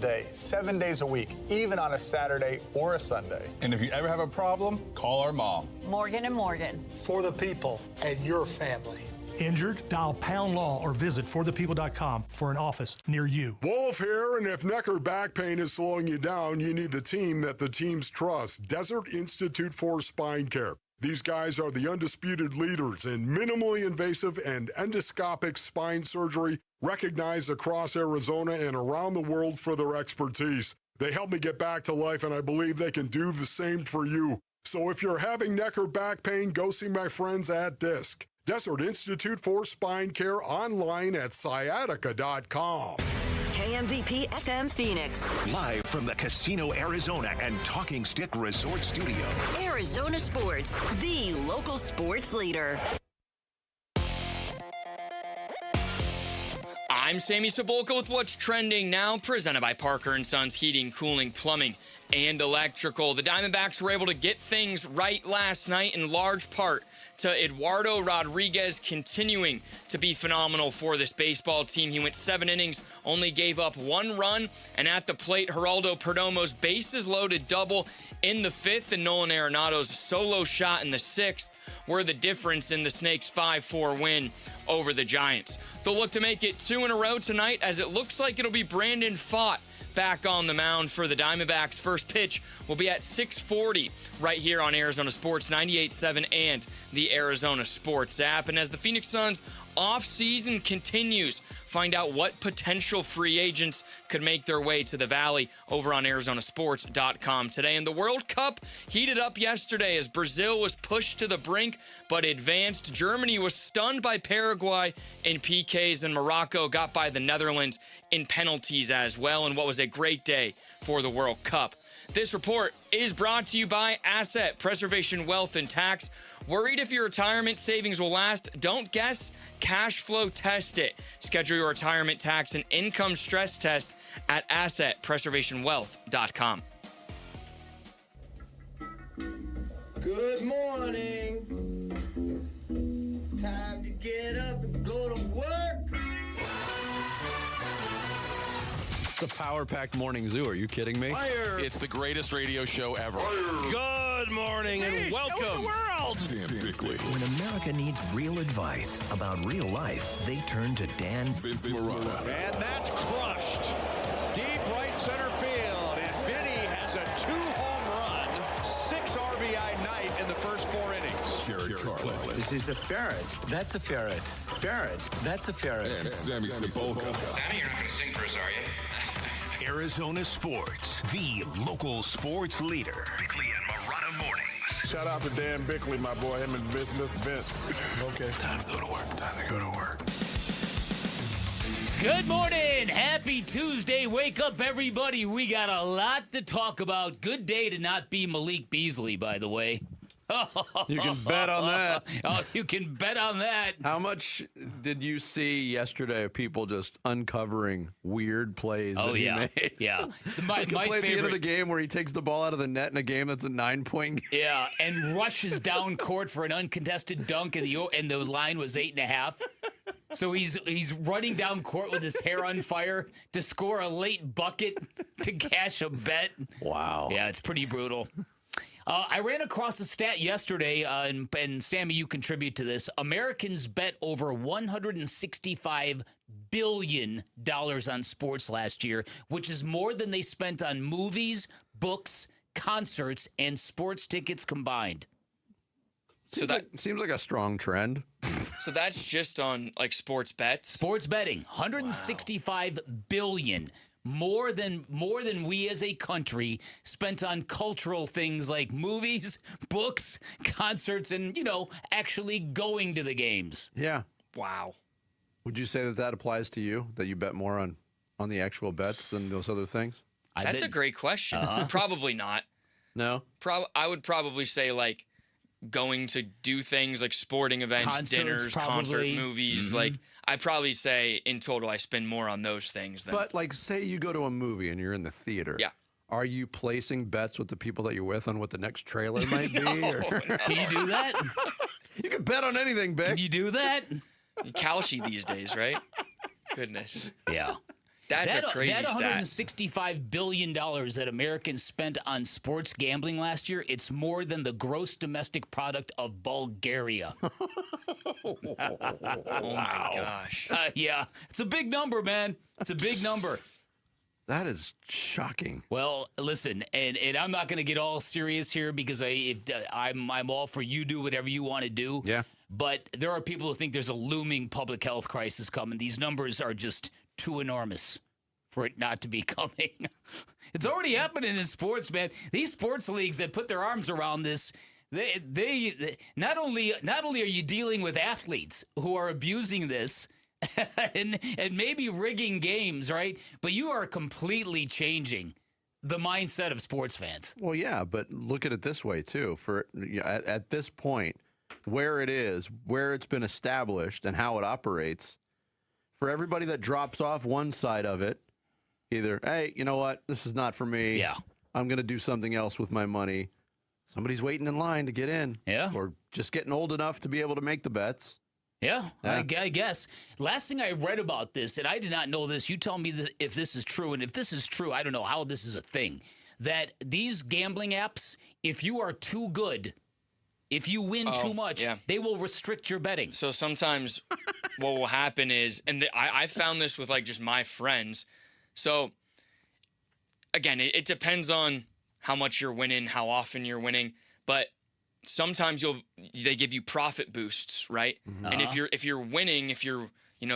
day, 7 days a week, even on a Saturday or a Sunday. And if you ever have a problem, call our mom. Morgan & Morgan. For the people and your family. Injured? Dial Pound Law or visit forthepeople.com for an office near you. Wolf here, and if neck or back pain is slowing you down, you need the team that the teams trust. Desert Institute for Spine Care. These guys are the undisputed leaders in minimally invasive and endoscopic spine surgery, recognized across Arizona and around the world for their expertise. They helped me get back to life, and I believe they can do the same for you. So if you're having neck or back pain, go see my friends at DISC. Desert Institute for Spine Care, online at sciatica.com. KMVP FM Phoenix. Live from the Casino Arizona and Talking Stick Resort Studio. Arizona Sports, the local sports leader. I'm Sammy Cebulka with what's trending now, presented by Parker & Sons Heating, Cooling, Plumbing, and Electrical. The Diamondbacks were able to get things right last night in large part to Eduardo Rodriguez continuing to be phenomenal for this baseball team. He went 7 innings, only gave up 1 run, and at the plate, Geraldo Perdomo's bases loaded double in the 5th and Nolan Arenado's solo shot in the 6th were the difference in the Snakes' 5-4 win over the Giants. They'll look to make it 2 in a row tonight, as it looks like it'll be Brandon Pfaadt back on the mound for the Diamondbacks. First pitch will be at 6:40 right here on Arizona Sports 98.7 and the Arizona Sports app. And as the Phoenix Suns offseason continues, find out what potential free agents could make their way to the Valley over on arizonasports.com today. And the World Cup heated up yesterday as Brazil was pushed to the brink but advanced. Germany was stunned by Paraguay in PKs, and Morocco got by the Netherlands in penalties as well, and what was a great day for the World Cup. This report is brought to you by Asset Preservation Wealth and Tax. Worried if your retirement savings will last? Don't guess. Cash flow test it. Schedule your retirement tax and income stress test at assetpreservationwealth.com. Good morning. Time to get up and go to work. The power-packed morning zoo. Are you kidding me? Fire. It's the greatest radio show ever. Fire. Good morning and welcome. Show the world. Dan Bickley. When America needs real advice about real life, they turn to Dan Vince Marotta. And that's crushed. Deep right center field. And Vinny has a 2-home run, 6 RBI night in the first 4 innings. Jared Carlin. This is a ferret. That's a ferret. Ferret. That's a ferret. And Sammy Cebulka. Sammy, you're not going to sing for us, are you? Arizona Sports, the local sports leader. Bickley and Marotta mornings. Shout out to Dan Bickley, my boy, him and Vince. Okay. Time to go to work. Time to go to work. Good morning. Happy Tuesday. Wake up, everybody. We got a lot to talk about. Good day to not be Malik Beasley, by the way. You can bet on that. Oh, you can bet on that. How much did you see yesterday of people just uncovering weird plays that he made? Yeah. My play at the end of the game where he takes the ball out of the net in a game that's a 9-point game. Yeah, and rushes down court for an uncontested dunk, and the line was 8.5. So he's running down court with his hair on fire to score a late bucket to cash a bet. Wow. Yeah, it's pretty brutal. I ran across a stat yesterday, and Sammy, you contribute to this. Americans bet over $165 billion on sports last year, which is more than they spent on movies, books, concerts, and sports tickets combined. So that seems like a strong trend. So that's just on like sports bets? Sports betting, $165 billion. More than we as a country spent on cultural things like movies, books, concerts, and, actually going to the games. Yeah. Wow. Would you say that applies to you, that you bet more on the actual bets than those other things? That's a great question. Probably not. No? I would probably say, like, going to do things like sporting events, Concerts, dinners, concert, movies. Mm-hmm. Like, I'd probably say in total I spend more on those things than. But, like, say you go to a movie and you're in the theater. Yeah. Are you placing bets with the people that you're with on what the next trailer might be? No. Can you do that? You can bet on anything, Bick. Can you do that? Kalshi these days, right? Goodness. Yeah. That's a crazy that stat. $165 billion that Americans spent on sports gambling last year, it's more than the gross domestic product of Bulgaria. Oh, my gosh. Yeah, it's a big number, man. It's a big number. That is shocking. Well, listen, and I'm not going to get all serious here because I'm all for you do whatever you want to do. Yeah. But there are people who think there's a looming public health crisis coming. These numbers are just too enormous for it not to be coming. It's already happening in sports, man. These sports leagues that put their arms around this, they not only are you dealing with athletes who are abusing this and maybe rigging games, right? But you are completely changing the mindset of sports fans. Well, yeah, but look at it this way too. For at this point, where it is, where it's been established, and how it operates, for everybody that drops off one side of it, either, hey, you know what, this is not for me. Yeah, I'm going to do something else with my money. Somebody's waiting in line to get in. Yeah, or just getting old enough to be able to make the bets. Yeah. I guess. Last thing I read about this, and I did not know this, you tell me if this is true, and if this is true, I don't know how this is a thing, that these gambling apps, if you are too good, if you win too much, they will restrict your betting. So sometimes what will happen is, and I found this with like just my friends. So again, it depends on how much you're winning, how often you're winning, but sometimes they give you profit boosts, right? Mm-hmm. And if you're winning, if you're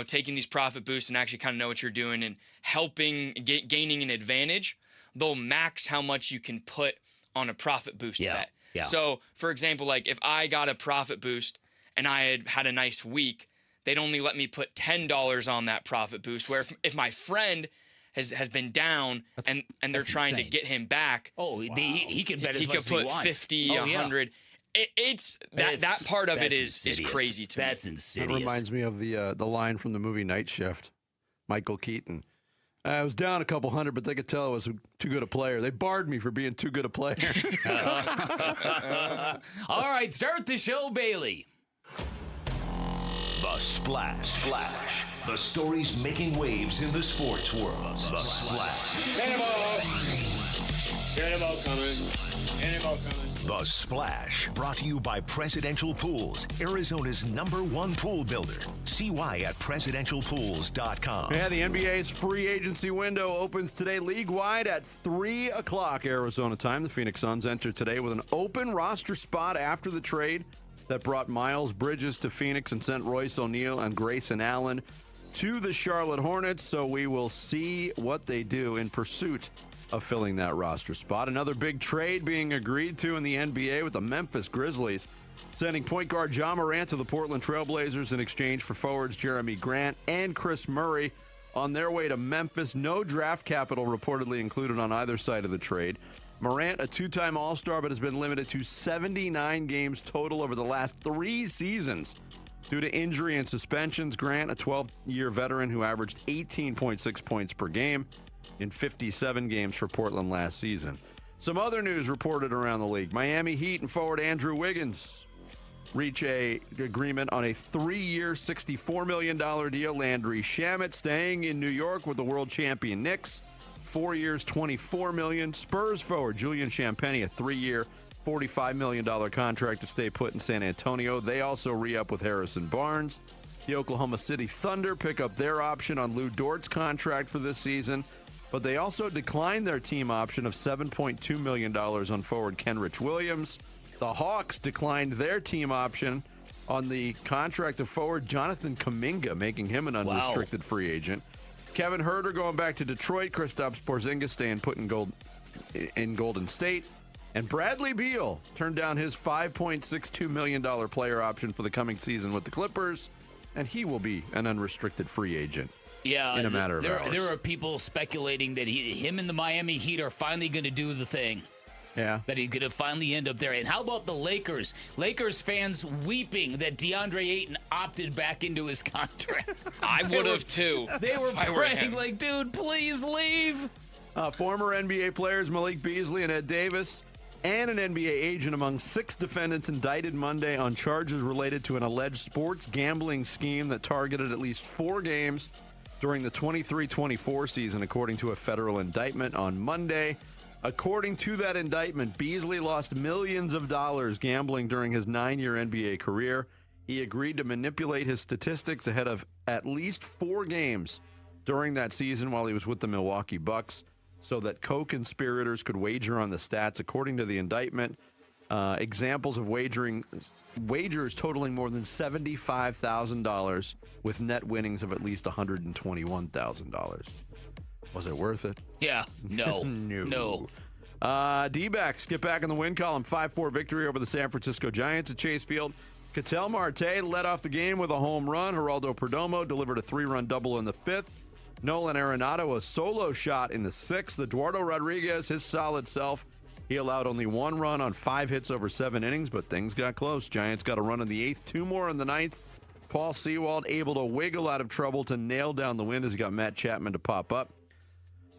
taking these profit boosts and actually kind of know what you're doing and helping gaining an advantage, they'll max how much you can put on a profit boost bet. Yeah. So, for example, like if I got a profit boost and I had a nice week, they'd only let me put $10 on that profit boost. Where if my friend has been down and they're trying to get him back, he can bet as much as he he could put wants. 50, 100. It's that part of it is crazy to me. That's insidious. That reminds me of the line from the movie Night Shift. Michael Keaton. I was down a couple hundred, but they could tell I was too good a player. They barred me for being too good a player. All right, start the show, Bailey. The Splash. The stories making waves in the sports world. The Splash. Get him all coming. The Splash, brought to you by Presidential Pools, Arizona's #1 pool builder. See why at presidentialpools.com. Yeah, the NBA's free agency window opens today league-wide at 3 o'clock Arizona time. The Phoenix Suns enter today with an open roster spot after the trade that brought Miles Bridges to Phoenix and sent Royce O'Neal and Grayson Allen to the Charlotte Hornets. So we will see what they do in pursuit of filling that roster spot. Another big trade being agreed to in the NBA with the Memphis Grizzlies, sending point guard Ja Morant to the Portland Trailblazers in exchange for forwards Jeremy Grant and Chris Murray on their way to Memphis. No draft capital reportedly included on either side of the trade. Morant, a two-time All-Star, but has been limited to 79 games total over the last 3 seasons due to injury and suspensions. Grant, a 12-year veteran who averaged 18.6 points per game in 57 games for Portland last season. Some other news reported around the league. Miami Heat and forward Andrew Wiggins reach a agreement on a 3-year, $64 million deal. Landry Shamet staying in New York with the world champion Knicks. 4 years, $24 million. Spurs forward Julian Champagnie, a 3-year, $45 million contract to stay put in San Antonio. They also re-up with Harrison Barnes. The Oklahoma City Thunder pick up their option on Lou Dort's contract for this season, but they also declined their team option of $7.2 million on forward Kenrich Williams. The Hawks declined their team option on the contract of forward Jonathan Kuminga, making him an unrestricted free agent. Kevin Huerter going back to Detroit. Kristaps Porzingis staying put in Golden State. And Bradley Beal turned down his $5.62 million player option for the coming season with the Clippers, and he will be an unrestricted free agent. Yeah, in a matter of hours. There are people speculating that him and the Miami Heat are finally going to do the thing. Yeah. That he's going to finally end up there. And how about the Lakers? Lakers fans weeping that DeAndre Ayton opted back into his contract. I would have too. They were praying like, dude, please leave. Former NBA players Malik Beasley and Ed Davis and an NBA agent among 6 defendants indicted Monday on charges related to an alleged sports gambling scheme that targeted at least 4 games during the 23-24 season, according to a federal indictment on Monday. According to that indictment, Beasley lost millions of dollars gambling during his 9-year NBA career. He agreed to manipulate his statistics ahead of at least 4 games during that season while he was with the Milwaukee Bucks so that co-conspirators could wager on the stats. According to the indictment, examples of wagers totaling more than $75,000 with net winnings of at least $121,000. Was it worth it? Yeah. No. No. D-backs get back in the win column. 5-4 victory over the San Francisco Giants at Chase Field. Ketel Marte led off the game with a home run. Geraldo Perdomo delivered a 3-run double in the 5th. Nolan Arenado a solo shot in the 6th. Eduardo Rodriguez, his solid self. He allowed only 1 run on 5 hits over 7 innings, but things got close. Giants got a run in the 8th, 2 more in the 9th. Paul Seawald able to wiggle out of trouble to nail down the win as he got Matt Chapman to pop up.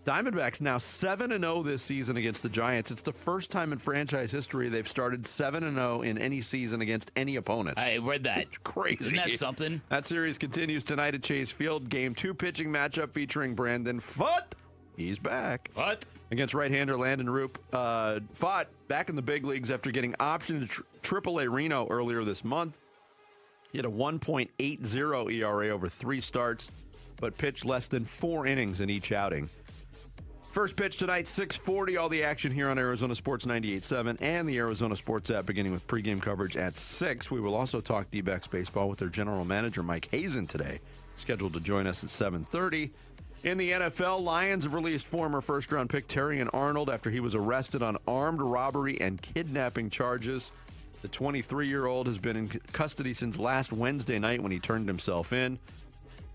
Diamondbacks now 7-0 this season against the Giants. It's the first time in franchise history they've started 7-0 in any season against any opponent. I read that. Crazy. Isn't that something? That series continues tonight at Chase Field. Game 2 pitching matchup featuring Brandon Pfaadt. He's back. Pfaadt. Against right-hander Landon Roop. Pfaadt back in the big leagues after getting optioned to AAA Reno earlier this month. He had a 1.80 ERA over 3 starts, but pitched less than 4 innings in each outing. First pitch tonight, 6:40. All the action here on Arizona Sports 98.7 and the Arizona Sports app, beginning with pregame coverage at 6. We will also talk D-backs baseball with their general manager, Mike Hazen, today, scheduled to join us at 7:30. In the NFL, Lions have released former first-round pick Terrion Arnold after he was arrested on armed robbery and kidnapping charges. The 23-year-old has been in custody since last Wednesday night when he turned himself in.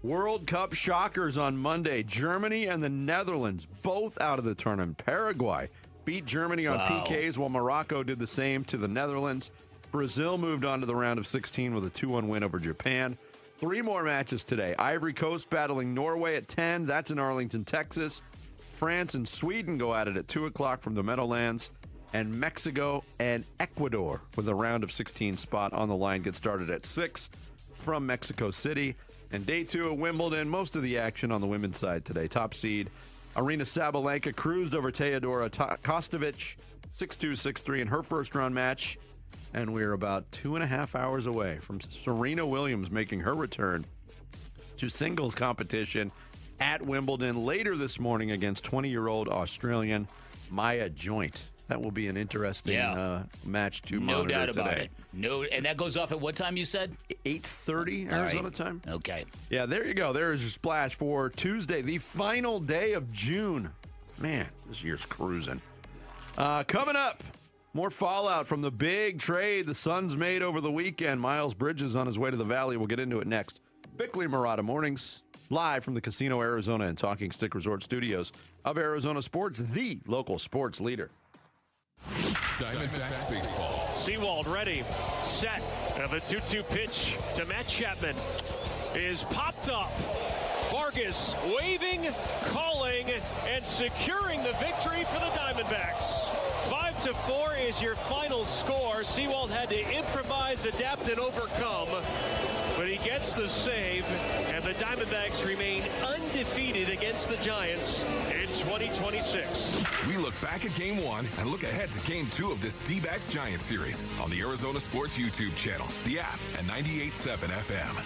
World Cup shockers on Monday. Germany and the Netherlands both out of the tournament. Paraguay beat Germany on PKs while Morocco did the same to the Netherlands. Brazil moved on to the round of 16 with a 2-1 win over Japan. 3 more matches today. Ivory Coast battling Norway at 10. That's in Arlington, Texas. France and Sweden go at it at 2 o'clock from the Meadowlands. And Mexico and Ecuador with a round of 16 spot on the line get started at 6 from Mexico City. And day 2 of Wimbledon, most of the action on the women's side today. Top seed, Arina Sabalenka cruised over Teodora Kostovic, 6-2, 6-3 in her first-round match. And we're about 2.5 hours away from Serena Williams making her return to singles competition at Wimbledon later this morning against 20-year-old Australian Maya Joint. That will be an interesting match to monitor today. No doubt about it. No, and that goes off at what time you said? 8:30 Arizona time. Okay. Yeah, there you go. There is your splash for Tuesday, the final day of June. Man, this year's cruising. Coming up, more fallout from the big trade the Suns made over the weekend. Miles Bridges on his way to the Valley. We'll get into it next. Bickley Murata Mornings, live from the Casino Arizona and Talking Stick Resort studios of Arizona Sports, the local sports leader. Diamondbacks baseball. Seawald ready, set, and the 2-2 pitch to Matt Chapman is popped up. Vargas waving, calling, and securing the victory for the Diamondbacks. 5-4 is your final score. Seawald had to improvise, adapt, and overcome. But he gets the save, and the Diamondbacks remain undefeated against the Giants in 2026. We look back at Game 1 and look ahead to Game 2 of this Dbacks Giants series on the Arizona Sports YouTube channel, the app, and 98.7 FM.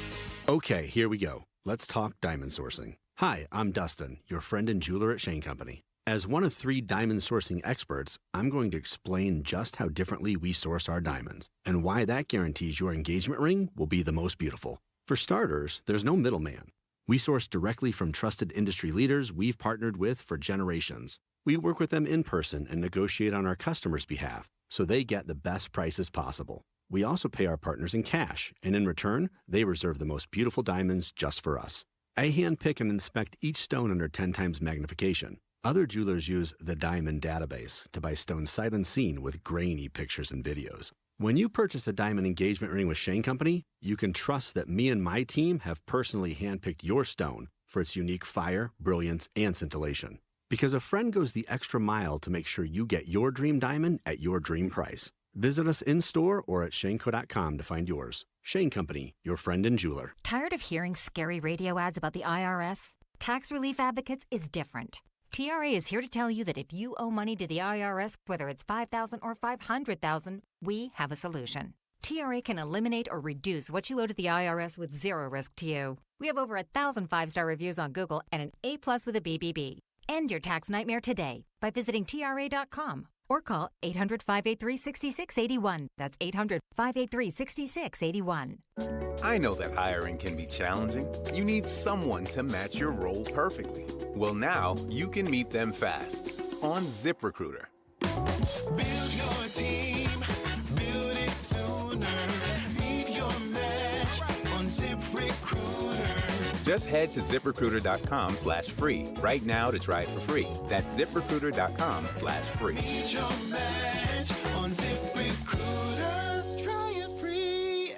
Okay, here we go. Let's talk diamond sourcing. Hi, I'm Dustin, your friend and jeweler at Shane Company. As one of 3 diamond sourcing experts, I'm going to explain just how differently we source our diamonds and why that guarantees your engagement ring will be the most beautiful. For starters, there's no middleman. We source directly from trusted industry leaders we've partnered with for generations. We work with them in person and negotiate on our customers' behalf so they get the best prices possible. We also pay our partners in cash, and in return, they reserve the most beautiful diamonds just for us. I handpick and inspect each stone under 10 times magnification. Other jewelers use the Diamond Database to buy stones sight unseen with grainy pictures and videos. When you purchase a diamond engagement ring with Shane Company, you can trust that me and my team have personally handpicked your stone for its unique fire, brilliance, and scintillation. Because a friend goes the extra mile to make sure you get your dream diamond at your dream price. Visit us in-store or at shaneco.com to find yours. Shane Company, your friend and jeweler. Tired of hearing scary radio ads about the IRS? Tax Relief Advocates is different. TRA is here to tell you that if you owe money to the IRS, whether it's $5,000 or $500,000, we have a solution. TRA can eliminate or reduce what you owe to the IRS with zero risk to you. We have over 1,000 5-star reviews on Google and an A+ with a BBB. End your tax nightmare today by visiting TRA.com or call 800-583-6681. That's 800-583-6681. I know that hiring can be challenging. You need someone to match your role perfectly. Well, now you can meet them fast on ZipRecruiter. Build your team, build it sooner. Meet your match on ZipRecruiter. Just head to ZipRecruiter.com/free right now to try it for free. That's ZipRecruiter.com/free. Meet your match on ZipRecruiter. Try it free.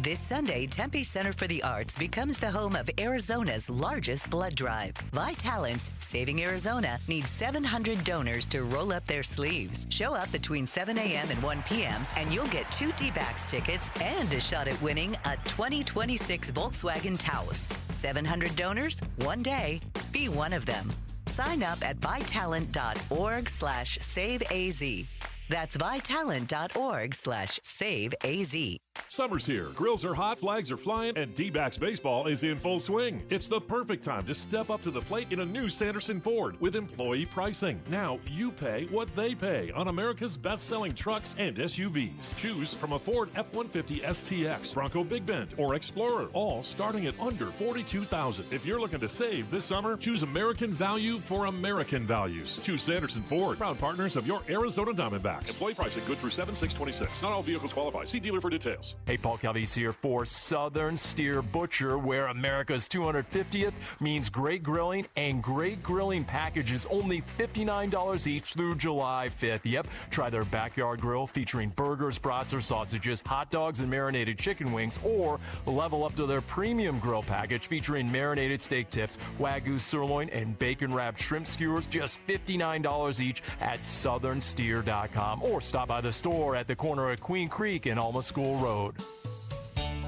This Sunday, Tempe Center for the Arts becomes the home of Arizona's largest blood drive. Vitalence, Saving Arizona, needs 700 donors to roll up their sleeves. Show up between 7 a.m. and 1 p.m. and you'll get 2 Dbacks tickets and a shot at winning a 2026 Volkswagen Taos. 700 donors, one day. Be one of them. Sign up at vitalent.org/saveaz. That's vitalent.org/saveaz. Summer's here. Grills are hot, flags are flying, and D-backs baseball is in full swing. It's the perfect time to step up to the plate in a new Sanderson Ford with employee pricing. Now you pay what they pay on America's best-selling trucks and SUVs. Choose from a Ford F-150 STX, Bronco Big Bend, or Explorer, all starting at under $42,000. If you're looking to save this summer, choose American value for American values. Choose Sanderson Ford, proud partners of your Arizona Diamondbacks. Employee pricing good through 7/6/26. Not all vehicles qualify. See dealer for details. Hey, Paul Calvise here for Southern Steer Butcher, where America's 250th means great grilling, and great grilling packages only $59 each through July 5th. Yep, try their backyard grill featuring burgers, brats, or sausages, hot dogs, and marinated chicken wings, or level up to their premium grill package featuring marinated steak tips, Wagyu sirloin, and bacon-wrapped shrimp skewers, just $59 each at southernsteer.com, or stop by the store at the corner of Queen Creek and Alma School Road.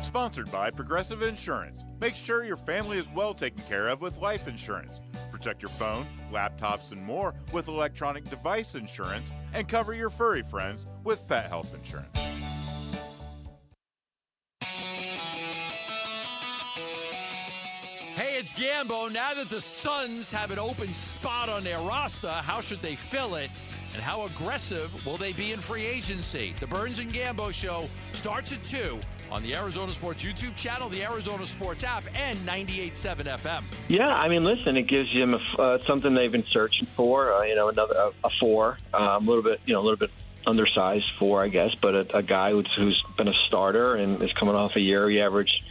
Sponsored by Progressive Insurance. Make sure your family is well taken care of with life insurance. Protect your phone, laptops, and more with electronic device insurance, and cover your furry friends with pet health insurance. Hey, it's Gambo. Now that the Suns have an open spot on their roster, how should they fill it? And how aggressive will they be in free agency? The Burns and Gambo Show starts at 2 on the Arizona Sports YouTube channel, the Arizona Sports app, and 98.7 FM. Yeah, I mean, listen, it gives them something they've been searching for. Another a 4, a little bit undersized 4, I guess, but a guy who's been a starter and is coming off a year. He averaged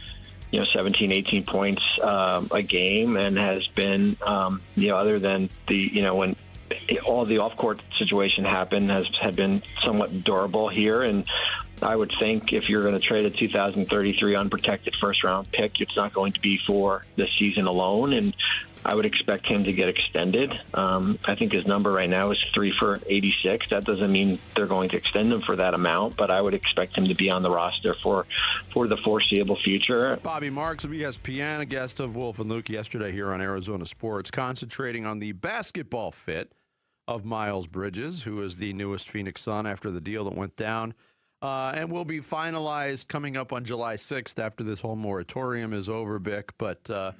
17, 18 points a game, and has been other than when all the off-court situation happened, had been somewhat durable here. And I would think if you're going to trade a 2033 unprotected first-round pick, it's not going to be for this season alone. And I would expect him to get extended. I think his number right now is 3 for 86. That doesn't mean they're going to extend him for that amount, but I would expect him to be on the roster for the foreseeable future. Bobby Marks of ESPN, a guest of Wolf and Luke yesterday here on Arizona Sports, concentrating on the basketball fit of Miles Bridges, who is the newest Phoenix Sun after the deal that went down, and will be finalized coming up on July 6th after this whole moratorium is over, Bick. But a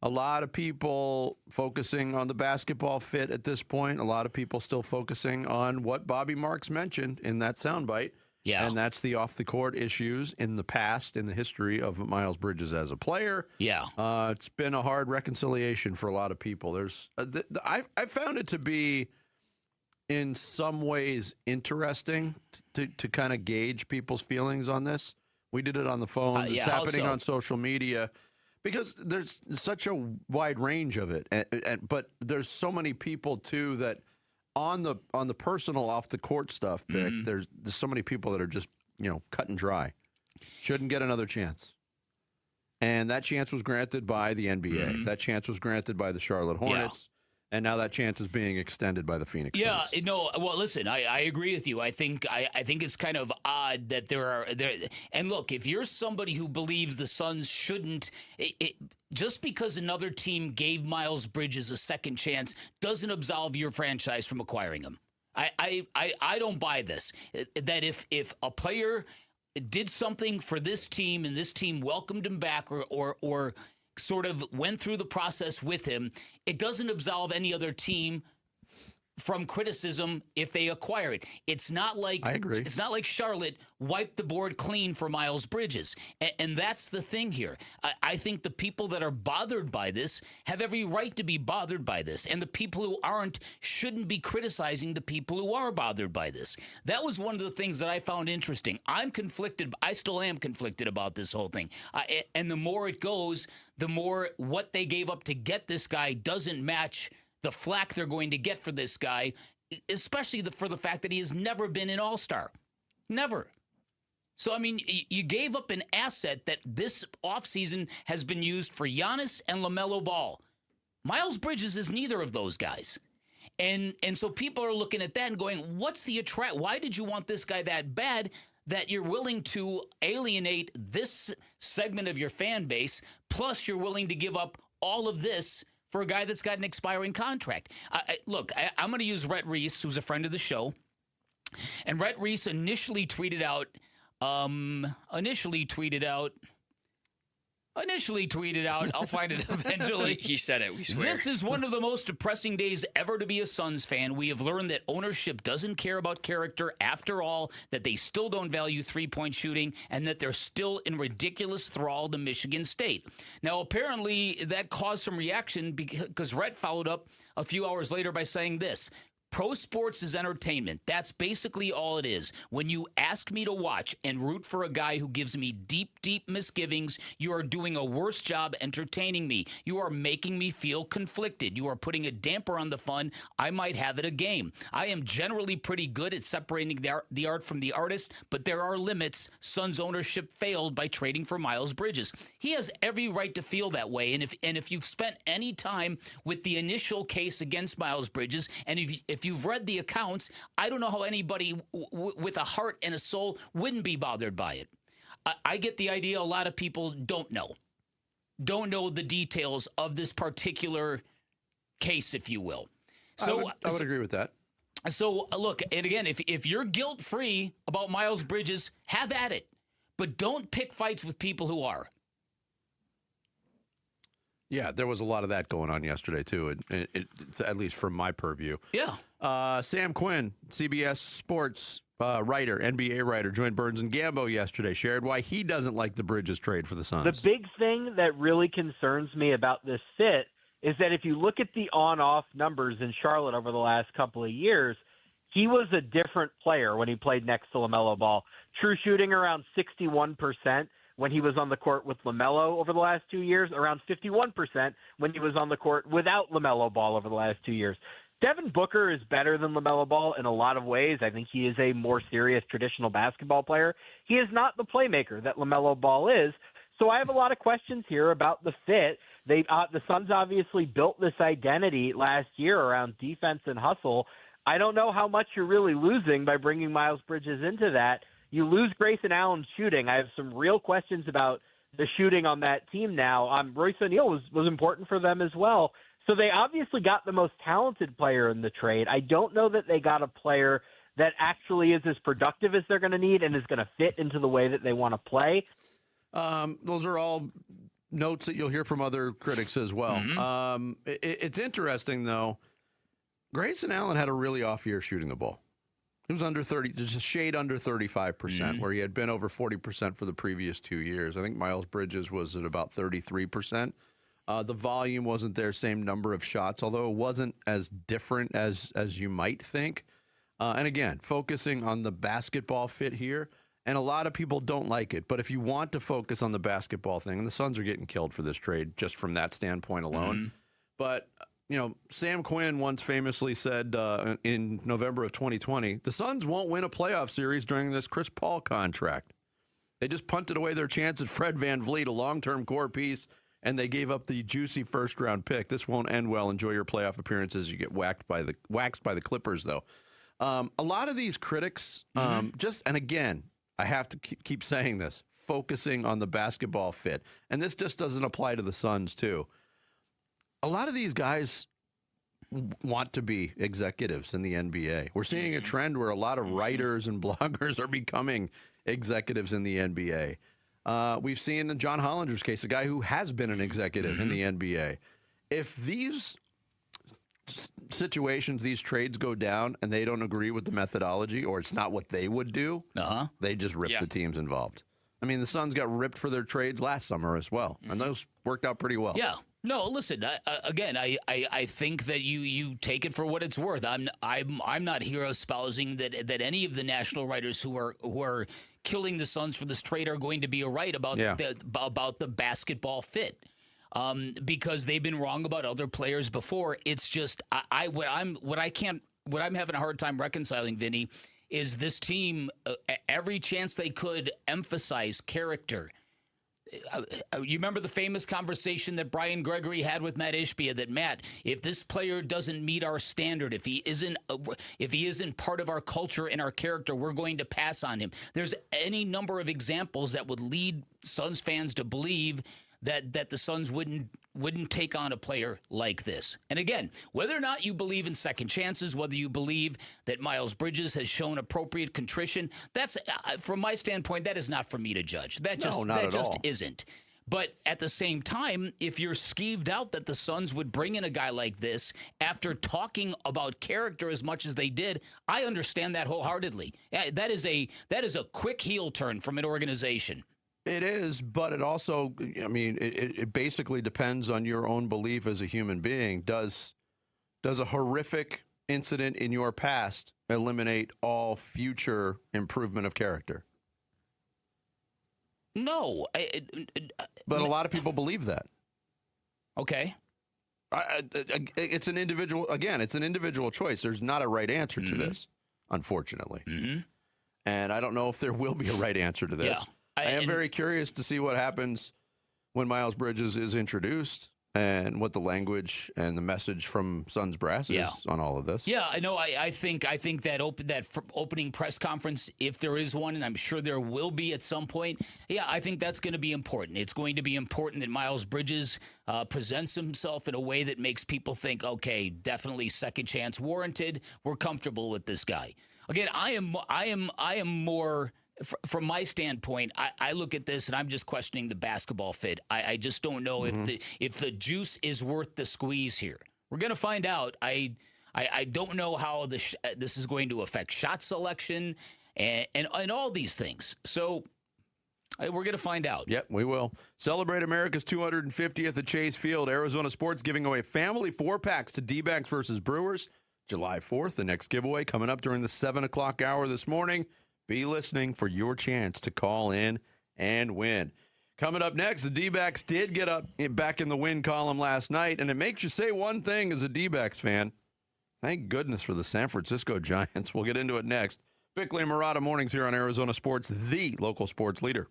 lot of people focusing on the basketball fit at this point. A lot of people still focusing on what Bobby Marks mentioned in that soundbite. Yeah. And that's the off-the-court issues in the past, in the history of Miles Bridges as a player. Yeah. It's been a hard reconciliation for a lot of people. There's I found it to be in some ways interesting to kind of gauge people's feelings on this. We did it on the phone. It's happening on social media because there's such a wide range of it. But there's so many people, too, that on the personal off-the-court stuff, Vic, there's so many people that are just, cut and dry. Shouldn't get another chance. And that chance was granted by the NBA. That chance was granted by the Charlotte Hornets. And now that chance is being extended by the Phoenix Suns. Yeah, no. Well, listen, I agree with you. I think it's kind of odd that there. And look, if you're somebody who believes the Suns shouldn't, just because another team gave Miles Bridges a second chance doesn't absolve your franchise from acquiring him. I don't buy this. That if a player did something for this team and this team welcomed him back or sort of went through the process with him, it doesn't absolve any other team from criticism if they acquire it. It's not like It's not like Charlotte wiped the board clean for Miles Bridges. And that's the thing here. I think the people that are bothered by this have every right to be bothered by this. And the people who aren't shouldn't be criticizing the people who are bothered by this. That was one of the things that I found interesting. I'm conflicted. I still am conflicted about this whole thing. And the more it goes, the more what they gave up to get this guy doesn't match the flack they're going to get for this guy, especially for the fact that he has never been an all-star. Never. So, I mean, you gave up an asset that this offseason has been used for Giannis and LaMelo Ball. Miles Bridges is neither of those guys. And so people are looking at that and going, what's the attract? Why did you want this guy that bad that you're willing to alienate this segment of your fan base, plus you're willing to give up all of this for a guy that's got an expiring contract? Look, I'm going to use Rhett Reese, who's a friend of the show. And Rhett Reese initially tweeted out, I'll find it eventually. He said it, we swear. This is one of the most depressing days ever to be a Suns fan. We have learned that ownership doesn't care about character after all, that they still don't value three-point shooting, and that they're still in ridiculous thrall to Michigan State. Now, apparently, that caused some reaction because Rhett followed up a few hours later by saying this: pro sports is entertainment. That's basically all it is. When you ask me to watch and root for a guy who gives me deep, deep misgivings, you are doing a worse job entertaining me. You are making me feel conflicted. You are putting a damper on the fun I might have at a game. I am generally pretty good at separating the art from the artist, but there are limits. Suns ownership failed by trading for Miles Bridges. He has every right to feel that way. And if you've spent any time with the initial case against Miles Bridges, and if you've read the accounts, I don't know how anybody with a heart and a soul wouldn't be bothered by it. I get the idea a lot of people don't know the details of this particular case, if you will. So I would agree with that. So look, and again, if you're guilt-free about Miles Bridges, have at it. But don't pick fights with people who are. Yeah, there was a lot of that going on yesterday, too, at least from my purview. Yeah. Sam Quinn, CBS Sports writer, NBA writer, joined Burns and Gambo yesterday, shared why he doesn't like the Bridges trade for the Suns. The big thing that really concerns me about this fit is that if you look at the on-off numbers in Charlotte over the last couple of years, he was a different player when he played next to LaMelo Ball. True shooting around 61%. When he was on the court with LaMelo over the last 2 years, around 51% when he was on the court without LaMelo Ball over the last 2 years. Devin Booker is better than LaMelo Ball in a lot of ways. I think he is a more serious traditional basketball player. He is not the playmaker that LaMelo Ball is. So I have a lot of questions here about the fit. The Suns obviously built this identity last year around defense and hustle. I don't know how much you're really losing by bringing Miles Bridges into that. You lose Grayson Allen's shooting. I have some real questions about the shooting on that team now. Royce O'Neal was important for them as well. So they obviously got the most talented player in the trade. I don't know that they got a player that actually is as productive as they're going to need and is going to fit into the way that they want to play. Those are all notes that you'll hear from other critics as well. Mm-hmm. It's interesting, though. Grayson Allen had a really off year shooting the ball. He was under 30, just a shade under 35%, where he had been over 40% for the previous 2 years. I think Miles Bridges was at about 33%. The volume wasn't there, same number of shots, although it wasn't as different as you might think. And again, focusing on the basketball fit here, and a lot of people don't like it. But if you want to focus on the basketball thing, and the Suns are getting killed for this trade just from that standpoint alone. But you know, Sam Quinn once famously said in November of 2020, the Suns won't win a playoff series during this Chris Paul contract. They just punted away their chance at Fred VanVleet, a long-term core piece, and they gave up the juicy first-round pick. This won't end well. Enjoy your playoff appearances. You get waxed by the Clippers, though. A lot of these critics, and again, I have to keep saying this, focusing on the basketball fit. And this just doesn't apply to the Suns, too. A lot of these guys want to be executives in the NBA. We're seeing a trend where a lot of writers and bloggers are becoming executives in the NBA. We've seen in John Hollinger's case, a guy who has been an executive in the NBA. If these situations, these trades go down and they don't agree with the methodology or it's not what they would do, they just rip the teams involved. I mean, the Suns got ripped for their trades last summer as well, and those worked out pretty well. Yeah. No, listen. I think that you take it for what it's worth. I'm not here espousing that any of the national writers who are killing the Suns for this trade are going to be right about the basketball fit, because they've been wrong about other players before. It's just what I'm having a hard time reconciling, Vinny, is this team every chance they could emphasize character. You remember the famous conversation that Brian Gregory had with Matt Ishbia that, Matt, if this player doesn't meet our standard, if he isn't part of our culture and our character, we're going to pass on him. There's any number of examples that would lead Suns fans to believe that the Suns wouldn't take on a player like this. And again, whether or not you believe in second chances, whether you believe that Miles Bridges has shown appropriate contrition, that's from my standpoint, that is not for me to judge. That just isn't. But at the same time, if you're skeeved out that the Suns would bring in a guy like this after talking about character as much as they did, I understand that wholeheartedly. That is a quick heel turn from an organization. It is, but it also, I mean, it basically depends on your own belief as a human being. Does a horrific incident in your past eliminate all future improvement of character? No. But a lot of people believe that. Okay. It's an individual choice. There's not a right answer to this, unfortunately. And I don't know if there will be a right answer to this. Yeah. I am very curious to see what happens when Miles Bridges is introduced and what the language and the message from Suns brass is on all of this. Yeah, I know. I think that opening press conference, if there is one, and I'm sure there will be at some point, I think that's going to be important. It's going to be important that Miles Bridges presents himself in a way that makes people think, okay, definitely second chance warranted. We're comfortable with this guy. Again, I am more. From my standpoint, I look at this and I'm just questioning the basketball fit. I just don't know if the juice is worth the squeeze here. We're going to find out. I don't know how this is going to affect shot selection and all these things. So we're going to find out. Yep, we will. Celebrate America's 250th at Chase Field. Arizona Sports giving away family 4-packs to D-backs versus Brewers. July 4th, the next giveaway coming up during the 7 o'clock hour this morning. Be listening for your chance to call in and win. Coming up next, the D-backs did get up back in the win column last night, and it makes you say one thing as a D-backs fan. Thank goodness for the San Francisco Giants. We'll get into it next. Bickley and Murata mornings here on Arizona Sports, the local sports leader.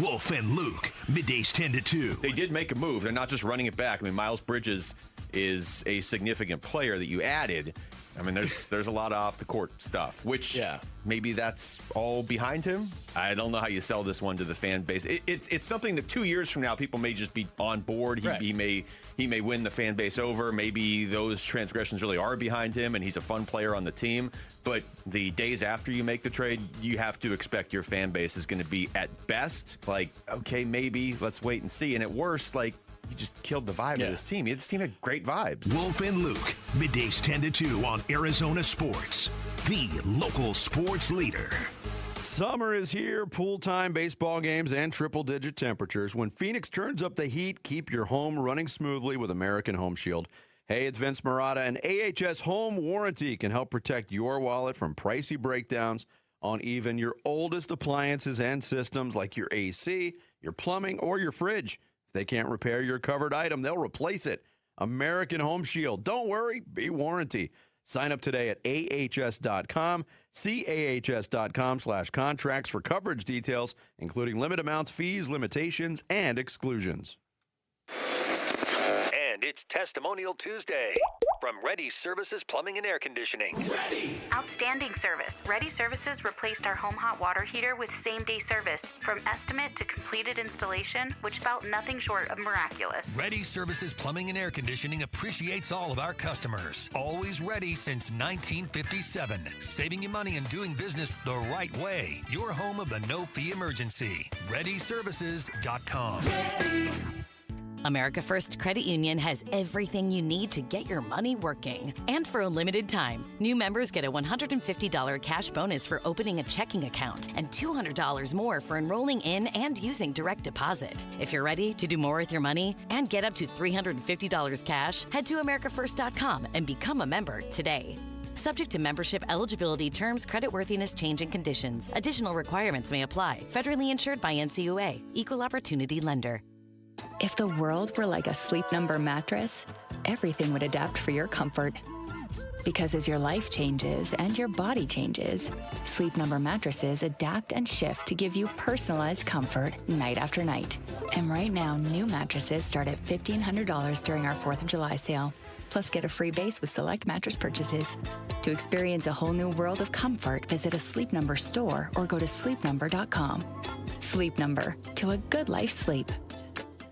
Wolf and Luke, middays 10 to 2. They did make a move. They're not just running it back. I mean, Miles Bridges is a significant player that you added. I mean, there's a lot of off-the-court stuff, which maybe that's all behind him. I don't know how you sell this one to the fan base. It's something that 2 years from now, people may just be on board. He may win the fan base over. Maybe those transgressions really are behind him, and he's a fun player on the team. But the days after you make the trade, you have to expect your fan base is going to be, at best, like, okay, maybe, let's wait and see. And at worst, like, you just killed the vibe of this team. This team had great vibes. Wolf and Luke, middays 10 to 2 on Arizona Sports, the local sports leader. Summer is here, pool time, baseball games, and triple-digit temperatures. When Phoenix turns up the heat, keep your home running smoothly with American Home Shield. Hey, it's Vince Murata, and AHS Home Warranty can help protect your wallet from pricey breakdowns on even your oldest appliances and systems like your AC, your plumbing, or your fridge. If they can't repair your covered item, they'll replace it. American Home Shield. Don't worry, be warranty. Sign up today at ahs.com. See ahs.com/contracts for coverage details, including limit amounts, fees, limitations, and exclusions. It's Testimonial Tuesday from Ready Services Plumbing and Air Conditioning. Outstanding service. Ready Services replaced our home hot water heater with same-day service. From estimate to completed installation, which felt nothing short of miraculous. Ready Services Plumbing and Air Conditioning appreciates all of our customers. Always ready since 1957. Saving you money and doing business the right way. Your home of the no-fee emergency. ReadyServices.com. America First Credit Union has everything you need to get your money working. And for a limited time, new members get a $150 cash bonus for opening a checking account and $200 more for enrolling in and using direct deposit. If you're ready to do more with your money and get up to $350 cash, head to AmericaFirst.com and become a member today. Subject to membership eligibility, terms, creditworthiness, change, and conditions. Additional requirements may apply. Federally insured by NCUA. Equal Opportunity Lender. If the world were like a Sleep Number mattress, everything would adapt for your comfort. Because as your life changes and your body changes, Sleep Number mattresses adapt and shift to give you personalized comfort night after night. And right now, new mattresses start at $1,500 during our 4th of July sale. Plus, get a free base with select mattress purchases. To experience a whole new world of comfort, visit a Sleep Number store or go to sleepnumber.com. Sleep Number, to a good life sleep.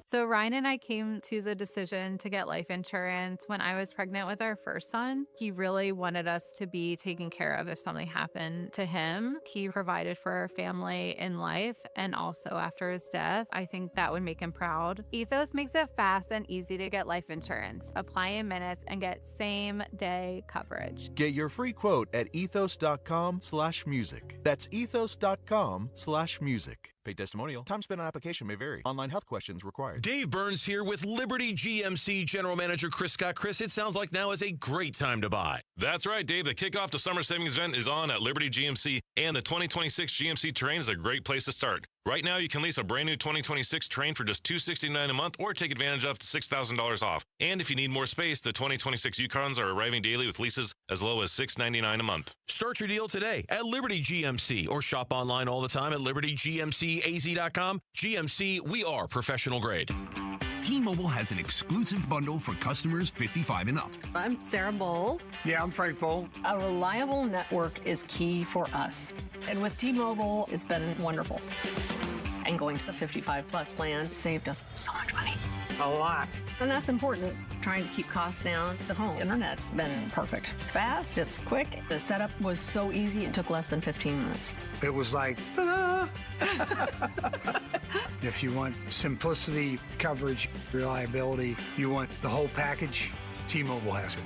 So Ryan and I came to the decision to get life insurance when I was pregnant with our first son. He really wanted us to be taken care of if something happened to him. He provided for our family in life and also after his death. I think that would make him proud. Ethos makes it fast and easy to get life insurance. Apply in minutes and get same-day coverage. Get your free quote at ethos.com/music. That's ethos.com/music. Paid testimonial. Time spent on application may vary. Online health questions required. Dave Burns here with Liberty GMC General Manager Chris Scott. Chris, it sounds like now is a great time to buy. That's right, Dave. The kickoff to summer savings event is on at Liberty GMC, and the 2026 GMC Terrain is a great place to start. Right now, you can lease a brand new 2026 Terrain for just $269 a month or take advantage of $6,000 off. And if you need more space, the 2026 Yukons are arriving daily with leases as low as $699 a month. Start your deal today at Liberty GMC or shop online all the time at libertygmcaz.com. GMC, we are professional grade. T-Mobile has an exclusive bundle for customers 55 and up. I'm Sarah Bowl. Yeah, I'm Frank Bowl. A reliable network is key for us. And with T-Mobile, it's been wonderful. And going to the 55 plus plan saved us so much money. A lot. And that's important. Trying to keep costs down. The home internet's been perfect. It's fast, it's quick. The setup was so easy, it took less than 15 minutes. It was like, ta-da! If you want simplicity, coverage, reliability, you want the whole package, T-Mobile has it.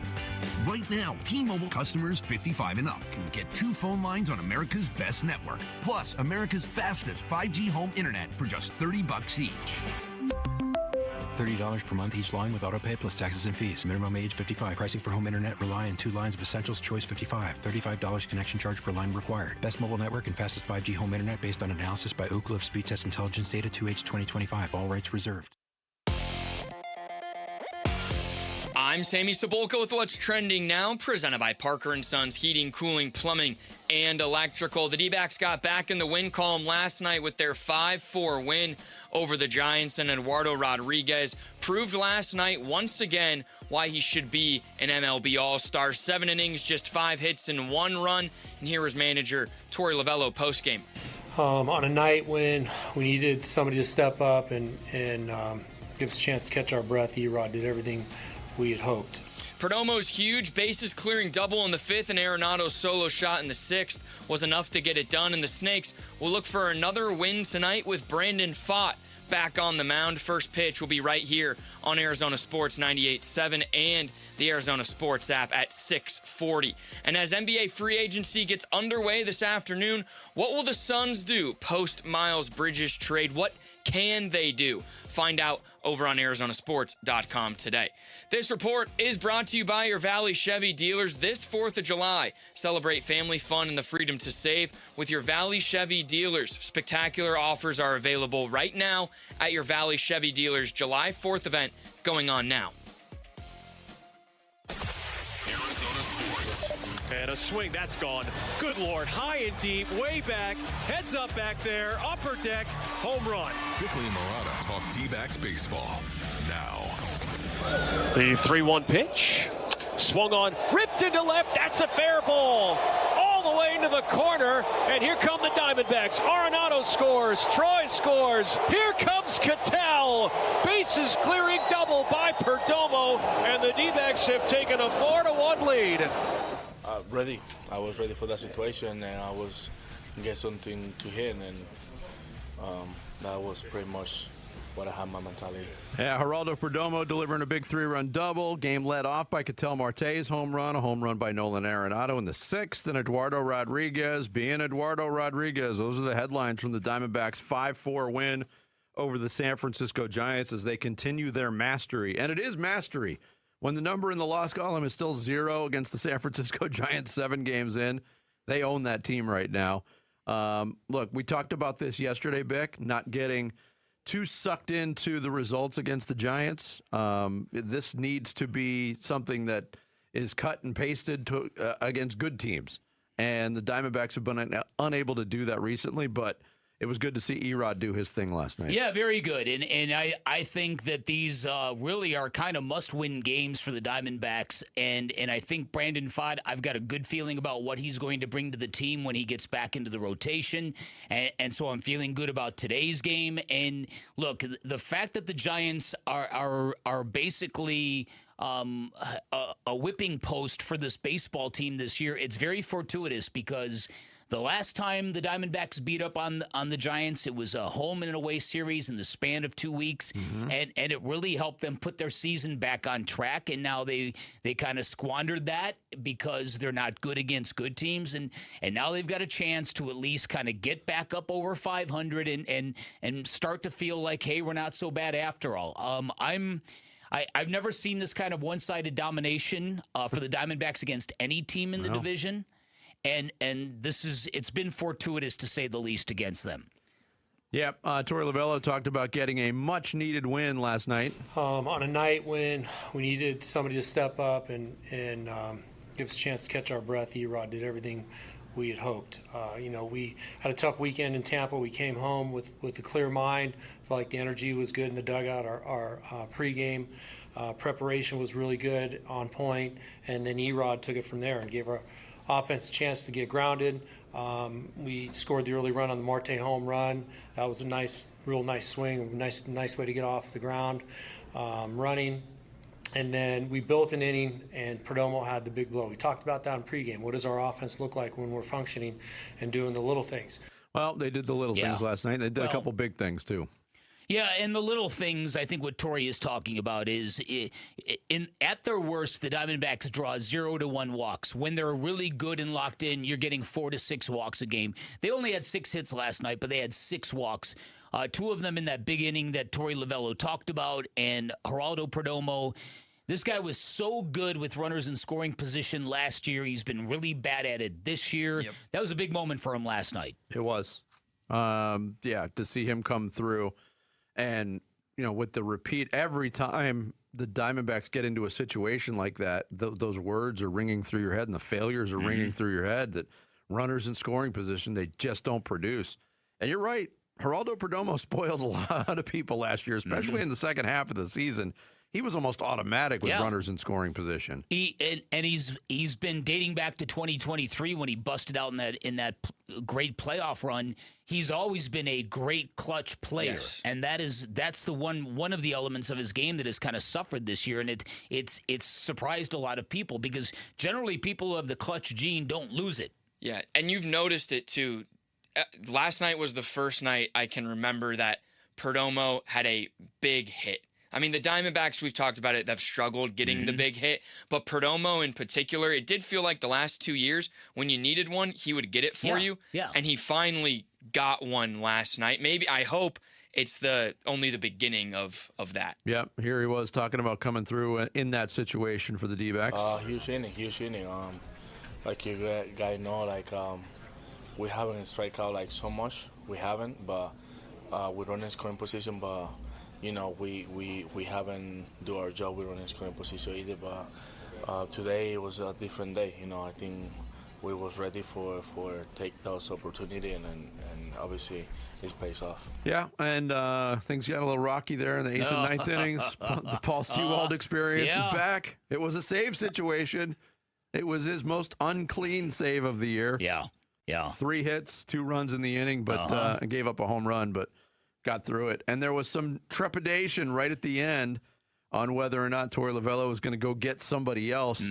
Right now, T-Mobile customers 55 and up can get 2 phone lines on America's best network, plus America's fastest 5G home internet for just $30 each. $30 per month each line with autopay plus taxes and fees. Minimum age 55. Pricing for home internet rely on 2 lines of essentials. Choice 55. $35 connection charge per line required. Best mobile network and fastest 5G home internet based on analysis by Oak Cliff Speed Test Intelligence Data 2H 2025. All rights reserved. I'm Sammy Cebulka with What's Trending Now, presented by Parker & Sons Heating, Cooling, Plumbing, and Electrical. The D-backs got back in the win column last night with their 5-4 win over the Giants, and Eduardo Rodriguez proved last night once again why he should be an MLB All-Star. 7 innings, just 5 hits and 1 run. And here was manager Torey Lovullo postgame. On a night when we needed somebody to step up and give us a chance to catch our breath, E-Rod did everything we had hoped. Perdomo's huge bases clearing double in the 5th and Arenado's solo shot in the 6th was enough to get it done, and the Snakes will look for another win tonight with Brandon Pfaadt back on the mound. First pitch will be right here on Arizona Sports 98.7 and the Arizona Sports app at 6:40. And as NBA free agency gets underway this afternoon, what will the Suns do post Miles Bridges trade? What can they do? Find out over on ArizonaSports.com today. This report is brought to you by your Valley Chevy dealers. This 4th of July, celebrate family fun and the freedom to save with your Valley Chevy dealers. Spectacular offers are available right now at your Valley Chevy dealers. July 4th event going on now. Arizona Sports. And a swing, that's gone. Good Lord, high and deep, way back, heads up back there, upper deck, home run. Bickley and Murata talk D-backs baseball now. The 3-1 pitch. Swung on, ripped into left. That's a fair ball. All the way into the corner. And here come the Diamondbacks. Arenado scores. Troy scores. Here comes Cattell. Bases clearing double by Perdomo. And the D-backs have taken a 4-1 lead. Ready. I was ready for that situation, and I was get something to hit, and that was pretty much what I had my mentality. Yeah, Geraldo Perdomo delivering a big 3-run double. Game led off by Ketel Marte's home run, a home run by Nolan Arenado in the 6th, and Eduardo Rodriguez being Eduardo Rodriguez. Those are the headlines from the Diamondbacks' 5-4 win over the San Francisco Giants as they continue their mastery. And it is mastery when the number in the loss column is still 0 against the San Francisco Giants 7 games in. They own that team right now. Look, we talked about this yesterday, Bick, not getting too sucked into the results against the Giants. This needs to be something that is cut and pasted to, against good teams. And the Diamondbacks have been unable to do that recently, but it was good to see Erod do his thing last night. Yeah, very good. And I think that these really are kind of must-win games for the Diamondbacks. And I think Brandon Pfaadt, I've got a good feeling about what he's going to bring to the team when he gets back into the rotation. And so I'm feeling good about today's game. And look, the fact that the Giants are basically a whipping post for this baseball team this year, it's very fortuitous because the last time the Diamondbacks beat up on the Giants, it was a home and away series in the span of 2 weeks, and it really helped them put their season back on track. And now they kind of squandered that because they're not good against good teams, and now they've got a chance to at least kind of get back up over 500 and start to feel like, hey, we're not so bad after all. I've never seen this kind of one-sided domination for the Diamondbacks against any team in the division. And it's been fortuitous to say the least against them. Yep, Torey Lovello talked about getting a much-needed win last night. On a night when we needed somebody to step up and give us a chance to catch our breath, Erod did everything we had hoped. We had a tough weekend in Tampa. We came home with a clear mind. Felt like the energy was good in the dugout. Our pregame preparation was really good, on point, and then Erod took it from there and gave our offense a chance to get grounded. We scored the early run on the Marte home run. That was a real nice swing, nice way to get off the ground running. And then we built an inning, and Perdomo had the big blow. We talked about that in pregame. What does our offense look like when we're functioning and doing the little things? Well, they did the little things last night. They did a couple big things, too. Yeah, and the little things, I think what Torey is talking about is, at their worst, the Diamondbacks draw 0 to 1 walks. When they're really good and locked in, you're getting 4 to 6 walks a game. They only had 6 hits last night, but they had 6 walks. 2 of them in that big inning that Torey Lovello talked about, and Geraldo Perdomo. This guy was so good with runners in scoring position last year. He's been really bad at it this year. Yep. That was a big moment for him last night. It was. To see him come through. And, with the repeat, every time the Diamondbacks get into a situation like that, those words are ringing through your head and the failures are ringing through your head, that runners in scoring position, they just don't produce. And you're right. Geraldo Perdomo spoiled a lot of people last year, especially in the second half of the season. He was almost automatic with runners in scoring position. He's been dating back to 2023 when he busted out in that great playoff run. He's always been a great clutch player, and that's the one of the elements of his game that has kind of suffered this year, and it's surprised a lot of people because generally people who have the clutch gene don't lose it. Yeah, and you've noticed it too. Last night was the first night I can remember that Perdomo had a big hit. I mean, the Diamondbacks, we've talked about it, they've struggled getting the big hit. But Perdomo in particular, it did feel like the last 2 years, when you needed one, he would get it for you. Yeah. And he finally got one last night. Maybe, I hope it's only the beginning of that. Yeah, here he was talking about coming through in that situation for the D-backs. Huge inning. Like you guys know, we haven't strike out so much. We haven't, but we run in scoring position, but we haven't do our job. We run in scoring position either, but today it was a different day. I think we was ready for take those opportunity, and obviously it pays off. Yeah, and things got a little rocky there in the 8th and 9th innings. The Paul Seawald experience is back. It was a save situation. It was his most unclean save of the year. Yeah. 3 hits, 2 runs in the inning, but gave up a home run, but got through it. And there was some trepidation right at the end on whether or not Torey Lovullo was going to go get somebody else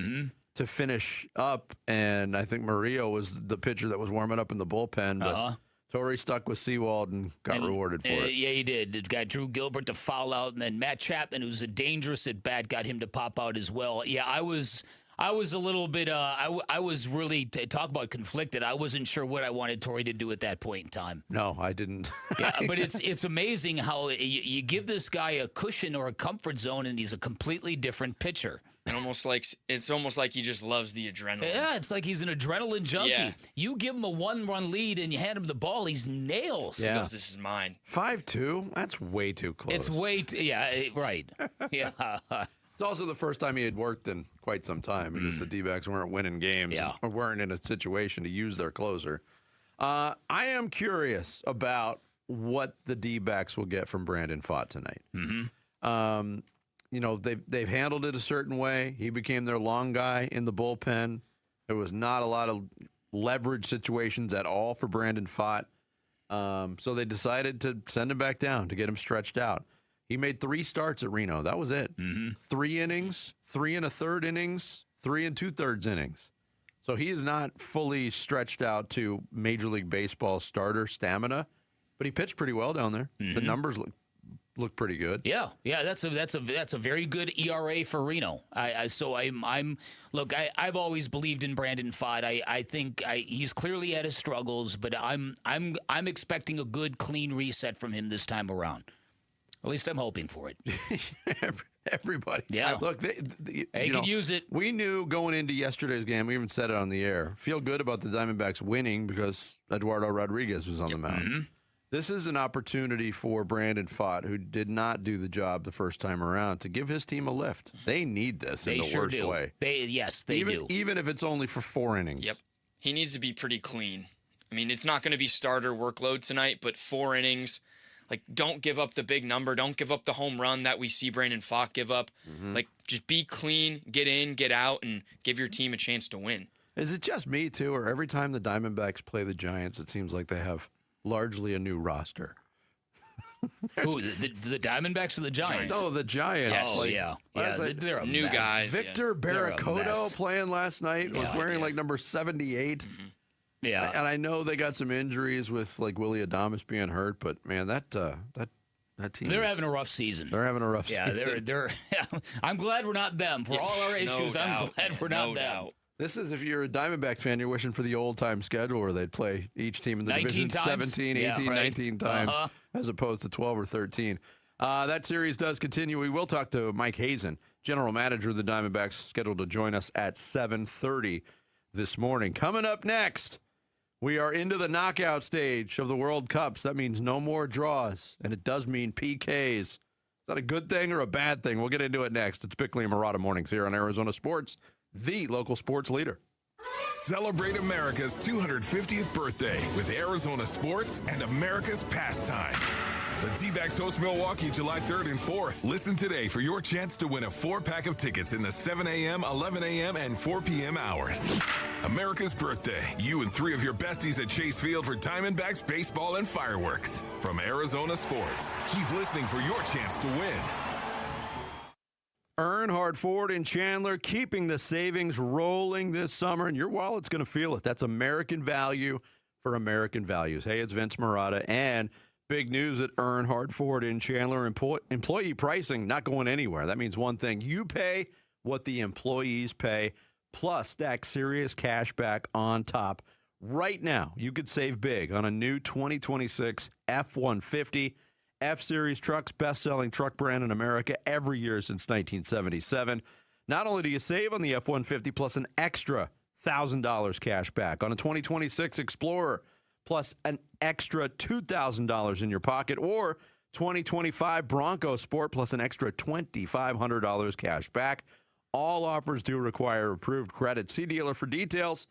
to finish up. And I think Murillo was the pitcher that was warming up in the bullpen, but Torey stuck with Seawald and got rewarded for it. Yeah, he did. It got Drew Gilbert to foul out, and then Matt Chapman, who's a dangerous at bat, got him to pop out as well. Yeah, I was a little bit. I was really talk about conflicted. I wasn't sure what I wanted Torey to do at that point in time. No, I didn't. Yeah, but it's amazing how you give this guy a cushion or a comfort zone, and he's a completely different pitcher. And it's almost like he just loves the adrenaline. Yeah, it's like he's an adrenaline junkie. Yeah. You give him a 1-run lead and you hand him the ball, he's nails. Yeah. He goes, this is mine. 5-2? That's way too close. It's right. Yeah. It's also the first time he had worked in quite some time because the D-backs weren't winning games or weren't in a situation to use their closer. I am curious about what the D-backs will get from Brandon Pfaadt tonight. They've handled it a certain way. He became their long guy in the bullpen. There was not a lot of leverage situations at all for Brandon Pfaadt. So they decided to send him back down to get him stretched out. He made 3 starts at Reno. That was it. 3 innings, 3 1/3 innings, 3 2/3 innings. So he is not fully stretched out to Major League Baseball starter stamina, but he pitched pretty well down there. The numbers look pretty good. Yeah, that's a very good ERA for Reno. I've always believed in Brandon Pfaadt. I think he's clearly had his struggles, but I'm expecting a good clean reset from him this time around. At least I'm hoping for it. Everybody. Yeah. Look, they could use it. We knew going into yesterday's game, we even said it on the air, feel good about the Diamondbacks winning because Eduardo Rodriguez was on the mound. This is an opportunity for Brandon Pfaadt, who did not do the job the first time around, to give his team a lift. They need this in the worst way. They do. Even if it's only for 4 innings. Yep. He needs to be pretty clean. I mean, it's not going to be starter workload tonight, but 4 innings. Like, don't give up the big number. Don't give up the home run that we see Brandon Pfaadt give up. Like, just be clean, get in, get out, and give your team a chance to win. Is it just me, too, or every time the Diamondbacks play the Giants, it seems like they have largely a new roster? Who, the Diamondbacks or the Giants? No, the Giants. Yes. They're a new mess. guys. Victor Barracoto playing last night was wearing like number 78. Yeah, and I know they got some injuries with like Willie Adames being hurt, but man, that team. They're having a rough season. They're having a rough season. Yeah, they're. I'm glad we're not them. For all our issues, I'm glad we're not them. This is, if you're a Diamondbacks fan, you're wishing for the old-time schedule where they'd play each team in the division 17, 18, 19 times, as opposed to 12 or 13. That series does continue. We will talk to Mike Hazen, general manager of the Diamondbacks, scheduled to join us at 7:30 this morning. Coming up next, we are into the knockout stage of the World Cups. That means no more draws, and it does mean PKs. Is that a good thing or a bad thing? We'll get into it next. It's Bickley and Murata Mornings here on Arizona Sports, the local sports leader. Celebrate America's 250th birthday with Arizona Sports and America's pastime. The D-backs host Milwaukee July 3rd and 4th. Listen today for your chance to win a 4-pack of tickets in the 7 a.m., 11 a.m., and 4 p.m. hours. America's birthday. You and 3 of your besties at Chase Field for Diamondbacks baseball and fireworks. From Arizona Sports. Keep listening for your chance to win. Earnhardt Ford in Chandler, keeping the savings rolling this summer, and your wallet's going to feel it. That's American value for American values. Hey, it's Vince Murata, and big news at Earnhardt Ford in Chandler. Employee pricing not going anywhere. That means one thing. You pay what the employees pay, plus stack serious cash back on top. Right now, you could save big on a new 2026 F-150. F-Series trucks, best-selling truck brand in America every year since 1977. Not only do you save on the F-150 plus an extra $1,000 cash back on a 2026 Explorer, plus an extra $2,000 in your pocket, or 2025 Bronco Sport plus an extra $2,500 cash back. All offers do require approved credit. See dealer for details.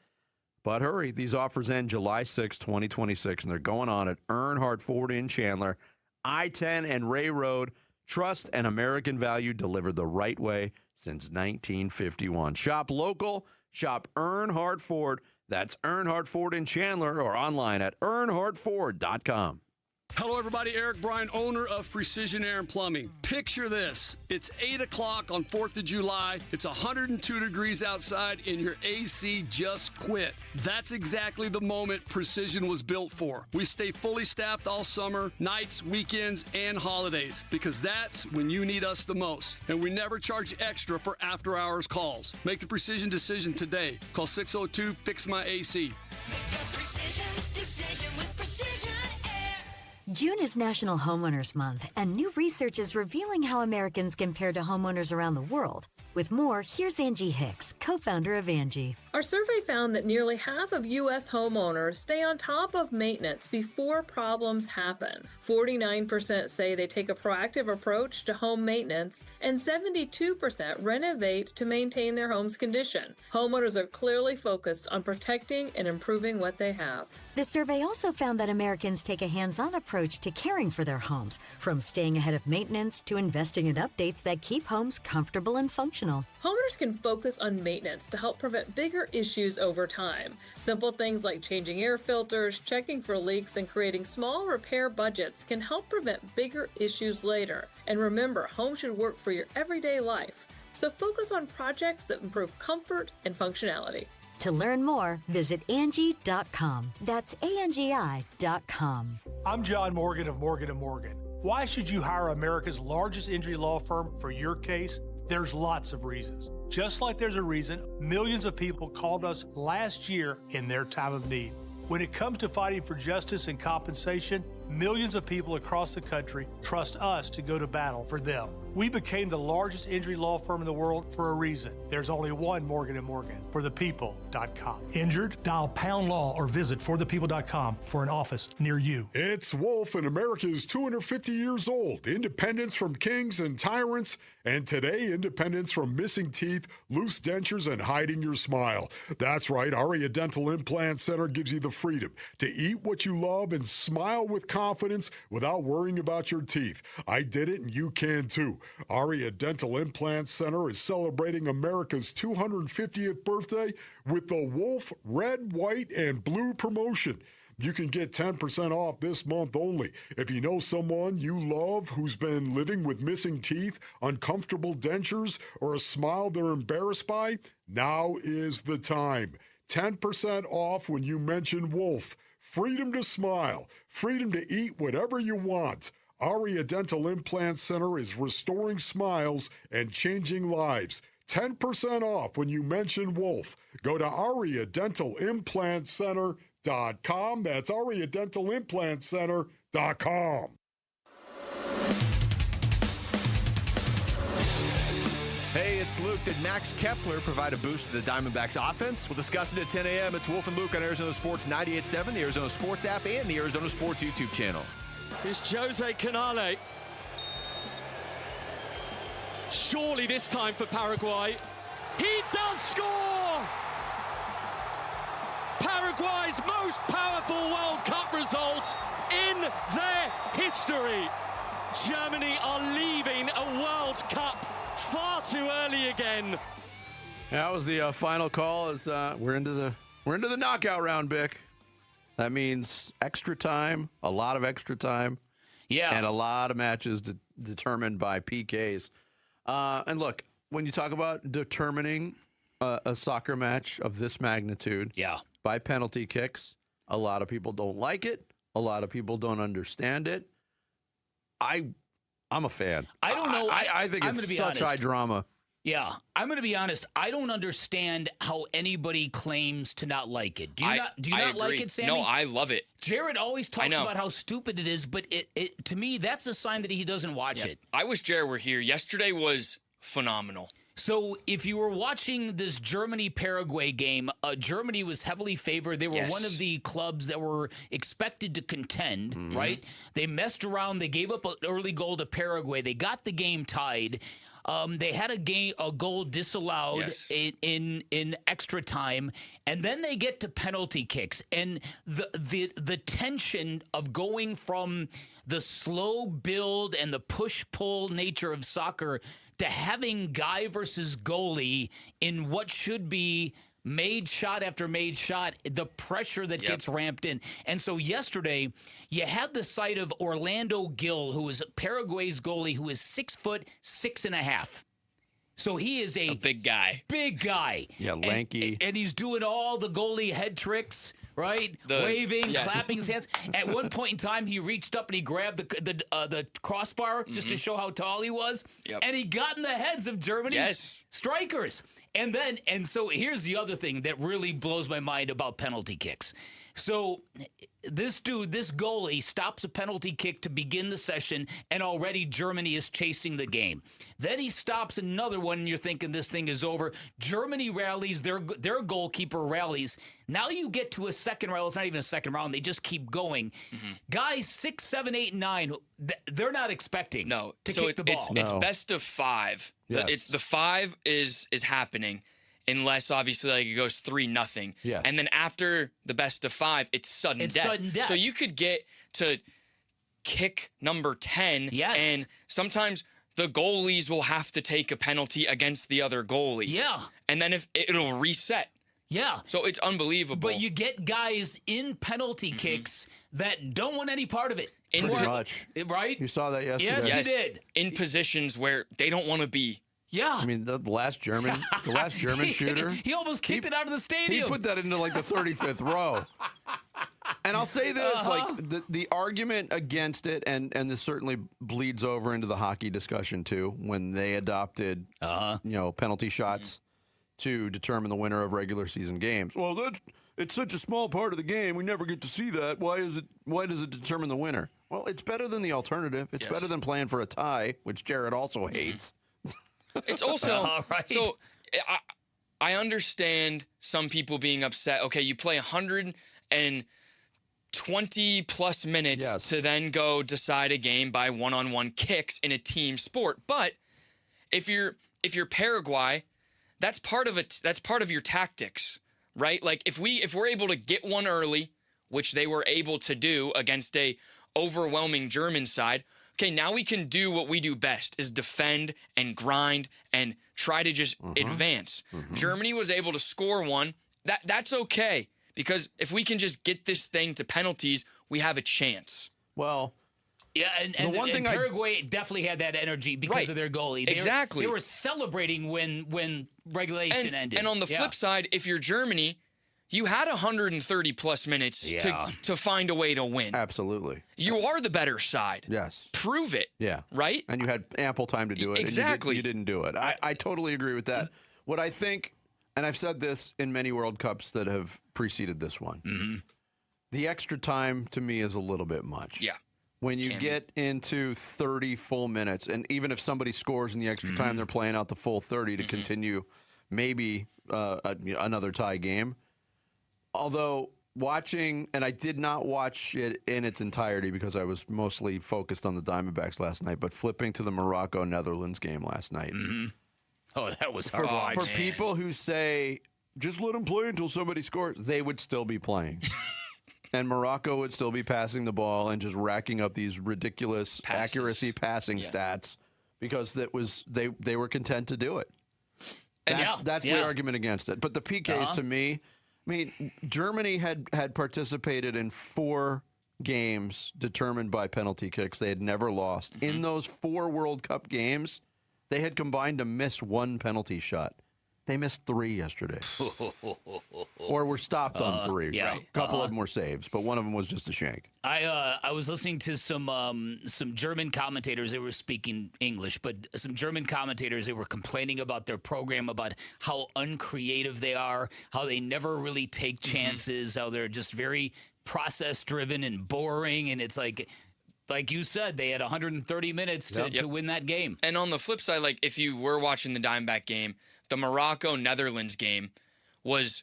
But hurry, these offers end July 6, 2026, and they're going on at Earnhardt Ford in Chandler, I-10 and Ray Road. Trust and American value delivered the right way since 1951. Shop local, shop Earnhardt Ford. That's Earnhardt Ford in Chandler or online at earnhardtford.com. Hello, everybody. Eric Bryan, owner of Precision Air and Plumbing. Picture this. It's 8 o'clock on 4th of July. It's 102 degrees outside, and your AC just quit. That's exactly the moment Precision was built for. We stay fully staffed all summer, nights, weekends, and holidays, because that's when you need us the most. And we never charge extra for after-hours calls. Make the Precision decision today. Call 602-FIX-MY-AC. June is National Homeowners Month, and new research is revealing how Americans compare to homeowners around the world. With more, here's Angie Hicks, co-founder of Angie. Our survey found that nearly half of U.S. homeowners stay on top of maintenance before problems happen. 49% say they take a proactive approach to home maintenance, and 72% renovate to maintain their home's condition. Homeowners are clearly focused on protecting and improving what they have. The survey also found that Americans take a hands-on approach to caring for their homes, from staying ahead of maintenance to investing in updates that keep homes comfortable and functional. Homeowners can focus on maintenance to help prevent bigger issues over time. Simple things like changing air filters, checking for leaks, and creating small repair budgets can help prevent bigger issues later. And remember, home should work for your everyday life. So focus on projects that improve comfort and functionality. To learn more, visit Angie.com. That's ANGI.com. I'm John Morgan of Morgan & Morgan. Why should you hire America's largest injury law firm for your case? There's lots of reasons. Just like there's a reason millions of people called us last year in their time of need. When it comes to fighting for justice and compensation, millions of people across the country trust us to go to battle for them. We became the largest injury law firm in the world for a reason. There's only one Morgan & Morgan, forthepeople.com. Injured? Dial #law or visit forthepeople.com for an office near you. It's Wolf, and America is 250 years old. Independence from kings and tyrants, and today, independence from missing teeth, loose dentures, and hiding your smile. That's right, Aria Dental Implant Center gives you the freedom to eat what you love and smile with confidence without worrying about your teeth. I did it, and you can too. Aria Dental Implant Center is celebrating America's 250th birthday with the Wolf Red, White, and Blue promotion. You can get 10% off this month only. If you know someone you love who's been living with missing teeth, uncomfortable dentures, or a smile they're embarrassed by, now is the time. 10% off when you mention Wolf. Freedom to smile. Freedom to eat whatever you want. Aria Dental Implant Center is restoring smiles and changing lives. 10% off when you mention Wolf. Go to AriaDentalImplantCenter.com. That's AriaDentalImplantCenter.com. Hey, it's Luke. Did Max Kepler provide a boost to the Diamondbacks offense? We'll discuss it at 10 a.m. It's Wolf and Luke on Arizona Sports 98.7, the Arizona Sports app, and the Arizona Sports YouTube channel. Is Jose Canale. Surely this time for Paraguay. He does score! Paraguay's most powerful World Cup result in their history. Germany are leaving a World Cup far too early again. That was the final call. As we're into the knockout round, Bick. That means extra time, a lot of extra time, and a lot of matches determined by PKs. And look, when you talk about determining a soccer match of this magnitude, by penalty kicks, a lot of people don't like it. A lot of people don't understand it. I'm a fan. I don't know. I think it's such high drama. Yeah, I'm going to be honest. I don't understand how anybody claims to not like it. Do you not like it, Sammy? No, I love it. Jared always talks about how stupid it is, but it to me, that's a sign that he doesn't watch it. I wish Jared were here. Yesterday was phenomenal. So if you were watching this Germany-Paraguay game, Germany was heavily favored. They were one of the clubs that were expected to contend, right? They messed around. They gave up an early goal to Paraguay. They got the game tied. They had a goal disallowed in extra time, and then they get to penalty kicks. And the tension of going from the slow build and the push-pull nature of soccer to having guy versus goalie in what should be made shot after made shot, the pressure that gets ramped in. And so yesterday, you had the sight of Orlando Gil, who is Paraguay's goalie, who is 6'6.5". So he is a big guy. Big guy. Yeah, lanky. And he's doing all the goalie head tricks, right? Waving, clapping his hands. At one point in time, he reached up and he grabbed the crossbar just to show how tall he was. Yep. And he got in the heads of Germany's strikers. And so here's the other thing that really blows my mind about penalty kicks. So this goalie stops a penalty kick to begin the session, and already Germany is chasing the game. Then he stops another one, and you're thinking this thing is over. Germany rallies, their goalkeeper rallies. Now you get to a second round. It's not even a second round. They just keep going. Guys 6, 7, 8, 9, they're not expecting to kick the ball. It's best of 5. Yes. The 5 is happening. Unless, obviously, like it goes 3-0. Yes. And then after the best of 5, it's sudden death. So you could get to kick number 10. Yes. And sometimes the goalies will have to take a penalty against the other goalie. Yeah. And then it'll reset. Yeah. So it's unbelievable. But you get guys in penalty kicks that don't want any part of it. Pretty much. Right? You saw that yesterday. Yes, you did. In positions where they don't want to be. Yeah. I mean, the last German shooter. He almost kicked it out of the stadium. He put that into like the 35th row. And I'll say this, like the argument against it, and this certainly bleeds over into the hockey discussion too, when they adopted penalty shots to determine the winner of regular season games. Well, it's such a small part of the game, we never get to see that. Why does it determine the winner? Well, it's better than the alternative. It's better than playing for a tie, which Jared also hates. It's also so I understand some people being upset. Okay, you play 120 plus minutes to then go decide a game by one-on-one kicks in a team sport. But if you're Paraguay, that's part of your tactics, right? Like if we're able to get one early, which they were able to do against a overwhelming German side. Okay, now we can do what we do best, is defend and grind and try to just advance. Germany was able to score one. That's okay, because if we can just get this thing to penalties, we have a chance. Well, yeah, and Paraguay definitely had that energy because of their goalie. They were celebrating when regulation ended. And on the flip side, if you're Germany, you had 130 plus minutes to find a way to win. Absolutely. You are the better side. Yes. Prove it. Yeah. Right? And you had ample time to do it. Exactly. And you didn't do it. I totally agree with that. What I think, and I've said this in many World Cups that have preceded this one, the extra time to me is a little bit much. Yeah. When you get into 30 full minutes, and even if somebody scores in the extra time, they're playing out the full 30 to continue maybe another tie game. Although watching, and I did not watch it in its entirety because I was mostly focused on the Diamondbacks last night, but flipping to the Morocco-Netherlands game last night. Oh, that was hard. For people who say, just let them play until somebody scores, they would still be playing. And Morocco would still be passing the ball and just racking up these ridiculous accuracy passing stats because they were content to do it. That's the argument against it. But the PKs to me, I mean, Germany had participated in 4 games determined by penalty kicks. They had never lost. In those 4 World Cup games, they had combined to miss 1 penalty shot. They missed 3 yesterday. Or were stopped on 3. Yeah. Right? A couple of them were saves, but one of them was just a shank. I was listening to some German commentators. They were speaking English, but some German commentators, they were complaining about their program, about how uncreative they are, how they never really take chances, how they're just very process-driven and boring, and it's like you said, they had 130 minutes to win that game. And on the flip side, like if you were watching the Diamondback game, the Morocco-Netherlands game was,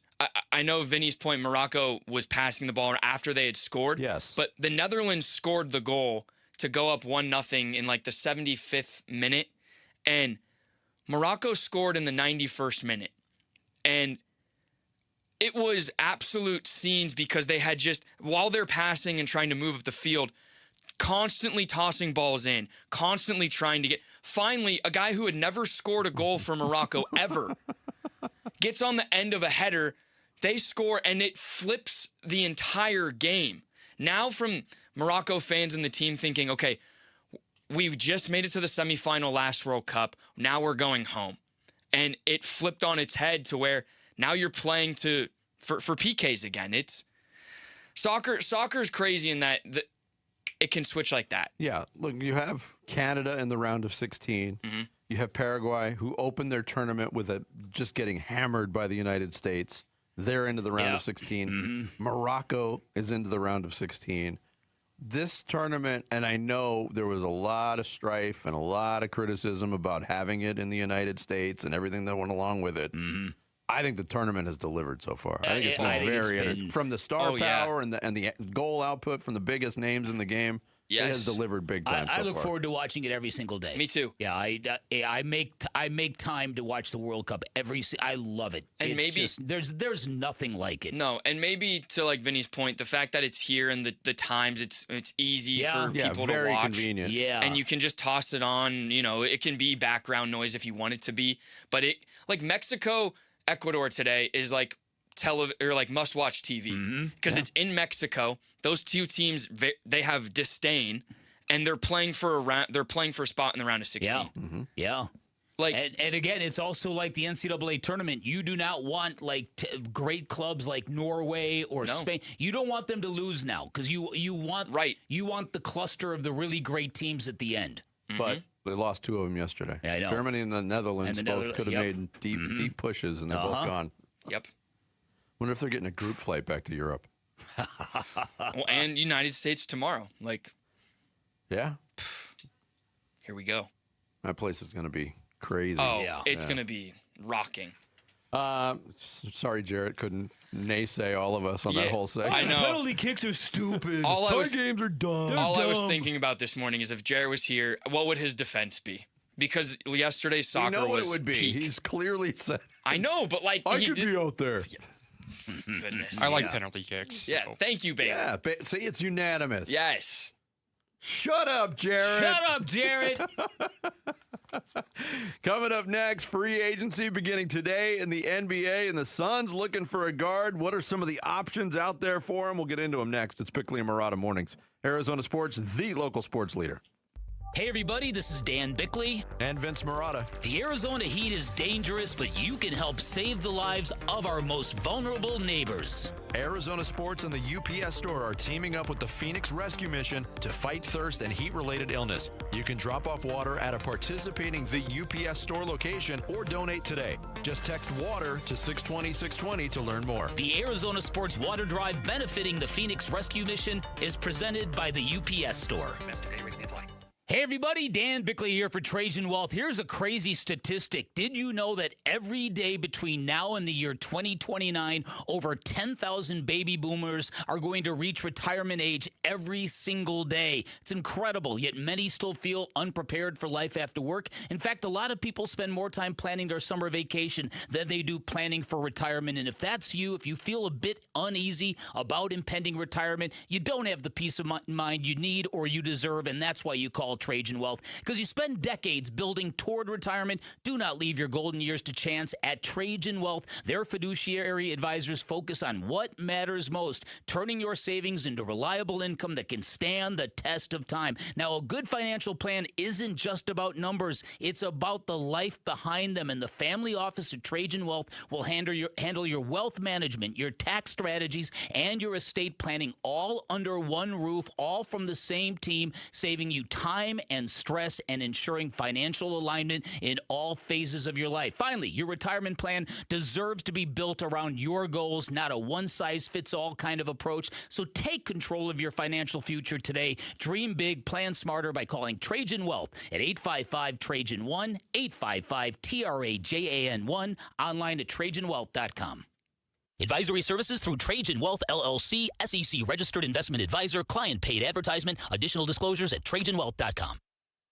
I know Vinny's point, Morocco was passing the ball after they had scored. Yes. But the Netherlands scored the goal to go up 1-0 in like the 75th minute. And Morocco scored in the 91st minute. And it was absolute scenes because they had just, while they're passing and trying to move up the field, constantly tossing balls in, constantly trying to get. Finally, a guy who had never scored a goal for Morocco ever gets on the end of a header. They score, and it flips the entire game. Now from Morocco fans and the team thinking, okay, we just made it to the semifinal last World Cup. Now we're going home. And it flipped on its head to where now you're playing for PKs again. It's soccer's crazy in that it can switch like that. Yeah, look, you have Canada in the round of 16. Mm-hmm. You have Paraguay, who opened their tournament with just getting hammered by the United States. They're into the round of 16. Mm-hmm. Morocco is into the round of 16. This tournament, and I know there was a lot of strife and a lot of criticism about having it in the United States and everything that went along with it. Mm-hmm. I think the tournament has delivered so far. I think it's been from the star power and the goal output from the biggest names in the game. Yes. It has delivered big time. I look forward to watching it every single day. Me too. Yeah, I make time to watch the World Cup I love it. And it's maybe just, there's nothing like it. No, and maybe to like Vinny's point, the fact that it's here and the times it's easy for people to watch. Very convenient. Yeah, and you can just toss it on. You know, it can be background noise if you want it to be. But like Mexico, Ecuador today is like must-watch TV because it's in Mexico. Those two teams, they have disdain, and they're playing for a spot in the round of 16. Yeah, yeah. And again, it's also like the NCAA tournament. You do not want great clubs like Norway or Spain. You don't want them to lose now because you want the cluster of the really great teams at the end. But they lost two of them yesterday. Yeah, I know. Germany and the Netherlands both could have made deep pushes, and they're both gone. Yep. Wonder if they're getting a group flight back to Europe. Well, and United States tomorrow. Yeah. Here we go. That place is going to be crazy. Oh, yeah. It's going to be rocking. Sorry, Jarrett couldn't naysay all of us on that whole segment. I know. Penalty kicks are stupid. Games are dumb. All I was thinking about this morning is if Jarrett was here, what would his defense be? Because yesterday's soccer was what it would be. Peak. He's clearly said. I know, but I could be out there. Goodness. I like penalty kicks. Yeah, thank you, baby. Yeah, see, it's unanimous. Yes. Shut up, Jared. Coming up next, free agency beginning today in the NBA, and the Suns looking for a guard. What are some of the options out there for them? We'll get into them next. It's Bickley and Murata Mornings. Arizona Sports, the local sports leader. Hey, everybody, this is Dan Bickley. And Vince Murata. The Arizona heat is dangerous, but you can help save the lives of our most vulnerable neighbors. Arizona Sports and the UPS Store are teaming up with the Phoenix Rescue Mission to fight thirst and heat-related illness. You can drop off water at a participating The UPS Store location or donate today. Just text WATER to 620-620 to learn more. The Arizona Sports Water Drive benefiting the Phoenix Rescue Mission is presented by the UPS Store. Hey everybody, Dan Bickley here for Trajan Wealth. Here's a crazy statistic. Did you know that every day between now and the year 2029, over 10,000 baby boomers are going to reach retirement age every single day? It's incredible, yet many still feel unprepared for life after work. In fact, a lot of people spend more time planning their summer vacation than they do planning for retirement. And if that's you, if you feel a bit uneasy about impending retirement, you don't have the peace of mind you need or you deserve, and that's why you call Trajan Wealth, because you spend decades building toward retirement. Do not leave your golden years to chance. At Trajan Wealth, their fiduciary advisors focus on what matters most, turning your savings into reliable income that can stand the test of time. Now, a good financial plan isn't just about numbers. It's about the life behind them, and the family office at Trajan Wealth will handle your wealth management, your tax strategies, and your estate planning all under one roof, all from the same team, saving you time and stress and ensuring financial alignment in all phases of your life. Finally, your retirement plan deserves to be built around your goals, not a one-size-fits-all kind of approach. So take control of your financial future today. Dream big, plan smarter by calling Trajan Wealth at 855-TRAJAN-1, 855-TRAJAN-1, online at TrajanWealth.com. Advisory services through Trajan Wealth, LLC, SEC registered investment advisor, client paid advertisement. Additional disclosures at TrajanWealth.com.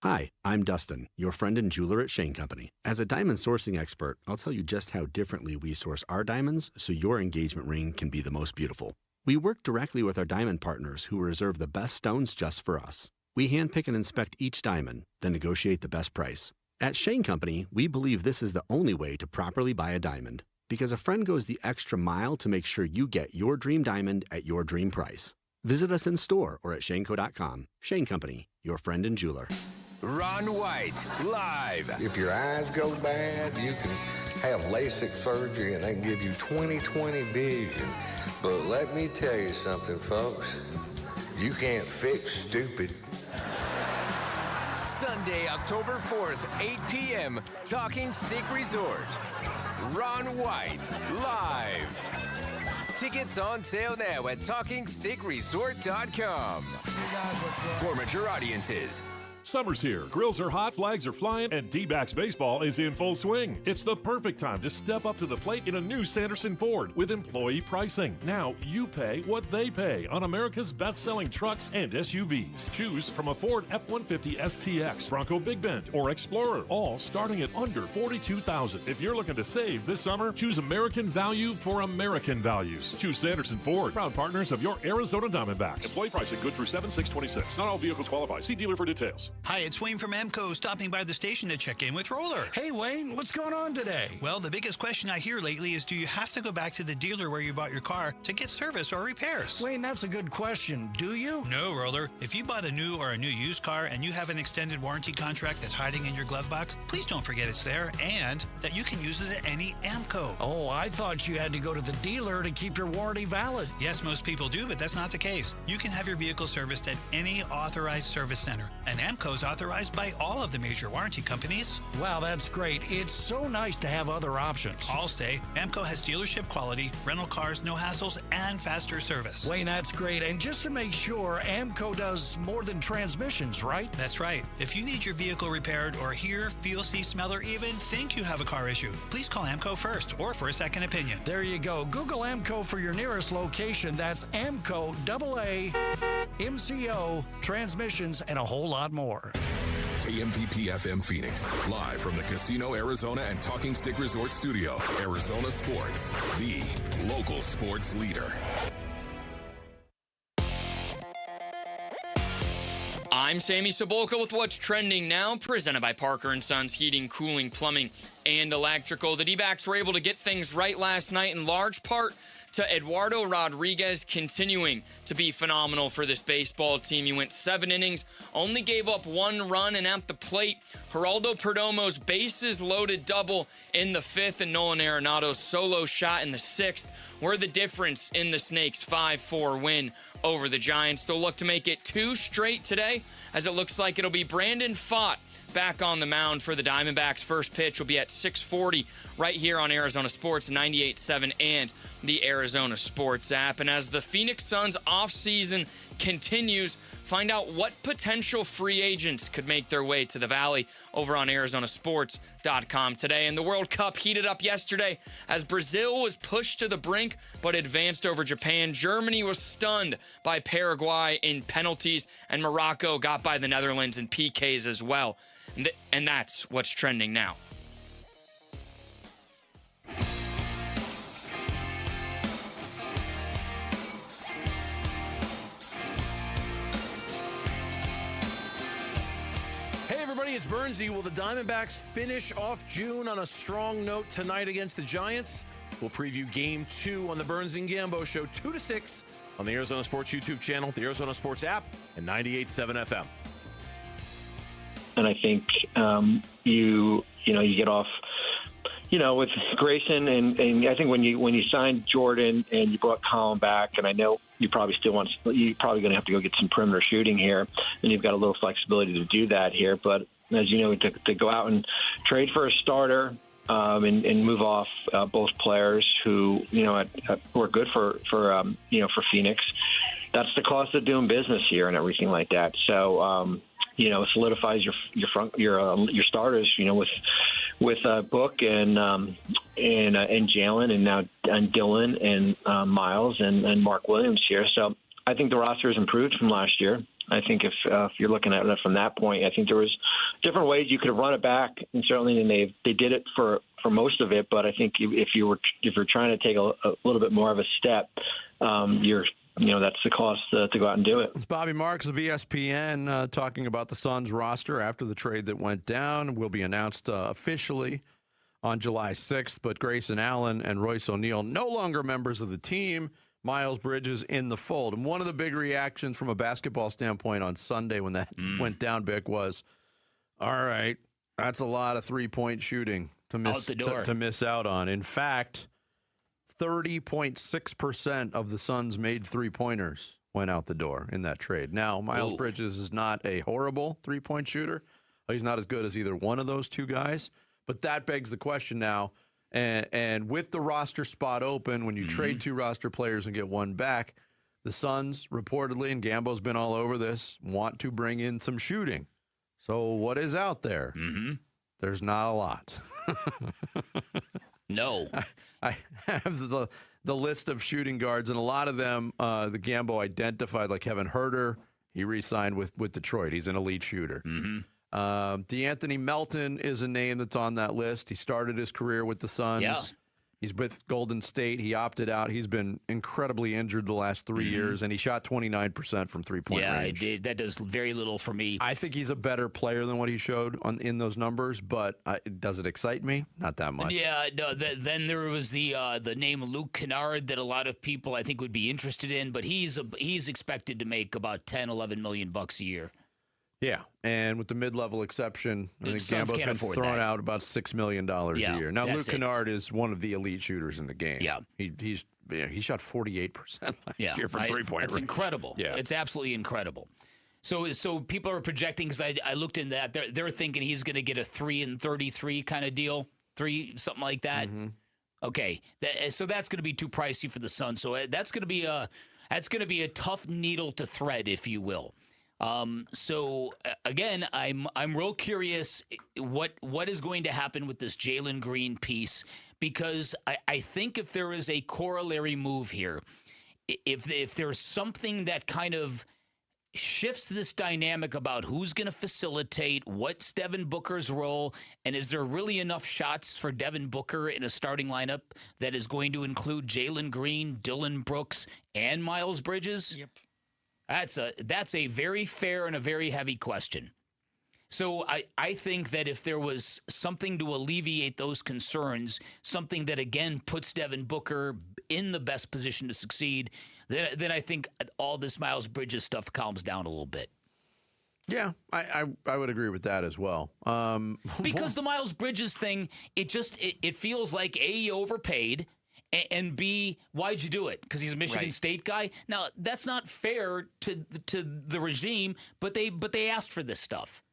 Hi, I'm Dustin, your friend and jeweler at Shane Company. As a diamond sourcing expert, I'll tell you just how differently we source our diamonds so your engagement ring can be the most beautiful. We work directly with our diamond partners who reserve the best stones just for us. We handpick and inspect each diamond, then negotiate the best price. At Shane Company, we believe this is the only way to properly buy a diamond, because a friend goes the extra mile to make sure you get your dream diamond at your dream price. Visit us in store or at shaneco.com. Shane Company, your friend and jeweler. Ron White, live. If your eyes go bad, you can have LASIK surgery and they can give you 20/20 vision. But let me tell you something, folks. You can't fix stupid. Sunday, October 4th, 8 p.m., Talking Stick Resort. Ron White, live. Tickets on sale now at TalkingStickResort.com. For mature audiences. Summer's here, grills are hot, flags are flying, and D-backs baseball is in full swing. It's the perfect time to step up to the plate in a new Sanderson Ford with employee pricing. Now you pay what they pay on America's best-selling trucks and SUVs. Choose from a Ford F-150 STX, Bronco Big Bend, or Explorer, all starting at under $42,000. If you're looking to save this summer, choose American value for American values. Choose Sanderson Ford, proud partners of your Arizona Diamondbacks. Employee pricing good through 7/6/26. Not all vehicles qualify. See dealer for details. Hi, it's Wayne from AMCO, stopping by the station to check in with Roller. Hey, Wayne, what's going on today? Well, the biggest question I hear lately is, do you have to go back to the dealer where you bought your car to get service or repairs? Wayne, that's a good question. Do you? No, Roller. If you bought a new or a new used car and you have an extended warranty contract that's hiding in your glove box, please don't forget it's there and that you can use it at any AMCO. Oh, I thought you had to go to the dealer to keep your warranty valid. Yes, most people do, but that's not the case. You can have your vehicle serviced at any authorized service center, and AMCO is authorized by all of the major warranty companies. Wow, that's great. It's so nice to have other options. I'll say AMCO has dealership quality, rental cars, no hassles, and faster service. Wayne, that's great. And just to make sure, AMCO does more than transmissions, right? That's right. If you need your vehicle repaired or hear, feel, see, smell, or even think you have a car issue, please call AMCO first or for a second opinion. There you go. Google AMCO for your nearest location. That's AMCO, AA, MCO, transmissions, and a whole lot more. KMVP FM Phoenix, live from the Casino Arizona and Talking Stick Resort Studio. Arizona Sports, the local sports leader. I'm Sammy Cebulka with what's trending now, presented by Parker & Sons Heating, Cooling, Plumbing, and Electrical. The D-backs were able to get things right last night in large part to Eduardo Rodriguez continuing to be phenomenal for this baseball team. He went 7 innings, only gave up 1 run, and at the plate, Geraldo Perdomo's bases loaded double in the 5th and Nolan Arenado's solo shot in the 6th were the difference in the Snakes' 5-4 win over the Giants. They'll look to make it 2 straight today, as it looks like it'll be Brandon Pfaadt back on the mound for the Diamondbacks. First pitch will be at 6:40 right here on Arizona Sports 98.7 and the Arizona Sports app. And as the Phoenix Suns offseason continues, find out what potential free agents could make their way to the Valley over on ArizonaSports.com today. And the World Cup heated up yesterday as Brazil was pushed to the brink but advanced over Japan. Germany was stunned by Paraguay in penalties, and Morocco got by the Netherlands in PKs as well. And that's what's trending now. Hey everybody, it's Burnsy. Will the Diamondbacks finish off June on a strong note tonight against the Giants? We'll preview Game 2 on the Burns and Gambo Show, 2 to 6 on the Arizona Sports YouTube channel, the Arizona Sports app, and 98.7 FM. And I think you get off, with Grayson, and I think when you signed Jordan and you brought Colin back, and I know you're probably going to have to go get some perimeter shooting here, and you've got a little flexibility to do that here. But as you know, to go out and trade for a starter and move off both players who are good for Phoenix, that's the cost of doing business here and everything like that. So. Solidifies your starters. With Book and Jalen and now Dylan and Miles and Mark Williams here. So I think the roster has improved from last year. I think if you're looking at it from that point, I think there was different ways you could have run it back, and certainly they did it for most of it. But I think if you're trying to take a little bit more of a step, that's the cost to go out and do it. It's Bobby Marks of ESPN talking about the Suns roster after the trade that went down. Will be announced officially on July 6th, but Grayson Allen and Royce O'Neal no longer members of the team. Miles Bridges in the fold. And one of the big reactions from a basketball standpoint on Sunday when that went down, Bick, was, all right, that's a lot of three-point shooting to miss out on. In fact, 30.6% of the Suns made three-pointers went out the door in that trade. Now, Miles Bridges is not a horrible three-point shooter. He's not as good as either one of those two guys. But that begs the question now, and with the roster spot open, when you trade two roster players and get one back, the Suns reportedly, and Gambo's been all over this, want to bring in some shooting. So what is out there? There's not a lot. No. I have the list of shooting guards, and a lot of them the Gambo identified, like Kevin Huerter. He re-signed with Detroit. He's an elite shooter. DeAnthony Melton is a name that's on that list. He started his career with the Suns. Yeah. He's with Golden State. He opted out. He's been incredibly injured the last 3 years, and he shot 29% from three-point range. Yeah, that does very little for me. I think he's a better player than what he showed in those numbers, but does it excite me? Not that much. Yeah, no. Then there was the name Luke Kennard that a lot of people I think would be interested in, but he's expected to make about $10-11 million bucks a year. Yeah, and with the mid-level exception, I think Gambo's been throwing out about $6 million a year. Now, Luke Kennard is one of the elite shooters in the game. Yeah. He shot 48% last year from three-point range. That's incredible. Yeah. It's absolutely incredible. So people are projecting, because I looked into that, they're thinking he's going to get a 3-33 kind of deal, something like that. Okay, so that's going to be too pricey for the Suns. So that's going to be a tough needle to thread, if you will. So again, I'm real curious what is going to happen with this Jalen Green piece, because I think if there is a corollary move here, if there's something that kind of shifts this dynamic about who's going to facilitate, what's Devin Booker's role, and is there really enough shots for Devin Booker in a starting lineup that is going to include Jalen Green, Dillon Brooks, and Miles Bridges? Yep. That's a very fair and a very heavy question. So I think that if there was something to alleviate those concerns, something that, again, puts Devin Booker in the best position to succeed, then I think all this Miles Bridges stuff calms down a little bit. Yeah, I would agree with that as well. Because the Miles Bridges thing, it feels like, A, you overpaid, and B, why'd you do it? Because he's a Michigan State guy. Now, that's not fair to the regime, but they asked for this stuff.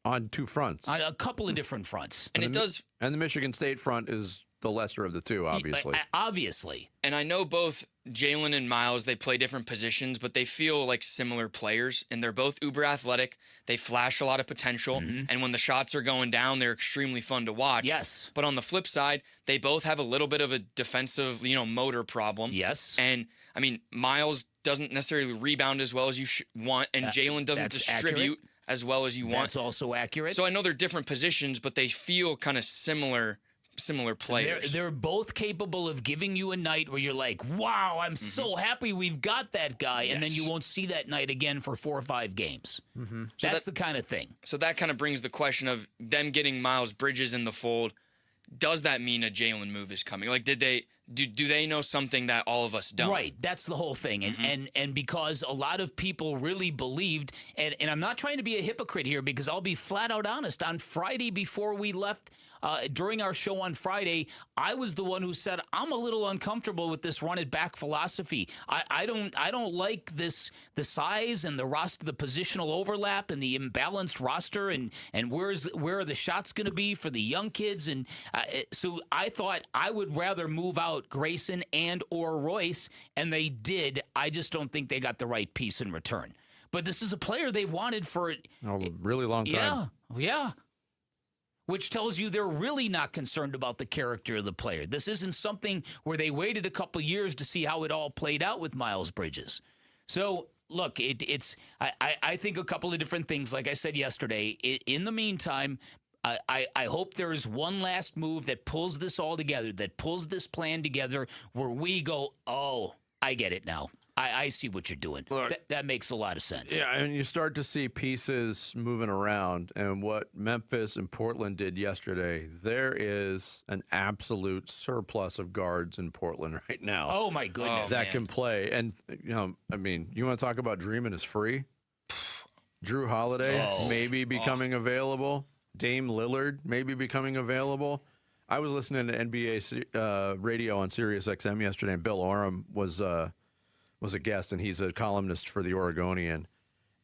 On two fronts. On a couple of different fronts. And it does. And the Michigan State front is the lesser of the two, obviously. Obviously. And I know both Jalen and Miles, they play different positions, but they feel like similar players, and they're both uber athletic. They flash a lot of potential, and when the shots are going down, they're extremely fun to watch. Yes. But on the flip side, they both have a little bit of a defensive, motor problem. Yes. And, I mean, Miles doesn't necessarily rebound as well as you want, and Jalen doesn't distribute as well as you want. That's also accurate. So I know they're different positions, but they feel kind of similar players. They're both capable of giving you a night where you're like, wow, I'm so happy we've got that guy, and then you won't see that night again for 4 or 5 games. So that's the kind of thing. So that kind of brings the question of them getting Miles Bridges in the fold. Does that mean a Jalen move is coming? Like, do they know something that all of us don't? Right, that's the whole thing. And because a lot of people really believed, and I'm not trying to be a hypocrite here, because I'll be flat out honest, on Friday before we left, during our show on Friday, I was the one who said, I'm a little uncomfortable with this run it back philosophy. I don't like the size and the roster, the positional overlap and the imbalanced roster, and where are the shots going to be for the young kids? And so I thought I would rather move out Grayson and or Royce, and they did. I just don't think they got the right piece in return. But this is a player they've wanted for a really long time. Yeah. Which tells you they're really not concerned about the character of the player. This isn't something where they waited a couple years to see how it all played out with Miles Bridges. So look, I think a couple of different things. Like I said yesterday, in the meantime, I hope there is one last move that pulls this all together, that pulls this plan together where we go, oh, I get it now. I see what you're doing. That makes a lot of sense. Yeah, and you start to see pieces moving around. And what Memphis and Portland did yesterday, there is an absolute surplus of guards in Portland right now. Oh, my goodness. That can play. And, you want to talk about dreaming is free? Drew Holiday maybe becoming available. Dame Lillard maybe becoming available. I was listening to NBA radio on Sirius XM yesterday, and Bill Oram was a guest, and he's a columnist for the Oregonian,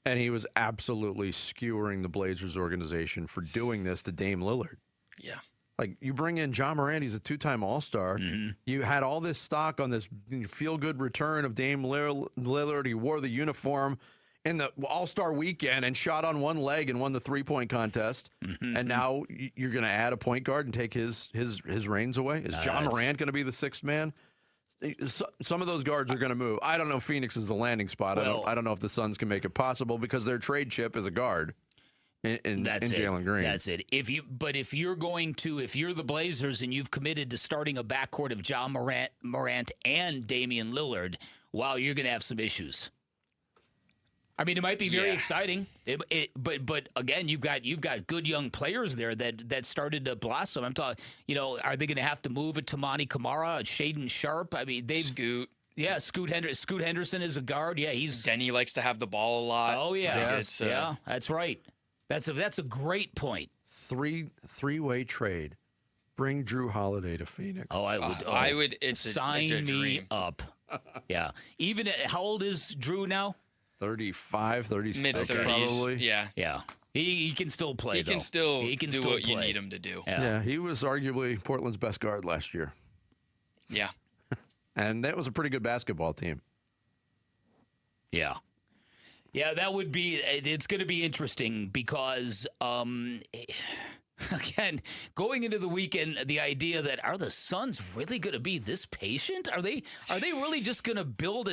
and he was absolutely skewering the Blazers organization for doing this to Dame Lillard. Yeah. Like, you bring in John Morant, he's a two-time All-Star. Mm-hmm. You had all this stock on this feel-good return of Dame Lillard. He wore the uniform in the All-Star weekend and shot on one leg and won the three-point contest. Mm-hmm. And now you're going to add a point guard and take his reins away? Is John Morant going to be the sixth man? Some of those guards are going to move. I don't know if Phoenix is the landing spot. I don't know if the Suns can make it possible because their trade chip is a guard in Jalen Green. That's it. If you're the Blazers and you've committed to starting a backcourt of John Morant and Damian Lillard, wow, you're going to have some issues. I mean, it might be very exciting, but again, you've got good young players there that started to blossom. I'm talking, are they going to have to move a Tamani Kamara, a Shaden Sharp? I mean, Scoot. Yeah, Scoot Henderson is a guard. Yeah, Denny likes to have the ball a lot. Oh yeah, yeah, that's right. That's a great point. Three-way trade. Bring Drew Holiday to Phoenix. Oh, I would. Sign me up. Yeah. Even how old is Drew now? 35, 36, mid-30s, probably. Yeah. He can still play. He can still do what you need him to do. Yeah, he was arguably Portland's best guard last year. Yeah. And that was a pretty good basketball team. Yeah. Yeah, that would be. It's going to be interesting because, again, going into the weekend, the idea that are the Suns really going to be this patient? Are they really just going to build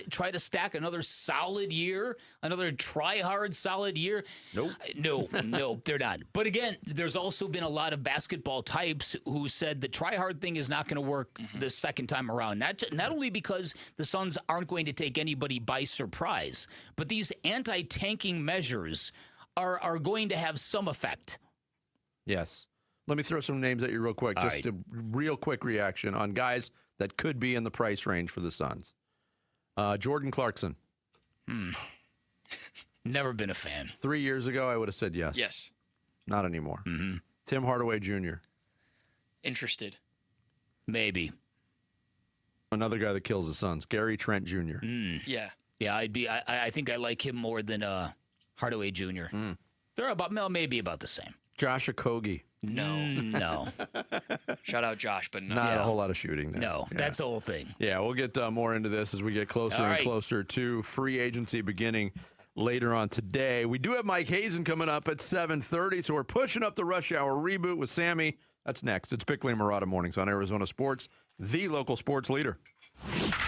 try to stack another solid year, another try-hard solid year? Nope. No, they're not. But again, there's also been a lot of basketball types who said the try-hard thing is not going to work the second time around. Not only because the Suns aren't going to take anybody by surprise, but these anti-tanking measures are going to have some effect. Yes. Let me throw some names at you real quick. Just a real quick reaction on guys that could be in the price range for the Suns. Jordan Clarkson. Never been a fan. 3 years ago, I would have said yes. Yes. Not anymore. Mm-hmm. Tim Hardaway Jr. Interested. Maybe. Another guy that kills the Suns. Gary Trent Jr. Yeah. Yeah, I think I like him more than Hardaway Jr. They're maybe about the same. Josh Okogie. No. Shout out Josh, but no. Not a whole lot of shooting there. No, that's the whole thing. Yeah, we'll get more into this as we get closer and closer to free agency beginning later on today. We do have Mike Hazen coming up at 7:30, so we're pushing up the rush hour reboot with Sammy. That's next. It's Bickley and Murata Mornings on Arizona Sports, the local sports leader.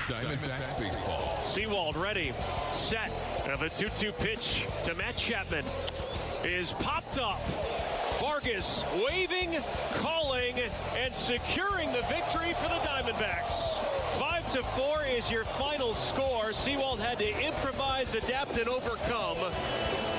Diamondbacks baseball. Seawald ready, set, and the 2-2 pitch to Matt Chapman is popped up. Vargas waving, calling, and securing the victory for the Diamondbacks. 5-4 is your final score. Seawald had to improvise, adapt, and overcome.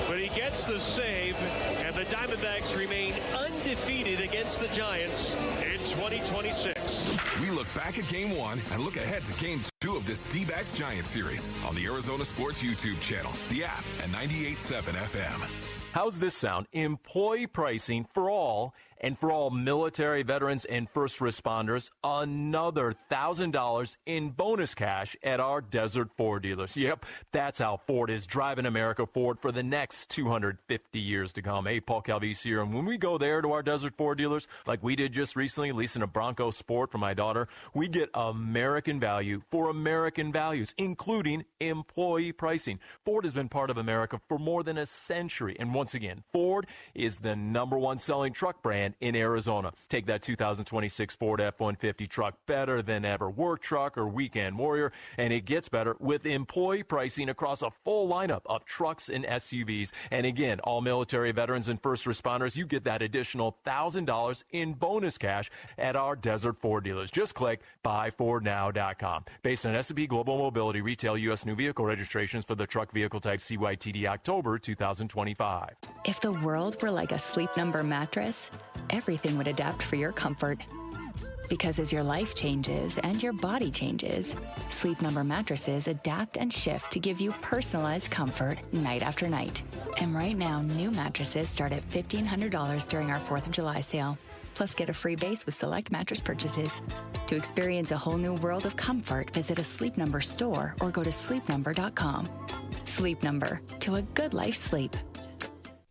But he gets the save, and the Diamondbacks remain undefeated against the Giants in 2026. We look back at Game 1 and look ahead to Game 2 of this Dbacks Giants series on the Arizona Sports YouTube channel, the app, and 98.7 FM. How's this sound? Employee pricing for all, and for all military veterans and first responders, another $1,000 in bonus cash at our Desert Ford dealers. Yep, that's how Ford is driving America forward for the next 250 years to come. Hey, Paul Calvisi here, and when we go there to our Desert Ford dealers, like we did just recently, leasing a Bronco Sport for my daughter, we get American value for American values, including employee pricing. Ford has been part of America for more than a century, and once again, Ford is the #1 selling truck brand brand in Arizona. Take that 2026 Ford F-150 truck, better than ever. Work truck or weekend warrior, and it gets better with employee pricing across a full lineup of trucks and SUVs. And again, all military veterans and first responders, you get that additional $1,000 in bonus cash at our Desert Ford dealers. Just click buyfordnow.com. Based on S&P Global Mobility retail U.S. new vehicle registrations for the truck vehicle type CYTD October 2025. If the world were like a Sleep Number mattress, everything would adapt for your comfort. Because as your life changes and your body changes, Sleep Number mattresses adapt and shift to give you personalized comfort night after night. And right now, new mattresses start at $1,500 during our 4th of July sale. Plus, get a free base with select mattress purchases. To experience a whole new world of comfort, visit a Sleep Number store or go to sleepnumber.com. Sleep Number, to a good life sleep.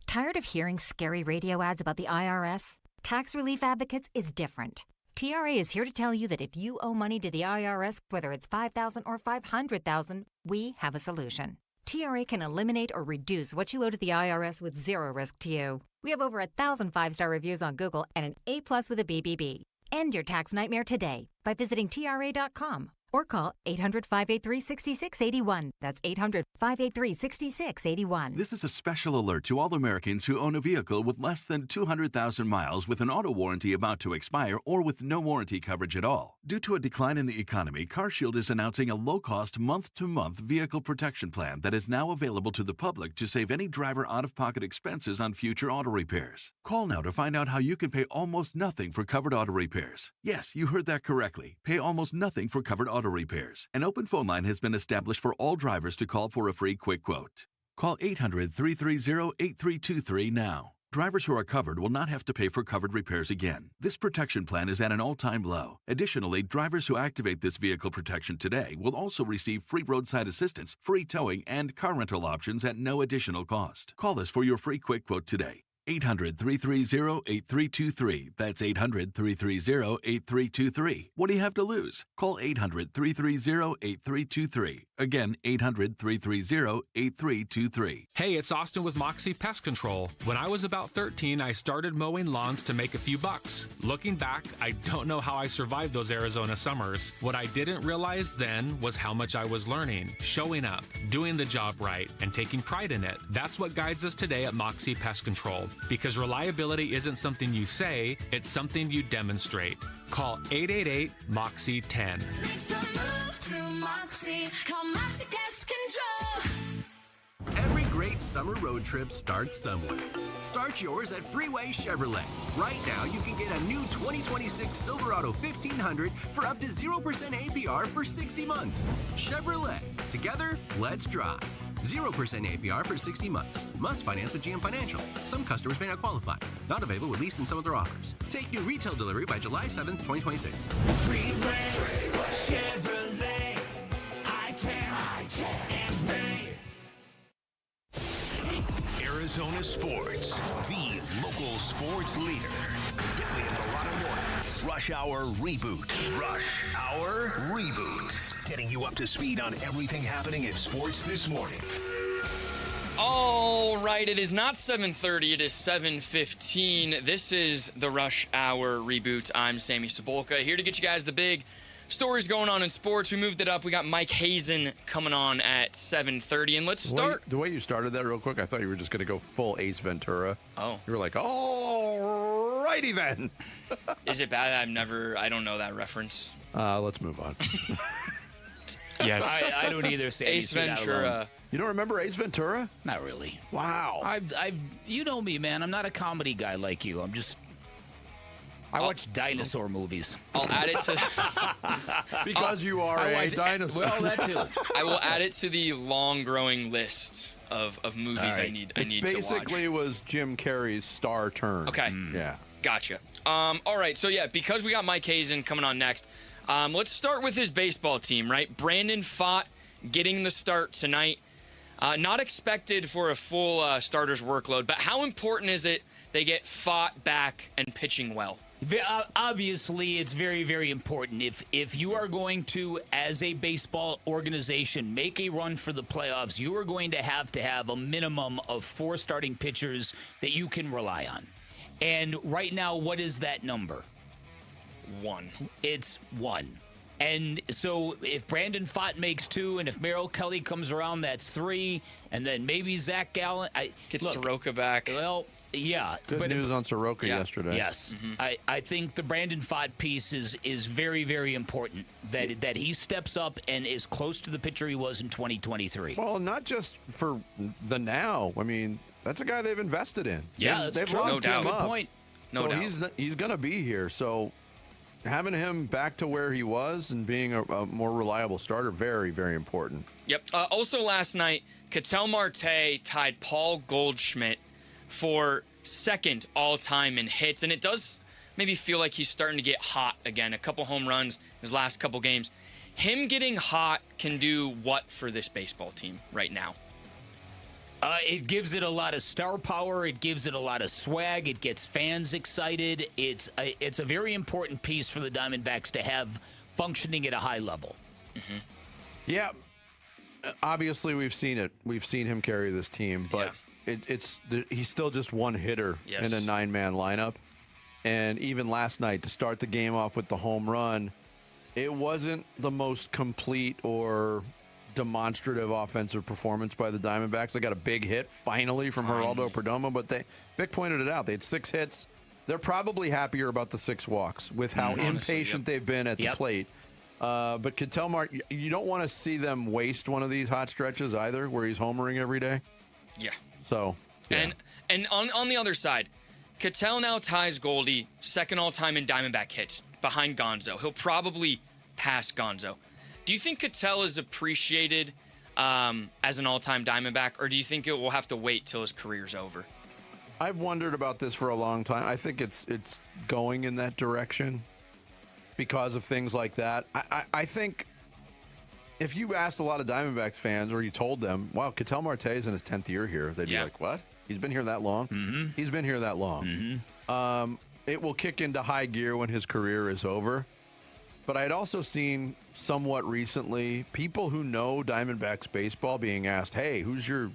Tired of hearing scary radio ads about the IRS? Tax Relief Advocates is different. TRA is here to tell you that if you owe money to the IRS, whether it's $5,000 or $500,000, we have a solution. TRA can eliminate or reduce what you owe to the IRS with zero risk to you. We have over 1,000 5-star reviews on Google and an A+ with a BBB. End your tax nightmare today by visiting TRA.com or call 800-583-6681. That's 800-583-6681. This is a special alert to all Americans who own a vehicle with less than 200,000 miles with an auto warranty about to expire or with no warranty coverage at all. Due to a decline in the economy, CarShield is announcing a low-cost month-to-month vehicle protection plan that is now available to the public to save any driver out-of-pocket expenses on future auto repairs. Call now to find out how you can pay almost nothing for covered auto repairs. Yes, you heard that correctly. Pay almost nothing for covered auto repairs. An open phone line has been established for all drivers to call for a free quick quote. Call 800-330-8323 now. Drivers who are covered will not have to pay for covered repairs again. This protection plan is at an all-time low. Additionally, drivers who activate this vehicle protection today will also receive free roadside assistance, free towing, and car rental options at no additional cost. Call us for your free quick quote today. 800-330-8323. That's 800-330-8323. What do you have to lose? Call 800-330-8323. Again, 800-330-8323. Hey, it's Austin with Moxie Pest Control. When I was about 13, I started mowing lawns to make a few bucks. Looking back, I don't know how I survived those Arizona summers. What I didn't realize then was how much I was learning, showing up, doing the job right, and taking pride in it. That's what guides us today at Moxie Pest Control. Because reliability isn't something you say, it's something you demonstrate. Call 888-MOXIE-10. Every great summer road trip starts somewhere. Start yours at Freeway Chevrolet. Right now, you can get a new 2026 Silverado 1500 for up to 0% APR for 60 months. Chevrolet. Together, let's drive. 0% APR for 60 months. Must finance with GM Financial. Some customers may not qualify. Not available with lease and some other offers. Take new retail delivery by July 7th, 2026. Freeway Chevrolet. I-10 and May. Arizona Sports, the local sports leader. Bickley and Morano Mornings. Rush Hour Reboot. Rush Hour Reboot. Getting you up to speed on everything happening in sports this morning. All right, it is not 7:30, it is 7:15. This is the Rush Hour Reboot. I'm Sammy Cebulka, here to get you guys the big stories going on in sports. We moved it up. We got Mike Hazen coming on at 7:30, and let's start. The way you started that real quick, I thought you were just going to go full Ace Ventura. Oh. You were like, all righty then. Is it bad? I don't know that reference. Let's move on. Yes. I don't either. Say Ace Ventura. You don't remember Ace Ventura? Not really. Wow. You know me, man. I'm not a comedy guy like you. I watch dinosaur movies. I'll add it to because you are a dinosaur. Well, that too. I will add it to the long growing list of movies Right. I need to watch. Basically was Jim Carrey's star turn. Okay. Yeah. Gotcha. All right. So yeah, because we got Mike Hazen coming on next, let's start with his baseball team, right? Brandon Pfaadt getting the start tonight. Not expected for a full starter's workload, but how important is it they get Pfaadt back and pitching well? Obviously, it's very, very important. If you are going to, as a baseball organization, make a run for the playoffs, you are going to have a minimum of 4 starting pitchers that you can rely on. And right now, what is that number? 1. It's 1. And so if Brandon Pfaadt makes 2, and if Merrill Kelly comes around, that's 3. And then maybe Zach Gallen. Get Soroka back. Well, yeah. Good news on Soroka yesterday. Yes. I think the Brandon Pfaadt piece is very, very important, that he steps up and is close to the pitcher he was in 2023. Well, not just for the now. I mean, that's a guy they've invested in. Yeah, that's true. No doubt. Good point. No doubt. He's going to be here. So having him back to where he was and being a more reliable starter, very, very important. Yep. Also last night, Ketel Marte tied Paul Goldschmidt for second all-time in hits, and it does maybe feel like he's starting to get hot again. A couple home runs in his last couple games. Him getting hot can do what for this baseball team right now? It gives it a lot of star power. It gives it a lot of swag. It gets fans excited. It's a very important piece for the Diamondbacks to have functioning at a high level. Yeah, obviously we've seen it. We've seen him carry this team, but he's still just one hitter in a 9-man lineup. And even last night, to start the game off with the home run, it wasn't the most complete or demonstrative offensive performance by the Diamondbacks. They got a big hit finally from Geraldo Perdomo, but Vic pointed it out. They had 6 hits. They're probably happier about the 6 walks with how impatient they've been at the plate. But Ketel Marte, you don't want to see them waste one of these hot stretches either, where he's homering every day. Yeah. So, and on the other side, Ketel now ties Goldie second all-time in Diamondback hits behind Gonzo. He'll probably pass Gonzo. Do you think Ketel is appreciated as an all-time Diamondback, or do you think it will have to wait till his career's over? I've wondered about this for a long time. I think it's going in that direction because of things like that. I think if you asked a lot of Diamondbacks fans, or you told them, wow, Ketel Marte is in his 10th year here, they'd be like, what? He's been here that long? He's been here that long. It will kick into high gear when his career is over. But I had also seen somewhat recently people who know Diamondbacks baseball being asked, hey, who's your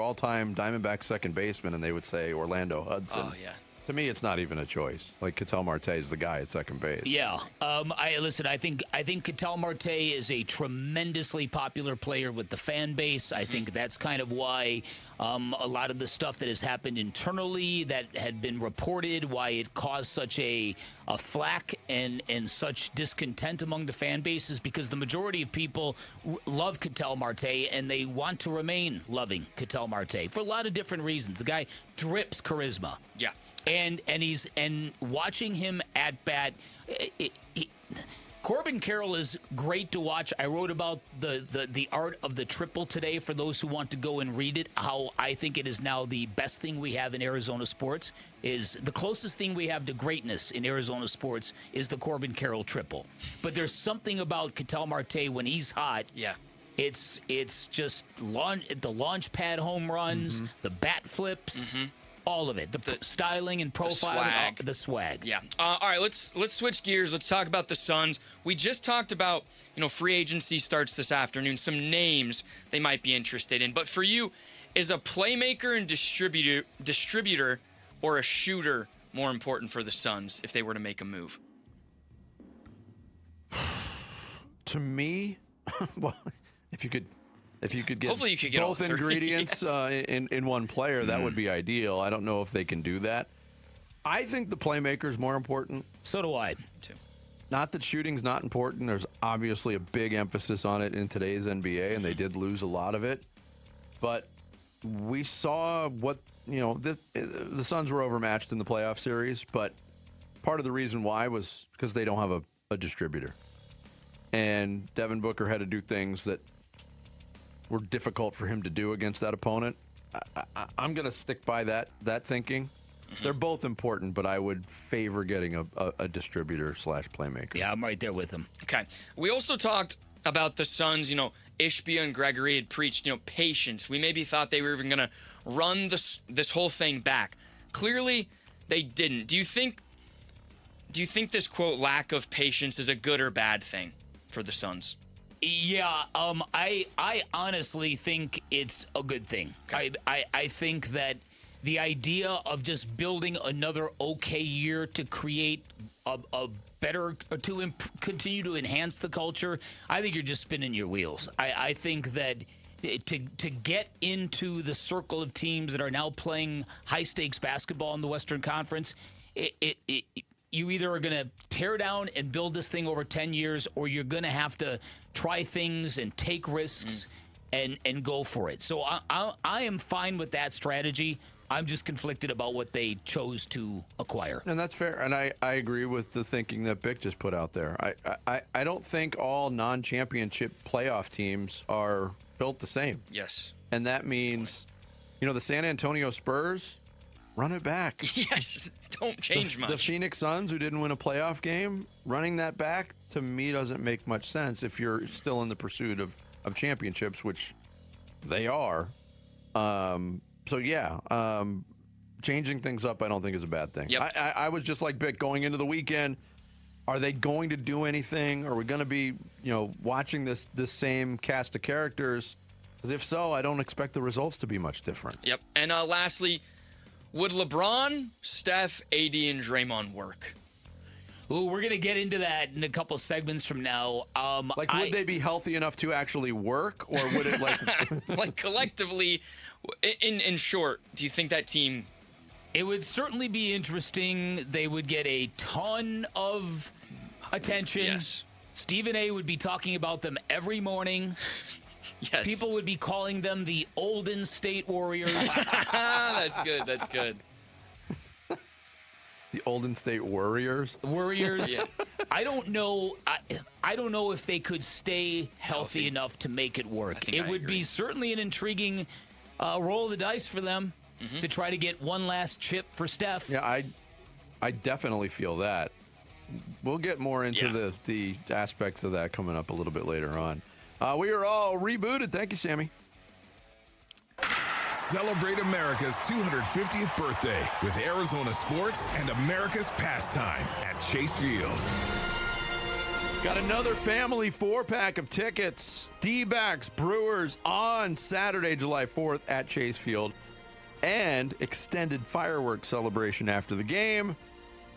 all-time Diamondbacks second baseman? And they would say Orlando Hudson. Oh, yeah. To me, it's not even a choice. Like, Ketel Marte is the guy at second base. Yeah. I think Ketel Marte is a tremendously popular player with the fan base. I think that's kind of why a lot of the stuff that has happened internally that had been reported, why it caused such a flack and such discontent among the fan base, is because the majority of people love Ketel Marte and they want to remain loving Ketel Marte for a lot of different reasons. The guy drips charisma. Yeah. And watching him at bat, Corbin Carroll is great to watch. I wrote about the art of the triple today for those who want to go and read it. How I think it is now the best thing we have in Arizona sports, is the closest thing we have to greatness in Arizona sports is the Corbin Carroll triple. But there's something about Ketel Marte when he's hot. Yeah. It's just the launch pad home runs, the bat flips. All of it, the styling and profiling, the swag. Yeah. All right, let's switch gears. Let's talk about the Suns. We just talked about, free agency starts this afternoon, some names they might be interested in. But for you, is a playmaker and distributor or a shooter more important for the Suns if they were to make a move? To me, well, if you could get hopefully you could get both all 3. ingredients in one player, that would be ideal. I don't know if they can do that. I think the playmaker is more important. So do I. Too. Not that shooting's not important. There's obviously a big emphasis on it in today's NBA, and they did lose a lot of it. But we saw what, the Suns were overmatched in the playoff series, but part of the reason why was because they don't have a distributor. And Devin Booker had to do things that were difficult for him to do against that opponent. I'm going to stick by that thinking. They're both important, but I would favor getting a distributor / playmaker. Yeah, I'm right there with him. Okay. We also talked about the Suns. Ishbia and Gregory had preached, patience. We maybe thought they were even going to run this whole thing back. Clearly, they didn't. Do you think this, quote, lack of patience is a good or bad thing for the Suns? Yeah, I honestly think it's a good thing. Okay. I think that the idea of just building another okay year to create a better, to continue to enhance the culture, I think you're just spinning your wheels. I think that to get into the circle of teams that are now playing high-stakes basketball in the Western Conference, you either are going to tear down and build this thing over 10 years, or you're going to have to try things and take risks and go for it. So I am fine with that strategy. I'm just conflicted about what they chose to acquire. And that's fair. And I agree with the thinking that Bick just put out there. I don't think all non-championship playoff teams are built the same. Yes. And that means, the San Antonio Spurs, run it back. Yes. Don't change much. The Phoenix Suns, who didn't win a playoff game, running that back, to me, doesn't make much sense if you're still in the pursuit of championships, which they are. Changing things up, I don't think is a bad thing. Yep. I was just like Bick going into the weekend. Are they going to do anything? Are we going to be, watching this same cast of characters? Because if so, I don't expect the results to be much different. Yep. And lastly, would LeBron, Steph, AD, and Draymond work? Ooh, we're going to get into that in a couple segments from now. Would they be healthy enough to actually work, or would it like collectively? In short, do you think that team? It would certainly be interesting. They would get a ton of attention. Yes. Stephen A. would be talking about them every morning. Yes. People would be calling them the Olden State Warriors. That's good. That's good. The Olden State Warriors? Warriors. Yeah. I don't know. I don't know if they could stay healthy enough to make it work. It would be certainly an intriguing roll of the dice for them to try to get one last chip for Steph. Yeah, I definitely feel that. We'll get more into the aspects of that coming up a little bit later on. We are all rebooted. Thank you, Sammy. Celebrate America's 250th birthday with Arizona sports and America's pastime at Chase Field. Got another family 4-pack of tickets. Dbacks Brewers on Saturday, July 4th at Chase Field. And extended fireworks celebration after the game.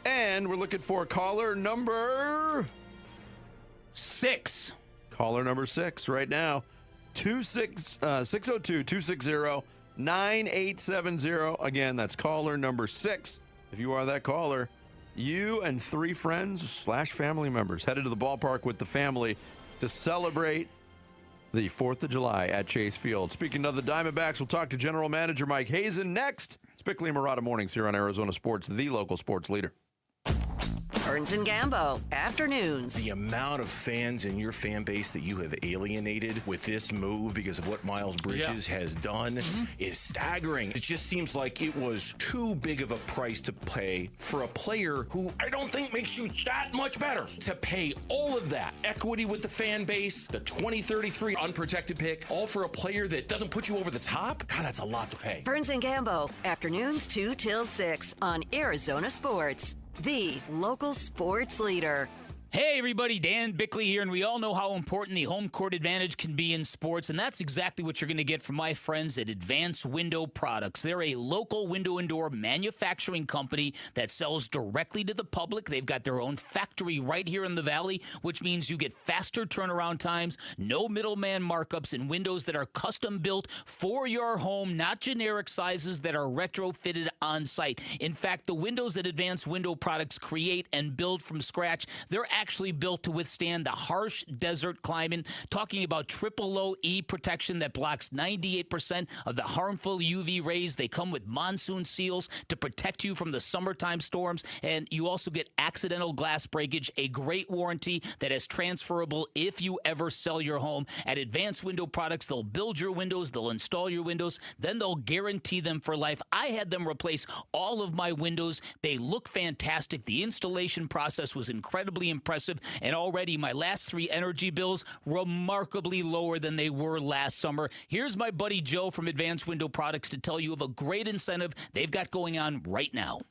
And we're looking for caller number 6. Caller number 6 right now. 602-260-9870. Again, that's caller number 6. If you are that caller, you and 3 friends / family members headed to the ballpark with the family to celebrate the 4th of July at Chase Field. Speaking of the Diamondbacks, we'll talk to General Manager Mike Hazen next. It's Bickley and Murata Mornings here on Arizona Sports, the local sports leader. Burns and Gambo, afternoons. The amount of fans in your fan base that you have alienated with this move because of what Miles Bridges has done is staggering. It just seems like it was too big of a price to pay for a player who I don't think makes you that much better. To pay all of that equity with the fan base, the 2033 unprotected pick, all for a player that doesn't put you over the top? God, that's a lot to pay. Burns and Gambo, afternoons 2 till 6 on Arizona Sports, the local sports leader. Hey everybody, Dan Bickley here, and we all know how important the home court advantage can be in sports, and that's exactly what you're going to get from my friends at Advanced Window Products. They're a local window and door manufacturing company that sells directly to the public. They've got their own factory right here in the Valley, which means you get faster turnaround times, no middleman markups, and windows that are custom built for your home, not generic sizes that are retrofitted on site. In fact, the windows that Advanced Window Products create and build from scratch, they're actually built to withstand the harsh desert climate. Talking about triple low E protection that blocks 98% of the harmful UV rays. They come with monsoon seals to protect you from the summertime storms, and you also get accidental glass breakage, a great warranty that is transferable if you ever sell your home. At Advanced Window Products, they'll build your windows, they'll install your windows, then they'll guarantee them for life. I had them replace all of my windows. They look fantastic. The installation process was incredibly impressive, and already my last 3 energy bills remarkably lower than they were last summer. Here's my buddy Joe from Advanced Window Products to tell you of a great incentive they've got going on right now.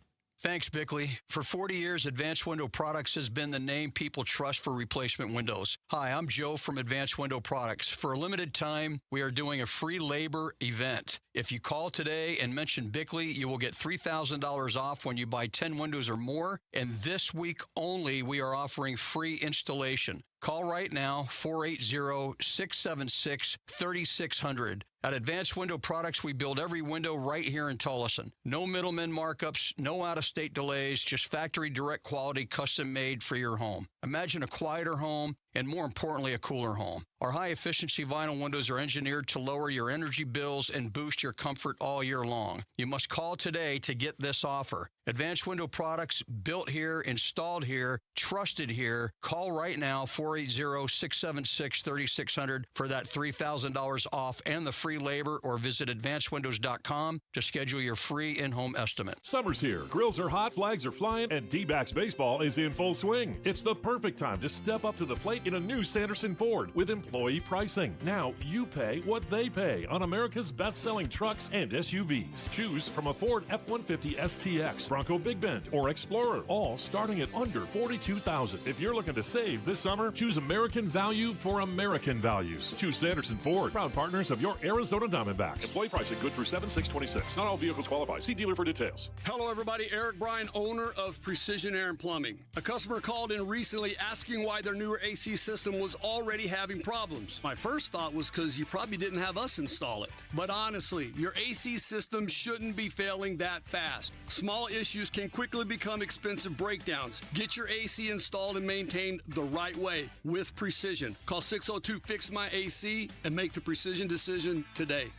Thanks, Bickley. For 40 years, Advanced Window Products has been the name people trust for replacement windows. Hi, I'm Joe from Advanced Window Products. For a limited time, we are doing a free labor event. If you call today and mention Bickley, you will get $3,000 off when you buy 10 windows or more. And this week only, we are offering free installation. Call right now, 480-676-3600. At Advanced Window Products, we build every window right here in Tullison. No middleman markups, no out-of-state delays, just factory direct quality, custom made for your home. Imagine a quieter home and, more importantly, a cooler home. Our high-efficiency vinyl windows are engineered to lower your energy bills and boost your comfort all year long. You must call today to get this offer. Advanced Window Products, built here, installed here, trusted here. Call right now, 480-676-3600 for that $3,000 off and the free labor, or visit advancedwindows.com to schedule your free in-home estimate. Summer's here. Grills are hot, flags are flying, and Dbacks baseball is in full swing. It's the perfect time to step up to the plate in a new Sanderson Ford with employee pricing. Now you pay what they pay on America's best-selling trucks and SUVs. Choose from a Ford F-150 STX, Bronco Big Bend, or Explorer, all starting at under $42,000. If you're looking to save this summer, choose American value for American values. Choose Sanderson Ford, proud partners of your Arizona Diamondbacks. Employee pricing good through 7/6/26. Not all vehicles qualify. See dealer for details. Hello, everybody. Eric Bryan, owner of Precision Air and Plumbing. A customer called in recently asking why their newer AC system was already having problems. My first thought was because you probably didn't have us install it. But honestly, your AC system shouldn't be failing that fast. Small issues can quickly become expensive breakdowns. Get your AC installed and maintained the right way with Precision. Call 602-FIX-MY-AC and make the Precision decision today.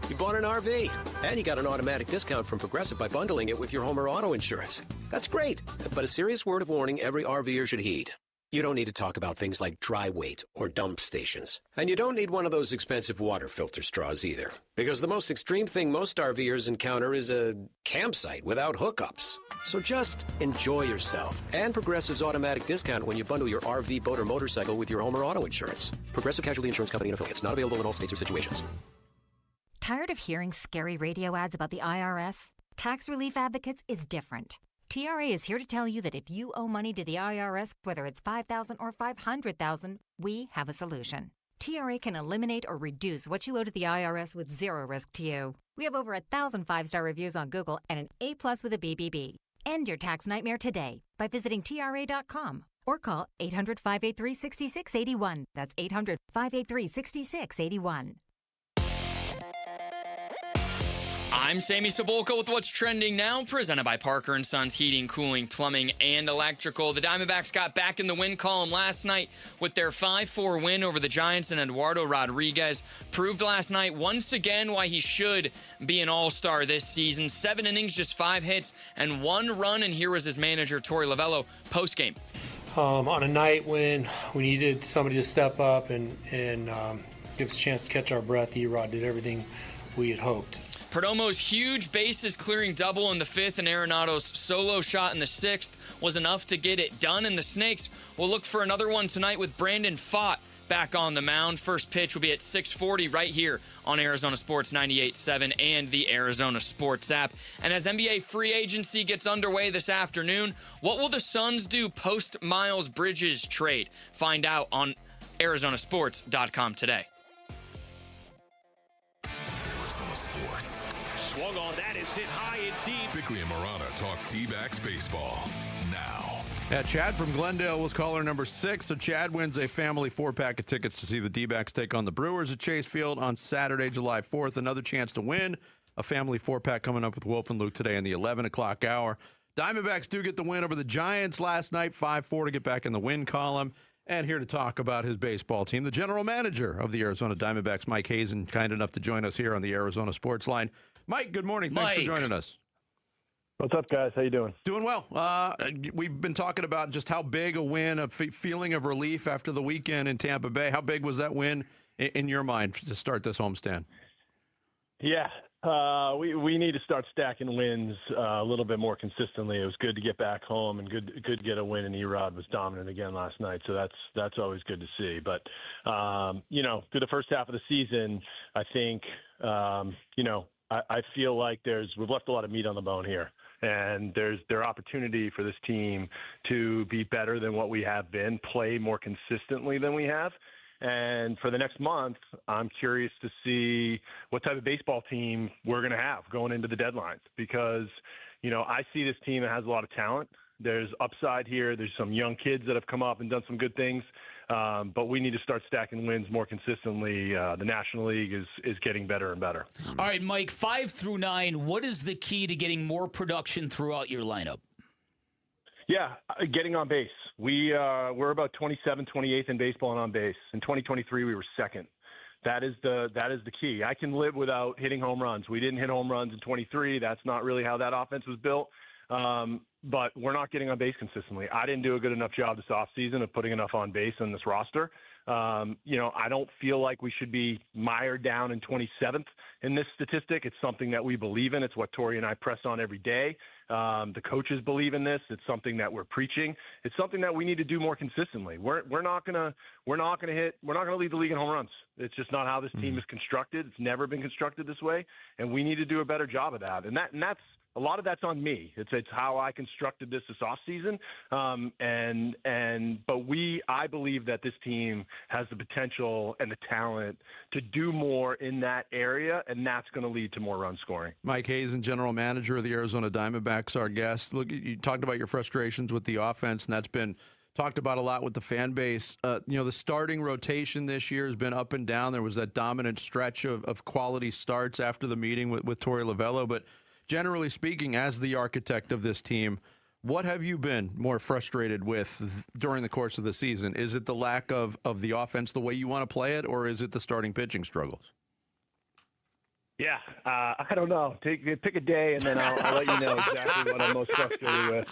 You bought an RV, and you got an automatic discount from Progressive by bundling it with your home or auto insurance. That's great, but a serious word of warning every RVer should heed. You don't need to talk about things like dry weight or dump stations. And you don't need one of those expensive water filter straws either. Because the most extreme thing most RVers encounter is a campsite without hookups. So just enjoy yourself. And Progressive's automatic discount when you bundle your RV, boat, or motorcycle with your home or auto insurance. Progressive Casualty Insurance Company and affiliates. Not available in all states or situations. Tired of hearing scary radio ads about the IRS? Tax Relief Advocates is different. TRA is here to tell you that if you owe money to the IRS, whether it's $5,000 or $500,000, we have a solution. TRA can eliminate or reduce what you owe to the IRS with zero risk to you. We have over 1,000 5-star reviews on Google and an A+ with a BBB. End your tax nightmare today by visiting TRA.com or call 800-583-6681. That's 800-583-6681. I'm Sammy Cebulka with what's trending now, presented by Parker & Sons Heating, Cooling, Plumbing, and Electrical. The Diamondbacks got back in the win column last night with their 5-4 win over the Giants, and Eduardo Rodriguez proved last night once again why he should be an all-star this season. 7 innings, just 5 hits, and 1 run, and here was his manager, Torey Lovello, postgame. On a night when we needed somebody to step up and give us a chance to catch our breath, E-Rod did everything we had hoped. Perdomo's huge bases-clearing double in the 5th and Arenado's solo shot in the 6th was enough to get it done, and the Snakes will look for another one tonight with Brandon Pfaadt back on the mound. First pitch will be at 6:40 right here on Arizona Sports 98.7 and the Arizona Sports app. And as NBA free agency gets underway this afternoon, what will the Suns do post-Miles Bridges trade? Find out on ArizonaSports.com today. Swung on, that is hit high and deep. Bickley and Marana talk D-backs baseball now. Yeah, Chad from Glendale was caller number 6. So Chad wins a family 4-pack of tickets to see the D-backs take on the Brewers at Chase Field on Saturday, July 4th. Another chance to win a family 4-pack coming up with Wolf and Luke today in the 11 o'clock hour. Diamondbacks do get the win over the Giants last night, 5-4 to get back in the win column. And here to talk about his baseball team, the general manager of the Arizona Diamondbacks, Mike Hazen, kind enough to join us here on the Arizona Sports Line. Mike, good morning. Thanks for joining us. What's up, guys? How you doing? Doing well. We've been talking about just how big a win, a feeling of relief after the weekend in Tampa Bay. How big was that win in your mind to start this homestand? Yeah, we need to start stacking wins a little bit more consistently. It was good to get back home and good to get a win, and E-Rod was dominant again last night, so that's always good to see. But, through the first half of the season, I think, I feel like we've left a lot of meat on the bone here. And there's opportunity for this team to be better than what we have been, play more consistently than we have. And for the next month, I'm curious to see what type of baseball team we're going to have going into the deadlines because, I see this team that has a lot of talent. There's upside here. There's some young kids that have come up and done some good things. But we need to start stacking wins more consistently. The National League is getting better and better. All right, Mike, 5 through 9, what is the key to getting more production throughout your lineup? Yeah, getting on base. We're about 27th, 28th in baseball and on base. In 2023, we were second. That is the key. I can live without hitting home runs. We didn't hit home runs in 23. That's not really how that offense was built. But we're not getting on base consistently. I didn't do a good enough job this offseason of putting enough on base on this roster. I don't feel like we should be mired down in 27th in this statistic. It's something that we believe in. It's what Tori and I press on every day. The coaches believe in this. It's something that we're preaching. It's something that we need to do more consistently. We're not gonna lead the league in home runs. It's just not how this team is constructed. It's never been constructed this way, and we need to do a better job of that. And that's a lot of that's on me. It's how I constructed this offseason. I believe that this team has the potential and the talent to do more in that area, and that's going to lead to more run scoring. Mike Hazen, general manager of the Arizona Diamondbacks, our guest. Look, you talked about your frustrations with the offense, and that's been talked about a lot with the fan base. The starting rotation this year has been up and down. There was that dominant stretch of quality starts after the meeting with Torey Lovullo, but generally speaking, as the architect of this team, what have you been more frustrated with during the course of the season? Is it the lack of the offense the way you want to play it, or is it the starting pitching struggles? Yeah, I don't know. Pick a day, and then I'll let you know exactly what I'm most frustrated with.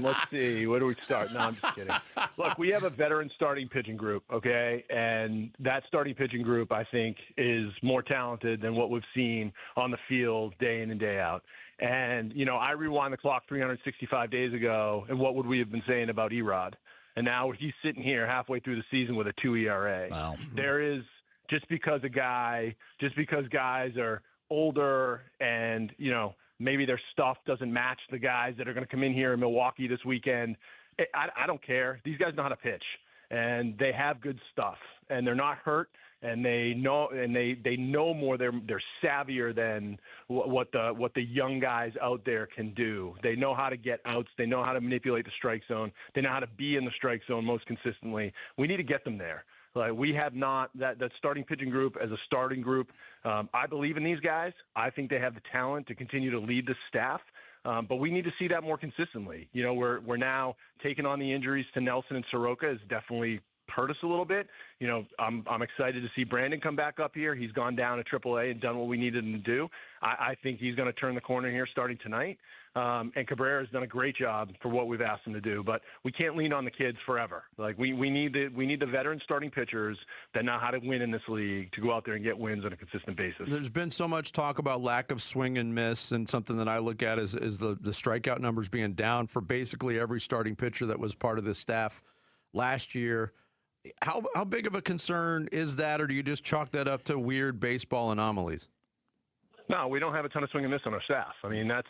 Let's see. Where do we start? No, I'm just kidding. Look, we have a veteran starting pitching group, okay? And that starting pitching group, I think, is more talented than what we've seen on the field day in and day out. And, I rewind the clock 365 days ago, and what would we have been saying about Erod? And now he's sitting here halfway through the season with a 2 ERA. Wow. There is... Just because guys are older and, maybe their stuff doesn't match the guys that are going to come in here in Milwaukee this weekend, I don't care. These guys know how to pitch, and they have good stuff, and they're not hurt, and they know more. They're savvier than what the young guys out there can do. They know how to get outs. They know how to manipulate the strike zone. They know how to be in the strike zone most consistently. We need to get them there. Like, we have not that starting pitching group as a starting group. I believe in these guys. I think they have the talent to continue to lead the staff. But we need to see that more consistently. We're now taking on the injuries to Nelson and Soroka has definitely hurt us a little bit. I'm excited to see Brandon come back up here. He's gone down to AAA and done what we needed him to do. I think he's going to turn the corner here starting tonight. And Cabrera has done a great job for what we've asked him to do, but we can't lean on the kids forever. Like we need the veteran starting pitchers that know how to win in this league to go out there and get wins on a consistent basis. There's been so much talk about lack of swing and miss, and something that I look at is the strikeout numbers being down for basically every starting pitcher that was part of this staff last year. How big of a concern is that, or do you just chalk that up to weird baseball anomalies? No, we don't have a ton of swing and miss on our staff. I mean, that's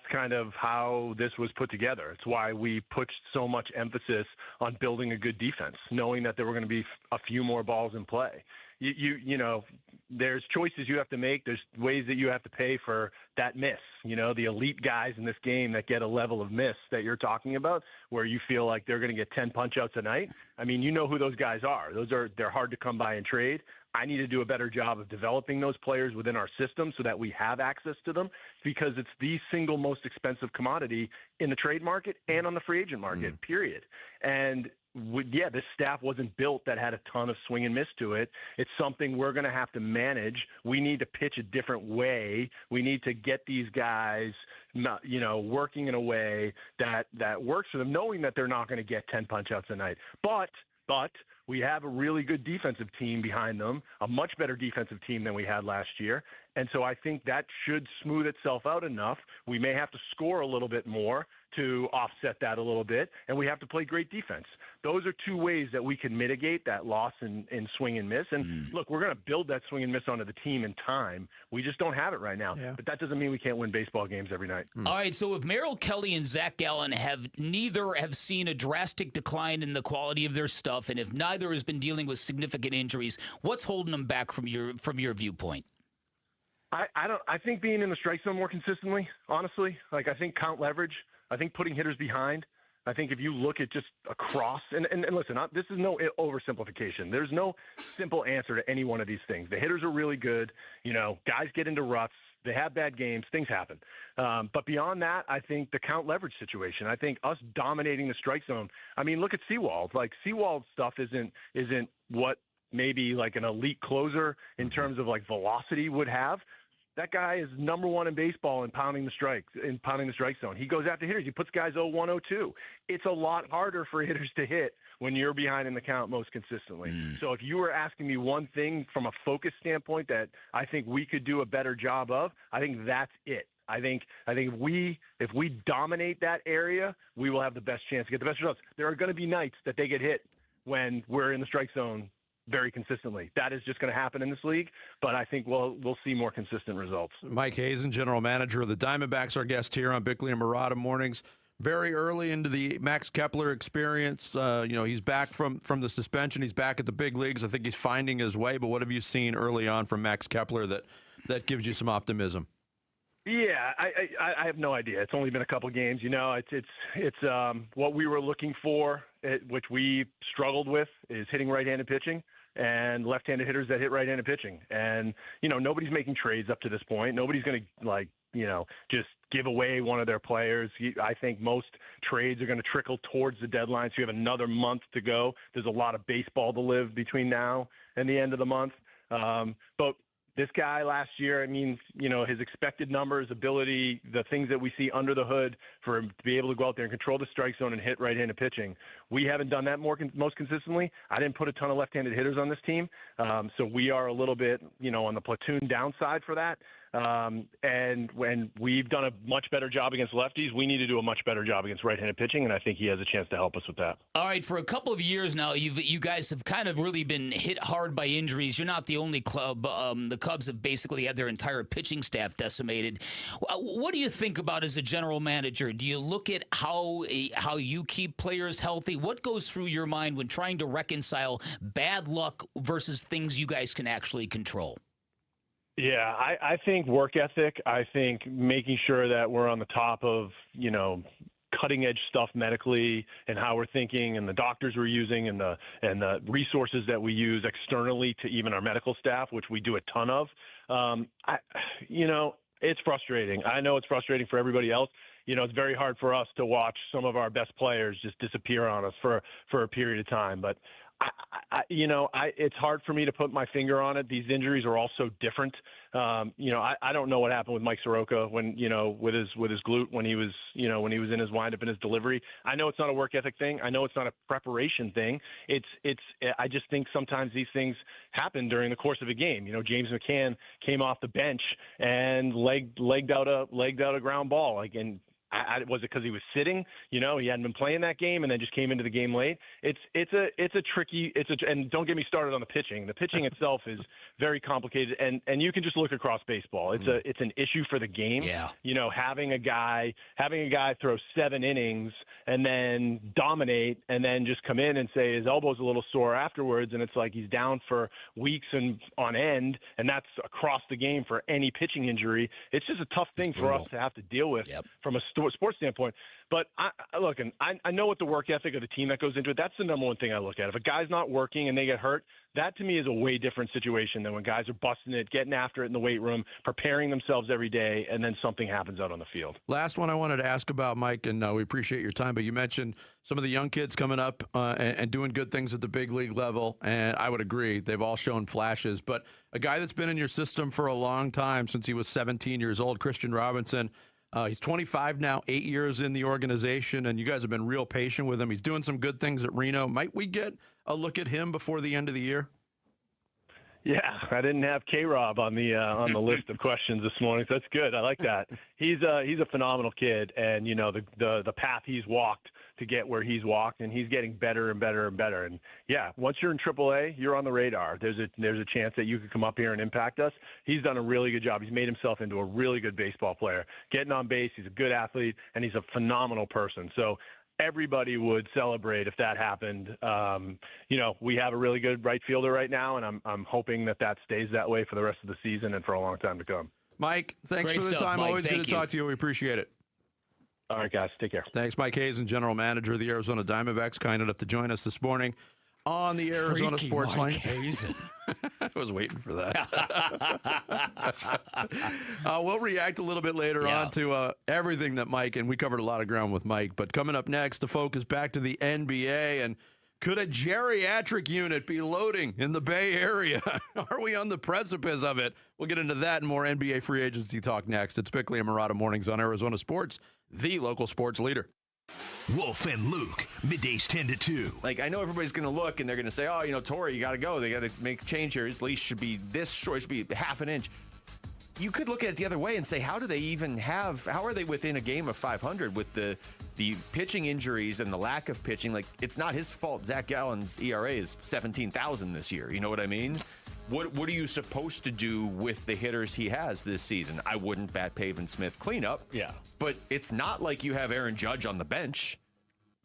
kind of how this was put together. It's why we put so much emphasis on building a good defense, knowing that there were going to be a few more balls in play. There's choices you have to make. There's ways that you have to pay for that miss. The elite guys in this game that get a level of miss that you're talking about, where you feel like they're going to get 10 punch-outs a night. I mean, you know who those guys are. They're hard to come by and trade. I need to do a better job of developing those players within our system so that we have access to them, because it's the single most expensive commodity in the trade market and on the free agent market, period. And this staff wasn't built that had a ton of swing and miss to it. It's something we're going to have to manage. We need to pitch a different way. We need to get these guys, working in a way that works for them, knowing that they're not going to get 10 punch-outs a night. But we have a really good defensive team behind them, a much better defensive team than we had last year. And so I think that should smooth itself out enough. We may have to score a little bit more to offset that a little bit, and we have to play great defense. Those are two ways that we can mitigate that loss in swing and miss. And look, we're going to build that swing and miss onto the team in time. We just don't have it right now. But that doesn't mean we can't win baseball games every night. All right, so if Merrill Kelly and Zach Gallen neither have seen a drastic decline in the quality of their stuff, and if neither has been dealing with significant injuries, what's holding them back from your viewpoint? I think being in the strike zone more consistently, honestly. Like, I think count leverage. I think putting hitters behind. I think if you look at just across, and listen, this is no oversimplification. There's no simple answer to any one of these things. The hitters are really good. Guys get into ruts. They have bad games. Things happen. But beyond that, I think the count leverage situation. I think us dominating the strike zone. I mean, look at Seawald. Like, Seawald stuff isn't what maybe like an elite closer in terms of like velocity would have. That guy is number one in baseball in pounding the strike zone. He goes after hitters. He puts guys 0-1, 0-2. It's a lot harder for hitters to hit when you're behind in the count most consistently. So if you were asking me one thing from a focus standpoint that I think we could do a better job of, I think that's it. I think if we dominate that area, we will have the best chance to get the best results. There are going to be nights that they get hit when we're in the strike zone very consistently. That is just going to happen in this league, but I think we'll see more consistent results. Mike Hazen, general manager of the Diamondbacks, our guest here on Bickley and Murata Mornings. Very early into the Max Kepler experience. He's back from the suspension. He's back at the big leagues. I think he's finding his way, but what have you seen early on from Max Kepler that gives you some optimism? Yeah, I have no idea. It's only been a couple games. It's what we were looking for, which we struggled with, is hitting right-handed pitching and left-handed hitters that hit right-handed pitching. And, nobody's making trades up to this point. Nobody's going to, just give away one of their players. I think most trades are going to trickle towards the deadline, so you have another month to go. There's a lot of baseball to live between now and the end of the month. But this guy last year, I mean, his expected numbers, ability, the things that we see under the hood for him to be able to go out there and control the strike zone and hit right-handed pitching. We haven't done that most consistently. I didn't put a ton of left-handed hitters on this team. So we are a little bit, on the platoon downside for that. And when we've done a much better job against lefties, we need to do a much better job against right-handed pitching, and I think he has a chance to help us with that. All right, for a couple of years now, you guys have kind of really been hit hard by injuries. You're not the only club. The Cubs have basically had their entire pitching staff decimated. What do you think about as a general manager? Do you look at how you keep players healthy? What goes through your mind when trying to reconcile bad luck versus things you guys can actually control? Yeah, I think work ethic. I think making sure that we're on the top of, cutting edge stuff medically and how we're thinking and the doctors we're using and the resources that we use externally to even our medical staff, which we do a ton of. It's frustrating. I know it's frustrating for everybody else. It's very hard for us to watch some of our best players just disappear on us for a period of time. But it's hard for me to put my finger on it. These injuries are all so different. I don't know what happened with Mike Soroka when, with his glute when he was in his windup and his delivery. I know it's not a work ethic thing. I know it's not a preparation thing. I just think sometimes these things happen during the course of a game. James McCann came off the bench and legged out a ground ball. Was it because he was sitting? He hadn't been playing that game and then just came into the game late. And don't get me started on the pitching. The pitching itself is very complicated, and you can just look across baseball. It's an issue for the game. Yeah. Having a guy throw 7 innings and then dominate and then just come in and say his elbow's a little sore afterwards, and it's like he's down for weeks and on end, and that's across the game for any pitching injury. It's just a tough thing for us to have to deal with from a sports standpoint. But I know what the work ethic of the team that goes into it. That's the number one thing I look at. If a guy's not working and they get hurt, that to me is a way different situation than when guys are busting it, getting after it in the weight room, preparing themselves every day, and then something happens out on the field. Last one I wanted to ask about, Mike, and we appreciate your time, but you mentioned some of the young kids coming up and doing good things at the big league level, and I would agree. They've all shown flashes. But a guy that's been in your system for a long time, since he was 17 years old, Christian Robinson, he's 25 now, 8 years in the organization, and you guys have been real patient with him. He's doing some good things at Reno. Might we get a look at him before the end of the year? Yeah, I didn't have K-Rob on the list of questions this morning, so that's good. I like that. He's a phenomenal kid, and the path he's walked to get where he's walked, and he's getting better and better and better. And yeah, once you're in AAA, you're on the radar. There's a chance that you could come up here and impact us. He's done a really good job. He's made himself into a really good baseball player. Getting on base, he's a good athlete, and he's a phenomenal person. So everybody would celebrate if that happened. We have a really good right fielder right now, and I'm hoping that stays that way for the rest of the season and for a long time to come. Mike, thanks Great for the stuff, time. Mike. Always Thank good to you. talk to you. We appreciate it. All right, guys. Take care. Thanks, Mike Hazen, General Manager of the Arizona Diamondbacks, kind enough to join us this morning on the Arizona Freaky Sports Mike Line. Hazen. I was waiting for that. We'll react a little bit later on to everything that Mike, and we covered a lot of ground with Mike. But coming up next, the focus back to the NBA, and could a geriatric unit be loading in the Bay Area? Are we on the precipice of it? We'll get into that and more NBA free agency talk next. It's Bickley and Murata Mornings on Arizona Sports, the local sports leader. Wolf and Luke, middays 10 to 2. Like, I know everybody's going to look and they're going to say, Torrey, you got to go. They got to make a change here. His leash should be this short. It should be half an inch. You could look at it the other way and say, how are they within a game of 500 with the pitching injuries and the lack of pitching? Like, it's not his fault. Zach Gallen's ERA is 17,000 this year. You know what I mean? What are you supposed to do with the hitters he has this season? I wouldn't bat Pavin Smith cleanup. Yeah. But it's not like you have Aaron Judge on the bench.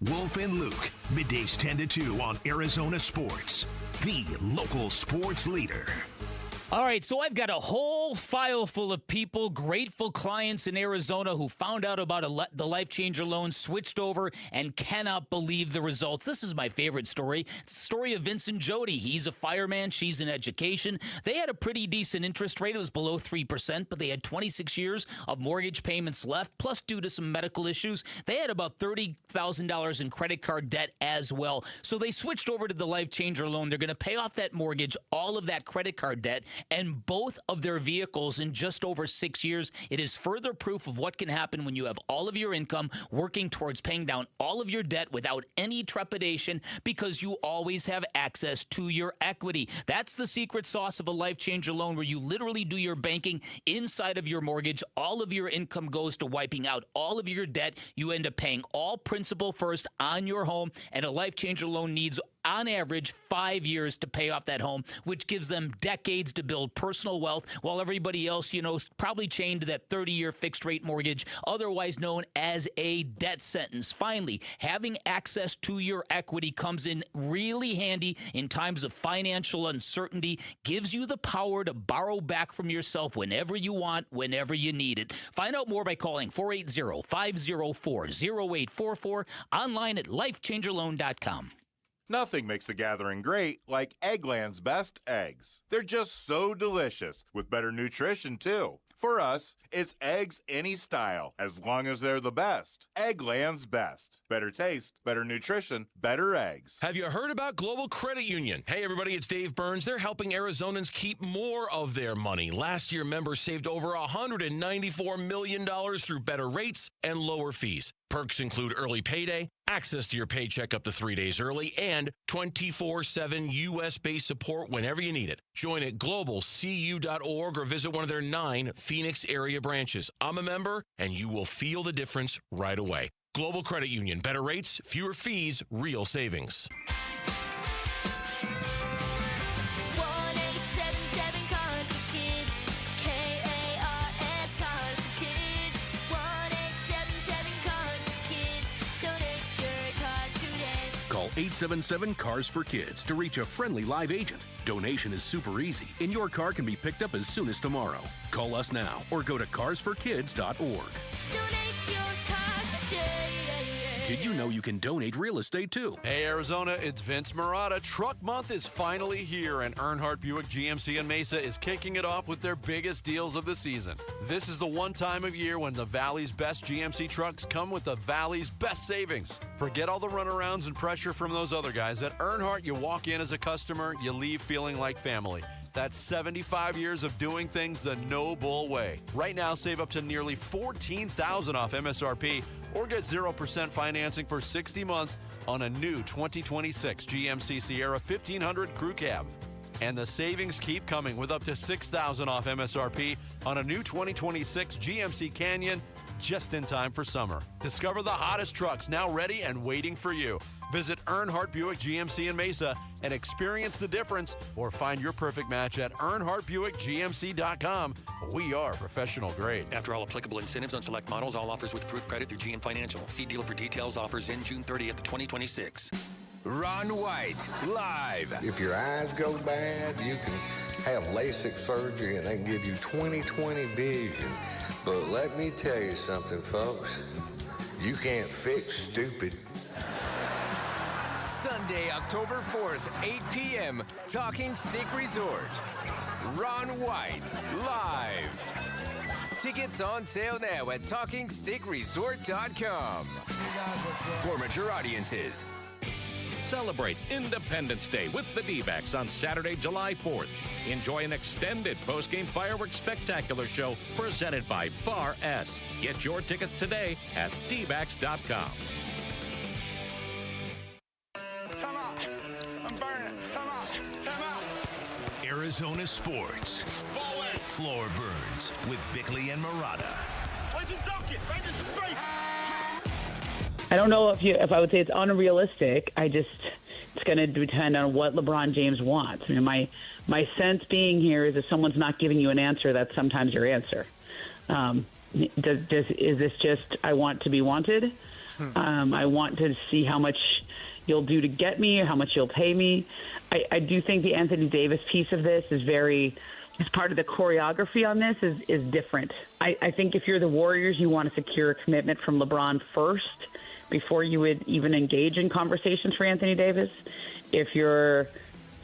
Wolf and Luke, middays 10 to 2 on Arizona Sports, the local sports leader. All right, so I've got a whole file full of people, grateful clients in Arizona who found out about the Life Changer loan, switched over, and cannot believe the results. This is my favorite story. It's the story of Vincent Jody. He's a fireman. She's in education. They had a pretty decent interest rate. It was below 3%, but they had 26 years of mortgage payments left, plus due to some medical issues, they had about $30,000 in credit card debt as well. So they switched over to the Life Changer loan. They're going to pay off that mortgage, all of that credit card debt, and both of their vehicles in just over 6 years. It is further proof of what can happen when you have all of your income working towards paying down all of your debt without any trepidation, because you always have access to your equity. That's the secret sauce of a Life Changer loan, where you literally do your banking inside of your mortgage. All of your income goes to wiping out all of your debt. You end up paying all principal first on your home, and a Life Changer loan needs on average 5 years to pay off that home, which gives them decades to build personal wealth, while everybody else, probably chained to that 30-year fixed rate mortgage, otherwise known as a debt sentence. Finally, having access to your equity comes in really handy in times of financial uncertainty, gives you the power to borrow back from yourself whenever you want, whenever you need it. Find out more by calling 480-504-0844, online at lifechangerloan.com. Nothing makes a gathering great like Eggland's Best eggs. They're just so delicious, with better nutrition, too. For us, it's eggs any style, as long as they're the best. Eggland's Best. Better taste, better nutrition, better eggs. Have you heard about Global Credit Union? Hey, everybody, it's Dave Burns. They're helping Arizonans keep more of their money. Last year, members saved over $194 million through better rates and lower fees. Perks include early payday, access to your paycheck up to 3 days early, and 24/7 U.S.-based support whenever you need it. Join at globalcu.org or visit one of their 9 Phoenix area branches. I'm a member, and you will feel the difference right away. Global Credit Union. Better rates, fewer fees, real savings. 1-877 Cars for Kids. K-A-R-S Cars for Kids. 1-877 Cars for Kids. Donate your car today. Call 877 Cars for Kids to reach a friendly live agent. Donation is super easy, and your car can be picked up as soon as tomorrow. Call us now or go to carsforkids.org. Donate your car today. Did you know you can donate real estate too? Hey, Arizona, it's Vince Murata. Truck Month is finally here, and Earnhardt Buick GMC in Mesa is kicking it off with their biggest deals of the season. This is the one time of year when the Valley's best GMC trucks come with the Valley's best savings. Forget all the runarounds and pressure from those other guys. At Earnhardt, you walk in as a customer, you leave feeling like family. That's 75 years of doing things the no-bull way. Right now, save up to nearly $14,000 off MSRP or get 0% financing for 60 months on a new 2026 GMC Sierra 1500 Crew Cab. And the savings keep coming with up to $6,000 off MSRP on a new 2026 GMC Canyon just in time for summer. Discover the hottest trucks now ready and waiting for you. Visit Earnhardt Buick GMC in Mesa and experience the difference, or find your perfect match at EarnhardtBuickGMC.com. We are professional grade. After all applicable incentives on select models, all offers with approved credit through GM Financial. See dealer for details. Offers in June 30th, 2026. Ron White, live. If your eyes go bad, you can have LASIK surgery and they can give you 20/20 vision. But let me tell you something, folks. You can't fix stupid. Sunday, October 4th, 8 p.m., Talking Stick Resort. Ron White, live. Tickets on sale now at TalkingStickResort.com. For mature audiences. Celebrate Independence Day with the D-backs on Saturday, July 4th. Enjoy an extended postgame fireworks spectacular show presented by Bar S. Get your tickets today at dbacks.com. Come on. I'm burning. Come on. Come on. Arizona Sports. Floor Burns with Bickley and Murata. I don't know if I would say it's unrealistic. It's going to depend on what LeBron James wants. I mean, my sense being here is if someone's not giving you an answer, that's sometimes your answer. Is this just I want to be wanted? I want to see how much you'll do to get me, or how much you'll pay me. I do think the Anthony Davis piece of this is part of the choreography on this is different. I think if you're the Warriors, you want to secure a commitment from LeBron first before you would even engage in conversations for Anthony Davis. If you're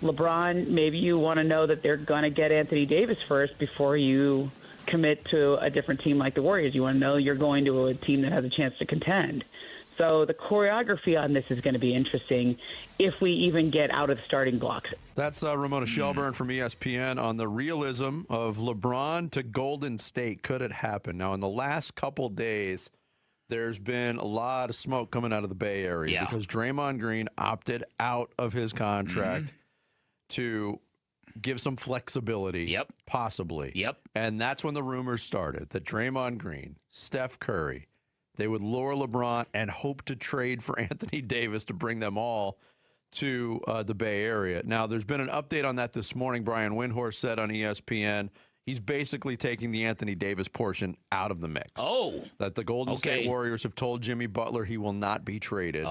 LeBron, maybe you want to know that they're going to get Anthony Davis first before you commit to a different team like the Warriors. You want to know you're going to a team that has a chance to contend. So the choreography on this is going to be interesting if we even get out of the starting blocks. That's Ramona Shelburne from ESPN on the realism of LeBron to Golden State. Could it happen? Now, in the last couple days, there's been a lot of smoke coming out of the Bay Area because Draymond Green opted out of his contract to give some flexibility, possibly. And that's when the rumors started that Draymond Green, Steph Curry, they would lure LeBron and hope to trade for Anthony Davis to bring them all to the Bay Area. Now, there's been an update on that this morning. Brian Windhorst said on ESPN he's basically taking the Anthony Davis portion out of the mix. That the Golden State Warriors have told Jimmy Butler he will not be traded.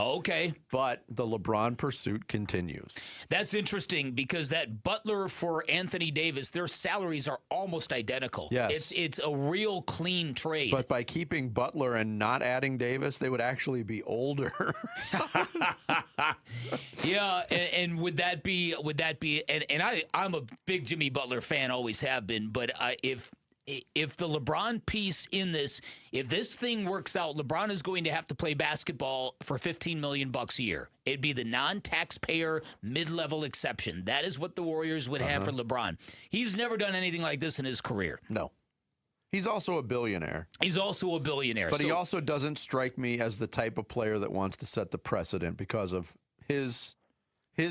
But the LeBron pursuit continues. That's interesting because that Butler for Anthony Davis, their salaries are almost identical. Yes. It's a real clean trade. But by keeping Butler and not adding Davis, they would actually be older. And would that be and I'm a big Jimmy Butler fan, always have been, but if the LeBron piece in this, if this thing works out, LeBron is going to have to play basketball for $15 million a year. It'd be the non-taxpayer mid-level exception. That is what the Warriors would have for LeBron. He's never done anything like this in his career. No. He's also a billionaire. But he also doesn't strike me as the type of player that wants to set the precedent because of his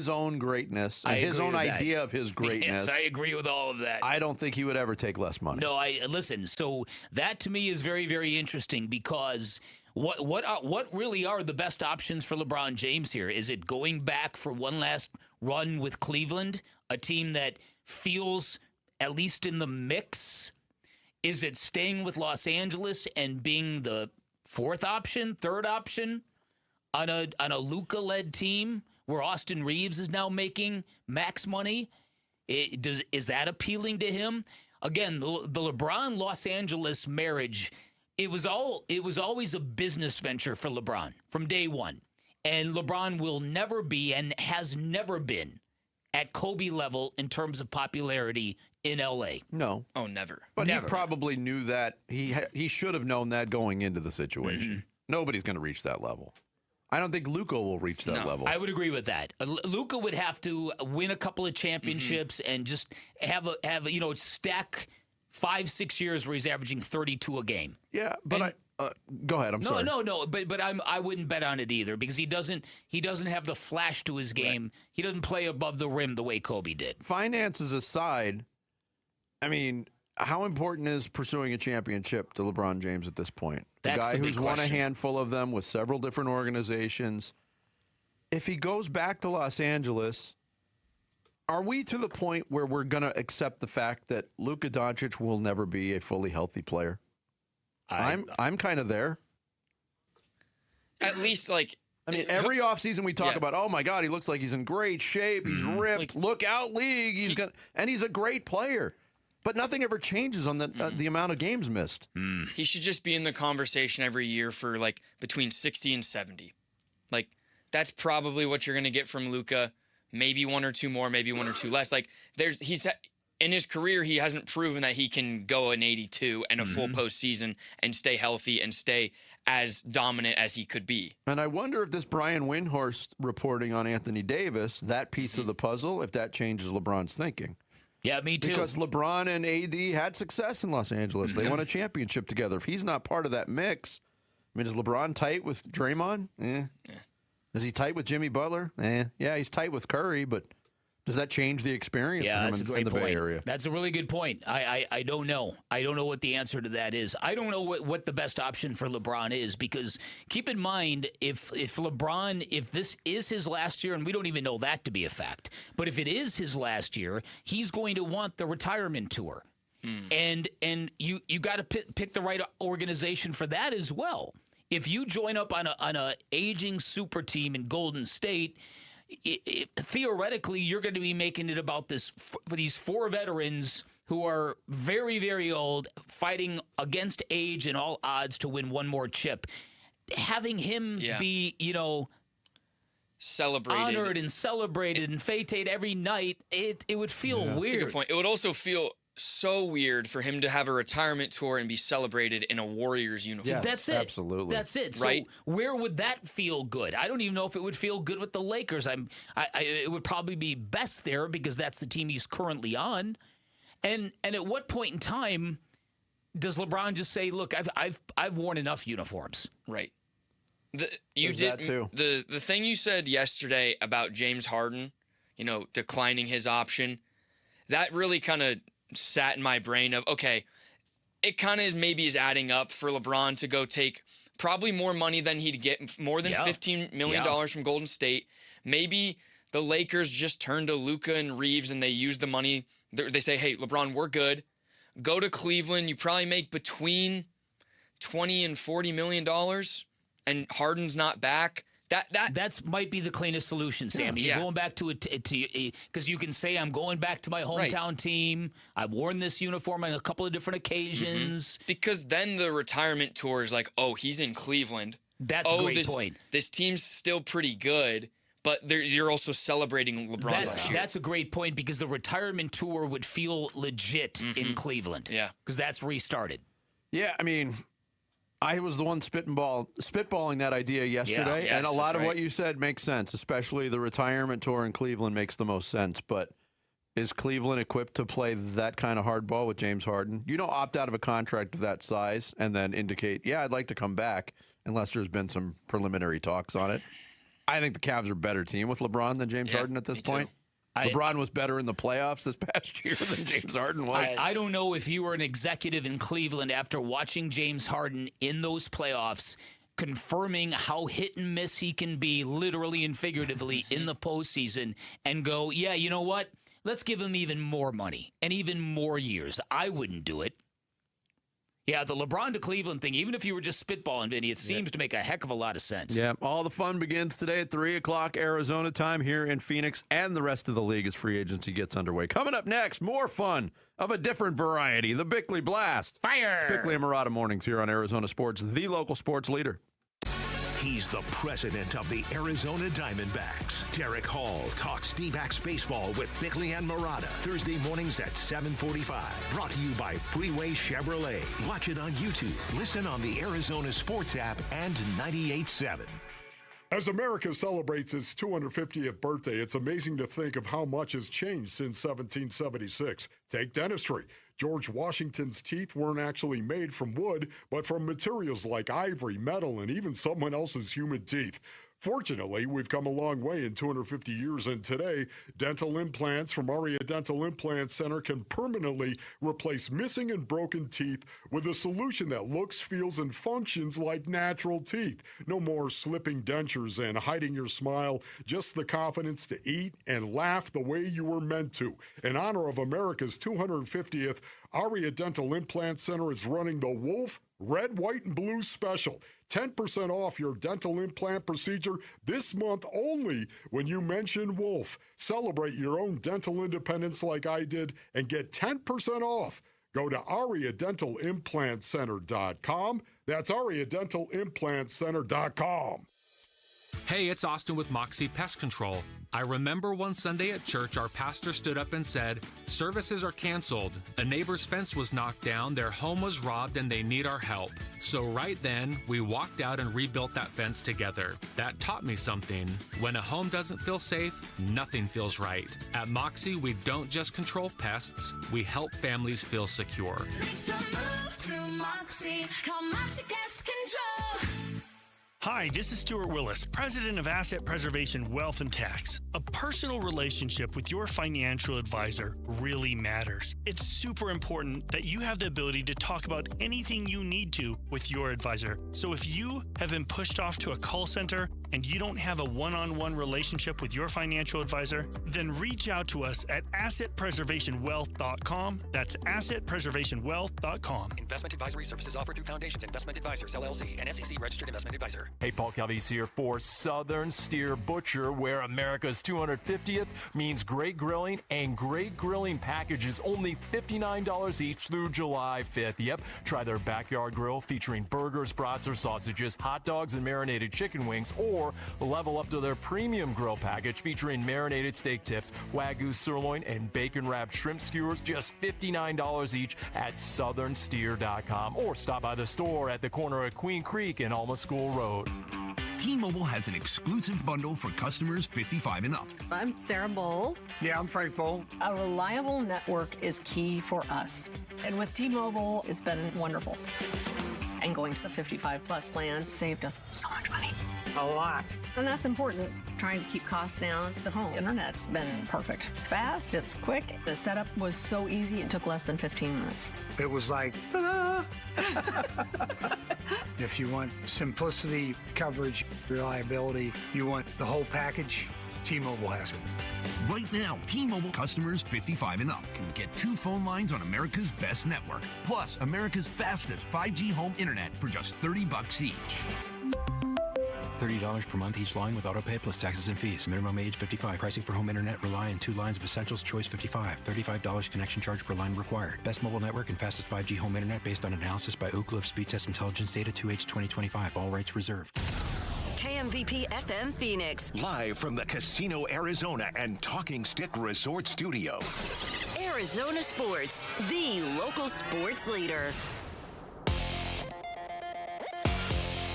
own greatness and his own idea of his greatness. Yes, I agree with all of that. I don't think he would ever take less money. No, listen. So that to me is very, very interesting because what really are the best options for LeBron James here? Is it going back for one last run with Cleveland, a team that feels at least in the mix? Is it staying with Los Angeles and being the third option on a Luka-led team where Austin Reeves is now making max money? Is that appealing to him? Again, the LeBron Los Angeles marriage, it was always a business venture for LeBron from day one. And LeBron will never be and has never been at Kobe level in terms of popularity in L.A. No. Oh, never. But he probably knew that. He should have known that going into the situation. Nobody's going to reach that level. I don't think Luka will reach that level. I would agree with that. Luka would have to win a couple of championships and just have stack 5-6 years where he's averaging 32 a game. Yeah, but Go ahead. I'm sorry. No. But I wouldn't bet on it either because he doesn't have the flash to his game. Right. He doesn't play above the rim the way Kobe did. Finances aside, I mean, how important is pursuing a championship to LeBron James at this point? That's the guy the big who's won a question. handful of them with several different organizations. If he goes back to Los Angeles, are we to the point where we're going to accept the fact that Luka Doncic will never be a fully healthy player? I'm kind of there. At least, like, I mean, every offseason we talk about, oh my God, he looks like he's in great shape. He's ripped. Look out, league. And he's a great player. But nothing ever changes on the amount of games missed. He should just be in the conversation every year for like between 60 and 70. Like, that's probably what you're going to get from Luka. Maybe one or two more, maybe one or two less. Like, in his career, he hasn't proven that he can go an 82 and a full postseason and stay healthy and stay as dominant as he could be. And I wonder if this Brian Windhorst reporting on Anthony Davis, that piece of the puzzle, if that changes LeBron's thinking. Yeah, me too. Because LeBron and AD had success in Los Angeles. They won a championship together. If he's not part of that mix, I mean, is LeBron tight with Draymond? Yeah. Is he tight with Jimmy Butler? Yeah, he's tight with Curry, but does that change the experience for him in the Bay Area? That's a really good point. I don't know. I don't know what the answer to that is. I don't know what the best option for LeBron is because keep in mind if this is his last year, and we don't even know that to be a fact, but if it is his last year, he's going to want the retirement tour. And you got to pick the right organization for that as well. If you join up on a aging super team in Golden State, theoretically, you're going to be making it about these four veterans who are very, very old, fighting against age and all odds to win one more chip. Having him be, celebrated, honored and celebrated and feted every night, it would feel weird. That's a good point. It would also feel so weird for him to have a retirement tour and be celebrated in a Warriors uniform. Yes, that's it. Absolutely. That's it. Right? So where would that feel good? I don't even know if it would feel good with the Lakers. It would probably be best there because that's the team he's currently on. And at what point in time does LeBron just say, "Look, I've worn enough uniforms"? Right. That too. The thing you said yesterday about James Harden, declining his option, that really kind of sat in my brain of, okay, it kind of maybe is adding up for LeBron to go take probably more money than he'd get, more than $15 million from Golden State. Maybe the Lakers just turn to Luka and Reeves and they use the money. They say, hey, LeBron, we're good. Go to Cleveland. You probably make between $20 and $40 million, and Harden's not back. That might be the cleanest solution, Sammy. You're going back to it because you can say, I'm going back to my hometown team. I've worn this uniform on a couple of different occasions. Because then the retirement tour is like, oh, he's in Cleveland. That's a great point. This team's still pretty good, but you're also celebrating LeBron's last year. That's a great point because the retirement tour would feel legit in Cleveland. Yeah. Because that's restarted. Yeah, I mean, I was the one spitballing that idea yesterday, and a lot of what you said makes sense, especially the retirement tour in Cleveland makes the most sense. But is Cleveland equipped to play that kind of hardball with James Harden? Opt out of a contract of that size and then indicate, I'd like to come back, unless there's been some preliminary talks on it. I think the Cavs are a better team with LeBron than James Harden at this point. LeBron was better in the playoffs this past year than James Harden was. I don't know if you were an executive in Cleveland after watching James Harden in those playoffs, confirming how hit and miss he can be literally and figuratively in the postseason, and go, yeah, you know what? Let's give him even more money and even more years. I wouldn't do it. Yeah, the LeBron to Cleveland thing, even if you were just spitballing, Vinny, it seems to make a heck of a lot of sense. Yeah, all the fun begins today at 3 o'clock Arizona time here in Phoenix, and the rest of the league as free agency gets underway. Coming up next, more fun of a different variety, the Bickley Blast. Fire! It's Bickley and Murata mornings here on Arizona Sports, the local sports leader. He's the president of the Arizona Diamondbacks. Derek Hall talks Dbacks baseball with Bickley and Murata. Thursday mornings at 7:45. Brought to you by Freeway Chevrolet. Watch it on YouTube. Listen on the Arizona Sports app and 98.7. As America celebrates its 250th birthday, it's amazing to think of how much has changed since 1776. Take dentistry. George Washington's teeth weren't actually made from wood, but from materials like ivory, metal, and even someone else's human teeth. Fortunately, we've come a long way in 250 years, and today, dental implants from Aria Dental Implant Center can permanently replace missing and broken teeth with a solution that looks, feels, and functions like natural teeth. No more slipping dentures and hiding your smile, just the confidence to eat and laugh the way you were meant to. In honor of America's 250th, Aria Dental Implant Center is running the Wolf Red, White, and Blue special. 10% off your dental implant procedure this month only when you mention Wolf. Celebrate your own dental independence like I did and get 10% off. Go to ariadentalimplantcenter.com. That's ariadentalimplantcenter.com. Hey, it's Austin with Moxie Pest Control. I remember one Sunday at church, our pastor stood up and said, "Services are canceled. A neighbor's fence was knocked down, their home was robbed, and they need our help." So right then, we walked out and rebuilt that fence together. That taught me something. When a home doesn't feel safe, nothing feels right. At Moxie, we don't just control pests, we help families feel secure. Make the move to Moxie. Call Moxie Pest Control. Hi, this is Stuart Willis, President of Asset Preservation Wealth and Tax. A personal relationship with your financial advisor really matters. It's super important that you have the ability to talk about anything you need to with your advisor. So if you have been pushed off to a call center and you don't have a one-on-one relationship with your financial advisor, then reach out to us at assetpreservationwealth.com. That's assetpreservationwealth.com. Investment advisory services offered through Foundations Investment Advisors, LLC, an SEC registered investment advisor. Hey, Paul Calvise here for Southern Steer Butcher, where America's 250th means great grilling, and great grilling packages only $59 each through July 5th. Yep, try their backyard grill featuring burgers, brats, or sausages, hot dogs, and marinated chicken wings, or level up to their premium grill package featuring marinated steak tips, Wagyu sirloin, and bacon-wrapped shrimp skewers, just $59 each at southernsteer.com, or stop by the store at the corner of Queen Creek and Alma School Road. T-Mobile has an exclusive bundle for customers 55 and up. I'm Sarah Bowl. Yeah, I'm Frank Bowl. A reliable network is key for us. And with T-Mobile, it's been wonderful. And going to the 55 plus plan saved us so much money. A lot. And that's important. Trying to keep costs down. The home internet's been perfect. It's fast, it's quick. The setup was so easy, it took less than 15 minutes. It was like, ta-da! If you want simplicity, coverage, reliability, you want the whole package, T-Mobile has it. Right now, T-Mobile customers 55 and up can get 2 phone lines on America's best network, plus America's fastest 5G home internet for just $30 each. $30 per month each line with autopay plus taxes and fees. Minimum age 55. Pricing for home internet rely on 2 lines of essentials. Choice 55. $35 connection charge per line required. Best mobile network and fastest 5G home internet based on analysis by Ookla of Speed Test Intelligence Data 2H 2025. All rights reserved. KMVP FM Phoenix. Live from the Casino Arizona and Talking Stick Resort Studio. Arizona Sports, the local sports leader.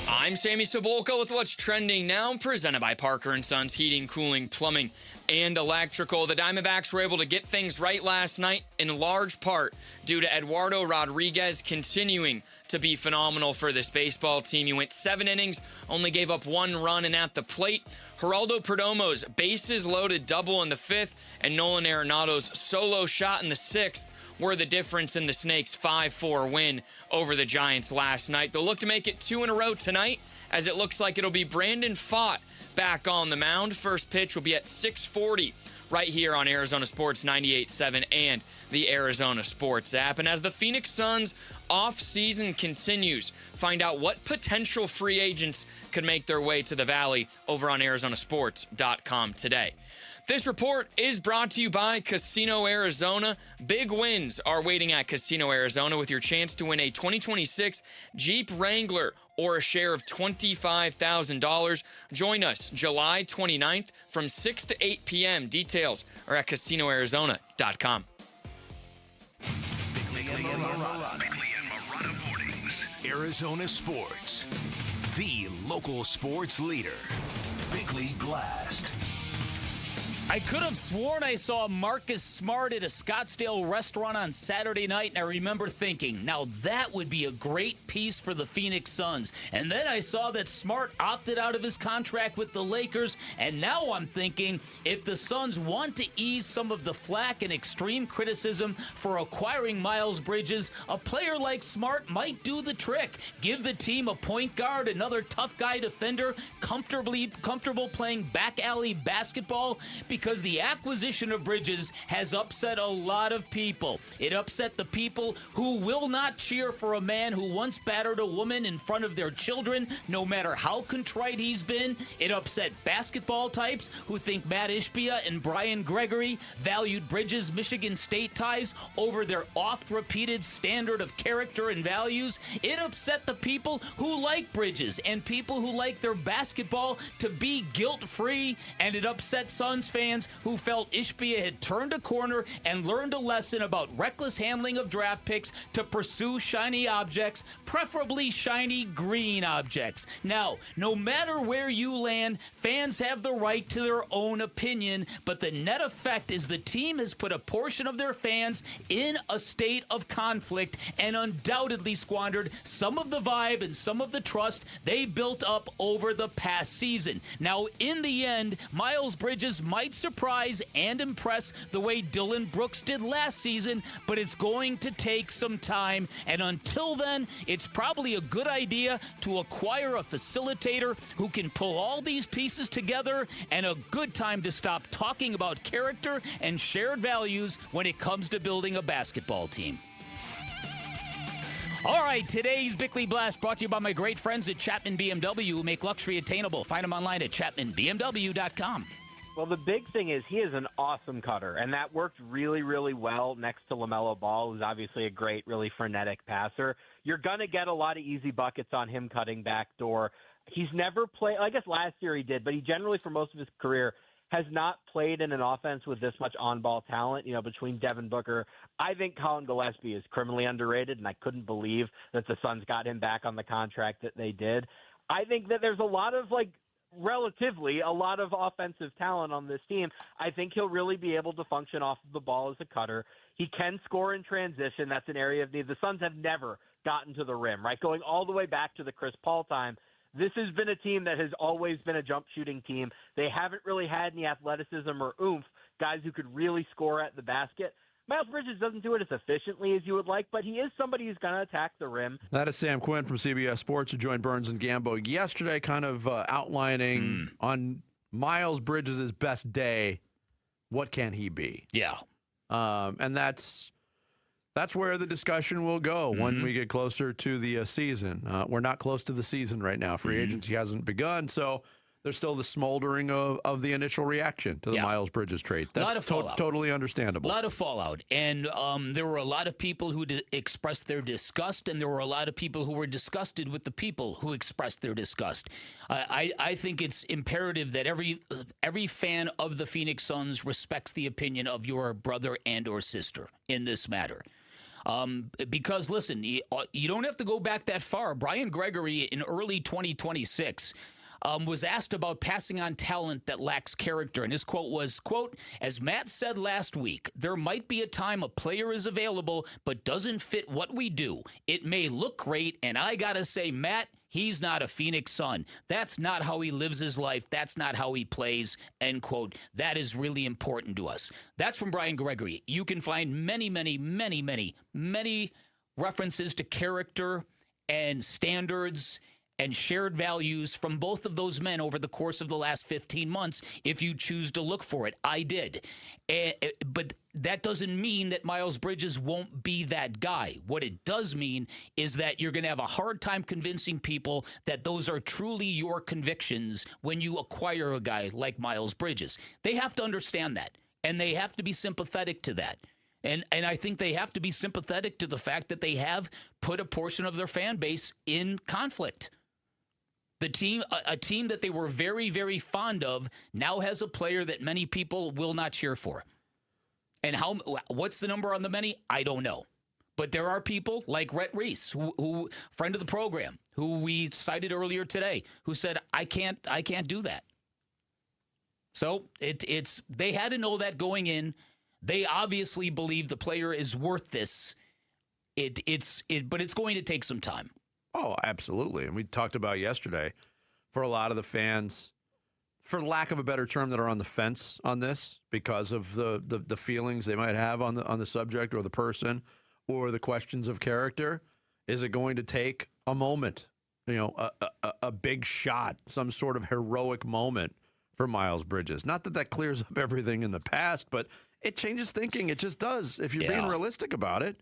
I'm Sammy Cebulka with what's trending now, presented by Parker & Sons Heating, Cooling, Plumbing, and Electrical. The Diamondbacks were able to get things right last night, in large part due to Eduardo Rodriguez continuing to be phenomenal for this baseball team. He went 7 innings, only gave up 1 run, and at the plate, Geraldo Perdomo's bases loaded double in the 5th, and Nolan Arenado's solo shot in the 6th were the difference in the Snakes' 5-4 win over the Giants last night. They'll look to make it 2 in a row tonight, as it looks like it'll be Brandon Pfaadt back on the mound. First pitch will be at 6:40 right here on Arizona Sports 98.7 and the Arizona Sports app. And as the Phoenix Suns off-season continues, find out what potential free agents could make their way to the Valley over on arizonasports.com today. This report is brought to you by Casino Arizona. Big wins are waiting at Casino Arizona with your chance to win a 2026 Jeep Wrangler or a share of $25,000. Join us July 29th from 6 to 8 p.m. Details are at casinoarizona.com. Bickley and Marotta Mornings. Arizona Sports, the local sports leader. Bickley Blast. I could have sworn I saw Marcus Smart at a Scottsdale restaurant on Saturday night, and I remember thinking, now that would be a great piece for the Phoenix Suns. And then I saw that Smart opted out of his contract with the Lakers, and now I'm thinking, if the Suns want to ease some of the flack and extreme criticism for acquiring Miles Bridges, a player like Smart might do the trick. Give the team a point guard, another tough guy defender, comfortable playing back alley basketball, because the acquisition of Bridges has upset a lot of people. It upset the people who will not cheer for a man who once battered a woman in front of their children, no matter how contrite he's been. It upset basketball types who think Matt Ishbia and Brian Gregory valued Bridges' Michigan State ties over their oft-repeated standard of character and values. It upset the people who like Bridges and people who like their basketball to be guilt-free, and it upset Suns fans who felt Ishbia had turned a corner and learned a lesson about reckless handling of draft picks to pursue shiny objects, preferably shiny green objects. Now, no matter where you land, fans have the right to their own opinion, but the net effect is the team has put a portion of their fans in a state of conflict and undoubtedly squandered some of the vibe and some of the trust they built up over the past season. Now, in the end, Miles Bridges might surprise and impress the way Dylan Brooks did last season, but it's going to take some time, and until then, it's probably a good idea to acquire a facilitator who can pull all these pieces together, and a good time to stop talking about character and shared values when it comes to building a basketball team. All right, today's Bickley Blast brought to you by my great friends at Chapman BMW, who make luxury attainable. Find them online at chapmanbmw.com. Well, the big thing is he is an awesome cutter, and that worked really, really well next to LaMelo Ball, who's obviously a great, really frenetic passer. You're going to get a lot of easy buckets on him cutting backdoor. He's never played – I guess last year he did, but he generally, for most of his career, has not played in an offense with this much on-ball talent, between Devin Booker. I think Colin Gillespie is criminally underrated, and I couldn't believe that the Suns got him back on the contract that they did. I think that there's a lot of, relatively a lot of offensive talent on this team. I think he'll really be able to function off of the ball as a cutter. He can score in transition. That's an area of need. The Suns have never gotten to the rim, right? Going all the way back to the Chris Paul time, this has been a team that has always been a jump shooting team. They haven't really had any athleticism or oomph, guys who could really score at the basket. Miles Bridges doesn't do it as efficiently as you would like, but he is somebody who's going to attack the rim. That is Sam Quinn from CBS Sports, who joined Burns and Gambo yesterday, kind of outlining on Miles Bridges' best day, what can he be? Yeah. And that's where the discussion will go when we get closer to the season. We're not close to the season right now. Free agency hasn't begun, so there's still the smoldering of the initial reaction to the Miles Bridges trade. That's totally understandable. A lot of fallout. And there were a lot of people who expressed their disgust, and there were a lot of people who were disgusted with the people who expressed their disgust. I think it's imperative that every fan of the Phoenix Suns respects the opinion of your brother and or sister in this matter. Because, listen, you don't have to go back that far. Brian Gregory in early 2026 was asked about passing on talent that lacks character. And his quote was, quote, "As Matt said last week, there might be a time a player is available but doesn't fit what we do. It may look great, and I got to say, Matt, he's not a Phoenix Sun. That's not how he lives his life. That's not how he plays," end quote. That is really important to us. That's from Brian Gregory. You can find many, many, many, many, many references to character and standards and shared values from both of those men over the course of the last 15 months, if you choose to look for it. I did. But that doesn't mean that Miles Bridges won't be that guy. What it does mean is that you're going to have a hard time convincing people that those are truly your convictions when you acquire a guy like Miles Bridges. They have to understand that, and they have to be sympathetic to that. And I think they have to be sympathetic to the fact that they have put a portion of their fan base in conflict. The team, a team that they were very, very fond of, now has a player that many people will not cheer for. And what's the number on the many? I don't know. But there are people like Rhett Reese, who friend of the program, who we cited earlier today, who said, I can't do that. So it's they had to know that going in. They obviously believe the player is worth this. But it's going to take some time. Oh, absolutely. And we talked about yesterday, for a lot of the fans, for lack of a better term, that are on the fence on this because of the feelings they might have on the subject or the person or the questions of character, is it going to take a moment, a big shot, some sort of heroic moment for Miles Bridges? Not that clears up everything in the past, but it changes thinking. It just does, if you're being realistic about it.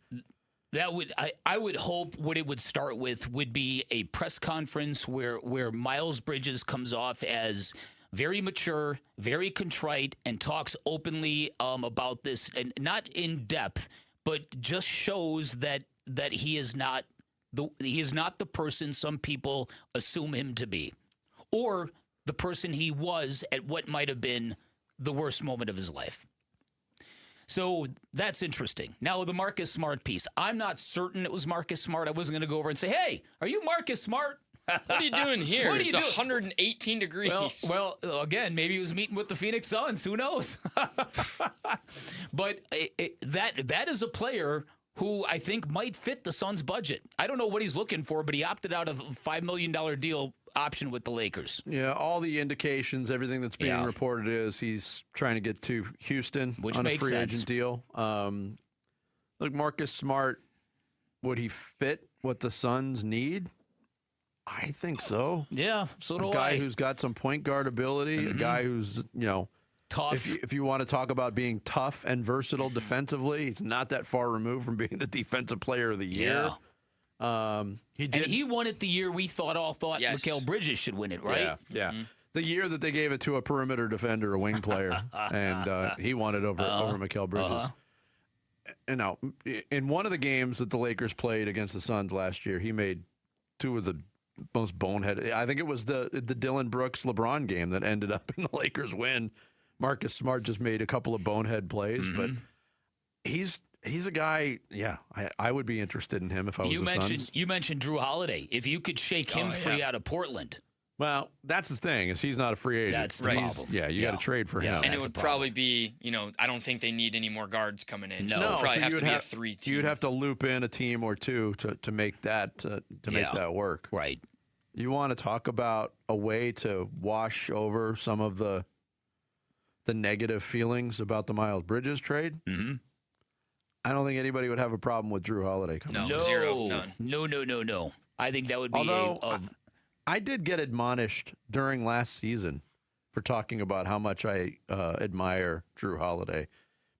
I would hope what it would start with would be a press conference where Miles Bridges comes off as very mature, very contrite, and talks openly about this, and not in depth, but just shows that he is not the person some people assume him to be, or the person he was at what might have been the worst moment of his life. So that's interesting. Now, the Marcus Smart piece. I'm not certain it was Marcus Smart. I wasn't going to go over and say, hey, are you Marcus Smart? What are you doing here? What are you doing? 118 degrees. Well, again, maybe he was meeting with the Phoenix Suns. Who knows? But that is a player who I think might fit the Suns' budget. I don't know what he's looking for, but he opted out of a $5 million deal option with the Lakers. Yeah, all the indications, everything that's being reported is he's trying to get to Houston on a free agent deal. Look, Marcus Smart, would he fit what the Suns need? I think so. Yeah, so do I. A guy who's got some point guard ability, a guy who's, tough. If you want to talk about being tough and versatile defensively, he's not that far removed from being the defensive player of the year. He won it the year we all thought Mikal Bridges should win it, right? Yeah. The year that they gave it to a perimeter defender, a wing player, and he won it over Mikal Bridges. And now, in one of the games that the Lakers played against the Suns last year, he made two of the most boneheaded. I think it was the Dylan Brooks LeBron game that ended up in the Lakers win. Marcus Smart just made a couple of bonehead plays, but he's a guy. Yeah, I would be interested in him if I was the Suns. You mentioned Drew Holiday. If you could shake him free out of Portland. Well, that's the thing, is he's not a free agent. That's the problem. Yeah, you got to trade for him. And it would probably be, I don't think they need any more guards coming in. No, so it'll probably have to be a 3-team. You'd have to loop in a team or two to make that make that work. Right. You want to talk about a way to wash over some of the negative feelings about the Miles Bridges trade? Mm-hmm. I don't think anybody would have a problem with Drew Holiday coming. No, zero, none. No. I think that would be I did get admonished during last season for talking about how much I admire Drew Holiday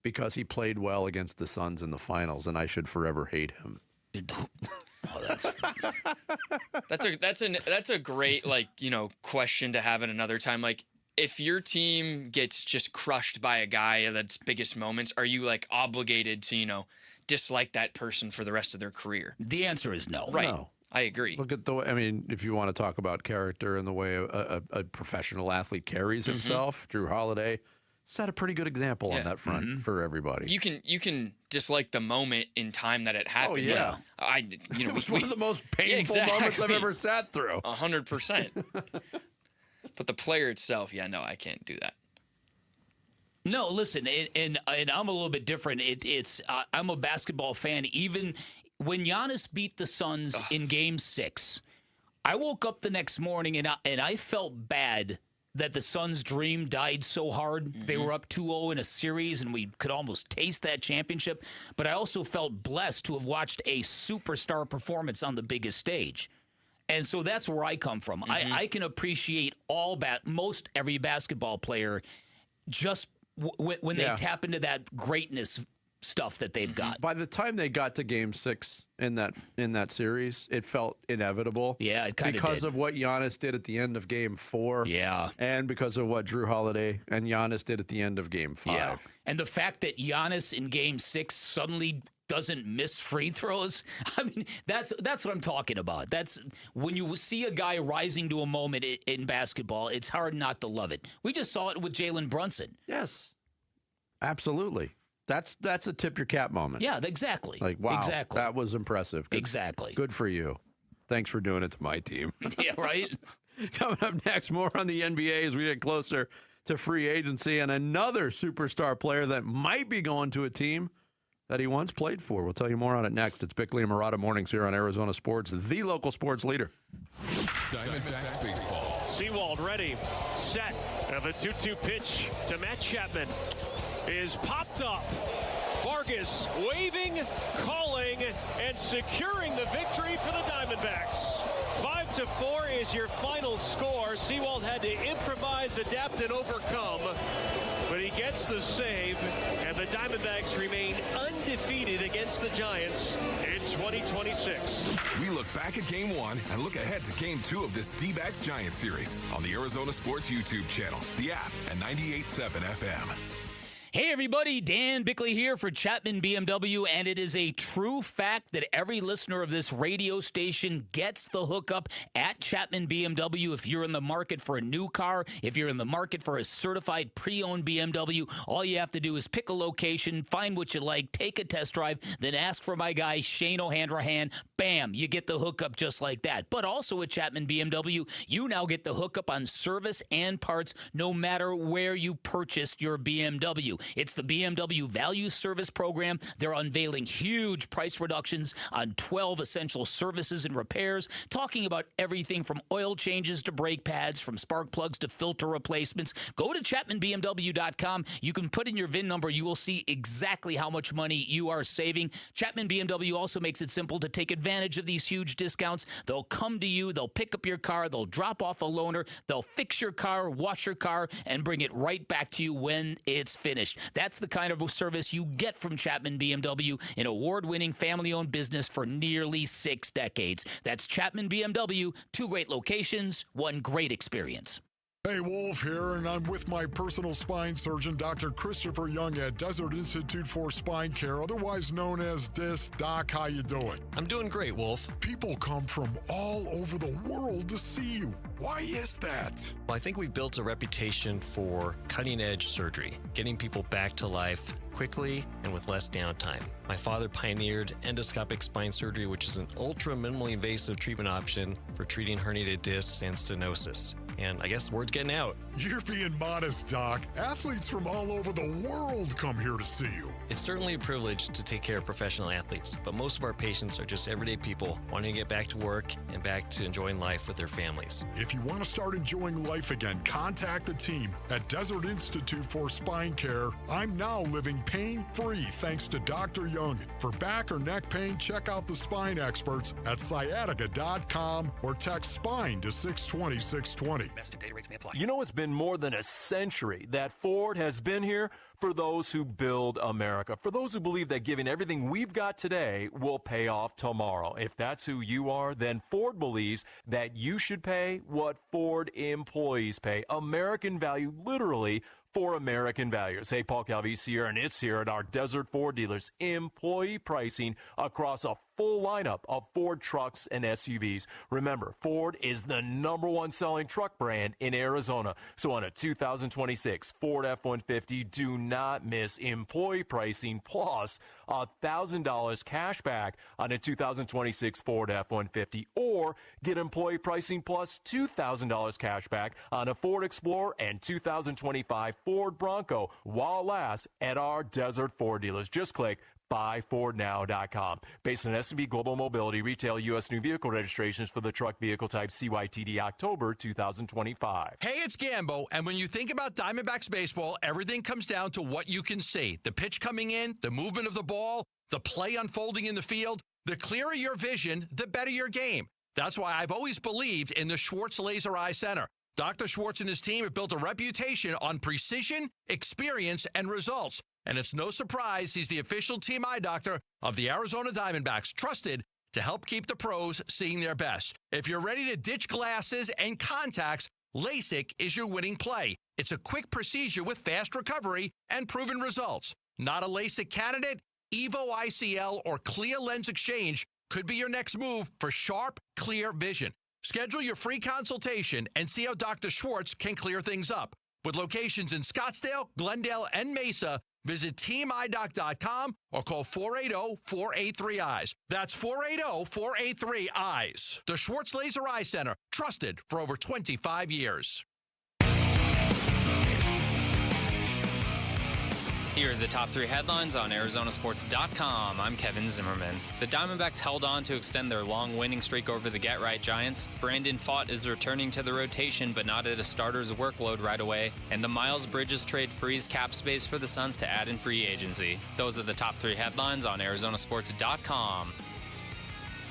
because he played well against the Suns in the finals, and I should forever hate him. That's a great question to have at another time. Like, if your team gets just crushed by a guy at its biggest moments, are you obligated to dislike that person for the rest of their career? The answer is no. Right. No. I agree. Look at if you want to talk about character and the way a professional athlete carries himself, Drew Holiday set a pretty good example on that front for everybody. You can dislike the moment in time that it happened. Oh yeah, it was one of the most painful moments I've ever sat through. 100%. But the player itself, I can't do that. No, listen, and I'm a little bit different. I'm a basketball fan. Even when Giannis beat the Suns in Game 6, I woke up the next morning and I felt bad that the Suns' dream died so hard. They were up 2-0 in a series, and we could almost taste that championship. But I also felt blessed to have watched a superstar performance on the biggest stage. And so that's where I come from. I can appreciate most every basketball player just when they tap into that greatness stuff that they've got. By the time they got to Game 6 in that series, it felt inevitable. Yeah, it kind of because of what Giannis did at the end of Game 4. Yeah, and because of what Drew Holiday and Giannis did at the end of Game 5. Yeah, and the fact that Giannis in Game 6 suddenly doesn't miss free throws. I mean, that's what I'm talking about. That's when you see a guy rising to a moment in basketball, it's hard not to love it. We just saw it with Jalen Brunson. Yes, absolutely. That's a tip your cap moment. Yeah, exactly. Like, wow, exactly. That was impressive. Exactly. Good for you. Thanks for doing it to my team. Yeah, right? Coming up next, more on the NBA as we get closer to free agency, and another superstar player that might be going to a team that he once played for. We'll tell you more on it next. It's Bickley and Murata Mornings here on Arizona Sports, the local sports leader. Diamondbacks baseball. Seawald ready, set, and the 2-2 pitch to Matt Chapman is popped up. Vargas waving, calling, and securing the victory for the Diamondbacks. 5-4 is your final score. Seawald had to improvise, adapt, and overcome. But he gets the save, and the Diamondbacks remain undefeated against the Giants in 2026. We look back at Game 1 and look ahead to Game 2 of this Dbacks Giants series on the Arizona Sports YouTube channel, the app, and 98.7 FM. Hey everybody, Dan Bickley here for Chapman BMW, and it is a true fact that every listener of this radio station gets the hookup at Chapman BMW. If you're in the market for a new car, if you're in the market for a certified pre-owned BMW, all you have to do is pick a location, find what you like, take a test drive, then ask for my guy Shane O'Hanrahan. Bam, you get the hookup just like that. But also at Chapman BMW, you now get the hookup on service and parts no matter where you purchased your BMW. It's the BMW Value Service Program. They're unveiling huge price reductions on 12 essential services and repairs, talking about everything from oil changes to brake pads, from spark plugs to filter replacements. Go to ChapmanBMW.com. You can put in your VIN number. You will see exactly how much money you are saving. Chapman BMW also makes it simple to take advantage of these huge discounts. They'll come to you. They'll pick up your car. They'll drop off a loaner. They'll fix your car, wash your car, and bring it right back to you when it's finished. That's the kind of service you get from Chapman BMW, an award-winning family-owned business for nearly 6 decades. That's Chapman BMW, 2 great locations, 1 great experience. Hey, Wolf here, and I'm with my personal spine surgeon, Dr. Christopher Young at Desert Institute for Spine Care, otherwise known as DIS. Doc, how you doing? I'm doing great, Wolf. People come from all over the world to see you. Why is that? Well, I think we've built a reputation for cutting-edge surgery, getting people back to life quickly and with less downtime. My father pioneered endoscopic spine surgery, which is an ultra minimally invasive treatment option for treating herniated discs and stenosis. And I guess word's getting out. You're being modest, Doc. Athletes from all over the world come here to see you. It's certainly a privilege to take care of professional athletes, but most of our patients are just everyday people wanting to get back to work and back to enjoying life with their families. If you want to start enjoying life again, contact the team at Desert Institute for Spine Care. I'm now living pain-free thanks to Dr. Young. For back or neck pain, check out the spine experts at sciatica.com or text SPINE to 620-620. You know, it's been more than a century that Ford has been here for those who build America, for those who believe that giving everything we've got today will pay off tomorrow. If that's who you are, then Ford believes that you should pay what Ford employees pay. American value, literally, for American values. Hey, Paul Calvisi here, and it's here at our Desert Ford dealers. Employee pricing across a full lineup of Ford trucks and SUVs. Remember, Ford is the #1 selling truck brand in Arizona. So on a 2026 Ford F-150, do not miss employee pricing plus $1,000 cash back on a 2026 Ford F-150, or get employee pricing plus $2,000 cash back on a Ford Explorer and 2025 Ford Bronco while it lasts at our Desert Ford dealers. Just click buyfordnow.com. Based on S&P Global Mobility, retail U.S. new vehicle registrations for the truck vehicle type CYTD October 2025. Hey, it's Gambo, and when you think about Diamondbacks baseball, everything comes down to what you can see. The pitch coming in, the movement of the ball, the play unfolding in the field. The clearer your vision, the better your game. That's why I've always believed in the Schwartz Laser Eye Center. Dr. Schwartz and his team have built a reputation on precision, experience, and results. And it's no surprise he's the official team eye doctor of the Arizona Diamondbacks, trusted to help keep the pros seeing their best. If you're ready to ditch glasses and contacts, LASIK is your winning play. It's a quick procedure with fast recovery and proven results. Not a LASIK candidate? Evo ICL or Clear Lens Exchange could be your next move for sharp, clear vision. Schedule your free consultation and see how Dr. Schwartz can clear things up. With locations in Scottsdale, Glendale, and Mesa, visit teamidoc.com or call 480-483-EYES. That's 480-483-EYES. The Schwartz Laser Eye Center, trusted for over 25 years. Here are the top 3 headlines on ArizonaSports.com. I'm Kevin Zimmerman. The Diamondbacks held on to extend their long winning streak over the Get-Right Giants. Brandon Pfaadt is returning to the rotation, but not at a starter's workload right away. And the Miles Bridges trade frees cap space for the Suns to add in free agency. Those are the top 3 headlines on ArizonaSports.com.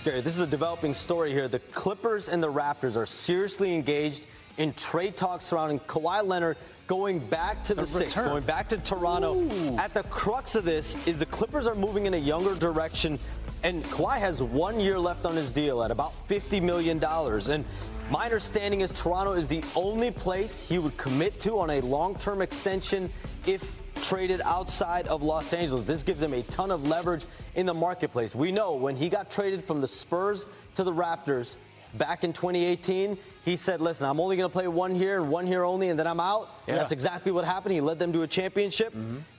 Gary, this is a developing story here. The Clippers and the Raptors are seriously engaged in trade talks surrounding Kawhi Leonard going back to the Six, going back to Toronto. Ooh. At the crux of this is the Clippers are moving in a younger direction, and Kawhi has 1 year left on his deal at about $50 million. And my understanding is Toronto is the only place he would commit to on a long-term extension if traded outside of Los Angeles. This gives him a ton of leverage in the marketplace. We know when he got traded from the Spurs to the Raptors back in 2018, he said, listen, I'm only going to play 1 year and 1 year only, and then I'm out. Yeah. And that's exactly what happened. He led them to a championship.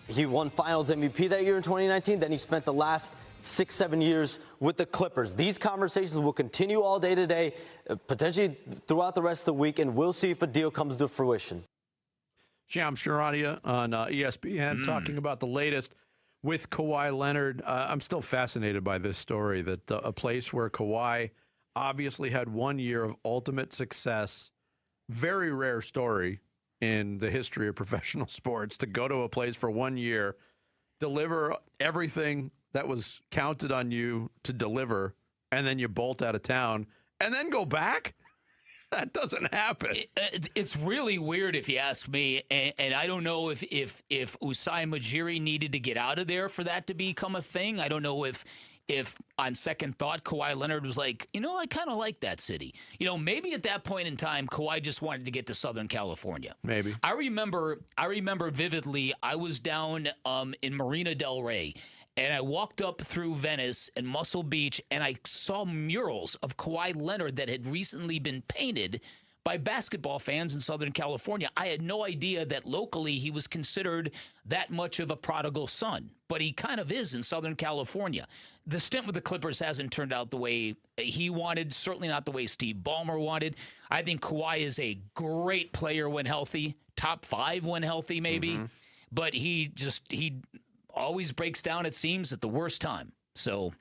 He won Finals MVP that year in 2019. Then he spent the last 6-7 years with the Clippers. These conversations will continue all day today, potentially throughout the rest of the week, and we'll see if a deal comes to fruition. Shams Charania on ESPN talking about the latest with Kawhi Leonard. I'm still fascinated by this story, that a place where Kawhi obviously had 1 year of ultimate success, very rare story in the history of professional sports, to go to a place for 1 year, deliver everything that was counted on you to deliver, and then you bolt out of town, and then go back? That doesn't happen. It's really weird if you ask me, and I don't know if Usai Ujiri needed to get out of there for that to become a thing. I don't know if on second thought, Kawhi Leonard was like, I kind of like that city. Maybe at that point in time, Kawhi just wanted to get to Southern California. Maybe. I remember vividly, I was down in Marina del Rey, and I walked up through Venice and Muscle Beach, and I saw murals of Kawhi Leonard that had recently been painted by basketball fans in Southern California. I had no idea that locally he was considered that much of a prodigal son, but he kind of is in Southern California. The stint with the Clippers hasn't turned out the way he wanted, certainly not the way Steve Ballmer wanted. I think Kawhi is a great player when healthy, top 5 when healthy maybe, but he always breaks down, it seems, at the worst time. So...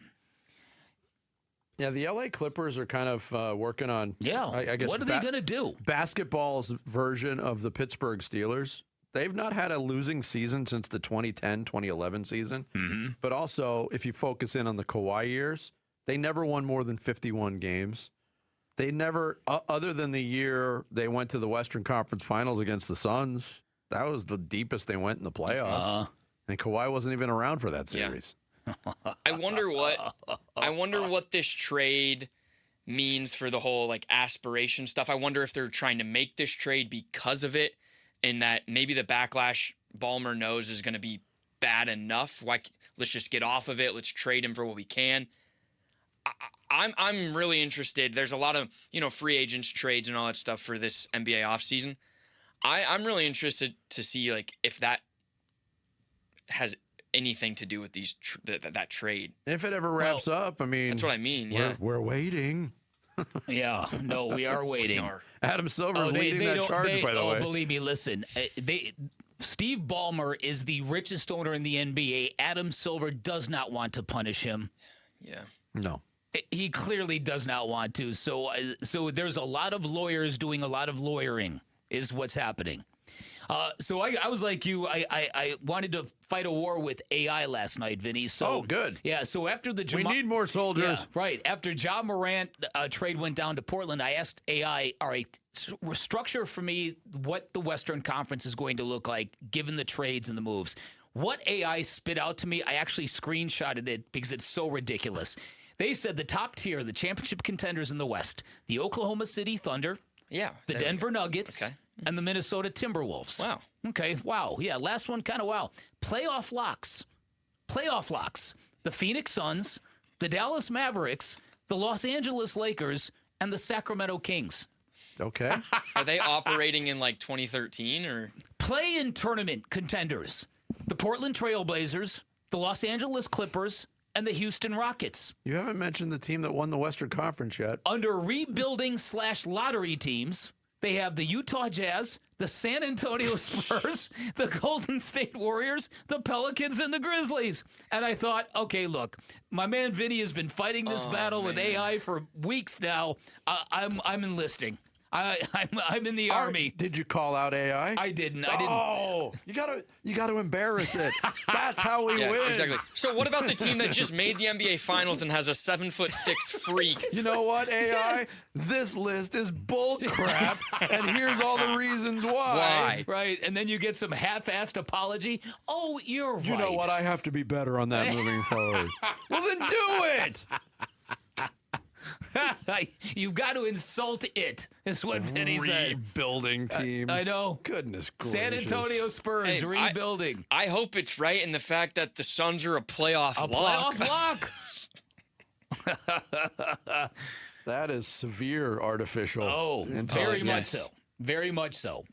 yeah, the L.A. Clippers are kind of working on, I guess, what are they going to do? Basketball's version of the Pittsburgh Steelers. They've not had a losing season since the 2010-2011 season. But also, if you focus in on the Kawhi years, they never won more than 51 games. They never, other than the year they went to the Western Conference Finals against the Suns, that was the deepest they went in the playoffs. And Kawhi wasn't even around for that series. I wonder what this trade means for the whole aspiration stuff. I wonder if they're trying to make this trade because of it, and that maybe the backlash Ballmer knows is going to be bad enough. Let's just get off of it. Let's trade him for what we can. I'm really interested. There's a lot of free agents trades and all that stuff for this NBA offseason. I'm really interested to see if that has anything to do with these that trade. If it ever wraps up, I mean, that's what I mean. We're waiting. Yeah, no, we are waiting. Adam Silver is leading that charge, by the way. Believe me, listen, Steve Ballmer is the richest owner in the NBA. Adam Silver does not want to punish him. Yeah. No. He clearly does not want to. So there's a lot of lawyers doing a lot of lawyering is what's happening. So I was like you. I wanted to fight a war with AI last night, Vinny. So good. Yeah. So after the we need more soldiers. Yeah, right. After Ja Morant trade went down to Portland, I asked AI, all right, structure for me what the Western Conference is going to look like given the trades and the moves. What AI spit out to me, I actually screenshotted it because it's so ridiculous. They said the top tier, the championship contenders in the West, the Oklahoma City Thunder, the Denver Nuggets. Okay. And the Minnesota Timberwolves. Wow. Okay, wow. Yeah, last one kind of wow. Playoff locks. The Phoenix Suns, the Dallas Mavericks, the Los Angeles Lakers, and the Sacramento Kings. Okay. Are they operating in 2013 or? Play-in tournament contenders. The Portland Trailblazers, the Los Angeles Clippers, and the Houston Rockets. You haven't mentioned the team that won the Western Conference yet. Under rebuilding/lottery teams, They have the Utah Jazz, the San Antonio Spurs, the Golden State Warriors, the Pelicans, and the Grizzlies. And I thought, okay, look, my man Vinny has been fighting this battle with AI for weeks now. I'm enlisting. I'm in the Army. Did you call out AI? I didn't. Oh, you gotta embarrass it. That's how we win. Exactly. So what about the team that just made the NBA Finals and has a 7'6" freak? You know what, AI? This list is bull crap, and here's all the reasons why. Right, and then you get some half-assed apology. Oh, you're right. You know what? I have to be better on that moving forward. Well, then do it. You've got to insult it, is what Vinny said. Rebuilding teams. I know. Goodness gracious. San Antonio Spurs rebuilding. I hope it's right in the fact that the Suns are a playoff lock. Playoff lock. That is severe artificial. Oh, very much so. Very much so.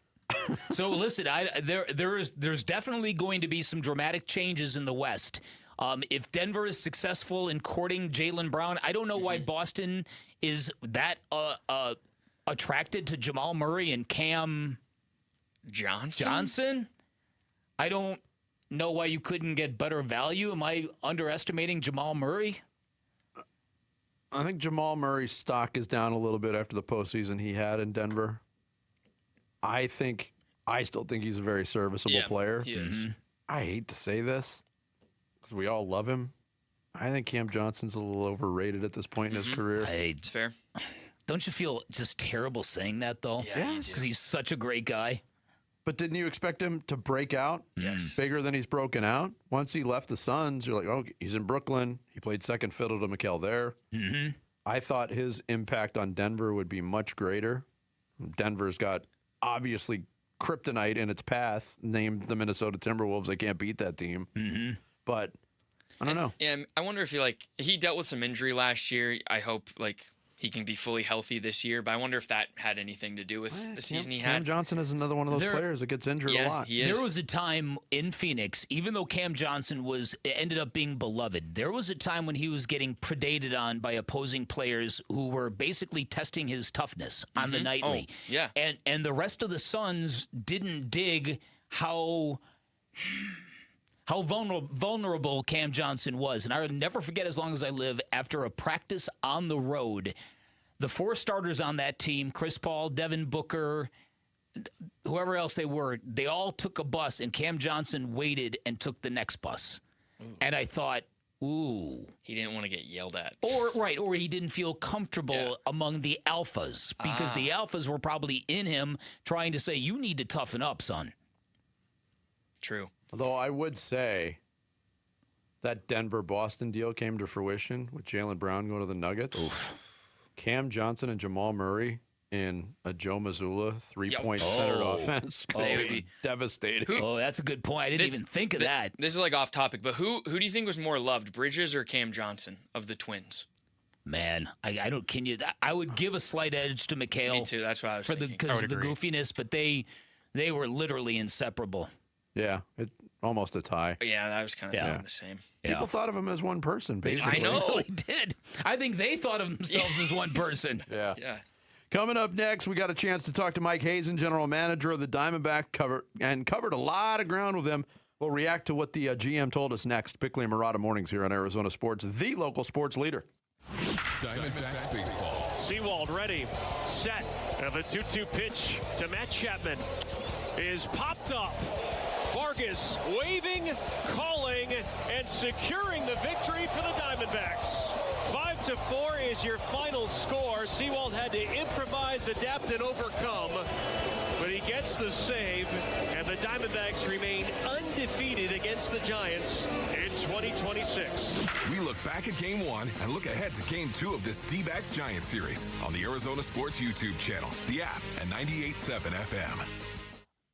So listen, there's definitely going to be some dramatic changes in the West. If Denver is successful in courting Jaylen Brown, I don't know why Boston is that attracted to Jamal Murray and Cam Johnson. I don't know why you couldn't get better value. Am I underestimating Jamal Murray? I think Jamal Murray's stock is down a little bit after the postseason he had in Denver. I still think he's a very serviceable player. He is. I hate to say this, because we all love him. I think Cam Johnson's a little overrated at this point in his career. It's fair. Don't you feel just terrible saying that, though? Yeah, because he's such a great guy. But didn't you expect him to break out? Yes. Bigger than he's broken out? Once he left the Suns, you're like, oh, he's in Brooklyn. He played second fiddle to Mikal there. Mm-hmm. I thought his impact on Denver would be much greater. Denver's got, obviously, kryptonite in its path, named the Minnesota Timberwolves. They can't beat that team. Mm-hmm. But I don't know. Yeah, I wonder if he dealt with some injury last year. I hope he can be fully healthy this year. But I wonder if that had anything to do with the season he had. Cam Johnson is another one of those players that gets injured a lot. He is. There was a time in Phoenix, even though Cam Johnson ended up being beloved, there was a time when he was getting predated on by opposing players who were basically testing his toughness on the nightly. Oh, yeah. And the rest of the Suns didn't dig how vulnerable Cam Johnson was. And I will never forget, as long as I live, after a practice on the road, the four starters on that team, Chris Paul, Devin Booker, whoever else they were, they all took a bus, and Cam Johnson waited and took the next bus. And I thought, ooh. He didn't want to get yelled at. Or he didn't feel comfortable among the alphas, because the alphas were probably in him trying to say, you need to toughen up, son. True. Although I would say that Denver-Boston deal came to fruition with Jaylen Brown going to the Nuggets. Oof. Cam Johnson and Jamal Murray in a Joe Mazzulla three-point centered offense. They would be devastating. That's a good point. I didn't even think of that. This is off topic, but who do you think was more loved, Bridges or Cam Johnson of the twins? Man, I don't. I would give a slight edge to Mikal. Me too. That's what I was thinking. Because of the goofiness, but they were literally inseparable. Yeah, almost a tie. Yeah, I was kind of thinking the same. People thought of him as one person, basically. I know. They really did. I think they thought of themselves as one person. Yeah. Yeah. Coming up next, we got a chance to talk to Mike Hazen, general manager of the Diamondbacks, covered a lot of ground with him. We'll react to what the GM told us next. Bickley and Murata mornings here on Arizona Sports, the local sports leader. Diamondbacks baseball. Seawald ready, set, and the 2-2 pitch to Matt Chapman is popped up. Vargas waving, calling, and securing the victory for the Diamondbacks. 5-4 is your final score. Seawald had to improvise, adapt, and overcome. But he gets the save, and the Diamondbacks remain undefeated against the Giants in 2026. We look back at Game 1 and look ahead to Game 2 of this Dbacks Giants series on the Arizona Sports YouTube channel, the app, and 98.7 FM.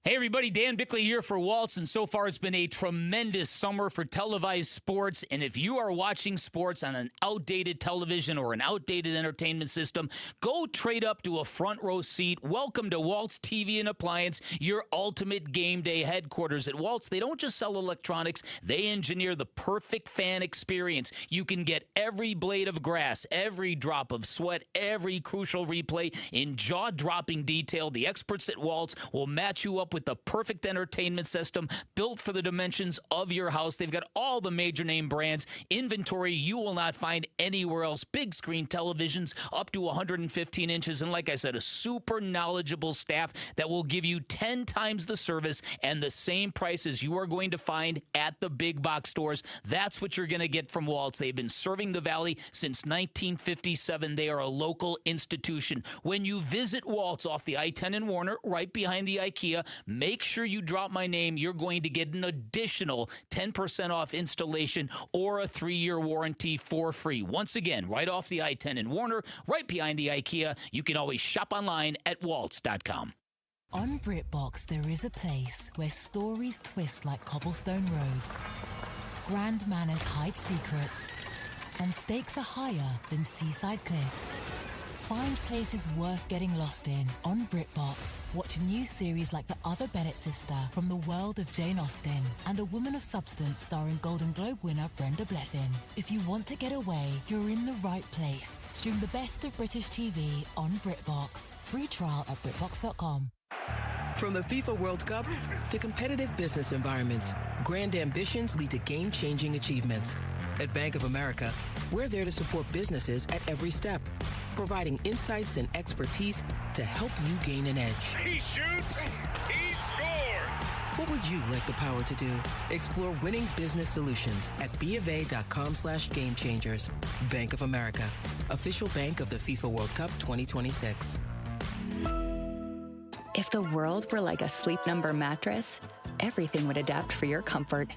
Hey everybody, Dan Bickley here for Waltz, and so far it's been a tremendous summer for televised sports, and if you are watching sports on an outdated television or an outdated entertainment system, go trade up to a front row seat. Welcome to Waltz TV and Appliance, your ultimate game day headquarters. At Waltz, they don't just sell electronics, they engineer the perfect fan experience. You can get every blade of grass, every drop of sweat, every crucial replay in jaw-dropping detail. The experts at Waltz will match you up with the perfect entertainment system built for the dimensions of your house. They've got all the major name brands, inventory you will not find anywhere else, big screen televisions up to 115 inches, and like I said, a super knowledgeable staff that will give you 10 times the service and the same prices you are going to find at the big box stores. That's what you're going to get from Waltz. They've been serving the Valley since 1957. They are a local institution. When you visit Waltz off the I-10 in Warner, right behind the IKEA, make sure you drop my name. You're going to get an additional 10% off installation or a 3-year warranty for free. Once again, right off the I-10 in Warner, right behind the IKEA. You can always shop online at waltz.com. On BritBox, there is a place where stories twist like cobblestone roads, grand manners hide secrets, and stakes are higher than seaside cliffs. Find places worth getting lost in on BritBox. Watch new series like The Other Bennett Sister from the world of Jane Austen and A Woman of Substance starring Golden Globe winner Brenda Blethyn. If you want to get away, you're in the right place. Stream the best of British TV on BritBox. Free trial at BritBox.com. From the FIFA World Cup to competitive business environments, grand ambitions lead to game-changing achievements. At Bank of America, we're there to support businesses at every step, providing insights and expertise to help you gain an edge. He shoots, he scores! What would you like the power to do? Explore winning business solutions at BofA.com/gamechangers. Bank of America, official bank of the FIFA World Cup 2026. If the world were like a Sleep Number mattress, everything would adapt for your comfort.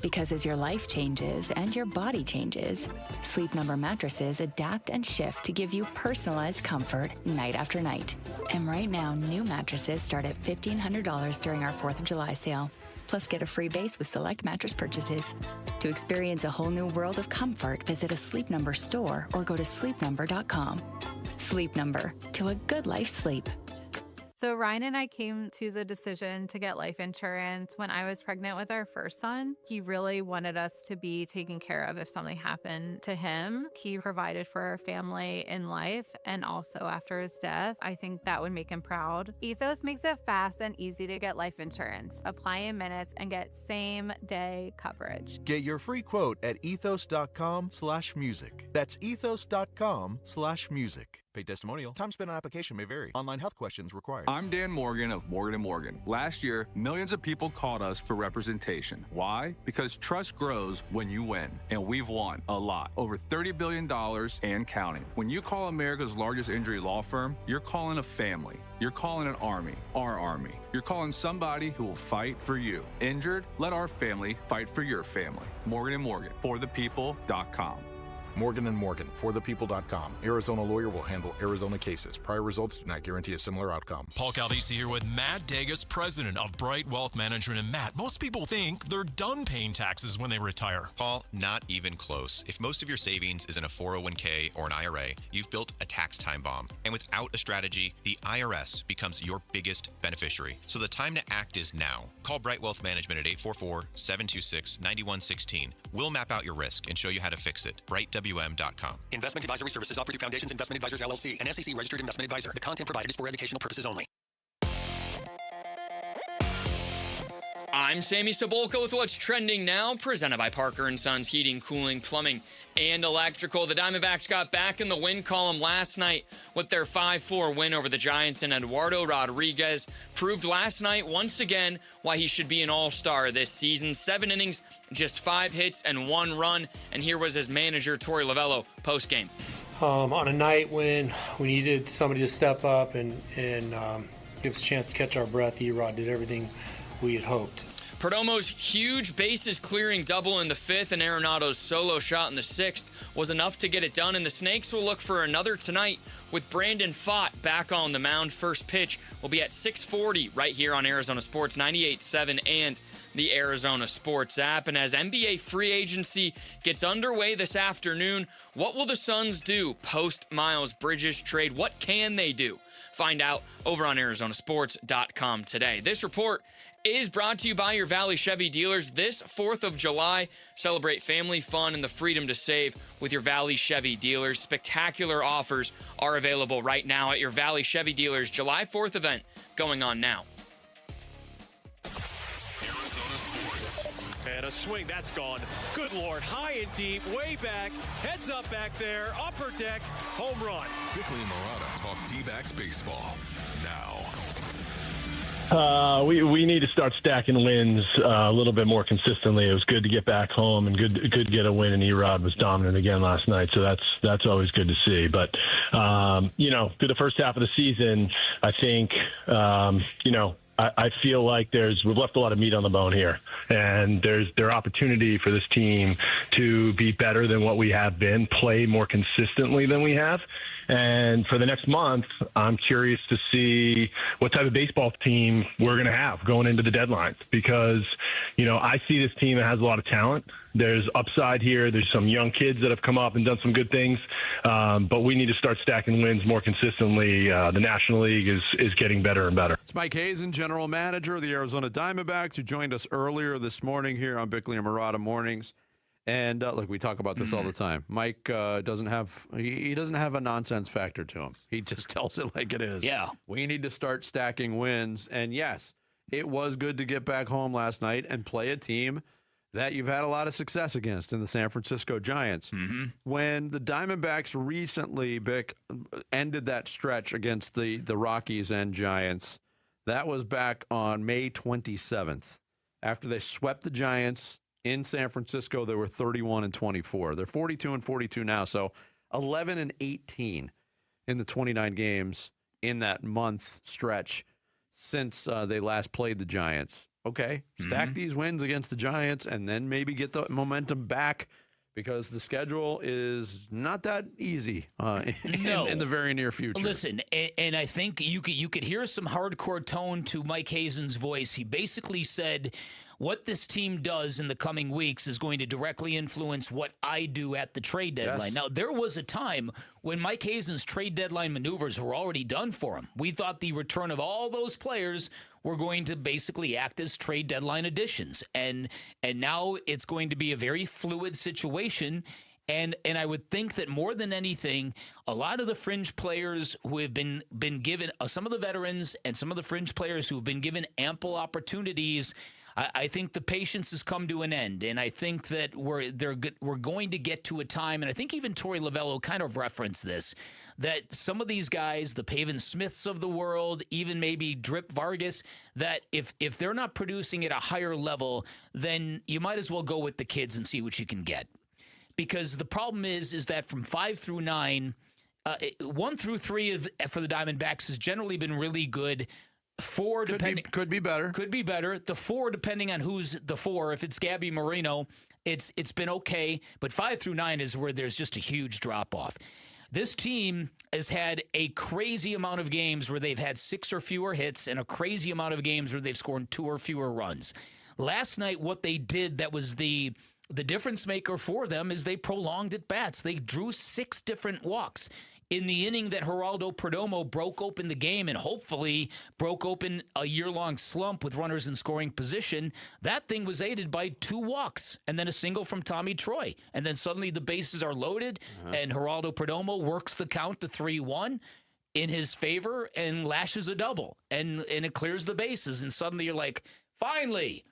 Because as your life changes and your body changes, Sleep Number mattresses adapt and shift to give you personalized comfort night after night. And right now, new mattresses start at $1,500 during our 4th of July sale. Plus, get a free base with select mattress purchases. To experience a whole new world of comfort, visit a Sleep Number store or go to sleepnumber.com. Sleep Number, to a good life sleep. So Ryan and I came to the decision to get life insurance when I was pregnant with our first son. He really wanted us to be taken care of if something happened to him. He provided for our family in life and also after his death. I think that would make him proud. Ethos makes it fast and easy to get life insurance. Apply in minutes and get same-day coverage. Get your free quote at ethos.com/music. That's ethos.com/music. Paid testimonial. Time spent on application may vary. Online health questions required. I'm Dan Morgan of Morgan & Morgan. Last year, millions of people called us for representation. Why? Because trust grows when you win. And we've won a lot. Over $30 billion and counting. When you call America's largest injury law firm, you're calling a family. You're calling an army, our army. You're calling somebody who will fight for you. Injured? Let our family fight for your family. Morgan & Morgan, forthepeople.com. Morgan & Morgan, forthepeople.com. Arizona lawyer will handle Arizona cases. Prior results do not guarantee a similar outcome. Paul Calvisi here with Matt Degas, president of Bright Wealth Management. And Matt, most people think they're done paying taxes when they retire. Paul, not even close. If most of your savings is in a 401k or an IRA, you've built a tax time bomb. And without a strategy, the IRS becomes your biggest beneficiary. So the time to act is now. Call Bright Wealth Management at 844-726-9116. We'll map out your risk and show you how to fix it. BrightWM.com. Investment advisory services offered through Foundations Investment Advisors LLC, an SEC registered investment advisor. The content provided is for educational purposes only. I'm Sammy Cebulka with what's trending now, presented by Parker & Sons Heating, Cooling, Plumbing, and Electrical. The Diamondbacks got back in the win column last night with their 5-4 win over the Giants, and Eduardo Rodriguez proved last night once again why he should be an all-star this season. 7 innings, just 5 hits, and 1 run, and here was his manager, Torey Lovello, post-game. On a night when we needed somebody to step up and give us a chance to catch our breath, E-Rod did everything we had hoped. Perdomo's huge bases clearing double in the 5th and Arenado's solo shot in the 6th was enough to get it done, and the Snakes will look for another tonight with Brandon Pfaadt back on the mound. First pitch will be at 6:40 right here on Arizona Sports 98.7 and the Arizona Sports app. And as NBA free agency gets underway this afternoon, what will the Suns do post Miles Bridges trade? What can they do? Find out over on ArizonaSports.com today. This report is brought to you by your Valley Chevy dealers. This 4th of July, celebrate family fun and the freedom to save with your Valley Chevy dealers. Spectacular offers are available right now at your Valley Chevy dealers. July 4th event going on now. And a swing, that's gone. Good Lord, high and deep, way back, heads up back there, upper deck, home run. Bickley and Murata talk Dbacks baseball now. We need to start stacking wins a little bit more consistently. It was good to get back home and good to get a win. And Erod was dominant again last night, so that's always good to see. But through the first half of the season, I think I feel like we've left a lot of meat on the bone here, and there's opportunity for this team to be better than what we have been, play more consistently than we have. And for the next month, I'm curious to see what type of baseball team we're going to have going into the deadline, because, I see this team that has a lot of talent. There's upside here. There's some young kids that have come up and done some good things, but we need to start stacking wins more consistently. The National League is getting better and better. It's Mike Hazen, general manager of the Arizona Diamondbacks, who joined us earlier this morning here on Bickley and Murata Mornings. And look, we talk about this all the time. Mike doesn't have a nonsense factor to him. He just tells it like it is. Yeah. We need to start stacking wins. And yes, it was good to get back home last night and play a team that you've had a lot of success against in the San Francisco Giants. Mm-hmm. When the Diamondbacks recently, Bick, ended that stretch against the Rockies and Giants, that was back on May 27th. After they swept the Giants in San Francisco, they were 31-24. They're 42-42 now, so 11-18 in the 29 games in that month stretch since they last played the Giants. Okay, stack these wins against the Giants and then maybe get the momentum back, because the schedule is not that easy in the very near future. Listen, and I think you could hear some hardcore tone to Mike Hazen's voice. He basically said, what this team does in the coming weeks is going to directly influence what I do at the trade deadline. Yes. Now, there was a time when Mike Hazen's trade deadline maneuvers were already done for him. We thought the return of all those players were going to basically act as trade deadline additions. And now it's going to be a very fluid situation. And I would think that more than anything, a lot of the fringe players who have been given, some of the veterans and some of the fringe players who have been given ample opportunities, I think the patience has come to an end, and I think that we're going to get to a time, and I think even Torey Lovello kind of referenced this, that some of these guys, the Pavin Smiths of the world, even maybe Drip Vargas, that if they're not producing at a higher level, then you might as well go with the kids and see what you can get. Because the problem is that from 5 through 9, 1 through 3 for the Diamondbacks has generally been really good. 4 depending could be better. Could be better. The 4, depending on who's the 4. If it's Gabby Moreno, it's been okay. But 5 through 9 is where there's just a huge drop off. This team has had a crazy amount of games where they've had 6 or fewer hits, and a crazy amount of games where they've scored 2 or fewer runs. Last night, what they did that was the difference maker for them is they prolonged at bats. They drew 6 different walks. In the inning that Geraldo Perdomo broke open the game and hopefully broke open a year-long slump with runners in scoring position, that thing was aided by 2 walks and then a single from Tommy Troy. And then suddenly the bases are loaded and Geraldo Perdomo works the count to 3-1 in his favor and lashes a double. And it clears the bases. And suddenly you're like, finally.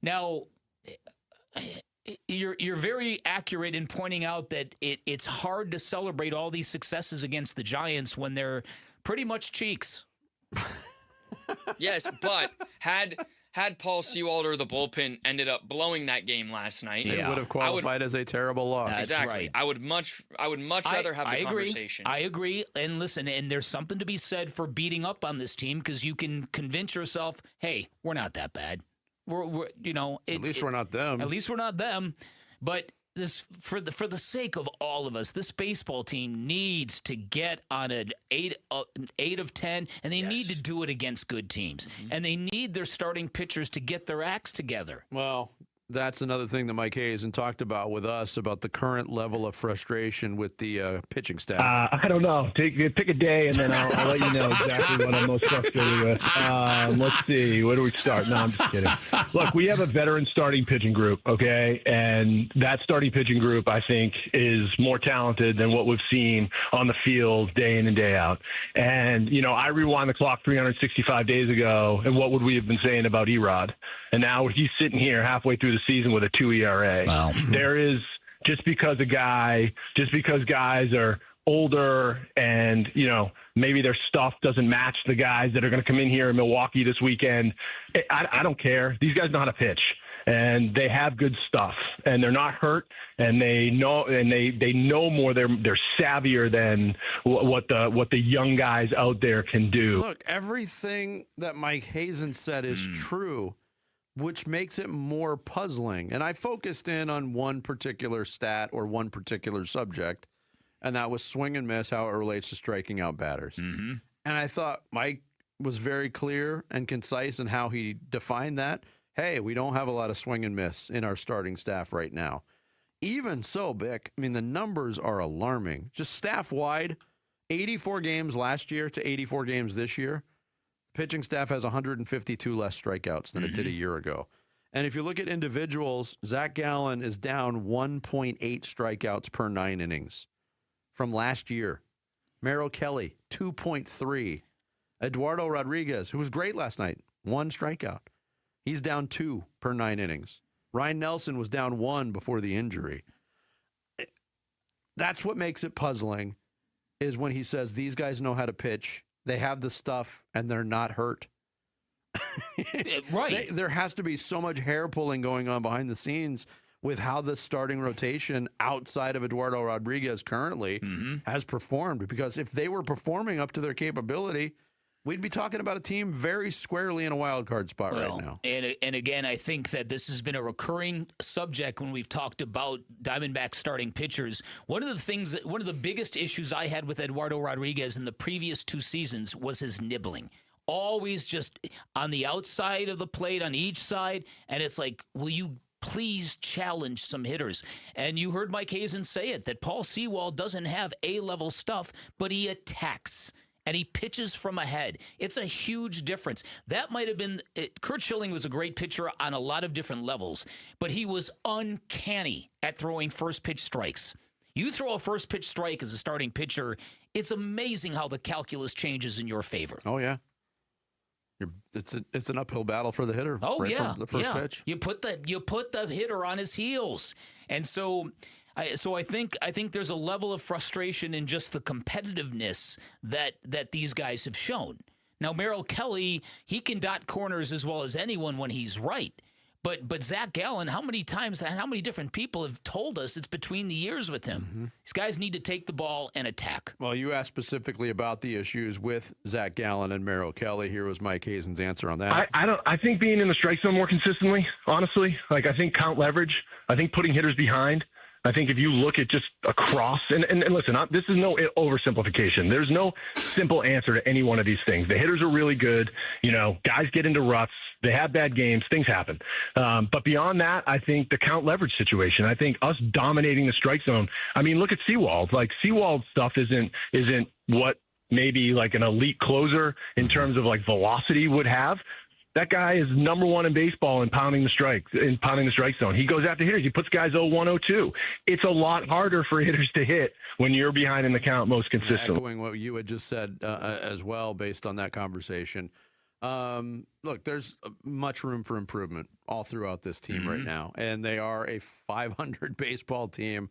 Now, You're very accurate in pointing out that it's hard to celebrate all these successes against the Giants when they're pretty much cheeks. Yes, but had Paul Seawald or the bullpen ended up blowing that game last night, it would have qualified as a terrible loss. That's exactly. Right. I would much rather have the conversation. I agree. And listen, and there's something to be said for beating up on this team, because you can convince yourself, hey, we're not that bad. We're at least we're not them. At least we're not them. But this, for the sake of all of us, this baseball team needs to get on an 8 of 10, and they need to do it against good teams. And they need their starting pitchers to get their acts together. Well, that's another thing that Mike Hazen talked about with us about the current level of frustration with the pitching staff. I don't know. Pick a day, and then I'll let you know exactly what I'm most frustrated with. Let's see. Where do we start? No, I'm just kidding. Look, we have a veteran starting pitching group, okay? And that starting pitching group, I think, is more talented than what we've seen on the field day in and day out. And, I rewind the clock 365 days ago, and what would we have been saying about Erod? And now he's sitting here halfway through the season with a 2 ERA. Wow. There is, just because guys are older and, maybe their stuff doesn't match the guys that are going to come in here in Milwaukee this weekend. I don't care. These guys know how to pitch, and they have good stuff, and they're not hurt, and they know more. They're savvier than what the young guys out there can do. Look, everything that Mike Hazen said is true, which makes it more puzzling. And I focused in on one particular stat or one particular subject, and that was swing and miss, how it relates to striking out batters. And I thought Mike was very clear and concise in how he defined that. Hey, we don't have a lot of swing and miss in our starting staff right now. Even so, Bick, the numbers are alarming. Just staff-wide, 84 games last year to 84 games this year. Pitching staff has 152 less strikeouts than it did a year ago. And if you look at individuals, Zach Gallen is down 1.8 strikeouts per 9 innings from last year. Merrill Kelly, 2.3. Eduardo Rodriguez, who was great last night, 1 strikeout. He's down 2 per 9 innings. Ryan Nelson was down 1 before the injury. That's what makes it puzzling, is when he says these guys know how to pitch. They have the stuff, and they're not hurt. Right. There has to be so much hair pulling going on behind the scenes with how the starting rotation outside of Eduardo Rodriguez currently has performed. Because if they were performing up to their capability, we'd be talking about a team very squarely in a wild card spot right now. And again, I think that this has been a recurring subject when we've talked about Diamondbacks starting pitchers. One of the biggest issues I had with Eduardo Rodriguez in the previous 2 seasons was his nibbling. Always just on the outside of the plate, on each side, and it's like, will you please challenge some hitters? And you heard Mike Hazen say it, that Paul Seawald doesn't have A-level stuff, but he attacks. And he pitches from ahead. It's a huge difference. That might have been Curt Schilling was a great pitcher on a lot of different levels, but he was uncanny at throwing first pitch strikes. You throw a first pitch strike as a starting pitcher, it's amazing how the calculus changes in your favor. Oh, yeah. It's an uphill battle for the hitter. Oh, yeah. From the first pitch. You put the hitter on his heels. And so I think there's a level of frustration in just the competitiveness that these guys have shown. Now, Merrill Kelly, he can dot corners as well as anyone when he's right. But Zach Gallen, how many times and how many different people have told us it's between the ears with him? These guys need to take the ball and attack. Well, you asked specifically about the issues with Zach Gallen and Merrill Kelly. Here was Mike Hazen's answer on that. I think being in the strike zone more consistently, honestly. Like, I think count leverage. I think putting hitters behind. I think if you look at just across, and listen, this is no oversimplification. There's no simple answer to any one of these things. The hitters are really good. Guys get into ruts. They have bad games. Things happen. But beyond that, I think the count leverage situation, I think us dominating the strike zone. Look at Seawald. Like, Seawald stuff isn't what maybe like an elite closer in terms of like velocity would have. That guy is number 1 in baseball in pounding the strike zone. He goes after hitters. He puts guys 0-1, 0-2. It's a lot harder for hitters to hit when you're behind in the count most consistently. Echoing what you had just said as well, based on that conversation. Look, there's much room for improvement all throughout this team right now, and they are a 500 baseball team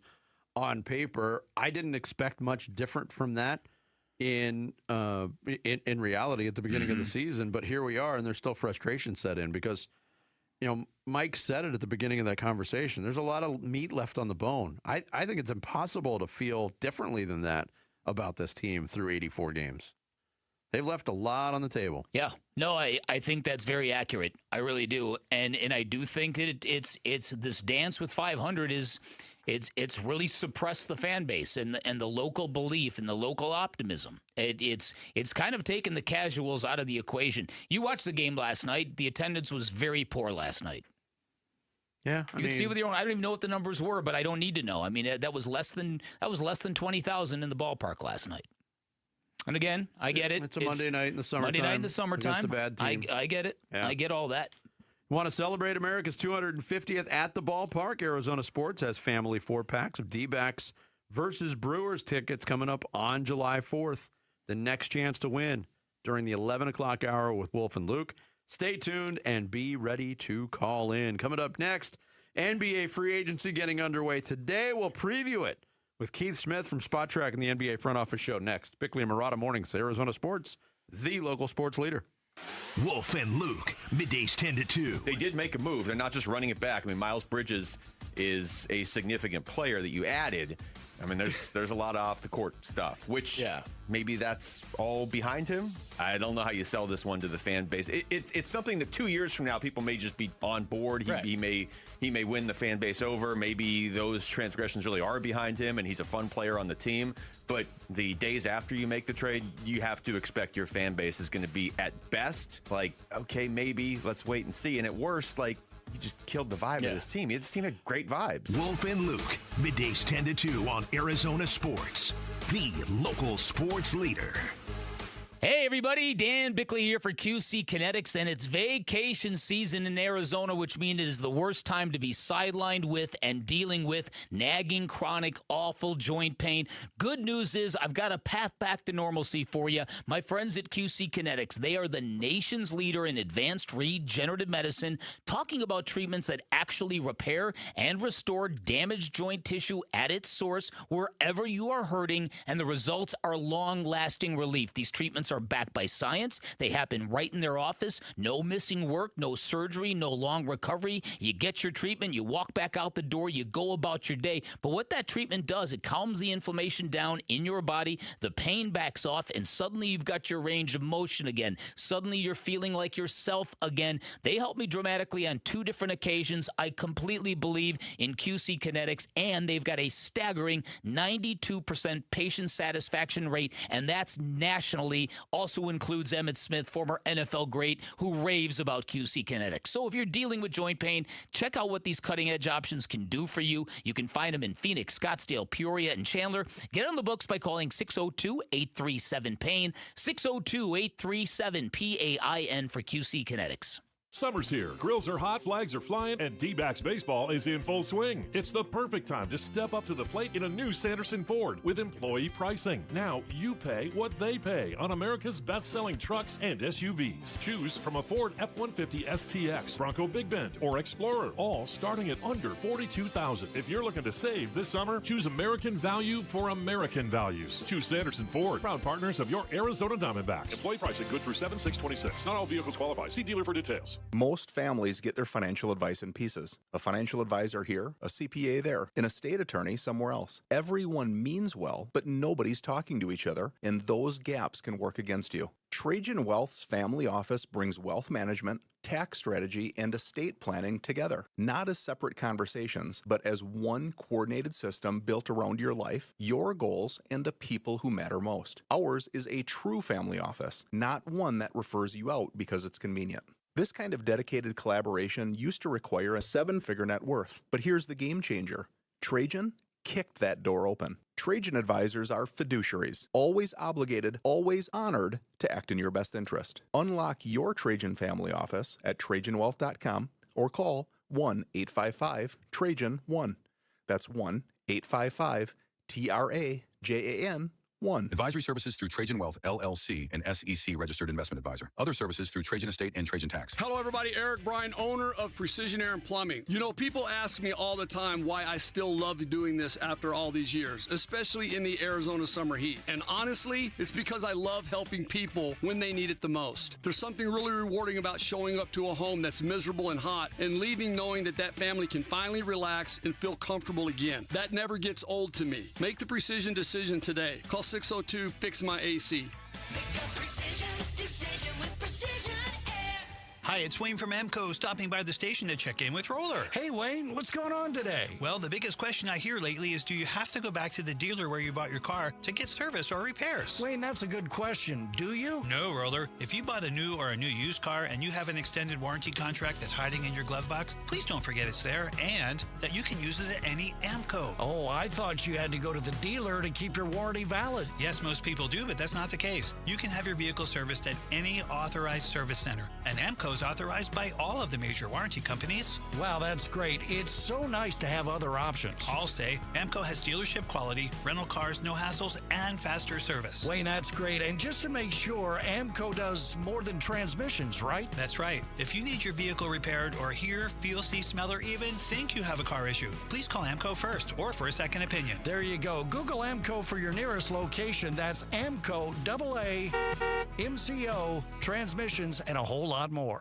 on paper. I didn't expect much different from that in reality at the beginning of the season, but here we are, and there's still frustration set in because, Mike said it at the beginning of that conversation. There's a lot of meat left on the bone. I think it's impossible to feel differently than that about this team through 84 games. They've left a lot on the table. Yeah. No, I think that's very accurate. I really do. And I do think that it's this dance with 500 it's really suppressed the fan base and the local belief and the local optimism. It's kind of taken the casuals out of the equation. You watched the game last night. The attendance was very poor last night. Yeah, you can see with your own. I don't even know what the numbers were, but I don't need to know. I mean, that was less than 20,000 in the ballpark last night. And again, I get it. It's a Monday night in the summertime. Monday night in the summertime. Against a bad team. I get it. Yeah. I get all that. Want to celebrate America's 250th at the ballpark? Arizona Sports has family 4-packs of D-backs versus Brewers tickets coming up on July 4th. The next chance to win during the 11 o'clock hour with Wolf and Luke. Stay tuned and be ready to call in. Coming up next, NBA free agency getting underway today. We'll preview it with Keith Smith from Spot Track and the NBA Front Office Show next. Bickley and Murata Mornings, Arizona Sports, the local sports leader. Wolf and Luke, middays 10 to 2. They did make a move. They're not just running it back. I mean, Miles Bridges is a significant player that you added. I mean, there's a lot of off-the-court stuff, which maybe that's all behind him. I don't know how you sell this one to the fan base. It's something that 2 years from now, people may just be on board. He may win the fan base over. Maybe those transgressions really are behind him, and he's a fun player on the team. But the days after you make the trade, you have to expect your fan base is going to be, at best, like, okay, maybe, let's wait and see. And at worst, like, you just killed the vibe of this team. This team had great vibes. Wolf and Luke, middays 10 to 2 on Arizona Sports, the local sports leader. Hey, everybody. Dan Bickley here for QC Kinetics, and it's vacation season in Arizona, which means it is the worst time to be sidelined with and dealing with nagging, chronic, awful joint pain. Good news is I've got a path back to normalcy for you. My friends at QC Kinetics, they are the nation's leader in advanced regenerative medicine, talking about treatments that actually repair and restore damaged joint tissue at its source wherever you are hurting, and the results are long-lasting relief. These treatments are backed by science. They happen right in their office. No missing work, no surgery, no long recovery. You get your treatment, you walk back out the door, you go about your day. But what that treatment does, it calms the inflammation down in your body, the pain backs off, and suddenly you've got your range of motion again. Suddenly you're feeling like yourself again. They helped me dramatically on 2 different occasions. I completely believe in QC Kinetics, and they've got a staggering 92% patient satisfaction rate, and that's nationally. Also includes Emmitt Smith, former NFL great, who raves about QC Kinetics. So if you're dealing with joint pain, check out what these cutting-edge options can do for you. You can find them in Phoenix, Scottsdale, Peoria, and Chandler. Get on the books by calling 602-837-PAIN, 602-837-PAIN for QC Kinetics. Summer's here. Grills are hot, flags are flying, and D-backs baseball is in full swing. It's the perfect time to step up to the plate in a new Sanderson Ford with employee pricing. Now you pay what they pay on America's best-selling trucks and SUVs. Choose from a Ford F-150 STX, Bronco Big Bend, or Explorer, all starting at under $42,000. If you're looking to save this summer, choose American value for American values. Choose Sanderson Ford, proud partners of your Arizona Diamondbacks. Employee pricing good through 7/6/26. Not all vehicles qualify. See dealer for details. Most families get their financial advice in pieces. A financial advisor here, a CPA there, an estate attorney somewhere else. Everyone means well, but nobody's talking to each other, and those gaps can work against you. Trajan Wealth's family office brings wealth management, tax strategy, and estate planning together, not as separate conversations, but as one coordinated system built around your life, your goals, and the people who matter most. Ours is a true family office, not one that refers you out because it's convenient. This kind of dedicated collaboration used to require a 7-figure net worth, but here's the game changer. Trajan kicked that door open. Trajan advisors are fiduciaries, always obligated, always honored to act in your best interest. Unlock your Trajan family office at TrajanWealth.com or call 1-855-TRAJAN-1. That's 1-855-TRAJAN-1. Advisory services through Trajan Wealth, LLC, an SEC registered investment advisor. Other services through Trajan Estate and Trajan Tax. Hello, everybody. Eric Bryan, owner of Precision Air and Plumbing. You know, people ask me all the time why I still love doing this after all these years, especially in the Arizona summer heat. And honestly, it's because I love helping people when they need it the most. There's something really rewarding about showing up to a home that's miserable and hot and leaving knowing that that family can finally relax and feel comfortable again. That never gets old to me. Make the precision decision today. Call 602-FIX-MY-AC. Hi, it's Wayne from Amco, stopping by the station to check in with Roller. Hey, Wayne, what's going on today? Well, the biggest question I hear lately is, do you have to go back to the dealer where you bought your car to get service or repairs? Wayne, that's a good question. Do you? No, Roller. If you bought a new or a new used car and you have an extended warranty contract that's hiding in your glove box, please don't forget it's there and that you can use it at any Amco. Oh, I thought you had to go to the dealer to keep your warranty valid. Yes, most people do, but that's not the case. You can have your vehicle serviced at any authorized service center, and Amco's authorized by all of the major warranty companies. Wow, that's great. It's so nice to have other options. I'll say Amco has dealership quality, rental cars, no hassles, and faster service. Wayne, that's great. And just to make sure, Amco does more than transmissions, right? That's right. If you need your vehicle repaired or hear, feel, see, smell, or even think you have a car issue, please call Amco first or for a second opinion. There you go. Google Amco for your nearest location. That's Amco, AA, MCO, transmissions, and a whole lot more.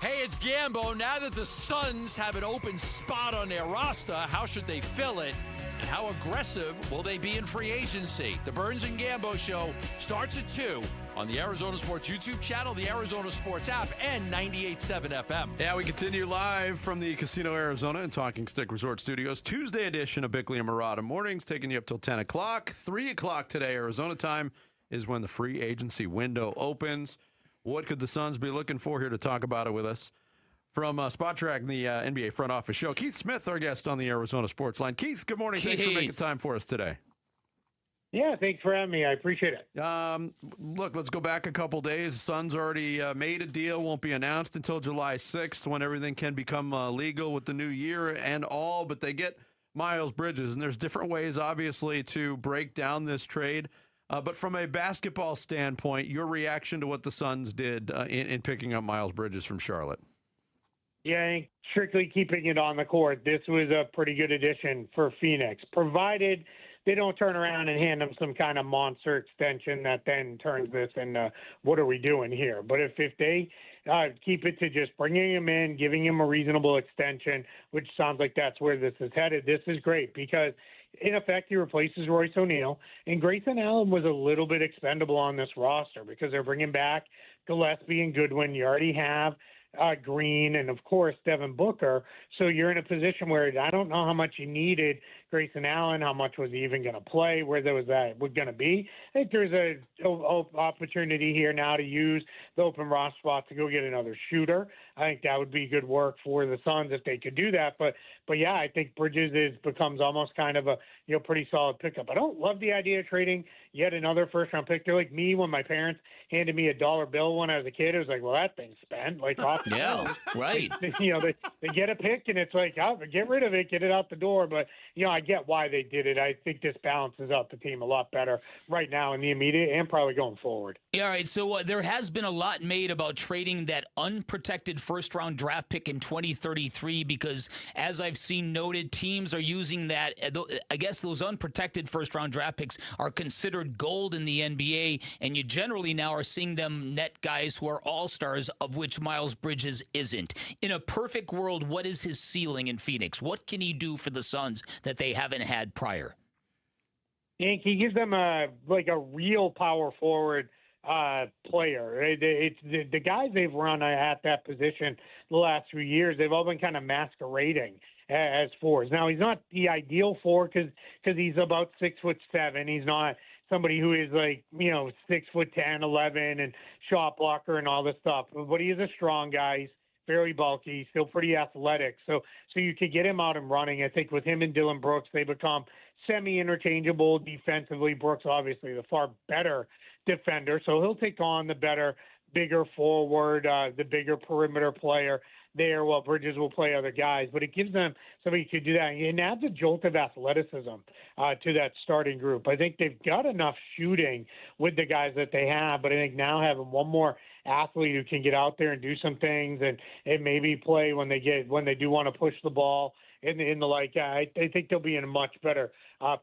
Hey, it's Gambo. Now that the Suns have an open spot on their roster, how should they fill it? And how aggressive will they be in free agency? The Burns and Gambo Show starts at 2 on the Arizona Sports YouTube channel, the Arizona Sports app, and 98.7 FM. Yeah, we continue live from the Casino Arizona and Talking Stick Resort Studios. Tuesday edition of Bickley and Murata Mornings, taking you up till 10 o'clock. 3 o'clock today, Arizona time, is when the free agency window opens. What could the Suns be looking for here to talk about it with us? From Spot Track and the NBA front office show, Keith Smith, our guest on the Arizona Sports Line. Keith, good morning. Keith. Thanks for making time for us today. Yeah, thanks for having me. I appreciate it. Look, let's go back a couple days. Suns already made a deal. Won't be announced until July 6th when everything can become legal with the new year and all. But they get Miles Bridges, and there's different ways, obviously, to break down this trade. But from a basketball standpoint, your reaction to what the Suns did in picking up Miles Bridges from Charlotte? Yeah, I think strictly keeping it on the court, this was a pretty good addition for Phoenix, provided they don't turn around and hand them some kind of monster extension that then turns this into what are we doing here? But if they keep it to just bringing him in, giving him a reasonable extension, which sounds like that's where this is headed, this is great because – in effect, he replaces Royce O'Neal, and Grayson Allen was a little bit expendable on this roster because they're bringing back Gillespie and Goodwin. You already have Green and, of course, Devin Booker. So you're in a position where I don't know how much you needed Grayson Allen, how much was he even going to play, where there was that was going to be. I think there's a opportunity here now to use the open roster spot to go get another shooter. I think that would be good work for the Suns if they could do that. But yeah, I think Bridges becomes almost kind of a pretty solid pickup. I don't love the idea of trading yet another first-round pick. They're like me when my parents handed me a $1 bill when I was a kid. It was like, well, that thing's spent. Like, off the yeah, right. They get a pick, and it's like, oh, get rid of it, get it out the door. But, I get why they did it. I think this balances out the team a lot better right now in the immediate and probably going forward. Yeah, all right, so there has been a lot made about trading that unprotected first-round draft pick in 2033 because, as I've seen noted, teams are using that. I guess those unprotected first-round draft picks are considered gold in the NBA, and you generally now are seeing them net guys who are all-stars, of which Miles Bridges isn't. In a perfect world, what is his ceiling in Phoenix? What can he do for the Suns that they haven't had prior? He gives them a real power forward player. It's the guys they've run at that position the last few years. They've all been kind of masquerading as fours. Now he's not the ideal four because he's about 6'7". He's not somebody who is 6'10", 11, and shot blocker and all this stuff. But he is a strong guy. He's fairly bulky, still pretty athletic. So you could get him out and running. I think with him and Dylan Brooks, they become semi-interchangeable defensively. Brooks, obviously, the far better defender. So he'll take on the better, bigger forward, the bigger perimeter player there while Bridges will play other guys. But it gives them somebody who could do that. And adds a jolt of athleticism to that starting group. I think they've got enough shooting with the guys that they have, but I think now having one more athlete who can get out there and do some things and maybe play when they do want to push the ball in the I think they'll be in a much better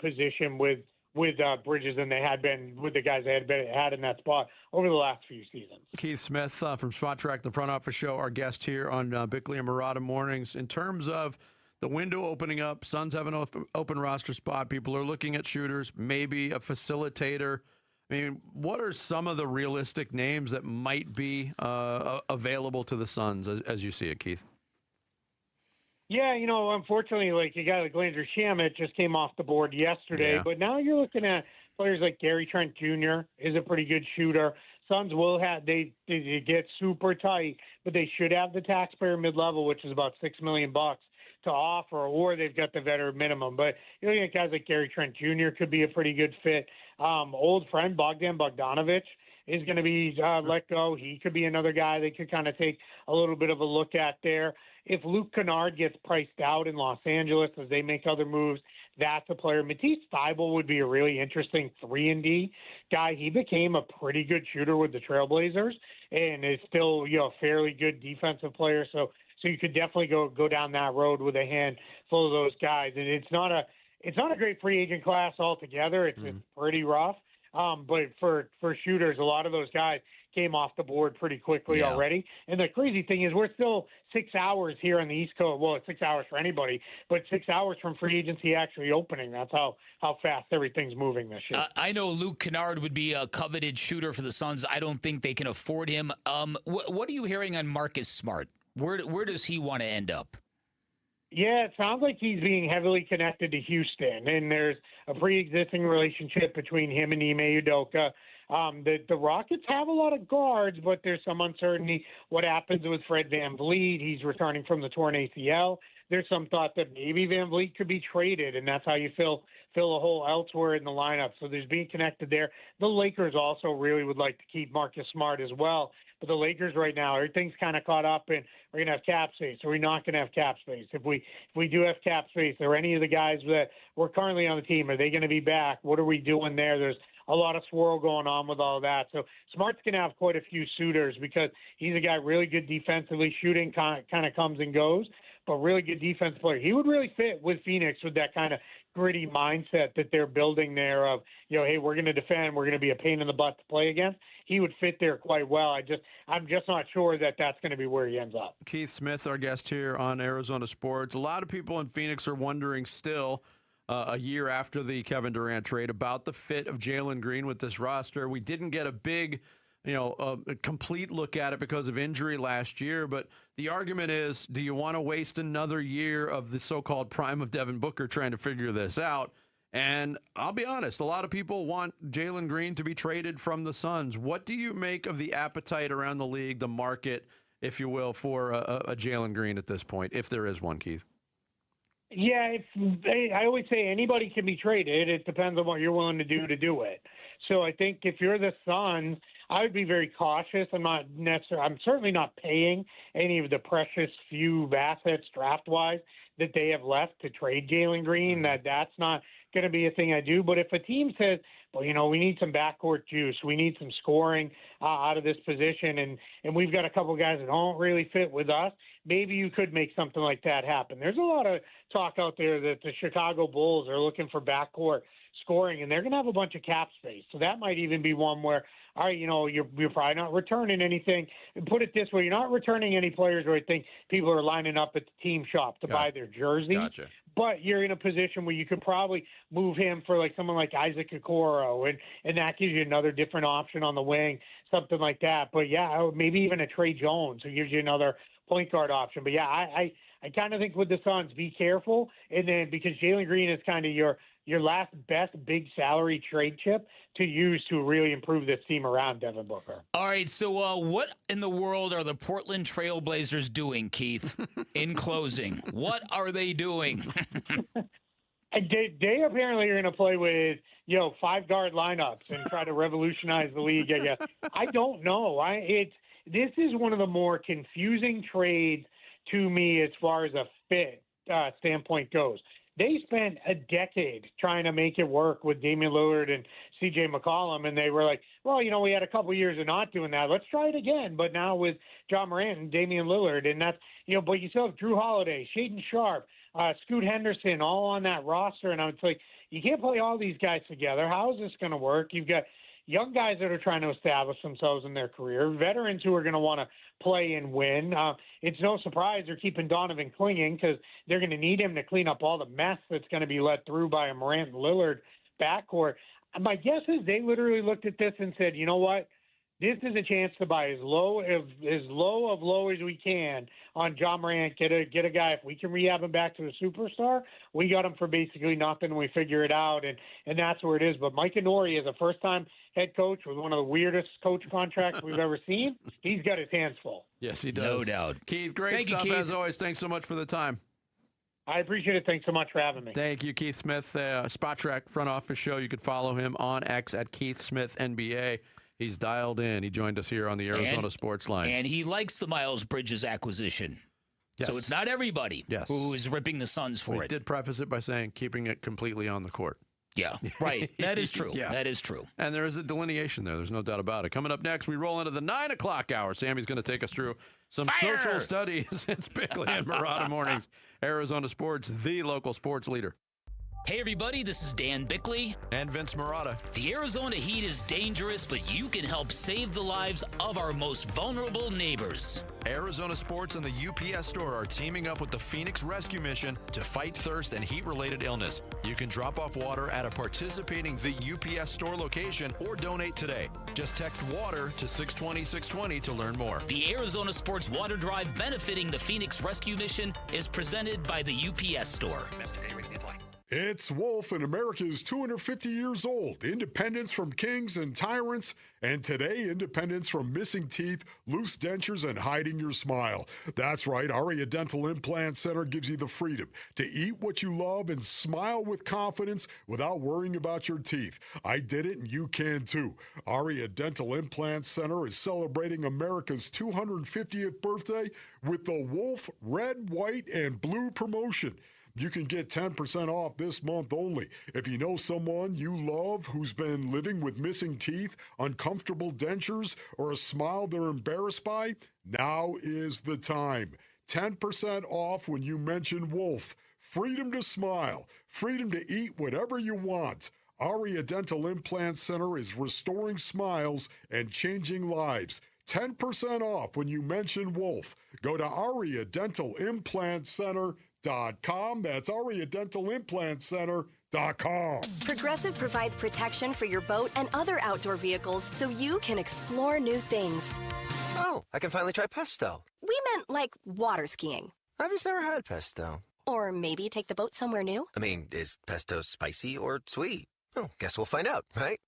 position with Bridges than they had been with the guys they had in that spot over the last few seasons. Keith Smith from Spot Track, the front office show, our guest here on Bickley and Murata Mornings. In terms of the window opening up, Suns have an open roster spot. People are looking at shooters, maybe a facilitator. I mean, what are some of the realistic names that might be available to the Suns as you see it, Keith? Yeah, unfortunately, like a guy like Landry Shamet just came off the board yesterday, but now you're looking at players like Gary Trent Jr. is a pretty good shooter. Suns will have they get super tight, but they should have the taxpayer mid-level, which is about $6 million to offer, or they've got the veteran minimum. But you know, guys like Gary Trent Jr. could be a pretty good fit. Old friend Bogdan Bogdanovic is going to be let go. He could be another guy they could kind of take a little bit of a look at there. If Luke Kennard gets priced out in Los Angeles as they make other moves, that's a player. Matisse Thybulle would be a really interesting 3-and-D guy. He became a pretty good shooter with the Trailblazers and is still, a fairly good defensive player. So you could definitely go down that road with a handful of those guys. And it's not a great free agent class altogether. It's pretty rough. But for shooters, a lot of those guys came off the board pretty quickly already. And the crazy thing is we're still 6 hours here on the East Coast. Well, it's 6 hours for anybody, but 6 hours from free agency actually opening. That's how fast everything's moving this year. I know Luke Kennard would be a coveted shooter for the Suns. I don't think they can afford him. What are you hearing on Marcus Smart? Where does he want to end up? Yeah, it sounds like he's being heavily connected to Houston, and there's a pre-existing relationship between him and Ime Udoka. The Rockets have a lot of guards, but there's some uncertainty what happens with Fred VanVleet. He's returning from the torn ACL. There's some thought that maybe VanVleet could be traded, and that's how you fill a hole elsewhere in the lineup. So there's being connected there. The Lakers also really would like to keep Marcus Smart as well. But the Lakers right now, everything's kind of caught up, and we're going to have cap space. Or we're not going to have cap space. If we do have cap space, are any of the guys that were currently on the team, are they going to be back? What are we doing there? There's a lot of swirl going on with all that. So Smart's going to have quite a few suitors because he's a guy really good defensively. Shooting kind of comes and goes, but really good defense player. He would really fit with Phoenix with that kind of gritty mindset that they're building there of, hey, we're going to defend, we're going to be a pain in the butt to play against. He would fit there quite well. I'm just not sure that that's going to be where he ends up. Keith Smith, our guest here on Arizona Sports. A lot of people in Phoenix are wondering still, a year after the Kevin Durant trade, about the fit of Jalen Green with this roster. We didn't get a big, a complete look at it because of injury last year. But the argument is, do you want to waste another year of the so-called prime of Devin Booker trying to figure this out? And I'll be honest, a lot of people want Jalen Green to be traded from the Suns. What do you make of the appetite around the league, the market, if you will, for a Jalen Green at this point, if there is one, Keith? Yeah, I always say anybody can be traded. It depends on what you're willing to do it. So I think if you're the Suns, I would be very cautious. I'm certainly not paying any of the precious few assets draft-wise that they have left to trade Jalen Green. That's not going to be a thing I do. But if a team says, well, we need some backcourt juice, we need some scoring out of this position, and we've got a couple guys that don't really fit with us, maybe you could make something like that happen. There's a lot of talk out there that the Chicago Bulls are looking for backcourt scoring, and they're going to have a bunch of cap space. So that might even be one where, all right, you're probably not returning anything. And put it this way, you're not returning any players where I think people are lining up at the team shop to buy their jersey. Gotcha. But you're in a position where you could probably move him for like someone like Isaac Okoro, and that gives you another different option on the wing, something like that. But yeah, maybe even a Trey Jones, who gives you another point guard option. But yeah, I kind of think with the Suns, be careful, and then because Jalen Green is kind of your last best big salary trade chip to use to really improve this team around Devin Booker. All right, so what in the world are the Portland Trailblazers doing, Keith, in closing? What are they doing? They apparently are going to play with, 5-guard lineups and try to revolutionize the league, I guess. I don't know. This is one of the more confusing trades to me as far as a fit standpoint goes. They spent a decade trying to make it work with Damian Lillard and C.J. McCollum, and they were like, well, we had a couple years of not doing that. Let's try it again. But now with John Morant and Damian Lillard, and that's, but you still have Drew Holiday, Shaedon Sharpe, Scoot Henderson, all on that roster. And it's like, you can't play all these guys together. How is this going to work? You've got young guys that are trying to establish themselves in their career, veterans who are going to want to play and win. It's no surprise they're keeping Donovan clinging because they're going to need him to clean up all the mess that's going to be let through by a Morant and Lillard backcourt. My guess is they literally looked at this and said, you know what? This is a chance to buy as low as we can on John Morant. Get a guy. If we can rehab him back to a superstar, we got him for basically nothing. We figure it out, and that's where it is. But Mike Inori is a first-time head coach with one of the weirdest coach contracts we've ever seen. He's got his hands full. Yes, he does. No doubt. Keith, great Thank stuff you, Keith. as always. Thanks so much for the time. I appreciate it. Thanks so much for having me. Thank you, Keith Smith. Spot Track front office show. You could follow him on X at Keith Smith NBA. He's dialed in. He joined us here on the Arizona Sports Line. And he likes the Miles Bridges acquisition. Yes. So it's not everybody who is ripping the Suns for it. He did preface it by saying keeping it completely on the court. Yeah, right. That is true. Yeah. That is true. And there is a delineation there. There's no doubt about it. Coming up next, we roll into the 9 o'clock hour. Sammy's going to take us through some social studies. It's Bickley and Murata Mornings. Arizona Sports, the local sports leader. Hey, everybody, this is Dan Bickley. And Vince Murata. The Arizona heat is dangerous, but you can help save the lives of our most vulnerable neighbors. Arizona Sports and the UPS Store are teaming up with the Phoenix Rescue Mission to fight thirst and heat-related illness. You can drop off water at a participating The UPS Store location or donate today. Just text WATER to 620-620 to learn more. The Arizona Sports Water Drive benefiting the Phoenix Rescue Mission is presented by the UPS Store. It's Wolf, and America is 250 years old. Independence from kings and tyrants, and today, independence from missing teeth, loose dentures, and hiding your smile. That's right, Aria Dental Implant Center gives you the freedom to eat what you love and smile with confidence without worrying about your teeth. I did it, and you can too. Aria Dental Implant Center is celebrating America's 250th birthday with the Wolf Red, White, and Blue promotion. You can get 10% off this month only. If you know someone you love who's been living with missing teeth, uncomfortable dentures, or a smile they're embarrassed by, now is the time. 10% off when you mention Wolf. Freedom to smile. Freedom to eat whatever you want. Aria Dental Implant Center is restoring smiles and changing lives. 10% off when you mention Wolf. Go to AriaDentalImplantCenter.com. That's AriaDentalImplantCenter.com. Progressive provides protection for your boat and other outdoor vehicles so you can explore new things. Oh, I can finally try pesto. We meant like water skiing. I've just never had pesto. Or maybe take the boat somewhere new. I mean, is pesto spicy or sweet? Oh, guess we'll find out, right?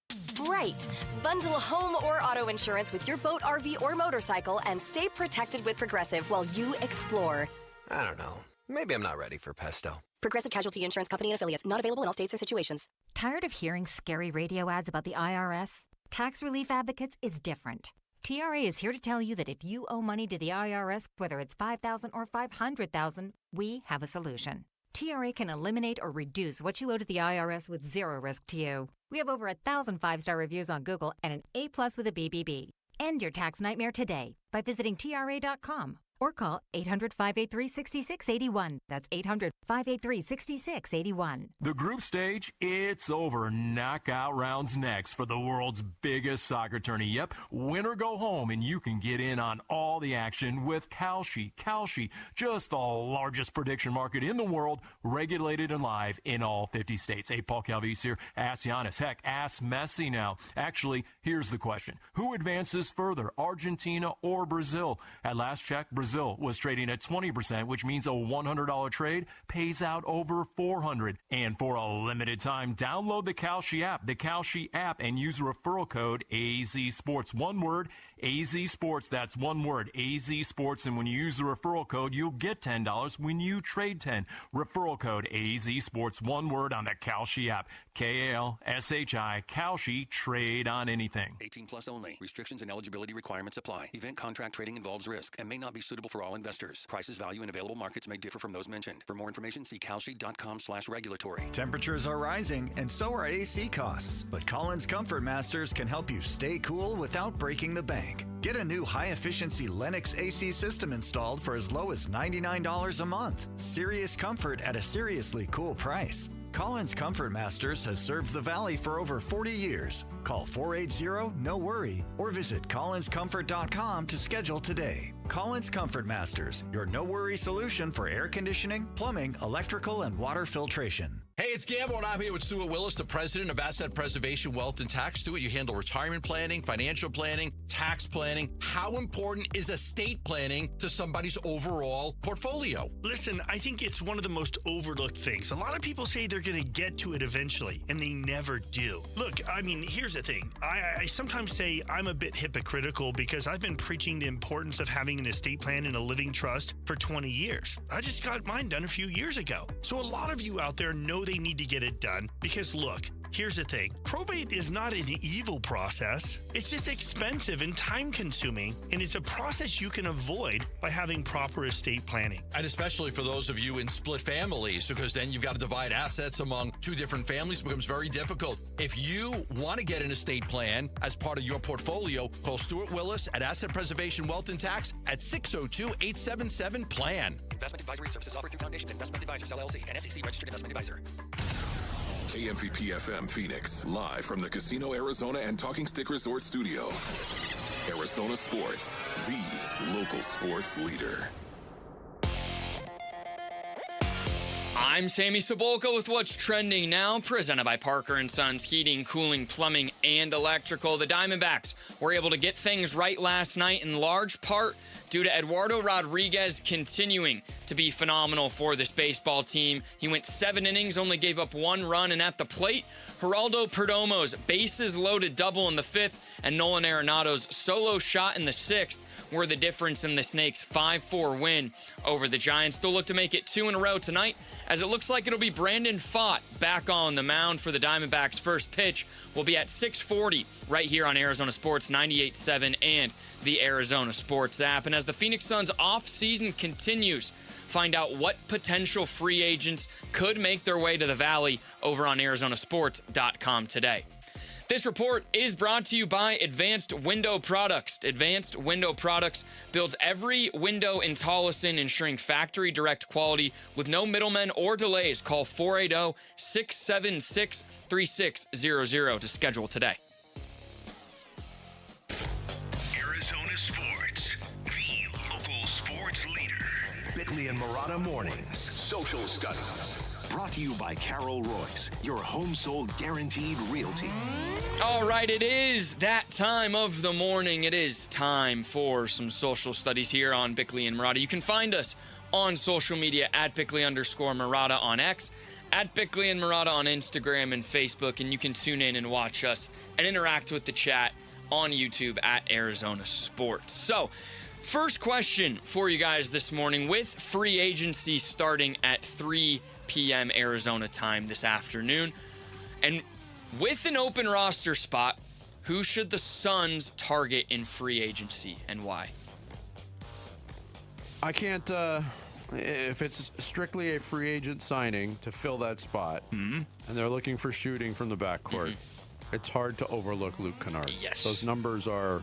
Right. Bundle home or auto insurance with your boat, RV, or motorcycle and stay protected with Progressive while you explore. I don't know. Maybe I'm not ready for pesto. Progressive Casualty Insurance Company and Affiliates. Not available in all states or situations. Tired of hearing scary radio ads about the IRS? Tax Relief Advocates is different. TRA is here to tell you that if you owe money to the IRS, whether it's $5,000 or $500,000, we have a solution. TRA can eliminate or reduce what you owe to the IRS with zero risk to you. We have over 1,000 5-star reviews on Google and an A+ with a BBB. End your tax nightmare today by visiting TRA.com. Or call 800-583-6681. That's 800-583-6681. The group stage, it's over. Knockout rounds next for the world's biggest soccer tourney. Yep, win or go home, and you can get in on all the action with Kalshi. Kalshi, just the largest prediction market in the world, regulated and live in all 50 states. Hey, Paul Calvise here. Ask Giannis. Heck, ask Messi now. Actually, here's the question. Who advances further, Argentina or Brazil? At last check, Brazil was trading at 20%, which means a $100 trade pays out over $400. And for a limited time, download the Kalshi app, and use the referral code AZSports. One word, AZSports. That's one word, AZSports. And when you use the referral code, you'll get $10 when you trade 10. Referral code AZSports. One word on the Kalshi app. KALSHI. Kalshi. Trade on anything. 18 plus only. Restrictions and eligibility requirements apply. Event contract trading involves risk and may not be suitable for all investors. Prices, value, and available markets may differ from those mentioned. For more information, see kalshi.com/regulatory. Temperatures are rising, and so are AC costs. But Collins Comfort Masters can help you stay cool without breaking the bank. Get a new high-efficiency Lennox AC system installed for as low as $99 a month. Serious comfort at a seriously cool price. Collins Comfort Masters has served the Valley for over 40 years. Call 480-NO-WORRY or visit collinscomfort.com to schedule today. Collins Comfort Masters, your no-worry solution for air conditioning, plumbing, electrical, and water filtration. Hey, it's Gamble, and I'm here with Stuart Willis, the president of Asset Preservation Wealth and Tax. Stuart, you handle retirement planning, financial planning, tax planning. How important is estate planning to somebody's overall portfolio? Listen, I think it's one of the most overlooked things. A lot of people say they're going to get to it eventually, and they never do. Look, I mean, here's the thing. I sometimes say I'm a bit hypocritical because I've been preaching the importance of having an estate plan and a living trust for 20 years. I just got mine done a few years ago. So a lot of you out there know they need to get it done because, look, here's the thing. Probate is not an evil process. It's just expensive and time-consuming, and it's a process you can avoid by having proper estate planning. And especially for those of you in split families, because then you've got to divide assets among two different families. It becomes very difficult. If you want to get an estate plan as part of your portfolio, call Stuart Willis at Asset Preservation Wealth and Tax at 602-877-PLAN. Investment advisory services offered through Foundations Investment Advisors, LLC, an SEC registered investment advisor. KMVP FM Phoenix, live from the Casino Arizona and Talking Stick Resort Studio. Arizona Sports, the local sports leader. I'm Sammy Cebulka with what's trending now, presented by Parker & Sons Heating, Cooling, Plumbing, and Electrical. The Diamondbacks were able to get things right last night in large part due to Eduardo Rodriguez continuing to be phenomenal for this baseball team. He went 7 innings, only gave up 1 run, and at the plate, Geraldo Perdomo's bases loaded double in the 5th and Nolan Arenado's solo shot in the 6th were the difference in the Snakes' 5-4 win over the Giants. They'll look to make it 2 in a row tonight, as it looks like it'll be Brandon Pfaadt back on the mound for the Diamondbacks. First pitch will be at 6:40 right here on Arizona Sports 98.7 and the Arizona Sports app. And as the Phoenix Suns offseason continues, find out what potential free agents could make their way to the Valley over on ArizonaSports.com today. This report is brought to you by Advanced Window Products. Advanced Window Products builds every window in Tolleson, ensuring factory direct quality with no middlemen or delays. Call 480-676-3600 to schedule today. Arizona Sports, the local sports leader. Bickley and Marotta Mornings. Social Studies. Brought to you by Carol Royce, your home sold guaranteed realty. All right, it is that time of the morning. It is time for some social studies here on Bickley and Marotta. You can find us on social media at Bickley_Marotta on X, at Bickley and Marotta on Instagram and Facebook, and you can tune in and watch us and interact with the chat on YouTube at Arizona Sports. So, first question for you guys this morning, with free agency starting at 3 p.m. Arizona time this afternoon, and with an open roster spot, who should the Suns target in free agency and why? I can't, if it's strictly a free agent signing to fill that spot, and they're looking for shooting from the backcourt, it's hard to overlook Luke Kennard. Yes. Those numbers are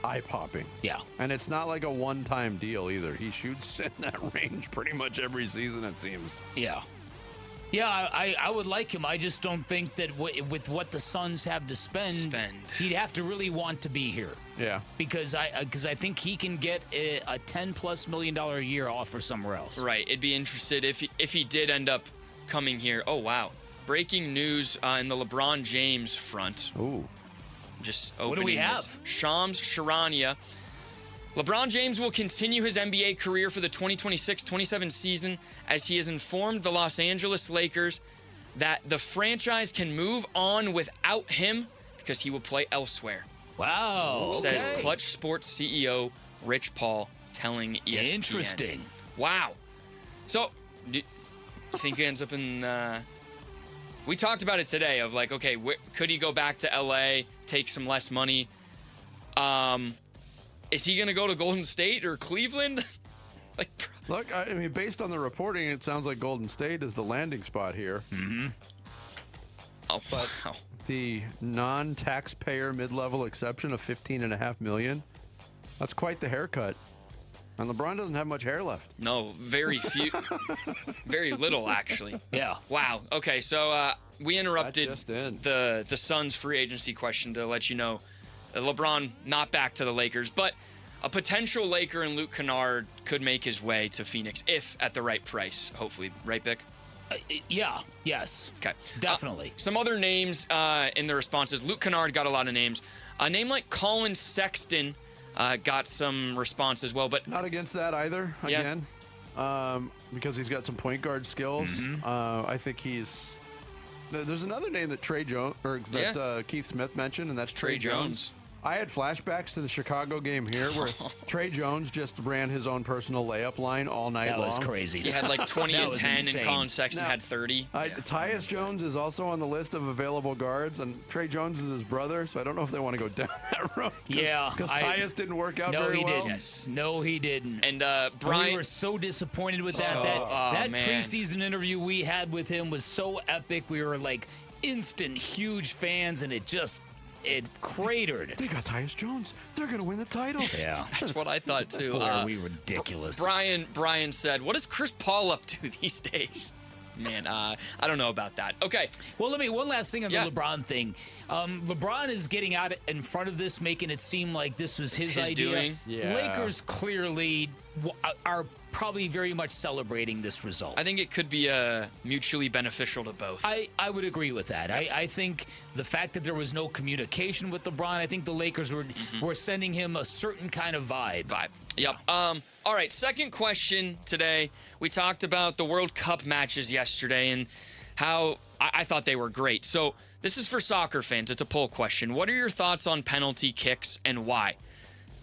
eye-popping. Yeah. And it's not like a one-time deal either. He shoots in that range pretty much every season, it seems. Yeah. Yeah, I would like him. I just don't think that with what the Suns have to spend, he'd have to really want to be here. Yeah. Because I think he can get a $10+ million a year offer somewhere else. Right. It'd be interested if he did end up coming here. Oh, wow. Breaking news in the LeBron James front. Ooh. Just opening what do we have? this. Shams Charania. LeBron James will continue his NBA career for the 2026-27 season, as he has informed the Los Angeles Lakers that the franchise can move on without him because he will play elsewhere. Wow. Okay. Says Clutch Sports CEO Rich Paul telling ESPN. Interesting. Wow. So, do you think he ends up in... we talked about it today of like, okay, could he go back to LA, take some less money? Is he going to go to Golden State or Cleveland? Look, I mean, based on the reporting, it sounds like Golden State is the landing spot here. Mm-hmm. Oh, but wow. The non-taxpayer mid-level exception of $15.5 million, that's quite the haircut. And LeBron doesn't have much hair left. No, very few. Very little, actually. Yeah. Wow. Okay, so we interrupted the Suns free agency question to let you know LeBron not back to the Lakers, but a potential Laker in Luke Kennard could make his way to Phoenix if at the right price, hopefully. Right, Bick? Yeah. Yes. Okay. Definitely. Some other names in the responses. Luke Kennard got a lot of names. A name like Colin Sexton got some response as well, but not against that either. Again, because he's got some point guard skills. I think he's. There's another name that Keith Smith mentioned, and that's Trey Jones. I had flashbacks to the Chicago game here where Trey Jones just ran his own personal layup line all night long. That was crazy. He had like 20 and 10, and Colin Sexton had 30. Tyus Jones is also on the list of available guards, and Trey Jones is his brother, so I don't know if they want to go down that road. Because Tyus didn't work out very well. No, he didn't. Yes. No, he didn't. And Brian... We were so disappointed with that. That preseason interview we had with him was so epic. We were like instant huge fans, and it cratered. They got Tyus Jones. They're going to win the title. Yeah. That's what I thought, too. Are we ridiculous? Brian said, what is Chris Paul up to these days? Man, I don't know about that. Okay. Well, one last thing on the LeBron thing. LeBron is getting out in front of this, making it seem like this was his idea. Doing. Yeah. Lakers clearly are probably very much celebrating this result. I think it could be mutually beneficial to both. I would agree with that. I think the fact that there was no communication with LeBron, I think the Lakers were sending him a certain kind of vibe. Yep. All right, second question today. We talked about the World Cup matches yesterday and how I thought they were great. So this is for soccer fans. It's a poll question. What are your thoughts on penalty kicks and why?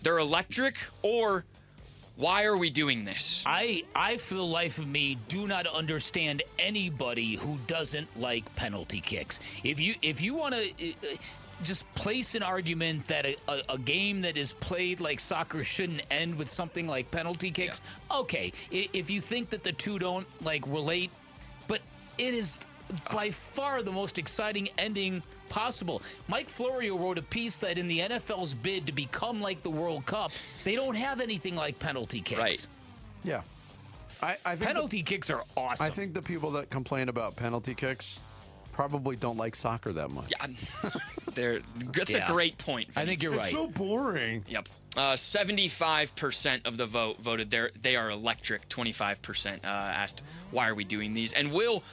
They're electric, or why are we doing this? I, for the life of me, do not understand anybody who doesn't like penalty kicks. If you want to just place an argument that a game that is played like soccer shouldn't end with something like penalty kicks, okay. If you think that the two don't relate, but it is by far the most exciting ending possible. Mike Florio wrote a piece that in the NFL's bid to become like the World Cup, they don't have anything like penalty kicks. Right. Yeah. I think penalty kicks are awesome. I think the people that complain about penalty kicks probably don't like soccer that much. Yeah, that's a great point. I think you're right. It's so boring. Yep. 75% of the vote voted they are electric. 25% asked, why are we doing these? And Will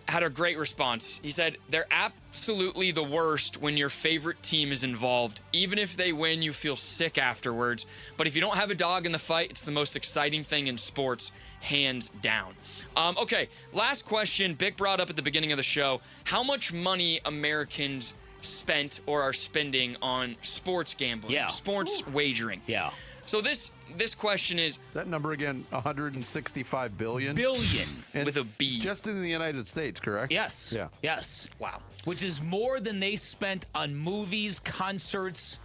had a great response. He said, they're absolutely the worst when your favorite team is involved. Even if they win, you feel sick afterwards. But if you don't have a dog in the fight, it's the most exciting thing in sports, hands down. Okay, last question. Bick brought up at the beginning of the show, how much money Americans spent or are spending on sports gambling, sports wagering. Yeah. So this question is... That number again, 165 billion? Billion. With a B. Just in the United States, correct? Yes. Yeah. Yes. Wow. Which is more than they spent on movies, concerts,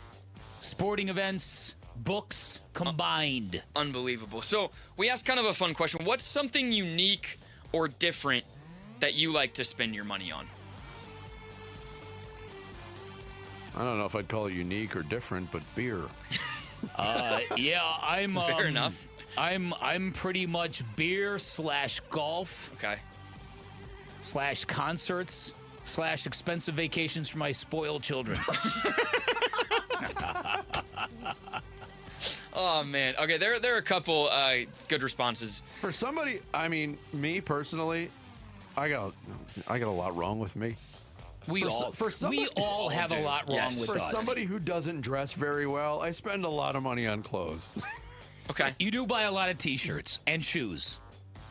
sporting events, books combined. Unbelievable. So we asked kind of a fun question. What's something unique or different that you like to spend your money on? I don't know if I'd call it unique or different, but beer. Yeah, I'm fair enough. I'm pretty much beer / golf. Okay. / concerts / expensive vacations for my spoiled children. Oh man. Okay, there are a couple good responses. For somebody, I mean, me personally, I got a lot wrong with me. We all have a lot wrong with us. For somebody who doesn't dress very well, I spend a lot of money on clothes. Okay. You do buy a lot of T-shirts and shoes.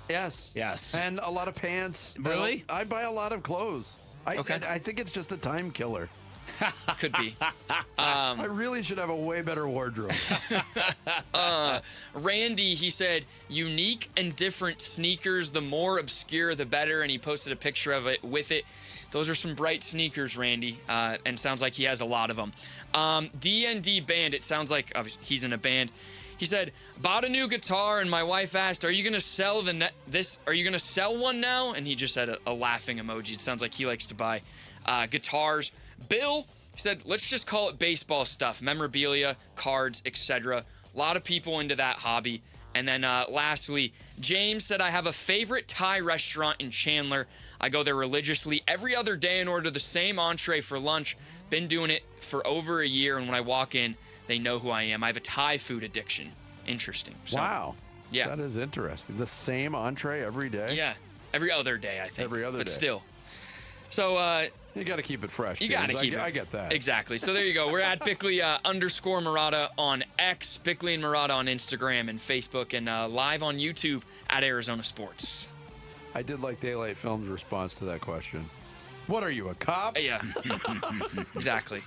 Yes. Yes. And a lot of pants. Really? I buy a lot of clothes. I think it's just a time killer. Could be. I really should have a way better wardrobe. Randy, he said, unique and different sneakers. The more obscure, the better. And he posted a picture of it with it. Those are some bright sneakers, Randy. And sounds like he has a lot of them. D&D Band, it sounds like he's in a band. He said, bought a new guitar, and my wife asked, are you going to sell Are you going to sell one now? And he just had a laughing emoji. It sounds like he likes to buy guitars. Bill, he said, let's just call it baseball stuff, memorabilia, cards, etc. A lot of people into that hobby. And then lastly, James said, I have a favorite Thai restaurant in Chandler. I go there religiously every other day and order the same entree for lunch. Been doing it for over a year, and when I walk in, they know who I am. I have a Thai food addiction. Interesting. So, wow. Yeah. That is interesting. The same entree every day? Yeah. Every other day, I think. Every other day. But still. So, you got to keep it fresh. You got to keep it. I get that. Exactly. So there you go. We're at Bickley _Murata on X, Bickley and Murata on Instagram and Facebook, and live on YouTube at Arizona Sports. I did like Daylight Films' response to that question. What are you, a cop? Yeah. Exactly.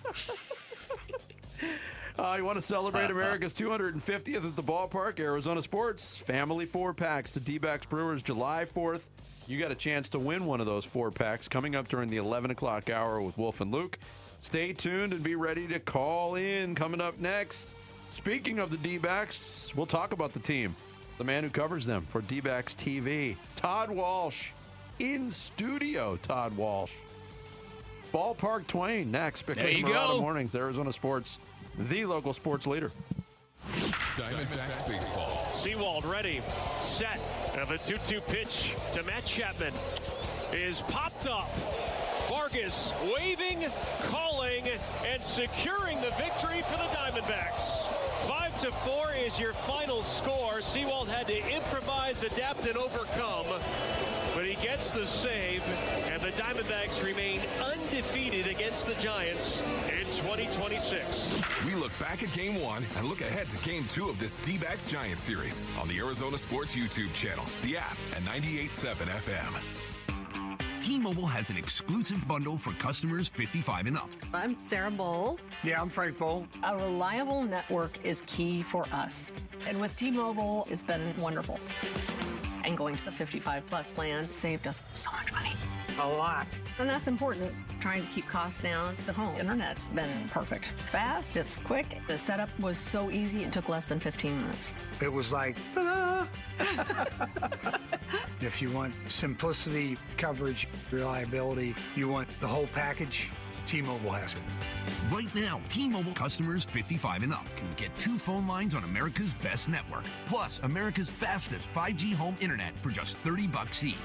You want to celebrate America's 250th at the ballpark? Arizona Sports Family 4-packs to Dbacks Brewers July 4th. You got a chance to win one of those 4-packs coming up during the 11 o'clock hour with Wolf and Luke. Stay tuned and be ready to call in. Coming up next, speaking of the D-backs, we'll talk about the team. The man who covers them for D-backs TV, Todd Walsh. In studio, Todd Walsh. Ballpark Twain next. There you Murata go. Mornings, Arizona Sports, the local sports leader. Diamondbacks baseball. Seawald ready, set, and the 2-2 pitch to Matt Chapman is popped up. Vargas waving, calling, and securing the victory for the Diamondbacks. 5-4 is your final score. Seawald had to improvise, adapt, and overcome, but he gets the save, and the Diamondbacks remain undefeated against the Giants in 2026. We look back at Game 1 and look ahead to Game 2 of this D-backs Giants series on the Arizona Sports YouTube channel, the app, and 98.7 FM. T-Mobile has an exclusive bundle for customers 55 and up. I'm Sarah Bowl. Yeah, I'm Frank Bowl. A reliable network is key for us. And with T-Mobile, it's been wonderful. And going to the 55-plus plan saved us so much money. A lot. And that's important. Trying to keep costs down. The home internet's been perfect. It's fast, it's quick. The setup was so easy, it took less than 15 minutes. It was like, ta-da! If you want simplicity, coverage, reliability, you want the whole package, T-Mobile has it. Right now, T-Mobile customers 55 and up can get 2 phone lines on America's best network, plus America's fastest 5G home internet for just $30 each.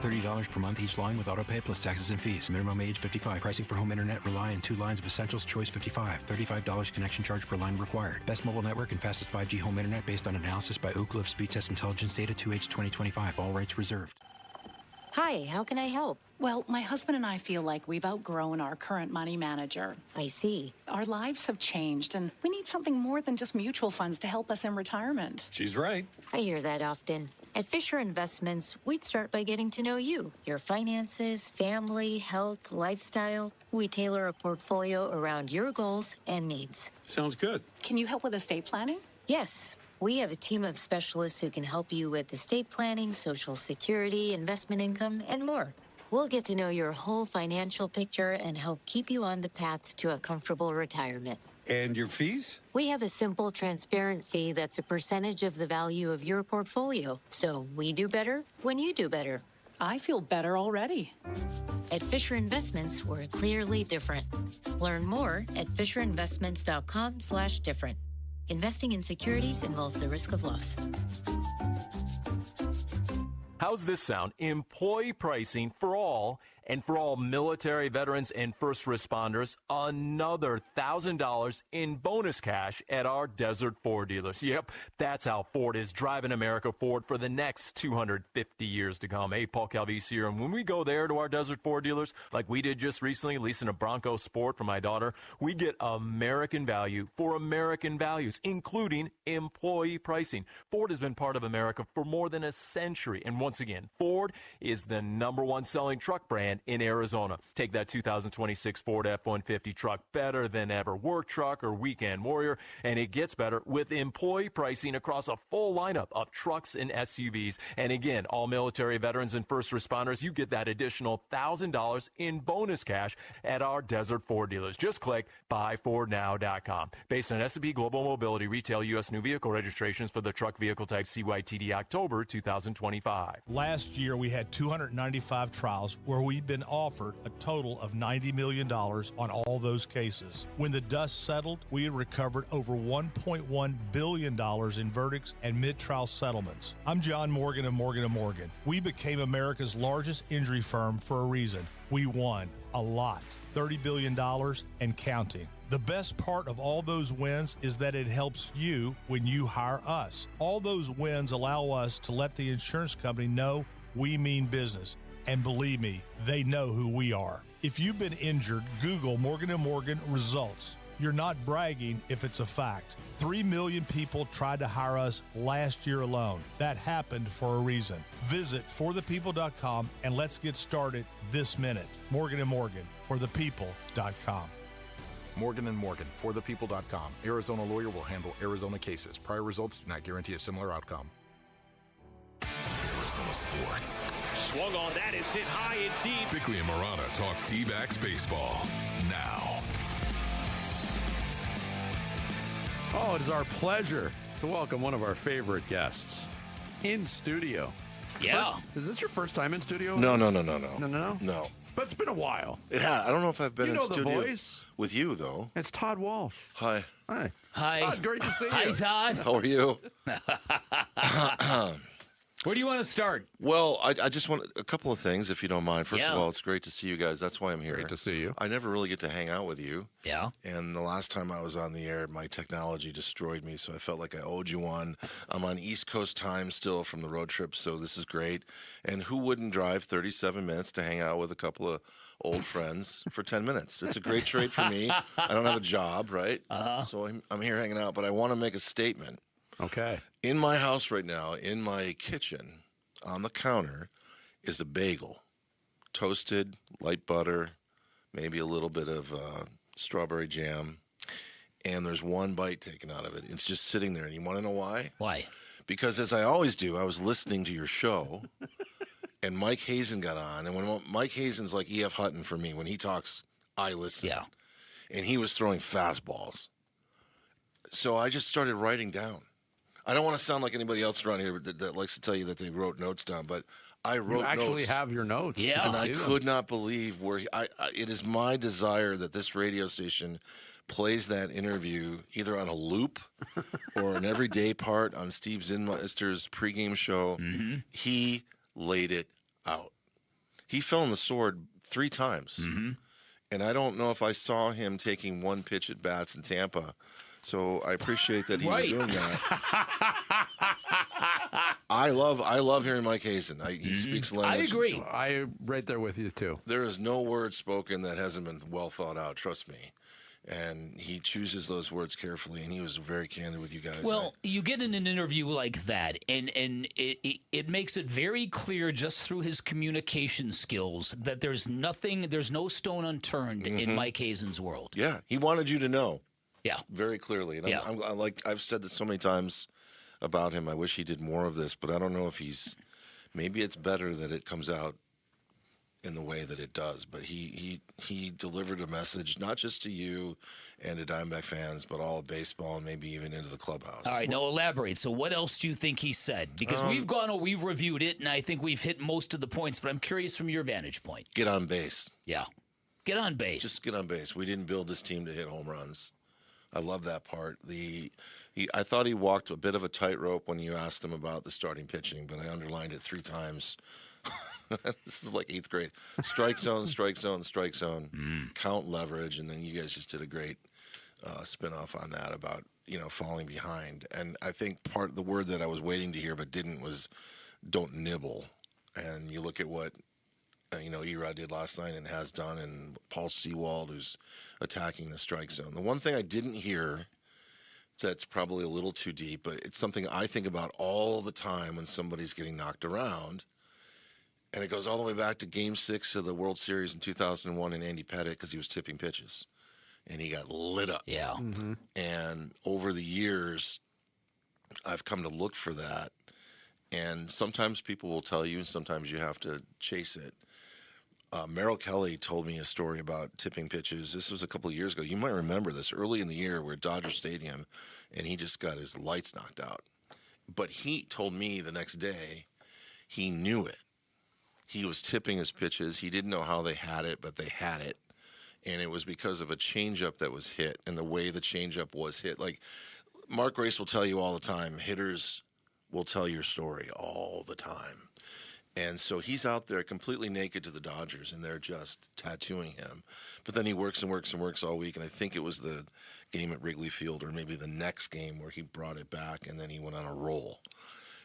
$30 per month each line with autopay plus taxes and fees. Minimum age 55. Pricing for home internet rely on 2 lines of essentials. Choice 55. $35 connection charge per line required. Best mobile network and fastest 5G home internet based on analysis by Ookla of Speed Test Intelligence data 2H 2025. All rights reserved. Hi, how can I help? Well, my husband and I feel like we've outgrown our current money manager. I see. Our lives have changed, and we need something more than just mutual funds to help us in retirement. She's right. I hear that often. At Fisher Investments, we'd start by getting to know you, your finances, family, health, lifestyle. We tailor a portfolio around your goals and needs. Sounds good. Can you help with estate planning? Yes. We have a team of specialists who can help you with estate planning, Social Security, investment income, and more. We'll get to know your whole financial picture and help keep you on the path to a comfortable retirement. And your fees? We have a simple, transparent fee that's a percentage of the value of your portfolio. So we do better when you do better. I feel better already. At Fisher Investments, we're clearly different. Learn more at fisherinvestments.com/different. Investing in securities involves the risk of loss. How's this sound? Employee pricing for all, and for all military veterans and first responders, another $1,000 in bonus cash at our Desert Ford dealers. Yep, that's how Ford is driving America forward for the next 250 years to come. Hey, Paul Calvisi here, and when we go there to our Desert Ford dealers, like we did just recently, leasing a Bronco Sport for my daughter, we get American value for American values, including employee pricing. Ford has been part of America for more than a century, and once again, Ford is the #1 selling truck brand in Arizona. Take that 2026 Ford F-150 truck, better than ever. Work truck or weekend warrior, and it gets better with employee pricing across a full lineup of trucks and SUVs. And again, all military veterans and first responders, you get that additional $1,000 in bonus cash at our Desert Ford dealers. Just click buyfordnow.com. Based on S&P Global Mobility retail U.S. new vehicle registrations for the truck vehicle type CYTD October 2025. Last year, we had 295 trials where we we'd been offered a total of $90 million on all those cases. When the dust settled, we had recovered over $1.1 billion in verdicts and mid-trial settlements. I'm John Morgan of Morgan & Morgan. We became America's largest injury firm for a reason. We won a lot, $30 billion and counting. The best part of all those wins is that it helps you when you hire us. All those wins allow us to let the insurance company know we mean business. And believe me, they know who we are. If you've been injured, Google Morgan & Morgan results. You're not bragging if it's a fact. 3 million people tried to hire us last year alone. That happened for a reason. Visit forthepeople.com and let's get started this minute. Morgan & Morgan, forthepeople.com. Morgan & Morgan, forthepeople.com. Arizona lawyer will handle Arizona cases. Prior results do not guarantee a similar outcome. Arizona sports. Swung on, that is hit high and deep. Bickley and Marana talk D-backs baseball now. Oh, it is our pleasure to welcome one of our favorite guests in studio. Yeah. Is this your first time in studio? No. No. But it's been a while. It has. I don't know if I've been You in know the studio voice. with you, though. It's Todd Walsh. Hi. Hi. Hi. Todd, great to see you. Hi, Todd. How are you? Where do you want to start? Well, I just want a couple of things, if you don't mind. First Yeah. of all, it's great to see you guys. That's why I'm here. Great to see you. I never really get to hang out with you. Yeah. And the last time I was on the air, my technology destroyed me, so I felt like I owed you one. I'm on East Coast time still from the road trip, so this is great. And who wouldn't drive 37 minutes to hang out with a couple of old friends for 10 minutes? It's a great trade for me. I don't have a job, right? So I'm here hanging out, but I want to make a statement. Okay. In my house right now, in my kitchen, on the counter, is a bagel. Toasted, light butter, maybe a little bit of strawberry jam. And there's one bite taken out of it. It's just sitting there. And you want to know why? Why? Because as I always do, I was listening to your show, and Mike Hazen got on. And when Mike Hazen's like E.F. Hutton for me, when he talks, I listen. Yeah. And he was throwing fastballs. So I just started writing down. I don't want to sound like anybody else around here that likes to tell you that they wrote notes down, but I wrote notes. You actually have your notes. Yeah. And I could not believe where it is my desire that this radio station plays that interview either on a loop or an everyday part on Steve Zinmeister's pregame show. Mm-hmm. He laid it out. He fell on the sword 3 times. Mm-hmm. And I don't know if I saw him taking one pitch at bats in Tampa. So I appreciate that he was doing that. I love hearing Mike Hazen. He speaks language. I agree. I'm right there with you, too. There is no word spoken that hasn't been well thought out, trust me. And he chooses those words carefully, and he was very candid with you guys. Well, you get in an interview like that, and it makes it very clear just through his communication skills that there's no stone unturned in Mike Hazen's world. Yeah, he wanted you to know. Yeah. Very clearly. And Yeah. I've said this so many times about him. I wish he did more of this, but I don't know if maybe it's better that it comes out in the way that it does. But he delivered a message, not just to you and to Diamondback fans, but all of baseball and maybe even into the clubhouse. All right, now elaborate. So what else do you think he said? Because we've reviewed it, and I think we've hit most of the points, but I'm curious from your vantage point. Get on base. Yeah. Get on base. Just get on base. We didn't build this team to hit home runs. I love that part. I thought he walked a bit of a tightrope when you asked him about the starting pitching, but I underlined it 3 times. This is like 8th grade. Strike zone, strike zone, strike zone. Count leverage, and then you guys just did a great spin-off on that about falling behind. And I think part of the word that I was waiting to hear but didn't was don't nibble. And you look at what Erod did last night and has done, and Paul Seawald, who's attacking the strike zone. The one thing I didn't hear that's probably a little too deep, but it's something I think about all the time when somebody's getting knocked around, and it goes all the way back to Game 6 of the World Series in 2001 in Andy Pettitte because he was tipping pitches, and he got lit up. Yeah. Mm-hmm. And over the years, I've come to look for that, and sometimes people will tell you, and sometimes you have to chase it. Merrill Kelly told me a story about tipping pitches. This was a couple of years ago. You might remember this. Early in the year, we're at Dodger Stadium, and he just got his lights knocked out. But he told me the next day he knew it. he was tipping his pitches. He didn't know how they had it, but they had it. And it was because of a changeup that was hit and the way the changeup was hit. Like Mark Grace will tell you all the time, hitters will tell your story all the time. And so he's out there completely naked to the Dodgers, and they're just tattooing him. But then he works and works and works all week, and I think it was the game at Wrigley Field or maybe the next game where he brought it back, and then he went on a roll.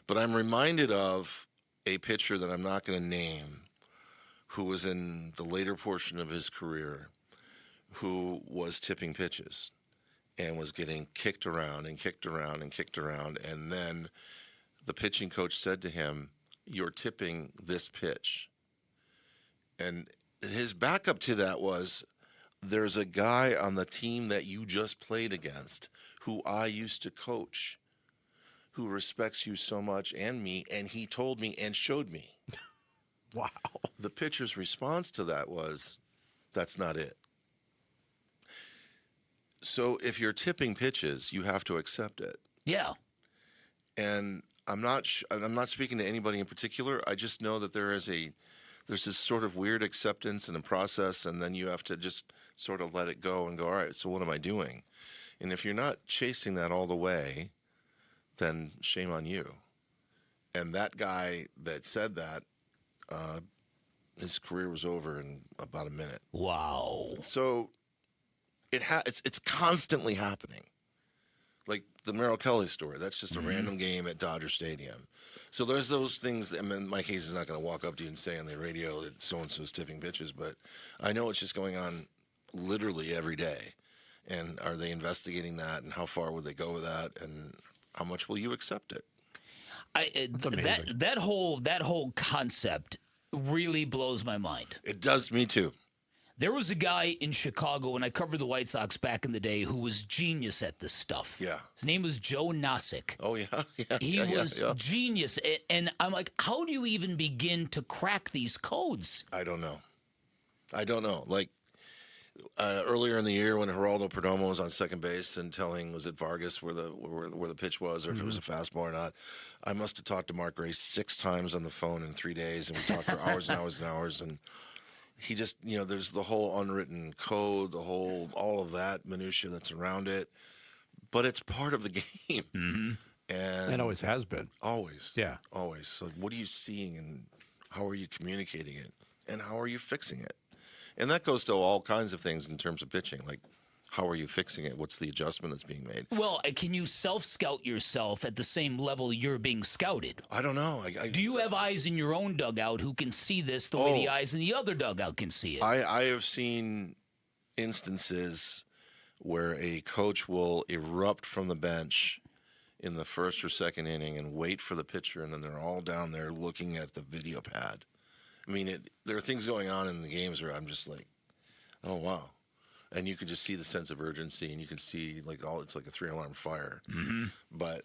But I'm reminded of a pitcher that I'm not going to name who was in the later portion of his career who was tipping pitches and was getting kicked around and kicked around and kicked around, and then the pitching coach said to him, "You're tipping this pitch." And his backup to that was, there's a guy on the team that you just played against who I used to coach who respects you so much and me, and he told me and showed me. Wow. The pitcher's response to that was, that's not it. So if you're tipping pitches, you have to accept it. Yeah. And I'm not speaking to anybody in particular. I just know that there's this sort of weird acceptance and a process, and then you have to just sort of let it go and go, all right, so what am I doing? And if you're not chasing that all the way, then shame on you. And that guy that said that, his career was over in about a minute. Wow. So it's constantly happening. Like the Merrill Kelly story, that's just a random game at Dodger Stadium. So there's those things. I mean, Mike Hazen's not going to walk up to you and say on the radio that so-and-so's tipping pitches, but I know it's just going on literally every day. And are they investigating that, and how far would they go with that, and how much will you accept it? That whole concept really blows my mind. It does me too. There was a guy in Chicago when I covered the White Sox back in the day who was genius at this stuff. Yeah. His name was Joe Nosick. Oh, yeah. He was genius. And I'm like, how do you even begin to crack these codes? I don't know. Like earlier in the year when Geraldo Perdomo was on second base and telling, was it Vargas where the pitch was, or if it was a fastball or not, I must have talked to Mark Grace 6 times on the phone in 3 days, and we talked for hours and hours and hours, and he just, there's the whole unwritten code, all of that minutia that's around it, but it's part of the game. Mm-hmm. And it always has been. Always. Yeah. Always. So what are you seeing, and how are you communicating it, and how are you fixing it? And that goes to all kinds of things in terms of pitching, like how are you fixing it? What's the adjustment that's being made? Well, can you self-scout yourself at the same level you're being scouted? I don't know. Do you have eyes in your own dugout who can see this the way the eyes in the other dugout can see it? I have seen instances where a coach will erupt from the bench in the first or second inning and wait for the pitcher, and then they're all down there looking at the video pad. I mean, there are things going on in the games where I'm just like, oh, wow. And you can just see the sense of urgency, and you can see it's like a 3-alarm fire. Mm-hmm. But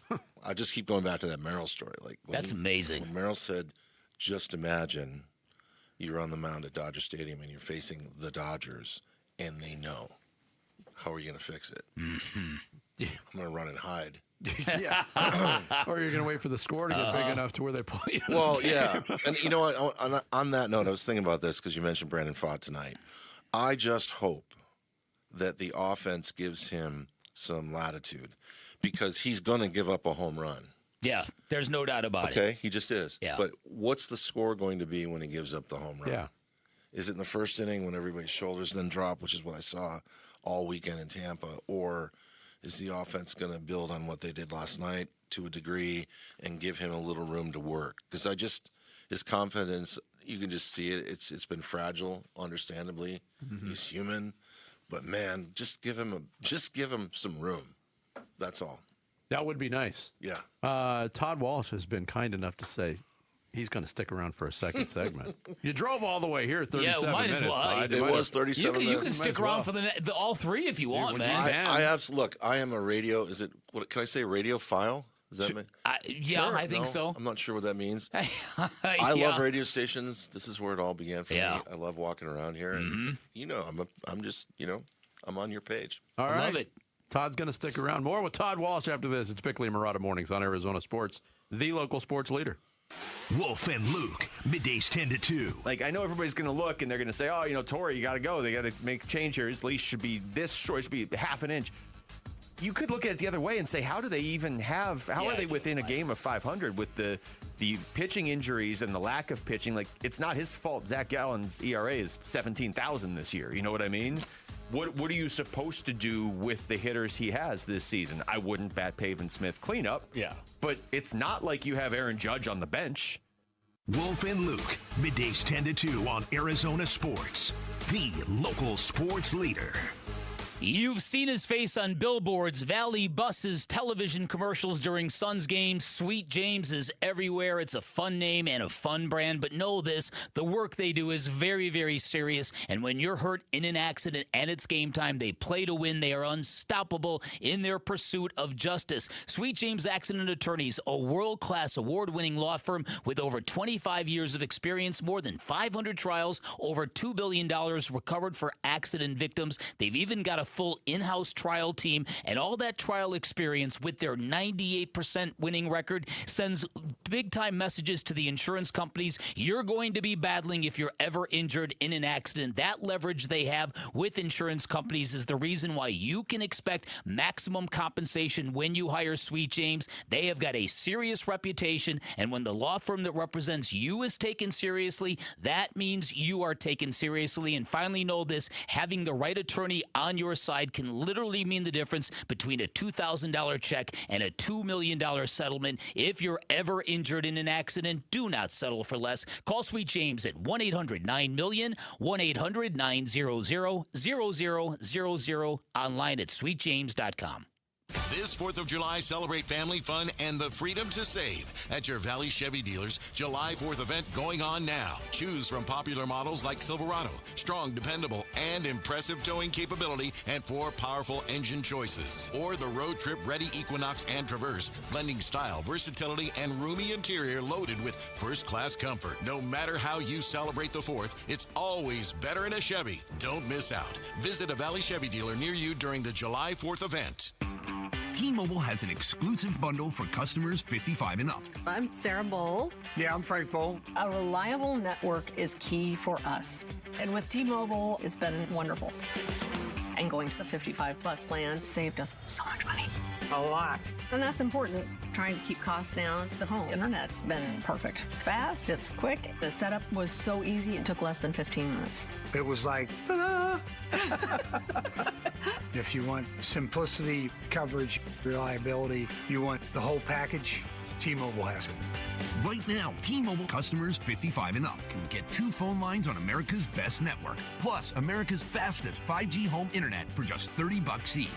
I just keep going back to that Merrill story. That's amazing. When Merrill said, just imagine you're on the mound at Dodger Stadium and you're facing the Dodgers, and they know. How are you going to fix it? Mm-hmm. I'm going to run and hide. Yeah. Or you're going to wait for the score to get big enough to where they pull you. Well, yeah. And you know what? On that note, I was thinking about this because you mentioned Brandon Pfaadt tonight. I just hope that the offense gives him some latitude because he's going to give up a home run. Yeah, there's no doubt about it. Okay, he just is. Yeah. But what's the score going to be when he gives up the home run? Yeah. Is it in the first inning when everybody's shoulders then drop, which is what I saw all weekend in Tampa, or is the offense going to build on what they did last night to a degree and give him a little room to work? Because his confidence, you can just see it. It's been fragile, understandably. Mm-hmm. He's human, but man, just give him some room. That's all. That would be nice. Yeah. Todd Walsh has been kind enough to say he's going to stick around for a second segment. You drove all the way here 37 might minutes. as well. Todd. It was 37 minutes. You can stick around for the all three if you want, man. I absolutely look. I am a radio. Is it? What can I say? Radiophile? Does that mean? Yeah, sure. I think so. I'm not sure what that means. I love radio stations. This is where it all began for me. I love walking around here, and I'm just I'm on your page. All right. Love it. Todd's going to stick around. More with Todd Walsh after this. It's Bickley and Murata Mornings on Arizona Sports, the local sports leader. Wolf and Luke, middays 10 to 2. Like, I know everybody's going to look and they're going to say, oh, Torrey, you got to go. They got to make a change here. His leash should be this short. It should be half an inch. You could look at it the other way and say, how do they even have, are they within a game of 500 with the pitching injuries and the lack of pitching? Like, it's not his fault. Zach Gallen's ERA is 17,000 this year. You know what I mean? What are you supposed to do with the hitters he has this season? I wouldn't bat Pavin Smith cleanup. Yeah. But it's not like you have Aaron Judge on the bench. Wolf and Luke, middays 10 to 2 on Arizona Sports, the local sports leader. You've seen his face on billboards, Valley buses, television commercials during Suns games. Sweet James is everywhere. It's a fun name and a fun brand, but know this, the work they do is very, very serious, and when you're hurt in an accident and it's game time, they play to win. They are unstoppable in their pursuit of justice. Sweet James Accident Attorneys, a world-class award-winning law firm with over 25 years of experience, more than 500 trials, over $2 billion recovered for accident victims. They've even got a full in-house trial team, and all that trial experience with their 98% winning record sends big-time messages to the insurance companies. You're going to be battling if you're ever injured in an accident. That leverage they have with insurance companies is the reason why you can expect maximum compensation when you hire Sweet James. They have got a serious reputation, and when the law firm that represents you is taken seriously, that means you are taken seriously. And finally, know this, having the right attorney on your side can literally mean the difference between a $2,000 check and a $2 million settlement. If you're ever injured in an accident, do not settle for less. Call Sweet James at 1-800-9-MILLION, 1-800-900-0000, online at sweetjames.com. This 4th of July, celebrate family fun and the freedom to save at your Valley Chevy dealers. July 4th event going on now. Choose from popular models like Silverado, strong, dependable, and impressive towing capability, and 4 powerful engine choices. Or the road trip ready Equinox and Traverse, blending style, versatility, and roomy interior loaded with first-class comfort. No matter how you celebrate the 4th, it's always better in a Chevy. Don't miss out. Visit a Valley Chevy dealer near you during the July 4th event. T-Mobile has an exclusive bundle for customers 55 and up. I'm Sarah Bowl. Yeah, I'm Frank Bowl. A reliable network is key for us. And with T-Mobile, it's been wonderful. And going to the 55-plus plan saved us so much money. A lot. And that's important. Trying to keep costs down. The home internet's been perfect. It's fast, it's quick. The setup was so easy, it took less than 15 minutes. It was like, ta-da! If you want simplicity, coverage, reliability, you want the whole package, T-Mobile has it. Right now, T-Mobile customers 55 and up can get 2 phone lines on America's best network, plus America's fastest 5G home internet for just $30 each.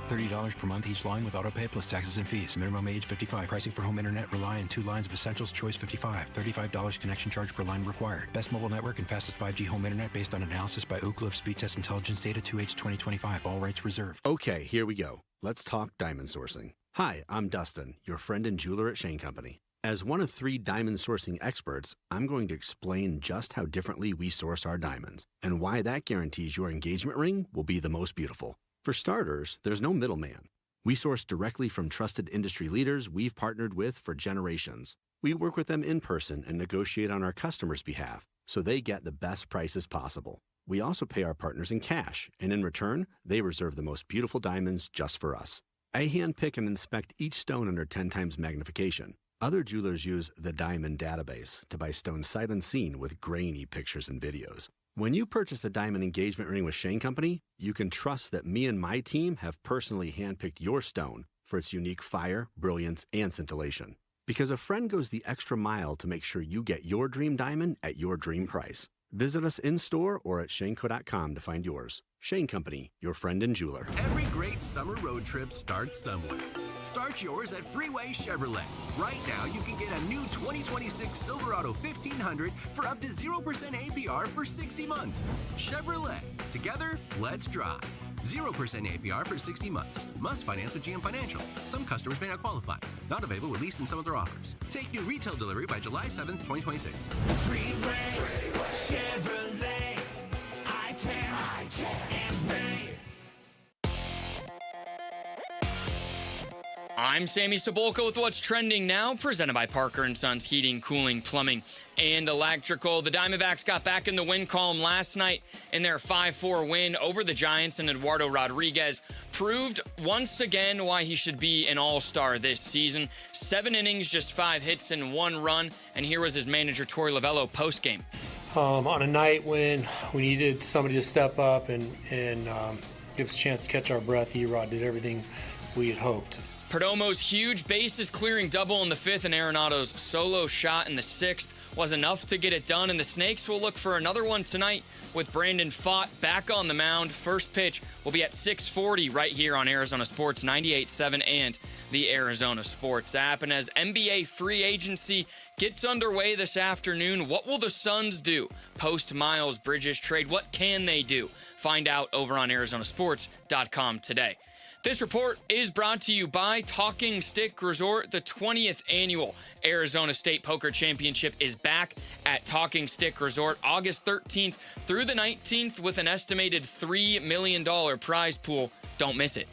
$30 per month each line with autopay plus taxes and fees. Minimum age 55. Pricing for home internet rely on 2 lines of essentials. Choice 55. $35 connection charge per line required. Best mobile network and fastest 5G home internet based on analysis by Ookla of Speed Test Intelligence data 2H 2025. All rights reserved. Okay, here we go. Let's talk diamond sourcing. Hi, I'm Dustin, your friend and jeweler at Shane Company. As one of 3 diamond sourcing experts, I'm going to explain just how differently we source our diamonds and why that guarantees your engagement ring will be the most beautiful. For starters, there's no middleman. We source directly from trusted industry leaders we've partnered with for generations. We work with them in person and negotiate on our customers' behalf so they get the best prices possible. We also pay our partners in cash, and in return, they reserve the most beautiful diamonds just for us. I handpick and inspect each stone under 10 times magnification. Other jewelers use the Diamond Database to buy stones sight unseen with grainy pictures and videos. When you purchase a diamond engagement ring with Shane Company, you can trust that me and my team have personally handpicked your stone for its unique fire, brilliance, and scintillation. Because a friend goes the extra mile to make sure you get your dream diamond at your dream price. Visit us in-store or at shaneco.com to find yours. Shane Company, your friend and jeweler. Every great summer road trip starts somewhere. Start yours at Freeway Chevrolet. Right now, you can get a new 2026 Silverado 1500 for up to 0% APR for 60 months. Chevrolet. Together, let's drive. 0% APR for 60 months. Must finance with GM Financial. Some customers may not qualify. Not available with lease and some other offers. Take new retail delivery by July 7th, 2026. Freeway Chevrolet. I-10 and Bay. I'm Sammy Cebulka with What's Trending Now, presented by Parker & Sons Heating, Cooling, Plumbing, and Electrical. The Diamondbacks got back in the win column last night in their 5-4 win over the Giants, and Eduardo Rodriguez proved once again why he should be an all-star this season. 7 innings, just 5 hits, and 1 run, and here was his manager, Torey Lovullo, postgame. On a night when we needed somebody to step up and give us a chance to catch our breath, E-Rod did everything we had hoped. Perdomo's huge bases-clearing double in the 5th and Arenado's solo shot in the 6th was enough to get it done, and the Snakes will look for another one tonight with Brandon Pfaadt back on the mound. First pitch will be at 6:40 right here on Arizona Sports 98.7 and the Arizona Sports app. And as NBA free agency gets underway this afternoon, what will the Suns do post Miles Bridges trade? What can they do? Find out over on ArizonaSports.com today. This report is brought to you by Talking Stick Resort. The 20th annual Arizona State Poker Championship is back at Talking Stick Resort August 13th through the 19th with an estimated $3 million prize pool. Don't miss it.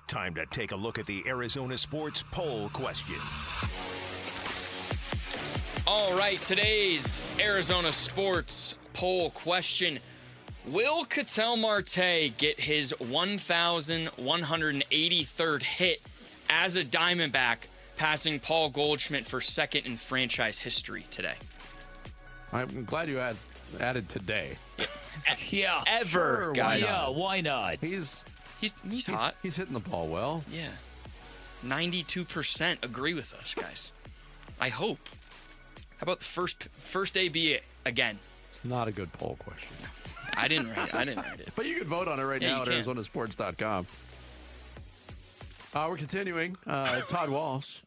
Time to take a look at the Arizona Sports poll question. All right, today's Arizona Sports poll question. Will Ketel Marte get his 1,183rd hit as a Diamondback, passing Paul Goldschmidt for second in franchise history today? I'm glad you added today. Yeah. Ever, sure, guys. Yeah, why not? He's hot. He's hitting the ball well. Yeah. 92% agree with us, guys. I hope. How about the first AB again? It's not a good poll question. I didn't write it. But you can vote on it right now at ArizonaSports.com. We're continuing. Todd Walsh.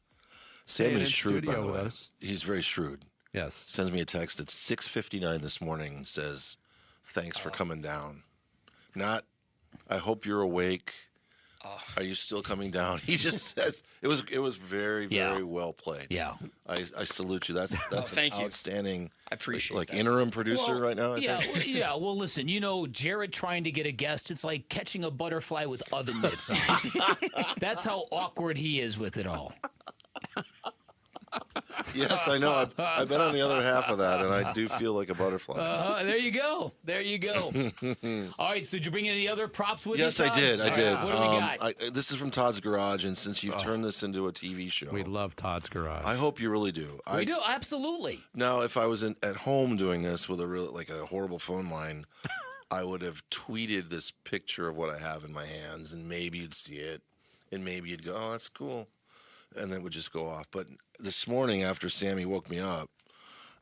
Sammy's shrewd, by the with way. us. He's very shrewd. Yes. Sends me a text at 6:59 this morning and says, thanks for coming down. Not, I hope you're awake. Are you still coming down? He just says, it was very, very well played. Yeah. I salute you. That's thank an you. outstanding I appreciate like that. interim producer right now, I Yeah, think. well, listen, Jared trying to get a guest, it's like catching a butterfly with oven mitts on. That's how awkward he is with it all. Yes, I know. I've been on the other half of that, and I do feel like a butterfly. There you go. All right, so did you bring any other props with Yes, you, I Todd? did. All right, what do we got? This is from Todd's Garage, and since you've turned this into a TV show, We love Todd's Garage. I hope you really do. We do, absolutely. Now, if I was at home doing this with a horrible phone line, I would have tweeted this picture of what I have in my hands, and maybe you'd see it, and maybe you'd go, "Oh, that's cool," and then it would just go off. But this morning, after Sammy woke me up,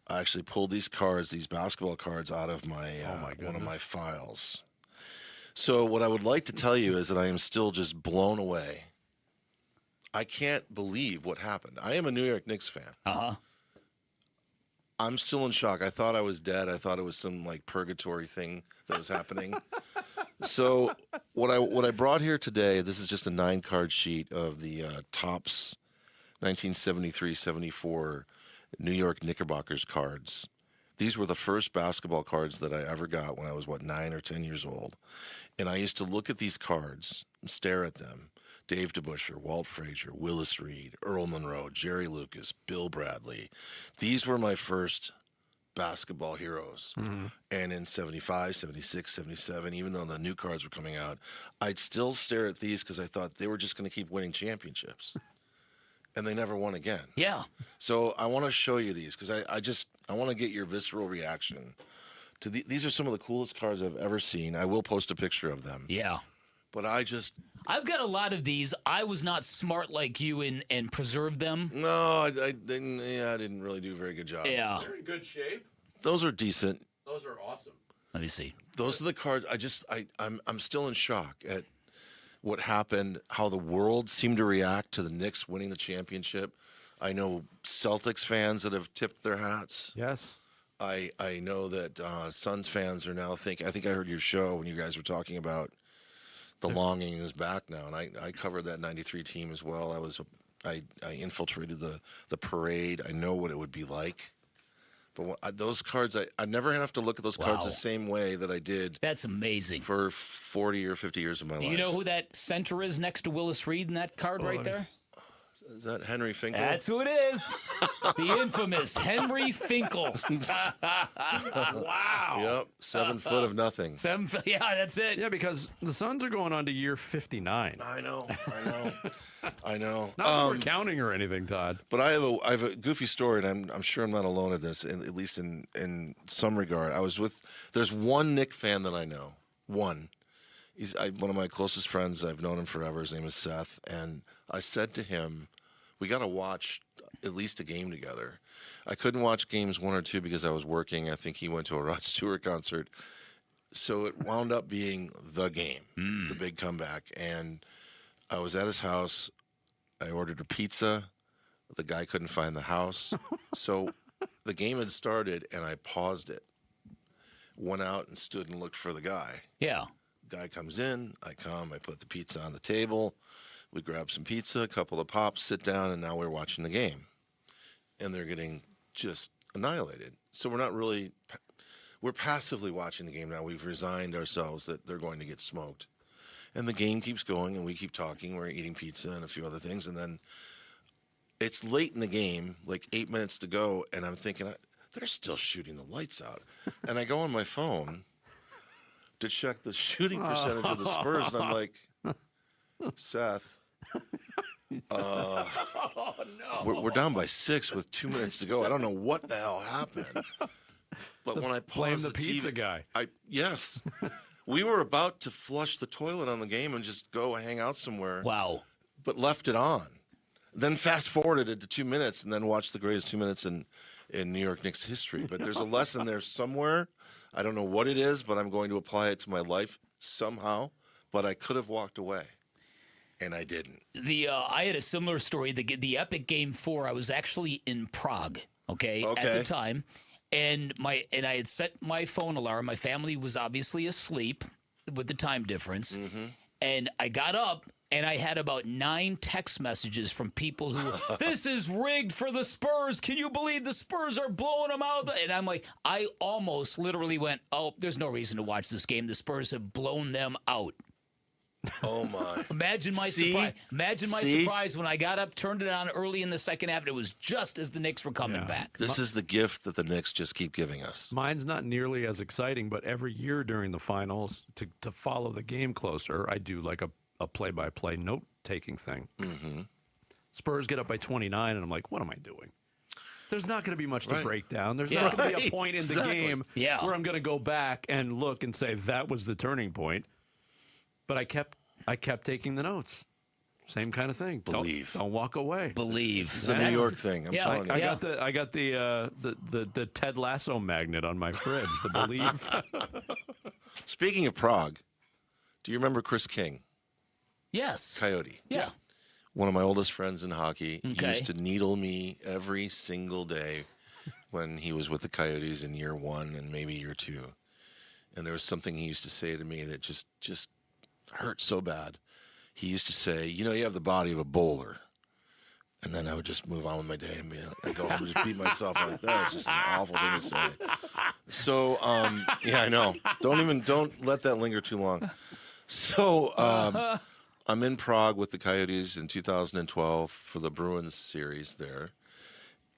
I actually pulled these basketball cards, out of my one of my files. So what I would like to tell you is that I am still just blown away. I can't believe what happened. I am a New York Knicks fan. I'm still in shock. I thought I was dead. I thought it was some purgatory thing that was happening. So what I brought here today, this is just a 9-card sheet of the Topps 1973-74 New York Knickerbockers cards. These were the first basketball cards that I ever got when I was 9 or 10 years old. And I used to look at these cards and stare at them. Dave DeBusschere, Walt Frazier, Willis Reed, Earl Monroe, Jerry Lucas, Bill Bradley. These were my first basketball heroes. And in 75, 76, 77, even though the new cards were coming out, I'd still stare at these because I thought they were just going to keep winning championships. And they never won again. Yeah. So I want to show you these because I want to get your visceral reaction to these are some of the coolest cards I've ever seen. I will post a picture of them. Yeah. But I've got a lot of these. I was not smart like you and preserved them. No, I didn't. Yeah, I didn't really do a very good job. Yeah. They're in good shape. Those are decent. Those are awesome. Let me see. Those are the cards. I'm still in shock at what happened, how the world seemed to react to the Knicks winning the championship. I know Celtics fans that have tipped their hats. Yes. I know that Suns fans are now thinking. I think I heard your show when you guys were talking about the longing is back now, and I covered that '93 team as well. I infiltrated the parade. I know what it would be like But those cards, I never have to look at those cards the same way that I did. That's amazing. For 40 or 50 years of my life. You know who that center is next to Willis Reed in that card right there? Is that Henry Finkel? That's who it is. The infamous Henry Finkel. Wow. Yep. 7 foot of nothing. 7 foot. Yeah, that's it. Yeah, because the Suns are going on to year 59. I know. I know. Not that we're counting or anything, Todd. But I have a goofy story, and I'm sure I'm not alone in this, at least in some regard. There's one Knick fan that I know. One. He's one of my closest friends. I've known him forever. His name is Seth. And I said to him, we got to watch at least a game together. I couldn't watch games 1 or 2 because I was working. I think he went to a Rod Stewart concert. So it wound up being the game, the big comeback. And I was at his house. I ordered a pizza. The guy couldn't find the house. So the game had started, and I paused it. Went out and stood and looked for the guy. Yeah. Guy comes in. I put the pizza on the table. We grab some pizza, a couple of pops, sit down, and now we're watching the game. And they're getting just annihilated. So we're passively watching the game now. We've resigned ourselves that they're going to get smoked. And the game keeps going, and we keep talking. We're eating pizza and a few other things. And then it's late in the game, like 8 minutes to go, and I'm thinking, they're still shooting the lights out. And I go on my phone to check the shooting percentage of the Spurs, and I'm like, Seth, we're down by 6 with 2 minutes to go. I don't know what the hell happened. But when I paused the pizza TV, guy. Yes. We were about to flush the toilet on the game and just go hang out somewhere. Wow. But left it on. Then fast forwarded it to 2 minutes and then watched the greatest 2 minutes in New York Knicks history. But there's a lesson there somewhere. I don't know what it is, but I'm going to apply it to my life somehow. But I could have walked away. And I didn't. I had a similar story. The epic Game 4, I was actually in Prague, at the time. And I had set my phone alarm. My family was obviously asleep with the time difference. Mm-hmm. And I got up, and I had about 9 text messages from people who, this is rigged for the Spurs. Can you believe the Spurs are blowing them out? And I'm like, I almost literally went, there's no reason to watch this game. The Spurs have blown them out. Oh, my. Imagine my surprise. Imagine my surprise when I got up, turned it on early in the second half, and it was just as the Knicks were coming back. This is the gift that the Knicks just keep giving us. Mine's not nearly as exciting, but every year during the finals, to follow the game closer, I do like a play-by-play note-taking thing. Mm-hmm. Spurs get up by 29, and I'm like, what am I doing? There's not going to be much to break down. There's not going to be a point in the game where I'm going to go back and look and say, that was the turning point. But I kept taking the notes. Same kind of thing. Believe. Don't walk away. Believe. This is a New York thing. I'm telling you. I got the Ted Lasso magnet on my fridge. The Believe. Speaking of Prague, do you remember Chris King? Yes. Coyote. Yeah. One of my oldest friends in hockey. Okay. He used to needle me every single day when he was with the Coyotes in year 1 and maybe year 2. And there was something he used to say to me that just hurt so bad. He used to say, you have the body of a bowler. And then I would just move on with my day and I'd go home and just beat myself like that. It's just an awful thing to say. So, I know. Don't let that linger too long. So, I'm in Prague with the Coyotes in 2012 for the Bruins series there.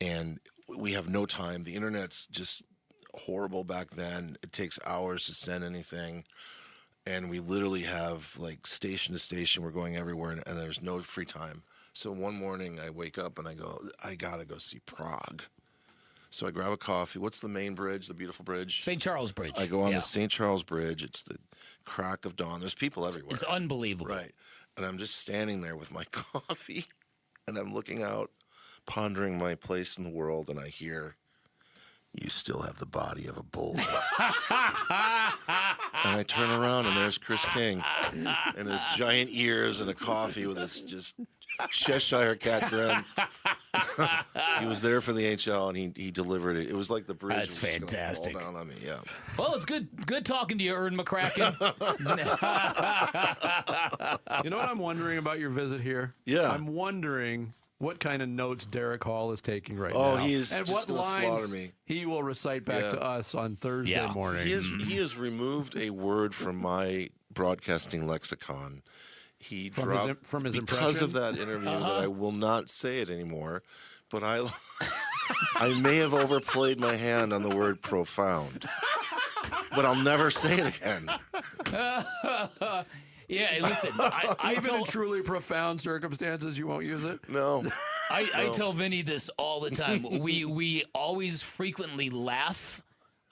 And we have no time. The internet's just horrible back then. It takes hours to send anything. And we literally have, like, station to station. We're going everywhere, and there's no free time. So one morning I wake up and I go, I got to go see Prague. So I grab a coffee. What's the main bridge, the beautiful bridge? St. Charles Bridge. I go on the St. Charles Bridge. It's the crack of dawn. There's people everywhere. It's unbelievable. Right. And I'm just standing there with my coffee, and I'm looking out, pondering my place in the world, and I hear, you still have the body of a bull. And I turn around, and there's Chris King and his giant ears and a coffee with his just Cheshire cat grin. He was there for the HL, and he delivered it. It was like the bridge That's was fantastic. Fall down on me. Yeah. Well, it's good talking to you, Ern McCracken. You know what I'm wondering about your visit here? Yeah. I'm wondering what kind of notes Derek Hall is taking right Oh, now. he is and just what gonna slaughter lines me. he will recite back to us on Thursday morning. He has removed a word from my broadcasting lexicon. He From dropped his because of impression? that interview that I will not say it anymore. But I may have overplayed my hand on the word profound. But I'll never say it again. Yeah, listen, Even in truly profound circumstances, you won't use it? No. I tell Vinny this all the time. We always frequently laugh,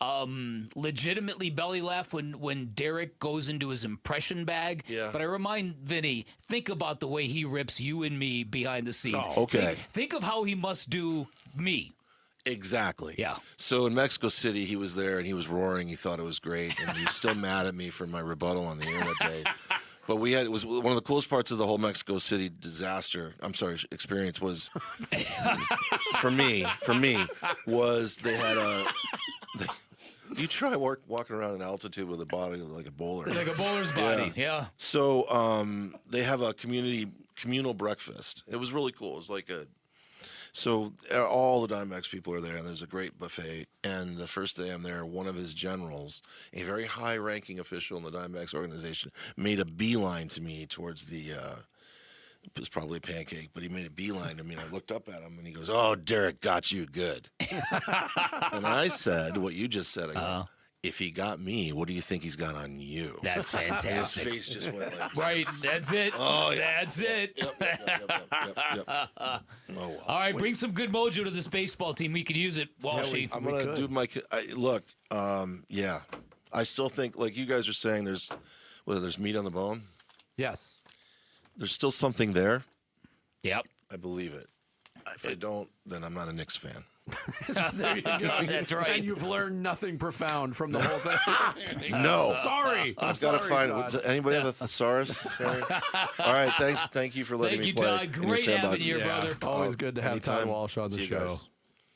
legitimately belly laugh when Derek goes into his impression bag. Yeah. But I remind Vinny, think about the way he rips you and me behind the scenes. Oh, okay. Think of how he must do me. Exactly. Yeah. So in Mexico City, he was there and he was roaring. He thought it was great, and he was still mad at me for my rebuttal on the air that day. But it was one of the coolest parts of the whole Mexico City experience was for me was they had you try walking around in altitude with a body like a bowler. Like a bowler's body, yeah. So they have a communal breakfast. It was really cool. It was like so all the Diamondbacks people are there, and there's a great buffet. And the first day I'm there, one of his generals, a very high-ranking official in the Diamondbacks organization, made a beeline to me towards the it was probably a pancake, but he made a beeline to me, and I looked up at him, and he goes, "Oh, Derek got you good." And I said what you just said. I go, if he got me, what do you think he's got on you? That's fantastic. And his face just went like, right, that's it. Oh, yeah. That's it. Yep. Oh, wow. All right, bring some good mojo to this baseball team. We could use it, Walshy. I'm going to do my look. Yeah, I still think, like you guys are saying, there's meat on the bone. Yes. There's still something there. Yep. I believe it. If I don't, then I'm not a Knicks fan. There you go. That's right. And you've learned nothing profound from the whole thing. No. Sorry. I've got to find it. Does anybody have a thesaurus? Sorry. All right. Thank you for letting me play. Thank you, Todd. Great having you, brother. Always good to have Todd Walsh on the See you show. guys.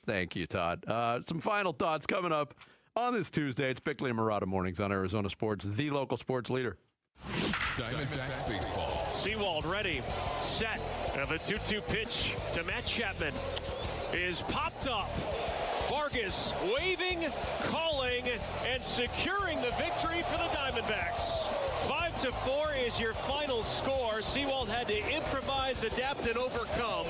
Thank you, Todd. Some final thoughts coming up on this Tuesday. It's Bickley and Murata Mornings on Arizona Sports, the local sports leader. Diamondbacks baseball. Seawald ready, set, and the 2-2 pitch to Matt Chapman is popped up. Vargas waving, calling, and securing the victory for the Diamondbacks. 5-4 is your final score. Seawald had to improvise, adapt, and overcome.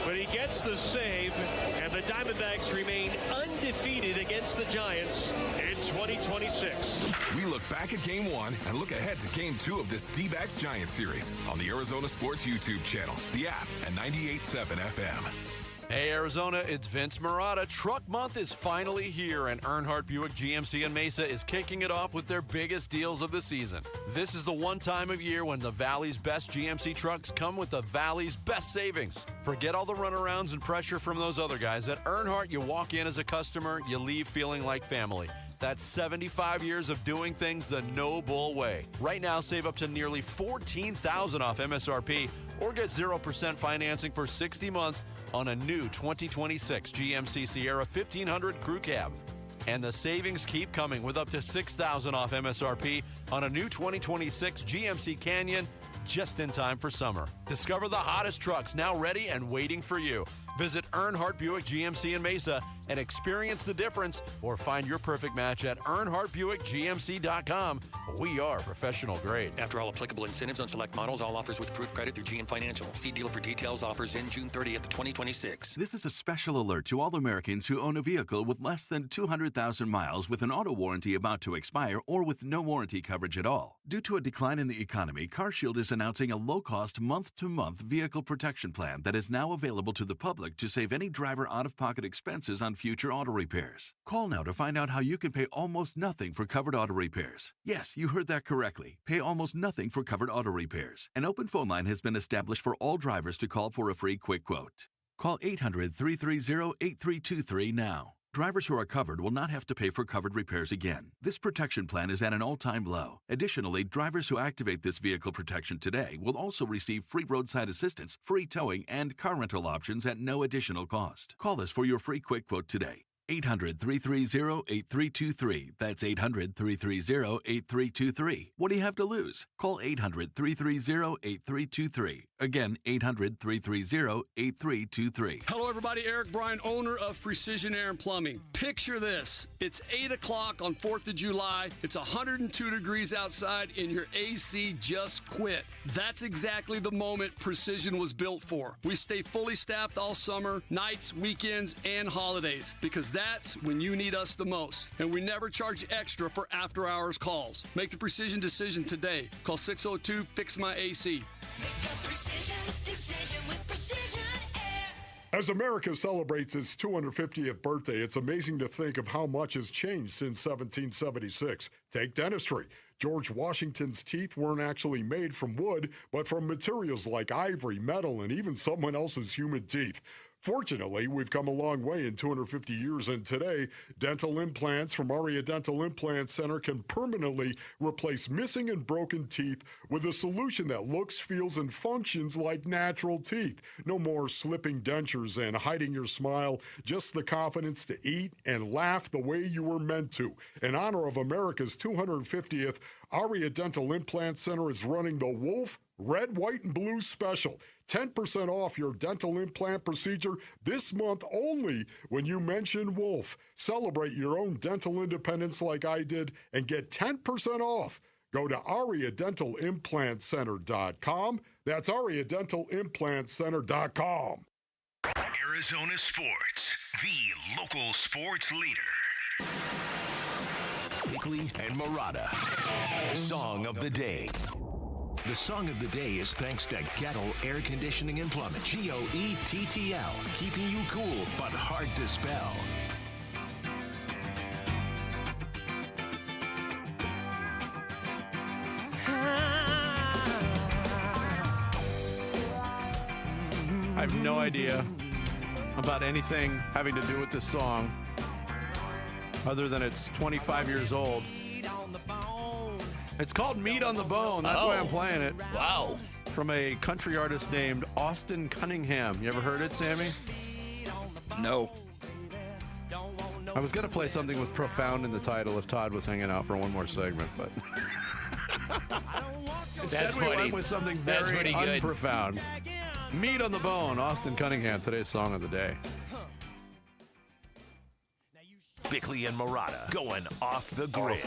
But he gets the save, and the Diamondbacks remain undefeated against the Giants in 2026. We look back at Game 1 and look ahead to Game 2 of this Dbacks Giants series on the Arizona Sports YouTube channel, the app, and 98.7 FM. Hey, Arizona, it's Vince Murata. Truck Month is finally here, and Earnhardt Buick GMC in Mesa is kicking it off with their biggest deals of the season. This is the one time of year when the Valley's best GMC trucks come with the Valley's best savings. Forget all the runarounds and pressure from those other guys. At Earnhardt, you walk in as a customer, you leave feeling like family. That's 75 years of doing things the no-bull way. Right now, save up to nearly $14,000 off MSRP or get 0% financing for 60 months on a new 2026 GMC Sierra 1500 Crew Cab. And the savings keep coming with up to $6,000 off MSRP on a new 2026 GMC Canyon just in time for summer. Discover the hottest trucks now ready and waiting for you. Visit Earnhardt Buick GMC in Mesa and experience the difference, or find your perfect match at EarnhardtBuickGMC.com. We are professional grade. After all applicable incentives on select models, all offers with approved credit through GM Financial. See dealer for details. Offers in June 30th, 2026. This is a special alert to all Americans who own a vehicle with less than 200,000 miles with an auto warranty about to expire or with no warranty coverage at all. Due to a decline in the economy, CarShield is announcing a low-cost month-to-month vehicle protection plan that is now available to the public to save any driver out-of-pocket expenses on future auto repairs. Call now to find out how you can pay almost nothing for covered auto repairs. Yes, you heard that correctly. Pay almost nothing for covered auto repairs. An open phone line has been established for all drivers to call for a free quick quote. Call 800-330-8323 now. Drivers who are covered will not have to pay for covered repairs again. This protection plan is at an all-time low. Additionally, drivers who activate this vehicle protection today will also receive free roadside assistance, free towing, and car rental options at no additional cost. Call us for your free quick quote today. 800-330-8323. That's 800-330-8323. What do you have to lose? Call 800-330-8323. Again, 800-330-8323. Hello, everybody. Eric Bryan, owner of Precision Air and Plumbing. Picture this. It's 8 o'clock on 4th of July. It's 102 degrees outside, and your AC just quit. That's exactly the moment Precision was built for. We stay fully staffed all summer, nights, weekends, and holidays, because that's when you need us the most. And we never charge extra for after-hours calls. Make the Precision decision today. Call 602-FIX-MY-AC. As America celebrates its 250th birthday, it's amazing to think of how much has changed since 1776. Take dentistry. George Washington's teeth weren't actually made from wood, but from materials like ivory, metal, and even someone else's human teeth. Fortunately, we've come a long way in 250 years, and today, dental implants from Aria Dental Implant Center can permanently replace missing and broken teeth with a solution that looks, feels, and functions like natural teeth. No more slipping dentures and hiding your smile, just the confidence to eat and laugh the way you were meant to. In honor of America's 250th, Aria Dental Implant Center is running the Wolf Red, White, and Blue special. 10% off your dental implant procedure this month only when you mention Wolf. Celebrate your own dental independence like I did and get 10% off. Go to AriaDentalImplantCenter.com. That's AriaDentalImplantCenter.com. Arizona Sports, the local sports leader. Bickley and Murata. Song of the day. The song of the day is thanks to Gettle Air Conditioning and Plumbing. GOETTL, keeping you cool but hard to spell. I have no idea about anything having to do with this song other than it's 25 years old. It's called Meat on the Bone. That's why I'm playing it. Wow. From a country artist named Austin Cunningham. You ever heard it, Sammy? No. I was going to play something with profound in the title if Todd was hanging out for one more segment, but That's we funny. went with something very unprofound. Meat on the Bone, Austin Cunningham, today's song of the day. Bickley and Murata going off the grid.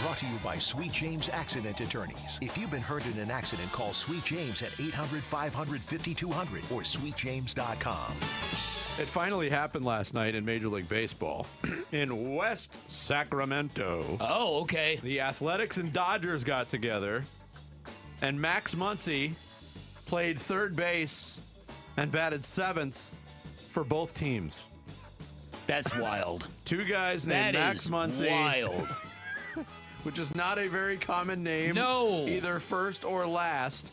Brought to you by Sweet James Accident Attorneys. If you've been hurt in an accident, call Sweet James at 800-500-5200 or sweetjames.com. It finally happened last night in Major League Baseball in West Sacramento. Oh, okay. The Athletics and Dodgers got together, and Max Muncy played third base and batted seventh for both teams. That's wild. Two guys named Max Muncy. Wild. Which is not a very common name. No. Either first or last.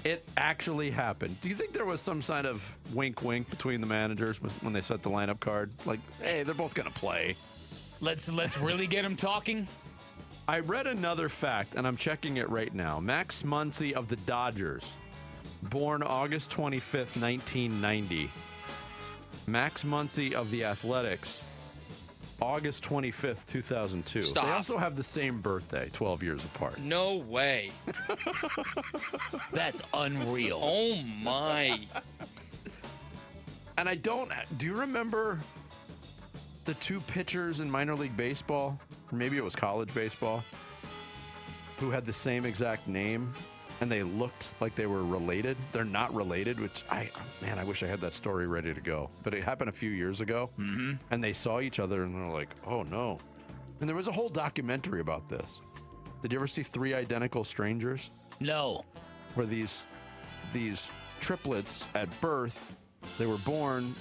It actually happened. Do you think there was some kind of wink-wink between the managers when they set the lineup card? Like, hey, they're both going to play. Let's really get them talking. I read another fact, and I'm checking it right now. Max Muncy of the Dodgers, born August 25th, 1990. Max Muncy of the Athletics, August 25th, 2002. Stop. They also have the same birthday, 12 years apart. No way. That's unreal. Oh, my. And do you remember the two pitchers in minor league baseball, or maybe it was college baseball, who had the same exact name? And they looked like they were related. They're not related, which I wish I had that story ready to go. But it happened a few years ago. Mm-hmm. And they saw each other and they're like, oh no. And there was a whole documentary about this. Did you ever see Three Identical Strangers? No. Where these triplets at birth, they were born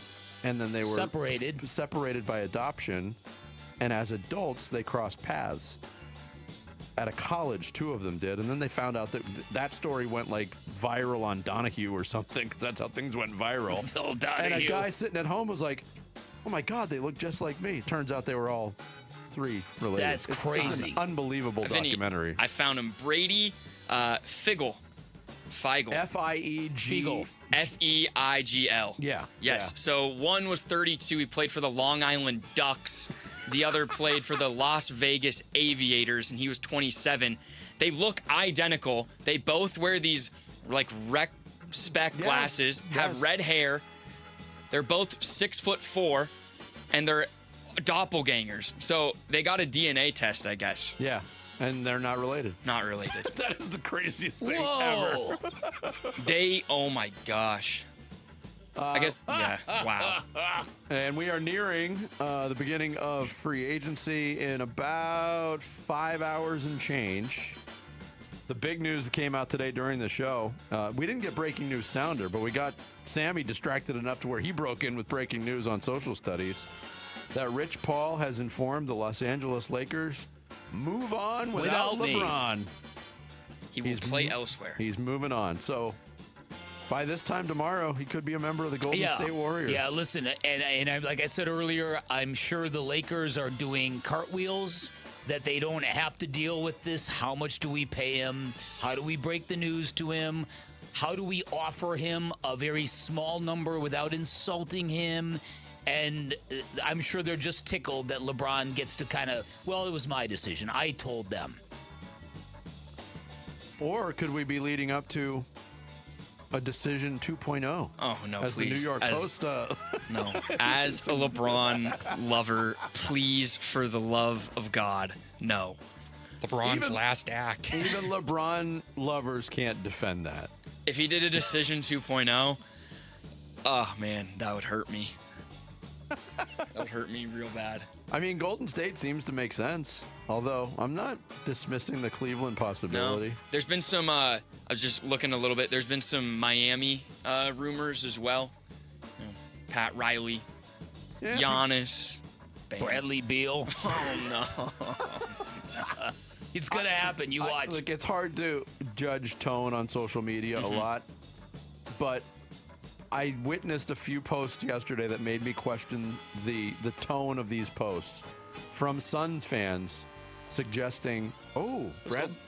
and then they were separated by adoption. And as adults, they crossed paths. At a college, two of them did, and then they found out that story went like viral on Donahue or something, because that's how things went viral. Phil Donahue. And a guy sitting at home was like, "Oh my God, they look just like me." Turns out they were all three related. That's crazy. It's an unbelievable documentary. I found him. Brady Figgle. Feigl. F-I-E-G. F-E-I-G-L. Yeah. Yes. Yeah. So one was 32. He played for the Long Island Ducks. The other played for the Las Vegas Aviators, and he was 27. They look identical. They both wear these like rec spec glasses, have red hair. They're both 6'4", and they're doppelgangers. So they got a DNA test, I guess. Yeah. And they're not related. Not related. That is the craziest thing Whoa. ever. Oh my gosh. I guess, yeah, wow. And we are nearing the beginning of free agency in about 5 hours and change. The big news that came out today during the show, we didn't get breaking news sounder, but we got Sammy distracted enough to where he broke in with breaking news on social studies that Rich Paul has informed the Los Angeles Lakers, move on without LeBron. He will play elsewhere. He's moving on. So by this time tomorrow, he could be a member of the Golden State Warriors. Yeah, listen, and like I said earlier, I'm sure the Lakers are doing cartwheels that they don't have to deal with this. How much do we pay him? How do we break the news to him? How do we offer him a very small number without insulting him? And I'm sure they're just tickled that LeBron gets to kind of, well, it was my decision. I told them. Or could we be leading up to a decision 2.0? Oh, no, as please. The New York Post. No. As a LeBron lover, please, for the love of God, no. LeBron's last act. Even LeBron lovers can't defend that. If he did a decision 2.0, oh, man, that would hurt me. That would hurt me real bad. I mean, Golden State seems to make sense, although I'm not dismissing the Cleveland possibility. No. There's been some, I was just looking a little bit, there's been some Miami rumors as well. You know, Pat Riley, Giannis. Bradley Beal. Oh, no. It's going to happen. You watch. Look, it's hard to judge tone on social media a lot, but I witnessed a few posts yesterday that made me question the tone of these posts from Suns fans suggesting,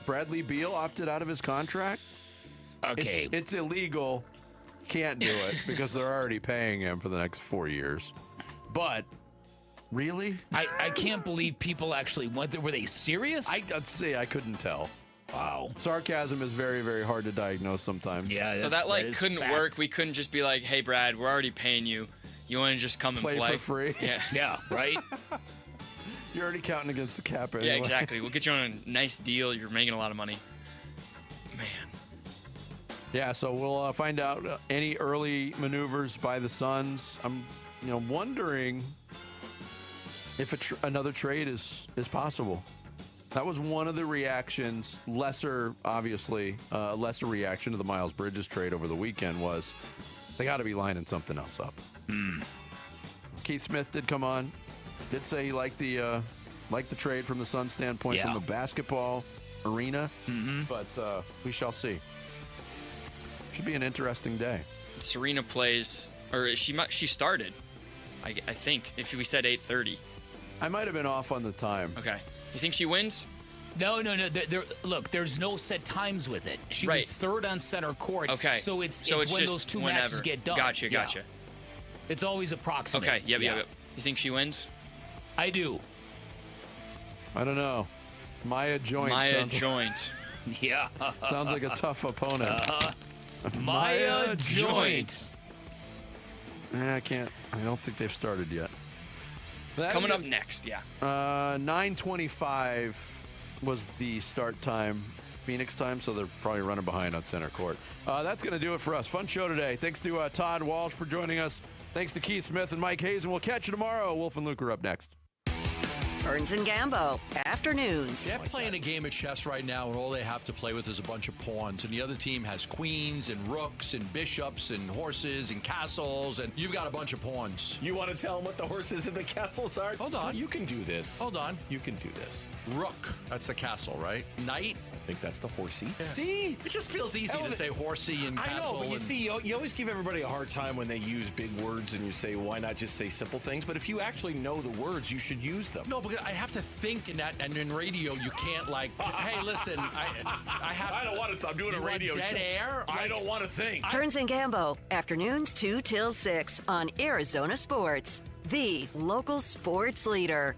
Bradley Beal opted out of his contract? Okay. It's illegal. Can't do it because they're already paying him for the next 4 years. But really? I can't believe people actually went there. Were they serious? I'd say I couldn't tell. Wow. Sarcasm is very, very hard to diagnose sometimes. Yeah. So that couldn't work. We couldn't just be like, hey, Brad, we're already paying you. You want to just come and play? For free? Yeah. Yeah, right? You're already counting against the cap anyway. Yeah, exactly. We'll get you on a nice deal. You're making a lot of money. Man. Yeah, so we'll find out any early maneuvers by the Suns. I'm wondering if another trade is possible. That was one of the reactions, lesser reaction to the Miles Bridges trade over the weekend was they got to be lining something else up. Keith Smith did come on, did say he liked the trade from the Suns standpoint from the basketball arena, but we shall see. Should be an interesting day. Serena plays, or she started, I think, if we said 8:30. I might have been off on the time. Okay. You think she wins? No. Look, there's no set times with it. She was third on center court. Okay. So it's when just those two matches get done. Gotcha. Yeah. It's always approximate. Okay. Yep. You think she wins? I do. I don't know. Maya Joint. Yeah. Sounds like a tough opponent. Maya Joint. I don't think they've started yet. Coming up next, 9:25 was the start time, Phoenix time, so they're probably running behind on center court. That's going to do it for us. Fun show today. Thanks to Todd Walsh for joining us. Thanks to Keith Smith and Mike Hazen. We'll catch you tomorrow. Wolf and Luke are up next. Burns and Gambo, afternoons. They're playing a game of chess right now, and all they have to play with is a bunch of pawns. And the other team has queens and rooks and bishops and horses and castles, and you've got a bunch of pawns. You want to tell them what the horses and the castles are? Hold on. You can do this. Hold on. You can do this. Rook, that's the castle, right? Knight? I think that's the horsey. Yeah. See? It just feels easy to say horsey and castle. I know, but you see, you always give everybody a hard time when they use big words, and you say, why not just say simple things? But if you actually know the words, you should use them. No, but I have to think in that, and in radio you can't like. Hey, listen, I have. I don't want to. I'm doing a radio dead show. Air. I don't want to think. Burns and Gambo, afternoons 2 till 6 on Arizona Sports, the local sports leader.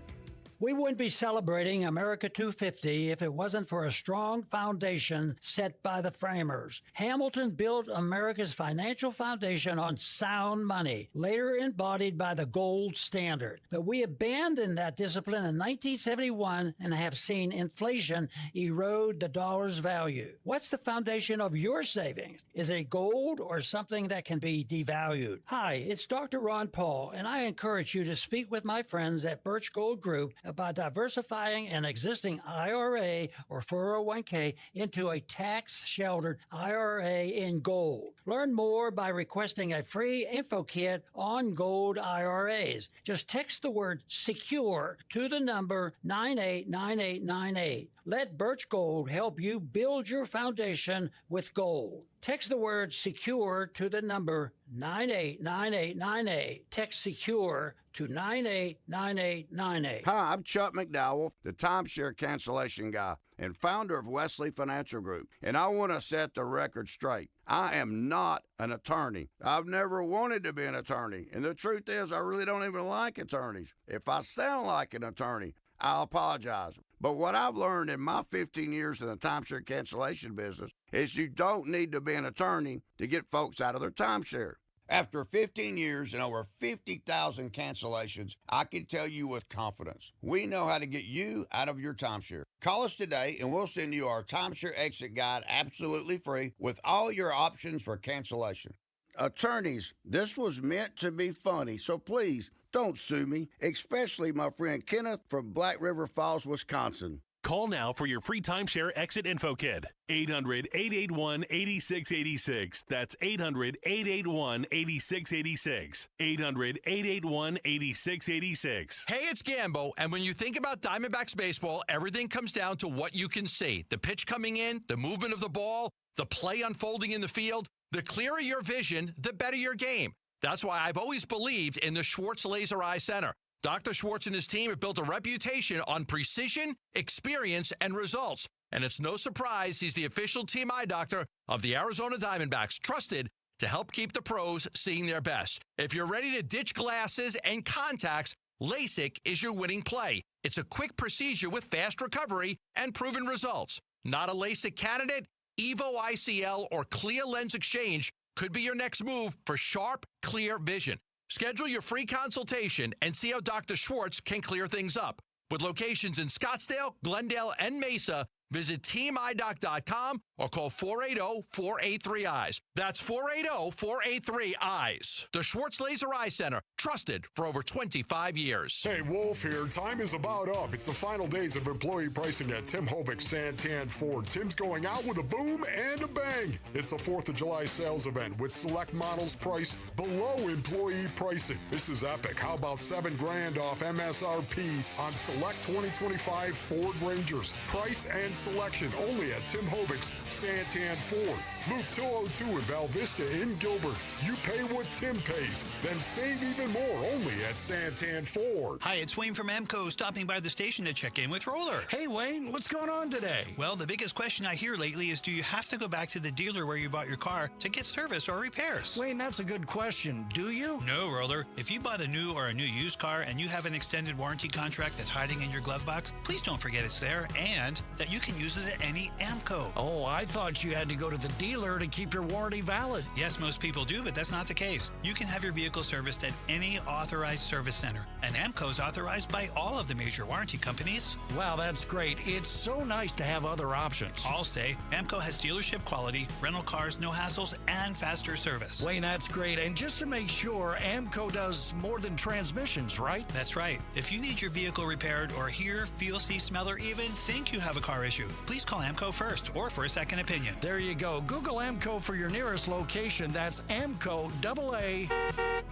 We wouldn't be celebrating America 250 if it wasn't for a strong foundation set by the framers. Hamilton built America's financial foundation on sound money, later embodied by the gold standard. But we abandoned that discipline in 1971 and have seen inflation erode the dollar's value. What's the foundation of your savings? Is it gold or something that can be devalued? Hi, it's Dr. Ron Paul, and I encourage you to speak with my friends at Birch Gold Group about diversifying an existing IRA or 401k into a tax-sheltered IRA in gold. Learn more by requesting a free info kit on gold IRAs. Just text the word SECURE to the number 989898. Let Birch Gold help you build your foundation with gold. Text the word SECURE to the number 989898. Text SECURE to 989898. Hi, I'm Chuck McDowell, the timeshare cancellation guy and founder of Wesley Financial Group. And I want to set the record straight. I am not an attorney. I've never wanted to be an attorney. And the truth is, I really don't even like attorneys. If I sound like an attorney, I'll apologize. But what I've learned in my 15 years in the timeshare cancellation business is you don't need to be an attorney to get folks out of their timeshare. After 15 years and over 50,000 cancellations, I can tell you with confidence, we know how to get you out of your timeshare. Call us today and we'll send you our timeshare exit guide absolutely free with all your options for cancellation. Attorneys, this was meant to be funny, so please don't sue me, especially my friend Kenneth from Black River Falls, Wisconsin. Call now for your free timeshare exit info kit. 800-881-8686. That's 800-881-8686. 800-881-8686. Hey, it's Gambo, and when you think about Diamondbacks baseball, everything comes down to what you can see. The pitch coming in, the movement of the ball, the play unfolding in the field. The clearer your vision, the better your game. That's why I've always believed in the Schwartz Laser Eye Center. Dr. Schwartz and his team have built a reputation on precision, experience, and results. And it's no surprise he's the official team eye doctor of the Arizona Diamondbacks, trusted to help keep the pros seeing their best. If you're ready to ditch glasses and contacts, LASIK is your winning play. It's a quick procedure with fast recovery and proven results. Not a LASIK candidate? Evo ICL or Clear Lens Exchange could be your next move for sharp, clear vision. Schedule your free consultation and see how Dr. Schwartz can clear things up. With locations in Scottsdale, Glendale, and Mesa, visit teamidoc.com or call 480-483-EYES. That's 480-483-EYES. The Schwartz Laser Eye Center, trusted for over 25 years. Hey, Wolf here. Time is about up. It's the final days of employee pricing at Tim Hovik Santan Ford. Tim's going out with a boom and a bang. It's the 4th of July sales event with select models priced below employee pricing. This is epic. How about $7,000 off MSRP on select 2025 Ford Rangers? Price and selection only at Tim Hovik's Santan Ford. Loop 202 in Val Vista in Gilbert. You pay what Tim pays, then save even more only at Santan Ford. Hi, it's Wayne from AMCO stopping by the station to check in with Roller. Hey, Wayne, what's going on today? Well, the biggest question I hear lately is, do you have to go back to the dealer where you bought your car to get service or repairs? Wayne, that's a good question. Do you? No, Roller. If you bought a new or a new used car and you have an extended warranty contract that's hiding in your glove box, please don't forget it's there and that you can use it at any AMCO. Oh, I thought you had to go to the dealer to keep your warranty valid. Yes, most people do, but that's not the case. You can have your vehicle serviced at any authorized service center, and AMCO's authorized by all of the major warranty companies. Wow, that's great. It's so nice to have other options. I'll say AMCO has dealership quality, rental cars, no hassles, and faster service. Wayne, that's great. And just to make sure, AMCO does more than transmissions, right? That's right. If you need your vehicle repaired or hear, feel, see, smell, or even think you have a car issue, please call AMCO first or for a second opinion. There you go. Google AMCO for your nearest location. That's AMCO, AA,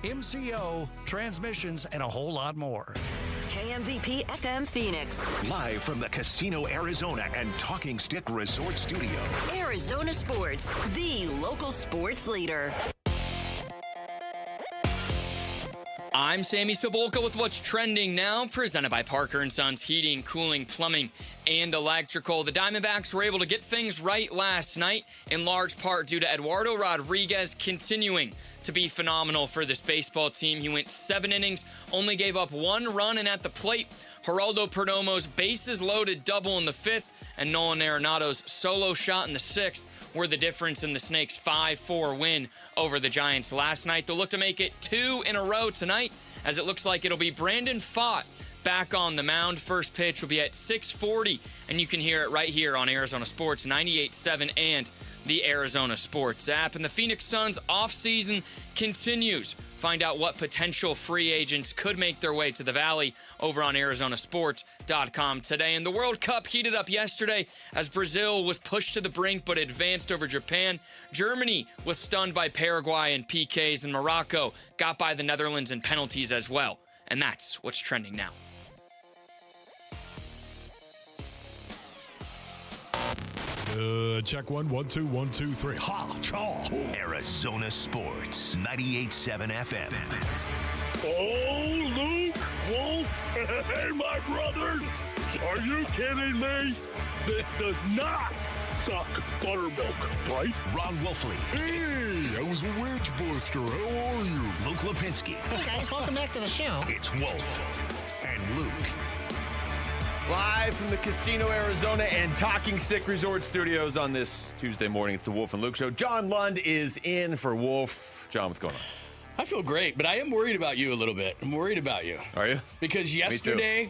MCO, transmissions, and a whole lot more. KMVP FM Phoenix. Live from the Casino Arizona and Talking Stick Resort Studio. Arizona Sports, the local sports leader. I'm Sammy Cebulka with what's trending now, presented by Parker & Sons Heating, Cooling, Plumbing, and Electrical. The Diamondbacks were able to get things right last night, in large part due to Eduardo Rodriguez continuing to be phenomenal for this baseball team. He went 7 innings, only gave up 1 run, and at the plate, Geraldo Perdomo's bases loaded double in the 5th, and Nolan Arenado's solo shot in the 6th were the difference in the Snakes' 5-4 win over the Giants last night. They'll look to make it 2 in a row tonight, as it looks like it'll be Brandon Pfaadt back on the mound. First pitch will be at 6:40, and you can hear it right here on Arizona Sports 98.7 and the Arizona Sports app. And the Phoenix Suns offseason continues. Find out what potential free agents could make their way to the Valley over on ArizonaSports.com today. And the World Cup heated up yesterday as Brazil was pushed to the brink but advanced over Japan. Germany was stunned by Paraguay in PKs, and Morocco got by the Netherlands in penalties as well. And that's what's trending now. Check 1, 1, 2, 1, 2, 3. Ha! Chaw! Arizona Sports, 98.7 FM. Oh, Luke, Wolf, and my brothers. Are you kidding me? This does not suck buttermilk, right? Ron Wolfley. Hey, I was a wedge buster. How are you? Luke Lipinski. Hey, guys, welcome back to the show. It's Wolf and Luke. Live from the Casino Arizona and Talking Stick Resort Studios on this Tuesday morning. It's the Wolf and Luke Show. John Lund is in for Wolf. John, what's going on? I feel great, but I am worried about you a little bit. I'm worried about you. Are you? Because yesterday,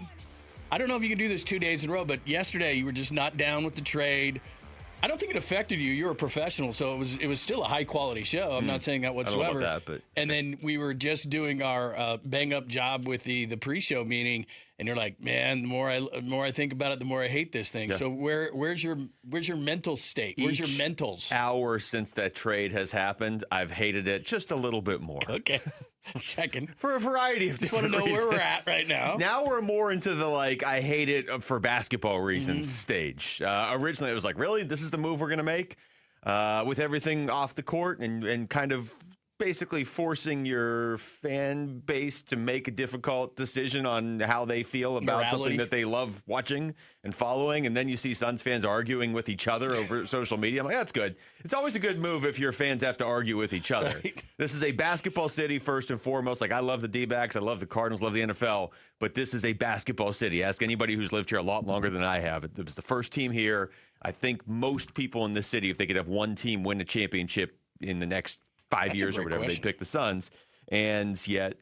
I don't know if you can do this 2 days in a row, but yesterday you were just not down with the trade. I don't think it affected you. You're a professional, so it was still a high-quality show. I'm not saying that whatsoever. I don't know about that, but... And then we were just doing our bang-up job with the pre-show meeting, and you're like, man, the more I think about it, the more I hate this thing. Yeah. So where's your mental state? Where's your mentals? Hour since that trade has happened, I've hated it just a little bit more. Okay. Checking. For a variety of different reasons. Just want to know where we're at right now. Now we're more into the, I hate it for basketball reasons stage. Originally, it was like, really? This is the move we're going to make? With everything off the court and kind of basically forcing your fan base to make a difficult decision on how they feel about something that they love watching and following. And then you see Suns fans arguing with each other over social media. I'm like, that's good. It's always a good move if your fans have to argue with each other. Right. This is a basketball city first and foremost. I love the Dbacks. I love the Cardinals, love the NFL. But this is a basketball city. Ask anybody who's lived here a lot longer than I have. It was the first team here. I think most people in this city, if they could have one team win a championship in the next 5 years or whatever, they'd pick the Suns. And yet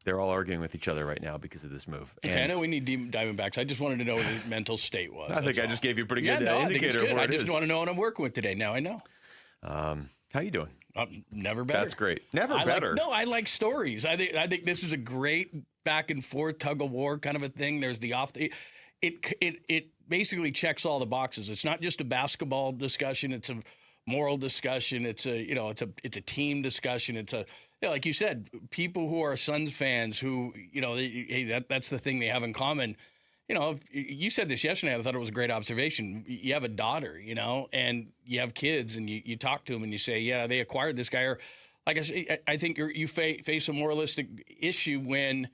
they're all arguing with each other right now because of this move. Okay, I know we need Diamondbacks. I just wanted to know what your mental state was. I think I just gave you a pretty good indicator of what it is. I just want to know what I'm working with today. Now I know. How you doing? Never better. That's great. Never better. I like stories. I think this is a great back and forth tug of war kind of a thing. There's the off. It basically checks all the boxes. It's not just a basketball discussion. It's a moral discussion. It's a team discussion. It's like you said, people who are Suns fans who that's the thing they have in common. You said this yesterday. I thought it was a great observation. You have a daughter, and you have kids, and you talk to them and you say, yeah, they acquired this guy. Or like I think you face a moralistic issue when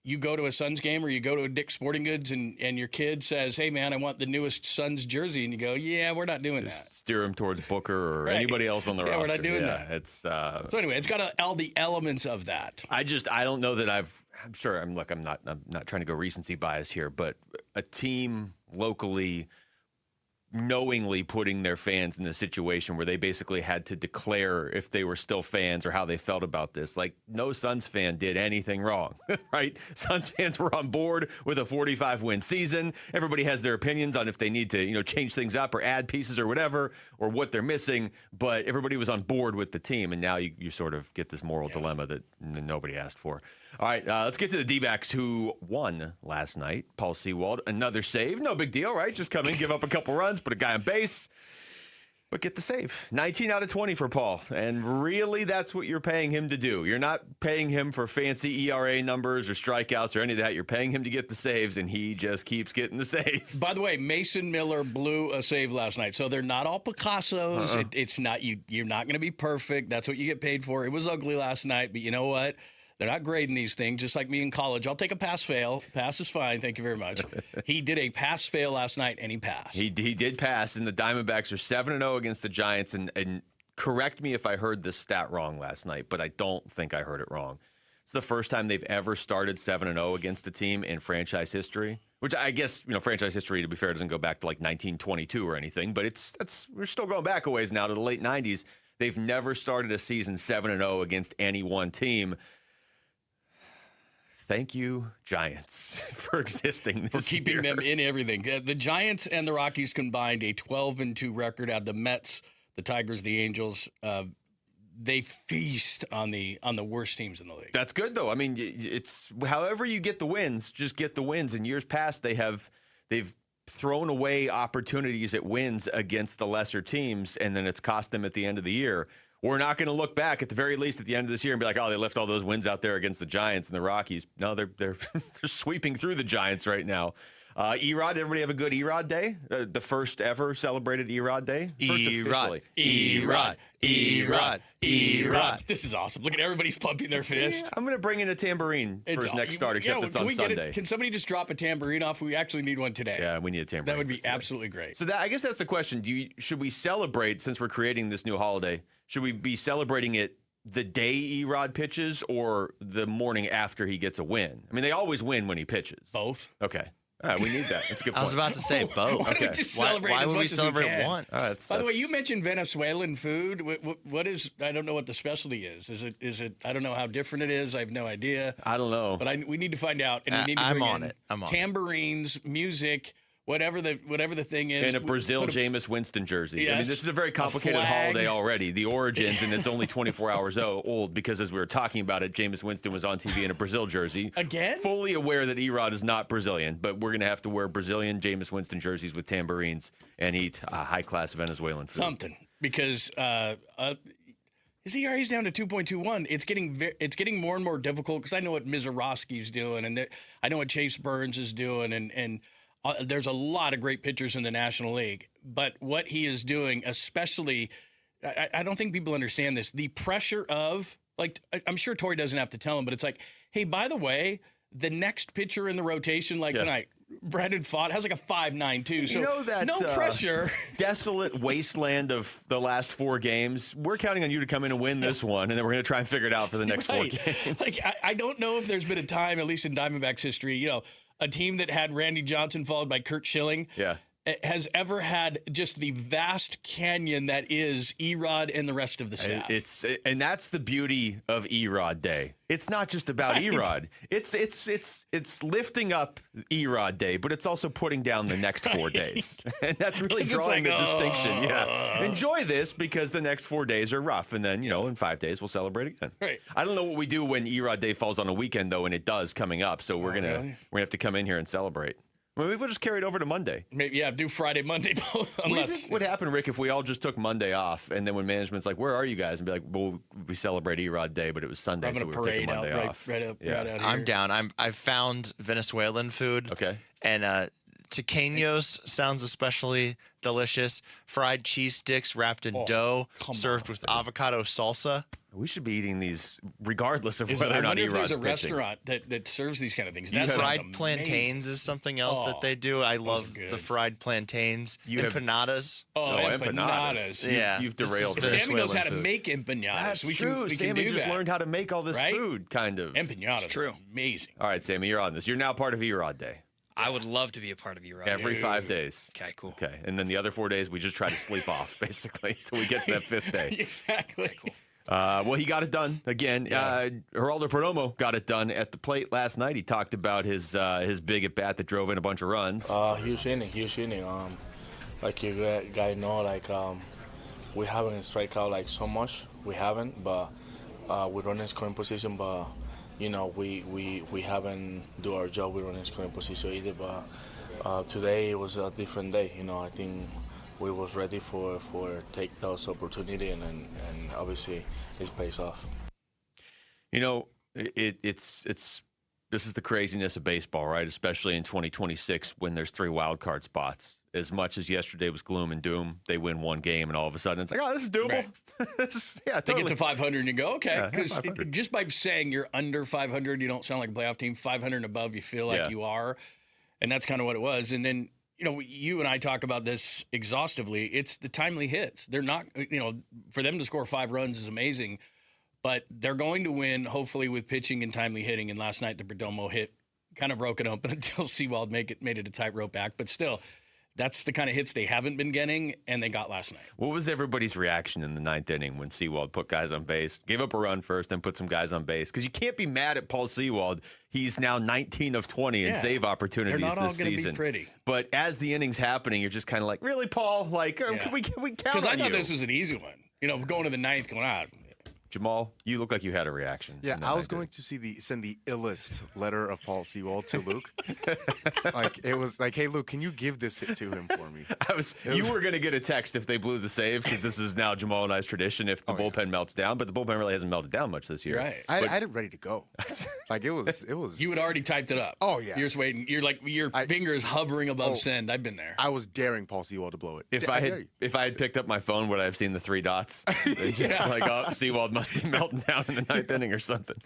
you go to a Suns game or you go to a Dick's Sporting Goods and your kid says, hey, man, I want the newest Suns jersey. And you go, yeah, we're not doing that. Steer him towards Booker or anybody else on the roster. Yeah, we're not doing that. It's so anyway, it's got all the elements of that. I don't know that I'm sure. I'm not trying to go recency bias here, but a team locally knowingly putting their fans in a situation where they basically had to declare if they were still fans or how they felt about this. Like, no Suns fan did anything wrong, right? Suns fans were on board with a 45-win season. Everybody has their opinions on if they need to, change things up or add pieces or whatever, or what they're missing, but everybody was on board with the team, and now you sort of get this moral dilemma that nobody asked for. All right, let's get to the D-backs who won last night. Paul Seawald, another save. No big deal, right? Just come in, give up a couple runs, put a guy on base, but get the save. 19 out of 20 for Paul. And really, that's what you're paying him to do. You're not paying him for fancy ERA numbers or strikeouts or any of that. You're paying him to get the saves, and he just keeps getting the saves. By the way, Mason Miller blew a save last night. So they're not all Picassos. It's not you're not going to be perfect. That's what you get paid for. It was ugly last night, but you know what? They're not grading these things, just like me in college. I'll take a pass-fail. Pass is fine. Thank you very much. He did a pass-fail last night, and he passed. He did pass, and the Diamondbacks are 7-0 against the Giants. And correct me if I heard this stat wrong last night, but I don't think I heard it wrong. It's the first time they've ever started 7-0 against a team in franchise history, which I guess, franchise history, to be fair, doesn't go back to like 1922 or anything, but we're still going back a ways now to the late 90s. They've never started a season 7-0 against any one team. Thank you, Giants, for existing this for keeping year. them in everything. The Giants and the Rockies combined a 12-2 record. Out the Mets, the Tigers, the Angels. They feast on the worst teams in the league. That's good, though. I mean, it's however you get the wins, just get the wins. In years past, they've thrown away opportunities at wins against the lesser teams, and then it's cost them at the end of the year. We're not going to look back, at the very least, at the end of this year and be like, oh, they left all those wins out there against the Giants and the Rockies. No, they're they're sweeping through the Giants right now. Erod, everybody have a good Erod Day? The first ever celebrated Erod Day? First officially. Erod. This is awesome. Look at everybody's pumping their fist. I'm going to bring in a tambourine for his next start, except it's on Sunday. Can somebody just drop a tambourine off? We actually need one today. Yeah, we need a tambourine. That would be absolutely great. So I guess that's the question. Should we celebrate, since we're creating this new holiday, should we be celebrating it the day Erod pitches or the morning after he gets a win? I mean, they always win when he pitches. Both. Okay. We need that. That's a good point. I was about to say both. Why don't we just celebrate why as would much we as celebrate one? By the way, you mentioned Venezuelan food. What is? I don't know what the specialty is. Is it? I don't know how different it is. I have no idea. I don't know. But we need to find out. And we need to bring in I'm on tambourines, music, whatever the thing is. And a Brazil Jameis Winston jersey. Yes, I mean, this is a very complicated holiday already. The origins, and it's only 24 hours old because, as we were talking about it, Jameis Winston was on TV in a Brazil jersey. Again? Fully aware that Erod is not Brazilian, but we're going to have to wear Brazilian Jameis Winston jerseys with tambourines and eat high-class Venezuelan food. Something. Because his ERA is down to 2.21. It's getting more and more difficult because I know what Mizorowski's doing, and I know what Chase Burns is doing, and there's a lot of great pitchers in the National League, but what he is doing, especially, I don't think people understand this. The pressure of, like, I'm sure Torrey doesn't have to tell him, but it's like, hey, by the way, the next pitcher in the rotation, tonight, Brandon Pfaadt has like a 5.9 too. So that no pressure. Desolate wasteland of the last 4 games. We're counting on you to come in and win this one, and then we're going to try and figure it out for the next 4 games. Like, I don't know if there's been a time, at least in Diamondbacks history, a team that had Randy Johnson followed by Curt Schilling has ever had just the vast canyon that is Erod and the rest of the staff. And that's the beauty of Erod Day. It's not just about Erod. It's lifting up Erod Day, but it's also putting down the next 4 days. And that's really drawing the distinction. Yeah. Enjoy this because the next 4 days are rough. And then, in 5 days, we'll celebrate again. Right. I don't know what we do when Erod Day falls on a weekend, though, and it does coming up. So we're gonna have to come in here and celebrate. Maybe we'll just carry it over to Monday. Maybe, do Friday, Monday. What do you think would happen, Rick, if we all just took Monday off, and then when management's like, "Where are you guys?" and be like, "Well, we celebrate Erod Day, but it was Sunday, I'm so we were taking Monday off." Right out here. I'm down. I've found Venezuelan food. Okay. And tequeños sounds especially delicious. Fried cheese sticks wrapped in dough, served with avocado salsa. We should be eating these regardless of whether or not I wonder if Erod's there's a pitching. restaurant that serves these kind of things. Fried plantains is something else that they do. I love the fried plantains. Empanadas. Empanadas. Yeah. You've derailed. Sammy knows how to make empanadas. That's we true. Can Sammy do just that. learned how to make all this food, kind of. Empanadas. It's true. Amazing. All right, Sammy, you're on this. You're now part of Erod Day. I would love to be a part of Erod. Every 5 days. Okay, cool. Okay, and then the other 4 days, we just try to sleep off, basically, until we get to that 5th day. Exactly. Okay, cool. Well, he got it done again. Geraldo Perdomo got it done at the plate last night. He talked about his big at bat that drove in a bunch of runs. Huge inning. Like you guys know, we haven't strike out so much. We haven't, but we run in scoring position. But we haven't do our job. We run in scoring position either. But today it was a different day. I think we was ready for take those opportunity and obviously it pays off. It's This is the craziness of baseball, right? Especially in 2026 when there's 3 wild card spots. As much as yesterday was gloom and doom, they win one game, and all of a sudden it's like, oh, this is doable. Right. Yeah, They totally. get to 500 and you go, okay. Yeah, Because 500. just by saying you're under 500, you don't sound like a playoff team. 500 and above, you feel like you are. And that's kind of what it was. And then, you and I talk about this exhaustively. It's the timely hits. They're not, for them to score 5 runs is amazing. But they're going to win, hopefully, with pitching and timely hitting. And last night, the Perdomo hit kind of broke it open until Seawald made it a tightrope act. But still, that's the kind of hits they haven't been getting, and they got last night. What was everybody's reaction in the 9th inning when Seawald put guys on base? Gave up a run first, then put some guys on base. Because you can't be mad at Paul Seawald. He's now 19 of 20 in save opportunities They're not all this gonna season. Be pretty. But as the inning's happening, you're just kind of like, really, Paul? Like, can we count on you? Because I thought this was an easy one. Going to the 9th, going out. Jamal, you look like you had a reaction. Yeah, I was going to send the illest letter of Paul Seawald to Luke. It was like, hey, Luke, can you give this hit to him for me? You were going to get a text if they blew the save, because this is now Jamal and I's tradition if the bullpen melts down, but the bullpen really hasn't melted down much this year. Right. I had it ready to go. It was. You had already typed it up. Oh, yeah. You're just waiting. You're like, your finger is hovering above send. I've been there. I was daring Paul Seawald to blow it. If I had picked up my phone, would I have seen the 3 dots? Like, oh, Seawald must be melting down in the 9th inning or something.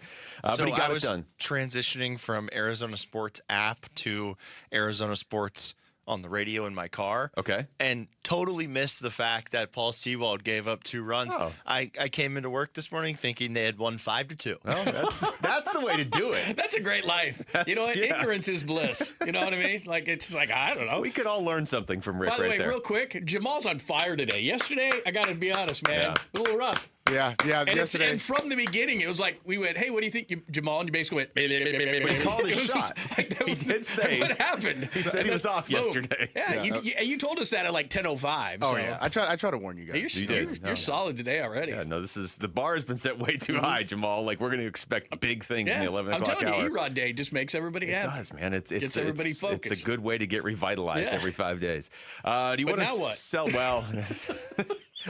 But he got it done. Transitioning from Arizona Sports app to Arizona Sports on the radio in my car. Okay. And totally missed the fact that Paul Seawald gave up 2 runs. Oh. I came into work this morning thinking they had won 5-2. Well, that's the way to do it. That's a great life. You know what? Yeah. Ignorance is bliss. You know what I mean? Like, it's like, I don't know. We could all learn something from Rick By the right way, there. real quick, Jamal's on fire today. Yesterday, I got to be honest, man, a little rough. Yeah. Yesterday, And from the beginning, it was like we went, "Hey, what do you think, Jamal?" And you basically went. But he called his shot. He did say. What happened? He said he was off yesterday. Yeah, you told us that at like 10:05. Oh so. yeah, I try to warn you guys. You're solid today already. Yeah, no, the bar has been set way too high, Jamal. Like, we're going to expect big things in the 11 I'm o'clock telling hour. you, Erod Day just makes everybody happy. It does, man. Gets everybody focused. It's a good way to get revitalized every 5 days. Do you want to now what? sell? Well,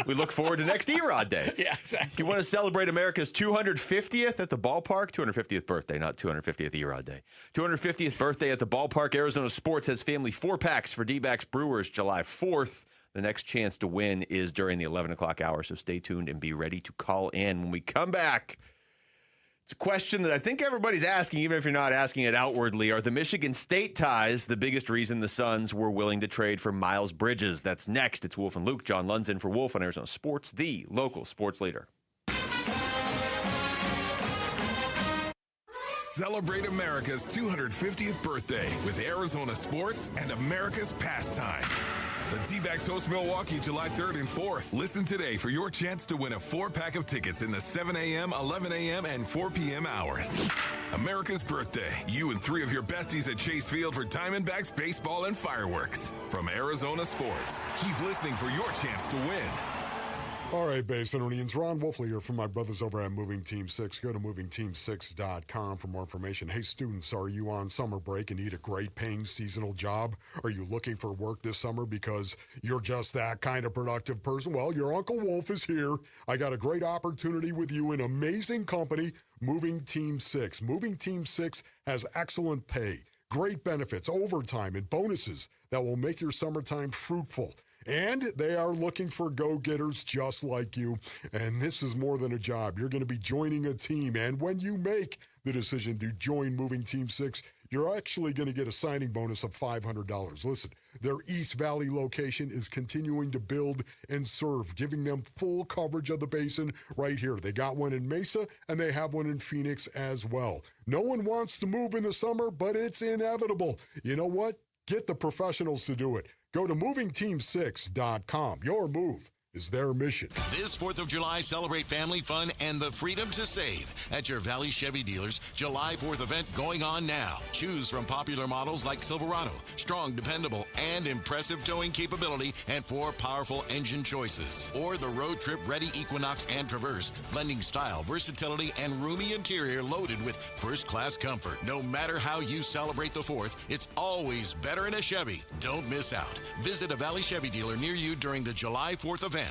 we look forward to next Erod Day. Yeah, exactly. You want to celebrate America's 250th at the ballpark? 250th birthday, not 250th Erod Day. 250th birthday at the ballpark. Arizona Sports has family 4-packs for D-backs Brewers July 4th. The next chance to win is during the 11 o'clock hour, so stay tuned and be ready to call in when we come back. It's a question that I think everybody's asking, even if you're not asking it outwardly. Are the Michigan State ties the biggest reason the Suns were willing to trade for Miles Bridges? That's next. It's Wolf and Luke. John Lund's in for Wolf on Arizona Sports, the local sports leader. Celebrate America's 250th birthday with Arizona Sports and America's pastime. The D-backs host Milwaukee July 3rd and 4th. Listen today for your chance to win a 4-pack of tickets in the 7 a.m., 11 a.m., and 4 p.m. hours. America's birthday. You and 3 of your besties at Chase Field for Diamondbacks baseball and fireworks. From Arizona Sports. Keep listening for your chance to win. All right, Bay Centurions, Ron Wolfley here from my brothers over at Moving Team 6. Go to movingteam6.com for more information. Hey, students, are you on summer break and need a great-paying seasonal job? Are you looking for work this summer because you're just that kind of productive person? Well, your Uncle Wolf is here. I got a great opportunity with you, an amazing company, Moving Team 6. Moving Team 6 has excellent pay, great benefits, overtime, and bonuses that will make your summertime fruitful. And they are looking for go-getters just like you. And this is more than a job. You're going to be joining a team. And when you make the decision to join Moving Team 6, you're actually going to get a signing bonus of $500. Listen, their East Valley location is continuing to build and serve, giving them full coverage of the basin right here. They got one in Mesa, and they have one in Phoenix as well. No one wants to move in the summer, but it's inevitable. You know what? Get the professionals to do it. Go to movingteam6.com. Your move is their mission. This 4th of July, celebrate family fun and the freedom to save at your Valley Chevy dealers. July 4th event going on now. Choose from popular models like Silverado, strong, dependable, and impressive towing capability, and 4 powerful engine choices. Or the road trip ready Equinox and Traverse, blending style, versatility, and roomy interior loaded with first-class comfort. No matter how you celebrate the 4th, it's always better in a Chevy. Don't miss out. Visit a Valley Chevy dealer near you during the July 4th event.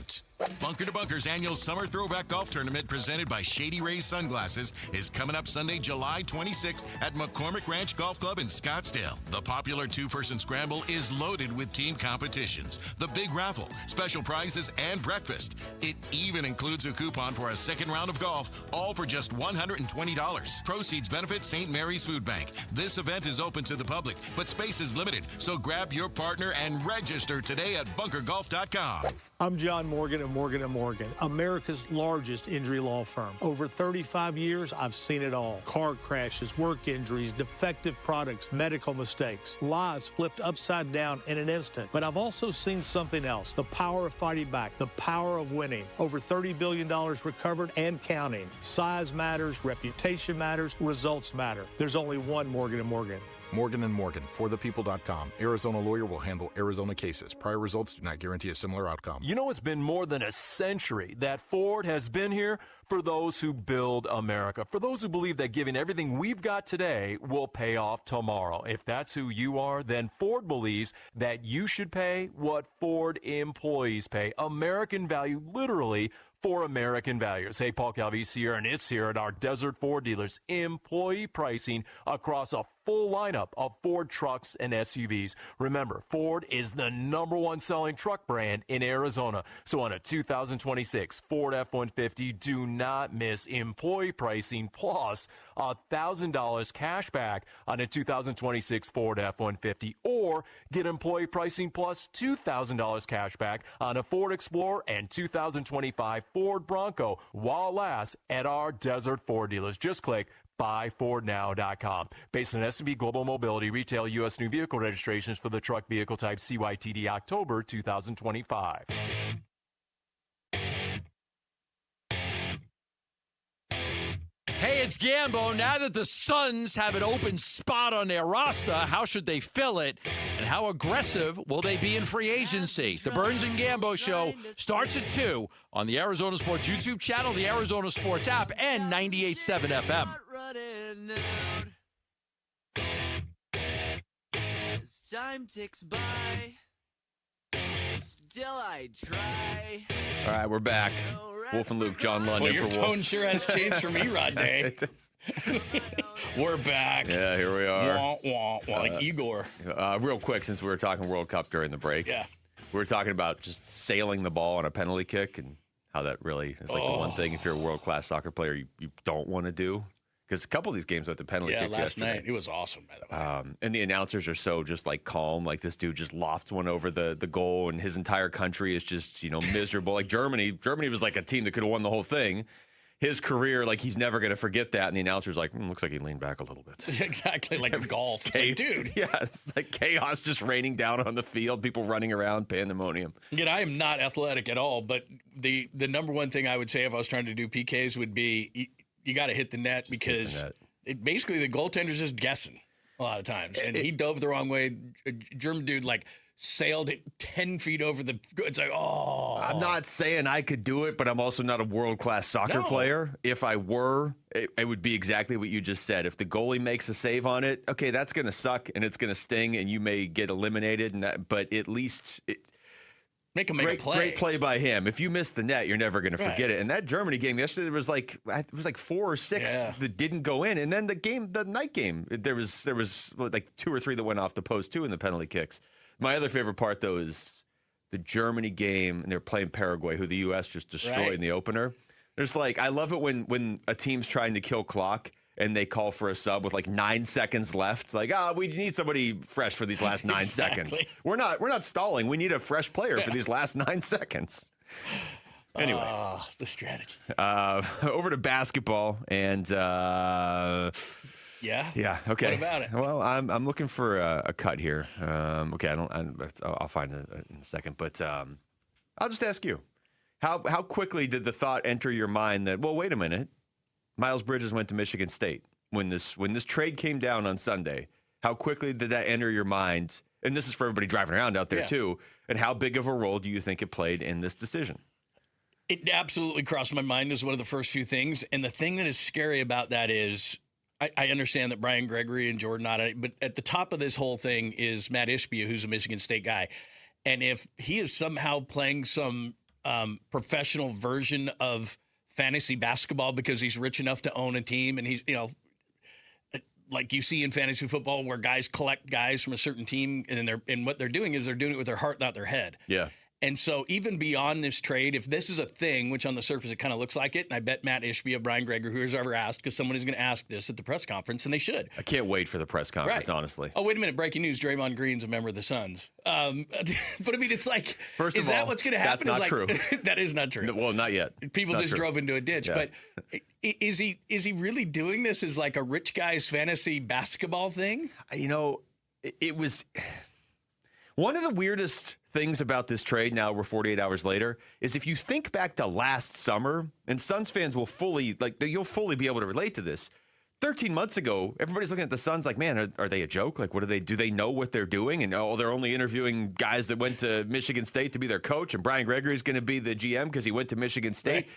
Bunker to Bunker's annual Summer Throwback Golf Tournament presented by Shady Rays Sunglasses is coming up Sunday, July 26th at McCormick Ranch Golf Club in Scottsdale. The popular two-person scramble is loaded with team competitions, the big raffle, special prizes, and breakfast. It even includes a coupon for a second round of golf, all for just $120. Proceeds benefit St. Mary's Food Bank. This event is open to the public, but space is limited, so grab your partner and register today at bunkergolf.com. I'm John Morgan of Morgan & Morgan, America's largest injury law firm. Over 35 years, I've seen it all. Car crashes, work injuries, defective products, medical mistakes, lives flipped upside down in an instant. But I've also seen something else, the power of fighting back, the power of winning. Over $30 billion recovered and counting. Size matters, reputation matters, results matter. There's only one Morgan & Morgan. Morgan & Morgan, forthepeople.com. Arizona lawyer will handle Arizona cases. Prior results do not guarantee a similar outcome. You know, it's been more than a century that Ford has been here for those who build America, for those who believe that giving everything we've got today will pay off tomorrow. If that's who you are, then Ford believes that you should pay what Ford employees pay. American value, literally, for American values. Hey, Paul Calvisi here, and it's here at our Desert Ford dealers. Employee pricing across a full lineup of Ford trucks and SUVs. Remember, Ford is the #1 selling truck brand in Arizona. So on a 2026 Ford F-150, do not miss employee pricing plus $1,000 cash back on a 2026 Ford F-150, or get employee pricing plus $2,000 cash back on a Ford Explorer and 2025 Ford Bronco while it lasts at our Desert Ford dealers. Just click buyfordnow.com. Based on S&P Global Mobility, retail U.S. new vehicle registrations for the truck vehicle type CYTD October 2025. Hey, it's Gambo. Now that the Suns have an open spot on their roster, how should they fill it? And how aggressive will they be in free agency? The Burns and Gambo Show starts at 2 on the Arizona Sports YouTube channel, the Arizona Sports app, and 98.7 FM. As time ticks by, still I try. All right, we're back. Wolf and Luke, John London your for Wolf. tone sure has changed for me, Rod Day. We're back. Yeah, here we are. Wah, wah, wah, like Igor. Real quick, since we were talking World Cup during the break. Yeah. We were talking about just sailing the ball on a penalty kick and how that really is like the one thing, if you're a world-class soccer player, you don't want to do. Because a couple of these games went to penalty kicks last yesterday. night. It was awesome, by the way. And the announcers are so just like calm. Like this dude just lofts one over the goal, and his entire country is just, miserable. Like Germany was like a team that could have won the whole thing. His career, like he's never going to forget that. And the announcer's like, looks like he leaned back a little bit. Exactly, like in golf. It's like, dude. Yeah, it's like chaos just raining down on the field, people running around, pandemonium. Again, I am not athletic at all, but the number one thing I would say if I was trying to do PKs would be you got to hit the net, because basically the goaltender's just guessing a lot of times. And he dove the wrong way. A German dude sailed it 10 feet over the. It's like, oh. I'm not saying I could do it, but I'm also not a world-class soccer player. If I were, it would be exactly what you just said. If the goalie makes a save on it, okay, that's going to suck and it's going to sting and you may get eliminated. But at least make a play. Great play by him. If you miss the net, you're never going to forget it. And that Germany game yesterday, it was like 4 or 6 that didn't go in. And then the night game, there was like 2 or 3 that went off the post too in the penalty kicks. My other favorite part though is the Germany game, and they're playing Paraguay, who the U.S. just destroyed in the opener. There's I love it when a team's trying to kill clock and they call for a sub with 9 seconds left. It's like, we need somebody fresh for these last 9 seconds. We're not stalling. We need a fresh player for these last 9 seconds. Anyway. The strategy. Over to basketball and Yeah. Okay. What about it? Well, I'm looking for a cut here. Okay. I'll find it in a second, but I'll just ask you, how quickly did the thought enter your mind that, well, wait a minute, Miles Bridges went to Michigan State when this trade came down on Sunday? How quickly did that enter your mind? And this is for everybody driving around out there too. And how big of a role do you think it played in this decision? It absolutely crossed my mind as one of the first few things. And the thing that is scary about that is I understand that Brian Gregory and Jordan Ott, but at the top of this whole thing is Matt Ishbia, who's a Michigan State guy. And if he is somehow playing some professional version of fantasy basketball because he's rich enough to own a team, and he's, like you see in fantasy football where guys collect guys from a certain team, and what they're doing is they're doing it with their heart, not their head. Yeah. And so even beyond this trade, if this is a thing, which on the surface it kind of looks like it, and I bet Matt Ishbia, Brian Gregory, whoever's ever asked, because someone is going to ask this at the press conference, and they should. I can't wait for the press conference, Right. honestly. Oh, wait a minute. Breaking news. Draymond Green's a member of the Suns. But I mean, it's like, First is of that all, what's going to happen? that's not Is like, true. That is not true. No, well, not yet. People It's not just true. drove into a ditch. Yeah. But is he really doing this as like a rich guy's fantasy basketball thing? It was one of the weirdest things about this trade. Now we're 48 hours later. Is if you think back to last summer, and Suns fans will you'll fully be able to relate to this. 13 months ago, everybody's looking at the Suns like, man, are they a joke? Like, what do they know what they're doing? And they're only interviewing guys that went to Michigan State to be their coach, and Brian Gregory is going to be the GM because he went to Michigan State. Right.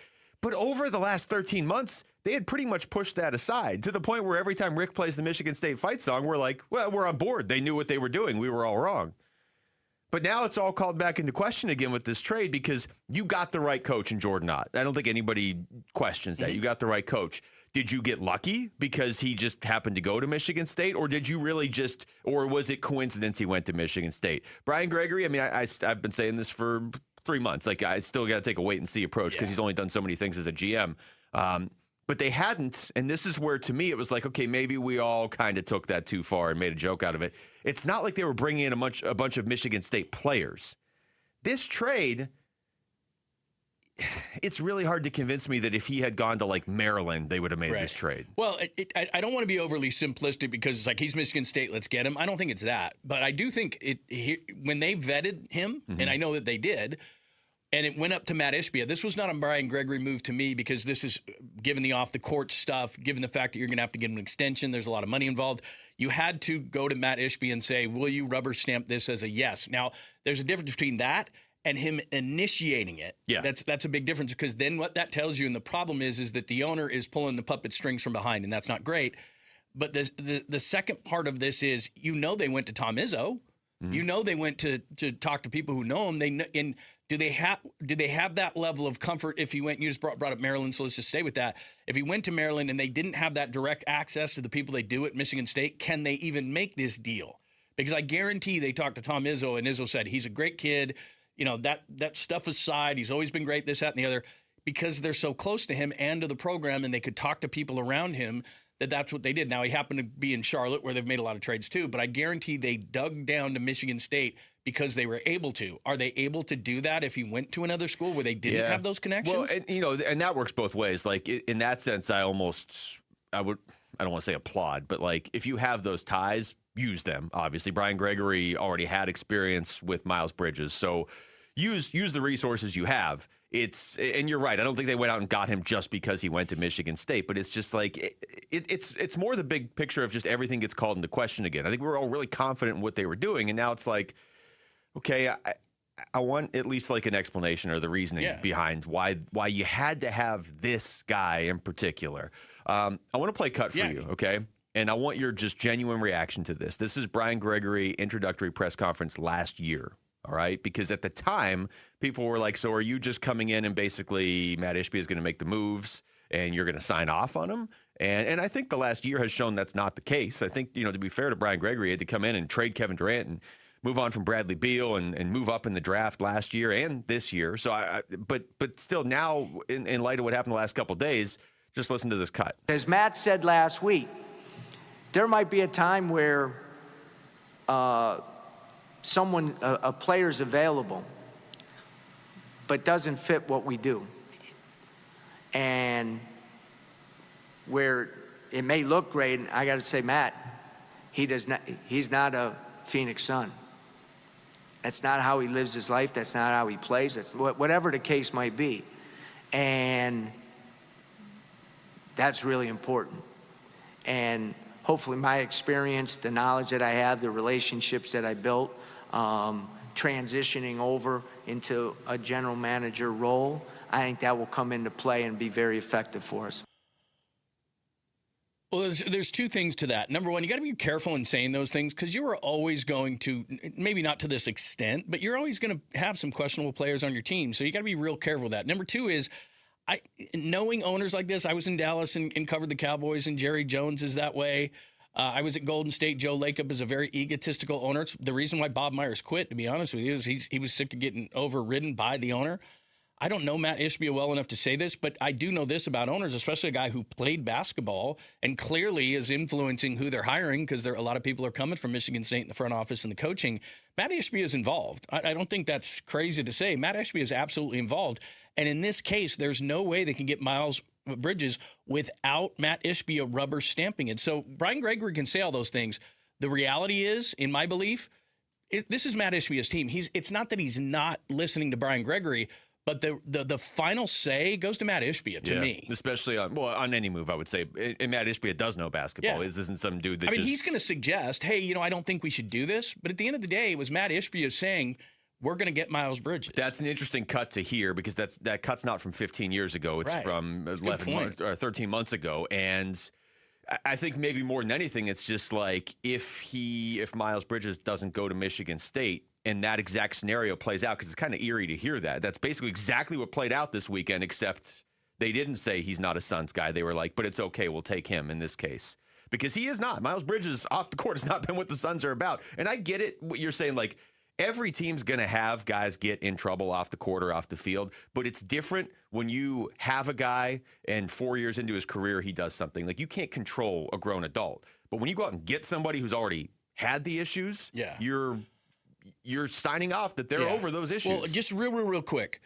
But over the last 13 months, they had pretty much pushed that aside to the point where every time Rick plays the Michigan State fight song, we're like, well, we're on board. They knew what they were doing. We were all wrong. But now it's all called back into question again with this trade because you got the right coach in Jordan Ott. I don't think anybody questions that. You got the right coach. Did you get lucky because he just happened to go to Michigan State, or did you really or was it coincidence he went to Michigan State? Brian Gregory, I mean, I've been saying this for 3 months. Like, I still got to take a wait and see approach because he's only done so many things as a GM. But they hadn't, and this is where, to me, it was like, okay, maybe we all kind of took that too far and made a joke out of it. It's not like they were bringing in a bunch of Michigan State players. This trade, it's really hard to convince me that if he had gone to, like, Maryland, they would have made this trade. Well, I don't want to be overly simplistic because it's like, he's Michigan State, let's get him. I don't think it's that. But I do think when they vetted him, and I know that they did, and it went up to Matt Ishbia. This was not a Brian Gregory move to me because this is, given the off-the-court stuff, given the fact that you're going to have to give him an extension, there's a lot of money involved. You had to go to Matt Ishbia and say, will you rubber stamp this as a yes? Now, there's a difference between that and him initiating it. Yeah. That's a big difference because then what that tells you, and the problem is that the owner is pulling the puppet strings from behind, and that's not great. But the second part of this is, they went to Tom Izzo. Mm-hmm. They went to talk to people who know him. Do they have that level of comfort if he went? You just brought up Maryland, so let's just stay with that. If he went to Maryland and they didn't have that direct access to the people they do at Michigan State, can they even make this deal? Because I guarantee they talked to Tom Izzo, and Izzo said he's a great kid. That stuff aside, he's always been great, this, that, and the other. Because they're so close to him and to the program, and they could talk to people around him, that's what they did. Now, he happened to be in Charlotte, where they've made a lot of trades too, but I guarantee they dug down to Michigan State because they were able to. Are they able to do that if he went to another school where they didn't have those connections? Well, and that works both ways. Like, in that sense, I don't want to say applaud, but like, if you have those ties, use them. Obviously, Brian Gregory already had experience with Miles Bridges, so use the resources you have. And you're right. I don't think they went out and got him just because he went to Michigan State, but it's just like it's more the big picture of just everything gets called into question again. I think we were all really confident in what they were doing, and now it's like, okay, I want at least like an explanation or the reasoning behind why you had to have this guy in particular. I want to play cut for you, okay? And I want your just genuine reaction to this. This is Brian Gregory introductory press conference last year. All right, because at the time, people were like, so are you just coming in and basically Matt Ishbia is going to make the moves and you're going to sign off on him? And I think the last year has shown that's not the case. I think, to be fair to Brian Gregory, he had to come in and trade Kevin Durant and move on from Bradley Beal and move up in the draft last year and this year. So, but still now, in light of what happened the last couple of days, just listen to this cut. As Matt said last week, there might be a time where a player's available, but doesn't fit what we do. And where it may look great, and I got to say, Matt, he's not a Phoenix Sun. That's not how he lives his life. That's not how he plays. That's whatever the case might be. And that's really important. And hopefully my experience, the knowledge that I have, the relationships that I built, transitioning over into a general manager role, I think that will come into play and be very effective for us. Well, there's two things to that. Number one, you got to be careful in saying those things because you are always going to, maybe not to this extent, but you're always going to have some questionable players on your team. So you got to be real careful with that. Number two is, knowing owners like this, I was in Dallas and covered the Cowboys, and Jerry Jones is that way. I was at Golden State. Joe Lacob is a very egotistical owner. It's the reason why Bob Myers quit, to be honest with you, is he was sick of getting overridden by the owner. I don't know Matt Ishbia well enough to say this, but I do know this about owners, especially a guy who played basketball and clearly is influencing who they're hiring because a lot of people are coming from Michigan State in the front office and the coaching. Matt Ishbia is involved. I don't think that's crazy to say. Matt Ishbia is absolutely involved. And in this case, there's no way they can get Miles Bridges without Matt Ishbia rubber stamping it. So Brian Gregory can say all those things. The reality is, in my belief, this is Matt Ishbia's team. It's not that he's not listening to Brian Gregory, but the final say goes to Matt Ishbia, to me. Especially on any move, I would say. And Matt Ishbia does know basketball. This isn't some dude that he's going to suggest, hey, I don't think we should do this. But at the end of the day, it was Matt Ishbia saying, we're going to get Miles Bridges. That's an interesting cut to hear because that cut's not from 15 years ago. It's from 13 months ago. And I think maybe more than anything, it's just like if Miles Bridges doesn't go to Michigan State, and that exact scenario plays out, because it's kind of eerie to hear that. That's basically exactly what played out this weekend, except they didn't say he's not a Suns guy. They were like, but it's okay, we'll take him in this case. Because he is not. Miles Bridges off the court has not been what the Suns are about. And I get it, what you're saying, like, every team's going to have guys get in trouble off the court or off the field, but it's different when you have a guy and 4 years into his career, he does something. Like, you can't control a grown adult. But when you go out and get somebody who's already had the issues, you're signing off that they're over those issues. Well, just real quick.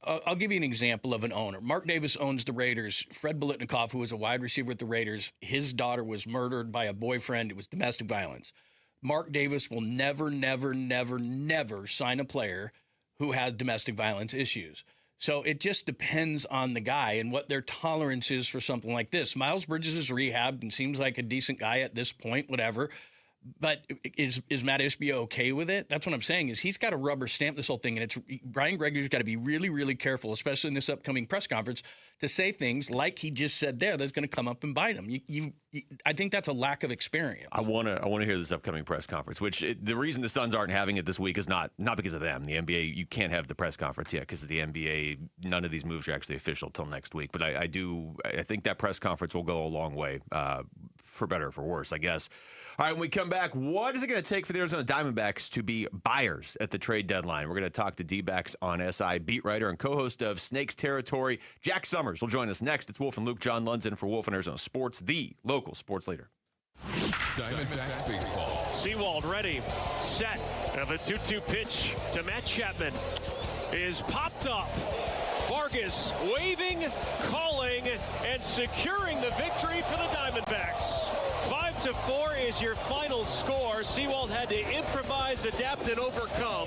I'll give you an example of an owner. Mark Davis owns the Raiders. Fred Biletnikoff, who was a wide receiver at the Raiders, his daughter was murdered by a boyfriend. It was domestic violence. Mark Davis will never sign a player who had domestic violence issues. So it just depends on the guy and what their tolerance is for something like this. Miles Bridges is rehabbed and seems like a decent guy at this point, whatever. But is Matt Ishbia okay with it? That's what I'm saying, is he's got to rubber stamp this whole thing. And Brian Gregory's got to be really, really careful, especially in this upcoming press conference, to say things like he just said there that's going to come up and bite him. I think that's a lack of experience. I want to hear this upcoming press conference, which the reason the Suns aren't having it this week is not because of them. The NBA, you can't have the press conference yet because of the NBA. None of these moves are actually official till next week. But I think that press conference will go a long way, for better or for worse, I guess. All right, when we come back, what is it going to take for the Arizona Diamondbacks to be buyers at the trade deadline? We're going to talk to Dbacks on SI beat writer and co-host of Snakes Territory, Jack Summers, will join us next. It's Wolf and Luke, John Lundzen for Wolf and Arizona Sports, the local sports leader. Diamondbacks baseball. Seawald ready, set, and the 2-2 pitch to Matt Chapman is popped up. Vargas waving, calling, and securing the victory for the Diamondbacks. 5-4 is your final score. Seawald had to improvise, adapt, and overcome.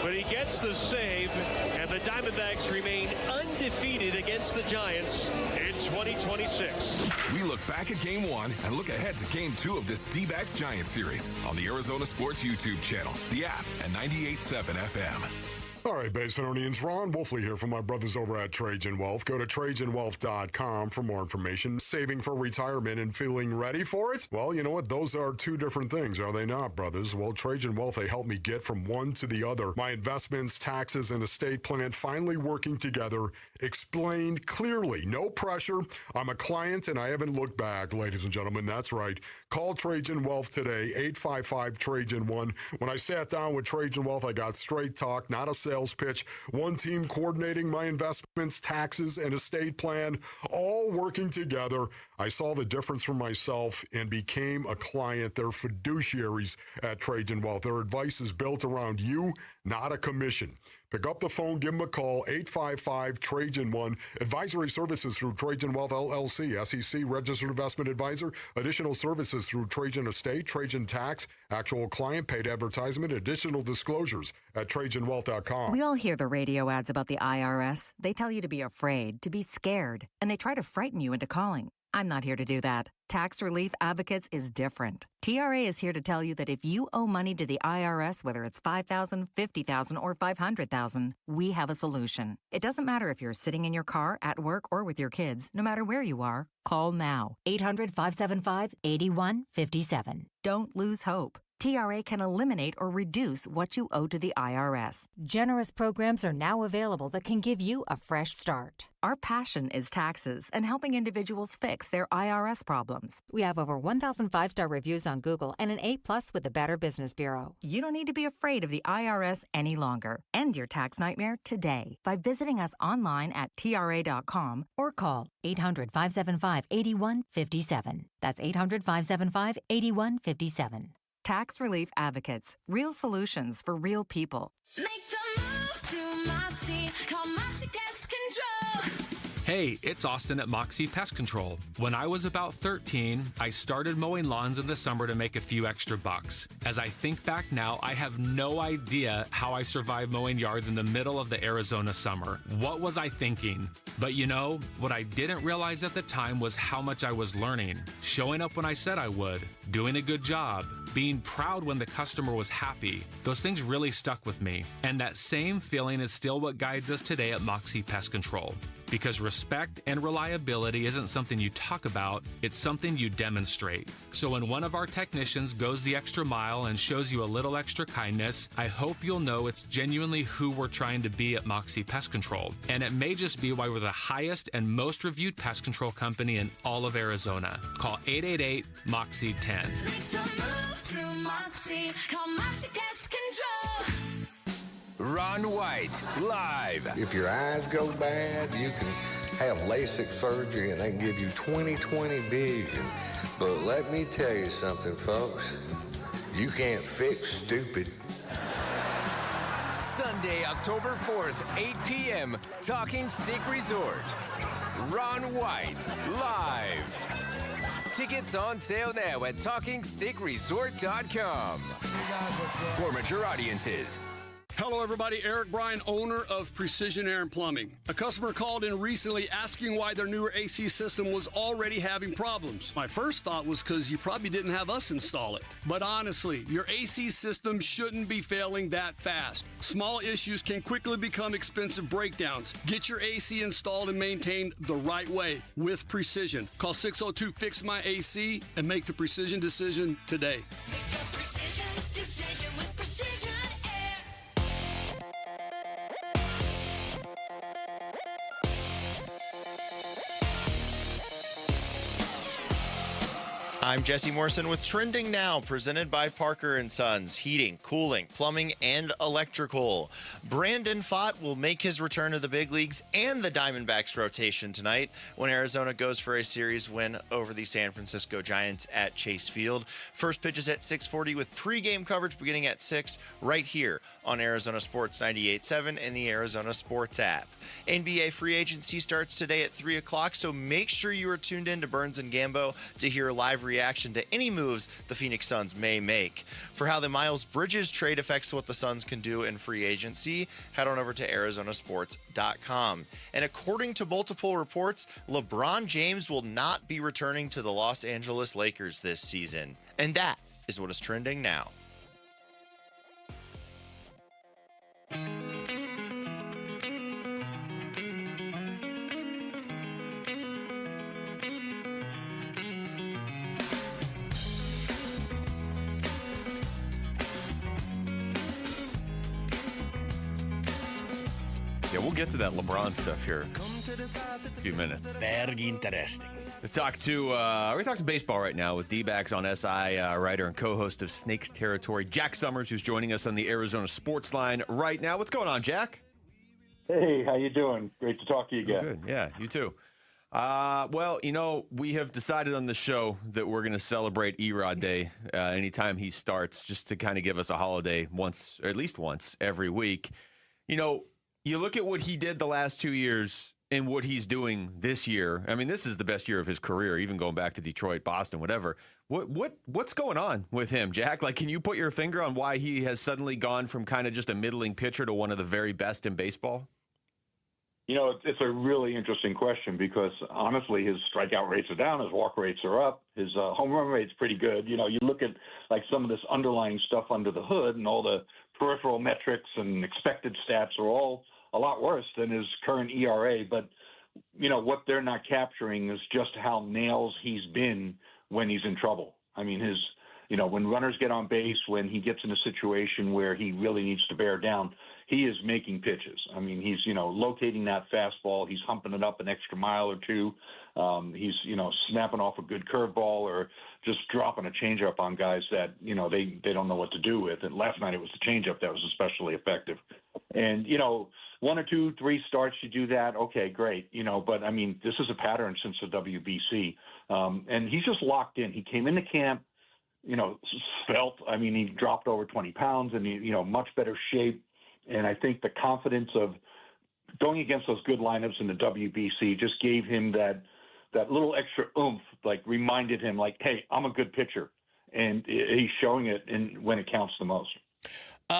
But he gets the save, and the Diamondbacks remain undefeated against the Giants in 2026. We look back at Game 1 and look ahead to Game 2 of this Dbacks Giants series on the Arizona Sports YouTube channel, the app, and 98.7 FM. All right, Basinonians, Ron Wolfley here from my brothers over at Trajan Wealth. Go to TrajanWealth.com for more information. Saving for retirement and feeling ready for it? Well, you know what? Those are two different things, are they not, brothers? Well, Trajan Wealth, they help me get from one to the other. My investments, taxes, and estate plan finally working together, explained clearly. No pressure. I'm a client, and I haven't looked back, ladies and gentlemen. That's right. Call Trajan Wealth today, 855-TRAJAN-1. When I sat down with Trajan Wealth, I got straight talk, not a sales pitch. One team coordinating my investments, taxes, and estate plan, all working together. I saw the difference for myself and became a client. They're fiduciaries at Trajan Wealth. Their advice is built around you, not a commission. Pick up the phone, give them a call, 855-TRAJAN-1. Advisory services through Trajan Wealth LLC, SEC Registered Investment Advisor. Additional services through Trajan Estate, Trajan Tax, actual client paid advertisement, additional disclosures at TrajanWealth.com. We all hear the radio ads about the IRS. They tell you to be afraid, to be scared, and they try to frighten you into calling. I'm not here to do that. Tax Relief Advocates is different. TRA is here to tell you that if you owe money to the IRS, whether it's $5,000, $50,000, or $500,000, we have a solution. It doesn't matter if you're sitting in your car, at work, or with your kids. No matter where you are, call now. 800-575-8157. Don't lose hope. TRA can eliminate or reduce what you owe to the IRS. Generous programs are now available that can give you a fresh start. Our passion is taxes and helping individuals fix their IRS problems. We have over 1,000 five-star reviews on Google and an A+ with the Better Business Bureau. You don't need to be afraid of the IRS any longer. End your tax nightmare today by visiting us online at TRA.com or call 800-575-8157. That's 800-575-8157. Tax Relief Advocates. Real solutions for real people. Make the move to Mopsy. Call Mopsy Pest Control. Hey, it's Austin at Moxie Pest Control. When I was about 13, I started mowing lawns in the summer to make a few extra bucks. As I think back now, I have no idea how I survived mowing yards in the middle of the Arizona summer. What was I thinking? But you know, what I didn't realize at the time was how much I was learning. Showing up when I said I would, doing a good job, being proud when the customer was happy. Those things really stuck with me. And that same feeling is still what guides us today at Moxie Pest Control. Because respect and reliability isn't something you talk about, it's something you demonstrate. So when one of our technicians goes the extra mile and shows you a little extra kindness, I hope you'll know it's genuinely who we're trying to be at Moxie Pest Control. And it may just be why we're the highest and most reviewed pest control company in all of Arizona. Call 888-MOXIE-10. Make the move to Mopsy. Call Mopsy Pest Control. Ron White, live. If your eyes go bad, you can have LASIK surgery and they can give you 20/20 vision. But let me tell you something, folks. You can't fix stupid. Sunday, October 4th, 8 p.m., Talking Stick Resort. Ron White, live. Tickets on sale now at TalkingStickResort.com. For mature audiences. Hello, everybody. Eric Bryan, owner of Precision Air and Plumbing. A customer called in recently asking why their newer AC system was already having problems. My first thought was because you probably didn't have us install it. But honestly, your AC system shouldn't be failing that fast. Small issues can quickly become expensive breakdowns. Get your AC installed and maintained the right way with Precision. Call 602-FIX-MY-AC and make the Precision decision today. Make the precision decision with Precision Air. I'm Jesse Morrison with Trending Now, presented by Parker & Sons, heating, cooling, plumbing, and electrical. Brandon Pfaadt will make his return to the big leagues and the Diamondbacks rotation tonight when Arizona goes for a series win over the San Francisco Giants at Chase Field. First pitch is at 6:40 with pregame coverage beginning at 6 right here on Arizona Sports 98.7 and the Arizona Sports app. NBA free agency starts today at 3 o'clock, so make sure you are tuned in to Burns and Gambo to hear a live reaction to any moves the Phoenix Suns may make. For how the Miles Bridges trade affects what the Suns can do in free agency, head on over to ArizonaSports.com. And according to multiple reports, LeBron James will not be returning to the Los Angeles Lakers this season. And that is what is trending now. Yeah, we'll get to that LeBron stuff here in a few minutes. Very interesting. We're going to talk some baseball right now with Dbacks on SI, writer and co-host of Snakes Territory, Jack Summers, who's joining us on the Arizona Sports Line right now. What's going on, Jack? Hey, how you doing? Great to talk to you again. Good. Yeah, you too. Well, you know, we have decided on the show that we're going to celebrate Erod Day anytime he starts, just to kind of give us a holiday once, or at least once every week. You know, you look at what he did the last 2 years and what he's doing this year. I mean, this is the best year of his career, even going back to Detroit, Boston, whatever. What's going on with him, Jack? Like, can you put your finger on why he has suddenly gone from kind of just a middling pitcher to one of the very best in baseball? You know, it's a really interesting question because honestly, his strikeout rates are down, his walk rates are up, his home run rate's pretty good. You know, you look at like some of this underlying stuff under the hood, and all the peripheral metrics and expected stats are all a lot worse than his current ERA. But you know what they're not capturing is just how nails he's been when he's in trouble. I mean, when runners get on base, when he gets in a situation where he really needs to bear down, he is making pitches. I mean, he's, locating that fastball. He's humping it up an extra mile or two. He's, snapping off a good curveball or just dropping a changeup on guys that, they don't know what to do with. And last night it was the changeup that was especially effective. And, 1 or 2, 3 starts, you do that. Okay, great. But I mean, this is a pattern since the WBC. And he's just locked in. He came into camp, he dropped over 20 pounds and much better shape. And I think the confidence of going against those good lineups in the WBC just gave him that little extra oomph, like reminded him like, hey, I'm a good pitcher. And he's showing it when it counts the most.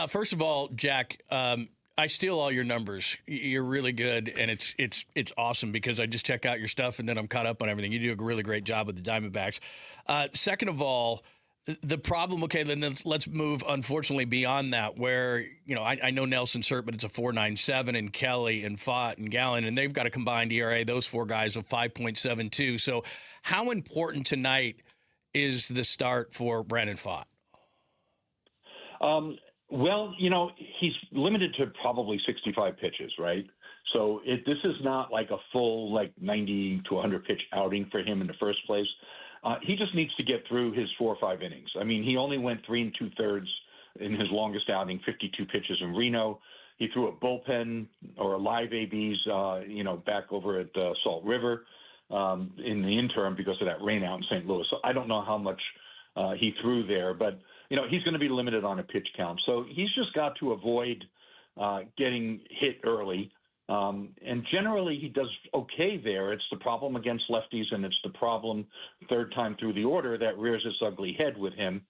First of all, Jack, I steal all your numbers. You're really good, and it's awesome because I just check out your stuff and then I'm caught up on everything. You do a really great job with the Diamondbacks. Second of all, the problem, okay, then let's move, unfortunately, beyond that, where, I know Nelson's hurt, but it's a 4.97, and Kelly and Fott and Gallen, and they've got a combined ERA, those four guys, of 5.72. So how important tonight is the start for Brandon Fott? Well, he's limited to probably 65 pitches, right? So this is not like a full 90 to 100 pitch outing for him in the first place. He just needs to get through his 4 or 5 innings. I mean, he only went 3 2/3 in his longest outing, 52 pitches in Reno. He threw a bullpen or a live ABs, back over at Salt River in the interim because of that rain out in St. Louis. So I don't know how much he threw there, but he's going to be limited on a pitch count. So he's just got to avoid getting hit early. And generally he does okay there. It's the problem against lefties, and it's the problem third time through the order that rears its ugly head with him.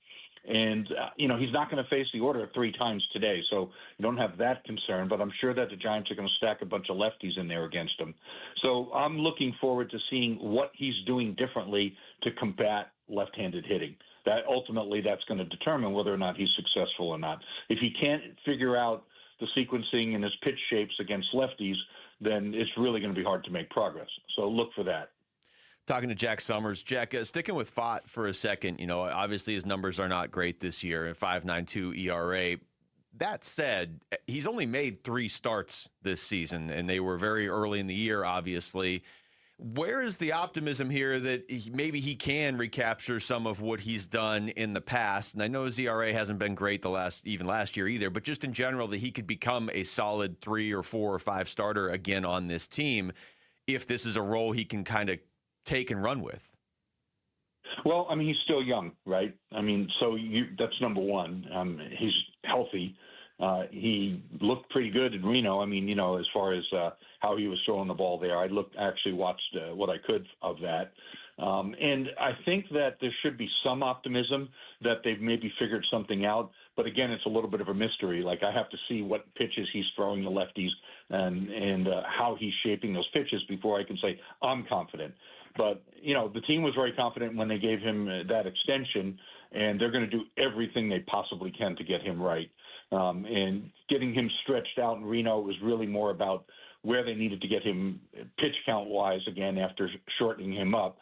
And, he's not going to face the order 3 times today, so you don't have that concern. But I'm sure that the Giants are going to stack a bunch of lefties in there against him. So I'm looking forward to seeing what he's doing differently to combat left-handed hitting. That's going to determine whether or not he's successful or not. If he can't figure out the sequencing and his pitch shapes against lefties, then it's really going to be hard to make progress. So look for that. Talking to Jack Summers. Jack, sticking with Fott for a second, obviously his numbers are not great this year, a 5.92 ERA. That said, he's only made 3 starts this season, and they were very early in the year, obviously. Where is the optimism here that maybe he can recapture some of what he's done in the past? And I know his ERA hasn't been great last year either, but just in general that he could become a solid 3 or 4 or 5 starter again on this team if this is a role he can kind of take and run with. Well, he's still young, right? So that's number one. He's healthy. He looked pretty good in Reno. As far as how he was throwing the ball there, I actually watched what I could of that. And I think that there should be some optimism that they've maybe figured something out. But again, it's a little bit of a mystery. Like, I have to see what pitches he's throwing the lefties and how he's shaping those pitches before I can say I'm confident. But, the team was very confident when they gave him that extension, and they're going to do everything they possibly can to get him right. And getting him stretched out in Reno was really more about where they needed to get him pitch count-wise again after shortening him up,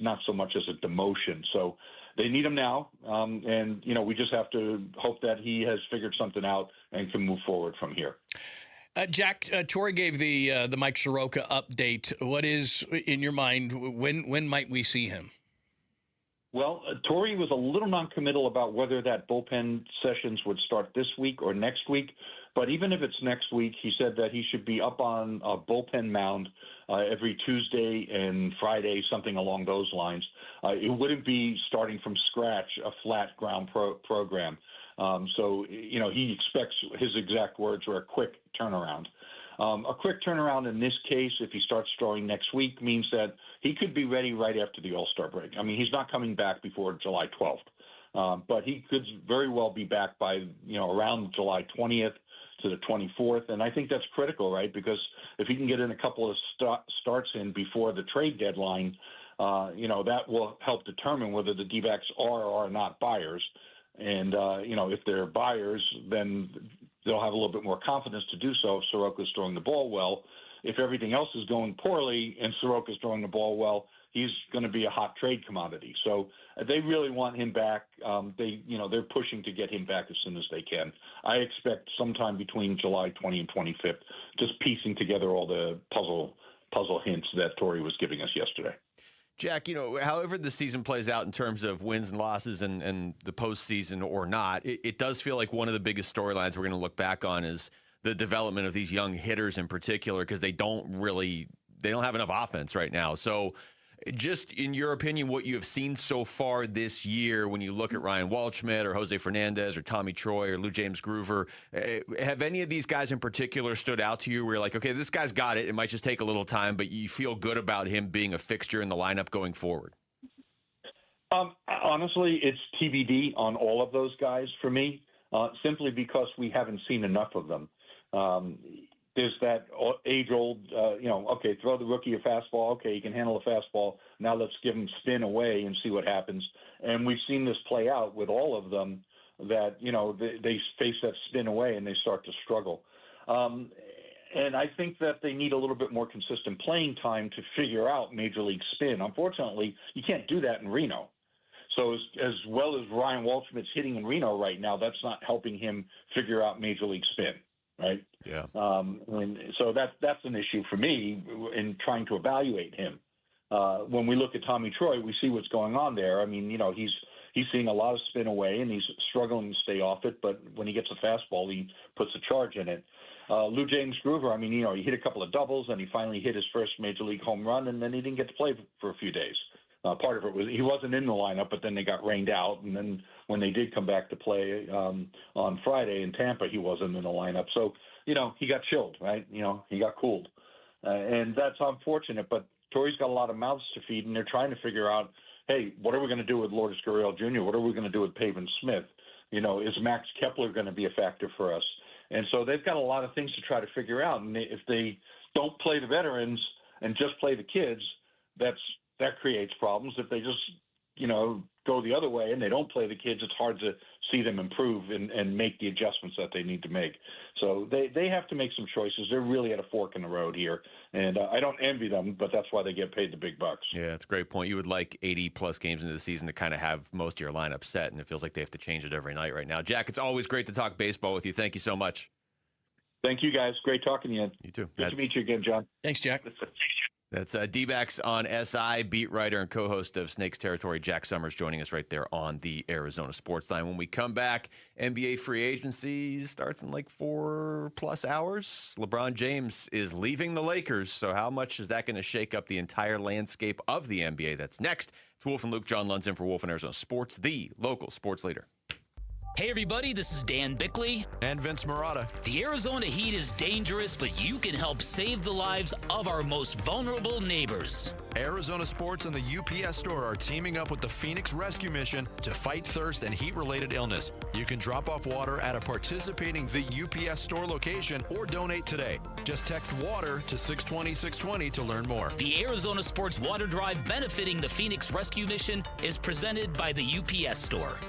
not so much as a demotion. So they need him now, and, we just have to hope that he has figured something out and can move forward from here. Jack, Torrey gave the Mike Soroka update. What is, in your mind, when might we see him? Well, Torrey was a little noncommittal about whether that bullpen sessions would start this week or next week. But even if it's next week, he said that he should be up on a bullpen mound every Tuesday and Friday, something along those lines. It wouldn't be starting from scratch, a flat ground program. So, he expects, his exact words were, a quick turnaround. A quick turnaround in this case, if he starts throwing next week, means that he could be ready right after the All-Star break. He's not coming back before July 12th, but he could very well be back by, around July 20th to the 24th. And I think that's critical, right? Because if he can get in a couple of starts in before the trade deadline, that will help determine whether the D-backs are or are not buyers. And, if they're buyers, then they'll have a little bit more confidence to do so if Soroka's throwing the ball well. If everything else is going poorly and Soroka's throwing the ball well, he's going to be a hot trade commodity. So they really want him back. They're pushing to get him back as soon as they can. I expect sometime between July 20 and 25th, just piecing together all the puzzle hints that Torrey was giving us yesterday. Jack, however the season plays out in terms of wins and losses and the postseason or not, it does feel like one of the biggest storylines we're going to look back on is the development of these young hitters in particular, because they don't have enough offense right now. So just in your opinion, what you have seen so far this year, when you look at Ryan Waldschmidt or Jose Fernandez or Tommy Troy or Lou James Groover, have any of these guys in particular stood out to you where you're like, okay, this guy's got it. It might just take a little time, but you feel good about him being a fixture in the lineup going forward? Honestly, it's TBD on all of those guys for me, simply because we haven't seen enough of them. There's that age-old, okay, throw the rookie a fastball. Okay, he can handle a fastball. Now let's give him spin away and see what happens. And we've seen this play out with all of them that, they face that spin away and they start to struggle. And I think that they need a little bit more consistent playing time to figure out major league spin. Unfortunately, you can't do that in Reno. So as well as Ryan Waldschmidt's hitting in Reno right now, that's not helping him figure out major league spin. Right. Yeah. So that's an issue for me in trying to evaluate him. When we look at Tommy Troy, we see what's going on there. I mean, he's seeing a lot of spin away and he's struggling to stay off it. But when he gets a fastball, he puts a charge in it. Lou James Groover, he hit a couple of doubles and he finally hit his first major league home run, and then he didn't get to play for a few days. Part of it was he wasn't in the lineup, but then they got rained out. And then when they did come back to play on Friday in Tampa, he wasn't in the lineup. So, he got chilled, right? He got cooled. And that's unfortunate. But Torrey's got a lot of mouths to feed, and they're trying to figure out, hey, what are we going to do with Lourdes Gurriel Jr.? What are we going to do with Pavin Smith? Is Max Kepler going to be a factor for us? And so they've got a lot of things to try to figure out. And if they don't play the veterans and just play the kids, that creates problems. If they just, go the other way and they don't play the kids, it's hard to see them improve and make the adjustments that they need to make. So they have to make some choices. They're really at a fork in the road here. And I don't envy them, but that's why they get paid the big bucks. Yeah, that's a great point. You would like 80-plus games into the season to kind of have most of your lineup set, and it feels like they have to change it every night right now. Jack, it's always great to talk baseball with you. Thank you so much. Thank you, guys. Great talking to you. You too. Good to meet you again, John. Thanks, Jack. That's D-Backs on SI, beat writer and co-host of Snakes Territory, Jack Summers, joining us right there on the Arizona Sports Line. When we come back, NBA free agency starts in like 4+ hours. LeBron James is leaving the Lakers, so how much is that going to shake up the entire landscape of the NBA? That's next. It's Wolf and Luke. John Lund's in for Wolf and Arizona Sports, the local sports leader. Hey everybody, this is Dan Bickley. And Vince Marotta. The Arizona heat is dangerous, but you can help save the lives of our most vulnerable neighbors. Arizona Sports and the UPS Store are teaming up with the Phoenix Rescue Mission to fight thirst and heat-related illness. You can drop off water at a participating The UPS Store location or donate today. Just text WATER to 620-620 to learn more. The Arizona Sports Water Drive benefiting the Phoenix Rescue Mission is presented by the UPS Store.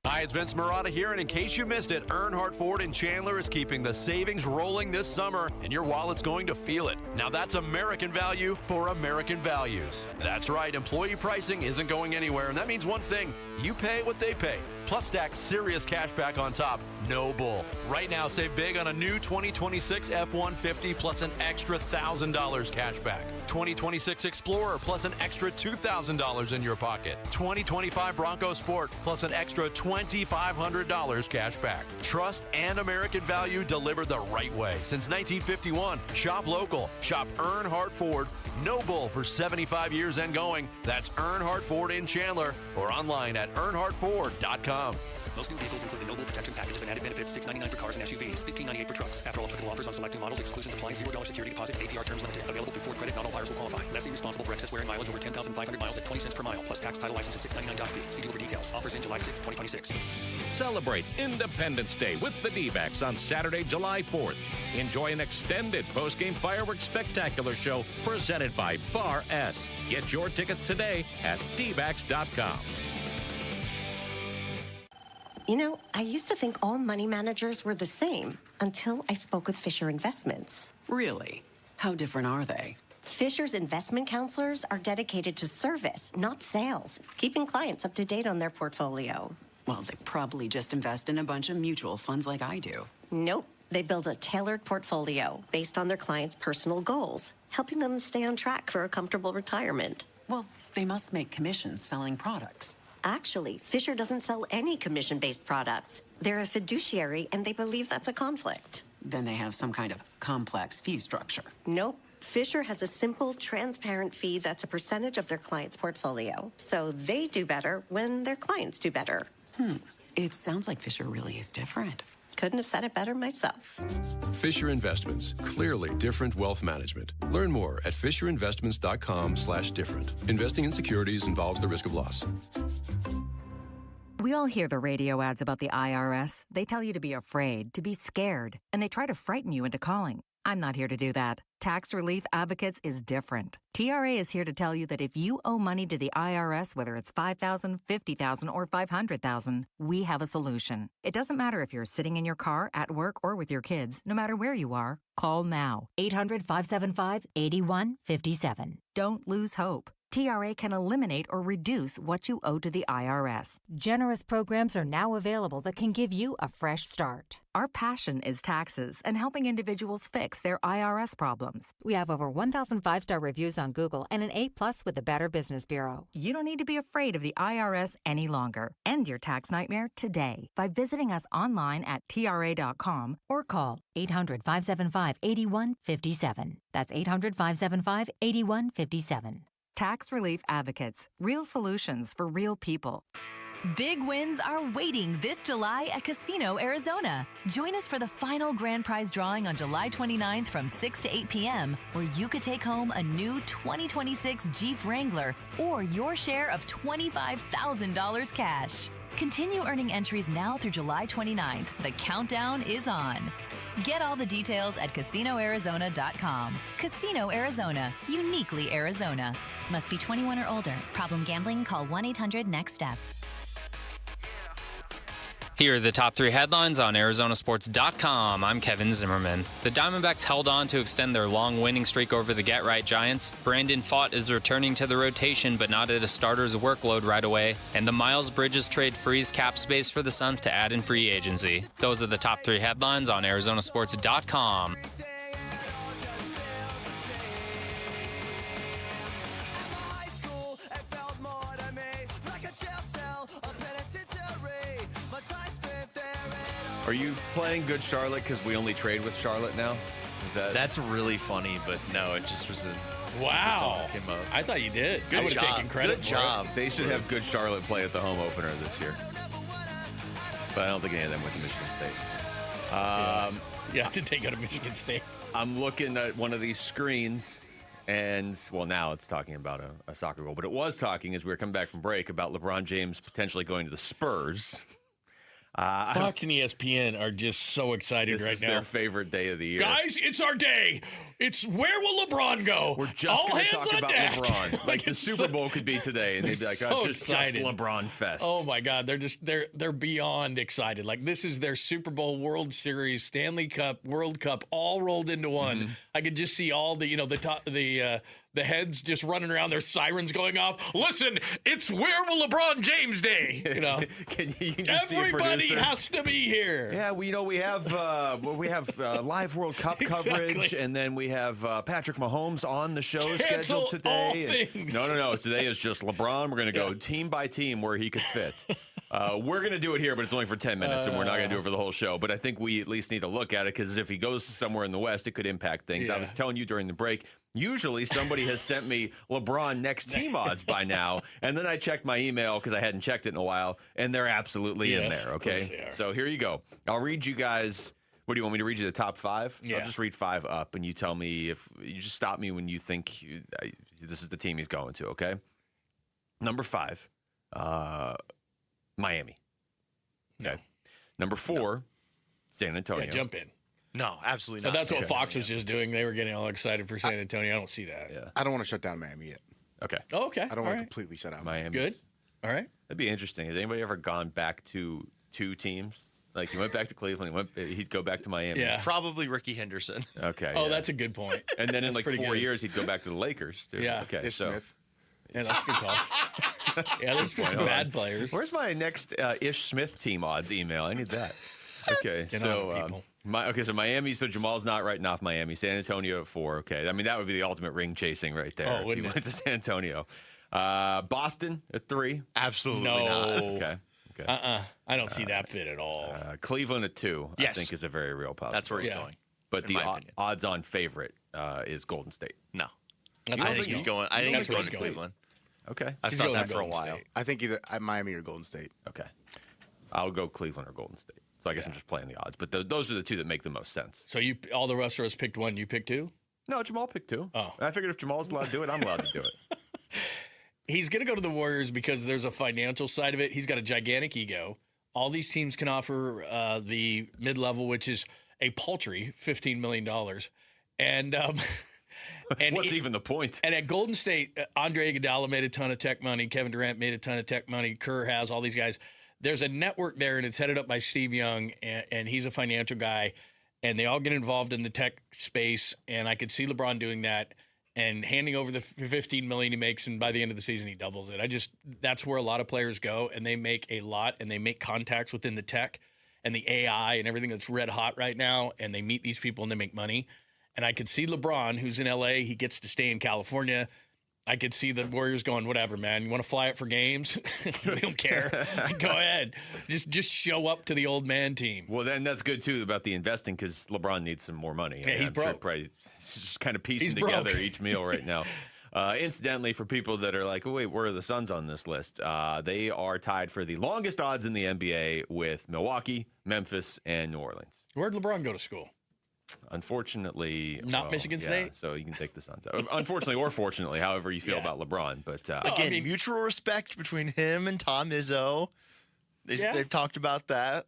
Hi, it's Vince Marotta here, and in case you missed it, Earnhardt Ford in Chandler is keeping the savings rolling this summer, and your wallet's going to feel it. Now that's American value for American values. That's right, employee pricing isn't going anywhere, and that means one thing, you pay what they pay. Plus stack serious cash back on top. No bull. Right now, save big on a new 2026 F-150 plus an extra $1,000 cash back. 2026 Explorer plus an extra $2,000 in your pocket. 2025 Bronco Sport plus an extra $2,500 cash back. Trust and American value delivered the right way. Since 1951, shop local. Shop Earnhardt Ford. No bull for 75 years and going. That's Earnhardt Ford in Chandler or online at earnhardtford.com. Most new vehicles include the Noble Protection Packages and added benefits, $699 for cars and SUVs, $1598 for trucks. After all applicable offers on select new models, exclusions apply, $0 security deposit, APR terms limited. Available through Ford Credit, not all buyers will qualify. Lessee responsible for excess wear and mileage over 10,500 miles at 20 cents per mile, plus tax, title, license, and $699 fee. See dealer for details. Offers in July 6, 2026. Celebrate Independence Day with the Dbacks on Saturday, July 4th. Enjoy an extended postgame fireworks spectacular show presented by Bar S. Get your tickets today at dbacks.com. You know, I used to think all money managers were the same until I spoke with Fisher Investments. Really? How different are they? Fisher's investment counselors are dedicated to service, not sales, keeping clients up to date on their portfolio. Well, they probably just invest in a bunch of mutual funds like I do. Nope. They build a tailored portfolio based on their clients' personal goals, helping them stay on track for a comfortable retirement. Well, they must make commissions selling products. Actually, Fisher doesn't sell any commission-based products. They're a fiduciary, and they believe that's a conflict. Then they have some kind of complex fee structure. Nope. Fisher has a simple, transparent fee that's a percentage of their client's portfolio. So they do better when their clients do better. It sounds like Fisher really is different. Couldn't have said it better myself. Fisher Investments. Clearly different wealth management. Learn more at fisherinvestments.com/different. Investing in securities involves the risk of loss. We all hear the radio ads about the IRS. They tell you to be afraid, to be scared, and they try to frighten you into calling. I'm not here to do that. Tax Relief Advocates is different. TRA is here to tell you that if you owe money to the IRS, whether it's $5,000, $50,000, or $500,000, we have a solution. It doesn't matter if you're sitting in your car, at work, or with your kids. No matter where you are, call now. 800-575-8157. Don't lose hope. TRA can eliminate or reduce what you owe to the IRS. Generous programs are now available that can give you a fresh start. Our passion is taxes and helping individuals fix their IRS problems. We have over 1,000 5-star reviews on Google and an A+ with the Better Business Bureau. You don't need to be afraid of the IRS any longer. End your tax nightmare today by visiting us online at TRA.com or call 800-575-8157. That's 800-575-8157. Tax Relief Advocates. Real solutions for real people. Big wins are waiting this July at Casino Arizona. Join us for the final grand prize drawing on July 29th from 6 to 8 p.m., where you could take home a new 2026 Jeep Wrangler or your share of $25,000 cash. Continue earning entries now through July 29th. The countdown is on. Get all the details at CasinoArizona.com. Casino Arizona, uniquely Arizona. Must be 21 or older. Problem gambling? Call 1-800-NEXT-STEP. Here are the top 3 headlines on ArizonaSports.com. I'm Kevin Zimmerman. The Diamondbacks held on to extend their long winning streak over the Get-Right Giants. Brandon Pfaadt is returning to the rotation, but not at a starter's workload right away. And the Miles Bridges trade frees cap space for the Suns to add in free agency. Those are the top 3 headlines on ArizonaSports.com. Are you playing Good Charlotte because we only trade with Charlotte now? Is that? That's really funny, but no, it just was a wow. Came up. I thought you did. Good I would job. have taken credit Good for job. it. They should have Good Charlotte play at the home opener this year. But I don't think any of them went to Michigan State. Yeah, did they go to Michigan State? I'm looking at one of these screens, and, well, now it's talking about a soccer goal, but it was talking, as we were coming back from break, about LeBron James potentially going to the Spurs. Fox and ESPN are just so excited right now. This is their favorite day of the year. Guys, it's our day. It's where will LeBron go? We're just going to talk about deck. LeBron. Like the Super Bowl could be today, and they'd be like, so just LeBron fest. Oh my God, they're beyond excited. Like this is their Super Bowl, World Series, Stanley Cup, World Cup, all rolled into one. Mm-hmm. I could just see all the heads just running around, their sirens going off. Listen, it's Where Will LeBron James Day. You know, can you just everybody see a producer? has to be here. Yeah, we have live World Cup coverage, and then we have Patrick Mahomes on the show Cancel scheduled today. all things. No. Today is just LeBron. We're going to go team by team where he could fit. We're going to do it here, but it's only for 10 minutes, and we're not going to do it for the whole show. But I think we at least need to look at it, because if he goes somewhere in the West, it could impact things. Yeah. I was telling you during the break, usually somebody has sent me LeBron next team odds by now, and then I checked my email because I hadn't checked it in a while, and they're absolutely in there, okay? So here you go. I'll read you guys. What do you want me to read you the top 5? Yeah. I'll just read 5 up, and you tell me if you just stop me when you think this is the team he's going to, okay? Number 5, Miami. No. Number 4, San Antonio. Yeah, jump in. No, absolutely But not. that's what Fox was just doing. They were getting all excited for San Antonio. I don't see that. Yeah. I don't want to shut down Miami yet. Okay. Oh, okay. I don't want to completely shut out Miami. Good. All right. That'd be interesting. Has anybody ever gone back to 2 teams? Like, he went back to Cleveland, he'd go back to Miami. Yeah. Probably Ricky Henderson. Okay. Oh, that's a good point. And then in That's like pretty 4 good. years, he'd go back to the Lakers. Too. Yeah. Okay. Ish So, Smith. Yeah, that's a good call. Yeah, there's some bad players. Where's my next Ish Smith team odds email? I need that. Okay. Get on So, it, people. so Miami. So Jamal's not writing off Miami. San Antonio at 4. Okay. I mean, that would be the ultimate ring chasing right there. Oh, if wouldn't he it? went to San Antonio. Boston at 3. Absolutely No. not. Okay. I don't see that fit at all. Cleveland at 2. Yes. I think is a very real possibility. That's where he's going. But in the my opinion. odds-on favorite is Golden State. No. That's I where think he's going. going. I think That's he's where going to he's going. Cleveland. Okay. I've He's thought going that to for a Golden while. State. I think either Miami or Golden State. Okay. I'll go Cleveland or Golden State. So I guess I'm just playing the odds. But those are the 2 that make the most sense. So all the rest of us picked 1. You picked 2? No, Jamal picked 2. Oh. I figured if Jamal's allowed to do it, I'm allowed to do it. He's going to go to the Warriors because there's a financial side of it. He's got a gigantic ego. All these teams can offer the mid-level, which is a paltry $15 million. And what's even the point? And at Golden State, Andre Iguodala made a ton of tech money. Kevin Durant made a ton of tech money. Kerr has all these guys. There's a network there, and it's headed up by Steve Young, and he's a financial guy. And they all get involved in the tech space, and I could see LeBron doing that and handing over the $15 million he makes, and by the end of the season he doubles it. That's where a lot of players go, and they make a lot, and they make contacts within the tech and the AI and everything that's red hot right now, and they meet these people and they make money. And I could see LeBron, who's in LA, he gets to stay in California. I could see the Warriors going, whatever, man. You want to fly it for games? We don't care. Go ahead. Just show up to the old man team. Well, then that's good, too, about the investing, because LeBron needs some more money. Yeah, he's broke. Probably just kind of piecing He's together broke. each meal right now. Incidentally, for people that are like, oh, wait, where are the Suns on this list? They are tied for the longest odds in the NBA with Milwaukee, Memphis, and New Orleans. Where'd LeBron go to school? Unfortunately, Not Michigan State? So you can take the Suns out. Unfortunately or fortunately, however you feel about LeBron. But Again, mutual respect between him and Tom Izzo. They've talked about that.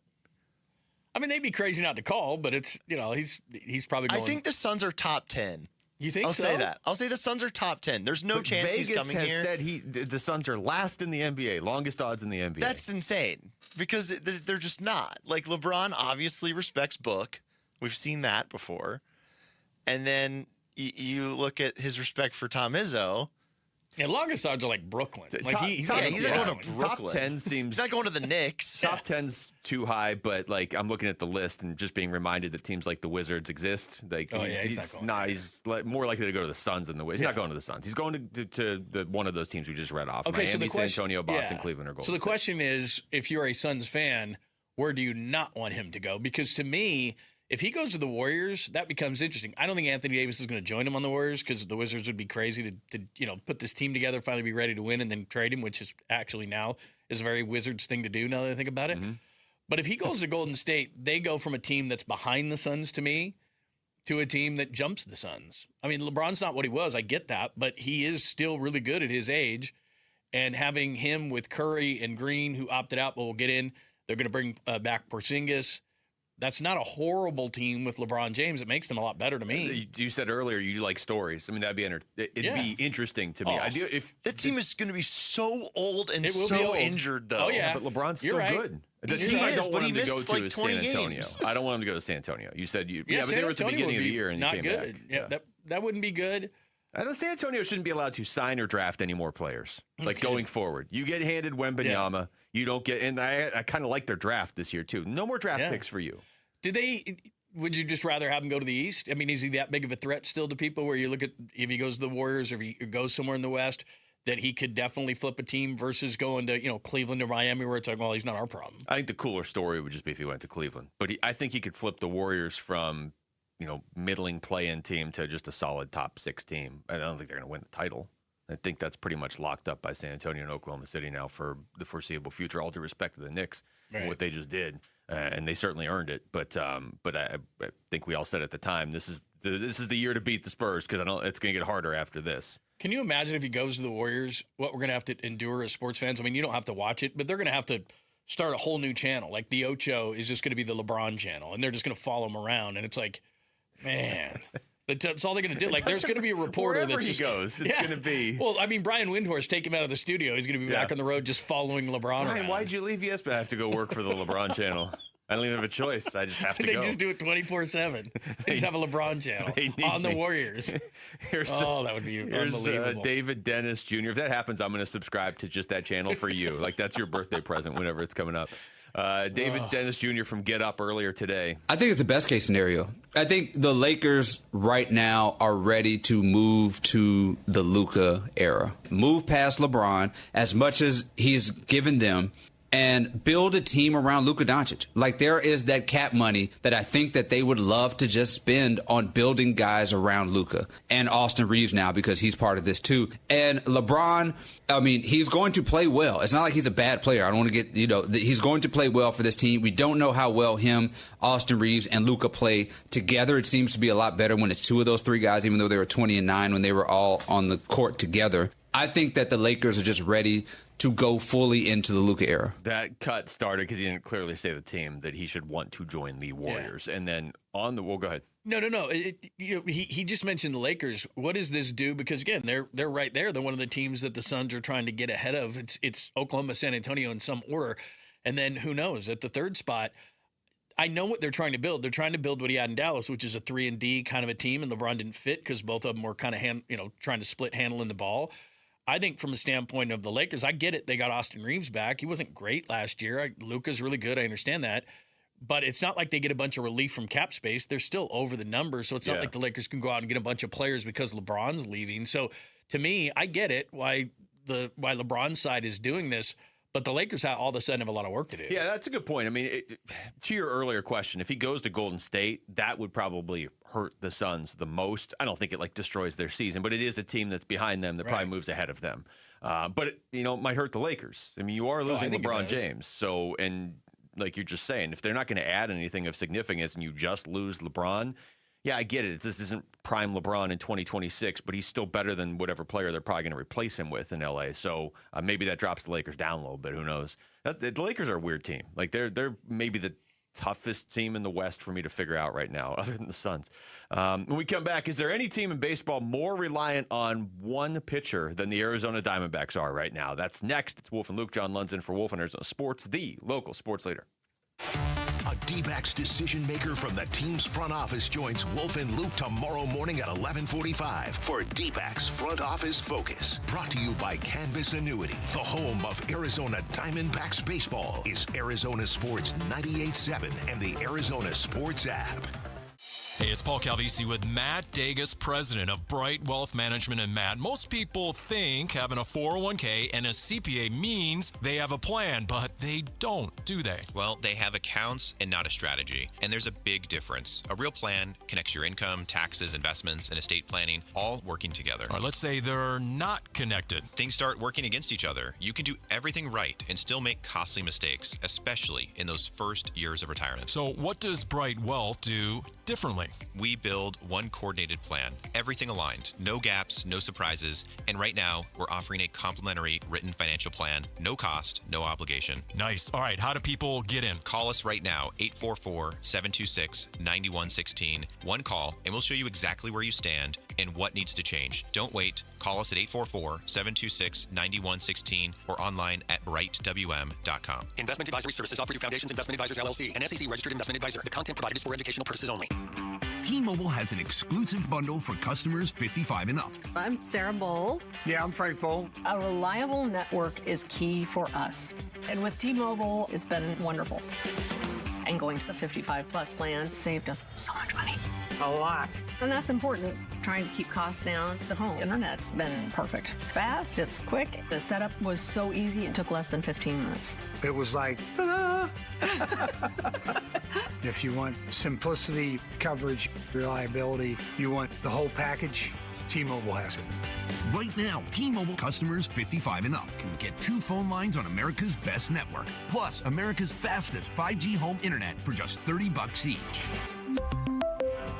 I mean, they'd be crazy not to call, but it's, he's probably going. I think the Suns are top 10. You think I'll so? say that. I'll say the Suns are top 10. There's no chance Vegas he's coming has here. said the Suns are last in the NBA, longest odds in the NBA. That's insane because they're just not. Like, LeBron obviously respects Book. We've seen that before. And then you look at his respect for Tom Izzo. Yeah, longest odds are like Brooklyn. Like he's not going to Brooklyn. Top 10 seems... He's not going to the Knicks. Top 10's too high, but like I'm looking at the list and just being reminded that teams like the Wizards exist. Like he's more likely to go to the Suns than the Wizards. He's not going to the Suns. He's going to the one of those teams we just read off. Okay, Miami, so San Antonio, Boston, Cleveland, or Golden So the State. question is, if you're a Suns fan, where do you not want him to go? Because to me, if he goes to the Warriors, that becomes interesting. I don't think Anthony Davis is going to join him on the Warriors because the Wizards would be crazy to put this team together, finally be ready to win, and then trade him, which is actually now is a very Wizards thing to do now that I think about it. But if he goes to Golden State, they go from a team that's behind the Suns to me to a team that jumps the Suns. I mean, LeBron's not what he was. I get that, but he is still really good at his age. And having him with Curry and Green, who opted out but will get in, they're going to bring back Porzingis. That's not a horrible team with LeBron James. It makes them a lot better to me. You said earlier you like stories. I mean, that'd be it'd be interesting to me. If the team is going to be so old and It will be so old. injured, though. Oh, yeah. but LeBron's You're still right. good. The He team I is, don't but want he him to go missed, to like, is 20 San Antonio. games. I don't want him to go to San Antonio. You said but San they were at the Antonio beginning would of the be year and you not came good. back. Yeah, that wouldn't be good. I think San Antonio shouldn't be allowed to sign or draft any more players. Like going forward, you get handed Wembanyama. You don't get, and I kind of like their draft this year too. No more draft picks for you. Would you just rather have him go to the East? I mean, is he that big of a threat still to people where you look at if he goes to the Warriors or if he goes somewhere in the West, that he could definitely flip a team versus going to, Cleveland or Miami, where it's like, well, he's not our problem. I think the cooler story would just be if he went to Cleveland. But I think he could flip the Warriors from, middling play-in team to just a solid top 6 team. I don't think they're going to win the title. I think that's pretty much locked up by San Antonio and Oklahoma City now for the foreseeable future, all due respect to the Knicks and what they just did. And they certainly earned it. But I think we all said at the time, this is the year to beat the Spurs, because it's going to get harder after this. Can you imagine if he goes to the Warriors, what we're going to have to endure as sports fans? I mean, you don't have to watch it, but they're going to have to start a whole new channel. Like the Ocho is just going to be the LeBron channel, and they're just going to follow him around. And it's like, man, that's all they're going to do. Like, there's going to be a reporter that's just goes. It's going to be. Well, I mean, Brian Windhorst, take him out of the studio. He's going to be back on the road just following LeBron around. Why'd you leave ESPN? I have to go work for the LeBron channel. I don't even have a choice. I just have to go. They just do it 24/7. They just have a LeBron channel on the Warriors. That would be unbelievable. David Dennis Jr. If that happens, I'm going to subscribe to just that channel for you. Like, that's your birthday present whenever it's coming up. David Dennis Jr. from Get Up earlier today. I think it's a best case scenario. I think the Lakers right now are ready to move to the Luka era. Move past LeBron as much as he's given them, and build a team around Luka Doncic. Like, there is that cap money that I think that they would love to just spend on building guys around Luka, and Austin Reeves now, because he's part of this too. And LeBron, I mean, he's going to play well. It's not like he's a bad player. I don't want to get, he's going to play well for this team. We don't know how well him, Austin Reeves, and Luka play together. It seems to be a lot better when it's 2 of those 3 guys, even though they were 20-9 when they were all on the court together. I think that the Lakers are just ready to go fully into the Luka era. That cut started because he didn't clearly say the team that he should want to join the Warriors. Yeah. And then go ahead. No. He just mentioned the Lakers. What does this do? Because, again, they're right there. They're one of the teams that the Suns are trying to get ahead of. It's Oklahoma, San Antonio in some order. And then who knows? At the 3rd spot, I know what they're trying to build. They're trying to build what he had in Dallas, which is a 3-and-D kind of a team, and LeBron didn't fit because both of them were kind of trying to split handling the ball. I think from a standpoint of the Lakers, I get it. They got Austin Reeves back. He wasn't great last year. Luka's really good. I understand that. But it's not like they get a bunch of relief from cap space. They're still over the number, so it's not like the Lakers can go out and get a bunch of players because LeBron's leaving. So to me, I get it why LeBron's side is doing this. But the Lakers all of a sudden have a lot of work to do. Yeah, that's a good point. I mean, to your earlier question, if he goes to Golden State, that would probably hurt the Suns the most. I don't think it destroys their season, but it is a team that's behind them that probably moves ahead of them. But it might hurt the Lakers. I mean, you are losing LeBron James. So, and like you're just saying, if they're not going to add anything of significance and you just lose LeBron, yeah, I get it. This isn't prime LeBron in 2026, but he's still better than whatever player they're probably going to replace him with in LA. So maybe that drops the Lakers down a little bit. Who knows? The Lakers are a weird team. Like, they're maybe the toughest team in the West for me to figure out right now, other than the Suns. When we come back, is there any team in baseball more reliant on one pitcher than the Arizona Diamondbacks are right now? That's next. It's Wolf and Luke. John Lundzen for Wolf and Arizona Sports, the local sports leader. A D-backs decision maker from the team's front office joins Wolf and Luke tomorrow morning at 11:45 for D-backs Front Office Focus. Brought to you by Canvas Annuity. The home of Arizona Diamondbacks baseball is Arizona Sports 98.7 and the Arizona Sports app. Hey, it's Paul Calvisi with Matt Dagas, president of Bright Wealth Management. And Matt, most people think having a 401k and a CPA means they have a plan, but they don't, do they? Well, they have accounts and not a strategy. And there's a big difference. A real plan connects your income, taxes, investments, and estate planning all working together. All right, let's say they're not connected. Things start working against each other. You can do everything right and still make costly mistakes, especially in those first years of retirement. So what does Bright Wealth do differently? We build one coordinated plan, everything aligned, no gaps, no surprises, and right now we're offering a complimentary written financial plan, no cost, no obligation. Nice. All right, how do people get in? Call us right now, 844-726-9116. One call, and we'll show you exactly where you stand and what needs to change. Don't wait. Call us at 844-726-9116 or online at brightwm.com. Investment advisory services offered through Foundations Investment Advisors, LLC, an SEC registered investment advisor. The content provided is for educational purposes only. T-Mobile has an exclusive bundle for customers 55 and up. I'm Sarah Bowl. Yeah, I'm Frank Bowl. A reliable network is key for us. And with T-Mobile, it's been wonderful. And going to the 55 plus plan saved us so much money. a lot. And that's important, trying to keep costs down. The home internet's been perfect. It's fast, it's quick. The setup was so easy, it took less than 15 minutes. It was like, ta-da! If you want simplicity, coverage, reliability, you want the whole package, T-Mobile has it. Right now, T-Mobile customers 55 and up can get 2 phone lines on America's best network, plus America's fastest 5G home internet for just $30 each.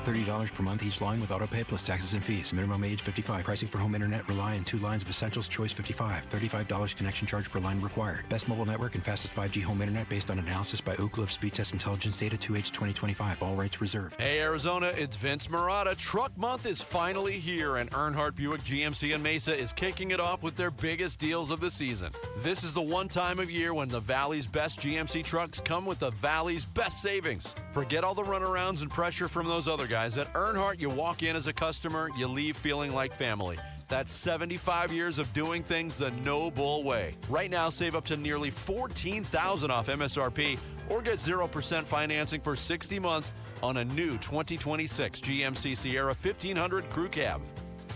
$30 per month each line with autopay plus taxes and fees. Minimum age 55. Pricing for home internet rely on 2 lines of essentials. Choice 55. $35 connection charge per line required. Best mobile network and fastest 5G home internet based on analysis by Ookla of Speed Test Intelligence data 2H 2025. All rights reserved. Hey Arizona, it's Vince Marotta. Truck Month is finally here, and Earnhardt Buick GMC in Mesa is kicking it off with their biggest deals of the season. This is the one time of year when the Valley's best GMC trucks come with the Valley's best savings. Forget all the runarounds and pressure from those other guys. At Earnhardt, you walk in as a customer, you leave feeling like family. That's 75 years of doing things the no-bull way. Right now, save up to nearly $14,000 off MSRP or get 0% financing for 60 months on a new 2026 GMC Sierra 1500 Crew Cab.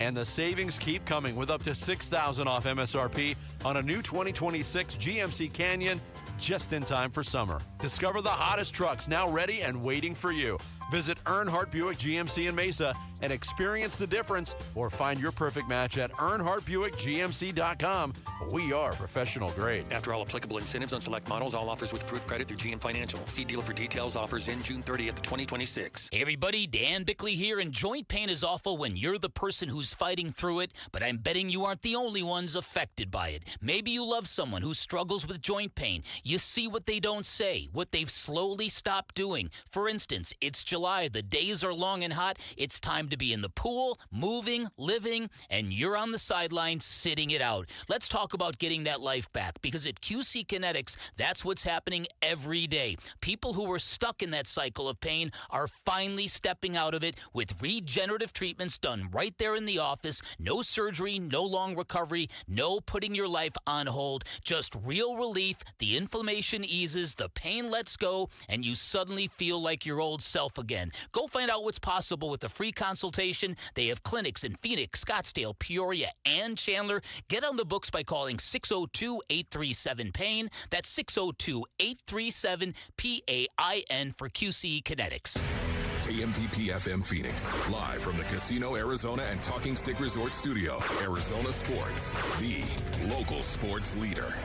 And the savings keep coming with up to $6,000 off MSRP on a new 2026 GMC Canyon just in time for summer. Discover the hottest trucks now ready and waiting for you. Visit Earnhardt Buick GMC in Mesa and experience the difference, or find your perfect match at EarnhardtBuickGMC.com. We are professional grade. After all applicable incentives on select models, all offers with approved credit through GM Financial. See dealer for details. Offers in June 30th, 2026. Hey everybody, Dan Bickley here, and joint pain is awful when you're the person who's fighting through it, but I'm betting you aren't the only ones affected by it. Maybe you love someone who struggles with joint pain. You see what they don't say, what they've slowly stopped doing. For instance, it's July, the days are long and hot, it's time to be in the pool, moving, living, and you're on the sideline sitting it out. Let's talk about getting that life back, because at QC Kinetics, that's what's happening every day. People who were stuck in that cycle of pain are finally stepping out of it with regenerative treatments done right there in the office. No surgery, no long recovery, no putting your life on hold, just real relief. The inflammation eases, the pain lets go, and you suddenly feel like your old self again. Go find out what's possible with a free consultation. They have clinics in Phoenix, Scottsdale, Peoria, and Chandler. Get on the books by calling 602-837-PAIN. That's 602-837-PAIN for QC Kinetics. KMVP FM Phoenix, live from the Casino Arizona and Talking Stick Resort Studio. Arizona Sports, the local sports leader.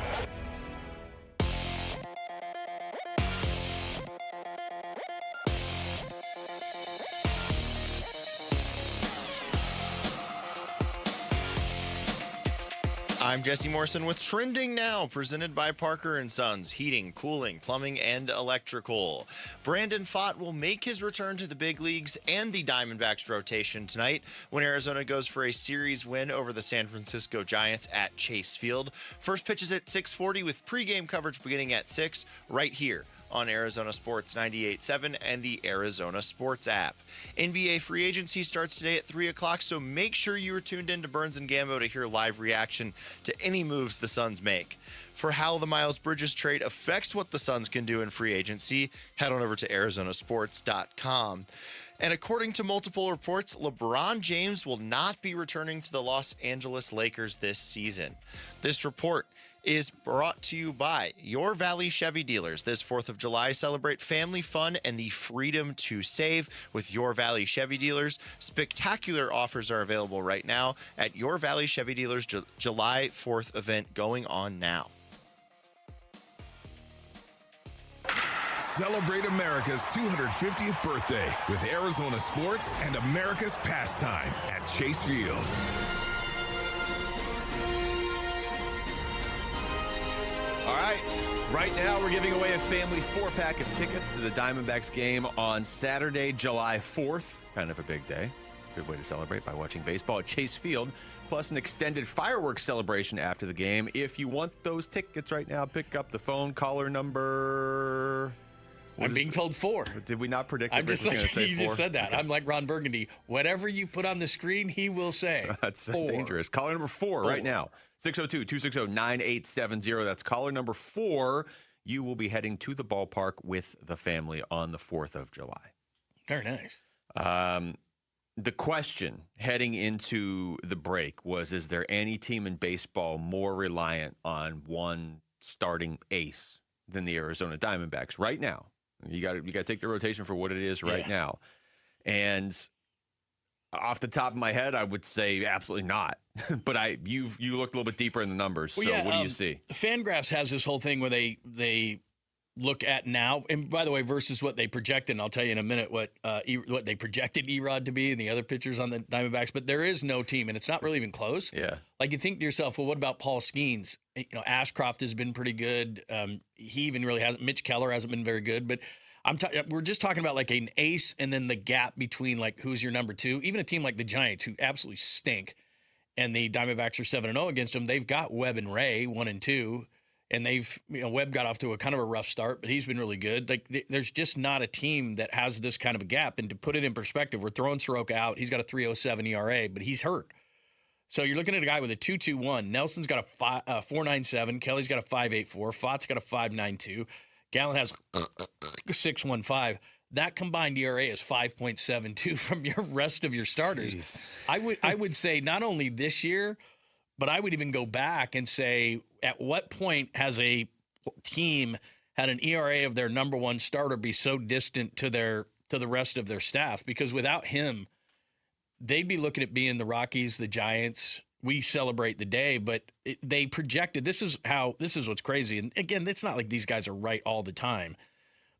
I'm Jesse Morrison with Trending Now, presented by Parker & Sons, heating, cooling, plumbing, and electrical. Brandon Pfaadt will make his return to the big leagues and the Diamondbacks rotation tonight when Arizona goes for a series win over the San Francisco Giants at Chase Field. First pitch is at 6:40 with pregame coverage beginning at 6 right here on Arizona Sports 98.7 and the Arizona Sports app. NBA free agency starts today at 3 o'clock, so make sure you are tuned in to Burns and Gambo to hear live reaction to any moves the Suns make. For how the Miles Bridges trade affects what the Suns can do in free agency, head on over to arizonasports.com. And according to multiple reports, LeBron James will not be returning to the Los Angeles Lakers this season. This report is brought to you by Your Valley Chevy dealers. This 4th of July, celebrate family fun and the freedom to save with Your Valley Chevy dealers. Spectacular offers are available right now at Your Valley Chevy dealers July 4th event going on now. Celebrate America's 250th birthday with Arizona Sports and America's pastime at Chase Field. All right. Right now, we're giving away a family 4-pack of tickets to the Diamondbacks game on Saturday, July 4th. Kind of a big day. Good way to celebrate by watching baseball at Chase Field, plus an extended fireworks celebration after the game. If you want those tickets right now, pick up the phone. Caller number... I'm being told 4. Did we not predict I'm that just Rick was like, going to say 4? You just said that. Okay. I'm like Ron Burgundy. Whatever you put on the screen, he will say. That's 4. dangerous. Caller number 4 right now. 602-260-9870. That's caller number 4. You will be heading to the ballpark with the family on the 4th of July. Very nice. The question heading into the break was, is there any team in baseball more reliant on one starting ace than the Arizona Diamondbacks right now? You got to take the rotation for what it is right now. And off the top of my head, I would say absolutely not. But you looked a little bit deeper in the numbers. Well, so what do you see? Fangraphs has this whole thing where they look at now, and by the way, versus what they projected. And I'll tell you in a minute what they projected Erod to be and the other pitchers on the Diamondbacks. But there is no team, and it's not really even close. Yeah, like you think to yourself, well, what about Paul Skeens? Ashcroft has been pretty good. He even really hasn't. Mitch Keller hasn't been very good. But we're just talking about like an ace, and then the gap between like who's your number two. Even a team like the Giants, who absolutely stink, and the Diamondbacks are 7-0 against them. They've got Webb and Ray 1-2. And Webb got off to a kind of a rough start, but he's been really good. Like, there's just not a team that has this kind of a gap. And to put it in perspective, we're throwing Soroka out. He's got a 3.07 ERA, but he's hurt. So you're looking at a guy with a 2.21. Nelson's got a 4.97. Kelly's got a 5.84. Fott's got a 5.92. Gallen has 6.15. That combined ERA is 5.72 from your rest of your starters. Jeez. I would say not only this year, but I would even go back and say, at what point has a team had an ERA of their number one starter be so distant to the rest of their staff? Because without him, they'd be looking at being the Rockies, the Giants. We celebrate the day, but they projected. This is what's crazy. And again, it's not like these guys are right all the time,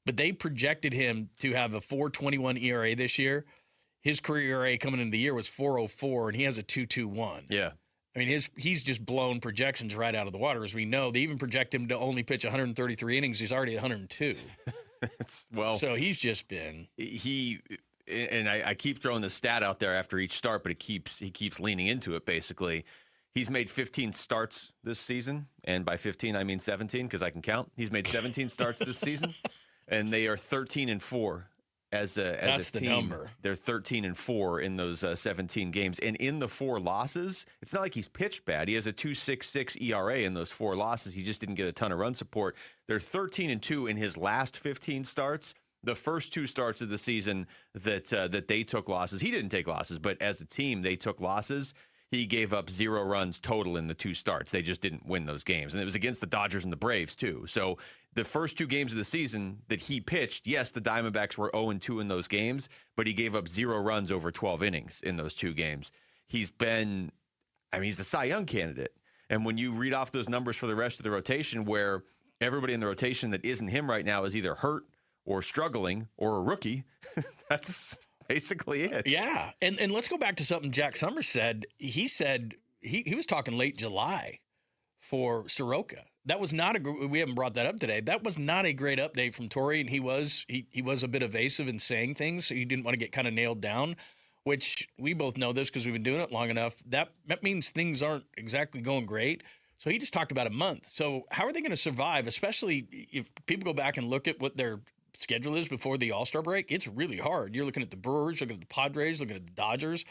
but they projected him to have a 4.21 ERA this year. His career ERA coming into the year was 4.04, and he has a 2.21. Yeah. I mean, he's just blown projections right out of the water, as we know. They even project him to only pitch 133 innings. He's already at 102. So he's just been I keep throwing the stat out there after each start, but he keeps leaning into it. Basically, he's made 15 starts this season, and by 15 I mean 17 because I can count. He's made 17 starts this season, and they are 13-4. As a That's team, the number. They're 13-4 in those 17 games. And in the 4 losses, it's not like he's pitched bad. He has a 2.66 ERA in those 4 losses. He just didn't get a ton of run support. They're 13-2 in his last 15 starts. The first 2 starts of the season that they took losses. He didn't take losses, but as a team, they took losses. He gave up 0 runs total in the 2 starts. They just didn't win those games. And it was against the Dodgers and the Braves, too. So the first 2 games of the season that he pitched, yes, the Diamondbacks were 0-2 in those games, but he gave up 0 runs over 12 innings in those 2 games. He's a Cy Young candidate. And when you read off those numbers for the rest of the rotation, where everybody in the rotation that isn't him right now is either hurt or struggling or a rookie, that's basically it. Yeah. And let's go back to something Jack Summers said. He said he was talking late July for Soroka. That was not we haven't brought that up today. That was not a great update from Torrey, and he was a bit evasive in saying things. So he didn't want to get kind of nailed down, which we both know this because we've been doing it long enough. That means things aren't exactly going great. So he just talked about a month. So how are they going to survive, especially if people go back and look at what their schedule is before the All-Star break? It's really hard. You're looking at the Brewers, looking at the Padres, looking at the Dodgers.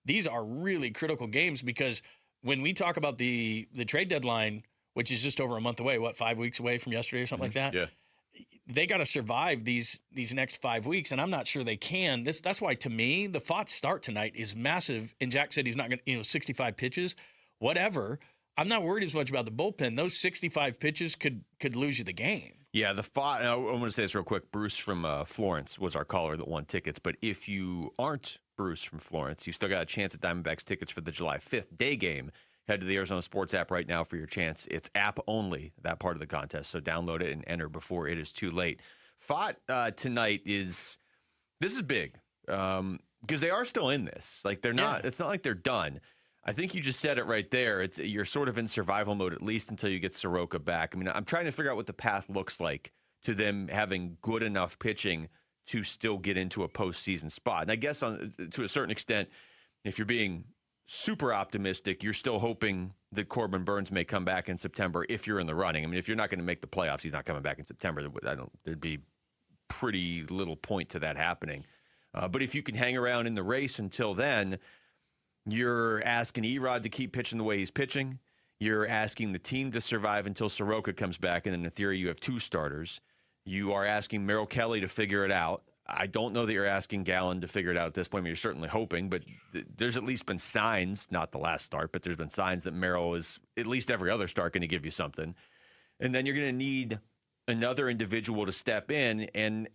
These are really critical games because when we talk about the trade deadline, which is just over a month away, 5 weeks away from yesterday or something like that? Yeah. They got to survive these next 5 weeks, and I'm not sure they can. That's why, to me, the Fott start tonight is massive. And Jack said he's not going to, 65 pitches, whatever. I'm not worried as much about the bullpen. Those 65 pitches could lose you the game. Yeah, the Fott. I want to say this real quick. Bruce from Florence was our caller that won tickets. But if you aren't Bruce from Florence, you still got a chance at Diamondbacks tickets for the July 5th day game. Head to the Arizona Sports app right now for your chance. It's app only, that part of the contest. So download it and enter before it is too late. Fott tonight this is big because they are still in this. Like they're not. Yeah. It's not like they're done. I think you just said it right there. You're sort of in survival mode at least until you get Soroka back. I mean, I'm trying to figure out what the path looks like to them having good enough pitching to still get into a postseason spot. And I guess to a certain extent, if you're being super optimistic, you're still hoping that Corbin Burns may come back in September if you're in the running. I mean, if you're not going to make the playoffs, he's not coming back in September. There'd be pretty little point to that happening. But if you can hang around in the race until then, you're asking Erod to keep pitching the way he's pitching. You're asking the team to survive until Soroka comes back, and in theory, you have 2 starters. You are asking Merrill Kelly to figure it out. I don't know that you're asking Gallen to figure it out at this point. I mean, you're certainly hoping, but there's at least been signs, not the last start, but there's been signs that Merrill is at least every other start going to give you something. And then you're going to need another individual to step in. And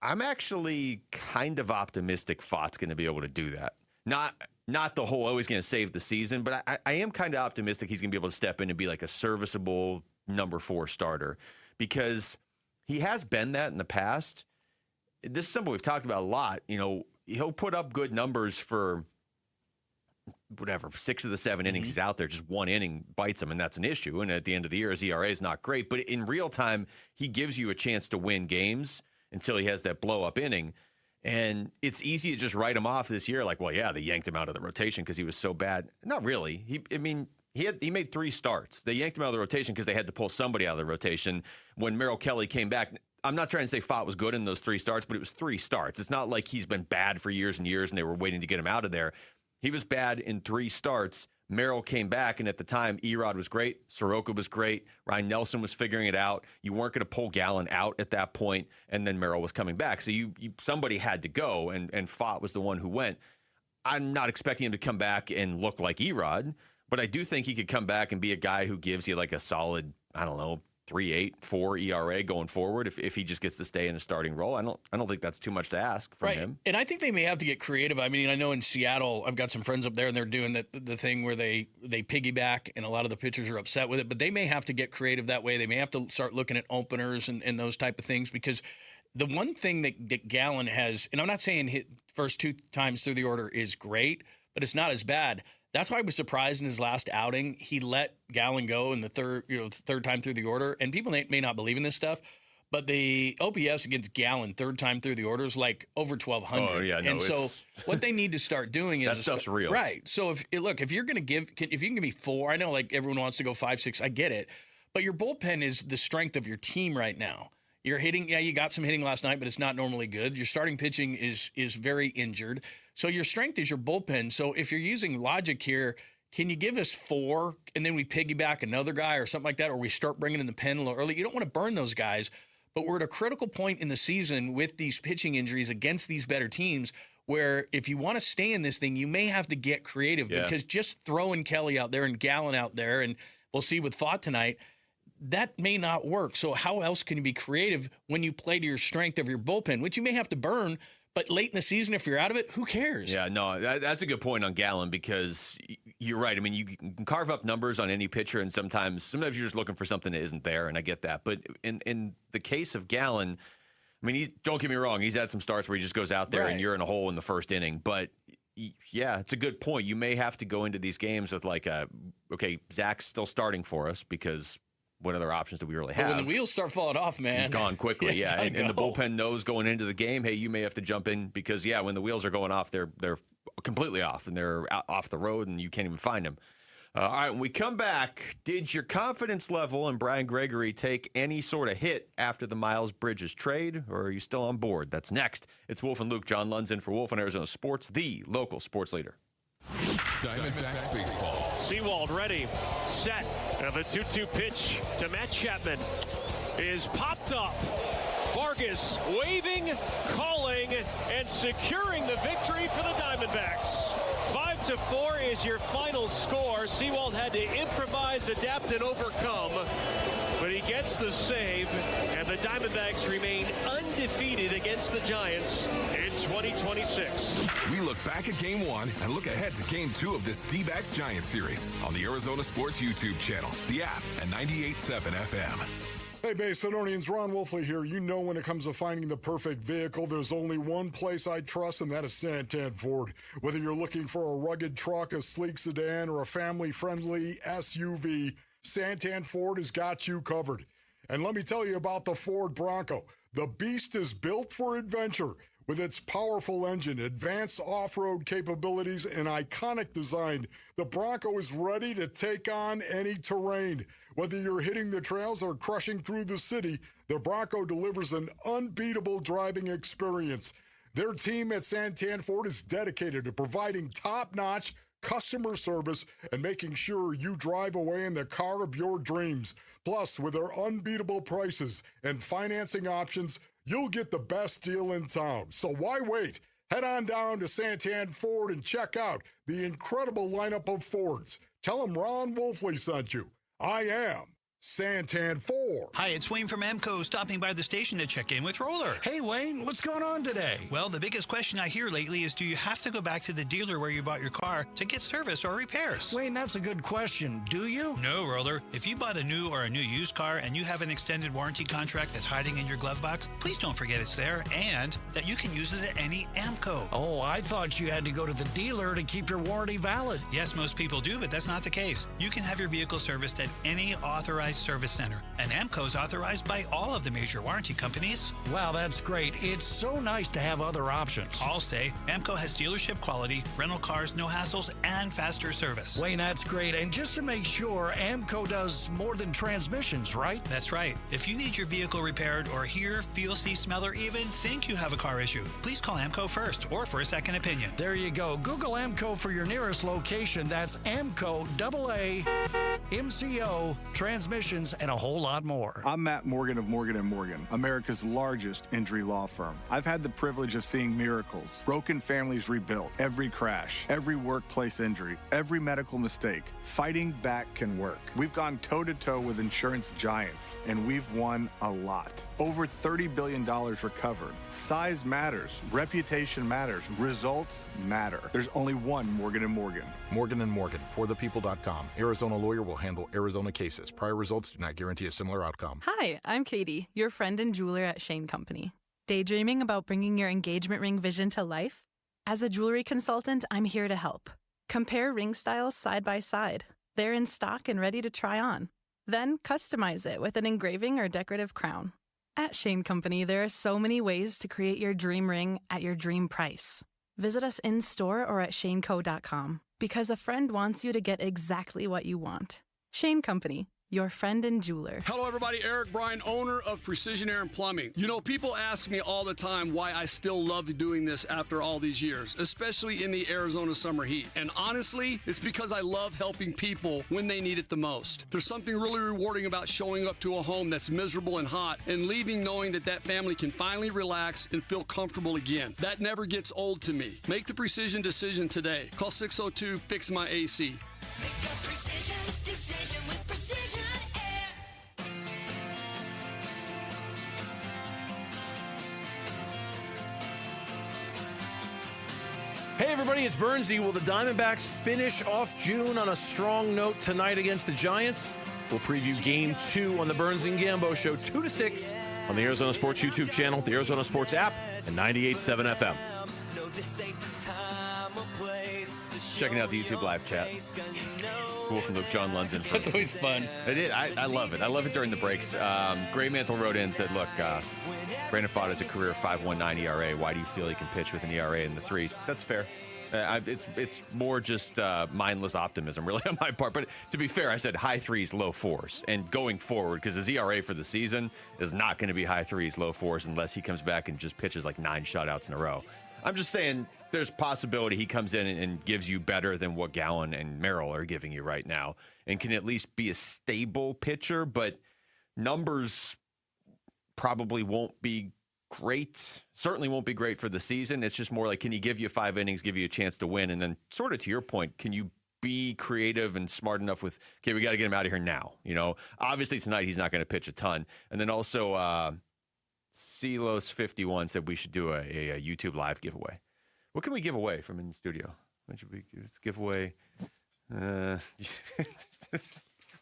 I'm actually kind of optimistic Fott's going to be able to do that. Not the whole always going to save the season, but I am kind of optimistic he's going to be able to step in and be like a serviceable number 4 starter, because he has been that in the past. This is something we've talked about a lot. You know, he'll put up good numbers for whatever, 6 of the 7 innings he's out there. Just one inning bites him, and that's an issue. And at the end of the year, his ERA is not great. But in real time, he gives you a chance to win games until he has that blow-up inning. And it's easy to just write him off this year. Like, well, yeah, they yanked him out of the rotation because he was so bad. Not really. He made 3 starts. They yanked him out of the rotation because they had to pull somebody out of the rotation. When Merrill Kelly came back, I'm not trying to say Fott was good in those 3 starts, but it was 3 starts. It's not like he's been bad for years and years and they were waiting to get him out of there. He was bad in 3 starts. Merrill came back, and at the time, Erod was great. Soroka was great. Ryan Nelson was figuring it out. You weren't going to pull Gallen out at that point, and then Merrill was coming back. So somebody had to go, and Fott was the one who went. I'm not expecting him to come back and look like Erod, but I do think he could come back and be a guy who gives you like a solid, 3.8, 4 ERA going forward if he just gets to stay in a starting role. I don't think that's too much to ask from him. And I think they may have to get creative. I mean, I know in Seattle, I've got some friends up there, and they're doing the thing where they piggyback, and a lot of the pitchers are upset with it. But they may have to get creative that way. They may have to start looking at openers and those type of things, because the one thing that Gallen has, and I'm not saying his first 2 times through the order is great, but it's not as bad. That's why I was surprised in his last outing. He let Gallen go in the third time through the order. And people may not believe in this stuff, but the OPS against Gallen third time through the order is like over 1,200. Oh, yeah, no, and so what they need to start doing is that stuff's real, right? So if you're going to if you can give me 4, I know like everyone wants to go 5, 6. I get it, but your bullpen is the strength of your team right now. You're hitting, you got some hitting last night, but it's not normally good. Your starting pitching is very injured. So your strength is your bullpen. So if you're using logic here, can you give us 4 and then we piggyback another guy or something like that, or we start bringing in the pen a little early? You don't want to burn those guys, but we're at a critical point in the season with these pitching injuries against these better teams where if you want to stay in this thing, you may have to get creative because just throwing Kelly out there and Gallen out there, and we'll see with Fott tonight, that may not work. So how else can you be creative when you play to your strength of your bullpen, which you may have to burn, but late in the season, if you're out of it, who cares? Yeah, no, that's a good point on Gallen, because you're right. I mean, you can carve up numbers on any pitcher, and sometimes you're just looking for something that isn't there, and I get that. But in the case of Gallen, I mean, don't get me wrong, he's had some starts where he just goes out there and you're in a hole in the first inning. But yeah, it's a good point. You may have to go into these games with like okay, Zach's still starting for us because what other options do we really have? But when the wheels start falling off, man. He's gone quickly, and the bullpen knows going into the game, hey, you may have to jump in because, when the wheels are going off, they're completely off, and they're off the road, and you can't even find them. All right, when we come back, did your confidence level in Brian Gregory take any sort of hit after the Miles Bridges trade, or are you still on board? That's next. It's Wolf and Luke. John Lund's in for Wolf on Arizona Sports, the local sports leader. Diamondbacks baseball. Seawald ready, set. The 2-2 pitch to Matt Chapman is popped up. Vargas waving, calling, and securing the victory for the Diamondbacks. 5-4 is your final score. Seawald had to improvise, adapt, and overcome. But he gets the save, and the Diamondbacks remain undefeated against the Giants in 2026. We look back at Game 1 and look ahead to Game 2 of this Dbacks Giants series on the Arizona Sports YouTube channel, the app, and 98.7 FM. Hey, Basinonians, Ron Wolfley here. You know when it comes to finding the perfect vehicle, there's only one place I trust, and that is Santan Ford. Whether you're looking for a rugged truck, a sleek sedan, or a family-friendly SUV, Santan Ford has got you covered. And let me tell you about the Ford Bronco. The beast is built for adventure. With its powerful engine, advanced off-road capabilities, and iconic design, the Bronco is ready to take on any terrain. Whether you're hitting the trails or crushing through the city, the Bronco delivers an unbeatable driving experience. Their team at Santan Ford is dedicated to providing top-notch customer service and making sure you drive away in the car of your dreams. Plus, with their unbeatable prices and financing options, you'll get the best deal in town. So why wait? Head on down to Santan Ford and check out the incredible lineup of Fords. Tell them Ron Wolfley sent you. I am Santan Ford. Hi, it's Wayne from Amco, stopping by the station to check in with Roller. Hey, Wayne, what's going on today? Well, the biggest question I hear lately is, do you have to go back to the dealer where you bought your car to get service or repairs? Wayne, that's a good question. Do you? No, Roller. If you bought a new or a new used car and you have an extended warranty contract that's hiding in your glove box, please don't forget it's there and that you can use it at any Amco. Oh, I thought you had to go to the dealer to keep your warranty valid. Yes, most people do, but that's not the case. You can have your vehicle serviced at any authorized service center, and Amco is authorized by all of the major warranty companies. Wow, that's great. It's so nice to have other options. I'll say Amco has dealership quality, rental cars, no hassles, and faster service. Wayne, that's great. And just to make sure, Amco does more than transmissions, right? That's right. If you need your vehicle repaired or hear, feel, see, smell, or even think you have a car issue, please call Amco first or for a second opinion. There you go. Google Amco for your nearest location. That's Amco, AA, MCO, transmissions, and a whole lot more. I'm Matt Morgan of Morgan & Morgan, America's largest injury law firm. I've had the privilege of seeing miracles, broken families rebuilt, every crash, every workplace injury, every medical mistake. Fighting back can work. We've gone toe-to-toe with insurance giants, and we've won a lot. Over $30 billion recovered. Size matters. Reputation matters. Results matter. There's only one Morgan & Morgan. Morgan & Morgan, forthepeople.com. Arizona lawyer will handle Arizona cases. Prior results do not guarantee a similar outcome. Hi, I'm Katie, your friend and jeweler at Shane Company. Daydreaming about bringing your engagement ring vision to life? As a jewelry consultant, I'm here to help. Compare ring styles side by side. They're in stock and ready to try on. Then customize it with an engraving or decorative crown. At Shane Company, there are so many ways to create your dream ring at your dream price. Visit us in-store or at shaneco.com because a friend wants you to get exactly what you want. Shane Company, your friend and jeweler. Hello, everybody. Eric Bryan, owner of Precision Air and Plumbing. You know, people ask me all the time why I still love doing this after all these years, especially in the Arizona summer heat. And honestly, it's because I love helping people when they need it the most. There's something really rewarding about showing up to a home that's miserable and hot and leaving knowing that that family can finally relax and feel comfortable again. That never gets old to me. Make the precision decision today. Call 602-FIX-MY-AC. Make a precision decision with Precision Air. Hey everybody, it's Burnsy. Will the Diamondbacks finish off June on a strong note tonight against the Giants? We'll preview Game 2 on the Burns and Gambo Show 2 to 6 on the Arizona Sports YouTube channel, the Arizona Sports app, and 98.7 FM. Checking out the YouTube live chat. It's Wolf and Luke, John Lund's in for That's always fun. I love it. I love it during the breaks. Gray Mantle wrote in and said, look, Brandon Pfaadt has a career 5.19 ERA. Why do you feel he can pitch with an ERA in the threes? That's fair. It's more just mindless optimism, really, on my part. But to be fair, I said high threes, low fours. And going forward, because his ERA for the season is not going to be high threes, low fours, unless he comes back and just pitches like 9 shutouts in a row. I'm just saying there's possibility he comes in and gives you better than what Gowan and Merrill are giving you right now and can at least be a stable pitcher, but numbers probably won't be great. Certainly won't be great for the season. It's just more like, can he give you 5 innings, give you a chance to win? And then sort of to your point, can you be creative and smart enough with, okay, we got to get him out of here now. You know, obviously tonight he's not going to pitch a ton. And then also Silos51 said we should do a YouTube live giveaway. What can we give away from in the studio? What should we give away?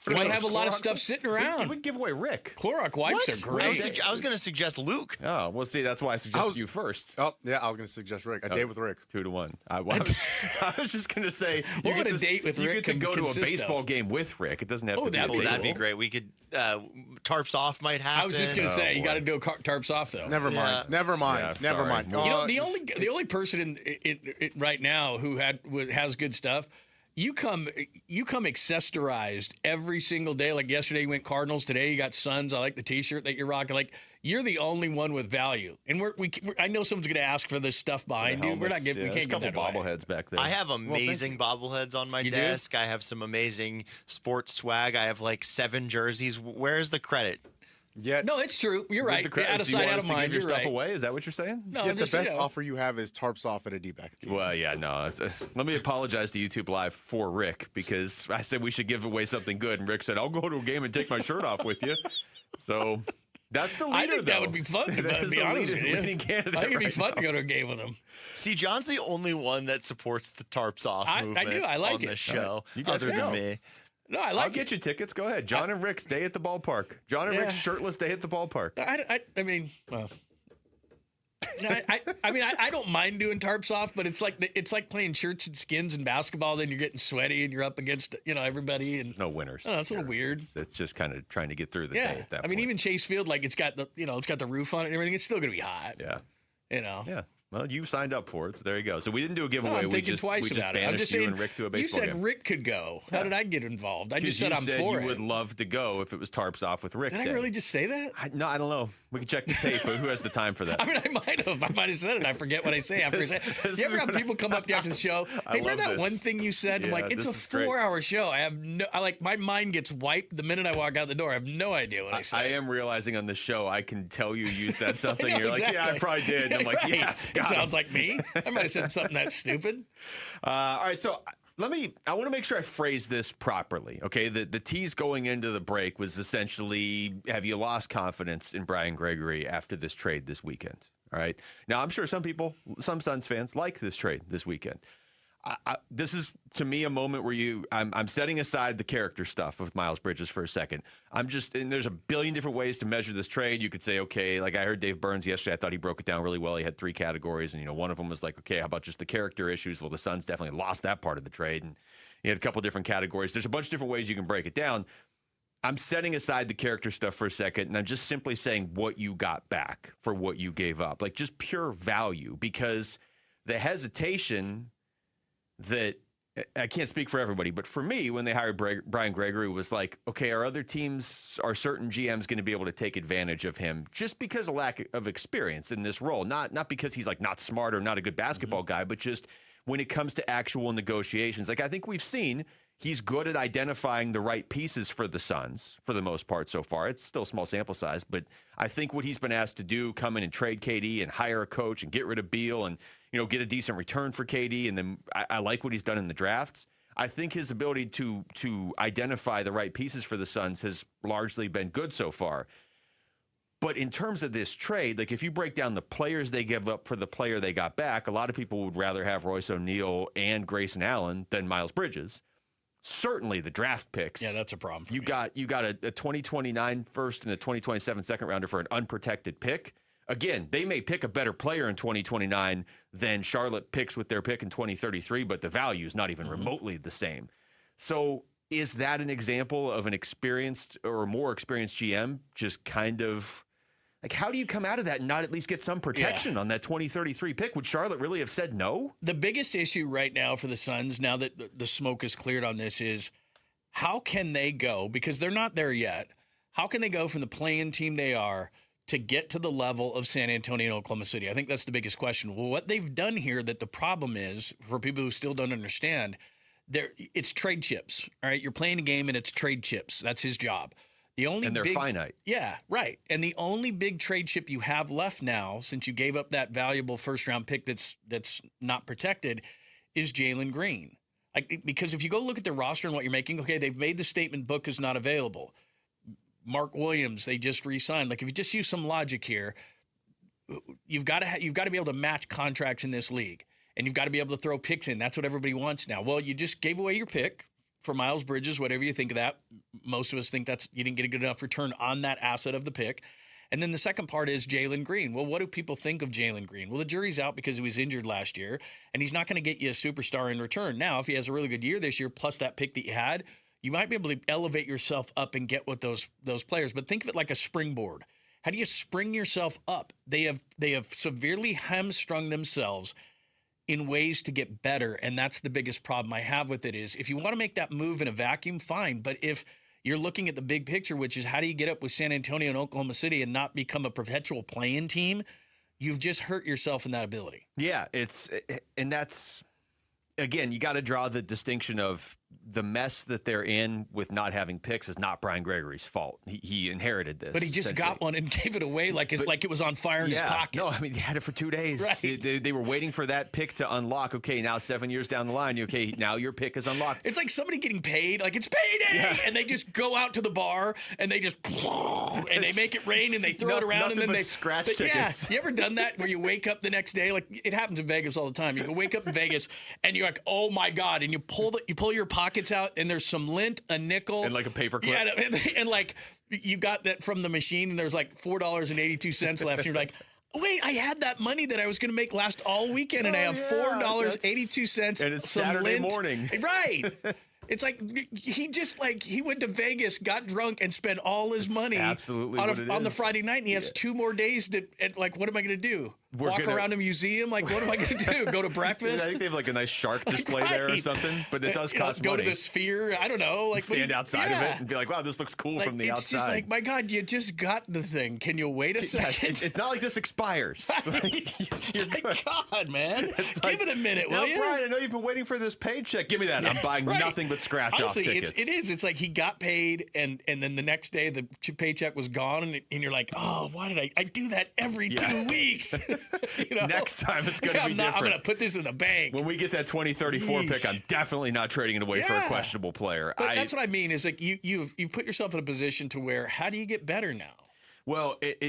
We might have a lot of stuff sitting around. We give away Rick. Clorox wipes are great. I was going to suggest Luke. Oh, well, see, that's why I suggested you first. Oh, yeah, I was going to suggest Rick. A date with Rick. 2-1. I was just going to say, what would a date with Rick you get to go to a baseball game with Rick. It doesn't have to be. That'd be great. We could tarps off might happen. I was just going to say, you got to do tarps off though. Never mind. Never mind. Yeah, Never mind. You know, the only person in right now who has good stuff. You come accessorized every single day. Like yesterday, you went Cardinals. Today, you got Suns. I like the T-shirt that you're rocking. Like you're the only one with value. And I know someone's going to ask for this stuff behind you. We're not giving. We can't give that away. Bobbleheads back there. I have amazing bobbleheads on my desk. I have some amazing sports swag. I have like 7 jerseys. Where's the credit? Yet, No, it's true. You're right. Out of sight, out of mind. Give your You're stuff right. away? Is that what you're saying? No, yet the just, best offer you have is tarps off at a D-backs game. Well, yeah, no. Let me apologize to YouTube Live for Rick because I said we should give away something good, and Rick said, I'll go to a game and take my shirt off with you. So that's the leader, I think though. that would be fun, to be honest with you. I think it'd be fun to go to a game with him. See, John's the only one that supports the tarps off movement I do. I like on it. the show, You guys other are than dope. me. No, I I'll like get you tickets. Go ahead. John and Rick's day at the ballpark. John and Rick's shirtless day at the ballpark. I mean, well, I don't mind doing tarps off, but it's like playing shirts and skins in basketball. Then you're getting sweaty and you're up against everybody. And no winners. Oh, that's a little weird. It's just kind of trying to get through the day at that I point. mean, even Chase Field, like it's got the roof on it and everything. It's still gonna be hot. Yeah. Yeah. Well, you signed up for it, so there you go. So we didn't do a giveaway. No, I'm we thinking just twice we just about it. I'm banished just you saying, and Rick to a you baseball said game. Rick could go. How did I get involved? I just said you I'm said for you it. would love to go if it was tarps off with Rick. Did I Day. really just say that? No, I don't know. We can check the tape, but who has the time for that? I mean, I might have said it. I forget what I say after I say it. You ever have people come up to you after the show? I Hey, remember love that this. one thing you said? I'm Yeah, like, it's a this is great. 4-hour show. My mind gets wiped the minute I walk out the door. I have no idea what I said. I am realizing on the show, I can tell you said something. I know, You're like, yeah, I exactly. probably did. And I'm like, Right. yes, It got sounds him. like me. I might have said something that stupid. All right, so I want to make sure I phrase this properly. Okay, the tease going into the break was essentially, have you lost confidence in Brian Gregory after this trade this weekend? All right. Now, I'm sure some Suns fans like this trade this weekend. This is, to me, a moment where I'm setting aside the character stuff with Miles Bridges for a second. And there's a billion different ways to measure this trade. You could say, okay, like I heard Dave Burns yesterday. I thought he broke it down really well. He had 3 categories, and one of them was like, okay, how about just the character issues? Well, the Suns definitely lost that part of the trade, and he had a couple different categories. There's a bunch of different ways you can break it down. I'm setting aside the character stuff for a second, and I'm just simply saying what you got back for what you gave up, like just pure value, because the hesitation that I can't speak for everybody, but for me, when they hired Brian Gregory, was like, okay, are certain GMs going to be able to take advantage of him just because of lack of experience in this role? Not because he's like not smart or not a good basketball guy, but just when it comes to actual negotiations. Like I think we've seen he's good at identifying the right pieces for the Suns for the most part so far. It's still a small sample size, but I think what he's been asked to do, come in and trade KD and hire a coach and get rid of Beal and get a decent return for KD, and then I like what he's done in the drafts. I think his ability to identify the right pieces for the Suns has largely been good so far. But in terms of this trade, like if you break down the players they give up for the player they got back, a lot of people would rather have Royce O'Neal and Grayson Allen than Miles Bridges. Certainly the draft picks. Yeah, that's a problem for you me. got a 2029 first and a 2027 second rounder for an unprotected pick. Again, they may pick a better player in 2029 than Charlotte picks with their pick in 2033, but the value is not even remotely the same. So is that an example of an experienced or more experienced GM just kind of like, how do you come out of that and not at least get some protection on that 2033 pick? Would Charlotte really have said no? The biggest issue right now for the Suns, now that the smoke is cleared on this, is how can they go, because they're not there yet, how can they go from the play-in team they are to get to the level of San Antonio and Oklahoma City? I think that's the biggest question. Well, what they've done here, that the problem is, for people who still don't understand, it's trade chips. All right, you're playing a game and it's trade chips. That's his job. And they're finite. Yeah, right. And the only big trade chip you have left now, since you gave up that valuable first-round pick that's not protected, is Jalen Green. Because if you go look at their roster and what you're making, okay, they've made the statement Book is not available. Mark Williams, they just re-signed. Like, if you just use some logic here, you've got to be able to match contracts in this league, and you've got to be able to throw picks in. That's what everybody wants now. Well, you just gave away your pick for Miles Bridges, whatever you think of that. Most of us think you didn't get a good enough return on that asset of the pick. And then the second part is Jalen Green. Well, what do people think of Jalen Green? Well, the jury's out because he was injured last year, and he's not going to get you a superstar in return. Now, if he has a really good year this year, plus that pick that you had, you might be able to elevate yourself up and get with those players. But think of it like a springboard. How do you spring yourself up? They have severely hamstrung themselves in ways to get better, and that's the biggest problem I have with it is if you want to make that move in a vacuum, fine. But if you're looking at the big picture, which is how do you get up with San Antonio and Oklahoma City and not become a perpetual play-in team, you've just hurt yourself in that ability. Yeah, and that's, again, you got to draw the distinction of the mess that they're in with not having picks is not Brian Gregory's fault. He inherited this. But he just got one and gave it away like it was on fire in his pocket. No, I mean, he had it for 2 days. Right. They were waiting for that pick to unlock. Okay, now 7 years down the line, okay, now your pick is unlocked. It's like somebody getting paid, like it's payday, and they just go out to the bar and they just and they make it rain and they throw it around and then they scratch Yeah, tickets. you ever done that where you wake up the next day? Like it happens in Vegas all the time. You can wake up in Vegas and you're like, oh my God, and you pull your pockets out and there's some lint, a nickel, And like a paper clip. Yeah, and like you got that from the machine and there's like $4.82 left. And you're like, wait, I had that money that I was going to make last all weekend, and I have $4.82. And it's Saturday morning. Right. It's like he went to Vegas, got drunk, and spent all his money absolutely on the Friday night, and he has 2 more days to. And like, what am I going to do? Walk around a museum? Like, what am I going to do? Go to breakfast? I think they have like a nice shark display there or something, but it does cost money. money. Go to the Sphere. I don't know. Like stand outside of it and be like, wow, this looks cool from the outside. It's just like, my God, you just got the thing. Can you wait a second? It's not like this expires. God, man. Give it a minute, will you? Brian, I know you've been waiting for this paycheck. Give me that. I'm buying nothing but scratch-off tickets. It is. It's like he got paid, and then the next day the paycheck was gone, and you're like, oh, why did I do that every 2 weeks? Next time it's going to be different. I'm going to put this in the bank. When we get that 2034 pick, I'm definitely not trading it away for a questionable player. But that's what I mean is like you've put yourself in a position to where how do you get better now? Well, it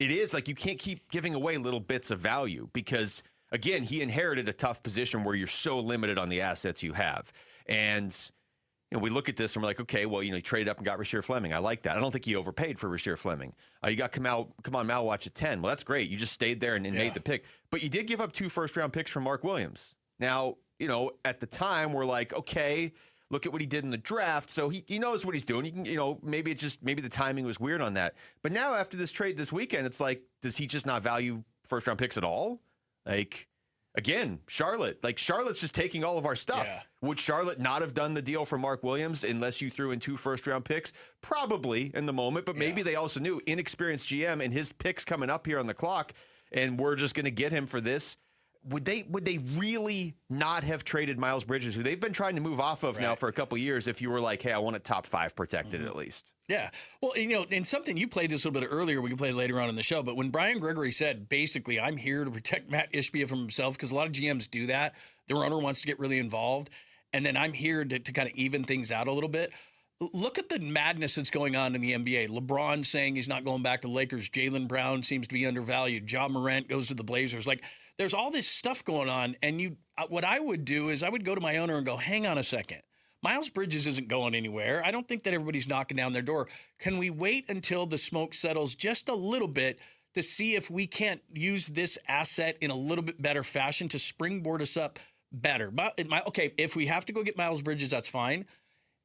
is like you can't keep giving away little bits of value because, again, he inherited a tough position where you're so limited on the assets you have. And we look at this and we're like, okay, well, he traded up and got Rasheer Fleming. I like that. I don't think he overpaid for Rasheer Fleming. You got come on Malwatch at 10. Well, that's great. You just stayed there and made the pick. But you did give up 2 first-round picks from Mark Williams. Now, at the time, we're like, okay, look at what he did in the draft. So he knows what he's doing. He can, maybe the timing was weird on that. But now after this trade this weekend, it's like, does he just not value first-round picks at all? Like, again, Charlotte's just taking all of our stuff. Yeah. Would Charlotte not have done the deal for Mark Williams unless you threw in 2 first-round picks? Probably in the moment, but maybe they also knew inexperienced GM and his picks coming up here on the clock, and we're just going to get him for this. Would they really not have traded Miles Bridges, who they've been trying to move off of now for a couple of years, if you were like, hey, I want a top 5 protected at least? Yeah. Well, and something you played this a little bit earlier, we can play later on in the show, but when Brian Gregory said, basically, I'm here to protect Matt Ishbia from himself, because a lot of GMs do that. Their owner wants to get really involved, and then I'm here to kind of even things out a little bit. Look at the madness that's going on in the NBA. LeBron saying he's not going back to the Lakers. Jaylen Brown seems to be undervalued. Ja Morant goes to the Blazers. Like, there's all this stuff going on, and what I would do is I would go to my owner and go, hang on a second. Miles Bridges isn't going anywhere. I don't think that everybody's knocking down their door. Can we wait until the smoke settles just a little bit to see if we can't use this asset in a little bit better fashion to springboard us up better? Okay, if we have to go get Miles Bridges, that's fine.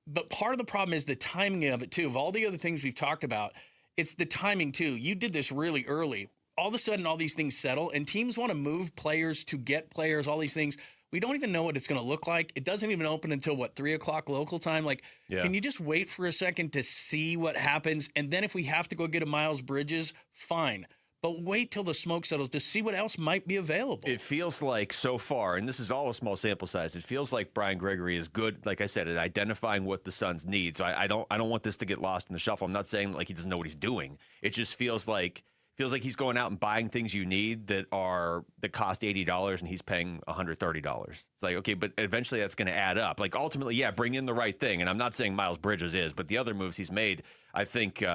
But part of the problem is the timing of it, too. Of all the other things we've talked about, it's the timing, too. You did this really early. All of a sudden, all these things settle, and teams want to move players to get players, all these things. We don't even know what it's going to look like. It doesn't even open until, 3 o'clock local time? Can you just wait for a second to see what happens? And then if we have to go get a Miles Bridges, fine. But wait till the smoke settles to see what else might be available. It feels like so far, and this is all a small sample size, it feels like Brian Gregory is good, like I said, at identifying what the Suns need. So I don't want this to get lost in the shuffle. I'm not saying like he doesn't know what he's doing. It just feels like he's going out and buying things you need that cost $80 and he's paying $130. It's like, okay, but eventually that's going to add up. Like ultimately, bring in the right thing. And I'm not saying Miles Bridges is, but the other moves he's made, I think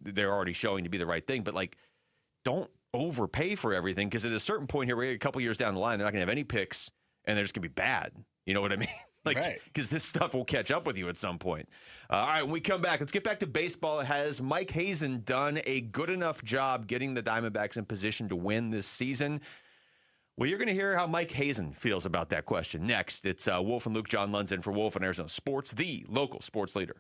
they're already showing to be the right thing. But don't overpay for everything, because at a certain point here, we're a couple years down the line, they're not going to have any picks and they're just going to be bad. You know what I mean? Because this stuff will catch up with you at some point. All right, when we come back, let's get back to baseball. Has Mike Hazen done a good enough job getting the Diamondbacks in position to win this season? Well, you're going to hear how Mike Hazen feels about that question next. It's Wolf and Luke, John Lundzen for Wolf and Arizona Sports, the local sports leader.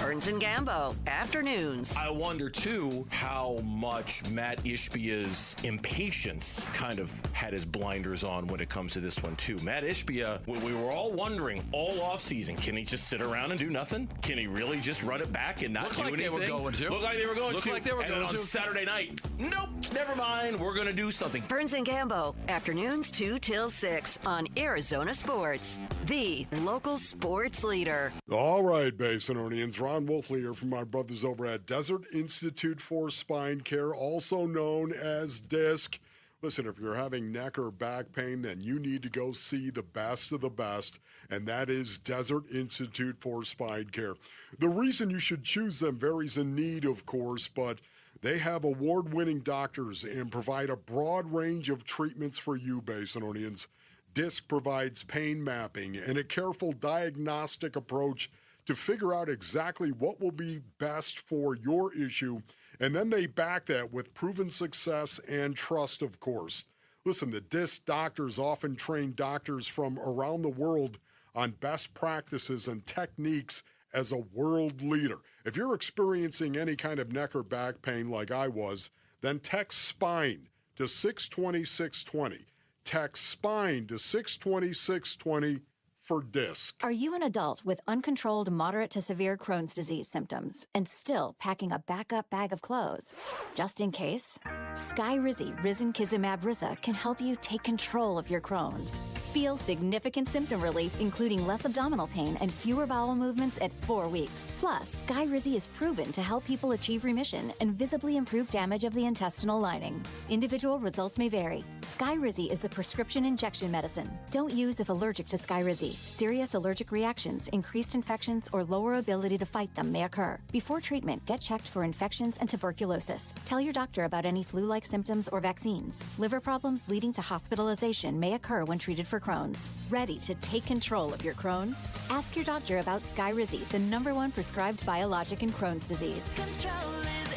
Burns and Gambo, afternoons. I wonder, too, how much Matt Ishbia's impatience kind of had his blinders on when it comes to this one, too. Matt Ishbia, we were all wondering all offseason, can he just sit around and do nothing? Can he really just run it back and not do anything? They were going to. Looked like they were going Looked to. like they were and going then on to. Saturday night, nope, never mind. We're going to do something. Burns and Gambo, afternoons 2 till 6 on Arizona Sports, the local sports leader. All right, Basinonians. Ron Wolfley here from my brothers over at Desert Institute for Spine Care, also known as DISC. Listen, if you're having neck or back pain, then you need to go see the best of the best, and that is Desert Institute for Spine Care. The reason you should choose them varies in need, of course, but they have award-winning doctors and provide a broad range of treatments for you, Basinonians. DISC provides pain mapping and a careful diagnostic approach to figure out exactly what will be best for your issue, and then they back that with proven success and trust, of course. Listen, the DISC doctors often train doctors from around the world on best practices and techniques as a world leader. If you're experiencing any kind of neck or back pain like I was, then text SPINE to 620-620. Text SPINE to 620-620 for DISC. Are you an adult with uncontrolled moderate to severe Crohn's disease symptoms and still packing a backup bag of clothes? Just in case, Skyrizi Risankizumab Risa can help you take control of your Crohn's. Feel significant symptom relief, including less abdominal pain and fewer bowel movements at 4 weeks. Plus, Skyrizi is proven to help people achieve remission and visibly improve damage of the intestinal lining. Individual results may vary. Skyrizi is a prescription injection medicine. Don't use if allergic to Skyrizi. Serious allergic reactions, increased infections, or lower ability to fight them may occur. Before treatment, get checked for infections and tuberculosis. Tell your doctor about any flu-like symptoms or vaccines. Liver problems leading to hospitalization may occur when treated for Crohn's. Ready to take control of your Crohn's? Ask your doctor about Skyrizi, the #1 prescribed biologic in Crohn's disease. Control is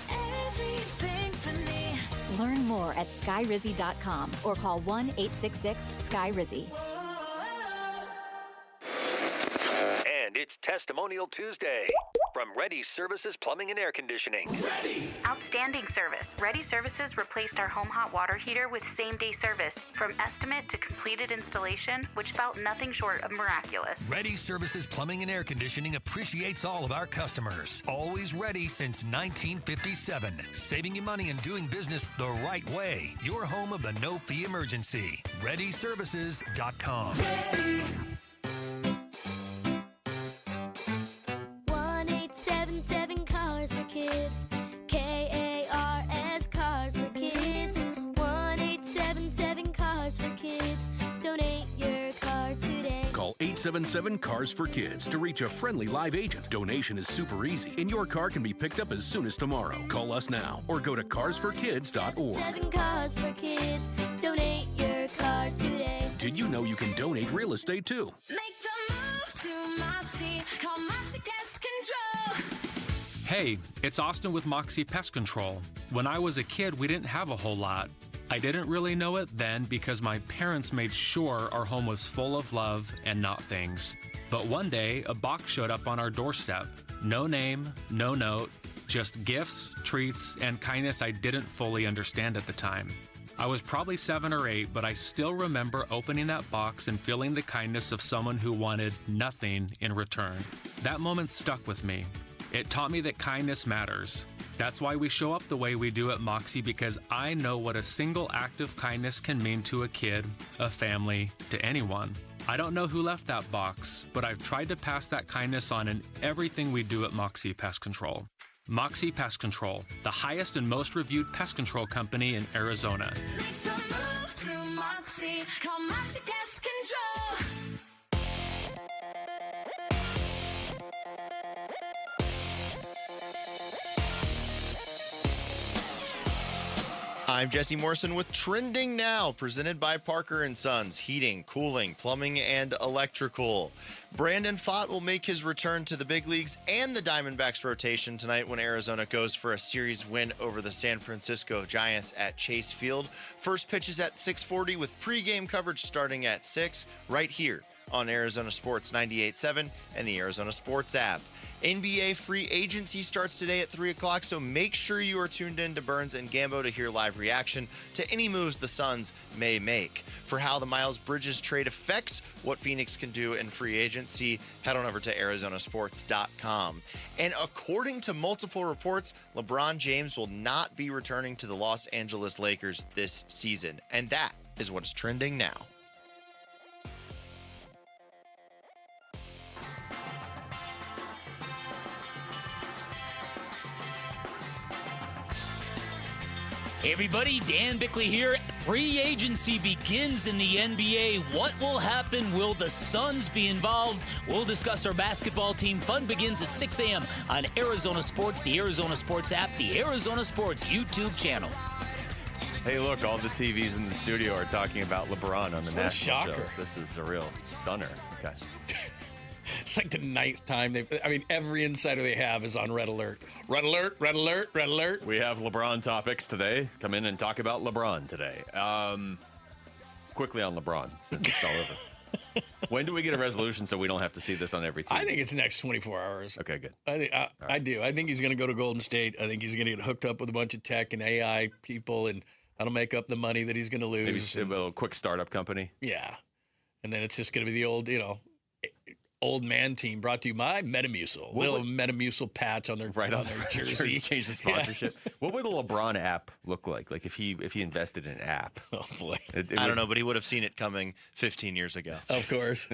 everything to me. Learn more at skyrizi.com or call 1-866-SKY-RIZI. And it's Testimonial Tuesday from Ready Services Plumbing and Air Conditioning. Outstanding service. Ready Services replaced our home hot water heater with same-day service. From estimate to completed installation, which felt nothing short of miraculous. Ready Services Plumbing and Air Conditioning appreciates all of our customers. Always ready since 1957. Saving you money and doing business the right way. Your home of the no-fee emergency. ReadyServices.com. 1877 Cars for Kids. KARS Cars for Kids. 1877 Cars for Kids. Donate your car today. Call 877 Cars for Kids to reach a friendly live agent. Donation is super easy, and your car can be picked up as soon as tomorrow. Call us now or go to carsforkids.org. 7 Cars for Kids. Donate your car today. Did you know you can donate real estate too? Make the move to Mopsy. Call Mopsy Pest Control. Hey, it's Austin with Moxie Pest Control. When I was a kid, we didn't have a whole lot. I didn't really know it then because my parents made sure our home was full of love and not things. But one day, a box showed up on our doorstep. No name, no note, just gifts, treats, and kindness I didn't fully understand at the time. I was probably 7 or 8, but I still remember opening that box and feeling the kindness of someone who wanted nothing in return. That moment stuck with me. It taught me that kindness matters. That's why we show up the way we do at Moxie, because I know what a single act of kindness can mean to a kid, a family, to anyone. I don't know who left that box, but I've tried to pass that kindness on in everything we do at Moxie Pest Control. Moxie Pest Control, the highest and most reviewed pest control company in Arizona. Make the move to Mopsy. Call Mopsy Pest Control. I'm Jesse Morrison with Trending Now, presented by Parker & Sons, heating, cooling, plumbing, and electrical. Brandon Pfaadt will make his return to the big leagues and the Diamondbacks rotation tonight when Arizona goes for a series win over the San Francisco Giants at Chase Field. First pitch is at 6:40 with pregame coverage starting at 6 right here on Arizona Sports 98.7 and the Arizona Sports app. NBA free agency starts today at 3 o'clock, so make sure you are tuned in to Burns and Gambo to hear live reaction to any moves the Suns may make. For how the Miles Bridges trade affects what Phoenix can do in free agency, head on over to arizonasports.com. And according to multiple reports, LeBron James will not be returning to the Los Angeles Lakers this season. And that is what is trending now. Hey everybody, Dan Bickley here. Free agency begins in the NBA. What will happen? Will the Suns be involved? We'll discuss our basketball team. Fun begins at 6 a.m. on Arizona Sports, the Arizona Sports app, the Arizona Sports YouTube channel. Hey, look, all the TVs in the studio are talking about LeBron on the national shocker. shows. This is a real stunner. Okay. It's like the 9th time every insider they have is on red alert. Red alert, red alert, red alert. We have LeBron topics today. Come in and talk about LeBron today. Quickly on LeBron, since it's all over. When do we get a resolution so we don't have to see this on every team? I think it's the next 24 hours. Okay, good. I do. I think he's going to go to Golden State. I think he's going to get hooked up with a bunch of tech and AI people, and that'll make up the money that he's going to lose. Maybe a little quick startup company. Yeah. And then it's just going to be the old man team brought to you by Metamucil. Little Metamucil patch on their jersey. Change the sponsorship. Yeah. What would a LeBron app look like? Like if he invested in an app? Oh boy. I don't know, but he would have seen it coming 15 years ago. Of course.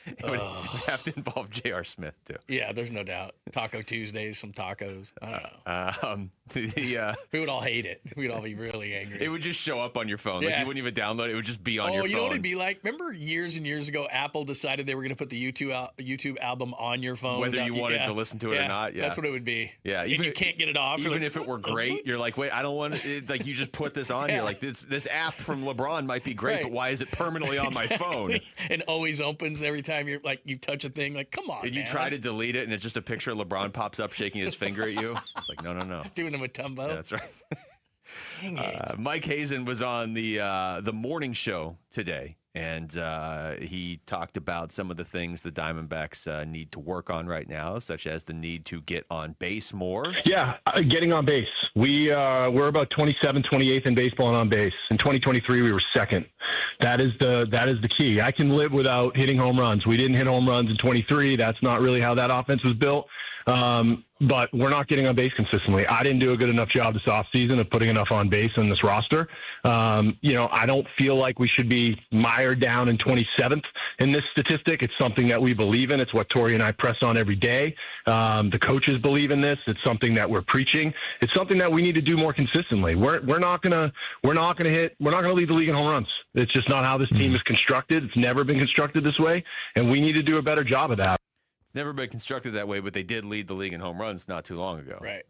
It would have to involve J.R. Smith, too. Yeah, there's no doubt. Taco Tuesdays, some tacos. I don't know. We would all hate it. We'd all be really angry. It would just show up on your phone. Like you wouldn't even download it. It would just be on your phone. You know what it'd be like? Remember years and years ago, Apple decided they were going to put the YouTube album on your phone? Whether you wanted to listen to it or not. Yeah, that's what it would be. Yeah. And you can't get it off. Even if it were great, you're like, wait, I don't want it. Like you just put this on here. Like this app from LeBron might be great, but why is it permanently on my phone? And always opens every time you touch a thing. Like, come on, and you try to delete it, and it's just a picture of LeBron pops up shaking his finger at you. It's like, no. Doing the Matumbo. Yeah, that's right. Mike Hazen was on the morning show today, and he talked about some of the things the Diamondbacks need to work on right now, such as the need to get on base more. Yeah, getting on base. We're about 27th, 28th in baseball and on base. In 2023, we were second. That is the key. I can live without hitting home runs. We didn't hit home runs in 23. That's not really how that offense was built. But we're not getting on base consistently. I didn't do a good enough job this offseason of putting enough on base in this roster. I don't feel like we should be mired down in 27th in this statistic. It's something that we believe in. It's what Tori and I press on every day. The coaches believe in this. It's something that we're preaching. It's something that we need to do more consistently. We're not gonna lead the league in home runs. It's just not how this team is constructed. It's never been constructed this way, and we need to do a better job of that. It's never been constructed that way, but they did lead the league in home runs not too long ago. Right.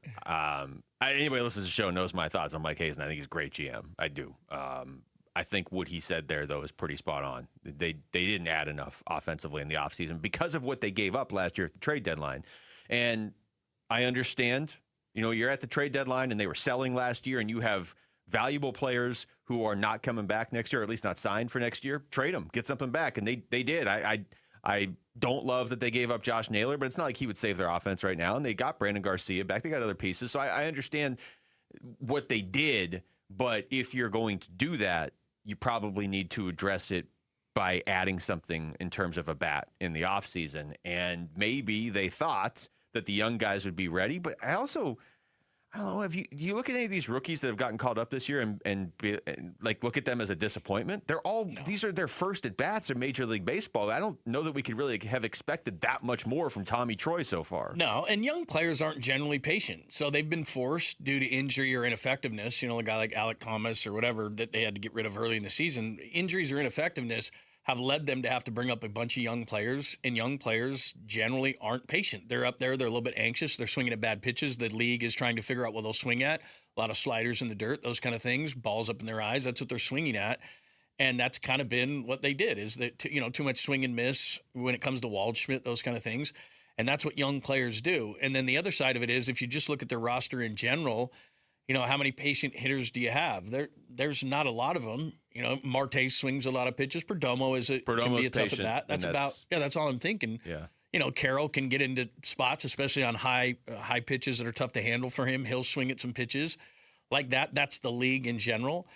Anybody who listens to the show knows my thoughts on Mike Hazen. I think he's a great GM. I do. I think what he said there, though, is pretty spot on. They didn't add enough offensively in the offseason because of what they gave up last year at the trade deadline. And I understand, you're at the trade deadline and they were selling last year, and you have valuable players who are not coming back next year, or at least not signed for next year. Trade them, get something back. And they did. I don't love that they gave up Josh Naylor, but it's not like he would save their offense right now. And they got Brandon Garcia back. They got other pieces. So I understand what they did. But if you're going to do that, you probably need to address it by adding something in terms of a bat in the offseason. And maybe they thought that the young guys would be ready. But I don't know, if you look at any of these rookies that have gotten called up this year and look at them as a disappointment? These are their first at bats in Major League Baseball. I don't know that we could really have expected that much more from Tommy Troy so far. No, and young players aren't generally patient, so they've been forced due to injury or ineffectiveness. A guy like Alec Thomas or whatever that they had to get rid of early in the season. Injuries or ineffectiveness have led them to have to bring up a bunch of young players, and young players generally aren't patient. They're up there, they're a little bit anxious, they're swinging at bad pitches. The league is trying to figure out what they'll swing at. A lot of sliders in the dirt, those kind of things, balls up in their eyes, that's what they're swinging at. And that's kind of been what they did, is that too much swing and miss when it comes to Walsh, those kind of things. And that's what young players do. And then the other side of it is, if you just look at their roster in general, how many patient hitters do you have? there's not a lot of them. You know, Marte swings a lot of pitches. Perdomo can be a tough at bat. That's all I'm thinking. Yeah. You know, Carroll can get into spots, especially on high pitches that are tough to handle for him. He'll swing at some pitches like that. That's the league in general.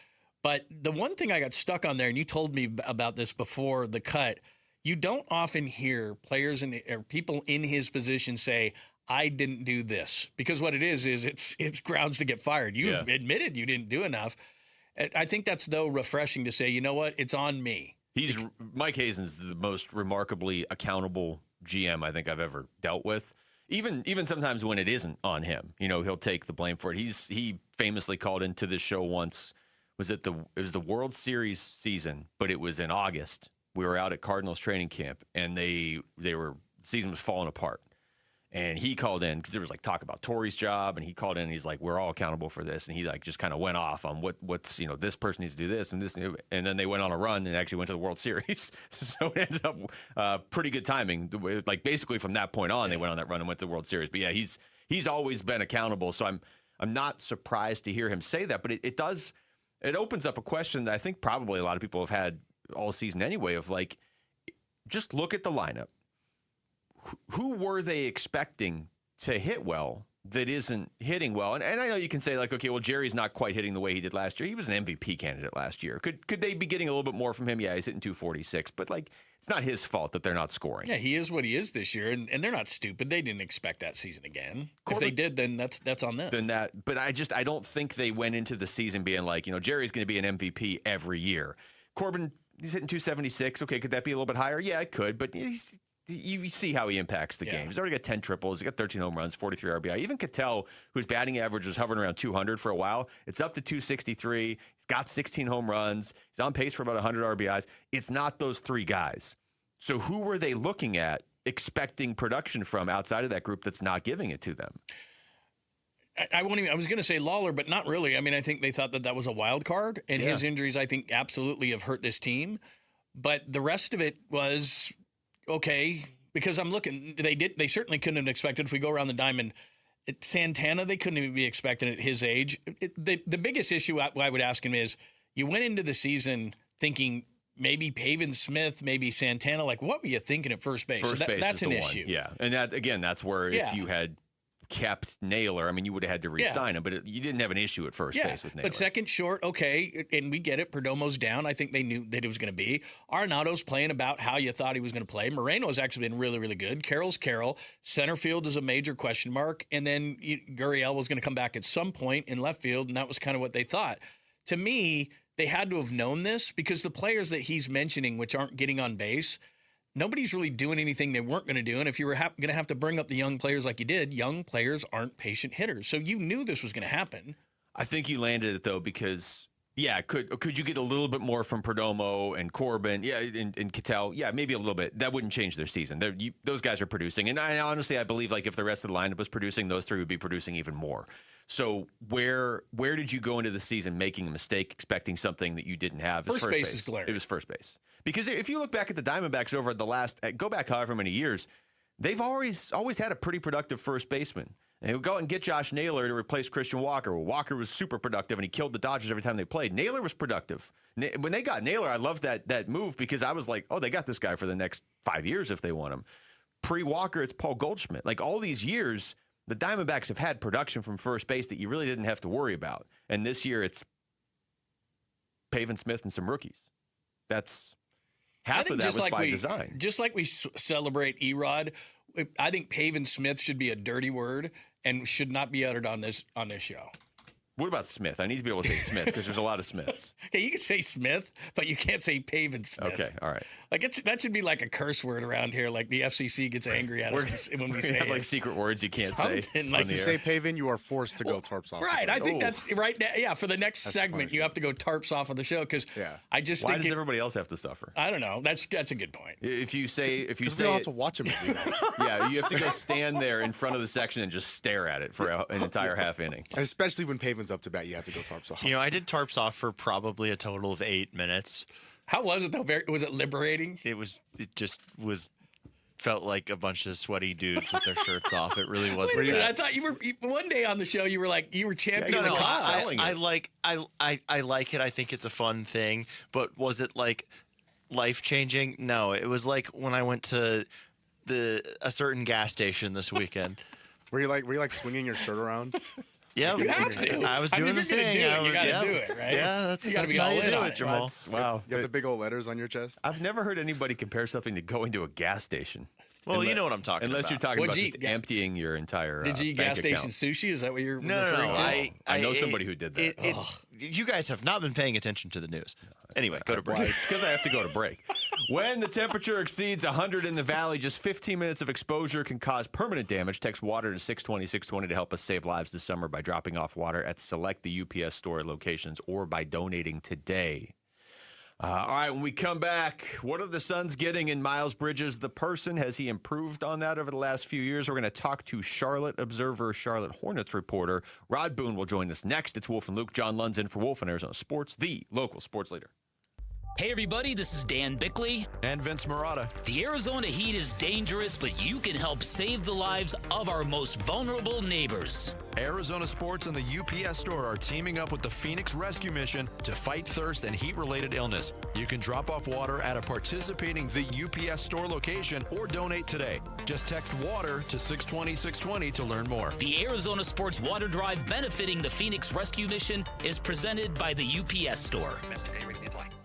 But the one thing I got stuck on there, and you told me about this before the cut, you don't often hear players or people in his position say, I didn't do this. Because what it is it's grounds to get fired. You admitted you didn't do enough. I think that's, though, refreshing to say, you know what, it's on me. Mike Hazen's the most remarkably accountable GM I think I've ever dealt with. Even sometimes when it isn't on him, you know, he'll take the blame for it. He famously called into this show once. It was the World Series season, but it was in August. We were out at Cardinals training camp, and the season was falling apart. And he called in because there was like talk about Torrey's job, and he called in and he's like, we're all accountable for this. And he like just kind of went off on what's, you know, this person needs to do this and this. And then they went on a run and actually went to the World Series. So it ended up pretty good timing. Like basically from that point on, they went on that run and went to the World Series. But yeah, he's always been accountable. So I'm not surprised to hear him say that, but it opens up a question that I think probably a lot of people have had all season anyway of like, just look at the lineup. Who were they expecting to hit well that isn't hitting well? And I know you can say like, okay, well, Jerry's not quite hitting the way he did last year. He was an MVP candidate last year. Could they be getting a little bit more from him? Yeah, he's hitting 246, but like, it's not his fault that they're not scoring. Yeah, he is what he is this year, and they're not stupid. They didn't expect that season again. If they did, then that's on them. But I don't think they went into the season being like, you know, Jerry's going to be an MVP every year. Corbin, he's hitting 276. Okay, could that be a little bit higher? Yeah, it could, but you see how he impacts the game. He's already got 10 triples. He's got 13 home runs, 43 RBI. Even Cattell, whose batting average was hovering around 200 for a while, it's up to 263. He's got 16 home runs. He's on pace for about 100 RBIs. It's not those three guys. So who were they looking at expecting production from outside of that group that's not giving it to them? I was going to say Lawler, but not really. I mean, I think they thought that was a wild card, and his injuries, I think, absolutely have hurt this team. But the rest of it was okay, because I'm looking. They certainly couldn't have expected, if we go around the diamond, Santana, they couldn't even be expecting at his age. The biggest issue I would ask him is, you went into the season thinking maybe Pavin Smith, maybe Santana. Like, what were you thinking at first base? First base that's is the an one. issue. Yeah, and that's where if you had kept Naylor, I mean, you would have had to re-sign him, but you didn't have an issue at first base with Naylor. But second short, okay, and we get it. Perdomo's down. I think they knew that it was going to be. Arenado's playing about how you thought he was going to play. Moreno's actually been really, really good. Carroll's Carroll. Center field is a major question mark. And then Gurriel was going to come back at some point in left field, and that was kind of what they thought. To me, they had to have known this, because the players that he's mentioning, which aren't getting on base, nobody's really doing anything they weren't going to do. And if you were going to have to bring up the young players like you did, young players aren't patient hitters. So you knew this was going to happen. I think you landed it, though, because, could you get a little bit more from Perdomo and Corbin? Yeah, and Cattell. Yeah, maybe a little bit. That wouldn't change their season. Those guys are producing. And I believe like if the rest of the lineup was producing, those three would be producing even more. So where did you go into the season making a mistake, expecting something that you didn't have? First base is glaring. It was first base. Because if you look back at the Diamondbacks over go back however many years, they've always had a pretty productive first baseman. And he'll go out and get Josh Naylor to replace Christian Walker. Well, Walker was super productive, and he killed the Dodgers every time they played. Naylor was productive. When they got Naylor, I loved that move, because I was like, oh, they got this guy for the next 5 years if they want him. Pre-Walker, it's Paul Goldschmidt. Like all these years, the Diamondbacks have had production from first base that you really didn't have to worry about. And this year, it's Pavin Smith and some rookies. That's half of that was by design. Just like we celebrate Erod, I think Pavin Smith should be a dirty word and should not be uttered on this show. What about Smith? I need to be able to say Smith, because there's a lot of Smiths. Okay, you can say Smith, but you can't say Pavin Smith. Okay, all right. Like that should be like a curse word around here. Like the FCC gets angry at us when we say have like secret words you can't say. Like if you say Pavin, you are forced to go tarps off. Right, I think that's right now. Yeah, for the next segment, you have to go tarps off of the show, because I just why think does everybody else have to suffer? I don't know. That's a good point. If you say we don't have to watch him every night. Yeah, you have to go stand there in front of the section and just stare at it for an entire half inning. And especially when Pavin's up to bat, you have to go tarps off. You know, I did tarps off for probably a total of 8 minutes. How was it though? Was it liberating? It just was felt like a bunch of sweaty dudes with their shirts off. It really wasn't. Wait a minute, that. I thought you were one day on the show. You were championing the cause. I like it. I think it's a fun thing. But was it like life changing? No, it was like when I went to a certain gas station this weekend. Were you like swinging your shirt around? Yeah, you have to. I was doing the thing. You got to do it, right? Yeah, that's how you do it, Jamal. Wow. You have the big old letters on your chest? I've never heard anybody compare something to going to a gas station. Well, you know what I'm talking unless about. you're talking What'd about you just eat? emptying your entire Did you eat bank gas station account. sushi? Is that what you're No. I know somebody who did that. You guys have not been paying attention to the news. Anyway, go to break. Well, it's because I have to go to break. When the temperature exceeds 100 in the valley, just 15 minutes of exposure can cause permanent damage. Text water to 620-620 to help us save lives this summer by dropping off water at select the UPS store locations or by donating today. All right, when we come back, what are the Suns getting in Miles Bridges, the person? Has he improved on that over the last few years? We're going to talk to Charlotte Observer, Charlotte Hornets reporter. Rod Boone will join us next. It's Wolf and Luke. John Lund's in for Wolf on Arizona Sports, the local sports leader. Hey everybody, this is Dan Bickley. And Vince Marotta. The Arizona heat is dangerous, but you can help save the lives of our most vulnerable neighbors. Arizona Sports and the UPS store are teaming up with the Phoenix Rescue Mission to fight thirst and heat-related illness. You can drop off water at a participating the UPS store location or donate today. Just text WATER to 620-620 to learn more. The Arizona Sports Water Drive benefiting the Phoenix Rescue Mission is presented by the UPS store.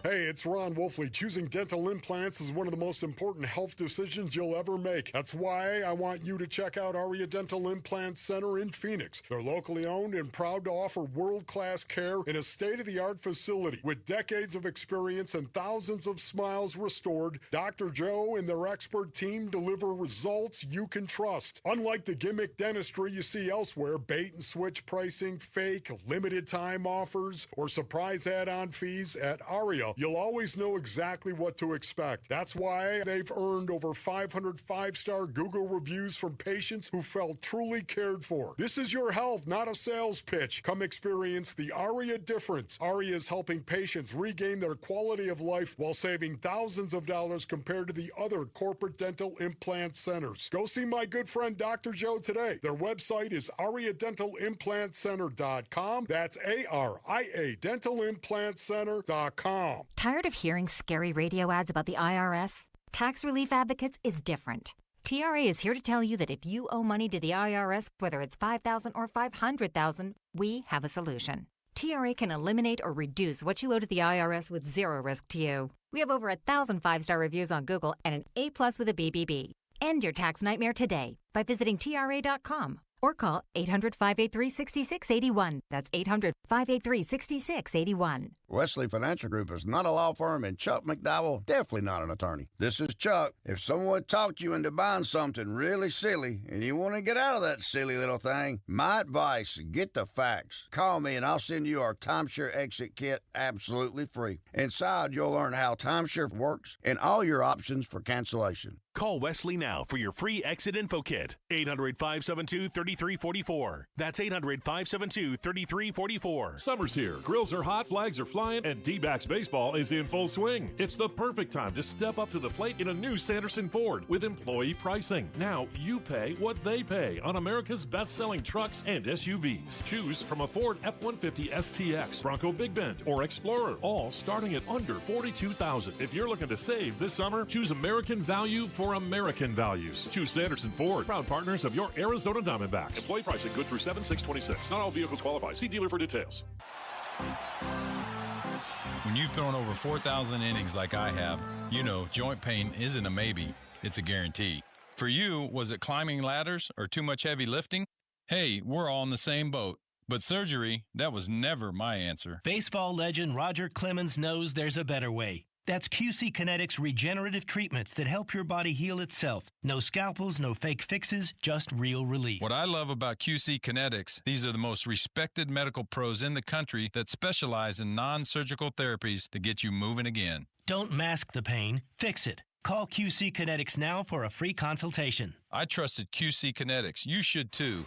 Hey, it's Ron Wolfley. Choosing dental implants is one of the most important health decisions you'll ever make. That's why I want you to check out Aria Dental Implant Center in Phoenix. They're locally owned and proud to offer world-class care in a state-of-the-art facility. With decades of experience and thousands of smiles restored, Dr. Joe and their expert team deliver results you can trust. Unlike the gimmick dentistry you see elsewhere, bait-and-switch pricing, fake, limited-time offers, or surprise add-on fees, at Aria, you'll always know exactly what to expect. That's why they've earned over 500 five-star Google reviews from patients who felt truly cared for. This is your health, not a sales pitch. Come experience the Aria difference. Aria is helping patients regain their quality of life while saving thousands of dollars compared to the other corporate dental implant centers. Go see my good friend Dr. Joe today. Their website is ariadentalimplantcenter.com. That's ARIA dentalimplantcenter.com. Tired of hearing scary radio ads about the IRS? Tax Relief Advocates is different. TRA is here to tell you that if you owe money to the IRS, whether it's $5,000 or $500,000, we have a solution. TRA can eliminate or reduce what you owe to the IRS with zero risk to you. We have over 1,000 five-star reviews on Google and an A+ with a BBB. End your tax nightmare today by visiting TRA.com or call 800-583-6681. That's 800-583-6681. Wesley Financial Group is not a law firm, and Chuck McDowell definitely not an attorney. This is Chuck. If someone talked you into buying something really silly and you want to get out of that silly little thing, my advice, get the facts. Call me and I'll send you our timeshare exit kit absolutely free. Inside, you'll learn how timeshare works and all your options for cancellation. Call Wesley now for your free exit info kit. 800-572-3344. That's 800-572-3344. Summer's here. Grills are hot, flags are flying, and Dbacks baseball is in full swing. It's the perfect time to step up to the plate in a new Sanderson Ford with employee pricing. Now you pay what they pay on America's best-selling trucks and SUVs. Choose from a Ford F-150 STX, Bronco Big Bend, or Explorer, all starting at under $42,000. If you're looking to save this summer, choose American value for American values. Choose Sanderson Ford, proud partners of your Arizona Diamondbacks. Employee pricing good through 7/6/26. Not all vehicles qualify. See dealer for details. When you've thrown over 4,000 innings like I have, you know joint pain isn't a maybe, it's a guarantee. For you, was it climbing ladders or too much heavy lifting? Hey, we're all in the same boat. But surgery, that was never my answer. Baseball legend Roger Clemens knows there's a better way. That's QC Kinetics regenerative treatments that help your body heal itself. No scalpels, no fake fixes, just real relief. What I love about QC Kinetics, these are the most respected medical pros in the country that specialize in non-surgical therapies to get you moving again. Don't mask the pain, fix it. Call QC Kinetics now for a free consultation. I trusted QC Kinetics. You should too.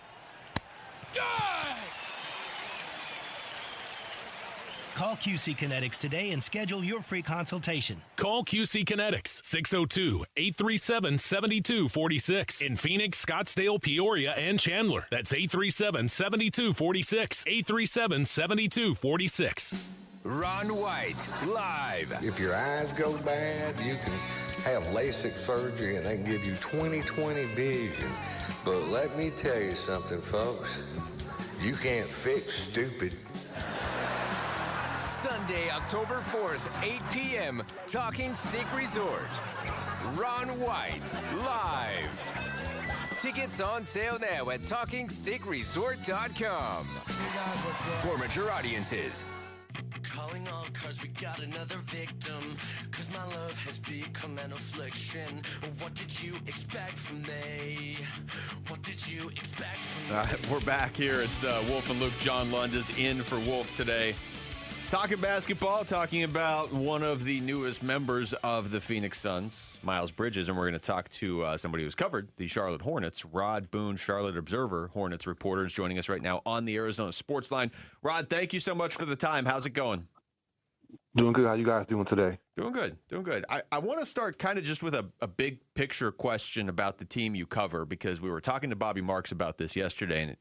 Call QC Kinetics today and schedule your free consultation. Call QC Kinetics 602-837-7246 in Phoenix, Scottsdale, Peoria, and Chandler. That's 837-7246. 837-7246. Ron White, live. If your eyes go bad, you can have LASIK surgery and they can give you 20/20 vision. But let me tell you something, folks. You can't fix stupid. Sunday, October 4th, 8 p.m., Talking Stick Resort. Ron White, live. Tickets on sale now at TalkingStickResort.com. For mature audiences. Calling all cause we got another victim. Cause my love has become an affliction. What did you expect from me? What did you expect from me? We're back here. It's Wolf and Luke. John Lund is in for Wolf today. Talking basketball, talking about one of the newest members of the Phoenix Suns, Miles Bridges, and we're going to talk to somebody who's covered the Charlotte Hornets, Rod Boone, Charlotte Observer, Hornets reporter, is joining us right now on the Arizona Sports Line. Rod, thank you so much for the time. How's it going? Doing good. How you guys doing today? Doing good. Doing good. I want to start kind of just with a big picture question about the team you cover, because we were talking to Bobby Marks about this yesterday, and it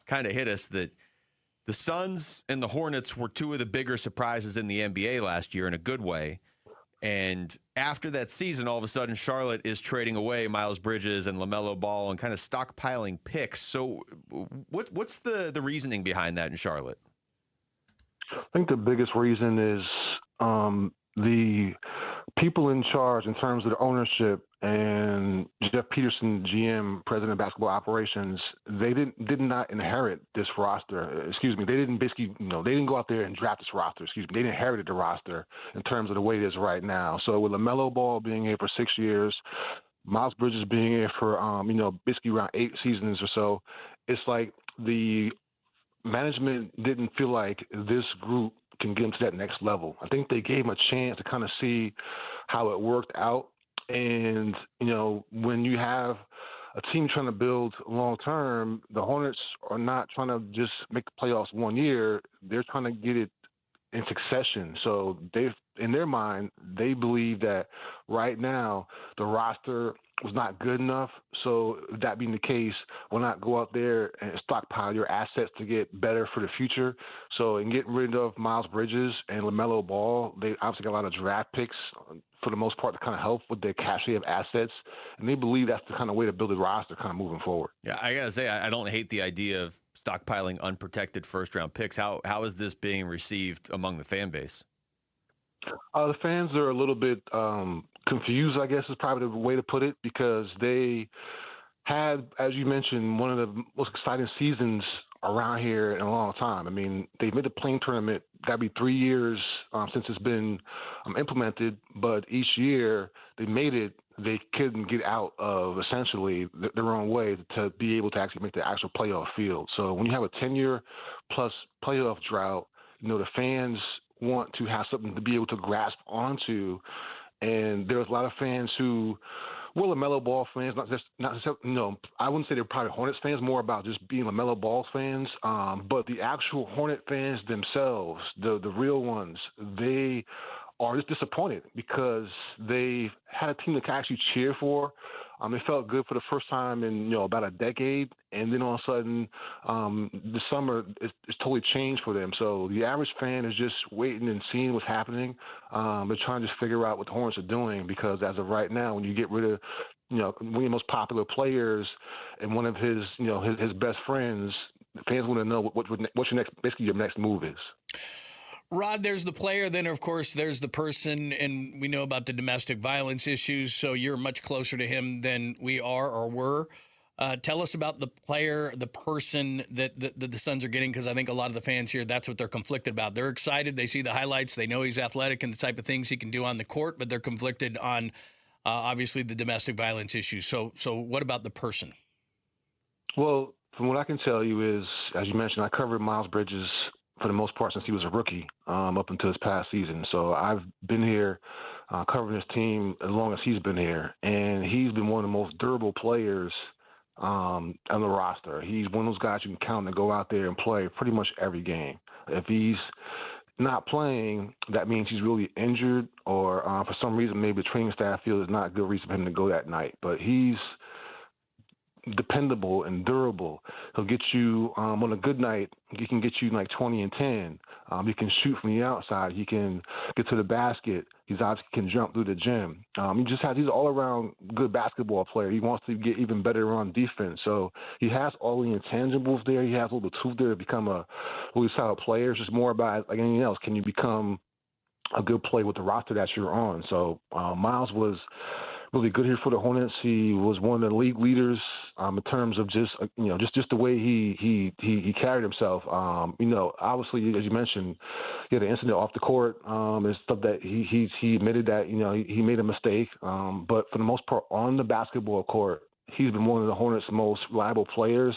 kind of hit us that the Suns and the Hornets were two of the bigger surprises in the NBA last year in a good way. And after that season, all of a sudden, Charlotte is trading away Miles Bridges and LaMelo Ball and kind of stockpiling picks. So what's the reasoning behind that in Charlotte? I think the biggest reason is the people in charge in terms of the ownership and Jeff Peterson, GM, president of basketball operations, they did not inherit this roster. Excuse me. They didn't basically, they didn't go out there and draft this roster. Excuse me. They inherited the roster in terms of the way it is right now. So with LaMelo Ball being here for 6 years, Miles Bridges being here for, basically around 8 seasons or so, it's like the management didn't feel like this group can get them to that next level. I think they gave them a chance to kind of see how it worked out. And, when you have a team trying to build long term, the Hornets are not trying to just make the playoffs 1 year. They're trying to get it in succession. So in their mind, they believe that right now the roster was not good enough. So that being the case, why not go out there and stockpile your assets to get better for the future? So in getting rid of Miles Bridges and LaMelo Ball, they obviously got a lot of draft picks for the most part to kind of help with their cachet of assets. And they believe that's the kind of way to build a roster kind of moving forward. Yeah, I got to say, I don't hate the idea of stockpiling unprotected first-round picks. How is this being received among the fan base? The fans are a little bit confused, I guess is probably the way to put it, because they had, as you mentioned, one of the most exciting seasons around here in a long time. I mean, they made the playing tournament. That'd be 3 years since it's been implemented, but each year they made it. They couldn't get out of essentially their own way to be able to actually make the actual playoff field. So when you have a 10-year plus playoff drought, the fans want to have something to be able to grasp onto. And there was a lot of fans who were LaMelo Ball fans, not I wouldn't say they're probably Hornets fans, more about just being LaMelo Ball fans. But the actual Hornet fans themselves, the real ones, they are just disappointed because they had a team to actually cheer for. It felt good for the first time in about a decade, and then all of a sudden, the summer it's totally changed for them. So the average fan is just waiting and seeing what's happening. They're trying to just figure out what the Hornets are doing, because as of right now, when you get rid of one of the most popular players and one of his his best friends, fans want to know what's your next move is. Rod, there's the player, then, of course, there's the person, and we know about the domestic violence issues, so you're much closer to him than we are or were. Tell us about the player, the person that the Suns are getting, because I think a lot of the fans here, that's what they're conflicted about. They're excited. They see the highlights. They know he's athletic and the type of things he can do on the court, but they're conflicted on, obviously, the domestic violence issues. So what about the person? Well, from what I can tell you is, as you mentioned, I covered Miles Bridges for the most part since he was a rookie up until this past season. So I've been here covering this team as long as he's been here, and he's been one of the most durable players on the roster. He's one of those guys you can count to go out there and play pretty much every game. If he's not playing, that means he's really injured, or for some reason maybe the training staff feels it's not a good reason for him to go that night. But he's dependable and durable. He'll get you on a good night. He can get you like 20 and 10. He can shoot from the outside. He can get to the basket. He's obviously can jump through the gym. He's an all-around good basketball player. He wants to get even better on defense. So he has all the intangibles there. He has all the tools there to become a really solid player. It's just more about, like anything else, can you become a good player with the roster that you're on? So Miles was really good here for the Hornets. He was one of the league leaders in terms of just the way he carried himself. Obviously, as you mentioned, he had an incident off the court and stuff that he admitted that he made a mistake. But for the most part, on the basketball court, he's been one of the Hornets' most reliable players.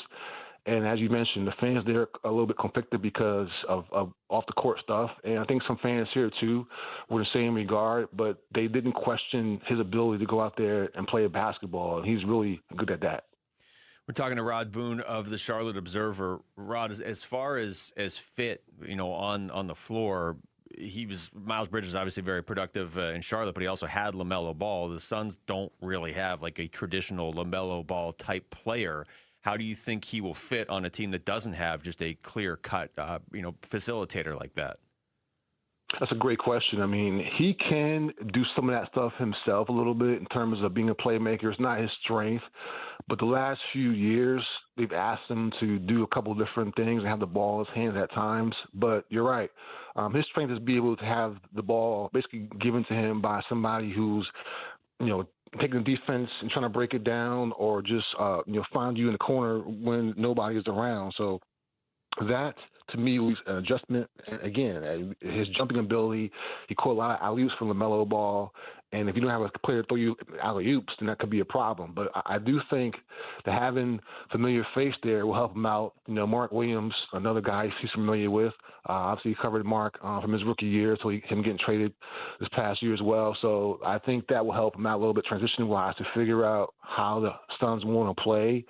And as you mentioned, the fans there are a little bit conflicted because of off-the-court stuff. And I think some fans here, too, were the same regard, but they didn't question his ability to go out there and play basketball. And he's really good at that. We're talking to Rod Boone of the Charlotte Observer. Rod, as far as fit, on the floor, Miles Bridges obviously very productive in Charlotte, but he also had LaMelo Ball. The Suns don't really have like a traditional LaMelo Ball type player. How do you think he will fit on a team that doesn't have just a clear-cut, facilitator like that? That's a great question. I mean, he can do some of that stuff himself a little bit in terms of being a playmaker. It's not his strength. But the last few years, they've asked him to do a couple of different things and have the ball in his hands at times. But you're right. His strength is be able to have the ball basically given to him by somebody who's, taking the defense and trying to break it down, or just find you in the corner when nobody is around. So that, to me, was an adjustment. And again, his jumping ability, he caught a lot of alley-oops from LaMelo Ball. And if you don't have a player to throw you alley-oops, then that could be a problem. But I do think that having familiar face there will help him out. Mark Williams, another guy he's familiar with. Obviously, he covered Mark from his rookie year, so him getting traded this past year as well. So I think that will help him out a little bit transition-wise to figure out how the Suns want to play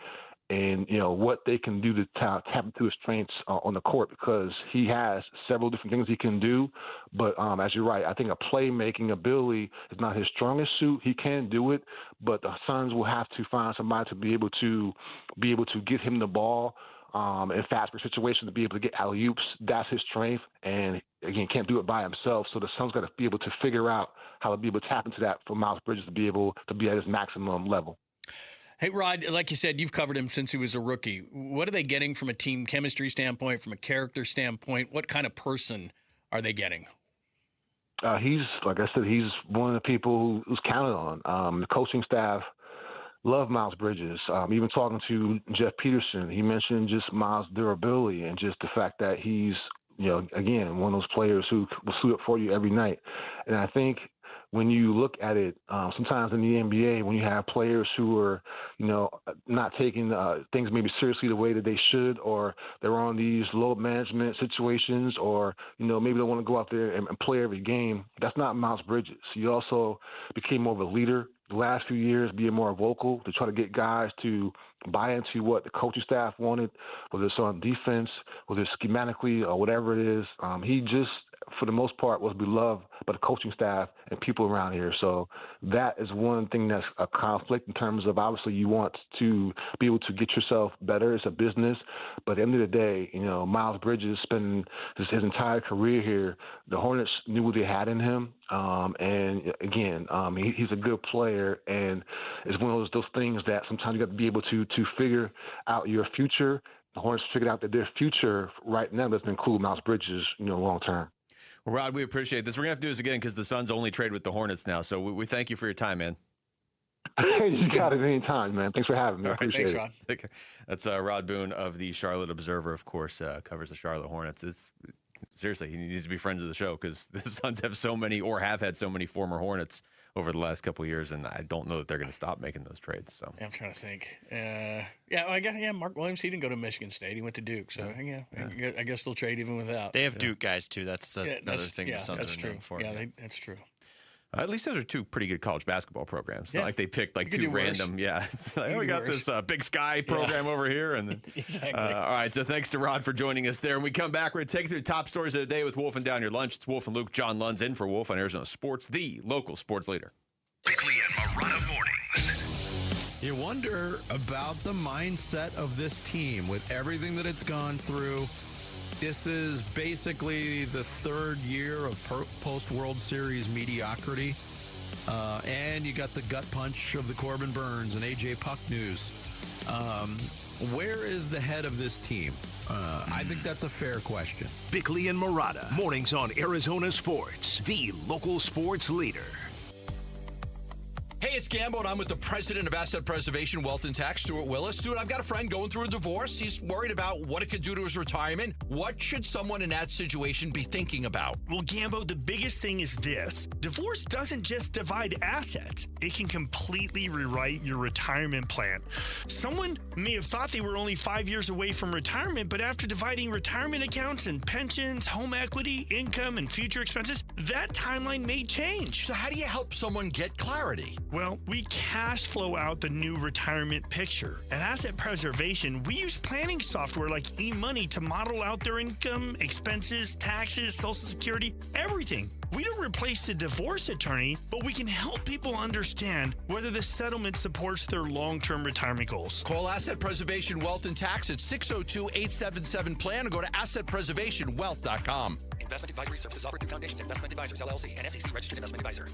and, what they can do to tap into his strengths on the court, because he has several different things he can do. But as you're right, I think a playmaking ability is not his strongest suit. He can do it, but the Suns will have to find somebody to be able to get him the ball in fast break situations, to be able to get alley-oops. That's his strength, and again, can't do it by himself. So the Suns got to be able to figure out how to be able to tap into that for Miles Bridges to be able to be at his maximum level. Hey, Rod, like you said, you've covered him since he was a rookie. What are they getting from a team chemistry standpoint, from a character standpoint? What kind of person are they getting? He's, like I said, he's one of the people who's counted on. The coaching staff love Miles Bridges. Even talking to Jeff Peterson, he mentioned just Miles' durability and just the fact that he's, again, one of those players who will suit up for you every night. And I think when you look at it, sometimes in the NBA, when you have players who are, not taking things maybe seriously the way that they should, or they're on these load management situations, or, maybe they want to go out there and play every game, that's not Miles Bridges. He also became more of a leader the last few years, being more vocal to try to get guys to buy into what the coaching staff wanted, whether it's on defense, whether it's schematically or whatever it is. He just, for the most part, was beloved by the coaching staff and people around here. So that is one thing that's a conflict in terms of, obviously, you want to be able to get yourself better. It's a business. But at the end of the day, Miles Bridges spent his entire career here. The Hornets knew what they had in him. And again, he's a good player, and it's one of those things that sometimes you got to be able to figure out your future. The Hornets figured out that their future right now doesn't include Miles Bridges, long term. Well, Rod, we appreciate this. We're going to have to do this again because the Suns only trade with the Hornets now. So we thank you for your time, man. You got it anytime, man. Thanks for having me. I appreciate it. Thanks, Rod. That's Rod Boone of the Charlotte Observer, of course, covers the Charlotte Hornets. Seriously, he needs to be friends of the show because the Suns have so many, or have had so many, former Hornets over the last couple of years, and I don't know that they're going to stop making those trades. So I'm trying to think. I guess Mark Williams, he didn't go to Michigan State. He went to Duke. So I guess they'll trade even without. They have Duke guys too. That's another thing the Suns are known for. Yeah, that's true. At least those are two pretty good college basketball programs. It's not like they picked like You could two do worse. random. Yeah, it's like, You oh, we could do got worse. this Big Sky program over here, and then, Exactly. all right. So thanks to Rod for joining us there. When we come back, we're going to take you through the top stories of the day with Wolf and Down Your Lunch. It's Wolf and Luke. John Lund's in for Wolf on Arizona Sports, the local sports leader. Bickley and Marotta mornings. You wonder about the mindset of this team with everything that it's gone through. This is basically the third year of post-World Series mediocrity. And you got the gut punch of the Corbin Burns and A.J. Puck news. Where is the head of this team? I think that's a fair question. Bickley and Marotta, mornings on Arizona Sports, the local sports leader. Hey, it's Gambo, and I'm with the president of Asset Preservation, Wealth and Tax, Stuart Willis. Stuart, I've got a friend going through a divorce. He's worried about what it could do to his retirement. What should someone in that situation be thinking about? Well, Gambo, the biggest thing is this. Divorce doesn't just divide assets. It can completely rewrite your retirement plan. Someone may have thought they were only 5 years away from retirement, but after dividing retirement accounts and pensions, home equity, income, and future expenses, that timeline may change. So how do you help someone get clarity? Well, we cash flow out the new retirement picture. At Asset Preservation, we use planning software like eMoney to model out their income, expenses, taxes, Social Security, everything. We don't replace the divorce attorney, but we can help people understand whether the settlement supports their long-term retirement goals. Call Asset Preservation Wealth and Tax at 602-877-PLAN or go to assetpreservationwealth.com. Investment advisory services offered through Foundations Investment Advisors, LLC, and SEC Registered Investment Advisor.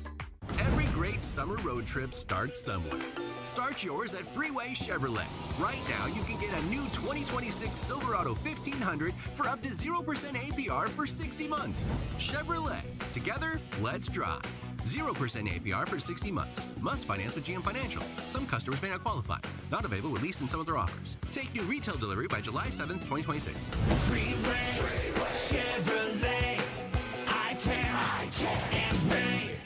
Every great summer road trip starts somewhere. Start yours at Freeway Chevrolet. Right now, you can get a new 2026 Silverado 1500 for up to 0% APR for 60 months. Chevrolet. Together, let's drive. 0% APR for 60 months. Must finance with GM Financial. Some customers may not qualify. Not available with lease and some other offers. Take new retail delivery by July 7th, 2026. Freeway, Chevrolet, I-10, and Ray.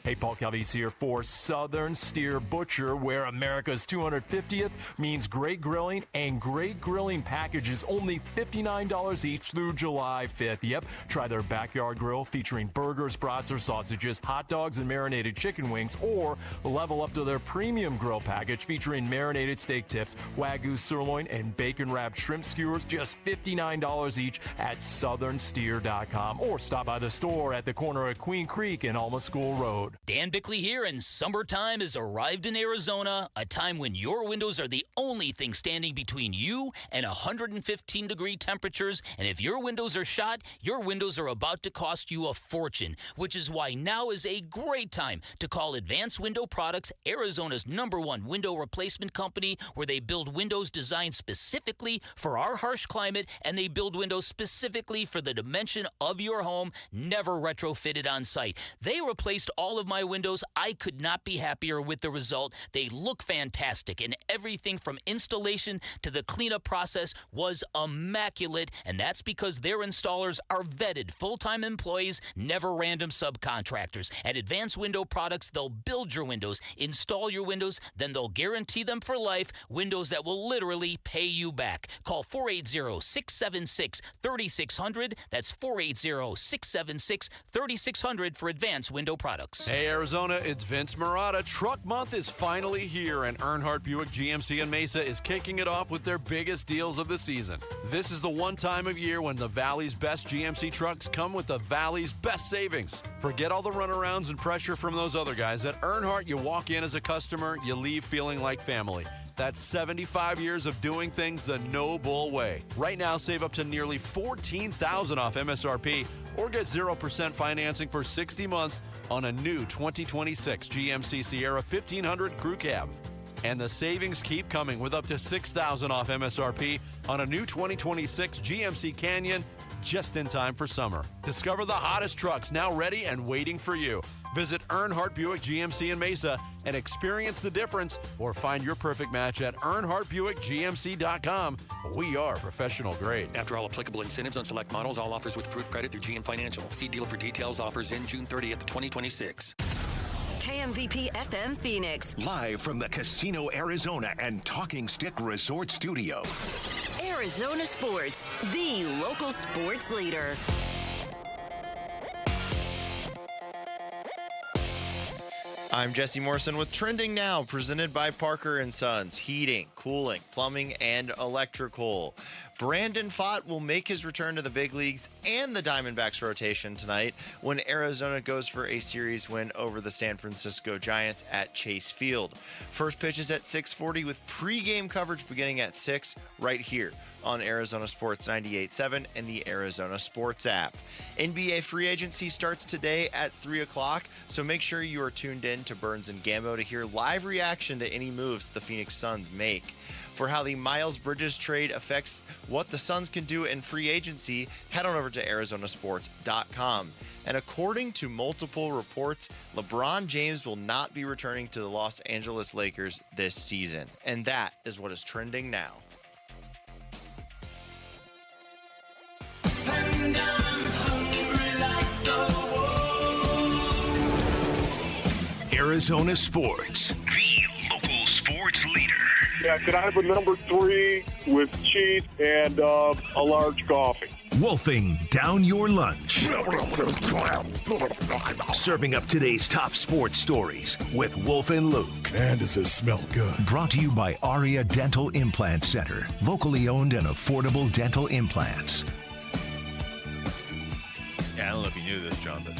Hey, Paul Calvise here for Southern Steer Butcher, where America's 250th means great grilling, and great grilling packages only $59 each through July 5th. Yep, try their backyard grill featuring burgers, brats, or sausages, hot dogs, and marinated chicken wings, or level up to their premium grill package featuring marinated steak tips, Wagyu sirloin, and bacon-wrapped shrimp skewers, just $59 each at southernsteer.com, or stop by the store at the corner of Queen Creek and Alma School Road. Dan Bickley here, and summertime has arrived in Arizona, a time when your windows are the only thing standing between you and 115-degree temperatures. And if your windows are shot, your windows are about to cost you a fortune, which is why now is a great time to call Advanced Window Products, Arizona's #1 window replacement company, where they build windows designed specifically for our harsh climate, and they build windows specifically for the dimension of your home, never retrofitted on site. They replaced all of my windows. I could not be happier with the result. They look fantastic, and everything from installation to the cleanup process was immaculate, and that's because their installers are vetted full-time employees, never random subcontractors. At Advanced Window Products, they'll build your windows, install your windows, then they'll guarantee them for life, windows that will literally pay you back. Call 480-676-3600. That's 480-676-3600 for Advanced Window Products. Hey, Arizona, it's Vince Marotta. Truck Month is finally here, and Earnhardt Buick GMC in Mesa is kicking it off with their biggest deals of the season. This is the one time of year when the Valley's best GMC trucks come with the Valley's best savings. Forget all the runarounds and pressure from those other guys. At Earnhardt, you walk in as a customer, you leave feeling like family. That's 75 years of doing things the no-bull way. Right now, save up to nearly $14,000 off MSRP or get 0% financing for 60 months on a new 2026 GMC Sierra 1500 Crew Cab. And the savings keep coming with up to $6,000 off MSRP on a new 2026 GMC Canyon just in time for summer. Discover the hottest trucks now ready and waiting for you. Visit Earnhardt Buick GMC in Mesa and experience the difference, or find your perfect match at EarnhardtBuickGMC.com. We are professional grade. After all applicable incentives on select models, all offers with approved credit through GM Financial. See dealer for details. Offers in June 30th, 2026. KMVP FM Phoenix. Live from the Casino Arizona and Talking Stick Resort Studio. Arizona Sports, the local sports leader. I'm Jesse Morrison with Trending Now, presented by Parker & Sons, heating, cooling, plumbing, and electrical. Brandon Pfaadt will make his return to the big leagues and the Diamondbacks rotation tonight when Arizona goes for a series win over the San Francisco Giants at Chase Field. First pitch is at 6:40 with pregame coverage beginning at 6 right here on Arizona Sports 98.7 and the Arizona Sports app. NBA free agency starts today at 3 o'clock, so make sure you are tuned in to Burns and Gambo to hear live reaction to any moves the Phoenix Suns make. For how the Miles Bridges trade affects what the Suns can do in free agency, head on over to arizonasports.com. And according to multiple reports, LeBron James will not be returning to the Los Angeles Lakers this season. And that is what is trending now. Arizona Sports, the local sports leader. Yeah, can I have a number 3 with cheese and a large coffee? Wolfing down your lunch. Serving up today's top sports stories with Wolf and Luke. Man, does this smell good. Brought to you by Aria Dental Implant Center. Locally owned and affordable dental implants. Yeah, I don't know if you knew this, John, but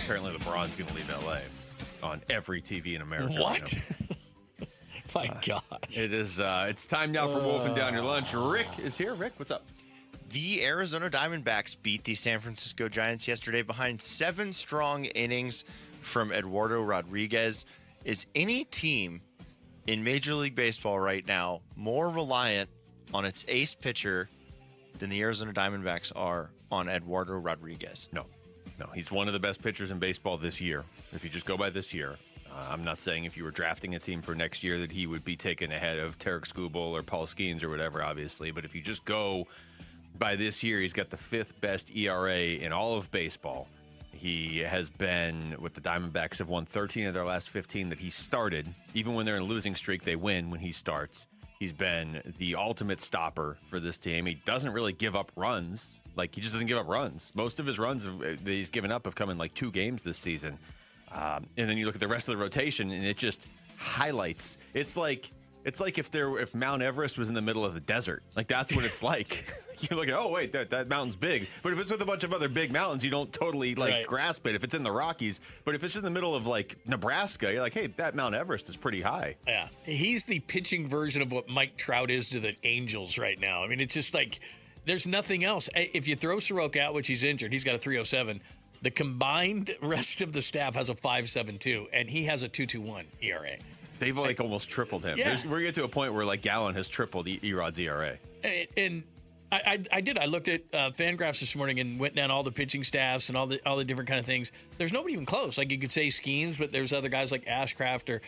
apparently LeBron's going to leave L.A. on every TV in America. What? My gosh. It is. It's time now for Wolfing Down Your Lunch. Rick is here. Rick, what's up? The Arizona Diamondbacks beat the San Francisco Giants yesterday behind 7 strong innings from Eduardo Rodriguez. Is any team in Major League Baseball right now more reliant on its ace pitcher than the Arizona Diamondbacks are on Eduardo Rodriguez? No, he's one of the best pitchers in baseball this year. If you just go by this year, I'm not saying if you were drafting a team for next year that he would be taken ahead of Tarek Skubal or Paul Skeens or whatever, obviously. But if you just go by this year, he's got the 5th best ERA in all of baseball. He has been, with the Diamondbacks have won 13 of their last 15 that he started. Even when they're in a losing streak, they win when he starts. He's been the ultimate stopper for this team. He doesn't really give up runs. Like, he just doesn't give up runs. Most of his runs that he's given up have come in like 2 games this season. And then you look at the rest of the rotation, and it just highlights. It's like if Mount Everest was in the middle of the desert. Like, that's what it's like. You look at, oh wait, that mountain's big. But if it's with a bunch of other big mountains, you don't totally grasp it. If it's in the Rockies, but if it's in the middle of like Nebraska, you're like, hey, that Mount Everest is pretty high. Yeah, he's the pitching version of what Mike Trout is to the Angels right now. I mean, it's just like there's nothing else. If you throw Soroka out, which he's injured, he's got a 3.07. The combined rest of the staff has a 5.72, and he has a 2.21 ERA. They've almost tripled him. Yeah. We're getting to a point where like Gallen has tripled Erod's ERA. And I did. I looked at Fangraphs this morning and went down all the pitching staffs and all the different kind of things. There's nobody even close. Like you could say Skeens, but there's other guys like Ashcraft or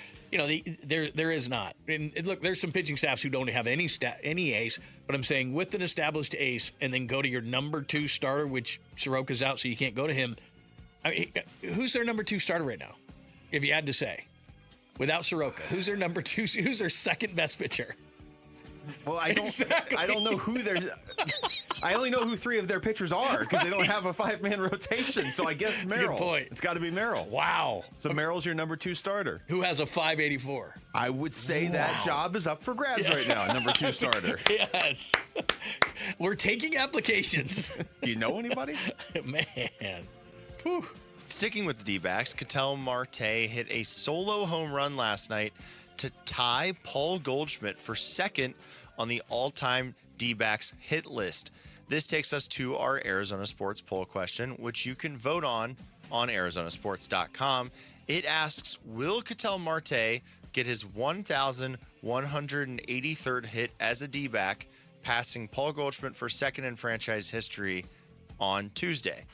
there is not. And look, there's some pitching staffs who don't have any ace. But I'm saying with an established ace and then go to your number 2 starter, which Soroka's out, so you can't go to him. I mean, who's their number 2 starter right now? If you had to say, without Soroka, who's their number 2? Who's their second best pitcher? Well, I don't know who I only know who 3 of their pitchers are because they don't have a 5-man rotation. So I guess Merrill. That's a good point. It's got to be Merrill. Wow. So Merrill's your number 2 starter. Who has a 5.84? I would say that job is up for grabs right now. Number 2 starter. Yes. We're taking applications. Do you know anybody? Man. Whew. Sticking with the D-backs, Ketel Marte hit a solo home run last night to tie Paul Goldschmidt for 2nd on the all-time D-backs hit list. This takes us to our Arizona Sports poll question, which you can vote on arizonasports.com. It asks, will Ketel Marte get his 1,183rd hit as a D-back, passing Paul Goldschmidt for 2nd in franchise history on Tuesday,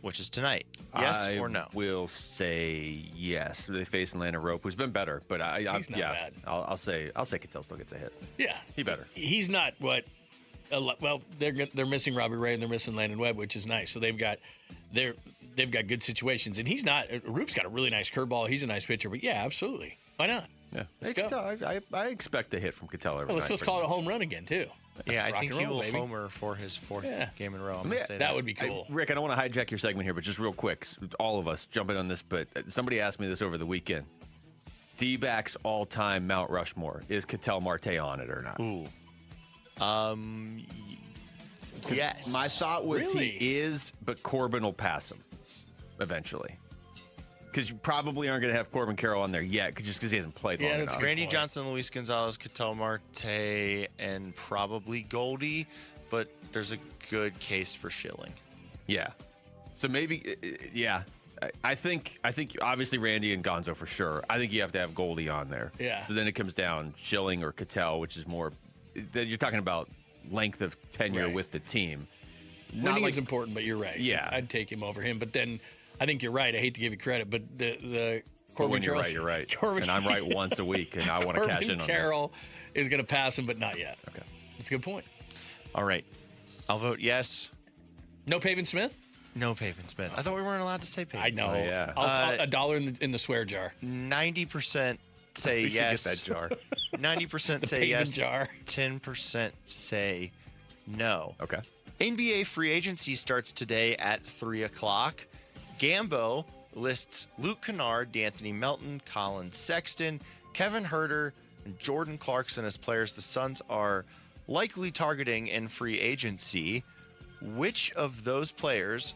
which is tonight? Yes or no? I will say yes. They face Atlanta Rope, who's been better, but he's not bad. I'll say Ketel still gets a hit. Yeah, he better. He's not what. Well, they're missing Robbie Ray and they're missing Landon Webb, which is nice. So they've got good situations, and he's not. Roop's got a really nice curveball. He's a nice pitcher, but yeah, absolutely. Why not? Yeah, let's go. Ketel, I expect a hit from Ketel every night. Let's call it a home run again too. Yeah, I think he will homer for his 4th game in a row. I'm gonna say that would be cool. Rick, I don't want to hijack your segment here, but just real quick, all of us jump in on this. But somebody asked me this over the weekend. D-backs all-time Mount Rushmore. Is Ketel Marte on it or not? Ooh. Yes. My thought was Really? he is, but Corbin will pass him eventually. Because you probably aren't going to have Corbin Carroll on there yet, just because he hasn't played long enough. Randy Johnson, Luis Gonzalez, Ketel Marte, and probably Goldie, but there's a good case for Schilling. Yeah. So maybe, yeah. I think obviously Randy and Gonzo for sure. I think you have to have Goldie on there. Yeah. So then it comes down Schilling or Ketel, which is more, you're talking about length of tenure with the team. Winning is important, but you're right. Yeah. I'd take him over him. But then I think you're right. I hate to give you credit, but the Corbin when you're Carroll, right, you're right. Corbin, and I'm right once a week, and I want to cash in on Carroll is going to pass him, but not yet. Okay. That's a good point. All right. I'll vote yes. No Pavin Smith? No Pavin Smith. I thought we weren't allowed to say Pavin I know. Smith. Yeah. I'll $1 in the swear jar. 90% say We should yes. get that jar. 90% The say Pavin yes. jar. 10% say no. Okay. NBA free agency starts today at 3 o'clock. Gambo lists Luke Kennard, D'Anthony Melton, Colin Sexton, Kevin Huerter, and Jordan Clarkson as players the Suns are likely targeting in free agency. Which of those players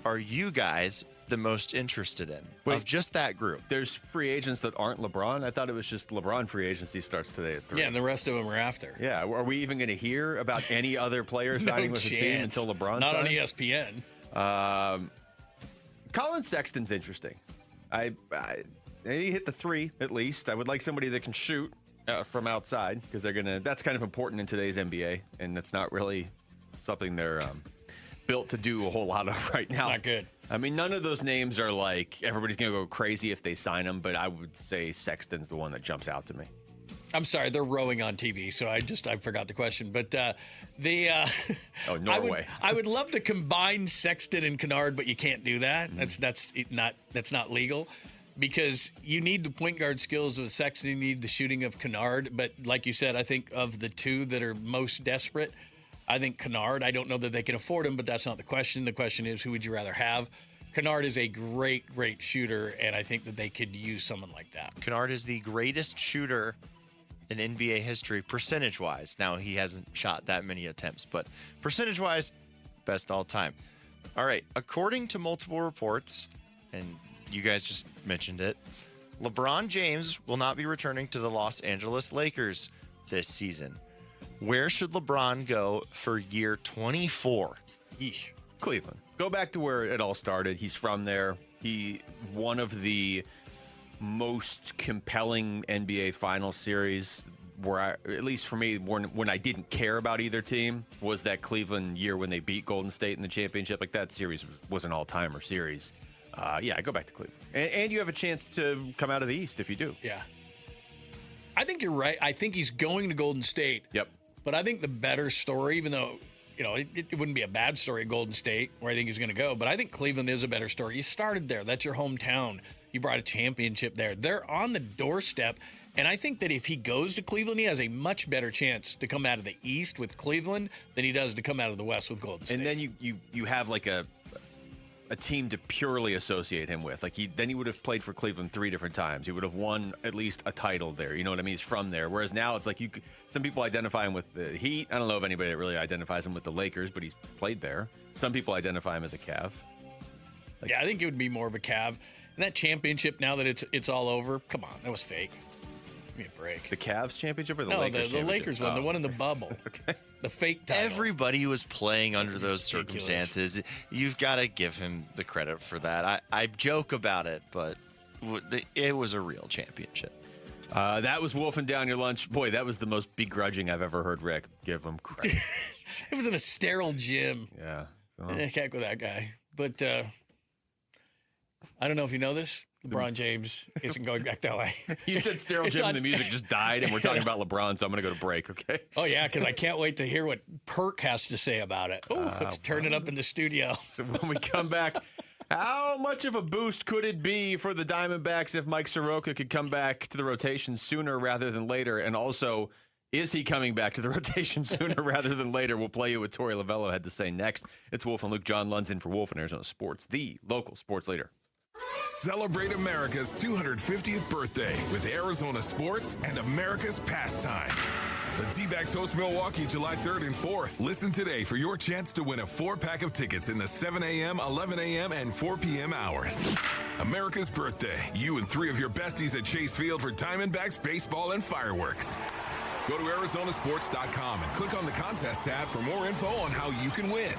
are you guys the most interested in of just that group? There's free agents that aren't LeBron. I thought it was just LeBron free agency starts today at 3. Yeah, and the rest of them are after. Yeah. Are we even going to hear about any other player signing with the team until LeBron Not on signs? ESPN. Colin Sexton's interesting. He hit the 3 at least. I would like somebody that can shoot from outside because that's kind of important in today's NBA, and that's not really something they're built to do a whole lot of right now. Not good. I mean, none of those names are like everybody's going to go crazy if they sign them, but I would say Sexton's the one that jumps out to me. I'm sorry, they're rowing on TV, so I forgot the question. But oh, Norway. I would love to combine Sexton and Kennard, but you can't do that. Mm-hmm. That's not legal because you need the point guard skills of Sexton, you need the shooting of Kennard. But like you said, I think of the two that are most desperate, I think Kennard. I don't know that they can afford him, but that's not the question. The question is, who would you rather have? Kennard is a great, great shooter, and I think that they could use someone like that. Kennard is the greatest shooter in NBA history, percentage-wise. Now, he hasn't shot that many attempts, but percentage-wise, best all time. All right, according to multiple reports, and you guys just mentioned it, LeBron James will not be returning to the Los Angeles Lakers this season. Where should LeBron go for year 24? Yeesh. Cleveland. Go back to where it all started. He's from there. One of the most compelling NBA final series where at least for me, when I didn't care about either team was that Cleveland year when they beat Golden State in the championship. Like that series was an all-timer series. Yeah, I go back to Cleveland. And you have a chance to come out of the East if you do. Yeah. I think you're right. I think he's going to Golden State. Yep. But I think the better story, even though, it wouldn't be a bad story at Golden State where I think he's going to go, but I think Cleveland is a better story. You started there. That's your hometown. You brought a championship there. They're on the doorstep. And I think that if he goes to Cleveland, he has a much better chance to come out of the East with Cleveland than he does to come out of the West with Golden State. And then you have like a team to purely associate him with. Like he would have played for Cleveland 3 different times. He would have won at least a title there. You know what I mean? He's from there. Whereas now it's like some people identify him with the Heat. I don't know if anybody that really identifies him with the Lakers, but he's played there. Some people identify him as a Cav. Yeah, I think it would be more of a Cav. And that championship, now that it's all over, come on, that was fake. Give me a break. The Cavs championship or the no, Lakers the Lakers one, the one in the bubble. Okay. The fake title. Everybody was playing under those circumstances. You've got to give him the credit for that. I joke about it, but it was a real championship. That was wolfing down your lunch. Boy, that was the most begrudging I've ever heard Rick give him credit. It was in a sterile gym. Yeah. I can't go that guy. But I don't know if you know this. LeBron James isn't going back to LA. You said sterile gym and the music just died, and we're talking about LeBron, so I'm going to go to break, okay? Oh, yeah, because I can't wait to hear what Perk has to say about it. Oh, let's turn it up in the studio. So when we come back, how much of a boost could it be for the Diamondbacks if Mike Soroka could come back to the rotation sooner rather than later? And also, is he coming back to the rotation sooner rather than later? We'll play you what Torey Lovello had to say next. It's Wolf and Luke. John Lund's in for Wolf and Arizona Sports, the local sports leader. Celebrate America's 250th birthday with Arizona sports and America's pastime. The D-backs host Milwaukee July 3rd and 4th. Listen today for your chance to win a 4-pack of tickets in the 7 a.m., 11 a.m., and 4 p.m. hours. America's birthday. You and 3 of your besties at Chase Field for Diamondbacks baseball and fireworks. Go to ArizonaSports.com and click on the contest tab for more info on how you can win.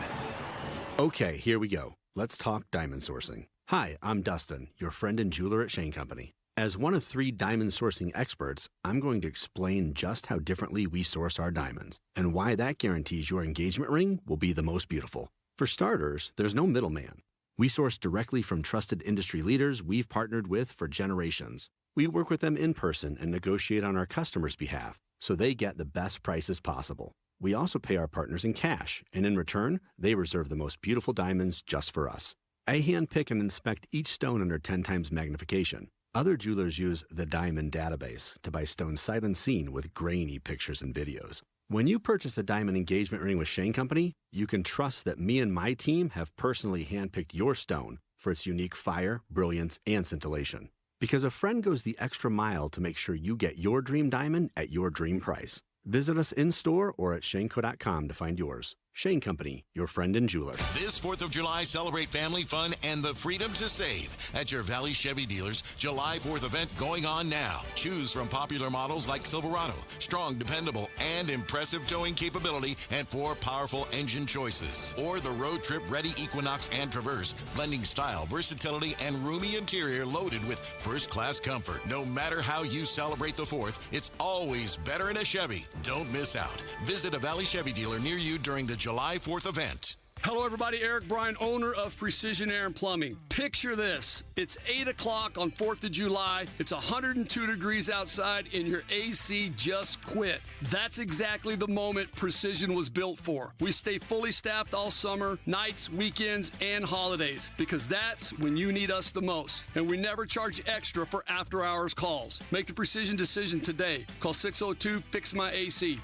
Okay, here we go. Let's talk diamond sourcing. Hi, I'm Dustin, your friend and jeweler at Shane Company. As one of 3 diamond sourcing experts, I'm going to explain just how differently we source our diamonds and why that guarantees your engagement ring will be the most beautiful. For starters, there's no middleman. We source directly from trusted industry leaders we've partnered with for generations. We work with them in person and negotiate on our customers' behalf so they get the best prices possible. We also pay our partners in cash, and in return, they reserve the most beautiful diamonds just for us. I handpick and inspect each stone under 10 times magnification. Other jewelers use the Diamond Database to buy stones sight unseen with grainy pictures and videos. When you purchase a diamond engagement ring with Shane Company, you can trust that me and my team have personally handpicked your stone for its unique fire, brilliance, and scintillation. Because a friend goes the extra mile to make sure you get your dream diamond at your dream price. Visit us in-store or at shaneco.com to find yours. Shane Company, your friend and jeweler. This 4th of July, celebrate family fun and the freedom to save at your Valley Chevy dealers. July 4th event going on now. Choose from popular models like Silverado, strong, dependable, and impressive towing capability, and 4 powerful engine choices. Or the road trip ready Equinox and Traverse, blending style, versatility, and roomy interior loaded with first-class comfort. No matter how you celebrate the 4th, it's always better in a Chevy. Don't miss out. Visit a Valley Chevy dealer near you during the July 4th event. Hello, everybody. Eric Bryan, owner of Precision Air and Plumbing. Picture this. It's 8 o'clock on 4th of July. It's 102 degrees outside, and your AC just quit. That's exactly the moment Precision was built for. We stay fully staffed all summer, nights, weekends, and holidays, because that's when you need us the most. And we never charge extra for after-hours calls. Make the Precision decision today. Call 602-FIX-MY-AC.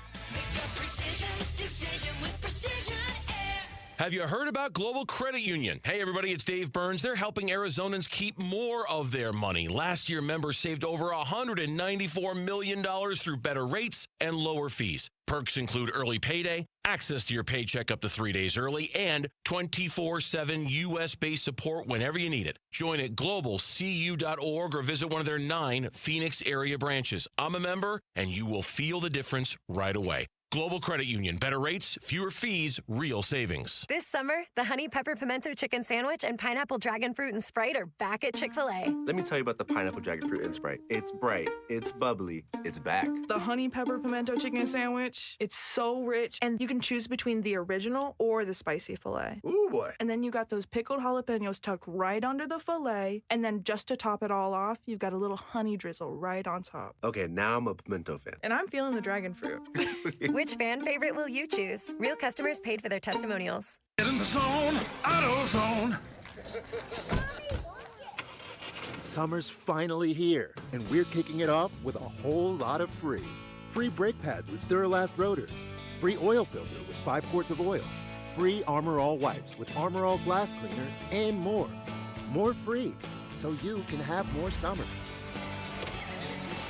Have you heard about Global Credit Union? Hey, everybody, it's Dave Burns. They're helping Arizonans keep more of their money. Last year, members saved over $194 million through better rates and lower fees. Perks include early payday, access to your paycheck up to 3 days early, and 24/7 U.S.-based support whenever you need it. Join at globalcu.org or visit one of their 9 Phoenix area branches. I'm a member, and you will feel the difference right away. Global Credit Union. Better rates, fewer fees, real savings. This summer, the Honey Pepper Pimento Chicken Sandwich and Pineapple Dragon Fruit and Sprite are back at Chick-fil-A. Let me tell you about the Pineapple Dragon Fruit and Sprite. It's bright, it's bubbly, it's back. The Honey Pepper Pimento Chicken Sandwich, it's so rich, and you can choose between the original or the spicy filet. Ooh, boy. And then you got those pickled jalapenos tucked right under the filet, and then just to top it all off, you've got a little honey drizzle right on top. Okay, now I'm a pimento fan. And I'm feeling the dragon fruit. Which fan favorite will you choose? Real customers paid for their testimonials. Get in the zone, AutoZone. Summer's finally here, and we're kicking it off with a whole lot of free. Free brake pads with Duralast rotors. Free oil filter with 5 quarts of oil. Free Armor All wipes with Armor All glass cleaner, and more. More free, so you can have more summer.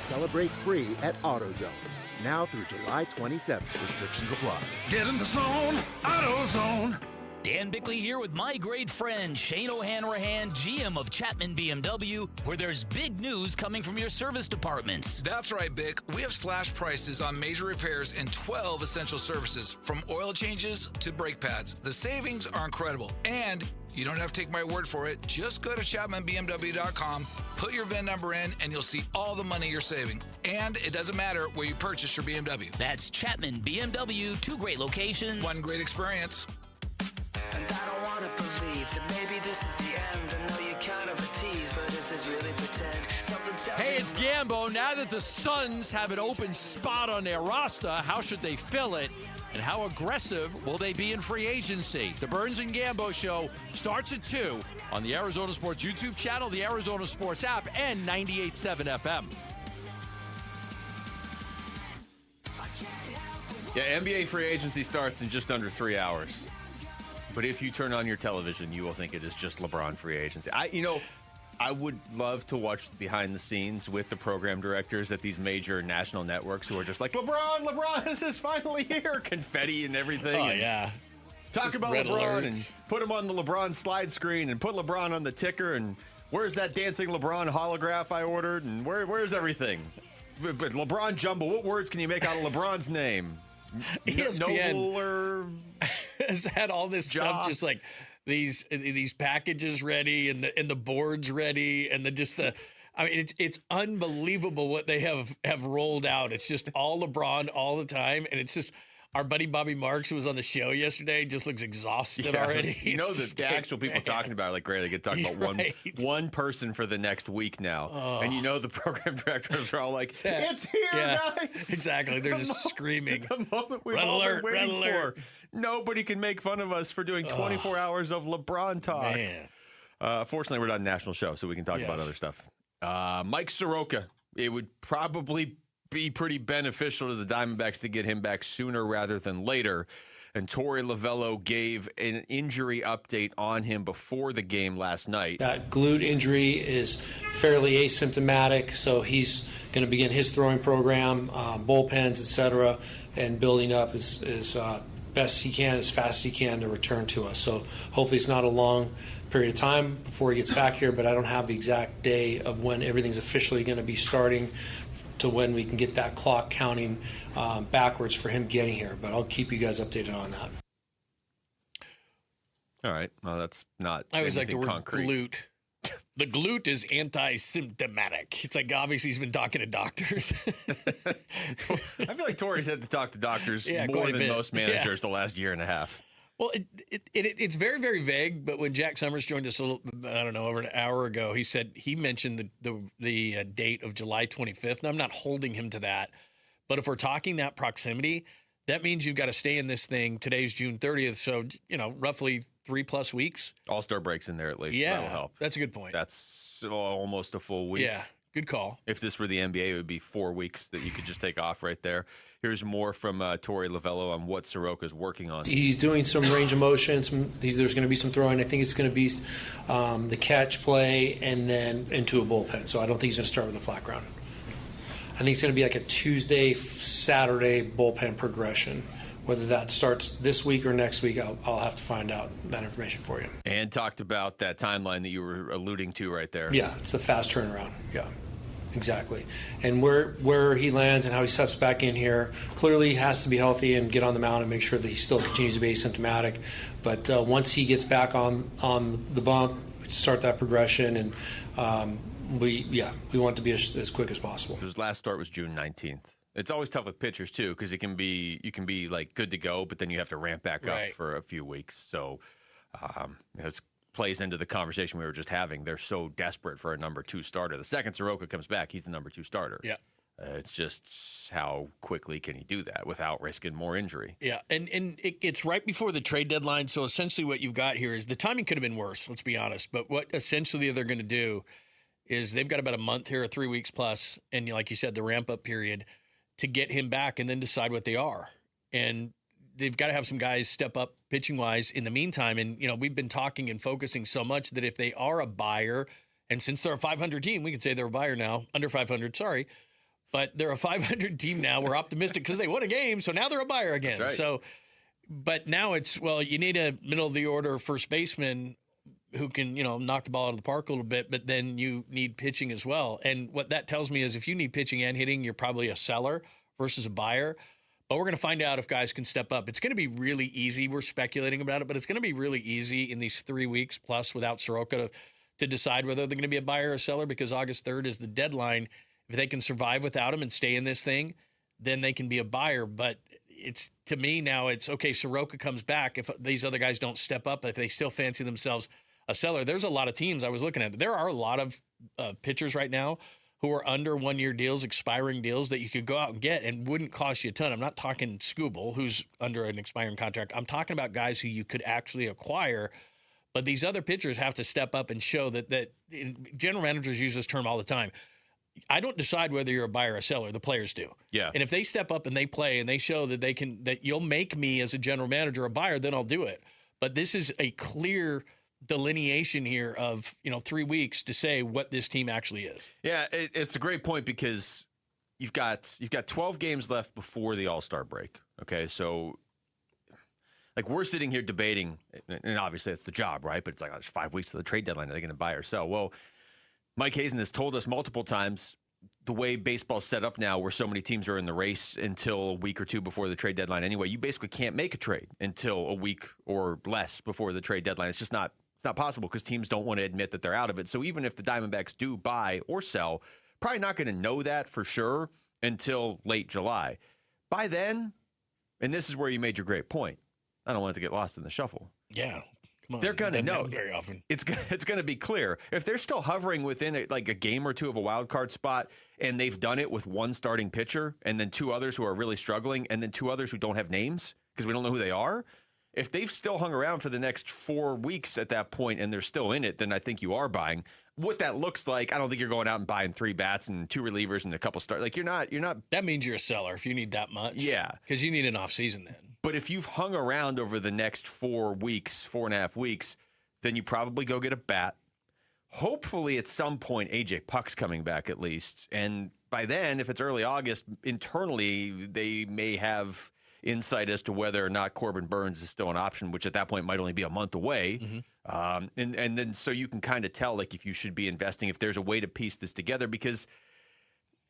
Celebrate free at AutoZone. Now through July 27th. Restrictions apply. Get in the zone, AutoZone. Dan Bickley here with my great friend Shane O'Hanrahan, GM of Chapman BMW, where there's big news coming from your service departments. That's right, Bick. We have slash prices on major repairs and 12 essential services, from oil changes to brake pads. The savings are incredible, and you don't have to take my word for it. Just go to ChapmanBMW.com, put your VIN number in, and you'll see all the money you're saving. And it doesn't matter where you purchase your BMW. That's Chapman BMW, 2 great locations. 1 great experience. And I don't want to believe that maybe this is the end. I know you're kind of a tease, but is this really pretend? Something tells Hey, me it's Gambo. Now that the Suns have an open spot on their roster, how should they fill it? And how aggressive will they be in free agency? The Burns and Gambo Show starts at 2 on the Arizona Sports YouTube channel, the Arizona Sports app, and 98.7 FM. Yeah, NBA free agency starts in just under 3 hours. But if you turn on your television, you will think it is just LeBron free agency. I would love to watch the behind the scenes with the program directors at these major national networks who are just like, LeBron, this is finally here. Confetti and everything. Oh, and yeah. Talk Just about red LeBron alerts. and put him on the LeBron slide screen and put LeBron on the ticker. And where's that dancing LeBron holograph I ordered? And where's everything? But LeBron Jumble, what words can you make out of LeBron's name? ESPN Nobler has had all this stuff, just like these packages ready and the boards ready and I mean, it's unbelievable what they have rolled out. It's just all LeBron all the time, and it's just our buddy Bobby Marks, who was on the show yesterday, just looks exhausted already. You know, the actual people talking about it, like, great, they get talking about one person for the next week now. Oh. And you know the program directors are all like, it's here, guys. Exactly. They're just screaming. The moment we've Red all alert, been waiting red alert. for. Nobody can make fun of us for doing 24 hours of LeBron talk. Man. Fortunately, we're not a national show, so we can talk about other stuff. Mike Soroka, it would probably be pretty beneficial to the Diamondbacks to get him back sooner rather than later. And Torey Lovullo gave an injury update on him before the game last night. That glute injury is fairly asymptomatic, so he's going to begin his throwing program, bullpens, etc., and building up as best he can, as fast as he can to return to us. So hopefully it's not a long period of time before he gets back here, but I don't have the exact day of when everything's officially going to be starting to when we can get that clock counting backwards for him getting here. But I'll keep you guys updated on that. All right. Well, that's not I always like the word concrete. glute. The glute is anti-symptomatic. It's like obviously he's been talking to doctors. I feel like Torey's had to talk to doctors more quite a than bit. most managers the last year and a half. Well, it's very, very vague. But when Jack Summers joined us, over an hour ago, he mentioned the date of July 25th. And I'm not holding him to that. But if we're talking that proximity, that means you've got to stay in this thing. Today's June 30th. So, roughly 3+ weeks. All-Star breaks in there at least. Yeah, That'll help. That's a good point. That's almost a full week. Yeah, good call. If this were the NBA, it would be 4 weeks that you could just take off right there. Here's more from Torey Lovullo on what Soroka's working on. He's doing some range of motion. There's going to be some throwing. I think it's going to be the catch play and then into a bullpen. So I don't think he's going to start with a flat ground. I think it's going to be like a Tuesday, Saturday bullpen progression. Whether that starts this week or next week, I'll have to find out that information for you. And talked about that timeline that you were alluding to right there. Yeah, it's a fast turnaround. Yeah, exactly. And where he lands and how he steps back in here, clearly he has to be healthy and get on the mound and make sure that he still continues to be asymptomatic. But once he gets back on the bump, start that progression, and we want it to be as quick as possible. His last start was June 19th. It's always tough with pitchers too, because you can be like good to go, but then you have to ramp back up for a few weeks. So it plays into the conversation we were just having. They're so desperate for a number 2 starter. The second Soroka comes back, he's the number 2 starter. Yeah. It's just how quickly can he do that without risking more injury? Yeah, and it's right before the trade deadline. So essentially, what you've got here is the timing could have been worse. Let's be honest. But what essentially they're going to do is they've got about a month here, or 3 weeks plus, and like you said, the ramp up period to get him back and then decide what they are. And they've got to have some guys step up pitching-wise in the meantime. And, we've been talking and focusing so much that if they are a buyer, and since they're a 500 team, we can say they're a buyer now, under 500, sorry. But they're a 500 team now. We're optimistic because they won a game, so now they're a buyer again. That's right. So, but now it's, you need a middle-of-the-order first baseman who can, knock the ball out of the park a little bit, but then you need pitching as well. And what that tells me is if you need pitching and hitting, you're probably a seller versus a buyer. But we're going to find out if guys can step up. It's going to be really easy. We're speculating about it, but it's going to be really easy in these 3 weeks plus without Soroka to decide whether they're going to be a buyer or a seller, because August 3rd is the deadline. If they can survive without him and stay in this thing, then they can be a buyer. But it's, to me now, it's okay, Soroka comes back. If these other guys don't step up, if they still fancy themselves a seller, there's a lot of teams I was looking at. There are a lot of pitchers right now who are under 1-year deals, expiring deals that you could go out and get and wouldn't cost you a ton. I'm not talking Skubal, who's under an expiring contract. I'm talking about guys who you could actually acquire. But these other pitchers have to step up and show that general managers use this term all the time. I don't decide whether you're a buyer or a seller. The players do. Yeah. And if they step up and they play and they show that that you'll make me as a general manager a buyer, then I'll do it. But this is a clear delineation here of 3 weeks to say what this team actually is. Yeah, it's a great point because you've got 12 games left before the All-Star break. Okay, so like we're sitting here debating, and obviously it's the job, right? But it's like, there's 5 weeks to the trade deadline. Are they going to buy or sell? Well, Mike Hazen has told us multiple times the way baseball's set up now, where so many teams are in the race until a week or two before the trade deadline anyway, you basically can't make a trade until a week or less before the trade deadline. It's just not possible because teams don't want to admit that they're out of it. So even if the Diamondbacks do buy or sell, probably not going to know that for sure until late July. By then, and this is where you made your great point, I don't want it to get lost in the shuffle. Yeah. Come on. They're going to know. Very often. It's going to be clear. If they're still hovering within a game or two of a wild card spot, and they've done it with one starting pitcher and then two others who are really struggling and then two others who don't have names because we don't know who they are, if they've still hung around for the next 4 weeks at that point and they're still in it, then I think you are buying. What that looks like, I don't think you're going out and buying 3 bats and 2 relievers and a couple starts. Like you're not. That means you're a seller if you need that much. Yeah. Because you need an offseason then. But if you've hung around over the next 4.5 weeks, then you probably go get a bat. Hopefully at some point, AJ Puck's coming back at least. And by then, if it's early August, internally, they may have insight as to whether or not Corbin Burns is still an option, which at that point might only be a month away. Mm-hmm. And then so you can kind of tell like if you should be investing, if there's a way to piece this together, because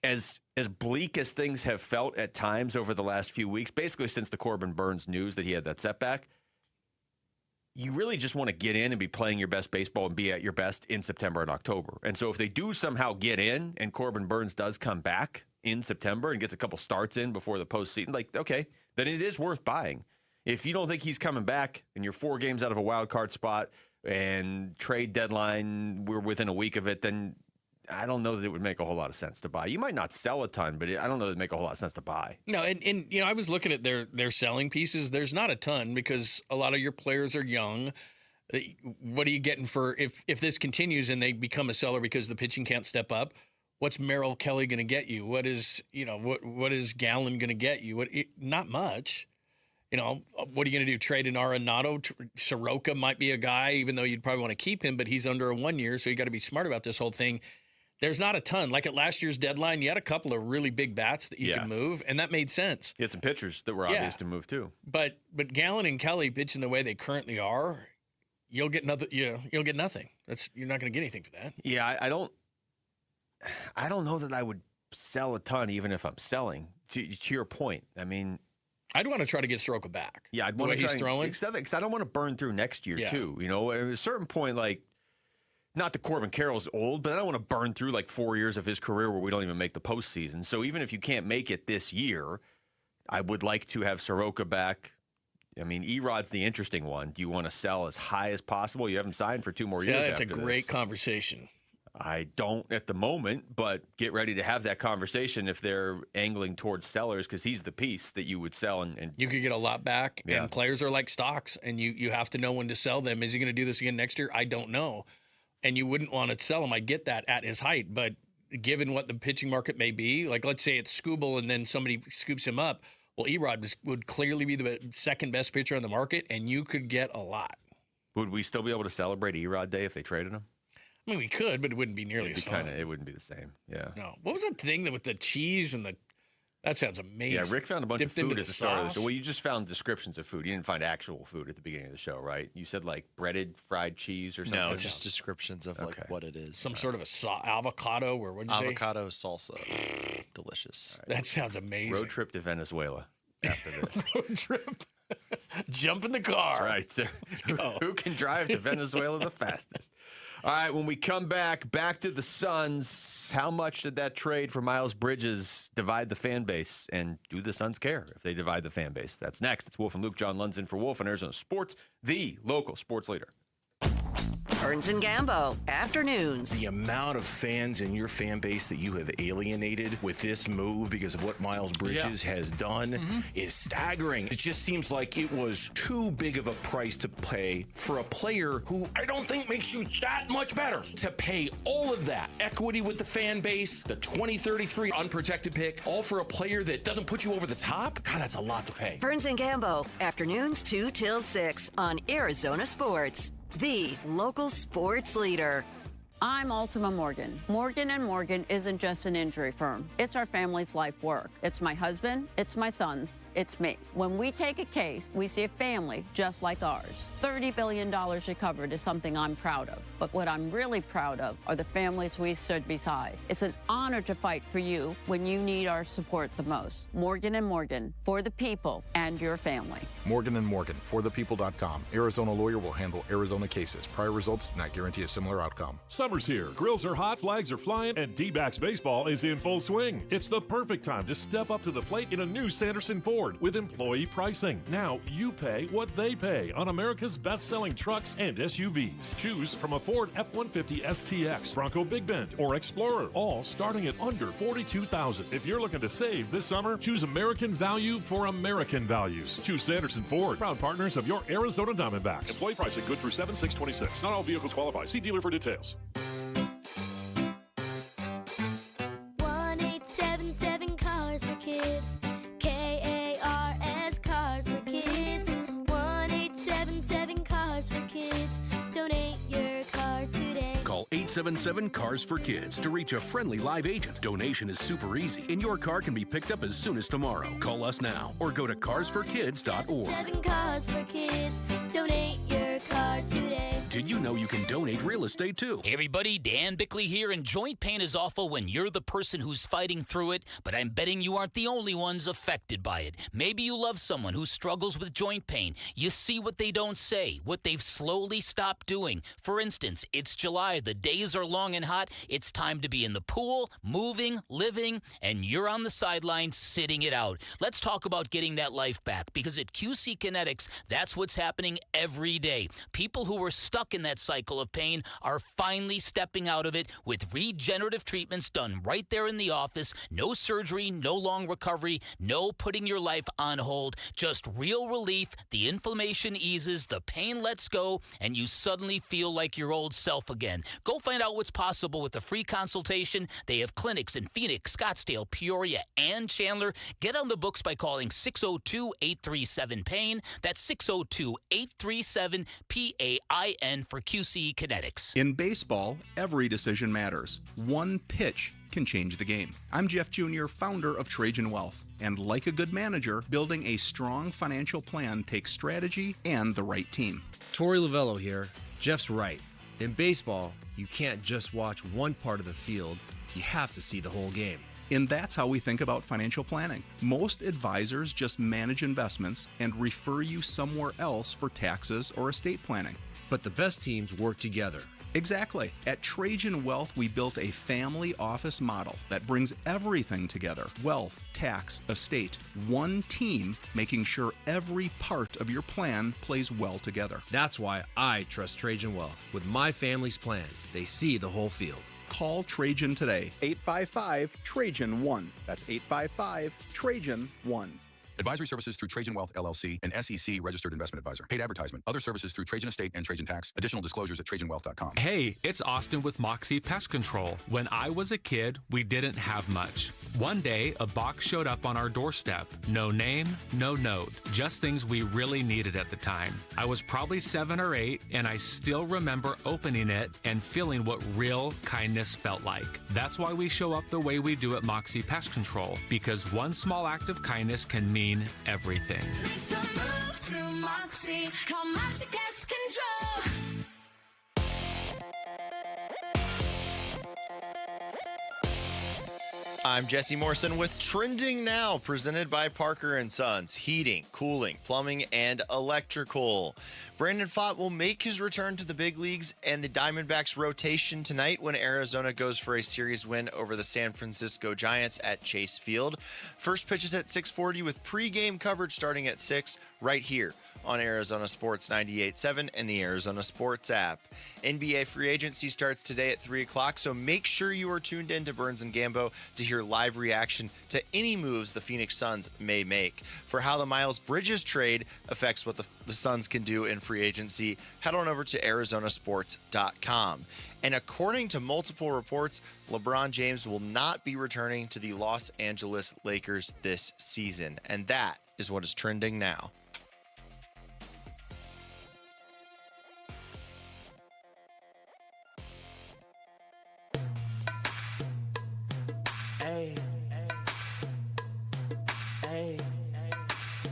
as bleak as things have felt at times over the last few weeks, basically since the Corbin Burns news that he had that setback, you really just want to get in and be playing your best baseball and be at your best in September and October. And so if they do somehow get in and Corbin Burns does come back in September and gets a couple starts in before the postseason, like, okay, then it is worth buying. If you don't think he's coming back and you're 4 games out of a wild card spot and trade deadline, we're within a week of it, then I don't know that it would make a whole lot of sense to buy. You might not sell a ton, but I don't know that it would make a whole lot of sense to buy. No, and I was looking at their selling pieces. There's not a ton because a lot of your players are young. What are you getting for if this continues and they become a seller because the pitching can't step up? What's Merrill Kelly going to get you? What is what is Gallen going to get you? Not much. What are you going to do? Trade an Arenado? Soroka might be a guy, even though you'd probably want to keep him, but he's under a 1 year, so you got to be smart about this whole thing. There's not a ton. Like at last year's deadline, you had a couple of really big bats that you could move, and that made sense. You had some pitchers that were obvious to move too. But Gallen and Kelly pitching the way they currently are, you'll get nothing. You'll get nothing. You're not going to get anything for that. Yeah, I don't know that I would sell a ton, even if I'm selling. To your point, I mean, I'd want to try to get Soroka back. Yeah, I'd want to try he's throwing because I don't want to burn through next year too. At a certain point, like. Not that Corbin Carroll's old, but I don't want to burn through like 4 years of his career where we don't even make the postseason. So even if you can't make it this year, I would like to have Soroka back. I mean, Erod's the interesting one. Do you want to sell as high as possible? You haven't signed for 2 more years that's after this. A great conversation. I don't at the moment, but get ready to have that conversation if they're angling towards sellers because he's the piece that you would sell. And you could get a lot back, and players are like stocks, and you have to know when to sell them. Is he going to do this again next year? I don't know. And you wouldn't want to sell him. I get that at his height, but given what the pitching market may be, like let's say it's Skubal and then somebody scoops him up, well, Erod would clearly be the second best pitcher on the market, and you could get a lot. Would we still be able to celebrate Erod Day if they traded him? I mean, we could, but it wouldn't be nearly as fun. It wouldn't be the same. Yeah. No. What was that thing with the cheese and the? That sounds amazing. Yeah, Rick found a bunch of food at the start of the show. sauce. Well, you just found descriptions of food. You didn't find actual food at the beginning of the show, right? You said like breaded fried cheese or something? No, just descriptions of like what it is. Some sort of avocado or what did you say? Avocado salsa. Delicious. Right. That sounds amazing. Road trip to Venezuela after this. Road trip. Jump in the car. That's right, sir. Let's go. Who can drive to Venezuela the fastest? All right, when we come back to the Suns, how much did that trade for Miles Bridges divide the fan base? And do the Suns care if they divide the fan base? That's next. It's Wolf and Luke. John Lund's in for Wolf on Arizona Sports, the local sports leader. Burns and Gambo, afternoons. The amount of fans in your fan base that you have alienated with this move because of what Miles Bridges has done is staggering. It just seems like it was too big of a price to pay for a player who I don't think makes you that much better. To pay all of that equity with the fan base, the 2033 unprotected pick, all for a player that doesn't put you over the top? God, that's a lot to pay. Burns and Gambo, afternoons 2 till 6 on Arizona Sports. the local sports leader. I'm Ultima Morgan. Morgan & Morgan isn't just an injury firm. It's our family's life work. It's my husband, it's my sons, it's me. When we take a case, we see a family just like ours. $30 billion recovered is something I'm proud of. But what I'm really proud of are the families we stood beside. It's an honor to fight for you when you need our support the most. Morgan & Morgan, for the people and your family. Morgan & Morgan, forthepeople.com. Arizona lawyer will handle Arizona cases. Prior results do not guarantee a similar outcome. Summer's here. Grills are hot, flags are flying, and Dbacks baseball is in full swing. It's the perfect time to step up to the plate in a new Sanderson Ford with employee pricing. Now you pay what they pay on America's best-selling trucks and SUVs. Choose from a Ford F-150 STX, Bronco Big Bend, or Explorer, all starting at under $42,000. If you're looking to save this summer, choose American value for American values. Choose Sanderson Ford, proud partners of your Arizona Diamondbacks. Employee pricing good through 7/6/26. Not all vehicles qualify. See dealer for details. 1-877 Cars for Kids. KARS Cars for Kids. 1-877 Cars for Kids. Donate your car today. Call 877-CARS-FOR-KIDS to reach a friendly live agent. Donation is super easy, and your car can be picked up as soon as tomorrow. Call us now or go to carsforkids.org. 7 Cars for Kids. Donate your car today. Did you know you can donate real estate too? Hey everybody, Dan Bickley here, and joint pain is awful when you're the person who's fighting through it, but I'm betting you aren't the only ones affected by it. Maybe you love someone who struggles with joint pain. You see what they don't say, what they've slowly stopped doing. For instance, it's July, the days are long and hot, it's time to be in the pool, moving, living, and you're on the sidelines sitting it out. Let's talk about getting that life back, because at QC Kinetics, that's what's happening every day. People who were stuck in that cycle of pain are finally stepping out of it with regenerative treatments done right there in the office. No surgery, no long recovery, no putting your life on hold, just real relief. The inflammation eases, the pain lets go, and you suddenly feel like your old self again. Go find out what's possible with a free consultation. They have clinics in Phoenix, Scottsdale, Peoria, and Chandler. Get on the books by calling 602-837-PAIN. That's 602-837-PAIN for QC Kinetics. In baseball, every decision matters. One pitch can change the game. I'm Jeff Jr., founder of Trajan Wealth. And like a good manager, building a strong financial plan takes strategy and the right team. Torey Lavello here. Jeff's right. In baseball, you can't just watch one part of the field. You have to see the whole game. And that's how we think about financial planning. Most advisors just manage investments and refer you somewhere else for taxes or estate planning. But the best teams work together. Exactly. At Trajan Wealth, we built a family office model that brings everything together. Wealth, tax, estate. One team making sure every part of your plan plays well together. That's why I trust Trajan Wealth. With my family's plan, they see the whole field. Call Trajan today. 855-TRAJAN-1. That's 855-TRAJAN-1. Advisory services through Trajan Wealth, LLC, an SEC registered investment advisor. Paid advertisement. Other services through Trajan Estate and Trajan Tax. Additional disclosures at TrajanWealth.com. Hey, it's Austin with Moxie Pest Control. When I was a kid, we didn't have much. One day, a box showed up on our doorstep. No name, no note. Just things we really needed at the time. I was probably 7 or 8, and I still remember opening it and feeling what real kindness felt like. That's why we show up the way we do at Moxie Pest Control, because one small act of kindness can mean everything. Make the move to Moxie. Call Moxie Pest Control. I'm Jesse Morrison with Trending Now, presented by Parker & Sons. Heating, cooling, plumbing, and electrical. Brandon Pfaadt will make his return to the big leagues and the Diamondbacks rotation tonight when Arizona goes for a series win over the San Francisco Giants at Chase Field. First pitch is at 6:40 with pregame coverage starting at 6 right here on Arizona Sports 98.7 and the Arizona Sports app. NBA free agency starts today at 3 o'clock, so make sure you are tuned in to Burns and Gambo to hear live reaction to any moves the Phoenix Suns may make. For how the Miles Bridges trade affects what the Suns can do in free agency, head on over to arizonasports.com. And according to multiple reports, LeBron James will not be returning to the Los Angeles Lakers this season. And that is what is trending now. Hey,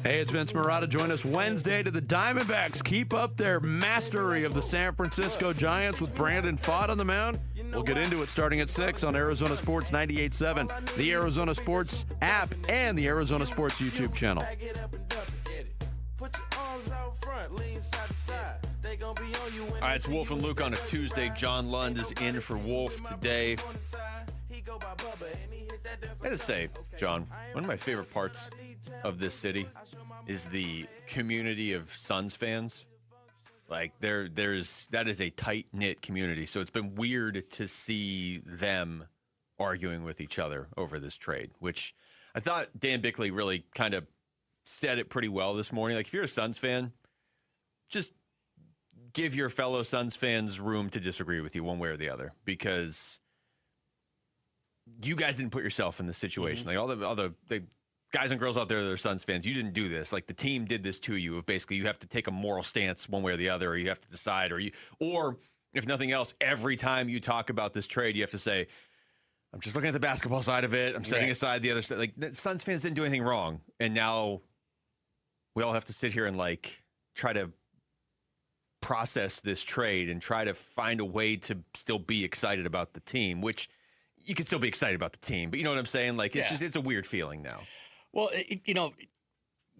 it's Vince Marotta. Join us Wednesday to the Diamondbacks keep up their mastery of the San Francisco Giants with Brandon Pfaadt on the mound. We'll get into it starting at 6 on Arizona Sports 98.7, the Arizona Sports app, and the Arizona Sports YouTube channel. All right, it's Wolf and Luke on a Tuesday. John Lund is in for Wolf today. I gotta say, John, one of my favorite parts of this city is the community of Suns fans. Like that is a tight-knit community. So it's been weird to see them arguing with each other over this trade, which I thought Dan Bickley really kind of said it pretty well this morning. Like, if you're a Suns fan, just give your fellow Suns fans room to disagree with you one way or the other, because you guys didn't put yourself in this situation. Like all the guys and girls out there that are Suns fans, you didn't do this. Like, the team did this to you. Of basically, you have to take a moral stance one way or the other, or you have to decide, or if nothing else, every time you talk about this trade, you have to say, I'm just looking at the basketball side of it. I'm setting aside the other stuff. Like, the Suns fans didn't do anything wrong, and now we all have to sit here and like try to process this trade and try to find a way to still be excited about the team, which you can still be excited about the team, but you know what I'm saying? Like, it's a weird feeling now. Well,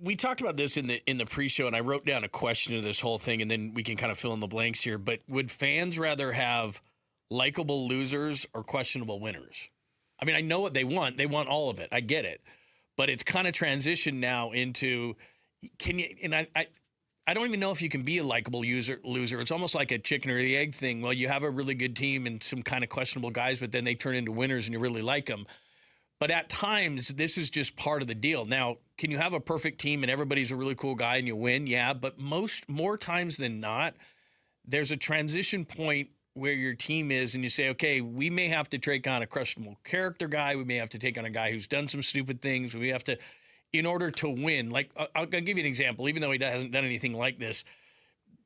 we talked about this in the pre-show, and I wrote down a question to this whole thing, and then we can kind of fill in the blanks here. But would fans rather have likable losers or questionable winners? I mean, I know what they want. They want all of it. I get it. But it's kind of transitioned now into, I don't even know if you can be a likable loser. It's almost like a chicken or the egg thing. Well, you have a really good team and some kind of questionable guys, but then they turn into winners and you really like them. But at times, this is just part of the deal. Now, can you have a perfect team and everybody's a really cool guy and you win? Yeah, but more times than not, there's a transition point where your team is and you say, okay, we may have to take on a questionable character guy. We may have to take on a guy who's done some stupid things. We have to, in order to win. Like, I'll give you an example. Even though he hasn't done anything like this,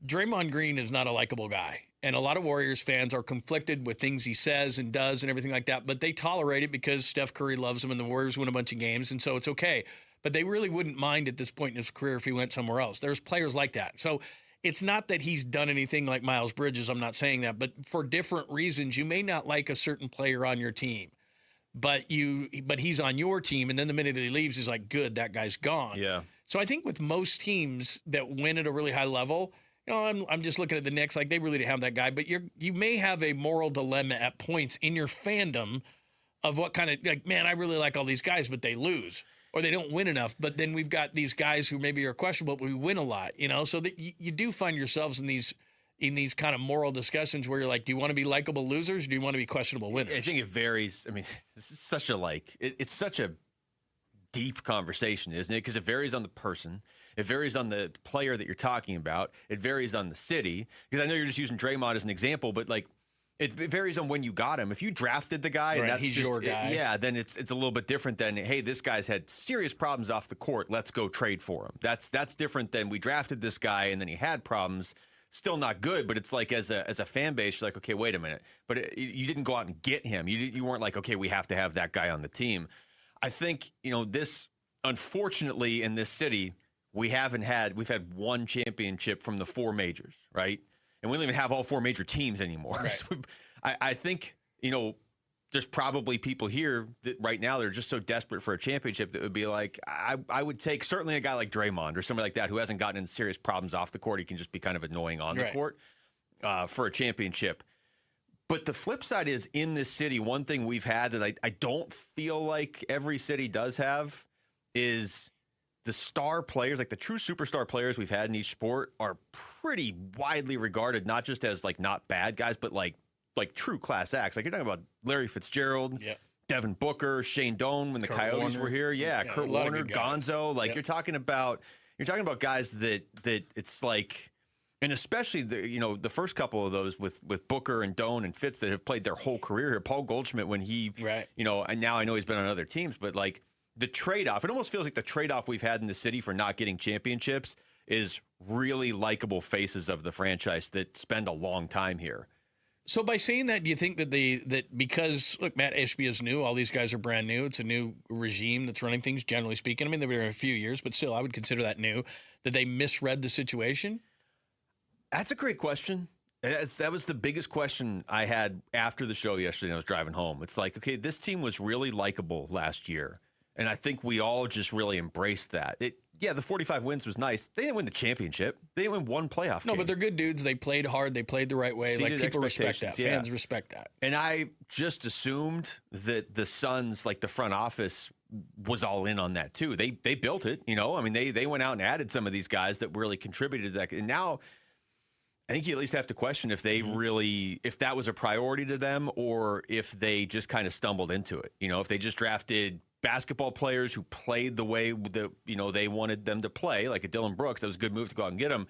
Draymond Green is not a likable guy. And a lot of Warriors fans are conflicted with things he says and does and everything like that, but they tolerate it because Steph Curry loves him and the Warriors win a bunch of games, and so it's okay. But they really wouldn't mind at this point in his career if he went somewhere else. There's players like that. So it's not that he's done anything like Miles Bridges. I'm not saying that. But for different reasons, you may not like a certain player on your team, but he's on your team, and then the minute he leaves, he's like, good, that guy's gone. Yeah. So I think with most teams that win at a really high level, I'm just looking at the Knicks, like they really didn't have that guy, but you may have a moral dilemma at points in your fandom of what kind of, like, man, I really like all these guys, but they lose or they don't win enough. But then we've got these guys who maybe are questionable, but we win a lot, so that you do find yourselves in these kind of moral discussions where you're like, do you want to be likable losers or do you want to be questionable winners? I think it varies. I mean, this is such a it's such a deep conversation, isn't it? Because it varies on the person. It varies on the player that you're talking about. It varies on the city. Because I know you're just using Draymond as an example, but like it varies on when you got him. If you drafted the guy and that's he's just your guy, then it's a little bit different than, hey, this guy's had serious problems off the court. Let's go trade for him. That's different than we drafted this guy and then he had problems. Still not good, but it's like as a fan base, you're like, okay, wait a minute. But you didn't go out and get him. You weren't like, okay, we have to have that guy on the team. I think, this, unfortunately, in this city, we've had one championship from the 4 majors, right? And we don't even have all 4 major teams anymore. Right. So I think, there's probably people here that right now that are just so desperate for a championship that would be like, I would take certainly a guy like Draymond or somebody like that who hasn't gotten into serious problems off the court. He can just be kind of annoying on the court for a championship. But the flip side is, in this city, one thing we've had that I don't feel like every city does have is the star players, like the true superstar players we've had in each sport, are pretty widely regarded, not just as like not bad guys, but like true class acts. Like, you're talking about Larry Fitzgerald, Devin Booker, Shane Doan when the Coyotes were here. Yeah, Kurt Warner, Gonzo. Like, you're talking about guys that it's like. And especially the first couple of those with Booker and Doan and Fitz that have played their whole career here. Paul Goldschmidt, when he, and now I know he's been on other teams, but like the trade-off, it almost feels like the trade-off we've had in the city for not getting championships is really likable faces of the franchise that spend a long time here. So by saying that, do you think that that because, look, Matt Ishbia is new, all these guys are brand new, it's a new regime that's running things, generally speaking. I mean, they've been here a few years, but still, I would consider that new, that they misread the situation? That's a great question. That was the biggest question I had after the show yesterday when I was driving home. It's like, okay, this team was really likable last year, and I think we all just really embraced that. The 45 wins was nice. They didn't win the championship. They didn't win one playoff game. But they're good dudes. They played hard. They played the right way. Exceeded like, people respect that. yeah. Fans respect that. And I just assumed that the Suns, like the front office, was all in on that too. They built it, I mean, they went out and added some of these guys that really contributed to that. And now I think you at least have to question if they really, if that was a priority to them, or if they just kind of stumbled into it. If they just drafted basketball players who played the way that they wanted them to play, like a Dylan Brooks. That was a good move to go out and get him,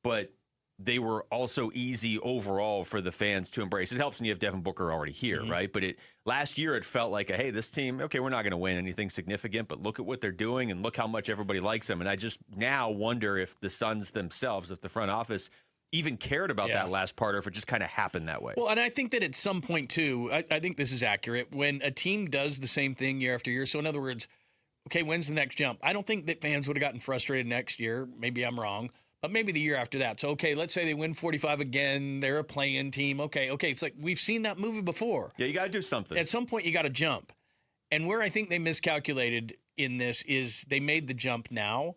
but they were also easy overall for the fans to embrace. It helps when you have Devin Booker already here, right? But last year it felt like, hey, this team, okay, we're not going to win anything significant, but look at what they're doing and look how much everybody likes them. And I just now wonder if the Suns themselves, if the front office even cared about that last part, or if it just kind of happened that way. Well, and I think that at some point, too, I think this is accurate, when a team does the same thing year after year. So, in other words, okay, when's the next jump? I don't think that fans would have gotten frustrated next year. Maybe I'm wrong, but maybe the year after that. So, okay, let's say they win 45 again. They're a play-in team. Okay, it's like we've seen that movie before. Yeah, you got to do something. At some point, you got to jump. And where I think they miscalculated in this is they made the jump now,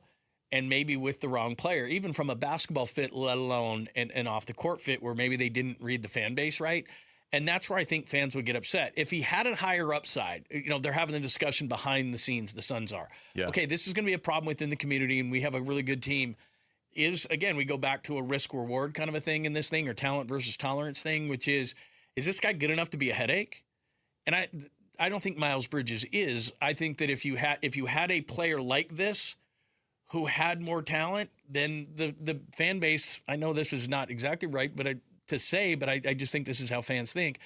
and maybe with the wrong player, even from a basketball fit, let alone an off-the-court fit where maybe they didn't read the fan base right. And that's where I think fans would get upset. If he had a higher upside, they're having a discussion behind the scenes, the Suns are. Yeah. Okay, this is going to be a problem within the community, and we have a really good team. Again, we go back to a risk-reward kind of a thing in this thing, or talent versus tolerance thing, which is this guy good enough to be a headache? And I don't think Miles Bridges is. I think that if you had a player like this, who had more talent, then the fan base, I know this is not exactly right but I just think this is how fans think.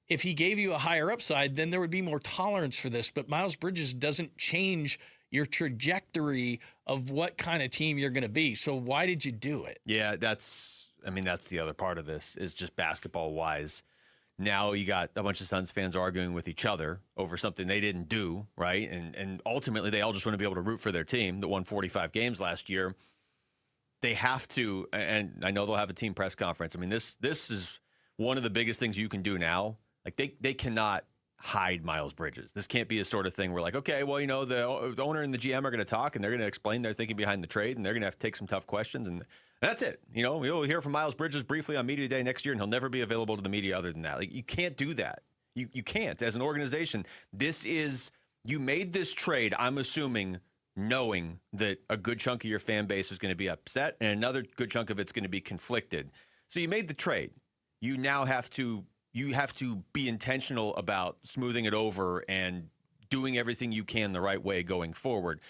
If he gave you a higher upside, then there would be more tolerance for this. But Miles Bridges doesn't change your trajectory of what kind of team you're going to be. So why did you do it? Yeah, that's the other part of this, is just basketball-wise. Now you got a bunch of Suns fans arguing with each other over something they didn't do, right? And ultimately, they all just want to be able to root for their team that won 45 games last year. They have to, and I know they'll have a team press conference. I mean, this is one of the biggest things you can do now. Like, they cannot hide Miles Bridges. This can't be a sort of thing where, like, okay, well, the owner and the GM are going to talk, and they're going to explain their thinking behind the trade, and they're going to have to take some tough questions, and that's it. We'll hear from Miles Bridges briefly on Media Day next year, and he'll never be available to the media other than that. Like, you can't do that. You can't. As an organization, you made this trade, I'm assuming, knowing that a good chunk of your fan base is going to be upset, and another good chunk of it's going to be conflicted. So you made the trade. You now have to be intentional about smoothing it over and doing everything you can the right way going forward.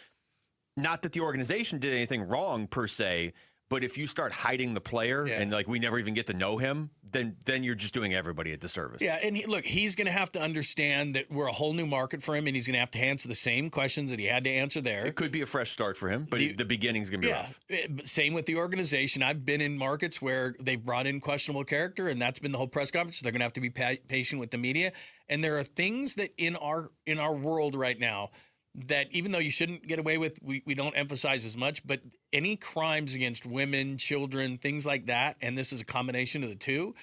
Not that the organization did anything wrong per se, but if you start hiding the player and like we never even get to know him, then you're just doing everybody a disservice. Yeah, and he's going to have to understand that we're a whole new market for him, and he's going to have to answer the same questions that he had to answer there. It could be a fresh start for him, but the beginning's going to be rough. Same with the organization. I've been in markets where they've brought in questionable character, and that's been the whole press conference. They're going to have to be patient with the media, and there are things that in our world right now that even though you shouldn't get away with, we don't emphasize as much, but any crimes against women, children, things like that, and this is a combination of the two,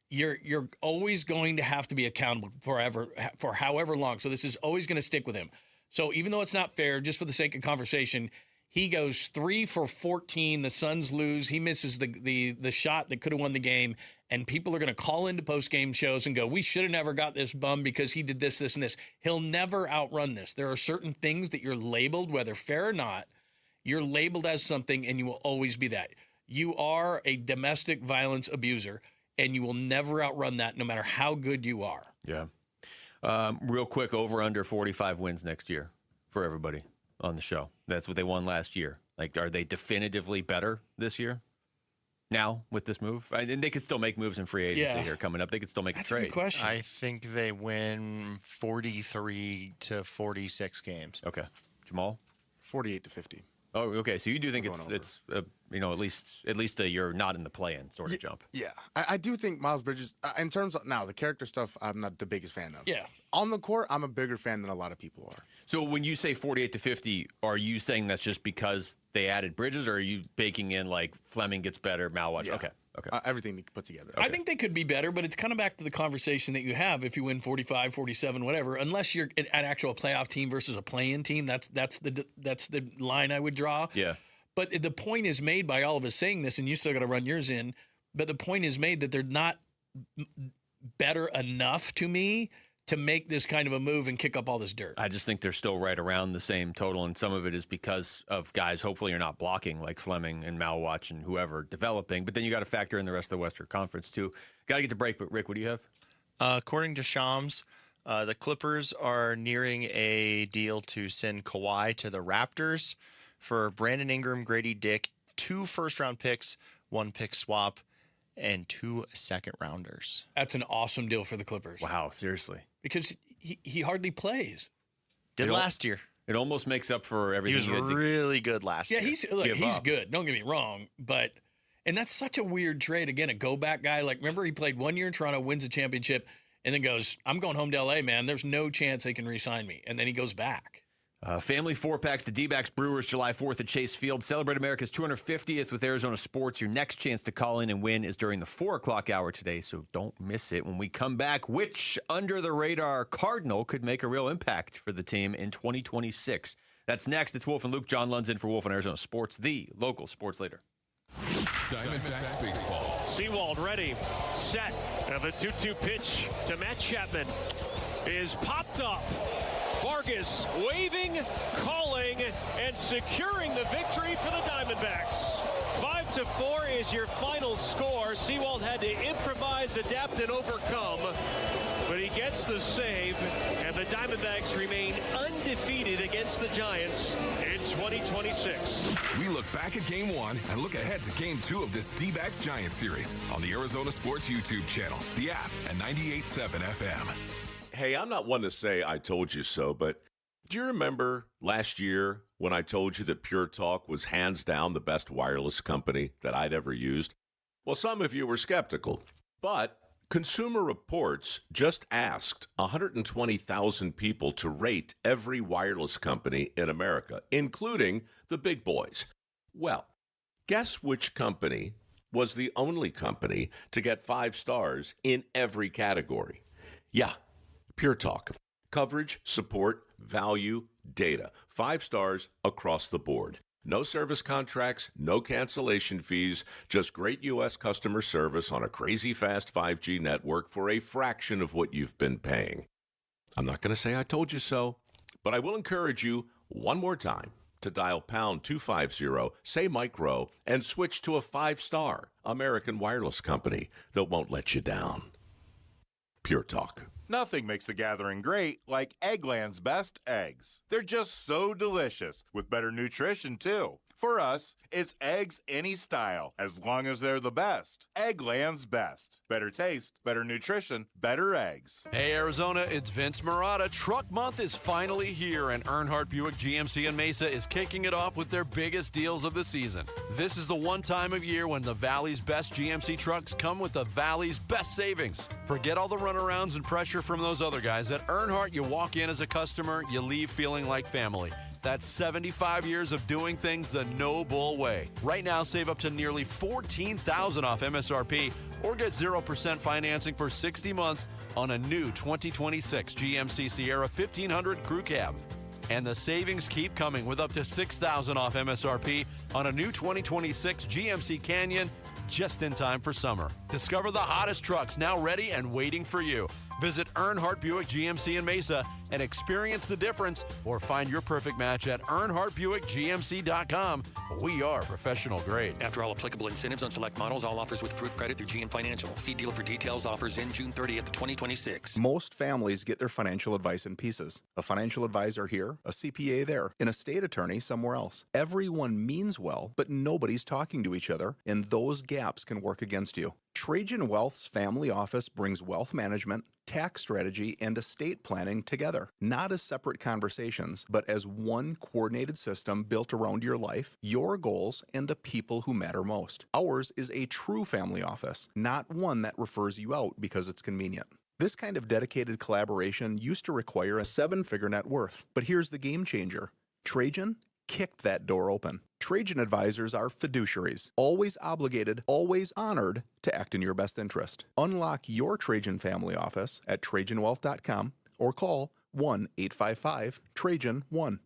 you're always going to have to be accountable for however long. So this is always going to stick with him. So even though it's not fair, just for the sake of conversation, he goes 3 for 14. The Suns lose. He misses the shot that could have won the game. And people are going to call into post-game shows and go, we should have never got this bum because he did this, this, and this. He'll never outrun this. There are certain things that you're labeled, whether fair or not, you're labeled as something, and you will always be that. You are a domestic violence abuser, and you will never outrun that no matter how good you are. Yeah. Real quick, over under 45 wins next year for everybody on the show. That's what they won last year. Like, are they definitively better this year? Now with this move, and they could still make moves in free agency here coming up. They could still make a trade. A good question. I think they win 43 to 46 games. Okay, Jamal, 48 to 50. Oh, okay. So you do think it's at least a you're not in the play-in sort of jump. Yeah, I do think Miles Bridges, in terms of now the character stuff, I'm not the biggest fan of. Yeah. On the court, I'm a bigger fan than a lot of people are. So when you say 48 to 50, are you saying that's just because they added Bridges, or are you baking in like Fleming gets better, Malwatch? Yeah. Okay. Everything put together. I think they could be better, but it's kind of back to the conversation that you have if you win 45, 47, whatever, unless you're an actual playoff team versus a play-in team. That's the line I would draw. Yeah. But the point is made by all of us saying this, and you still got to run yours in, but the point is made that they're not better enough to me to make this kind of a move and kick up all this dirt. I just think they're still right around the same total, and some of it is because of guys hopefully you're not blocking like Fleming and Malwatch and whoever developing. But then you got to factor in the rest of the Western Conference too. Got to get to break, but Rick, what do you have? According to Shams, the Clippers are nearing a deal to send Kawhi to the Raptors for Brandon Ingram, Grady Dick, 2 first-round picks, 1 pick swap, and 2 second-rounders. That's an awesome deal for the Clippers. Wow, seriously. Because he hardly plays. Did last year. It almost makes up for everything. He was really good last year. Yeah, he's good. Don't get me wrong, and that's such a weird trade. Again, a go-back guy. Like, remember he played 1 year in Toronto, wins a championship, and then goes, I'm going home to L.A., man. There's no chance they can re-sign me. And then he goes back. Family 4-packs to Dbacks Brewers July 4th at Chase Field. Celebrate America's 250th with Arizona Sports. Your next chance to call in and win is during the 4 o'clock hour today, so don't miss it. When we come back, which under-the-radar Cardinal could make a real impact for the team in 2026? That's next. It's Wolf and Luke. John Lund's in for Wolf on Arizona Sports, the local sports leader. Diamondbacks baseball. Seawald ready, set, and the 2-2 pitch to Matt Chapman is popped up. Vargas waving, calling, and securing the victory for the Diamondbacks. 5-4 is your final score. Seawald had to improvise, adapt, and overcome, but he gets the save, and the Diamondbacks remain undefeated against the Giants in 2026. We look back at Game 1 and look ahead to Game 2 of this Dbacks Giants series on the Arizona Sports YouTube channel, the app, and 98.7 FM. Hey, I'm not one to say I told you so, but do you remember last year when I told you that Pure Talk was hands down the best wireless company that I'd ever used? Well, some of you were skeptical, but Consumer Reports just asked 120,000 people to rate every wireless company in America, including the big boys. Well, guess which company was the only company to get 5 stars in every category? Yeah, Pure Talk. Coverage, support, value, data. 5 stars across the board. No service contracts, no cancellation fees, just great U.S. customer service on a crazy fast 5G network for a fraction of what you've been paying. I'm not going to say I told you so, but I will encourage you one more time to dial pound 250, say micro, and switch to a 5-star American wireless company that won't let you down. Pure Talk. Nothing makes a gathering great like Eggland's best eggs. They're just so delicious, with better nutrition, too. For us, it's eggs any style, as long as they're the best. Eggland's best. Better taste, better nutrition, better eggs. Hey, Arizona, it's Vince Marotta. Truck Month is finally here, and Earnhardt Buick GMC in Mesa is kicking it off with their biggest deals of the season. This is the one time of year when the Valley's best GMC trucks come with the Valley's best savings. Forget all the runarounds and pressure from those other guys. At Earnhardt, you walk in as a customer, you leave feeling like family. That's 75 years of doing things the no-bull way. Right now, save up to nearly $14,000 off MSRP or get 0% financing for 60 months on a new 2026 GMC Sierra 1500 Crew Cab. And the savings keep coming with up to $6,000 off MSRP on a new 2026 GMC Canyon just in time for summer. Discover the hottest trucks now ready and waiting for you. Visit Earnhardt Buick GMC in Mesa and experience the difference, or find your perfect match at EarnhardtBuickGMC.com. We are professional grade. After all applicable incentives on select models, all offers with approved credit through GM Financial. See dealer for details. Offers in June 30th, 2026. Most families get their financial advice in pieces. A financial advisor here, a CPA there, an estate attorney somewhere else. Everyone means well, but nobody's talking to each other, and those gaps can work against you. Trajan Wealth's family office brings wealth management, tax strategy, and estate planning together, not as separate conversations, but as one coordinated system built around your life, your goals, and the people who matter most. Ours is a true family office, not one that refers you out because it's convenient. This kind of dedicated collaboration used to require a 7-figure net worth, but here's the game changer. Trajan kicked that door open. Trajan advisors are fiduciaries, always obligated, always honored to act in your best interest. Unlock your Trajan family office at TrajanWealth.com or call 1-855-TRAJAN-1.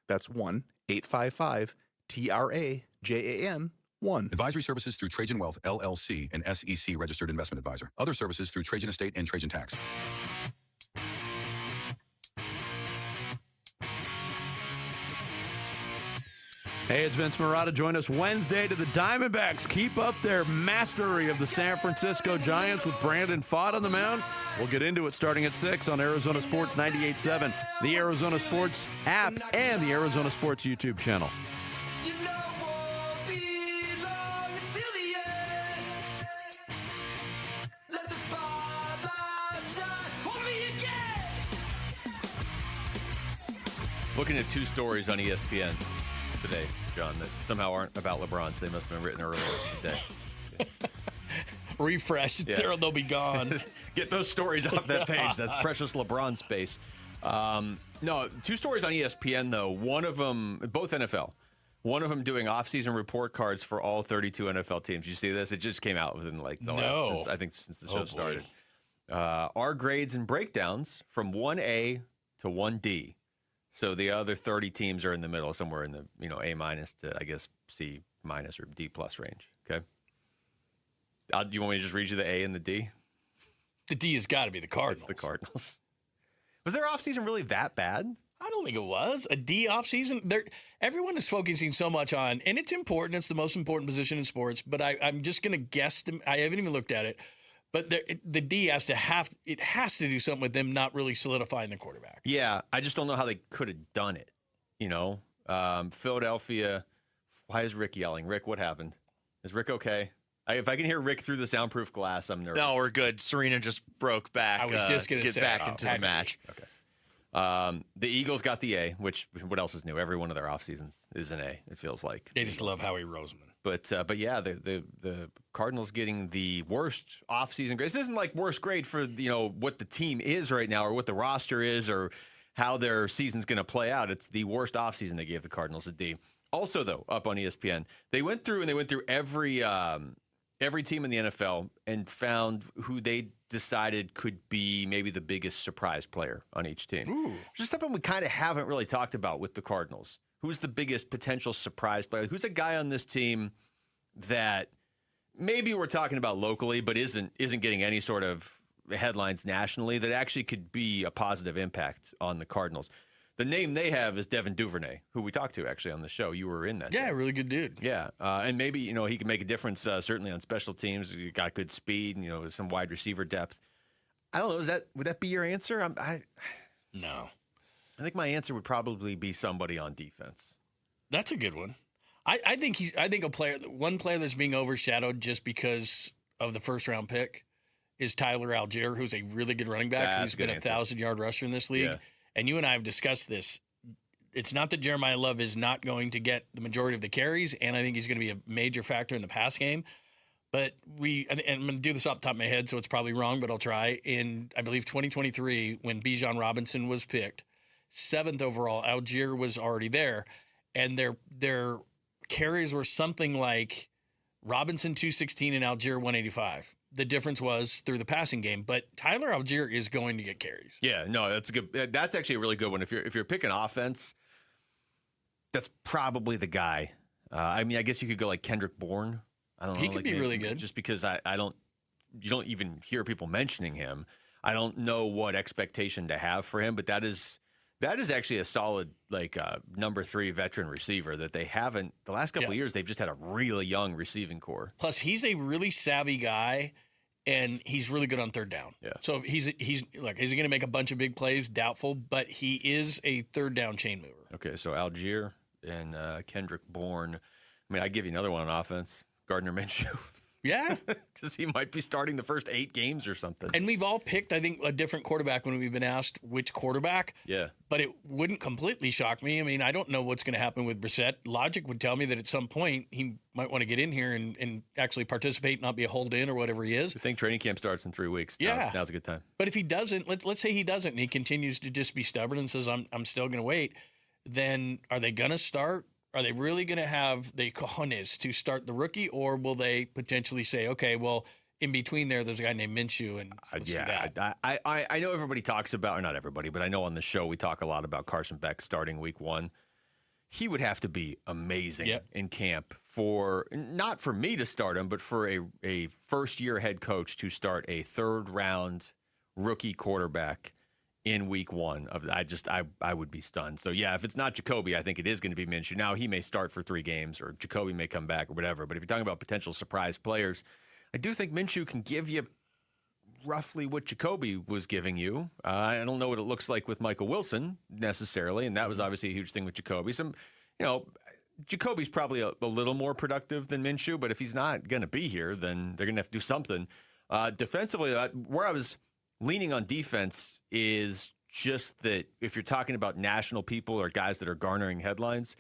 That's 1-855-TRAJAN-1. Advisory services through Trajan Wealth, LLC, an SEC registered investment advisor. Other services through Trajan Estate and Trajan Tax. Hey, it's Vince Marotta. Join us Wednesday to the Diamondbacks keep up their mastery of the San Francisco Giants with Brandon Pfaadt on the mound. We'll get into it starting at 6 on Arizona Sports 98.7, the Arizona Sports app, and the Arizona Sports YouTube channel. Looking at 2 stories on ESPN today, John, that somehow aren't about LeBron, so they must have been written earlier today. Refresh. Yeah. They'll be gone. Get those stories off that page. That's precious LeBron space. No, 2 stories on ESPN, though. One of them, both NFL. One of them doing off-season report cards for all 32 NFL teams. You see this? It just came out within like the last, since the show started. Our grades and breakdowns from 1A to 1D. So the other 30 teams are in the middle, somewhere in the A minus to, I guess, C minus or D plus range. Okay. Do you want me to just read you the A and the D? The D has got to be the Cardinals. It's the Cardinals. Was their offseason really that bad? I don't think it was. A D offseason? Everyone is focusing so much on, and it's important. It's the most important position in sports, but I'm just going to guess. I haven't even looked at it. But the D has to do something with them not really solidifying the quarterback. Yeah, I just don't know how they could have done it. Philadelphia. Why is Rick yelling? Rick, what happened? Is Rick okay? If I can hear Rick through the soundproof glass, I'm nervous. No, we're good. Serena just broke back. I was just going to get back into the match. Okay. The Eagles got the A, which what else is new? Every one of their off seasons is an A. It feels like they just love Howie Roseman. But yeah, the Cardinals getting the worst offseason grade. This isn't like worst grade for what the team is right now or what the roster is or how their season's going to play out. It's the worst offseason they gave the Cardinals a D. Also, though, up on ESPN, they went through every team in the NFL and found who they decided could be maybe the biggest surprise player on each team. Ooh. Just something we kind of haven't really talked about with the Cardinals. Who's the biggest potential surprise player? Who's a guy on this team that maybe we're talking about locally, but isn't getting any sort of headlines nationally that actually could be a positive impact on the Cardinals? The name they have is Devin Duvernay, who we talked to actually on the show. You were in that. Yeah, show. really good dude. Yeah, and maybe he can make a difference certainly on special teams. He got good speed, some wide receiver depth. I don't know. Would that be your answer? No. I think my answer would probably be somebody on defense. That's a good one. I think one player that's being overshadowed just because of the first round pick is Tyler Algier, who's a really good running back who's been a 1,000-yard rusher in this league. Yeah. And you and I have discussed this. It's not that Jeremiah Love is not going to get the majority of the carries, and I think he's going to be a major factor in the pass game. But and I'm going to do this off the top of my head, so it's probably wrong, but I'll try. In, I believe, 2023, when Bijan Robinson was picked, 7th overall, Algier was already there. And their carries were something like Robinson 216 and Algier 185. The difference was through the passing game, but Tyler Algier is going to get carries. Yeah, no, that's good. That's actually a really good one. If you're picking offense, that's probably the guy. I guess you could go like Kendrick Bourne. I don't know. He could be really good. Just because you don't even hear people mentioning him. I don't know what expectation to have for him, but that is actually a solid number 3 veteran receiver that they haven't the last couple of years. They've just had a really young receiving core. Plus, he's a really savvy guy, and he's really good on third down. Yeah. So is he going to make a bunch of big plays? Doubtful, but he is a third down chain mover. Okay, so Algier and Kendrick Bourne. I give you another one on offense. Gardner Minshew. Yeah. Because he might be starting the first 8 games or something. And we've all picked, I think, a different quarterback when we've been asked which quarterback. Yeah. But it wouldn't completely shock me. I mean, I don't know what's going to happen with Brissett. Logic would tell me that at some point he might want to get in here and actually participate, not be a hold-in or whatever he is. I think training camp starts in 3 weeks. Yeah. Now's a good time. But if he doesn't, let's say he doesn't, and he continues to just be stubborn and says, I'm still going to wait, then are they going to start? Are they really going to have the cojones to start the rookie, or will they potentially say, okay, well, in between there's a guy named Minshew, and let's do that. I know everybody talks about, or not everybody, but I know on the show we talk a lot about Carson Beck starting week 1. He would have to be amazing in camp not for me to start him, but for a first-year head coach to start a third-round rookie quarterback in week 1. I would be stunned. So, yeah, if it's not Jacoby, I think it is going to be Minshew. Now, he may start for 3 games, or Jacoby may come back or whatever. But if you're talking about potential surprise players, I do think Minshew can give you roughly what Jacoby was giving you. I don't know what it looks like with Michael Wilson necessarily, and that was obviously a huge thing with Jacoby. Jacoby's probably a little more productive than Minshew, but if he's not going to be here, then they're going to have to do something. Defensively, where I was leaning on defense is just that if you're talking about national people or guys that are garnering headlines,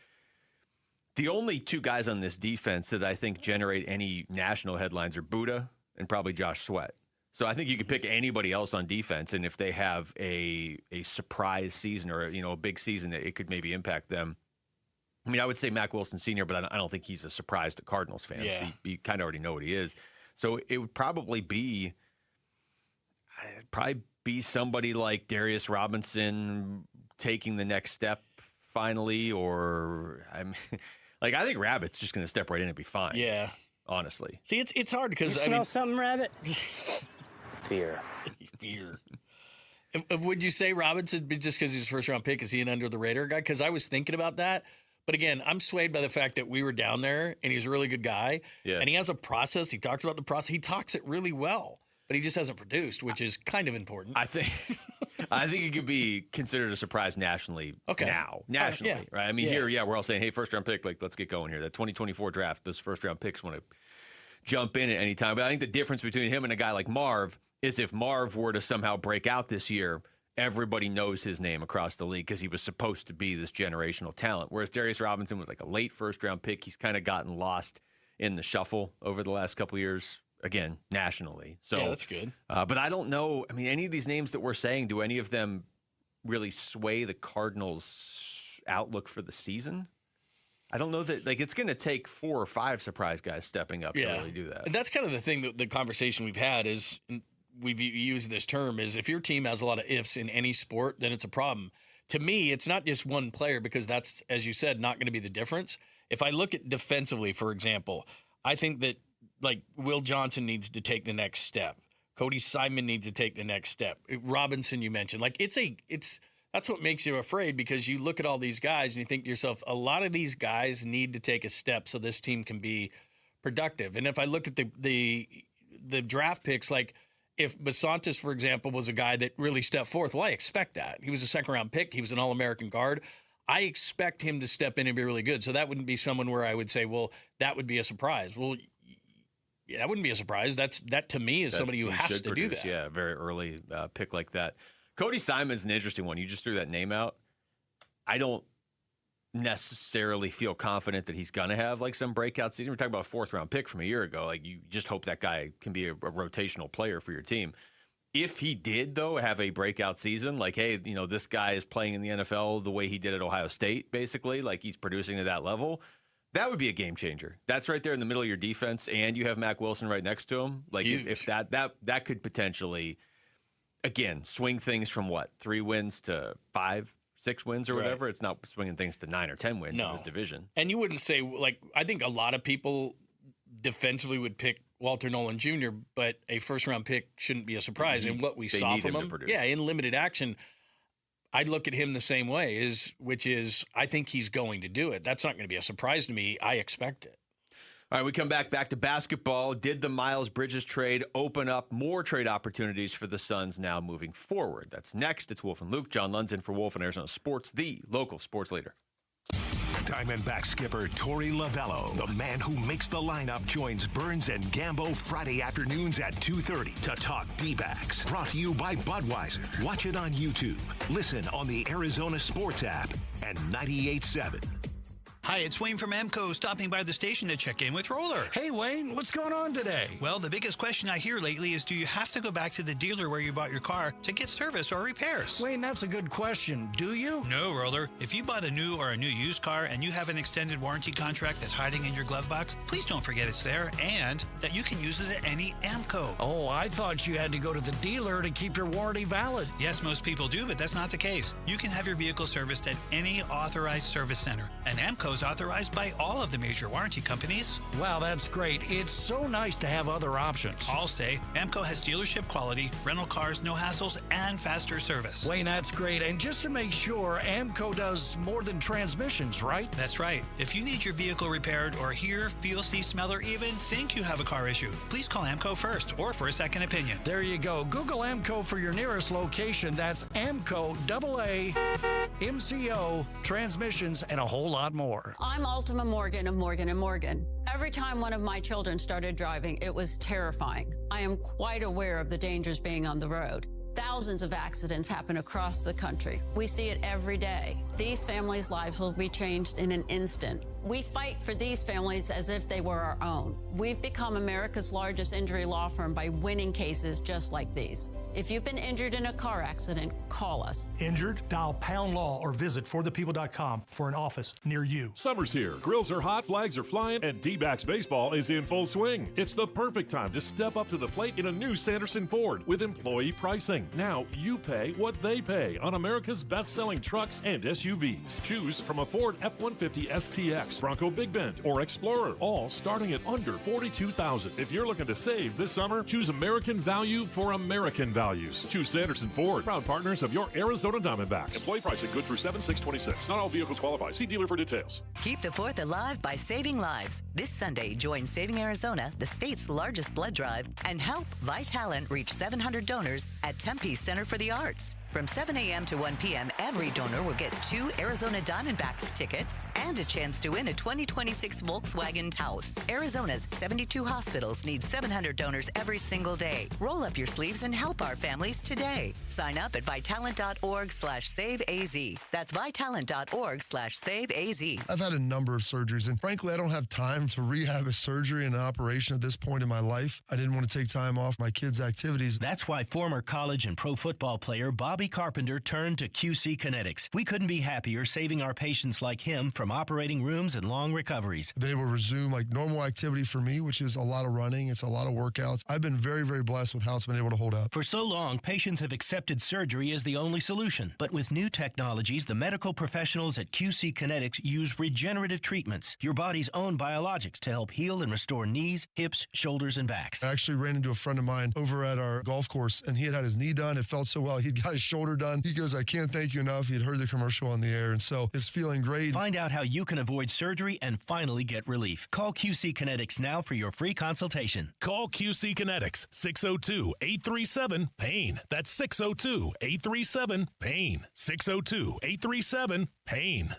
the only 2 guys on this defense that I think generate any national headlines are Buddha and probably Josh Sweat. So I think you could pick anybody else on defense, and if they have a surprise season or a big season, it could maybe impact them. I mean, I would say Mac Wilson Sr., but I don't think he's a surprise to Cardinals fans. Yeah. You kind of already know what he is. So it would probably be somebody like Darius Robinson taking the next step finally, or I think Rabbit's just going to step right in and be fine. Yeah, honestly. See, it's hard because something, Rabbit? Fear. Would you say Robinson just because he's a first round pick? Is he an under the radar guy? Because I was thinking about that. But again, I'm swayed by the fact that we were down there and he's a really good guy. Yeah. And he has a process. He talks about the process. He talks it really well, but he just hasn't produced, which is kind of important. I think it could be considered a surprise nationally now. Nationally, right? I mean, here, we're all saying, hey, first round pick, let's get going here. That 2024 draft, those first round picks want to jump in at any time. But I think the difference between him and a guy like Marv is if Marv were to somehow break out this year, everybody knows his name across the league because he was supposed to be this generational talent. Whereas Darius Robinson was like a late first-round pick. He's kind of gotten lost in the shuffle over the last couple of years, again, nationally. So yeah, that's good. But I don't know. I mean, any of these names that we're saying, do any of them really sway the Cardinals' outlook for the season? I don't know that. It's going to take 4 or 5 surprise guys stepping up to really do that. And that's kind of the thing that the conversation we've had is – we've used this term is if your team has a lot of ifs in any sport, then it's a problem. To me, it's not just one player because that's, as you said, not going to be the difference. If I look at defensively, for example, I think that Will Johnson needs to take the next step. Cody Simon needs to take the next step. Robinson, you mentioned, that's what makes you afraid because you look at all these guys and you think to yourself, a lot of these guys need to take a step so this team can be productive. And if I look at the draft picks, if Basantis, for example, was a guy that really stepped forth, well, I expect that. He was a second-round pick. He was an All-American guard. I expect him to step in and be really good. So that wouldn't be someone where I would say, well, that would be a surprise. Well, yeah, that wouldn't be a surprise. That to me is somebody who has to do that. Yeah, very early pick like that. Cody Simon's an interesting one. You just threw that name out. I don't necessarily feel confident that he's going to have some breakout season. We're talking about a 4th-round pick from a year ago. You just hope that guy can be a rotational player for your team. If he did, though, have a breakout season, hey, this guy is playing in the NFL the way he did at Ohio State, basically, he's producing at that level, that would be a game changer. That's right there in the middle of your defense, and you have Mac Wilson right next to him. If that could potentially, again, swing things from 3 wins to 5, 6 wins or whatever. It's not swinging things to 9 or 10 wins in this division. And you wouldn't say, I think a lot of people defensively would pick Walter Nolan Jr., but a first-round pick shouldn't be a surprise. And what we saw from him, in limited action, I'd look at him the same way, which is I think he's going to do it. That's not going to be a surprise to me. I expect it. All right, we come back to basketball. Did the Miles Bridges trade open up more trade opportunities for the Suns now moving forward? That's next. It's Wolf and Luke. John Lund's in for Wolf and Arizona Sports, the local sports leader. Diamondback skipper Torey Lovello, the man who makes the lineup, joins Burns and Gambo Friday afternoons at 2:30 to talk D-backs. Brought to you by Budweiser. Watch it on YouTube. Listen on the Arizona Sports app and 98.7. Hi, it's Wayne from Amco, stopping by the station to check in with Roller. Hey, Wayne, what's going on today? Well, the biggest question I hear lately is, do you have to go back to the dealer where you bought your car to get service or repairs? Wayne, that's a good question. Do you? No, Roller. If you bought a new or a new used car and you have an extended warranty contract that's hiding in your glove box, please don't forget it's there and that you can use it at any Amco. Oh, I thought you had to go to the dealer to keep your warranty valid. Yes, most people do, but that's not the case. You can have your vehicle serviced at any authorized service center, and Amco's authorized by all of the major warranty companies. Wow, that's great. It's so nice to have other options. I'll say Amco has dealership quality, rental cars, no hassles, and faster service. Wayne, that's great. And just to make sure, Amco does more than transmissions, right? That's right. If you need your vehicle repaired or hear, feel, see, smell, or even think you have a car issue, please call Amco first or for a second opinion. There you go. Google Amco for your nearest location. That's Amco, AA, MCO, transmissions, and a whole lot more. I'm Ultima Morgan of Morgan & Morgan. Every time one of my children started driving, it was terrifying. I am quite aware of the dangers being on the road. Thousands of accidents happen across the country. We see it every day. These families' lives will be changed in an instant. We fight for these families as if they were our own. We've become America's largest injury law firm by winning cases just like these. If you've been injured in a car accident, call us. Injured? Dial #law or visit forthepeople.com for an office near you. Summer's here. Grills are hot, flags are flying, and D-backs baseball is in full swing. It's the perfect time to step up to the plate in a new Sanderson Ford with employee pricing. Now you pay what they pay on America's best-selling trucks and SUVs. Choose from a Ford F-150 STX, Bronco Big Bend, or Explorer, all starting at under $42,000. If you're looking to save this summer, choose American value for American values. Choose Sanderson Ford, proud partners of your Arizona Diamondbacks. Employee pricing good through 7/6/26. Not all vehicles qualify. See dealer for details. Keep the 4th alive by saving lives. This Sunday, join Saving Arizona, the state's largest blood drive, and help Vitalant reach 700 donors at Tempe's Center for the Arts. From 7 a.m. to 1 p.m., every donor will get 2 Arizona Diamondbacks tickets and a chance to win a 2026 Volkswagen Taos. Arizona's 72 hospitals need 700 donors every single day. Roll up your sleeves and help our families today. Sign up at Vitalant.org/SaveAZ. That's Vitalant.org/SaveAZ. I've had a number of surgeries, and frankly, I don't have time to rehab a surgery and an operation at this point in my life. I didn't want to take time off my kids' activities. That's why former college and pro football player Bobby Carpenter turned to QC Kinetics. We couldn't be happier saving our patients like him from operating rooms and long recoveries. I've been able to resume like normal activity for me, which is a lot of running. It's a lot of workouts. I've been very, very blessed with how it's been able to hold up. For so long, patients have accepted surgery as the only solution. But with new technologies, the medical professionals at QC Kinetics use regenerative treatments, your body's own biologics, to help heal and restore knees, hips, shoulders, and backs. I actually ran into a friend of mine over at our golf course, and he had his knee done. It felt so well. He'd got his shoulder done. He goes, I can't thank you enough. He'd heard the commercial on the air, and so it's feeling great. Find out how you can avoid surgery and finally get relief. Call QC Kinetics now for your free consultation. Call QC Kinetics, 602-837-PAIN. That's 602-837-PAIN. 602-837-PAIN.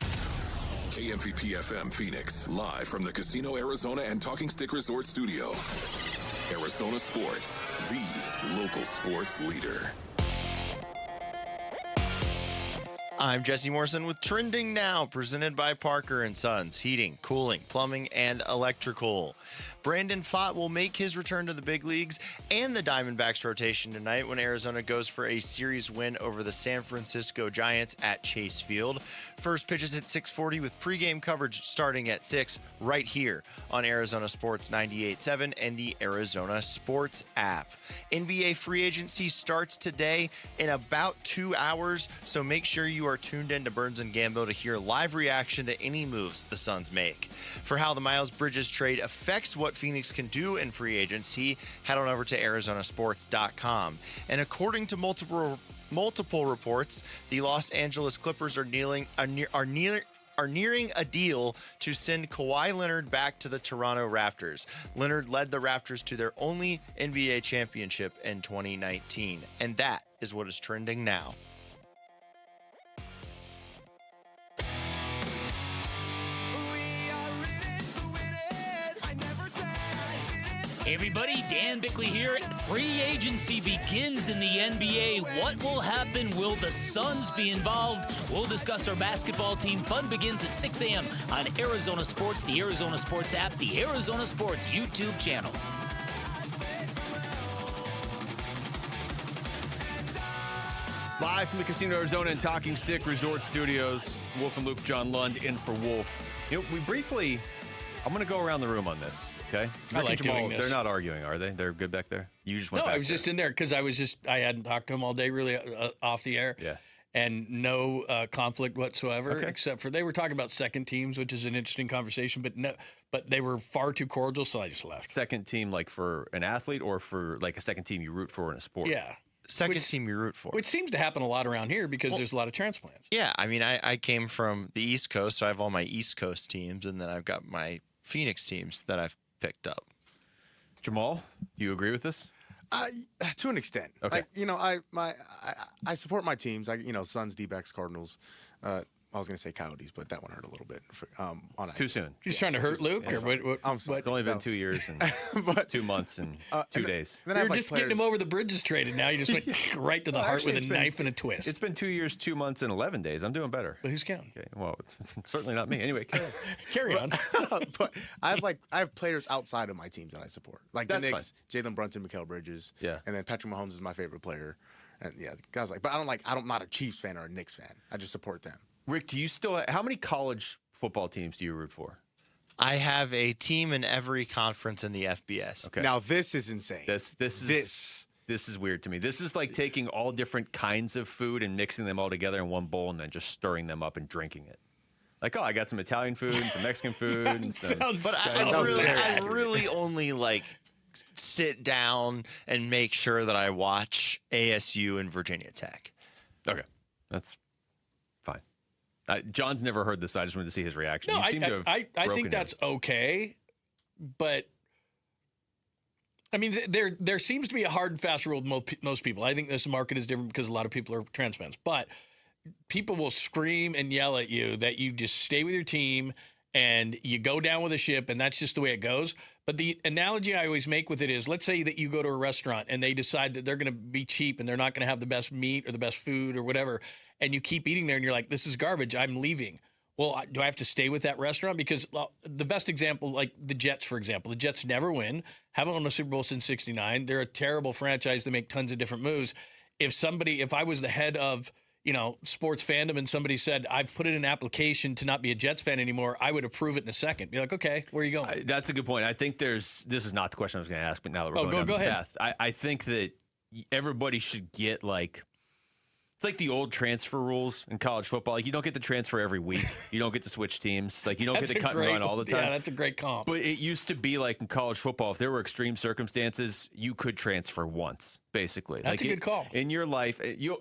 KMVP FM Phoenix, live from the Casino Arizona and Talking Stick Resort Studio. Arizona Sports, the local sports leader. I'm Jesse Morrison with Trending Now, presented by Parker & Sons, heating, cooling, plumbing, and electrical. Brandon Pfaadt will make his return to the big leagues and the Diamondbacks rotation tonight when Arizona goes for a series win over the San Francisco Giants at Chase Field. First pitch is at 6:40 with pregame coverage starting at 6 right here on Arizona Sports 98.7 and the Arizona Sports app. NBA free agency starts today in about 2 hours, so make sure you are tuned in to Burns and Gambo to hear live reaction to any moves the Suns make. For how the Miles Bridges trade affects what Phoenix can do in free agency, head on over to arizonasports.com. And according to multiple reports, the Los Angeles Clippers are nearing a deal to send Kawhi Leonard back to the Toronto Raptors. Leonard led the Raptors to their only NBA championship in 2019. And that is what is trending now. Hey everybody, Dan Bickley here. Free agency begins in the NBA. What will happen? Will the Suns be involved? We'll discuss our basketball team. Fun begins at 6 a.m. on Arizona Sports, the Arizona Sports app, the Arizona Sports YouTube channel. Live from the Casino Arizona and Talking Stick Resort Studios, Wolf and Luke, John Lund in for Wolf. You know, we briefly, I'm going to go around the room on this, okay? I like doing this. They're not arguing, are they? They're good back there? You just went back I was just in there because I hadn't talked to him all day, really off the air. Yeah. And no conflict whatsoever, except for they were talking about second teams, which is an interesting conversation, but they were far too cordial, so I just left. Second team, like for an athlete, or for like a second team you root for in a sport? Yeah. Second team you root for. Which seems to happen a lot around here because there's a lot of transplants. Yeah, I mean, I came from the East Coast, so I have all my East Coast teams, and then I've got my Phoenix teams that I've picked up. Jamal, do you agree with this? To an extent. Okay. Like, you know, I support my teams. Suns, Dbacks, Cardinals. I was going to say Coyotes, but that one hurt a little bit. It's too soon. He's trying to hurt Luke? Yeah, or what? I'm sorry. It's only been 2 years and 2 months and 2 days. You're just getting him over the bridges traded now. You just went right to the heart with a knife and a twist. It's been 2 years, 2 months, and 11 days. I'm doing better. But who's counting? Okay, well, certainly not me. Anyway, carry on. But I have players outside of my teams that I support. Like the Knicks, Jalen Brunson, Mikal Bridges. Yeah. And then Patrick Mahomes is my favorite player. And yeah, guys but I'm not a Chiefs fan or a Knicks fan. I just support them. Rick, do you still how many college football teams do you root for? I have a team in every conference in the FBS. Okay. Now this is insane. This is weird to me. This is like taking all different kinds of food and mixing them all together in one bowl and then just stirring them up and drinking it. Like, I got some Italian food and some Mexican food and some. But I really only like sit down and make sure that I watch ASU and Virginia Tech. Okay, that's fine. John's never heard this. So I just wanted to see his reaction. No, you seem to have I think that's okay, but I mean, there seems to be a hard and fast rule with most people. I think this market is different because a lot of people are transplants, but people will scream and yell at you that you just stay with your team and you go down with a ship, and that's just the way it goes. But the analogy I always make with it is, let's say that you go to a restaurant and they decide that they're going to be cheap and they're not going to have the best meat or the best food or whatever, and you keep eating there and you're like, this is garbage, I'm leaving. Well, do I have to stay with that restaurant? Because the best example, like the Jets, for example, the Jets never win, haven't won a Super Bowl since '69. They're a terrible franchise. They make tons of different moves. If I was the head of sports fandom and somebody said, I've put in an application to not be a Jets fan anymore, I would approve it in a second. Be like, okay, where are you going? That's a good point. I think this is not the question I was going to ask, but now that we're going down this path, I think that everybody should get it's like the old transfer rules in college football. Like, you don't get to transfer every week. You don't get to switch teams. Like, you don't get to cut and run all the time. Yeah, that's a great comp. But it used to be like in college football, if there were extreme circumstances, you could transfer once, basically. That's a good call. In your life,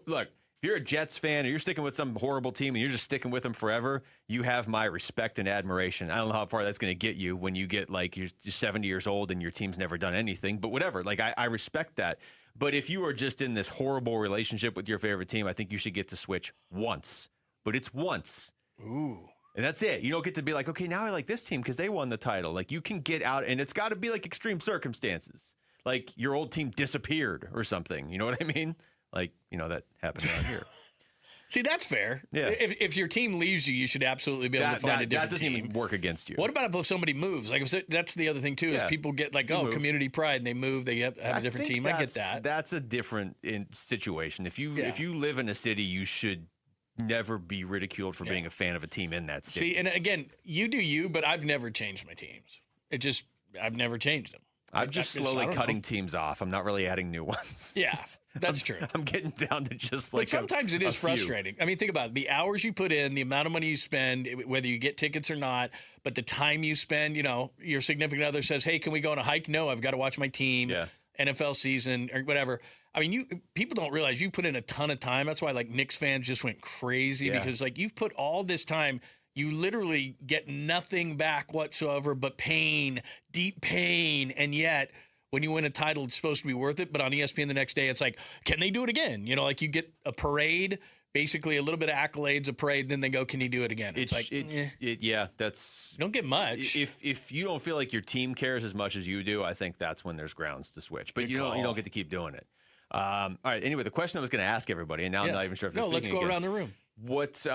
look, if you're a Jets fan or you're sticking with some horrible team and you're just sticking with them forever, you have my respect and admiration. I don't know how far that's going to get you when you get you're 70 years old and your team's never done anything, but whatever. I respect that. But if you are just in this horrible relationship with your favorite team, I think you should get to switch once. But it's once. Ooh. And that's it. You don't get to be like, okay, now I like this team because they won the title. Like, you can get out, and it's got to be like extreme circumstances. Like your old team disappeared or something. You know what I mean? That happened around here. See, that's fair. Yeah. If your team leaves you, you should absolutely be able to find a different team. That doesn't even work against you. What about if somebody moves? That's the other thing, too, is people get community pride, and they move, they have a different team. I get that. That's a different situation. If you live in a city, you should never be ridiculed for being a fan of a team in that city. See, and again, you do you, but I've never changed my teams. I've never changed them. I'm just slowly cutting teams off. I'm not really adding new ones. Yeah, that's true. I'm getting down to just But sometimes it is frustrating. I mean, think about it. The hours you put in, the amount of money you spend, whether you get tickets or not, but the time you spend, your significant other says, hey, can we go on a hike? No, I've got to watch my team, NFL season, or whatever. I mean, people don't realize you put in a ton of time. That's why, Knicks fans just went crazy because, you've put all this time. You literally get nothing back whatsoever but pain, deep pain. And yet, when you win a title, it's supposed to be worth it. But on ESPN the next day, it's like, can they do it again? You get a parade basically a little bit of accolades, a parade, then they go, can you do it again? It's like, yeah, that's... You don't get much. If you don't feel like your team cares as much as you do, I think that's when there's grounds to switch. But you don't get to keep doing it. All right, anyway, the question I was going to ask everybody, and now I'm not even sure if they're let's go around the room. What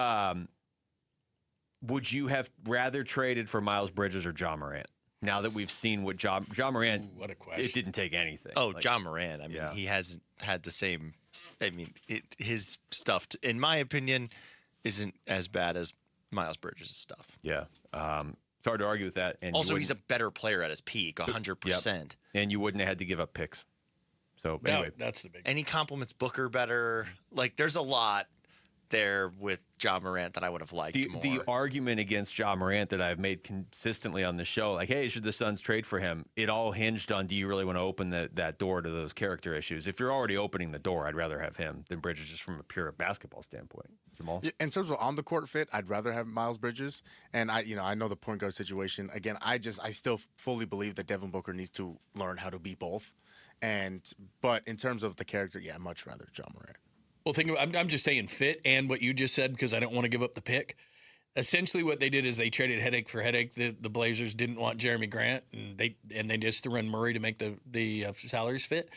would you have rather traded for Miles Bridges or Ja Morant? Now that we've seen what Ja Morant... what a question. It didn't take anything. Oh, Ja Morant. I mean, he hasn't had the same... I mean, his stuff, in my opinion, isn't as bad as Miles Bridges' stuff. Yeah. It's hard to argue with that. And also, he's a better player at his peak, 100%. Yep. And you wouldn't have had to give up picks. So, anyway. That's the big... And he compliments Booker better. Like, there's a lot there with Ja Morant that I would have liked more. The argument against Ja Morant that I've made consistently on the show, like, hey, should the Suns trade for him? It all hinged on, do you really want to open that door to those character issues? If you're already opening the door, I'd rather have him than Bridges just from a pure basketball standpoint. Jamal? In terms of on the court fit, I'd rather have Miles Bridges. And I know the point guard situation. Again, I still fully believe that Devin Booker needs to learn how to be both. But in terms of the character, yeah, I'd much rather Ja Morant. Well, I'm just saying fit and what you just said because I don't want to give up the pick. Essentially, what they did is they traded headache for headache. The Blazers didn't want Jeremy Grant, and they just threw in Murray to make the salaries fit.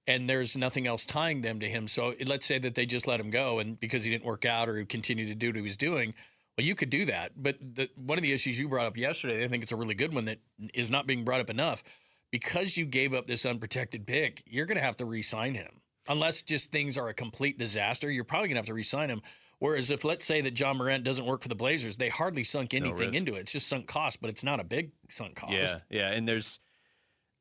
And there's nothing else tying them to him. So let's say that they just let him go, and because he didn't work out or he continued to do what he was doing, well, you could do that. But one of the issues you brought up yesterday, I think it's a really good one that is not being brought up enough. Because you gave up this unprotected pick, you're going to have to re-sign him. Unless just things are a complete disaster, you're probably going to have to re-sign him. Whereas if, let's say that Ja Morant doesn't work for the Blazers, they hardly sunk anything into it. It's just sunk cost, but it's not a big sunk cost. Yeah. And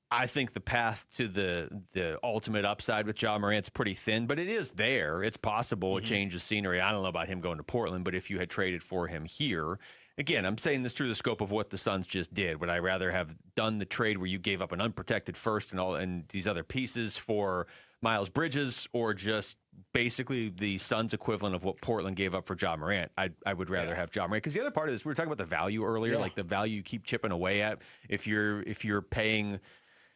I think the path to the ultimate upside with Ja Morant's pretty thin, but it is there. It's possible a change of scenery. I don't know about him going to Portland, but if you had traded for him here, again, I'm saying this through the scope of what the Suns just did. Would I rather have done the trade where you gave up an unprotected first and these other pieces for Miles Bridges, or just basically the Suns equivalent of what Portland gave up for Ja Morant? I would rather have Ja Morant, because the other part of this, we were talking about the value earlier, like the value you keep chipping away at. If you're paying,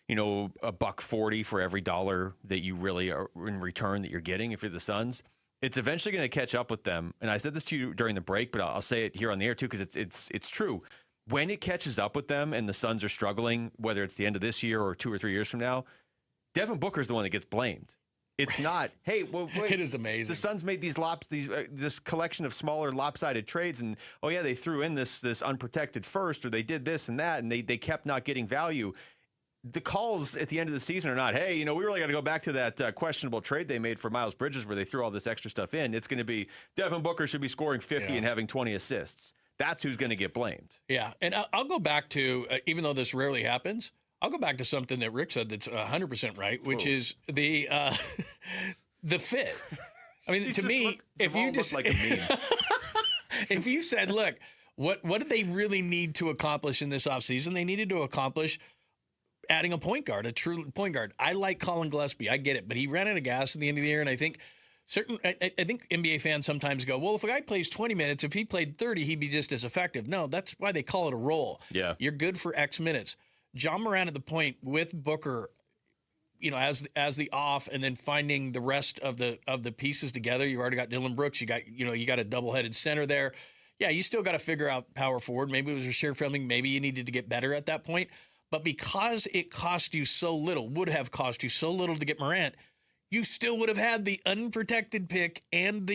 $1.40 for every dollar that you really are in return that you're getting, if you're the Suns, it's eventually going to catch up with them. And I said this to you during the break, but I'll say it here on the air too, because it's true. When it catches up with them and the Suns are struggling, whether it's the end of this year or 2 or 3 years from now, Devin Booker's the one that gets blamed. It's not, hey, well, wait, it is amazing. The Suns made this collection of smaller lopsided trades, and they threw in this unprotected first, or they did this and that, and they kept not getting value. The calls at the end of the season are not, hey, we really got to go back to that questionable trade they made for Miles Bridges where they threw all this extra stuff in. It's going to be Devin Booker should be scoring 50 and having 20 assists. That's who's going to get blamed. Yeah, and I'll go back to, even though this rarely happens, I'll go back to something that Rick said that's 100% right, which is the fit. I mean, to me, if you just like a meme. if you said, look, what did they really need to accomplish in this offseason? They needed to accomplish adding a point guard, a true point guard. I like Colin Gillespie. I get it. But he ran out of gas at the end of the year, and I think I think NBA fans sometimes go, well, if a guy plays 20 minutes, if he played 30, he'd be just as effective. No, that's why they call it a role. Yeah. You're good for X minutes. Ja Morant at the point with Booker, as the off, and then finding the rest of the pieces together. You've already got Dylan Brooks. You got a double-headed center there. Yeah, you still got to figure out power forward. Maybe it was Rasheed Fleming. Maybe you needed to get better at that point. But because it cost you so little, would have cost you so little to get Morant, you still would have had the unprotected pick and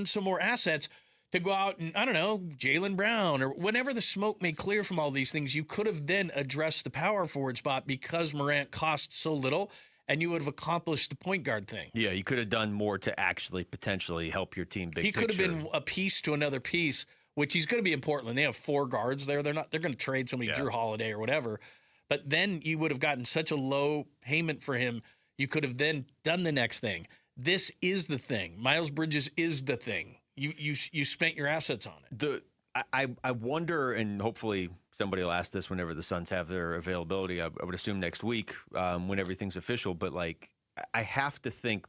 some more assets to go out and, I don't know, Jaylen Brown, or whenever the smoke may clear from all these things, you could have then addressed the power forward spot because Morant cost so little, and you would have accomplished the point guard thing. Yeah, you could have done more to actually potentially help your team. He could have been a piece to another piece, which he's going to be in Portland. They have 4 guards there. They're going to trade somebody, Drew Holiday or whatever. But then you would have gotten such a low payment for him, you could have then done the next thing. This is the thing. Miles Bridges is the thing. You spent your assets on it. I wonder, and hopefully somebody will ask this whenever the Suns have their availability. I would assume next week when everything's official. But I have to think,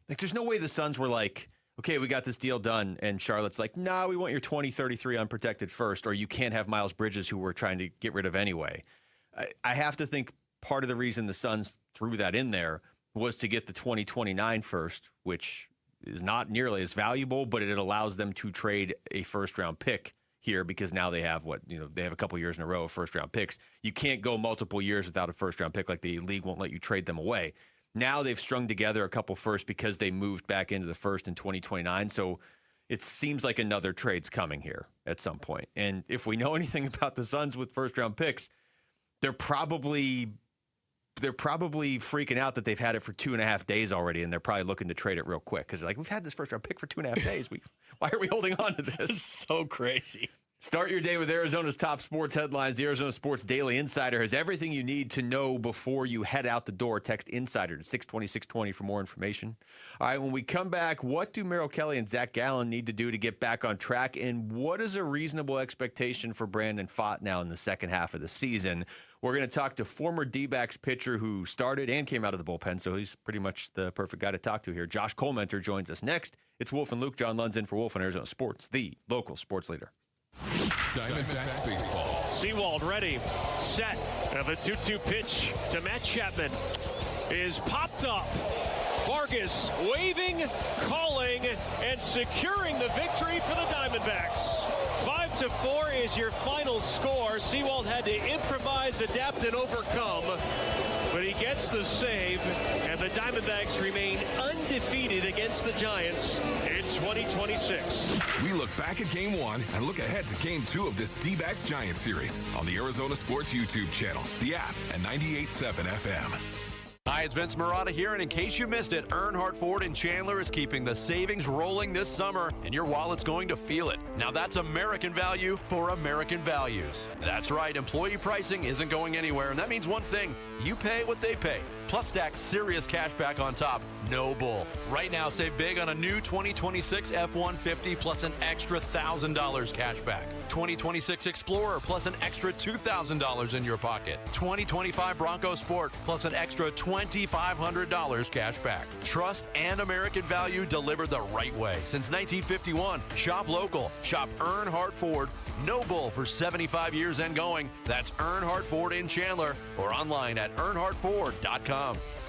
there's no way the Suns were like, okay, we got this deal done, and Charlotte's like, nah, we want your 2033 unprotected first, or you can't have Miles Bridges, who we're trying to get rid of anyway. I have to think part of the reason the Suns threw that in there was to get the 2029 first, which is not nearly as valuable, but it allows them to trade a first-round pick here because now they have they have a couple years in a row of first-round picks. You can't go multiple years without a first-round pick. Like the league won't let you trade them away. Now they've strung together a couple first because they moved back into the first in 2029. So it seems like another trade's coming here at some point. And if we know anything about the Suns with first-round picks, they're probably freaking out that they've had it for 2.5 days already, and they're probably looking to trade it real quick because they're like, we've had this first-round pick for 2.5 days. Why are we holding on to this? It's so crazy. Start your day with Arizona's top sports headlines. The Arizona Sports Daily Insider has everything you need to know before you head out the door. Text Insider to 620-620 for more information. All right, when we come back, what do Merrill Kelly and Zach Gallen need to do to get back on track? And what is a reasonable expectation for Brandon Pfaadt now in the second half of the season? We're going to talk to former D-backs pitcher who started and came out of the bullpen, so he's pretty much the perfect guy to talk to here. Josh Colmenter joins us next. It's Wolf and Luke. John Lund's in for Wolf on Arizona Sports, the local sports leader. Diamondbacks baseball. Seawald ready, set, and the 2-2 pitch to Matt Chapman is popped up. Vargas waving, calling, and securing the victory for the Diamondbacks. 5-4 is your final score. Seawald had to improvise, adapt, and overcome, but he gets the save, and the Diamondbacks remain undefeated against the Giants in 2026. We look back at Game 1 and look ahead to Game 2 of this Dbacks Giants series on the Arizona Sports YouTube channel, the app, and 98.7 FM. Hi, it's Vince Marotta here, and in case you missed it, Earnhardt Ford in Chandler is keeping the savings rolling this summer, and your wallet's going to feel it. Now that's American value for American values. That's right, employee pricing isn't going anywhere, and that means one thing: you pay what they pay. Plus stack serious cash back on top. No bull. Right now, save big on a new 2026 F-150 plus an extra $1,000 cash back. 2026 Explorer plus an extra $2,000 in your pocket. 2025 Bronco Sport plus an extra $2,500 cash back. Trust and American value delivered the right way. Since 1951, shop local. Shop Earnhardt Ford. No bull for 75 years and going. That's Earnhardt Ford in Chandler or online at earnhardtford.com.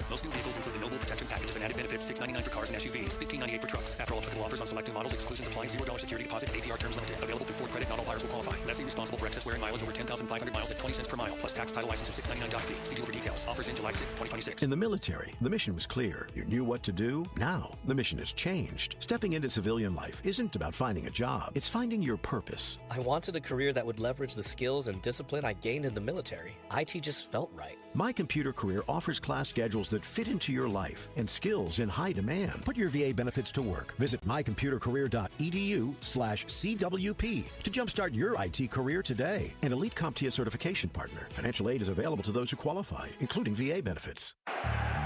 Most new vehicles include the Noble Protection Packages and added benefits, $699 for cars and SUVs, $1,598 for trucks. After all applicable offers on select new models, exclusions apply, $0 security deposit, and APR terms limited. Available through Ford Credit. Not all buyers will qualify. Lessee responsible for excess wear and mileage over 10,500 miles at 20 cents per mile, plus tax, title, license, and $699 fee. See dealer for details. Offers in July 6, 2026. In the military, the mission was clear. You knew what to do. Now, the mission has changed. Stepping into civilian life isn't about finding a job. It's finding your purpose. I wanted a career that would leverage the skills and discipline I gained in the military. IT just felt right. My Computer Career offers class schedules that fit into your life and skills in high demand. Put your VA benefits to work. Visit mycomputercareer.edu/CWP to jumpstart your IT career today. An elite CompTIA certification partner. Financial aid is available to those who qualify, including VA benefits.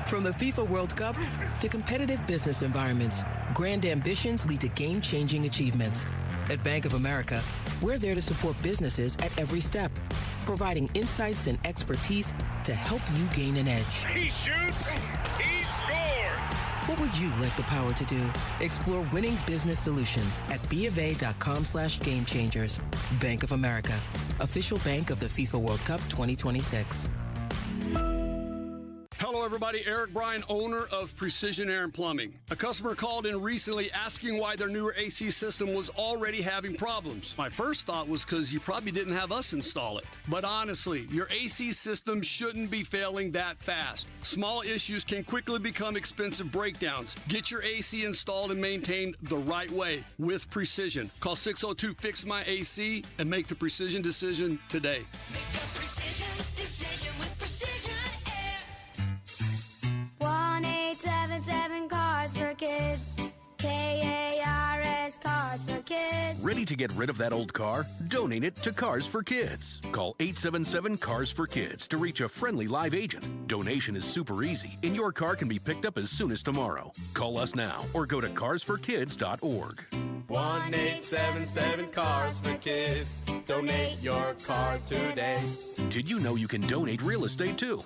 From the FIFA World Cup to competitive business environments, grand ambitions lead to game-changing achievements. At Bank of America, we're there to support businesses at every step, providing insights and expertise to help you gain an edge. He shoots, he scores! What would you like the power to do? Explore winning business solutions at BofA.com/gamechangers. Bank of America, official bank of the FIFA World Cup 2026. Hello, everybody. Eric Bryan, owner of Precision Air and Plumbing. A customer called in recently asking why their newer AC system was already having problems. My first thought was because you probably didn't have us install it. But honestly, your AC system shouldn't be failing that fast. Small issues can quickly become expensive breakdowns. Get your AC installed and maintained the right way with Precision. Call 602-FIX-MY-AC and make the Precision decision today. Make the precision decision with Precision Air. 1-877 Cards for Kids. KARS Cards for Kids. Ready to get rid of that old car? Donate it to Cars for Kids. Call 877 Cars for Kids to reach a friendly live agent. Donation is super easy, and your car can be picked up as soon as tomorrow. Call us now or go to carsforkids.org. 1-877 Cars for Kids. Donate your car today. Did you know you can donate real estate too?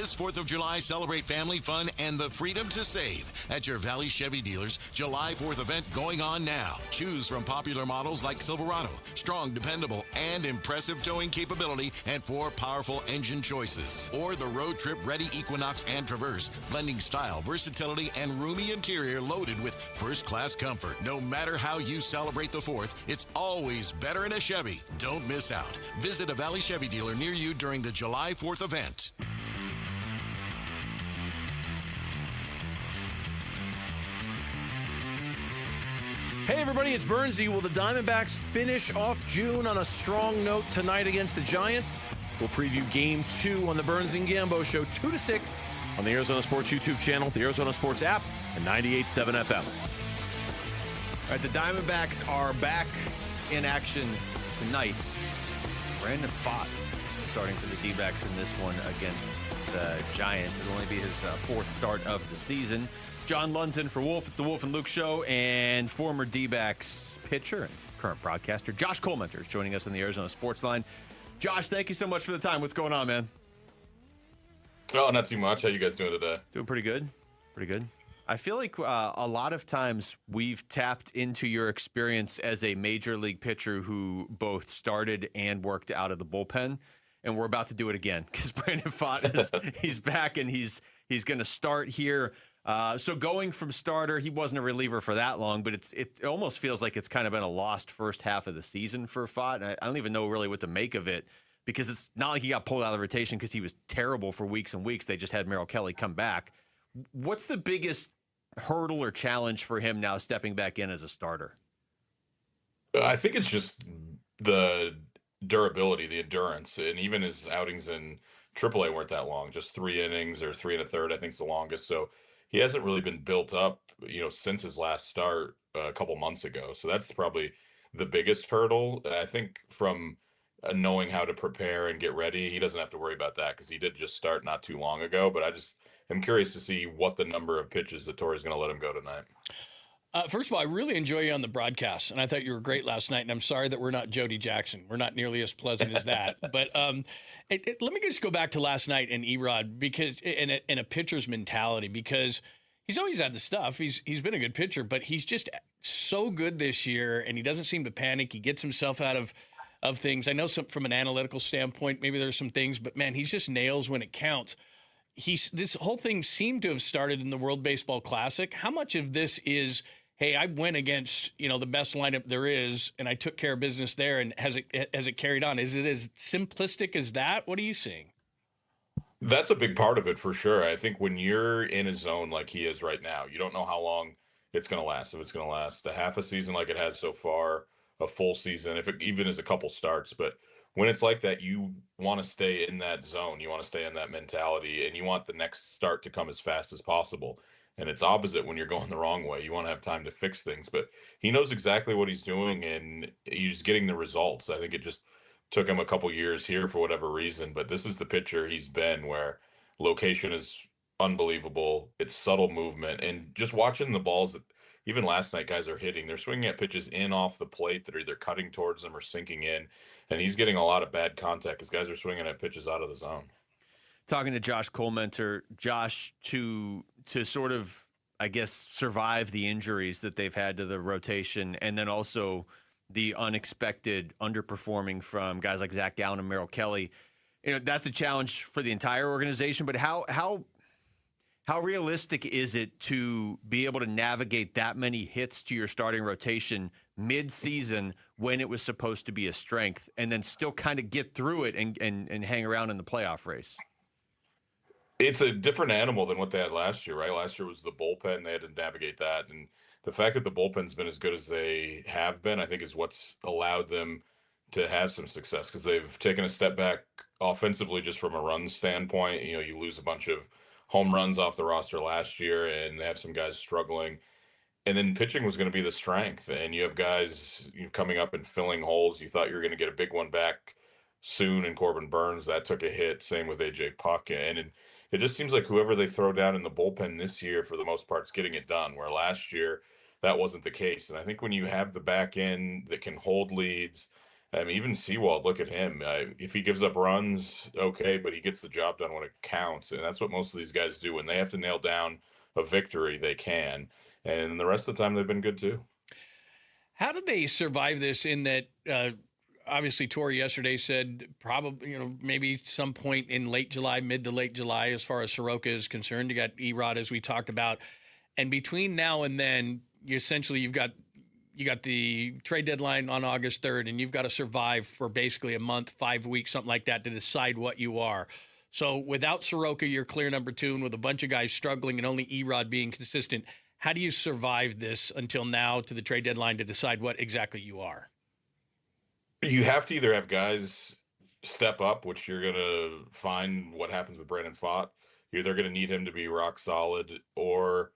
This 4th of July, celebrate family fun and the freedom to save at your Valley Chevy dealers. July 4th event going on now. Choose from popular models like Silverado, strong, dependable, and impressive towing capability, and 4 powerful engine choices. Or the road trip ready Equinox and Traverse, blending style, versatility, and roomy interior loaded with first-class comfort. No matter how you celebrate the 4th, it's always better in a Chevy. Don't miss out. Visit a Valley Chevy dealer near you during the July 4th event. Hey everybody, it's Burnsy. Will the Diamondbacks finish off June on a strong note tonight against the Giants? We'll preview Game 2 on the Burns and Gambo Show, 2 to 6 on the Arizona Sports YouTube channel, the Arizona Sports app, and 98.7 FM. All right, the Diamondbacks are back in action tonight. Brandon Pfaadt starting for the D-backs in this one against the Giants. It'll only be his 4th start of the season. John Lund's for Wolf. It's the Wolf and Luke Show, and former D-backs pitcher and current broadcaster Josh Colemanter is joining us on the Arizona Sports Line. Josh, thank you so much for the time. What's going on, man? Oh, not too much. How you guys doing today? Doing pretty good. Pretty good. I feel like a lot of times we've tapped into your experience as a major league pitcher who both started and worked out of the bullpen, and we're about to do it again because Brandon Pfaadt he's back and he's going to start here. So going from starter, he wasn't a reliever for that long, but it almost feels like it's kind of been a lost first half of the season for Pfaadt. And I don't even know really what to make of it because it's not like he got pulled out of the rotation because he was terrible for weeks and weeks. They just had Merrill Kelly come back. What's the biggest hurdle or challenge for him now stepping back in as a starter? I think it's just the durability, the endurance, and even his outings in AAA weren't that long, just 3 innings or 3 1/3, I think is the longest. So he hasn't really been built up, since his last start a couple months ago. So that's probably the biggest hurdle. I think from knowing how to prepare and get ready, he doesn't have to worry about that because he did just start not too long ago. But I'm curious to see what the number of pitches that Torrey's going to let him go tonight. First of all, I really enjoy you on the broadcast, and I thought you were great last night, and I'm sorry that we're not Jody Jackson. We're not nearly as pleasant as that. But let me just go back to last night and Erod, because in a pitcher's mentality, because he's always had the stuff. He's been a good pitcher, but he's just so good this year, and he doesn't seem to panic. He gets himself out of things. I know from an analytical standpoint, maybe there's some things, but, man, he's just nails when it counts. This whole thing seemed to have started in the World Baseball Classic. How much of this is, hey, I went against, the best lineup there is, and I took care of business there, and has it carried on? Is it as simplistic as that? What are you seeing? That's a big part of it for sure. I think when you're in a zone like he is right now, you don't know how long it's going to last. If it's going to last a half a season like it has so far, a full season, if it even is a couple starts. But when it's like that, you want to stay in that zone. You want to stay in that mentality, and you want the next start to come as fast as possible. And it's opposite when you're going the wrong way. You want to have time to fix things. But he knows exactly what he's doing, and he's getting the results. I think it just took him a couple years here for whatever reason. But this is the pitcher he's been, where location is unbelievable. It's subtle movement. And just watching the balls that even last night guys are hitting, they're swinging at pitches in off the plate that are either cutting towards them or sinking in. And he's getting a lot of bad contact because guys are swinging at pitches out of the zone. Talking to Josh Colemanter, Josh, to sort of, I guess, survive the injuries that they've had to the rotation, and then also the unexpected underperforming from guys like Zach Gallen and Merrill Kelly. That's a challenge for the entire organization. But how realistic is it to be able to navigate that many hits to your starting rotation mid-season when it was supposed to be a strength, and then still kind of get through it and hang around in the playoff race? It's a different animal than what they had last year, right? Last year was the bullpen. They had to navigate that. And the fact that the bullpen's been as good as they have been, I think, is what's allowed them to have some success, because they've taken a step back offensively just from a run standpoint. You lose a bunch of home runs off the roster last year, and they have some guys struggling. And then pitching was going to be the strength. And you have guys coming up and filling holes. You thought you were going to get a big one back soon in Corbin Burns. That took a hit. Same with AJ Puck. And it just seems like whoever they throw down in the bullpen this year, for the most part, is getting it done, where last year that wasn't the case. And I think when you have the back end that can hold leads I mean, even Seawald, look at him. If he gives up runs, okay, but he gets the job done when it counts. And that's what most of these guys do. When they have to nail down a victory, they can. And the rest of the time, they've been good too. How did they survive this in that obviously Torrey yesterday said probably, maybe some point in late July, mid to late July, as far as Soroka is concerned. You got Erod, as we talked about. And between now and then, you've got the trade deadline on August 3rd, and you've got to survive for basically a month, 5 weeks, something like that, to decide what you are. So without Soroka, you're clear number 2, and with a bunch of guys struggling and only Erod being consistent, how do you survive this until now to the trade deadline to decide what exactly you are? You have to either have guys step up, which you're going to find what happens with Brandon Pfaadt. You're either going to need him to be rock solid, or,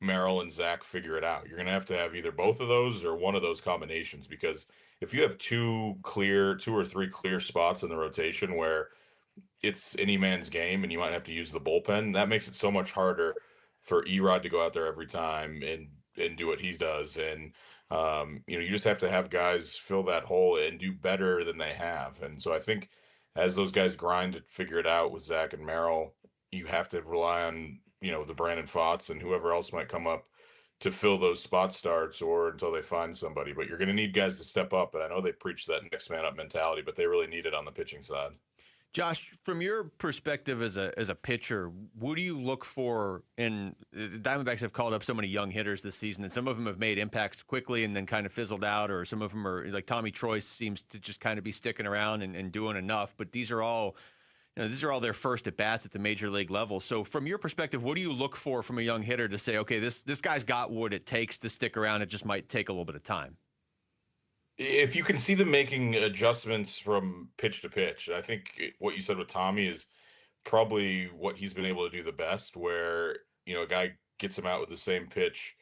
Merrill and Zach figure it out. You're going to have either both of those or one of those combinations, because if you have two or three clear spots in the rotation where it's any man's game and you might have to use the bullpen, that makes it so much harder for Erod to go out there every time and do what he does. And, you just have to have guys fill that hole and do better than they have. And so I think as those guys grind to figure it out with Zach and Merrill, you have to rely on, the Brandon Pfaadts and whoever else might come up to fill those spot starts, or until they find somebody. But you're going to need guys to step up. And I know they preach that next man up mentality, but they really need it on the pitching side. Josh, from your perspective as a pitcher, what do you look for in the Diamondbacks have called up so many young hitters this season, and some of them have made impacts quickly and then kind of fizzled out, or some of them are like Tommy Troyce seems to just kind of be sticking around and doing enough. But these are all their first at bats at the major league level. So from your perspective, what do you look for from a young hitter to say, okay, this guy's got what it takes to stick around. It just might take a little bit of time. If you can see them making adjustments from pitch to pitch, I think what you said with Tommy is probably what he's been able to do the best, where, a guy gets him out with the same pitch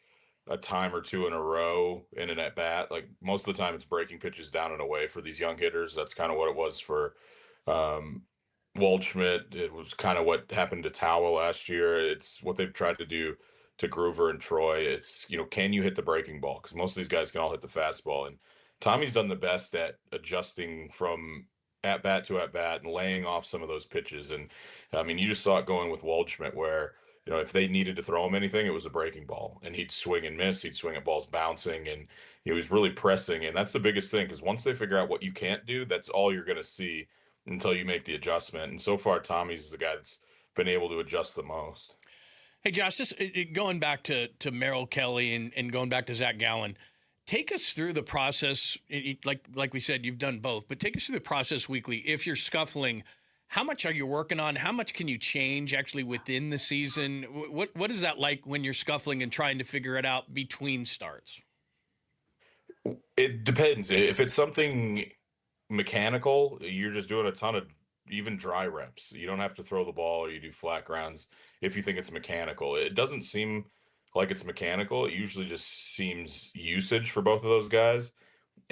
a time or two in a row in an at-bat. Like, most of the time it's breaking pitches down and away for these young hitters. That's kind of what it was for Waldschmidt. It was kind of what happened to Tawa last year. It's what they've tried to do to Groover and Troy. It's, can you hit the breaking ball? Because most of these guys can all hit the fastball. And Tommy's done the best at adjusting from at-bat to at-bat and laying off some of those pitches. And, I mean, you just saw it going with Waldschmidt, where, if they needed to throw him anything, it was a breaking ball. And he'd swing and miss. He'd swing at balls bouncing. And he was really pressing. And that's the biggest thing, because once they figure out what you can't do, that's all you're going to see until you make the adjustment. And so far, Tommy's the guy that's been able to adjust the most. Hey, Josh, just going back to Merrill Kelly and going back to Zach Gallen, take us through the process. Like we said, you've done both, but take us through the process weekly. If you're scuffling, how much are you working on? How much can you change actually within the season? What is that like when you're scuffling and trying to figure it out between starts? It depends. If it's something mechanical, you're just doing a ton of even dry reps. You don't have to throw the ball, or you do flat grounds if you think it's mechanical. It doesn't seem like it's mechanical. It usually just seems usage for both of those guys.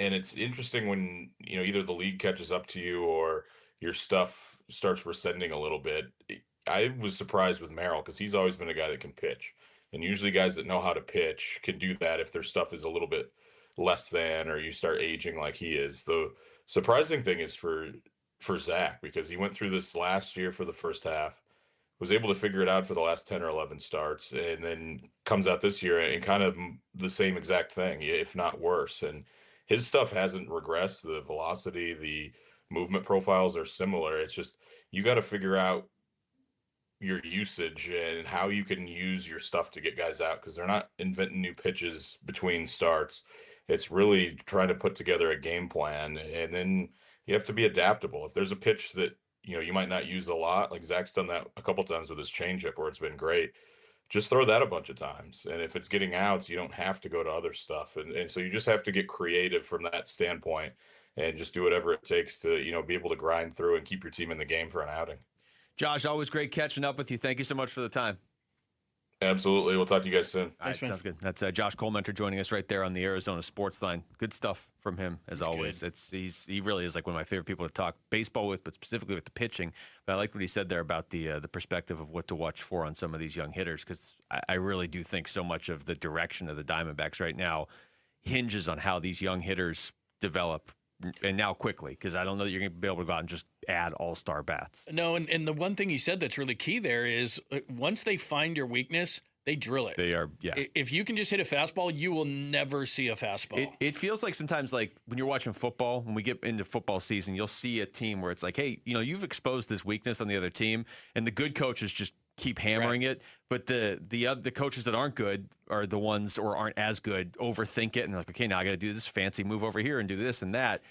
And it's interesting when, either the league catches up to you or your stuff starts rescinding a little bit. I was surprised with Merrill, because he's always been a guy that can pitch. And usually guys that know how to pitch can do that if their stuff is a little bit less than, or you start aging like he is. The surprising thing is for Zach, because he went through this last year for the first half, was able to figure it out for the last 10 or 11 starts, and then comes out this year and kind of the same exact thing, if not worse. And his stuff hasn't regressed. The velocity, the movement profiles are similar. It's just, you got to figure out your usage and how you can use your stuff to get guys out, because they're not inventing new pitches between starts. It's really trying to put together a game plan, and then you have to be adaptable. If there's a pitch that you might not use a lot, like Zach's done that a couple times with his changeup where it's been great, just throw that a bunch of times. And if it's getting outs, you don't have to go to other stuff. And so you just have to get creative from that standpoint and just do whatever it takes to, be able to grind through and keep your team in the game for an outing. Josh, always great catching up with you. Thank you so much for the time. Absolutely. We'll talk to you guys soon. All right, sounds good. That's Josh Colementor joining us right there on the Arizona Sports Line. Good stuff from him, as always. He really is like one of my favorite people to talk baseball with, but specifically with the pitching. But I like what he said there about the perspective of what to watch for on some of these young hitters, because I really do think so much of the direction of the Diamondbacks right now hinges on how these young hitters develop, and now quickly, because I don't know that you're going to be able to go out and just add all-star bats. No, and the one thing you said that's really key there is once they find your weakness, they drill it. They are, yeah. If you can just hit a fastball, you will never see a fastball. It feels like sometimes, like when you're watching football, when we get into football season, you'll see a team where it's like, hey, you've exposed this weakness on the other team, and the good coaches just keep hammering it. But the coaches that aren't good are the ones, or aren't as good, overthink it, and they're like, okay, now I got to do this fancy move over here and do this and that.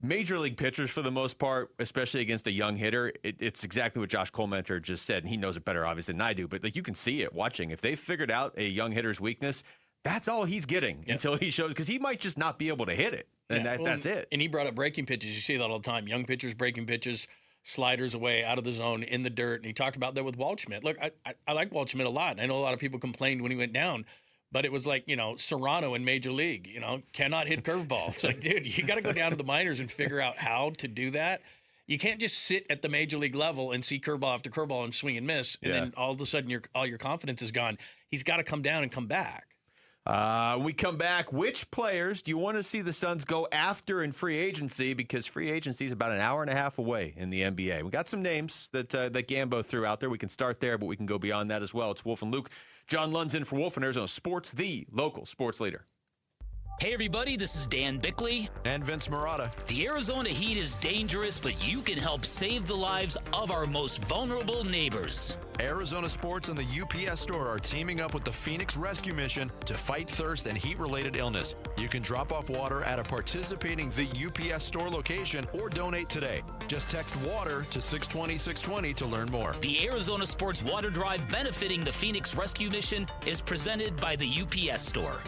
Major league pitchers, for the most part, especially against a young hitter, it's exactly what Josh Colmenter just said, and he knows it better, obviously, than I do. But like, you can see it watching. If they figured out a young hitter's weakness, that's all he's getting until he shows, because he might just not be able to hit it, and that's it. And he brought up breaking pitches. You see that all the time. Young pitchers breaking pitches, sliders away, out of the zone, in the dirt. And he talked about that with Walsh. Look, I like Walsh a lot. I know a lot of people complained when he went down. But it was like, Serrano in Major League, cannot hit curveball. It's like, dude, you got to go down to the minors and figure out how to do that. You can't just sit at the Major League level and see curveball after curveball and swing and miss, and then all of a sudden all your confidence is gone. He's got to come down and come back. When we come back, which players do you want to see the Suns go after in free agency? Because free agency is about an hour and a half away in the NBA. We got some names that Gambo threw out there. We can start there, but we can go beyond that as well. It's Wolf and Luke. John Lund's in for Wolf and Arizona Sports, the local sports leader. Hey, everybody, this is Dan Bickley. And Vince Marotta. The Arizona heat is dangerous, but you can help save the lives of our most vulnerable neighbors. Arizona Sports and the UPS Store are teaming up with the Phoenix Rescue Mission to fight thirst and heat-related illness. You can drop off water at a participating The UPS Store location or donate today. Just text WATER to 620-620 to learn more. The Arizona Sports Water Drive benefiting the Phoenix Rescue Mission is presented by the UPS Store.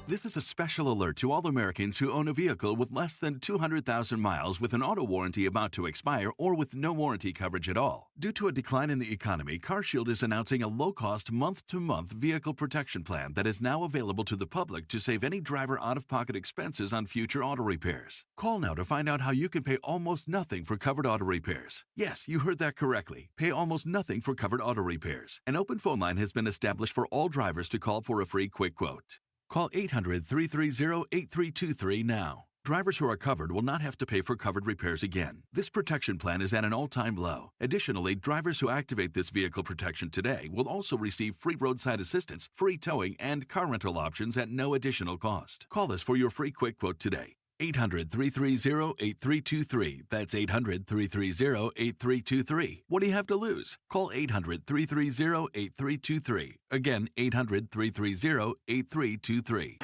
This is a special alert to all Americans who own a vehicle with less than 200,000 miles with an auto warranty about to expire or with no warranty coverage at all. Due to a decline in the economy, CarShield is announcing a low-cost month-to-month vehicle protection plan that is now available to the public to save any driver out-of-pocket expenses on future auto repairs. Call now to find out how you can pay almost nothing for covered auto repairs. Yes, you heard that correctly. Pay almost nothing for covered auto repairs. An open phone line has been established for all drivers to call for a free quick quote. Call 800-330-8323 now. Drivers who are covered will not have to pay for covered repairs again. This protection plan is at an all-time low. Additionally, drivers who activate this vehicle protection today will also receive free roadside assistance, free towing, and car rental options at no additional cost. Call us for your free quick quote today. 800-330-8323. That's 800-330-8323. What do you have to lose? Call 800-330-8323. Again, 800-330-8323.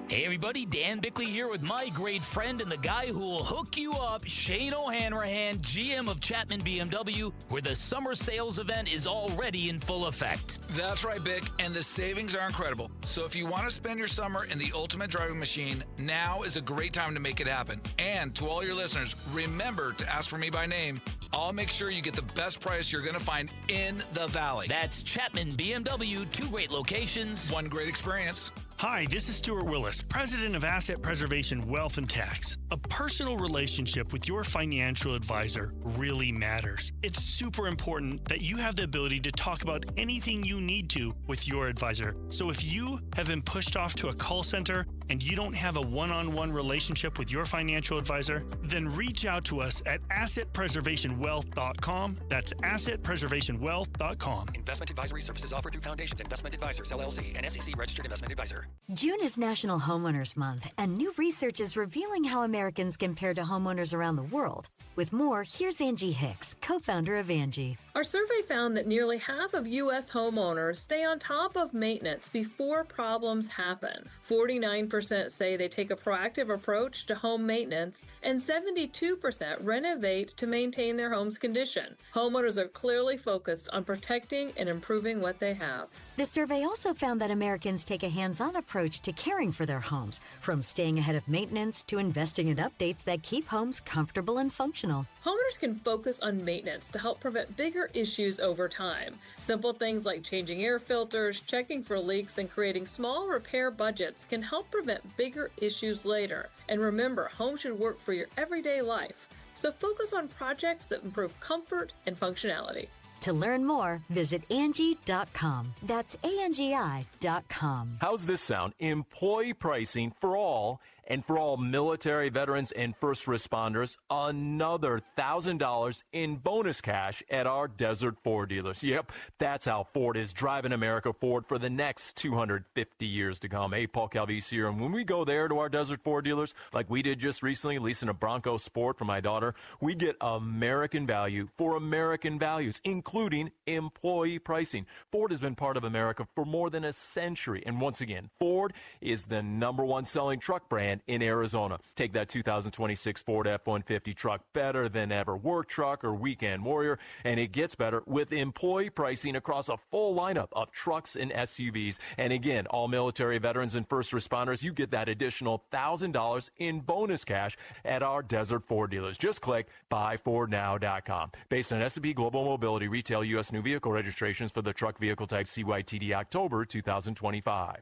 Hey everybody, Dan Bickley here with my great friend and the guy who will hook you up, Shane O'Hanrahan, GM of Chapman BMW, where the summer sales event is already in full effect. That's right, Bick, and the savings are incredible. So if you want to spend your summer in the ultimate driving machine, now is a great time to make it happen. And to all your listeners, remember to ask for me by name. I'll make sure you get the best price you're going to find in the Valley. That's Chapman BMW, 2 great locations, 1 great experience. Hi, this is Stuart Willis, President of Asset Preservation Wealth and Tax. A personal relationship with your financial advisor really matters. It's super important that you have the ability to talk about anything you need to with your advisor. So if you have been pushed off to a call center and you don't have a one-on-one relationship with your financial advisor, then reach out to us at assetpreservationwealth.com. That's assetpreservationwealth.com. Investment advisory services offered through Foundations Investment Advisors, LLC, an SEC registered investment advisor. June is National Homeowners Month, and new research is revealing how Americans compare to homeowners around the world. With more, here's Angie Hicks, co-founder of Angie. Our survey found that nearly half of U.S. homeowners stay on top of maintenance before problems happen. 49% say they take a proactive approach to home maintenance, and 72% renovate to maintain their home's condition. Homeowners are clearly focused on protecting and improving what they have. The survey also found that Americans take a hands-on approach to caring for their homes, from staying ahead of maintenance to investing in updates that keep homes comfortable and functional. Homeowners can focus on maintenance to help prevent bigger issues over time. Simple things like changing air filters, checking for leaks, and creating small repair budgets can help prevent bigger issues later. And remember, home should work for your everyday life. So focus on projects that improve comfort and functionality. To learn more, visit Angie.com. That's ANGI.com. How's this sound? Employee pricing for all And for all military veterans and first responders, another $1,000 in bonus cash at our Desert Ford dealers. Yep, that's how Ford is driving America forward for the next 250 years to come. Hey, Paul Calvisi here. And when we go there to our Desert Ford dealers, like we did just recently, leasing a Bronco Sport for my daughter, we get American value for American values, including employee pricing. Ford has been part of America for more than a century. And once again, Ford is the #1 selling truck brand in Arizona. Take that 2026 Ford F-150 truck, better than ever. Work truck or weekend warrior. And it gets better with employee pricing across a full lineup of trucks and SUVs. And again, all military veterans and first responders, you get that additional $1,000 in bonus cash at our Desert Ford dealers. Just click buyfordnow.com. Based on S&P Global Mobility retail U.S. new vehicle registrations for the truck vehicle type CYTD October 2025.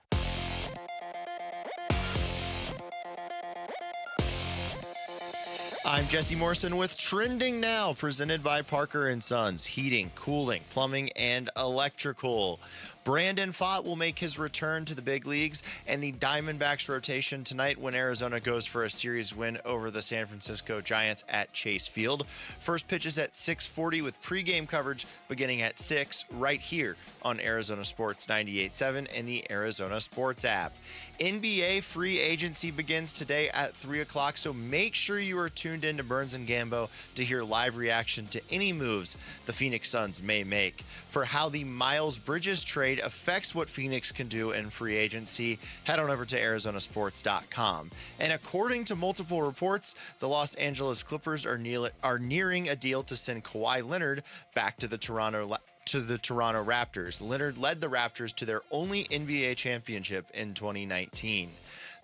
I'm Jesse Morrison with Trending Now, presented by Parker & Sons, heating, cooling, plumbing, and electrical. Brandon Pfaadt will make his return to the big leagues and the Diamondbacks rotation tonight when Arizona goes for a series win over the San Francisco Giants at Chase Field. First pitch is at 6:40 with pregame coverage beginning at 6 right here on Arizona Sports 98.7 and the Arizona Sports app. NBA free agency begins today at 3 o'clock, so make sure you are tuned in to Burns and Gambo to hear live reaction to any moves the Phoenix Suns may make. For how the Miles Bridges trade affects what Phoenix can do in free agency, head on over to arizonasports.com. And according to multiple reports, the Los Angeles Clippers are nearing a deal to send Kawhi Leonard back to the Toronto Raptors. Leonard led the Raptors to their only NBA championship in 2019.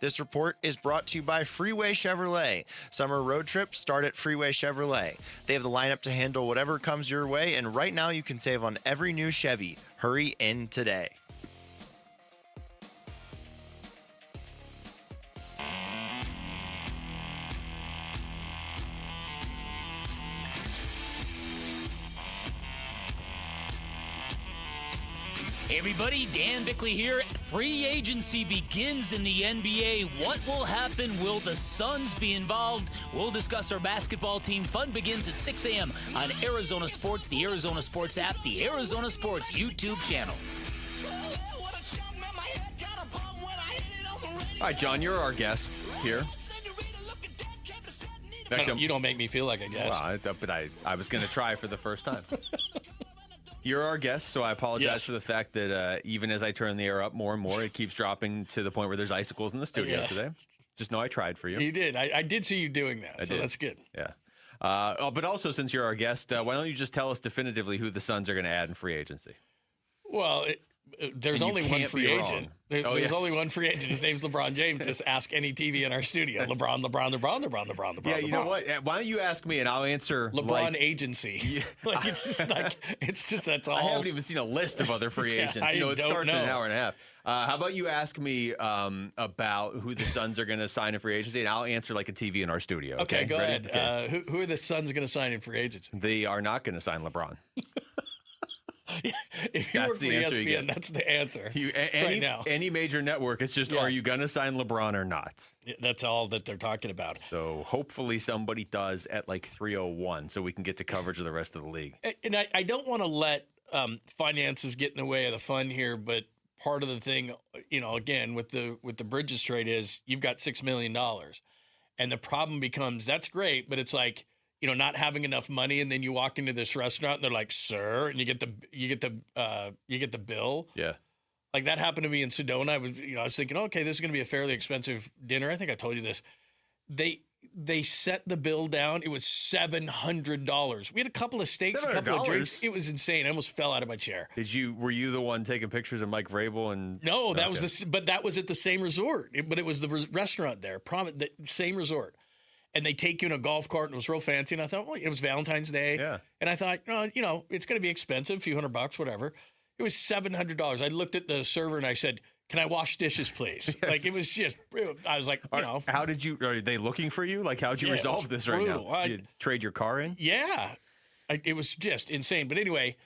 This report is brought to you by Freeway Chevrolet. Summer road trips start at Freeway Chevrolet. They have the lineup to handle whatever comes your way, and right now you can save on every new Chevy. Hurry in today. Hey everybody, Dan Bickley here. Free agency begins in the NBA. What will happen? Will the Suns be involved? We'll discuss our basketball team. Fun begins at 6 a.m. on Arizona Sports, the Arizona Sports app, the Arizona Sports YouTube channel. All right, John, you're our guest here. Actually, you don't make me feel like a guest. Well, but I was going to try for the first time. You're our guest, so I apologize for the fact that even as I turn the air up more and more, it keeps dropping to the point where there's icicles in the studio today. Just know I tried for you. You did. I did see you doing that, so that's good. Yeah. But also, since you're our guest, why don't you just tell us definitively who the Suns are going to add in free agency? Well, there's only one free agent. There's only one free agent. His name's LeBron James. Just ask any TV in our studio. LeBron. Yeah, you know what? Why don't you ask me and I'll answer. LeBron agency. It's just that's all. I haven't even seen a list of other free agents. It starts in an hour and a half. How about you ask me about who the Suns are going to sign in free agency, and I'll answer like a TV in our studio. Okay, go Ready? ahead. Okay. Who are the Suns going to sign in free agency? They are not going to sign LeBron. If you work for ESPN, that's the answer. Right now. Any major network, it's just, are you going to sign LeBron or not? Yeah, that's all that they're talking about. So hopefully somebody does at like 3:01 so we can get to coverage of the rest of the league. And I don't want to let finances get in the way of the fun here, but part of the thing, again, with the Bridges trade is you've got $6 million. And the problem becomes, that's great, but it's like, not having enough money, and then you walk into this restaurant, and they're like, "Sir," and you get the bill. Yeah, like that happened to me in Sedona. I was thinking, okay, this is going to be a fairly expensive dinner. I think I told you this. They set the bill down. It was $700. We had a couple of steaks, a couple of drinks. It was insane. I almost fell out of my chair. Were you the one taking pictures of Mike Vrabel and? No, that was but that was at the same resort. But it was the restaurant there. The same resort. And they take you in a golf cart, and it was real fancy. And I thought, well, it was Valentine's Day. Yeah. And I thought, it's going to be expensive, a few $100, whatever. It was $700. I looked at the server and I said, "Can I wash dishes, please?" Yes. Like, it was just, I was like, How did you, are they looking for you? Like, how'd you resolve this right now? Did you trade your car in? Yeah. It was just insane. But anyway,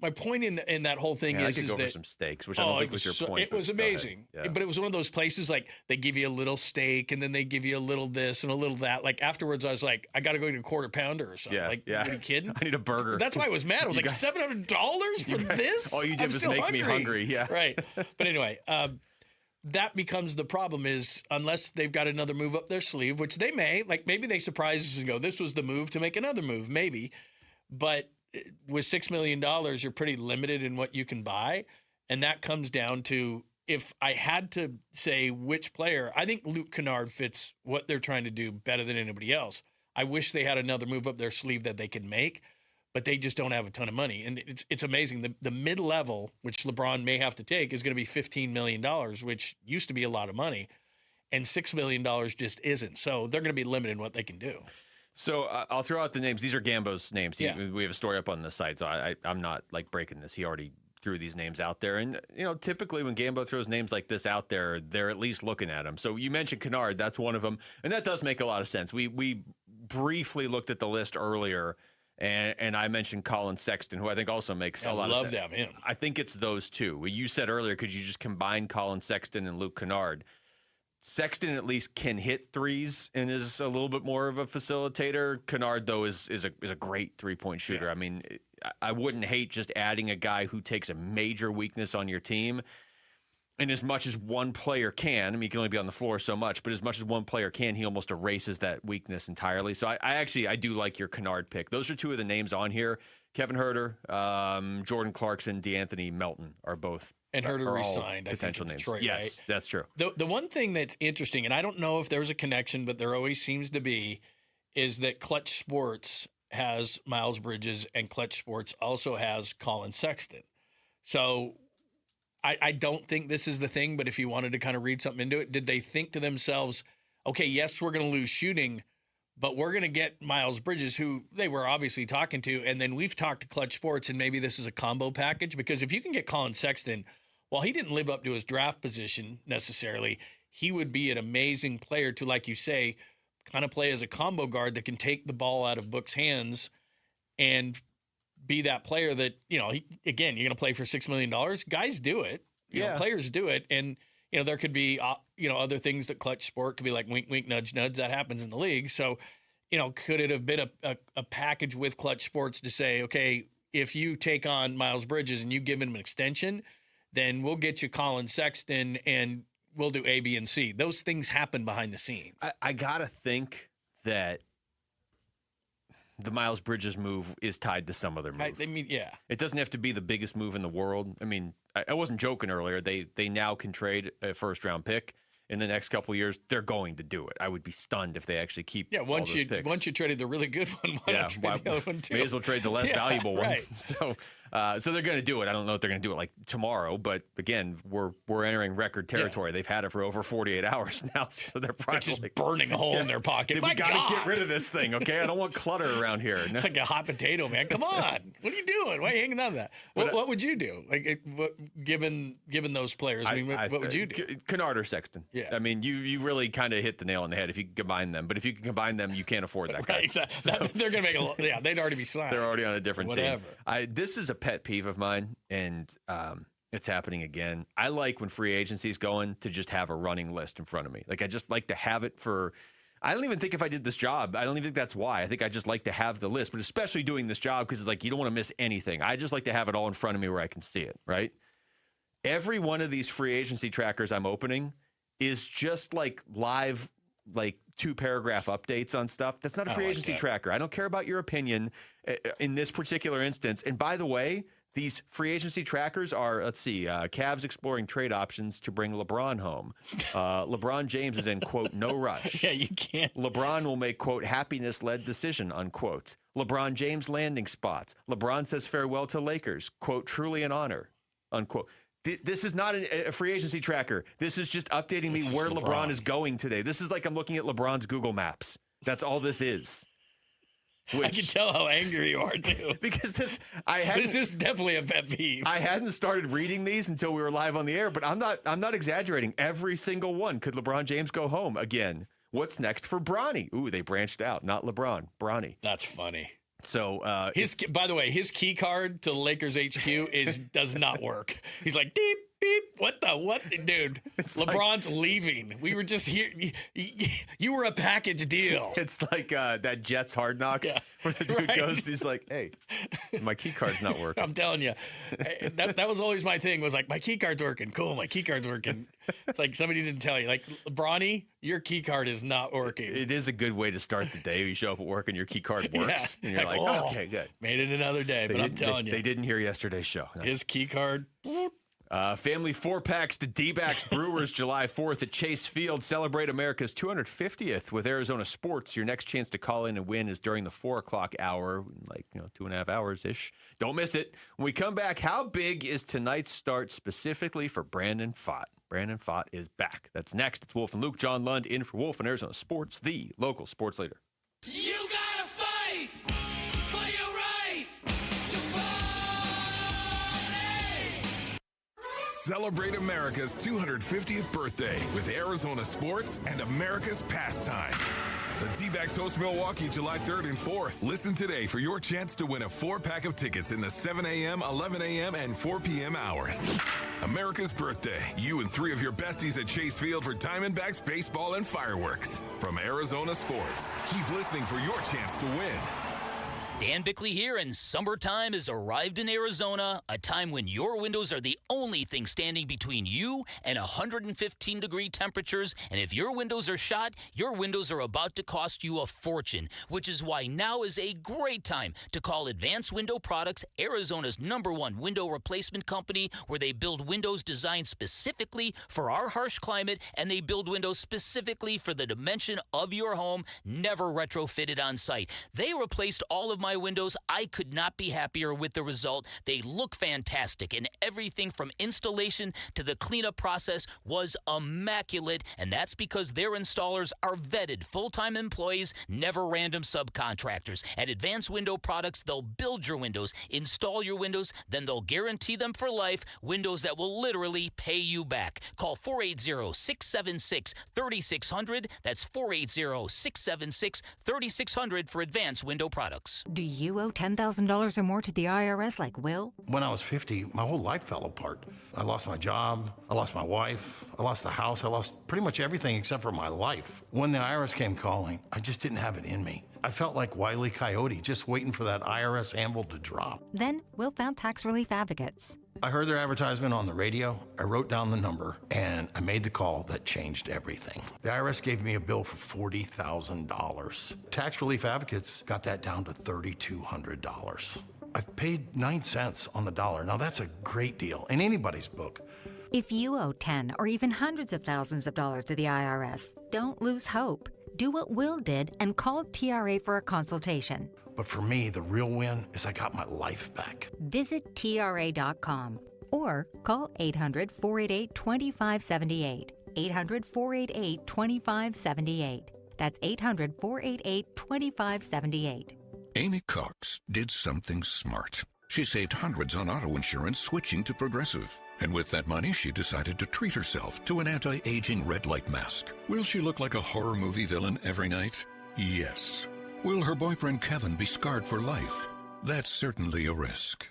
my point in that whole thing I could is go for that some steaks, which I don't think was your point. It was amazing, but it was one of those places like they give you a little steak and then they give you a little this and a little that. Like afterwards, I was like, I got to go get a quarter pounder or something. Are you kidding? I need a burger. That's why I was mad. I was like, $700 for this? All you did was make me hungry. Yeah, right. But anyway, that becomes the problem is unless they've got another move up their sleeve, which they may. Like maybe they surprise us and go, this was the move to make another move, maybe, but. With $6 million, you're pretty limited in what you can buy. And that comes down to if I had to say which player, I think Luke Kennard fits what they're trying to do better than anybody else. I wish they had another move up their sleeve that they could make, but they just don't have a ton of money. And it's amazing. The mid-level, which LeBron may have to take, is going to be $15 million, which used to be a lot of money. And $6 million just isn't. So they're going to be limited in what they can do. So I'll throw out the names. These are Gambo's names. We have a story up on the site, so I'm not like breaking this. He already threw these names out there. And, typically when Gambo throws names like this out there, they're at least looking at them. So you mentioned Kennard. That's one of them. And that does make a lot of sense. We briefly looked at the list earlier, and I mentioned Colin Sexton, who I think also makes a lot of sense. I'd love to have him. I think it's those two. You said earlier, could you just combine Colin Sexton and Luke Kennard? Sexton at least can hit threes and is a little bit more of a facilitator. Kennard, though, is a great three-point shooter. Yeah. I mean, I wouldn't hate just adding a guy who takes a major weakness on your team. And as much as one player can, I mean, he can only be on the floor so much, but as much as one player can, he almost erases that weakness entirely. So I do like your Kennard pick. Those are two of the names on here. Kevin Huerter, Jordan Clarkson, DeAnthony Melton are both. And Huerter resigned, I think, in Detroit, yes, right? That's true. The one thing that's interesting, and I don't know if there's a connection, but there always seems to be, is that Clutch Sports has Miles Bridges and Clutch Sports also has Colin Sexton. So I don't think this is the thing, but if you wanted to kind of read something into it, did they think to themselves, okay, yes, we're going to lose shooting, but we're going to get Miles Bridges, who they were obviously talking to, and then we've talked to Clutch Sports, and maybe this is a combo package, because if you can get Colin Sexton, while he didn't live up to his draft position necessarily, he would be an amazing player to, like you say, kind of play as a combo guard that can take the ball out of Book's hands and be that player that, again, you're going to play for $6 million. Guys do it. You know, players do it. And, there could be, other things that Clutch Sport could be like wink, wink, nudge, nudge. That happens in the league. So, could it have been a package with Clutch Sports to say, okay, if you take on Miles Bridges and you give him an extension, then we'll get you Colin Sexton and we'll do A, B, and C. Those things happen behind the scenes. I got to think that the Miles Bridges move is tied to some other move. Yeah. It doesn't have to be the biggest move in the world. I mean, I wasn't joking earlier. They now can trade a first-round pick. In the next couple of years, they're going to do it. I would be stunned if they actually keep all those picks. Once you traded the really good one, why not trade the other one too? May as well trade the less valuable one. Right. So they're going to do it. I don't know if they're going to do it like tomorrow, but again, we're entering record territory. Yeah. They've had it for over 48 hours now, so they're probably just burning a hole in their pocket. We got to get rid of this thing, okay? I don't want clutter around here. It's like a hot potato, man. Come on, what are you doing? Why are you hanging on to that? What would you do? Like, given those players, what would you do? Kennard or Sexton? Yeah. I mean, you really kind of hit the nail on the head if you can combine them. But if you can combine them, you can't afford that guy. Right, exactly. So, they're going to make they'd already be signed. They're already on a different team. This is a pet peeve of mine, and it's happening again. I like when free agency's going to just have a running list in front of me. Like, I just like to have it for – I don't even think if I did this job, I don't even think that's why. I think I just like to have the list, but especially doing this job because it's like you don't want to miss anything. I just like to have it all in front of me where I can see it, right? Every one of these free agency trackers I'm opening – is just like live, like 2-paragraph updates on stuff. That's not a free agency tracker. I don't care about your opinion in this particular instance. And by the way, these free agency trackers are, let's see, Cavs exploring trade options to bring LeBron home. LeBron James is in, quote, no rush. Yeah, you can't. LeBron will make, quote, happiness-led decision, unquote. LeBron James landing spots. LeBron says farewell to Lakers, quote, truly an honor, unquote. This is not a free agency tracker. This is just updating me where LeBron is going today. This is like I'm looking at LeBron's Google Maps. That's all this is. I can tell how angry you are, too. Because this is definitely a pet peeve. I hadn't started reading these until we were live on the air, but I'm not exaggerating. Every single one. Could LeBron James go home again? What's next for Bronny? Ooh, they branched out. Not LeBron, Bronny. That's funny. So by the way, his key card to the Lakers HQ does not work. He's like, beep, beep. What, dude? LeBron's leaving. We were just here. You were a package deal. It's like that Jets Hard Knocks where the dude goes, he's like, hey, my key card's not working. I'm telling you, that was always my thing. Was like, my key card's working. Cool, my key card's working. It's like somebody didn't tell you. Like, Bronny, your key card is not working. It is a good way to start the day. You show up at work and your key card works. And you're like, okay, good. Made it another day. But I'm telling you. They didn't hear yesterday's show. His key card. Family 4-packs to Dbacks Brewers July 4th at Chase Field. Celebrate America's 250th with Arizona Sports. Your next chance to call in and win is during the 4 o'clock hour, 2.5 hours-ish. Don't miss it. When we come back, how big is tonight's start specifically for Brandon Pfaadt? Brandon Pfaadt is back. That's next. It's Wolf and Luke. John Lund in for Wolf and Arizona Sports, the local sports leader. You gotta fight for your right to party. Celebrate America's 250th birthday with Arizona Sports and America's pastime. The D-backs host Milwaukee July 3rd and 4th. Listen today for your chance to win a 4-pack of tickets in the 7 a.m., 11 a.m., and 4 p.m. hours. America's birthday. You and 3 of your besties at Chase Field for Diamondbacks baseball and fireworks. From Arizona Sports. Keep listening for your chance to win. Dan Bickley here, and summertime has arrived in Arizona, a time when your windows are the only thing standing between you and 115-degree temperatures. And if your windows are shot, your windows are about to cost you a fortune, which is why now is a great time to call Advanced Window Products, Arizona's #1 window replacement company, where they build windows designed specifically for our harsh climate, and they build windows specifically for the dimension of your home, never retrofitted on site. They replaced all of my windows. I could not be happier with the result. They look fantastic, and everything from installation to the cleanup process was immaculate, and that's because their installers are vetted full-time employees, never random subcontractors. At Advanced Window Products, they'll build your windows, install your windows, then they'll guarantee them for life, windows that will literally pay you back. Call 480-676-3600. That's 480-676-3600 for Advanced Window Products. Do you owe $10,000 or more to the IRS like Will? When I was 50, my whole life fell apart. I lost my job, I lost my wife, I lost the house, I lost pretty much everything except for my life. When the IRS came calling, I just didn't have it in me. I felt like Wile E. Coyote, just waiting for that IRS anvil to drop. Then Will found tax relief advocates. I heard their advertisement on the radio, I wrote down the number, and I made the call that changed everything. The IRS gave me a bill for $40,000. Tax Relief Advocates got that down to $3,200. I've paid 9 cents on the dollar. Now that's a great deal in anybody's book. If you owe 10 or even hundreds of thousands of dollars to the IRS, don't lose hope. Do what Will did and call TRA for a consultation. But for me, the real win is I got my life back. Visit TRA.com or call 800-488-2578. 800-488-2578. That's 800-488-2578. Amy Cox did something smart. She saved hundreds on auto insurance switching to Progressive. And with that money, she decided to treat herself to an anti-aging red light mask. Will she look like a horror movie villain every night? Yes. Will her boyfriend Kevin be scarred for life? That's certainly a risk.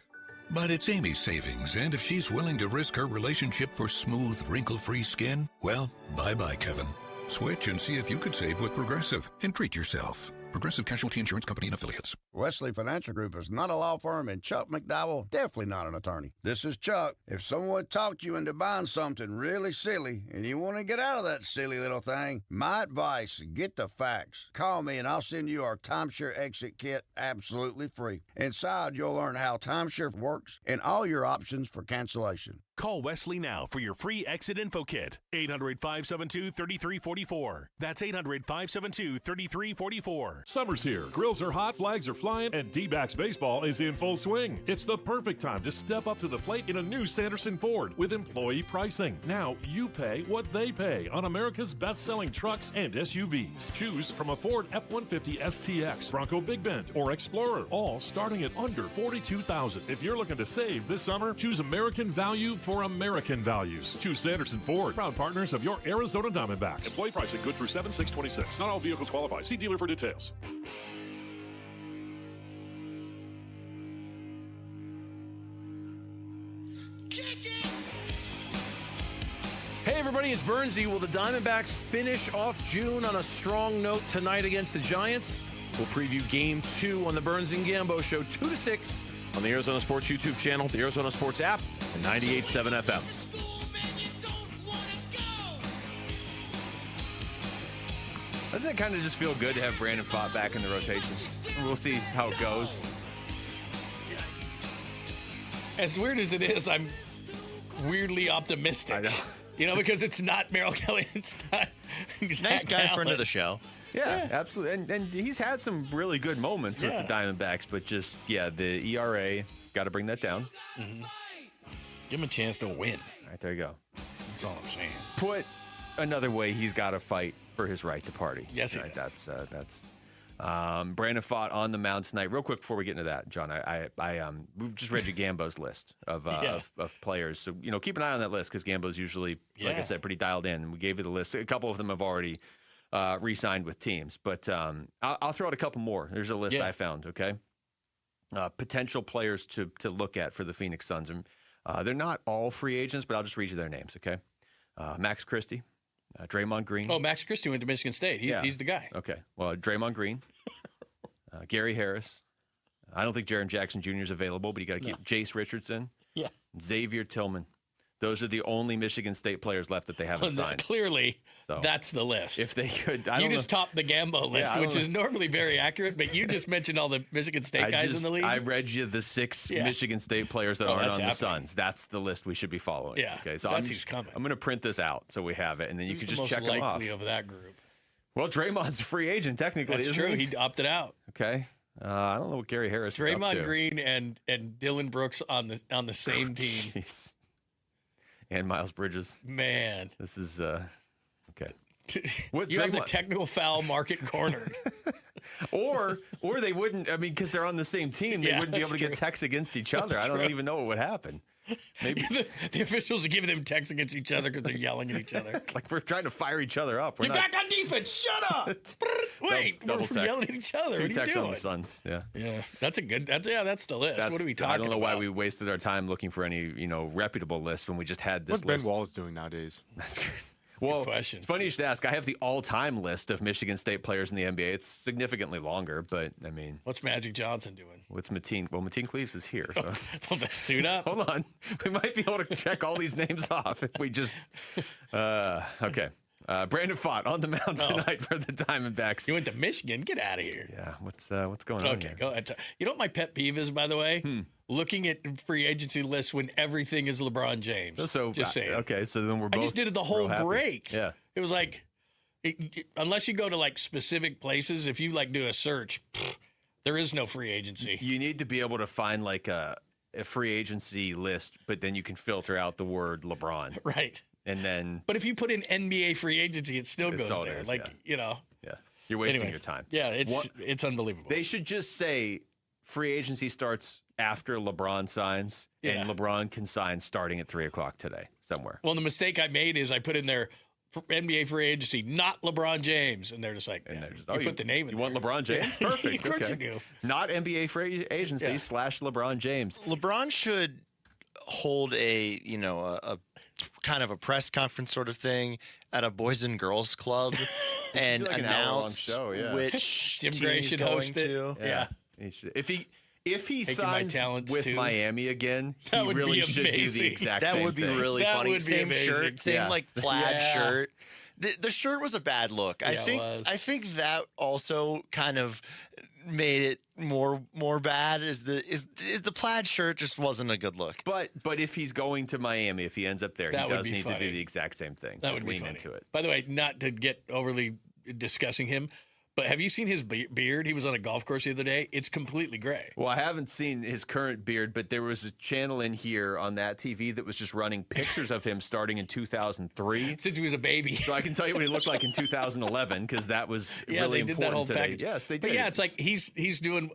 But it's Amy's savings, and if she's willing to risk her relationship for smooth, wrinkle-free skin, well, bye-bye, Kevin. Switch and see if you could save with Progressive and treat yourself. Progressive Casualty Insurance Company and Affiliates. Wesley Financial Group is not a law firm, and Chuck McDowell definitely not an attorney. This is Chuck. If someone talked you into buying something really silly and you want to get out of that silly little thing, my advice, get the facts. Call me and I'll send you our timeshare exit kit absolutely free. Inside, you'll learn how timeshare works and all your options for cancellation. Call Wesley now for your free exit info kit. 800-572-3344. That's 800-572-3344. Summer's here. Grills are hot, flags are flying, and D-backs baseball is in full swing. It's the perfect time to step up to the plate in a new Sanderson Ford with employee pricing. Now you pay what they pay on America's best-selling trucks and SUVs. Choose from a Ford F-150 STX, Bronco Big Bend, or Explorer, all starting at under $42,000. If you're looking to save this summer, choose American value for American values. Choose Sanderson Ford, proud partners of your Arizona Diamondbacks. Employee pricing good through 7/6/26. Not all vehicles qualify. See dealer for details. It's Burnsy. Will the Diamondbacks finish off June on a strong note tonight against the Giants? We'll preview Game 2 on the Burns and Gambo Show, 2 to 6 on the Arizona Sports YouTube channel, the Arizona Sports app, and 98.7 FM. Doesn't it kind of just feel good to have Brandon Pfaadt back in the rotation? We'll see how it goes. As weird as it is, I'm weirdly optimistic. I know. Because it's not Merrill Kelly. It's not nice guy, friend of the show. Yeah, absolutely. And he's had some really good moments with the Diamondbacks, but just, the ERA, got to bring that down. Mm-hmm. Give him a chance to win. All right, there you go. That's all I'm saying. Put another way, he's got to fight for his right to party. Yes, he does. That's Brandon Pfaadt on the mound tonight. Real quick before we get into that, John, we've just read you Gambo's list of players. So, keep an eye on that list because Gambo's usually, like I said, pretty dialed in. And we gave you the list. A couple of them have already re-signed with teams. But I'll throw out a couple more. There's a list I found, okay? Potential players to look at for the Phoenix Suns. And they're not all free agents, but I'll just read you their names, okay? Max Christie. Draymond Green. Oh, Max Christie went to Michigan State. He's the guy. Okay. Well, Draymond Green. Gary Harris. I don't think Jaren Jackson Jr. is available, but you got to keep Jace Richardson. Yeah. Xavier Tillman. Those are the only Michigan State players left that they haven't signed. Clearly, that's the list. If they could. You just topped the Gambo list, which is normally very accurate, but you just mentioned all the Michigan State guys in the league. I read you the 6 Michigan State players that aren't on the Suns. That's the list we should be following. Yeah, okay, so that's who's coming. I'm going to print this out so we have it, and then you can just check them off. Who's the most likely of that group? Well, Draymond's a free agent, technically. That's true. He opted out. Okay. I don't know what Gary Harris is up to. Draymond Green and Dylan Brooks on the same team. Jeez. And Miles Bridges. Man. This is, okay. You have the technical foul market cornered. or they wouldn't, because they're on the same team, they wouldn't be able to get texts against each other. That's I don't true. even know what would happen. Maybe the officials are giving them texts against each other because they're yelling at each other. Like we're trying to fire each other up. You're back on defense. Shut up. Wait, we're yelling at each other. 2 what are you texts doing? on the Suns. Yeah. That's the list. What are we talking about? I don't know why we wasted our time looking for any, reputable list when we just had this What's list. Ben Wallace doing nowadays? That's good. Well, it's funny you should ask. I have the all-time list of Michigan State players in the NBA. It's significantly longer, but what's Magic Johnson doing? What's Mateen? Well, Mateen Cleaves is here. So. Well, suit up. Hold on. We might be able to check all these names off if we just. Okay. Brandon Pfaadt on the mound tonight for the Diamondbacks. You went to Michigan. Get out of here. Yeah. What's going on? Okay, go ahead. You know what my pet peeve is, by the way? Looking at free agency lists when everything is LeBron James. So just saying. Okay, so then we're both. I just did it the whole break. Yeah. It was like, unless you go to specific places, if you do a search, there is no free agency. You need to be able to find a free agency list, but then you can filter out the word LeBron. Right. And then. But if you put in NBA free agency, it still goes there. Yeah. You're wasting your time. Yeah, it's unbelievable. They should just say free agency starts after LeBron signs, and LeBron can sign starting at 3:00 today somewhere. Well, the mistake I made is I put in there NBA free agency, not LeBron James, and they're just like, you put the name in there. You want LeBron James? Perfect. Of course you do. Not NBA free agency / LeBron James. LeBron should hold a kind of a press conference sort of thing at a Boys and Girls Club and announce which Jim team Gray he's should going host it. to. Yeah. If he signs with Miami again, he really should do the exact same thing. That would be really funny. Same shirt, same plaid shirt. The shirt was a bad look. I think that also kind of made it more bad. Is the plaid shirt just wasn't a good look. But if he's going to Miami, if he ends up there, he does need to do the exact same thing. That just would be lean into it. By the way, not to get overly discussing him, but have you seen his beard? He was on a golf course the other day. It's completely gray. Well, I haven't seen his current beard, but there was a channel in here on that TV that was just running pictures of him starting in 2003. Since he was a baby. So I can tell you what he looked like in 2011, because that was really they did important that whole today. package. Yes, they did. But yeah, it's like he's doing,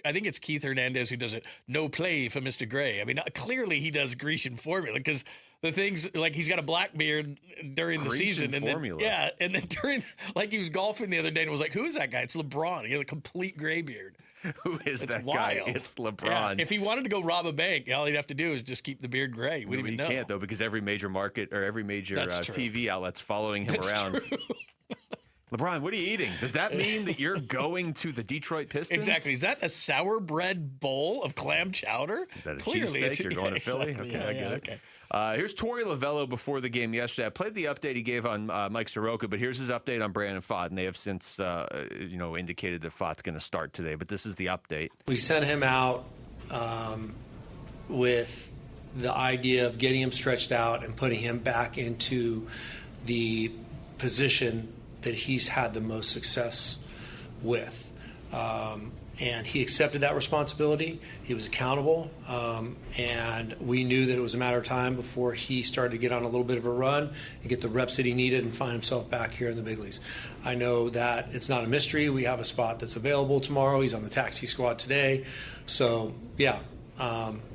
I think it's Keith Hernandez who does it, no play for Mr. Gray. I mean, clearly he does Grecian formula, because the things, he's got a black beard during the season. And formula. Then during, he was golfing the other day and was like, who is that guy? It's LeBron. He had a complete gray beard. Who is It's that wild. guy? It's LeBron. Yeah. If he wanted to go rob a bank, all he'd have to do is just keep the beard gray. We wouldn't even know. He can't, though, because every major market or every major TV outlet's following him That's around. true. LeBron, what are you eating? Does that mean that you're going to the Detroit Pistons? Exactly. Is that a sour bread bowl of clam chowder? Is that a Clearly, cheesesteak? You're going to Philly? Exactly. Okay, I get it. Okay. Here's Torey Lavello before the game yesterday. I played the update he gave on Mike Soroka, but here's his update on Brandon Pfaadt, and they have since indicated that Pfaadt's going to start today. But this is the update. We sent him out with the idea of getting him stretched out and putting him back into the position that he's had the most success with. And he accepted that responsibility. He was accountable. And we knew that it was a matter of time before he started to get on a little bit of a run and get the reps that he needed and find himself back here in the big leagues. I know that it's not a mystery. We have a spot that's available tomorrow. He's on the taxi squad today. So, yeah,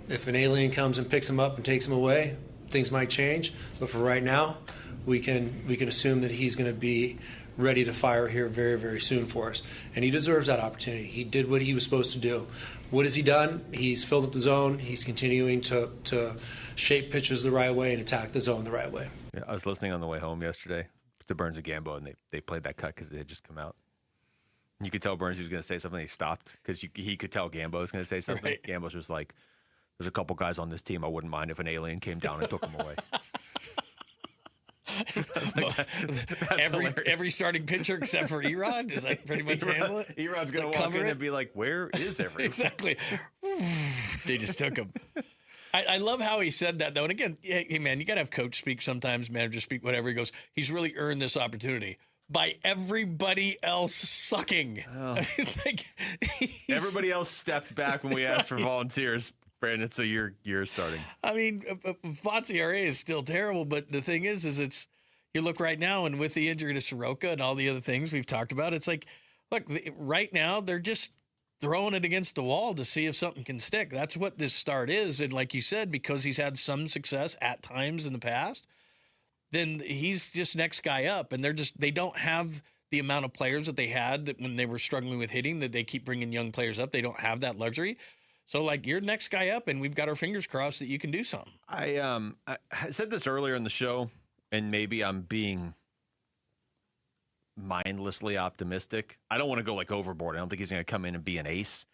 if an alien comes and picks him up and takes him away, things might change. But for right now, we can assume that he's going to be ready to fire here very, very soon for us. And he deserves that opportunity. He did what he was supposed to do. What has he done? He's filled up the zone. He's continuing to shape pitches the right way and attack the zone the right way. Yeah, I was listening on the way home yesterday to Burns and Gambo, and they played that cut because they had just come out. And you could tell Burns was going to say something. He stopped because he could tell Gambo was going to say something. Right. Gambo's just like, there's a couple guys on this team I wouldn't mind if an alien came down and took them away. Every starting pitcher except for Erod? Does that pretty much handle it? Erod's going to walk in and be like, where is everyone? Exactly. They just took him. I love how he said that, though. And again, hey, man, you got to have coach speak sometimes, manager speak, whatever. He goes, he's really earned this opportunity by everybody else sucking. Oh. It's like everybody else stepped back when we asked for volunteers. Brandon, so you're starting. I mean, Pfaadt's ERA is still terrible, but the thing is it's you look right now, and with the injury to Soroka and all the other things we've talked about, it's like, look, right now they're just throwing it against the wall to see if something can stick. That's what this start is, and like you said, because he's had some success at times in the past, then he's just next guy up, and they don't have the amount of players that they had that when they were struggling with hitting, that they keep bringing young players up. They don't have that luxury. So, like, you're next guy up, and we've got our fingers crossed that you can do something. I said this earlier in the show, and maybe I'm being mindlessly optimistic. I don't want to go, like, overboard. I don't think he's going to come in and be an ace.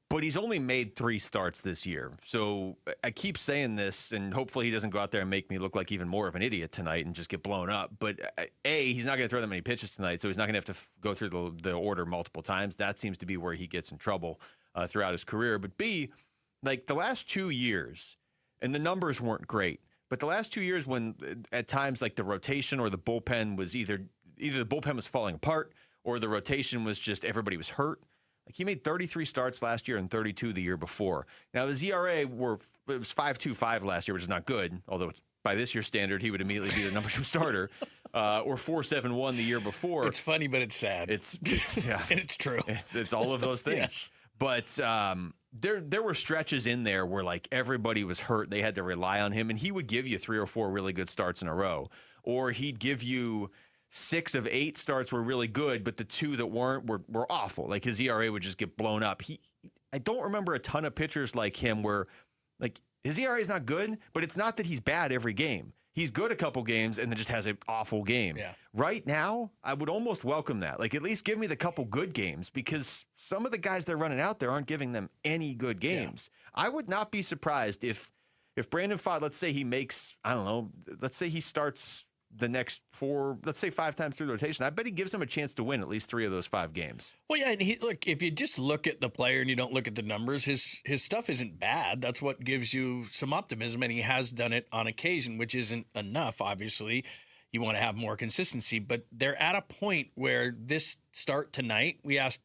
But he's only made 3 starts this year. So I keep saying this, and hopefully he doesn't go out there and make me look like even more of an idiot tonight and just get blown up. But, A, he's not going to throw that many pitches tonight, so he's not going to have to go through the order multiple times. That seems to be where he gets in trouble throughout his career. But B, like the last 2 years, and the numbers weren't great, but the last 2 years when at times like the rotation or the bullpen was either the bullpen was falling apart or the rotation was just everybody was hurt. Like he made 33 starts last year and 32 the year before. Now his ERA it was 5.25 last year, which is not good, although it's by this year's standard he would immediately be the number 2 starter. Or 4.71 the year before. It's funny, but it's sad. It's yeah, and it's true. It's all of those things. Yes. But there were stretches in there where like everybody was hurt. They had to rely on him, and he would give you 3 or 4 really good starts in a row, or he'd give you 6 of 8 starts were really good, but the 2 that weren't were awful. Like his ERA would just get blown up. I don't remember a ton of pitchers like him where like his ERA is not good, but it's not that he's bad every game. He's good a couple games and then just has an awful game. Yeah. Right now, I would almost welcome that. Like, at least give me the couple good games because some of the guys they're running out there aren't giving them any good games. Yeah. I would not be surprised if Brandon Pfaadt, let's say he makes, I don't know, let's say he starts the next 4, let's say 5 times through the rotation. I bet he gives him a chance to win at least 3 of those 5 games. Well, yeah, and look, if you just look at the player and you don't look at the numbers, his stuff isn't bad. That's what gives you some optimism, and he has done it on occasion, which isn't enough, obviously. You want to have more consistency, but they're at a point where this start tonight, we asked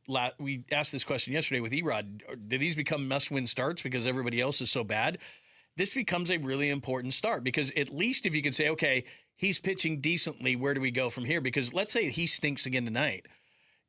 this question yesterday with Erod, do these become must-win starts because everybody else is so bad? This becomes a really important start because at least if you can say, okay, he's pitching decently, where do we go from here? Because let's say he stinks again tonight.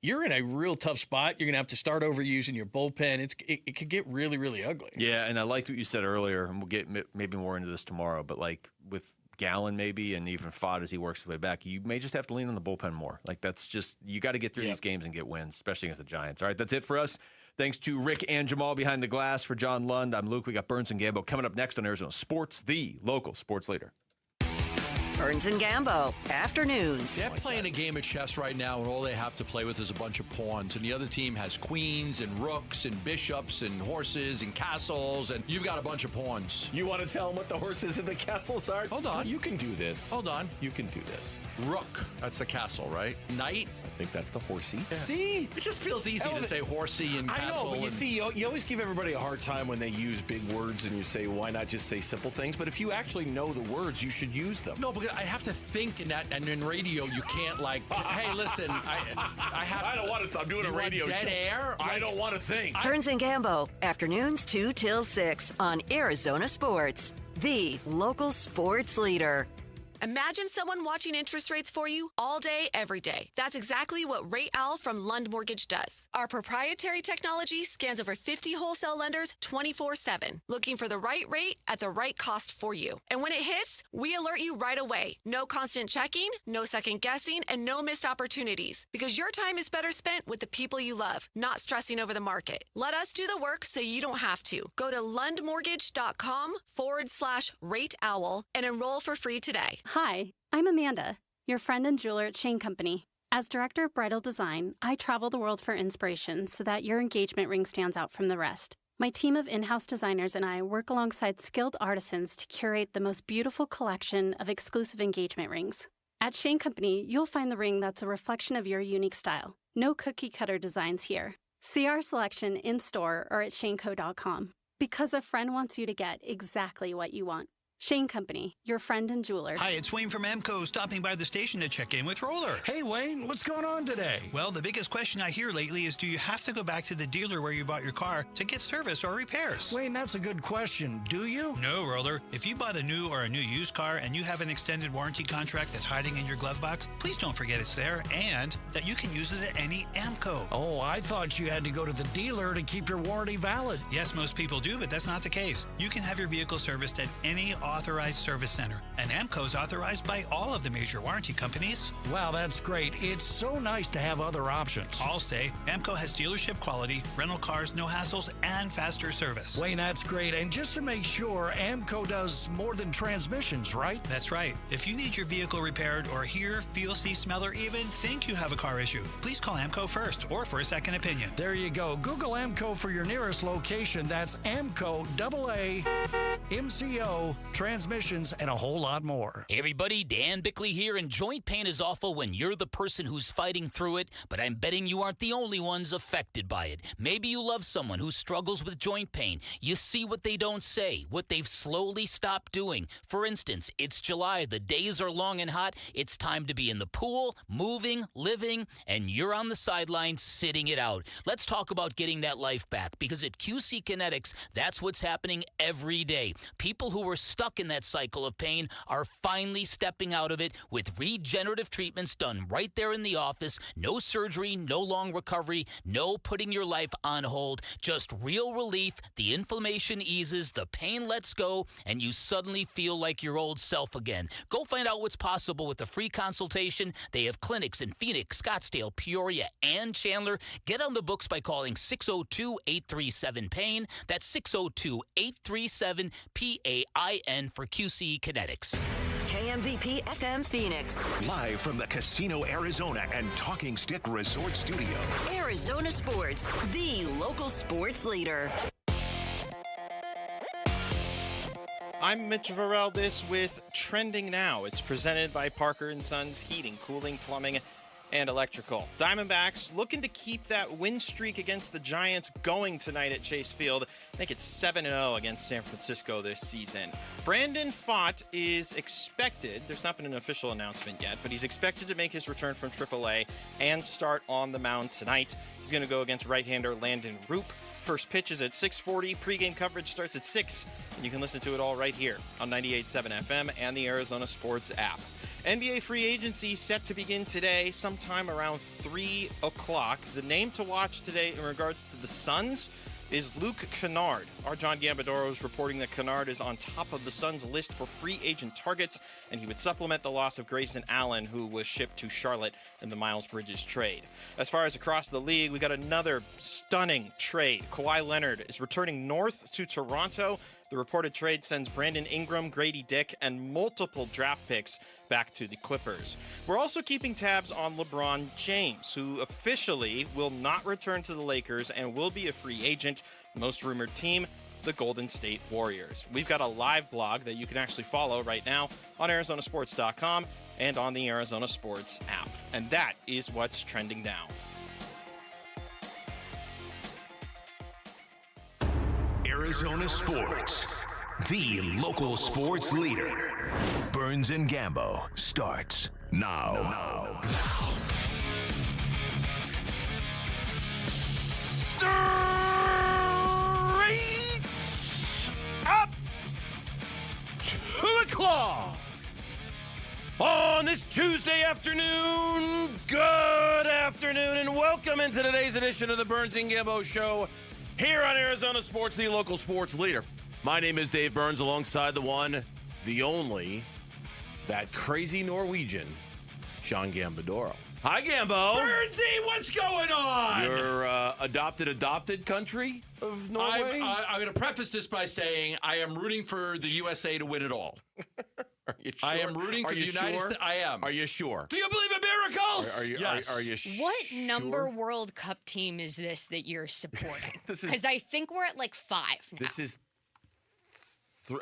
You're in a real tough spot. You're going to have to start over using your bullpen. It could get really, really ugly. Yeah, and I liked what you said earlier, and we'll get maybe more into this tomorrow, but like with Gallen maybe, and even Fott as he works his way back, you may just have to lean on the bullpen more. Like, that's just, you got to get through these games and get wins, especially against the Giants. All right, that's it for us. Thanks to Rick and Jamal behind the glass. For John Lund, I'm Luke. We got Burns and Gambo coming up next on Arizona Sports, the local sports leader. Burns and Gambo, afternoons. They're playing a game of chess right now, and all they have to play with is a bunch of pawns. And the other team has queens and rooks and bishops and horses and castles, and you've got a bunch of pawns. You want to tell them what the horses and the castles are? Hold on. You can do this. Hold on. You can do this. Rook, that's the castle, right? Knight? I think that's the horsey. Yeah. See? It just feels easy to say horsey and castle. I know, but you see, you always give everybody a hard time when they use big words and you say, why not just say simple things? But if you actually know the words, you should use them. No, because I have to think in that, and in radio, you can't hey, listen, I don't want to, I'm doing a radio show. Dead air? I don't want to think. Burns and Gambo, afternoons 2 till 6 on Arizona Sports, the local sports leader. Imagine someone watching interest rates for you all day, every day. That's exactly what Rate Owl from Lund Mortgage does. Our proprietary technology scans over 50 wholesale lenders 24/7, looking for the right rate at the right cost for you. And when it hits, we alert you right away. No constant checking, no second guessing, and no missed opportunities. Because your time is better spent with the people you love, not stressing over the market. Let us do the work so you don't have to. Go to lundmortgage.com/Rate Owl and enroll for free today. Hi, I'm Amanda, your friend and jeweler at Shane Company. As director of bridal design, I travel the world for inspiration so that your engagement ring stands out from the rest. My team of in-house designers and I work alongside skilled artisans to curate the most beautiful collection of exclusive engagement rings. At Shane Company, you'll find the ring that's a reflection of your unique style. No cookie-cutter designs here. See our selection in-store or at shaneco.com. Because a friend wants you to get exactly what you want. Shane Company, your friend and jeweler. Hi, it's Wayne from Amco, stopping by the station to check in with Roller. Hey, Wayne, what's going on today? Well, the biggest question I hear lately is, do you have to go back to the dealer where you bought your car to get service or repairs? Wayne, that's a good question. Do you? No, Roller. If you bought a new or a new used car and you have an extended warranty contract that's hiding in your glove box, please don't forget it's there and that you can use it at any Amco. Oh, I thought you had to go to the dealer to keep your warranty valid. Yes, most people do, but that's not the case. You can have your vehicle serviced at any authorized service center, and Amco's authorized by all of the major warranty companies. Wow, that's great. It's so nice to have other options. I'll say Amco has dealership quality, rental cars, no hassles, and faster service. Wayne, that's great. And just to make sure, Amco does more than transmissions, right? That's right. If you need your vehicle repaired or hear, feel, see, smell, or even think you have a car issue, please call Amco first or for a second opinion. There you go. Google Amco for your nearest location. That's Amco, AA, MCO, transmissions, and a whole lot more. Hey everybody, Dan Bickley here, and joint pain is awful when you're the person who's fighting through it, but I'm betting you aren't the only ones affected by it. Maybe you love someone who struggles with joint pain. You see what they don't say, what they've slowly stopped doing. For instance, it's July, the days are long and hot, it's time to be in the pool, moving, living, and you're on the sidelines sitting it out. Let's talk about getting that life back, because at QC Kinetics, that's what's happening every day. People who were stuck in that cycle of pain are finally stepping out of it with regenerative treatments done right there in the office. No surgery, no long recovery, no putting your life on hold, just real relief. The inflammation eases, the pain lets go, and you suddenly feel like your old self again. Go find out what's possible with a free consultation. They have clinics in Phoenix, Scottsdale, Peoria, and Chandler. Get on the books by calling 602-837-PAIN. That's 602-837-PAIN for QC Kinetics. KMVP FM Phoenix. Live from the Casino Arizona and Talking Stick Resort Studio. Arizona Sports, the local sports leader. I'm Mitch Varel. This with Trending Now. It's presented by Parker & Sons Heating, Cooling, Plumbing, and Electrical. Diamondbacks looking to keep that win streak against the Giants going tonight at Chase Field. I think it's 7-0 against San Francisco this season. Brandon Fott is expected, there's not been an official announcement yet, but he's expected to make his return from AAA and start on the mound tonight. He's going to go against right-hander Landon Roop. First pitch is at 6:40. Pre-game coverage starts at 6, and you can listen to it all right here on 98.7 FM and the Arizona Sports app. NBA free agency set to begin today sometime around 3 o'clock. The name to watch today in regards to the Suns, is Luke Kennard. Our John Gambadoro is reporting that Kennard is on top of the Suns' list for free agent targets, and he would supplement the loss of Grayson Allen, who was shipped to Charlotte in the Miles Bridges trade. As far as across the league, we got another stunning trade. Kawhi Leonard is returning north to Toronto. The reported trade sends Brandon Ingram, Grady Dick, and multiple draft picks back to the Clippers. We're also keeping tabs on LeBron James, who officially will not return to the Lakers and will be a free agent. Most rumored team, the Golden State Warriors. We've got a live blog that you can actually follow right now on ArizonaSports.com and on the Arizona Sports app. And that is what's trending now. Arizona Sports, the local sports leader. Burns and Gambo starts now. Straight up to the claw. On this Tuesday afternoon, good afternoon, and welcome into today's edition of the Burns and Gambo Show here on Arizona Sports, the local sports leader. My name is Dave Burns, alongside the one, the only, that crazy Norwegian, Sean Gambadoro. Hi, Gambo. Burnsy, what's going on? Your adopted country of Norway? I'm going to preface this by saying I am rooting for the USA to win it all. Are you sure? I am rooting for the United States. I am. Are you sure? Do you believe in miracles? Are you sure? What number World Cup team is this that you're supporting? Because I think we're at like 5 now. This is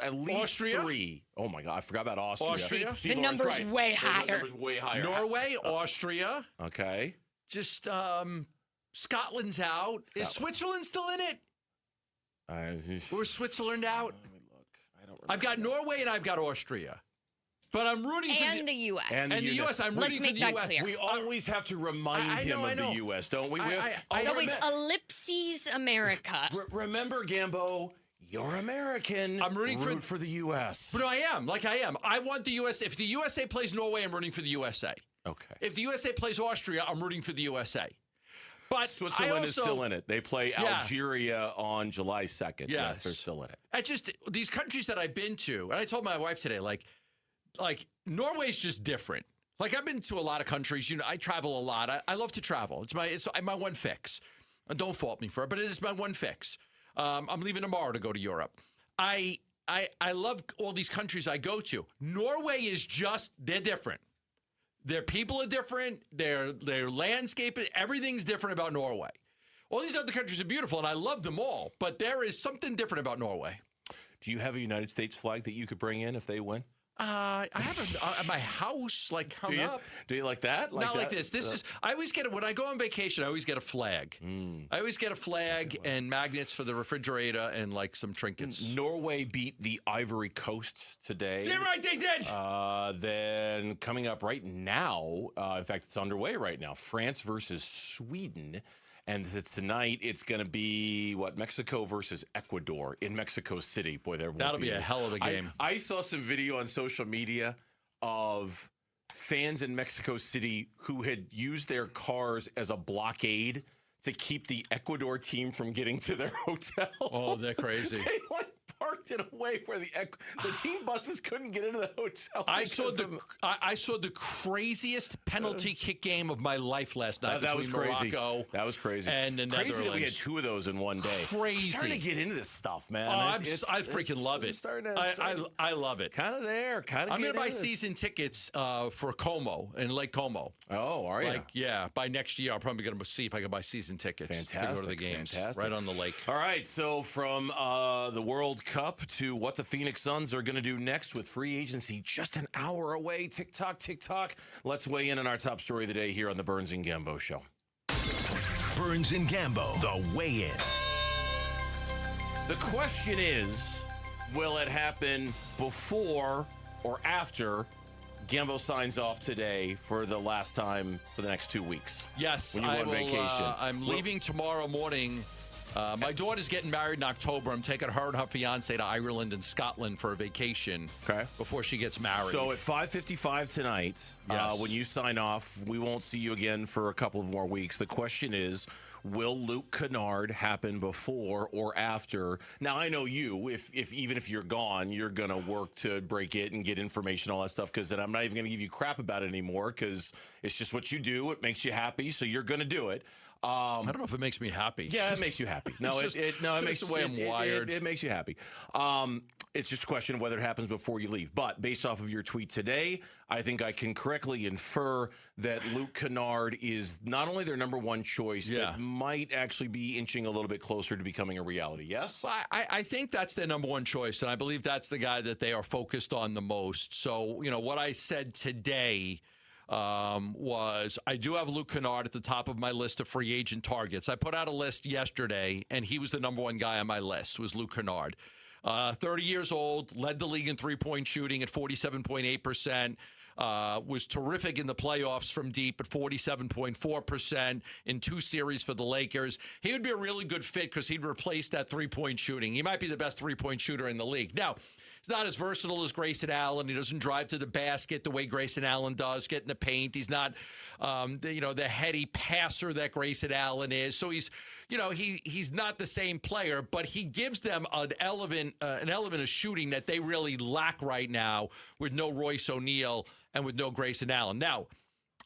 at least Austria? 3. Oh my God, I forgot about Austria. The number's way higher. The number's way higher. Norway, Austria. Okay. Just Scotland's out. Is Switzerland still in it? Or is Switzerland out? I've got Norway and I've got Austria. But I'm rooting for the U.S. And the U.S. I'm Let's rooting for make the that U.S. clear. We always have to remind him of the U.S., don't we? So is ellipses America. Remember, Gambo, you're American. I'm rooting for the U.S. But I am. I want the U.S. If the USA plays Norway, I'm rooting for the USA. Okay. If the USA plays Austria, I'm rooting for the USA. But Switzerland is still in it. They play Algeria on July 2nd. Yes, they're still in it. I just, these countries that I've been to, and I told my wife today, like Norway's just different. Like, I've been to a lot of countries. You know, I travel a lot. I love to travel. It's my one fix. And don't fault me for it, but it is my one fix. I'm leaving tomorrow to go to Europe. I love all these countries I go to. Norway is just, they're different. Their people are different. Their landscape, everything's different about Norway. All these other countries are beautiful, and I love them all, but there is something different about Norway. Do you have a United States flag that you could bring in if they win? I have at my house, like, hung up. Do you like that? Not like this. This is, I always get it, when I go on vacation, I always get a flag. I always get a flag and magnets for the refrigerator and, like, some trinkets. Norway beat the Ivory Coast today. They're right, they did! Then coming up right now, in fact, it's underway right now, France versus Sweden. And tonight, it's going to be, Mexico versus Ecuador in Mexico City. Boy, that'll be a hell of a game. I saw some video on social media of fans in Mexico City who had used their cars as a blockade to keep the Ecuador team from getting to their hotel. Oh, they're crazy. They, parked in a way where the team buses couldn't get into the hotel. I saw the craziest penalty kick game of my life last night. That was crazy. Morocco that was crazy. And the crazy Netherlands. That we had 2 of those in one day. Crazy. I'm starting to get into this stuff, man. I freaking love it. I love it. Kind of there. I'm going to buy season tickets for Como in Lake Como. Oh, are you? By next year, I'm probably going to see if I can buy season tickets. Fantastic. To go to the games. Fantastic. Right on the lake. All right. So from the World Cup to what the Phoenix Suns are going to do next with free agency just an hour away. Tick-tock, tick-tock. Let's weigh in on our top story of the day here on the Burns and Gambo Show. Burns and Gambo, the weigh-in. The question is, will it happen before or after Gambo signs off today for the last time for the next 2 weeks? Yes, when you go on vacation. I'm leaving tomorrow morning My daughter's getting married in October. I'm taking her and her fiance to Ireland and Scotland for a vacation before she gets married. So at 5:55 tonight, when you sign off, we won't see you again for a couple of more weeks. The question is, will Luke Kennard happen before or after? Now, I know you, if even if you're gone, you're going to work to break it and get information, all that stuff, because then I'm not even going to give you crap about it anymore because it's just what you do. It makes you happy, so you're going to do it. I don't know if it makes me happy. Yeah, it makes you happy. No, it makes the way I'm wired. It makes you happy. It's just a question of whether it happens before you leave. But based off of your tweet today, I think I can correctly infer that Luke Kennard is not only their number one choice, but might actually be inching a little bit closer to becoming a reality. Yes? Well, I think that's their number one choice, and I believe that's the guy that they are focused on the most. So, what I said today was I do have Luke Kennard at the top of my list of free agent targets. I put out a list yesterday, and he was the number one guy on my list, was Luke Kennard. 30 years old, led the league in three-point shooting at 47.8%, was terrific in the playoffs from deep at 47.4% in 2 series for the Lakers. He would be a really good fit because he'd replace that three-point shooting. He might be the best three-point shooter in the league. Now, he's not as versatile as Grayson Allen. He doesn't drive to the basket the way Grayson Allen does, get in the paint. He's not, the heady passer that Grayson Allen is. So he's not the same player, but he gives them an element of shooting that they really lack right now with no Royce O'Neal and with no Grayson Allen. Now,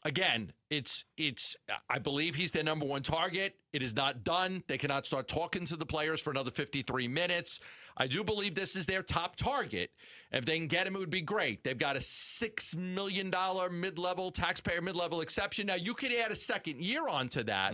again, I believe he's their number one target. It is not done. They cannot start talking to the players for another 53 minutes. I do believe this is their top target. If they can get him, it would be great. They've got a $6 million taxpayer mid-level exception. Now, you could add a second year onto that,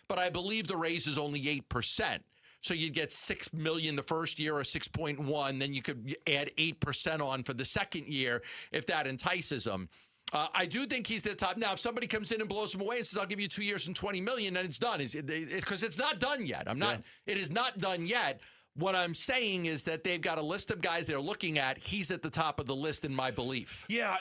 but I believe the raise is only 8%. So you'd get $6 million the first year or 6.1. Then you could add 8% on for the second year if that entices them. I do think he's the top. Now, if somebody comes in and blows him away and says, I'll give you 2 years and $20 million, then it's done. Because it's not done yet. It is not done yet. What I'm saying is that they've got a list of guys they're looking at. He's at the top of the list in my belief. Yeah,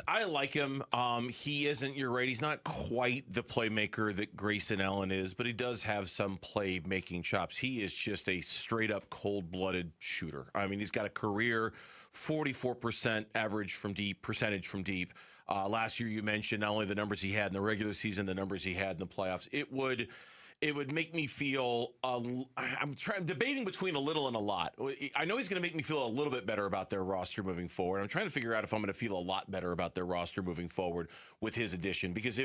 I like him. He isn't, you're right, he's not quite the playmaker that Grayson Allen is, but he does have some playmaking chops. He is just a straight-up cold-blooded shooter. I mean, he's got a career 44% average from deep, percentage from deep. Last year you mentioned not only the numbers he had in the regular season, the numbers he had in the playoffs. It would make me feel, I'm debating between a little and a lot. I know he's going to make me feel a little bit better about their roster moving forward. I'm trying to figure out if I'm going to feel a lot better about their roster moving forward with his addition, because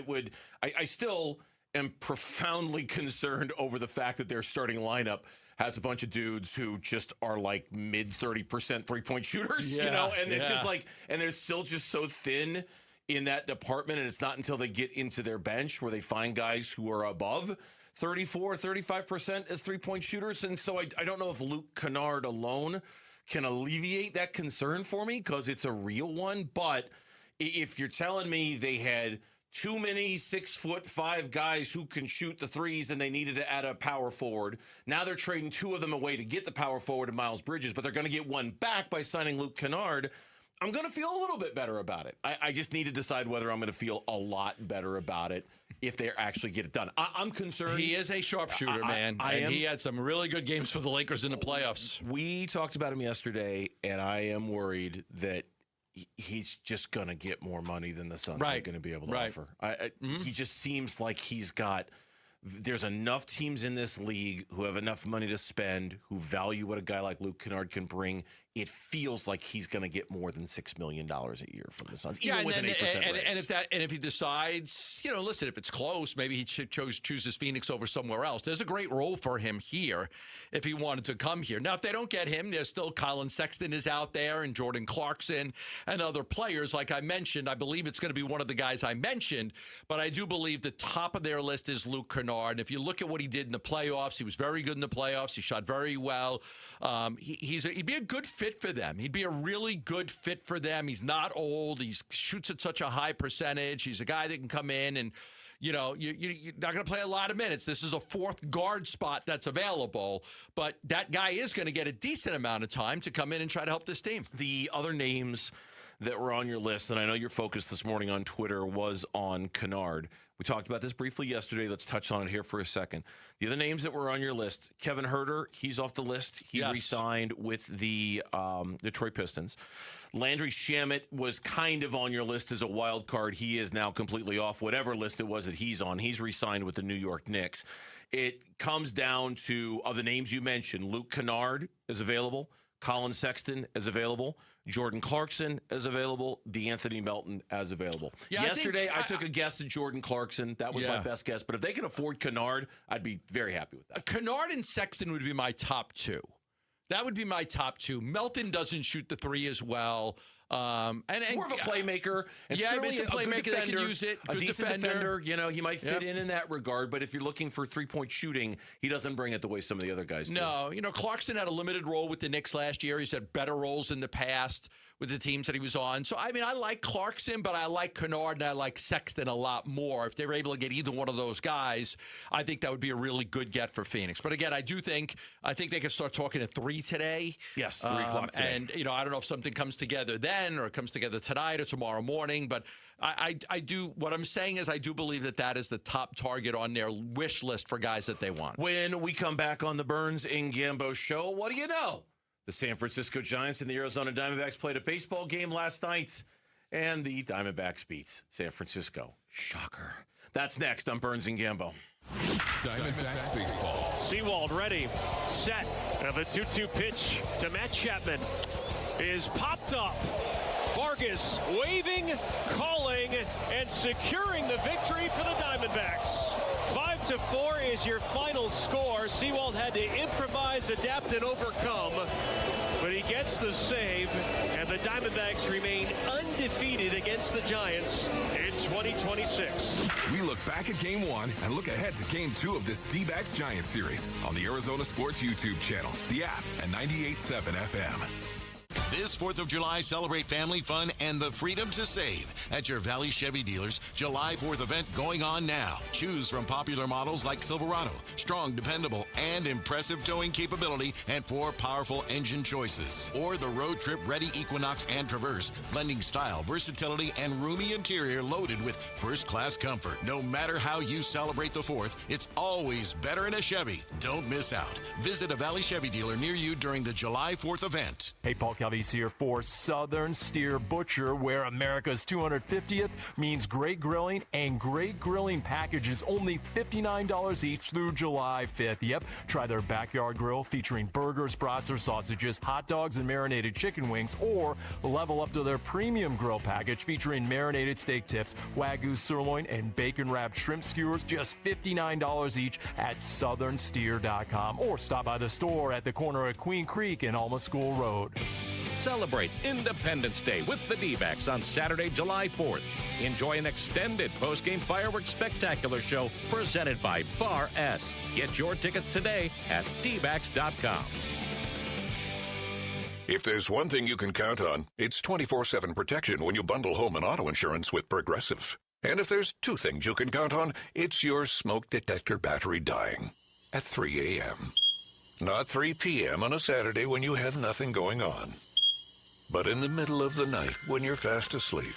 I still am profoundly concerned over the fact that their starting lineup has a bunch of dudes who just are like mid 30% 3-point shooters, and they're just and they're still just so thin in that department. And it's not until they get into their bench where they find guys who are above 34, 35% as 3-point shooters. And so I don't know if Luke Kennard alone can alleviate that concern for me, because it's a real one. But if you're telling me they had too many 6'5" guys who can shoot the threes and they needed to add a power forward, now they're trading 2 of them away to get the power forward in Miles Bridges, but they're going to get one back by signing Luke Kennard, I'm going to feel a little bit better about it. I just need to decide whether I'm going to feel a lot better about it if they actually get it done. I'm concerned. He is a sharpshooter, man. He had some really good games for the Lakers in the playoffs. We talked about him yesterday, and I am worried that he's just going to get more money than the Suns are going to be able to offer. He just seems like there's enough teams in this league who have enough money to spend, who value what a guy like Luke Kennard can bring. It feels like he's going to get more than $6 million a year from the Suns, even with an 8% raise. And if he decides, listen, if it's close, maybe he chooses Phoenix over somewhere else. There's a great role for him here if he wanted to come here. Now, if they don't get him, there's still Colin Sexton is out there and Jordan Clarkson and other players. Like I mentioned, I believe it's going to be one of the guys I mentioned, but I do believe the top of their list is Luke Kennard. And if you look at what he did in the playoffs, he was very good in the playoffs. He shot very well. He'd be a good fit for them. He'd be a really good fit for them. He's not old. He shoots at such a high percentage. He's a guy that can come in and, you're not going to play a lot of minutes. This is a 4th guard spot that's available, but that guy is going to get a decent amount of time to come in and try to help this team. The other names that were on your list, and I know your focus this morning on Twitter was on Kennard. We talked about this briefly yesterday. Let's touch on it here for a second. The other names that were on your list, Kevin Huerter, he's off the list. He re-signed with the Detroit Pistons. Landry Shamet was kind of on your list as a wild card. He is now completely off whatever list it was that he's on. He's re-signed with the New York Knicks. It comes down to, of the names you mentioned, Luke Kennard is available. Colin Sexton is available. Jordan Clarkson is available. DeAnthony Melton is available. Yeah, Yesterday, I took a guess at Jordan Clarkson. That was my best guess. But if they can afford Kennard, I'd be very happy with that. Kennard and Sexton would be my top two. That would be my top two. Melton doesn't shoot the three as well. And more of a playmaker. And yeah, certainly he's a playmaker that can use it. A good decent defender. You know, he might fit in that regard. But if you're looking for three-point shooting, he doesn't bring it the way some of the other guys do. No, you know, Clarkson had a limited role with the Knicks last year. He's had better roles in the past with the teams that he was on. So, I mean, I like Clarkson, but I like Kennard and I like Sexton a lot more. If they were able to get either one of those guys, I think that would be a really good get for Phoenix. But again, I think they can start talking at 3 today. Yes, 3 o'clock today. And, you know, I don't know if something comes together then or it comes together tonight or tomorrow morning, but I do, what I'm saying is I do believe that is the top target on their wish list for guys that they want. When we come back on the Burns and Gambo show, what do you know? The San Francisco Giants and the Arizona Diamondbacks played a baseball game last night, and the Diamondbacks beat San Francisco. Shocker. That's next on Burns and Gambo. Diamondbacks baseball. Seawald ready, set, and the 2-2 pitch to Matt Chapman is popped up. Vargas waving, calling, and securing the victory for the Diamondbacks. 5-4 is your final score. Seawald had to improvise, adapt, and overcome, but he gets the save, and the Diamondbacks remain undefeated against the Giants in 2026. We look back at Game 1 and look ahead to Game 2 of this Dbacks Giants series on the Arizona Sports YouTube channel, the app, and 98.7 FM. This 4th of July, celebrate family fun and the freedom to save at your Valley Chevy dealers. July 4th event going on now. Choose from popular models like Silverado, strong, dependable, and impressive towing capability, and 4 powerful engine choices. Or the road trip ready Equinox and Traverse, blending style, versatility, and roomy interior loaded with first-class comfort. No matter how you celebrate the 4th, it's always better in a Chevy. Don't miss out. Visit a Valley Chevy dealer near you during the July 4th event. Hey, Paul Calvise here for Southern Steer Butcher, where America's 250th means great grilling, and great grilling packages only $59 each through July 5th. Yep, try their backyard grill featuring burgers, brats, or sausages, hot dogs, and marinated chicken wings, or level up to their premium grill package featuring marinated steak tips, Wagyu sirloin, and bacon-wrapped shrimp skewers, just $59 each at southernsteer.com, or stop by the store at the corner of Queen Creek and Alma School Road. Celebrate Independence Day with the D-backs on Saturday, July 4th. Enjoy an extended postgame fireworks spectacular show presented by Bar S. Get your tickets today at dbacks.com. If there's one thing you can count on, it's 24/7 protection when you bundle home and auto insurance with Progressive. And if there's 2 things you can count on, it's your smoke detector battery dying at 3 a.m. Not 3 p.m. on a Saturday when you have nothing going on, but in the middle of the night when you're fast asleep.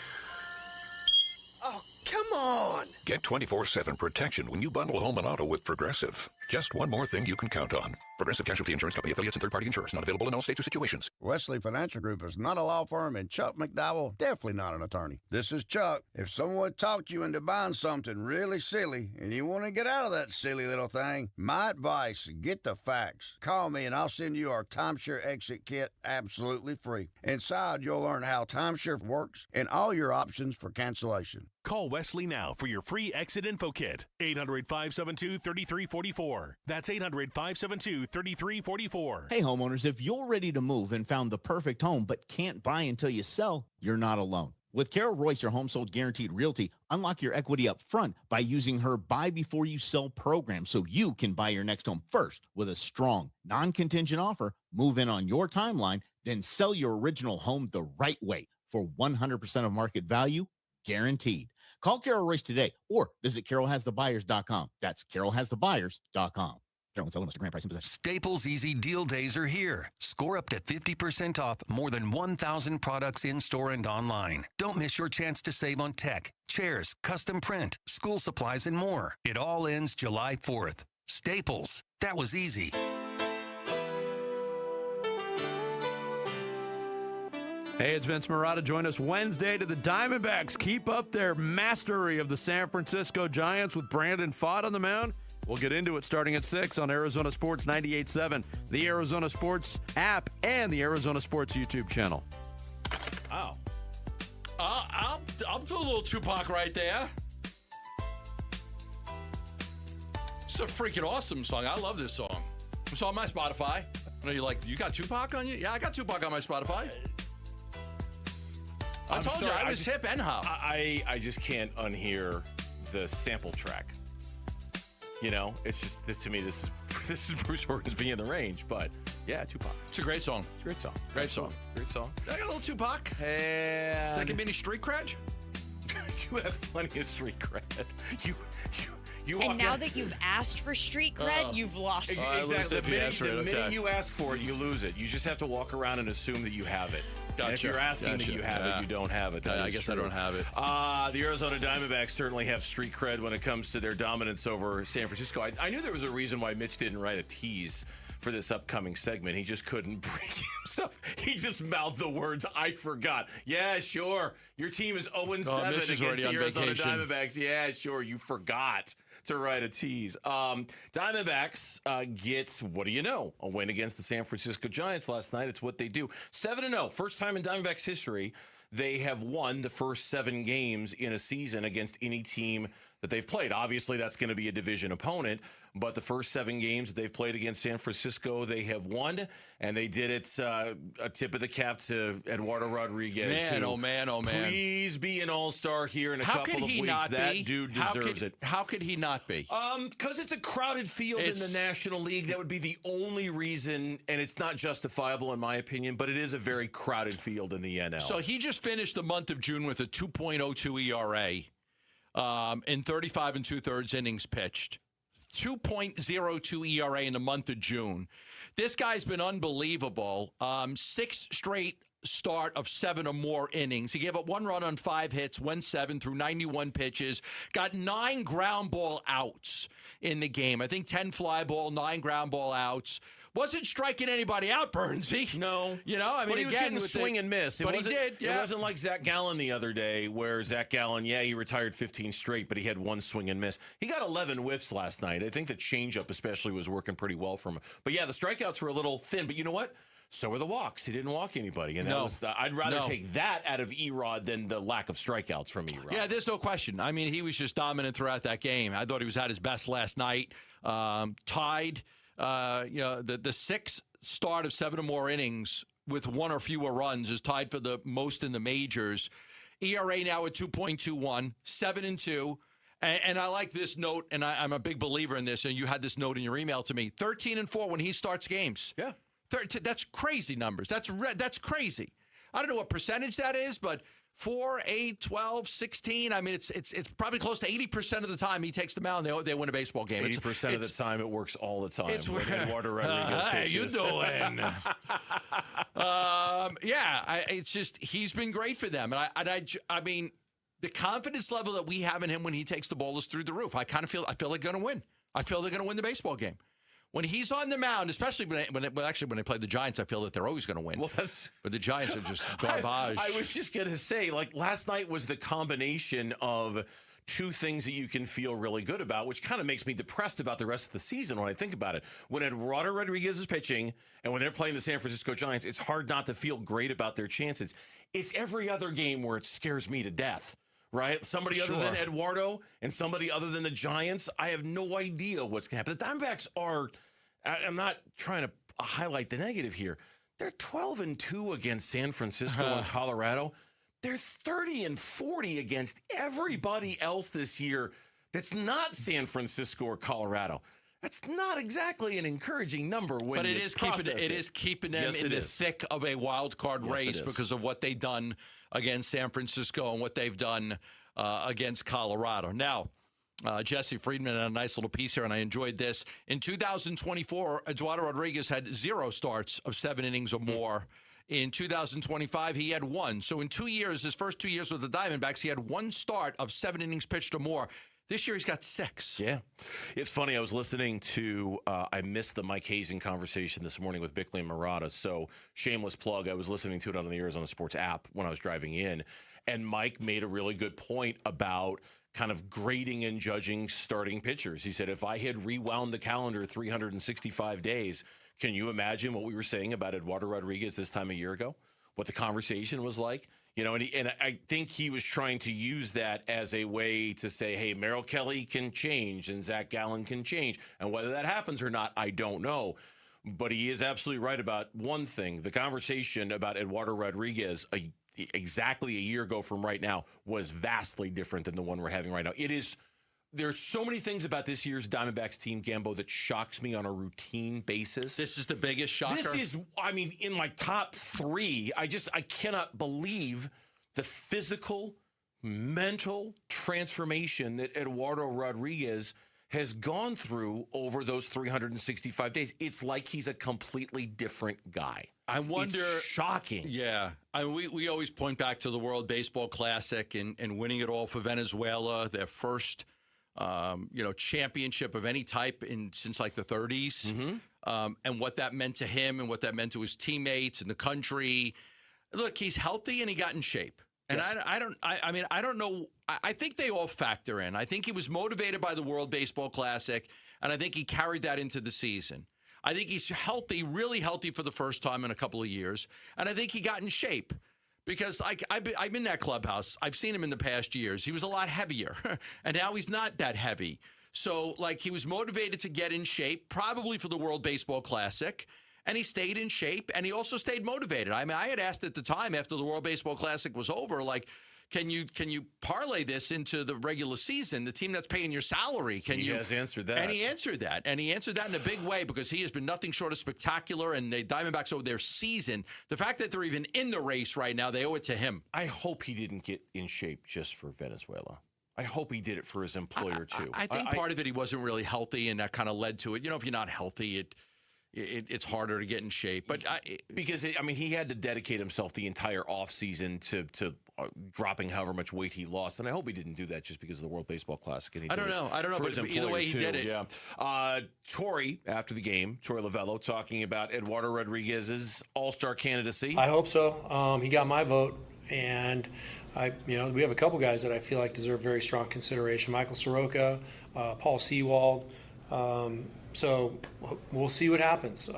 Oh, come on! Get 24/7 protection when you bundle home and auto with Progressive. Just one more thing you can count on. Progressive Casualty Insurance Company, affiliates, and third-party insurers. Not available in all states or situations. Wesley Financial Group is not a law firm, and Chuck McDowell definitely not an attorney. This is Chuck. If someone talked you into buying something really silly and you want to get out of that silly little thing, my advice, get the facts. Call me and I'll send you our timeshare exit kit absolutely free. Inside, you'll learn how timeshare works and all your options for cancellation. Call Wesley now for your free exit info kit. 800-572-3344. That's 800-572-3344. Hey, homeowners, if you're ready to move and found the perfect home but can't buy until you sell, you're not alone. With Carol Royce, your home sold guaranteed realty, unlock your equity up front by using her buy before you sell program so you can buy your next home first with a strong, non-contingent offer, move in on your timeline, then sell your original home the right way for 100% of market value, guaranteed. Call Carol Royce today or visit carolhasthebuyers.com. That's carolhasthebuyers.com. Staples Easy Deal Days are here. Score up to 50% off more than 1,000 products in-store and online. Don't miss your chance to save on tech, chairs, custom print, school supplies, and more. It all ends July 4th. Staples. That was easy. Hey, it's Vince Marotta. Join us Wednesday to the Diamondbacks keep up their mastery of the San Francisco Giants with Brandon Pfaadt on the mound. We'll get into it starting at 6 on Arizona Sports 98.7, the Arizona Sports app, and the Arizona Sports YouTube channel. Wow. I'll do a little Tupac right there. It's a freaking awesome song. I love this song. It's on my Spotify. I know you got Tupac on you? Yeah, I got Tupac on my Spotify. I told you, I was hip and hop. I just can't unhear the sample track. You know, it's just, to me, this is Bruce Orton's being in the range. But, yeah, Tupac. It's a great song. It's a great song. Great song. Great song. I got a little Tupac. And does that give me any street cred? You have plenty of street cred. And now that you've asked for street cred, you've lost it. Exactly. The minute you ask for it, you lose it. You just have to walk around and assume that you have it. Gotcha. And if you're asking that you have it, you don't have it. I guess true. I don't have it. The Arizona Diamondbacks certainly have street cred when it comes to their dominance over San Francisco. I knew there was a reason why Mitch didn't write a tease for this upcoming segment. He just couldn't bring himself. He just mouthed the words, I forgot. Yeah, sure. Your team is 0-7 against the Arizona Diamondbacks. Yeah, sure. You forgot to write a tease. Diamondbacks gets, what do you know, a win against the San Francisco Giants last night. It's what they do. 7-0, first time in Diamondbacks history they have won the first 7 games in a season against any team that they've played. Obviously, that's going to be a division opponent, but the first 7 games that they've played against San Francisco, they have won, and they did it a tip of the cap to Eduardo Rodriguez. Man, oh man. Please be an all-star here in a couple of weeks. That dude deserves it. How could he not be? Because it's a crowded field in the National League. That would be the only reason, and it's not justifiable in my opinion, but it is a very crowded field in the NL. So he just finished the month of June with a 2.02 ERA. In 35 2/3 innings pitched. 2.02 ERA in the month of June. This guy's been unbelievable. 6 straight start of 7 or more innings. He gave up 1 run on 5 hits, went 7 through 91 pitches, got 9 ground ball outs in the game. I think 10 fly ball, 9 ground ball outs. Wasn't striking anybody out, Burnsy. No. You know, I mean, but he was getting swing and miss. But he did, yeah. It wasn't like Zach Gallen the other day where Zach Gallen, he retired 15 straight, but he had 1 swing and miss. He got 11 whiffs last night. I think the changeup especially was working pretty well for him. But, yeah, the strikeouts were a little thin. But you know what? So were the walks. He didn't walk anybody. And I'd rather take that out of Erod than the lack of strikeouts from Erod. Yeah, there's no question. I mean, he was just dominant throughout that game. I thought he was at his best last night. Tied, the 6th start of 7 or more innings with 1 or fewer runs is tied for the most in the majors. ERA now at 2.21, 7-2. And I like this note, and I'm a big believer in this, and you had this note in your email to me. 13-4 when he starts games. Yeah. That's crazy numbers. That's crazy. I don't know what percentage that is, but 4, 8, 12, 16. I mean, it's probably close to 80% of the time he takes the mound, they win a baseball game. 80% of the time, it works all the time. It's when Eduardo Rodriguez pitches. You doing? It's just he's been great for them, and I mean, the confidence level that we have in him when he takes the ball is through the roof. I feel they're going to win. I feel they're going to win the baseball game. When he's on the mound, especially when they play the Giants, I feel that they're always going to win. Well, but the Giants are just garbage. I was just going to say, like, last night was the combination of 2 things that you can feel really good about, which kind of makes me depressed about the rest of the season when I think about it. When Eduardo Rodriguez is pitching and when they're playing the San Francisco Giants, it's hard not to feel great about their chances. It's every other game where it scares me to death. Right? Somebody other than Eduardo and somebody other than the Giants, I have no idea what's going to happen. The Diamondbacks are, I'm not trying to highlight the negative here. They're 12-2 against San Francisco and Colorado. They're 30-40 against everybody else this year that's not San Francisco or Colorado. That's not exactly an encouraging number. But it is keeping them in the thick of a wild card race because of what they've done against San Francisco and what they've done against Colorado. Now, Jesse Friedman had a nice little piece here, and I enjoyed this. In 2024, Eduardo Rodriguez had 0 starts of 7 innings or more. In 2025, he had 1. So in 2 years, his first 2 years with the Diamondbacks, he had 1 start of 7 innings pitched or more. This year, he's got 6. Yeah. It's funny. I was listening to, I missed the Mike Hazen conversation this morning with Bickley and Murata. So shameless plug. I was listening to it on the Arizona Sports app when I was driving in. And Mike made a really good point about kind of grading and judging starting pitchers. He said, if I had rewound the calendar 365 days, can you imagine what we were saying about Eduardo Rodriguez this time a year ago? What the conversation was like? You know, and I think he was trying to use that as a way to say, hey, Merrill Kelly can change and Zach Gallen can change. And whether that happens or not, I don't know. But he is absolutely right about one thing. The conversation about Eduardo Rodriguez exactly a year ago from right now was vastly different than the one we're having right now. There's so many things about this year's Diamondbacks team, Gambo, that shocks me on a routine basis. This is the biggest shocker? This is, I mean, in my top 3, I cannot believe the physical, mental transformation that Eduardo Rodriguez has gone through over those 365 days. It's like he's a completely different guy. I wonder. It's shocking. Yeah. I mean, we always point back to the World Baseball Classic and winning it all for Venezuela, their first championship of any type since like the 30s, and what that meant to him and what that meant to his teammates and the country. Look, he's healthy and he got in shape. And yes. I don't know. I think they all factor in. I think he was motivated by the World Baseball Classic, and I think he carried that into the season. I think he's healthy, really healthy for the first time in a couple of years, and I think he got in shape. Because I'm in that clubhouse. I've seen him in the past years. He was a lot heavier, and now he's not that heavy. So, he was motivated to get in shape, probably for the World Baseball Classic, and he stayed in shape, and he also stayed motivated. I mean, I had asked at the time after the World Baseball Classic was over, can you parlay this into the regular season, the team that's paying your salary? He has answered that. And he answered that. And he answered that in a big way because he has been nothing short of spectacular, and the Diamondbacks over their season. The fact that they're even in the race right now, they owe it to him. I hope he didn't get in shape just for Venezuela. I hope he did it for his employer, too. I think part of it, he wasn't really healthy, and that kind of led to it. If you're not healthy, it's harder to get in shape. But he had to dedicate himself the entire offseason to dropping however much weight he lost. And I hope he didn't do that just because of the World Baseball Classic. And I don't know. But either way, he did it. Yeah. Tori, after the game, Tori Lavello, talking about Eduardo Rodriguez's all-star candidacy. I hope so. He got my vote. And, we have a couple guys that I feel like deserve very strong consideration. Michael Soroka, Paul Seawald. So we'll see what happens.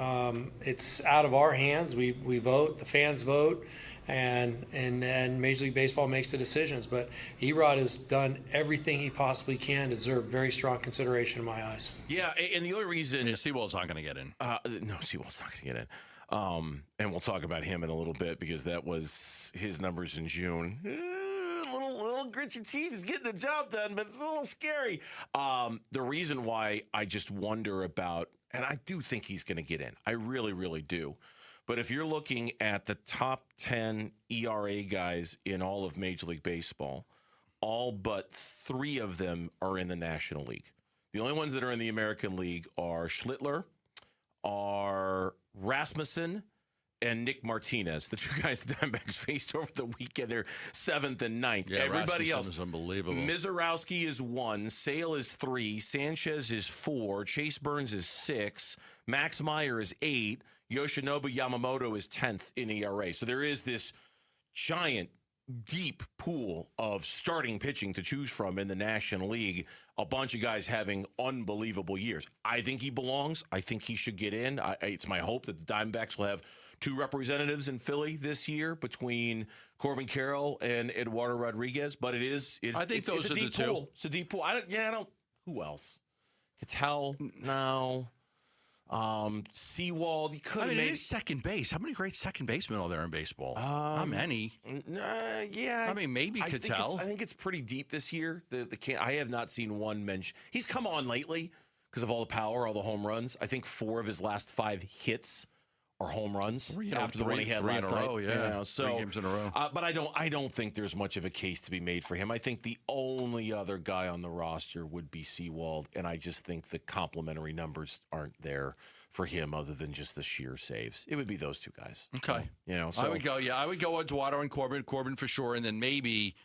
It's out of our hands. We vote, the fans vote, and then Major League Baseball makes the decisions. But Erod has done everything he possibly can to deserve very strong consideration in my eyes. Yeah, and the only reason... Seawald's not going to get in. No, Seawald's not going to get in. And we'll talk about him in a little bit because that was his numbers in June. Little gritty teeth is getting the job done, but it's a little scary. The reason why I just wonder about, and I do think he's going to get in. I really, really do. But if you're looking at the top 10 ERA guys in all of Major League Baseball, all but 3 of them are in the National League. The only ones that are in the American League are Schlittler, are Rasmussen, and Nick Martinez, the 2 guys the Diamondbacks faced over the weekend. They're 7th and 9th. Yeah, everybody Rasmussen else is unbelievable. Mizorowski is 1, Sale is 3, Sanchez is 4, Chase Burns is 6, Max Meyer is 8, Yoshinobu Yamamoto is 10th in ERA. So there is this giant, deep pool of starting pitching to choose from in the National League. A bunch of guys having unbelievable years. I think he belongs. I think he should get in. It's my hope that the Diamondbacks will have 2 representatives in Philly this year between Corbin Carroll and Eduardo Rodriguez. But I think those are the 2. Pool. It's a deep pool. I don't. Who else? Cattell? No. Seawald. It is second base. How many great second basemen are there in baseball? How many? Yeah. Maybe Cattell. I think it's pretty deep this year. I have not seen one mention. He's come on lately because of all the power, all the home runs. I think 4 of his last 5 hits or home runs after the three, one he had three last in a night. row, yeah. 3 games in a row. But I don't think there's much of a case to be made for him. I think the only other guy on the roster would be Seawald, and I just think the complementary numbers aren't there for him other than just the sheer saves. It would be those two guys. Okay. So I would go Eduardo and Corbin for sure, and then maybe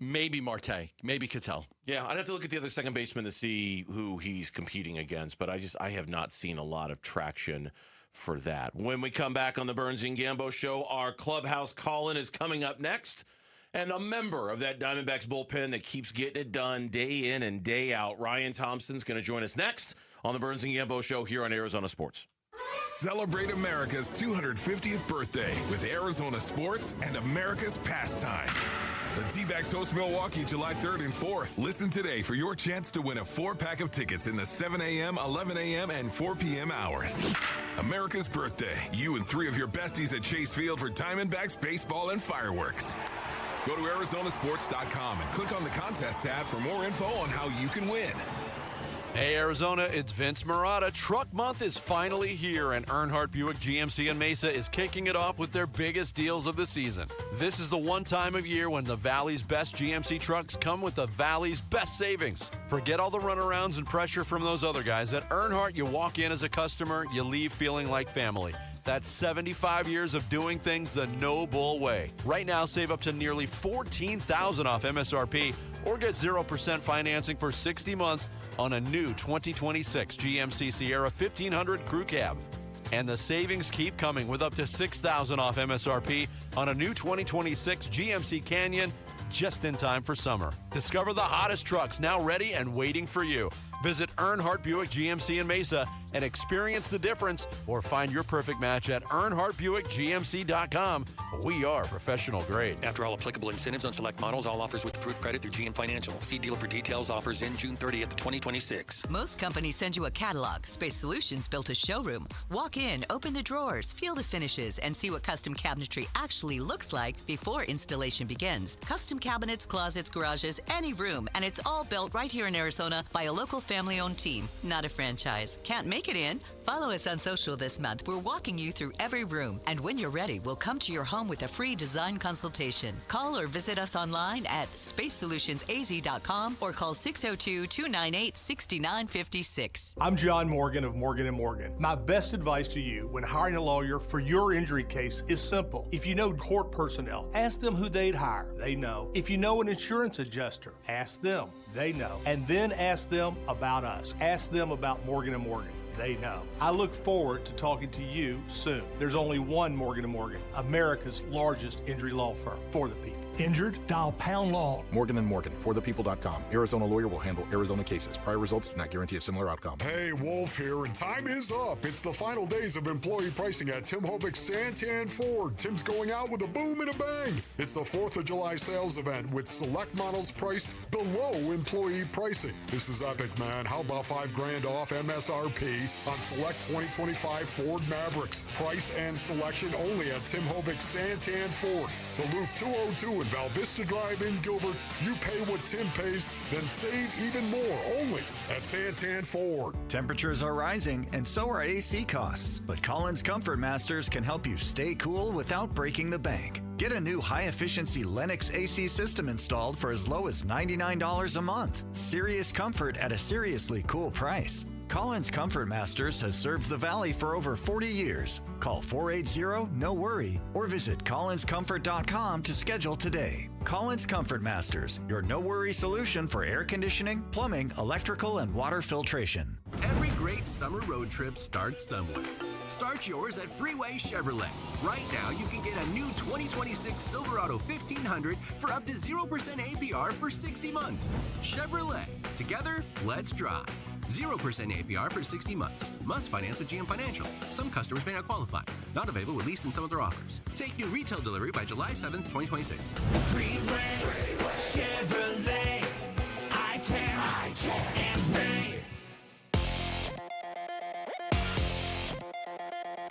Marte, maybe Cattell. Yeah, I'd have to look at the other second baseman to see who he's competing against, but I have not seen a lot of traction for that. When we come back on the Burns and Gambo show, our clubhouse call-in is coming up next. And a member of that Diamondbacks bullpen that keeps getting it done day in and day out, Ryan Thompson's going to join us next on the Burns and Gambo show here on Arizona Sports. Celebrate America's 250th birthday with Arizona Sports and America's pastime. The D-backs host Milwaukee July 3rd and 4th. Listen today for your chance to win a 4-pack of tickets in the 7 a.m., 11 a.m., and 4 p.m. hours. America's birthday. You and 3 of your besties at Chase Field for Diamondbacks baseball and fireworks. Go to ArizonaSports.com and click on the contest tab for more info on how you can win. Hey, Arizona, it's Vince Marotta. Truck Month is finally here, and Earnhardt Buick GMC in Mesa is kicking it off with their biggest deals of the season. This is the one time of year when the Valley's best GMC trucks come with the Valley's best savings. Forget all the runarounds and pressure from those other guys. At Earnhardt, you walk in as a customer, you leave feeling like family. That's 75 years of doing things the no-bull way. Right now, save up to nearly $14,000 off MSRP or get 0% financing for 60 months on a new 2026 GMC Sierra 1500 Crew Cab. And the savings keep coming with up to $6,000 off MSRP on a new 2026 GMC Canyon just in time for summer. Discover the hottest trucks now ready and waiting for you. Visit Earnhardt Buick GMC in Mesa and experience the difference, or find your perfect match at EarnhardtBuickGMC.com. We are professional grade. After all applicable incentives on select models, all offers with approved credit through GM Financial. See dealer for details. Offers in June 30th, 2026. Most companies send you a catalog. Space Solutions built a showroom. Walk in, open the drawers, feel the finishes, and see what custom cabinetry actually looks like before installation begins. Custom cabinets, closets, garages, any room, and it's all built right here in Arizona by a local family-owned team, not a franchise. Can't make it in? Follow us on social this month. We're walking you through every room, and when you're ready, we'll come to your home with a free design consultation. Call or visit us online at spacesolutionsaz.com or call 602-298-6956. I'm John Morgan of Morgan & Morgan. My best advice to you when hiring a lawyer for your injury case is simple. If you know court personnel, ask them who they'd hire. They know. If you know an insurance adjuster, ask them. They know. And then ask them about us. Ask them about Morgan & Morgan. They know. I look forward to talking to you soon. There's only one Morgan & Morgan, America's largest injury law firm for the people. Injured? Dial pound law. Morgan & Morgan, forthepeople.com. Arizona lawyer will handle Arizona cases. Prior results do not guarantee a similar outcome. Hey, Wolf here, and time is up. It's the final days of employee pricing at Tim Hovic's Santan Ford. Tim's going out with a boom and a bang. It's the 4th of July sales event with select models priced below employee pricing. This is epic, man. How about $5,000 off MSRP on select 2025 Ford Mavericks? Price and selection only at Tim Hovic's Santan Ford. The Loop 202 in Val Vista Drive in Gilbert. You pay what Tim pays, then save even more only at Santan Ford. Temperatures are rising, and so are AC costs. But Collins Comfort Masters can help you stay cool without breaking the bank. Get a new high-efficiency Lennox AC system installed for as low as $99 a month. Serious comfort at a seriously cool price. Collins Comfort Masters has served the Valley for over 40 years. Call 480-NO-WORRY or visit collinscomfort.com to schedule today. Collins Comfort Masters, your no-worry solution for air conditioning, plumbing, electrical, and water filtration. Every great summer road trip starts somewhere. Start yours at Freeway Chevrolet. Right now, you can get a new 2026 Silverado 1500 for up to 0% APR for 60 months. Chevrolet. Together, let's drive. 0% APR for 60 months. Must finance with GM Financial. Some customers may not qualify. Not available with lease and some other offers. Take new retail delivery by July 7th, 2026. Freeway Chevrolet. I-10 and Ray.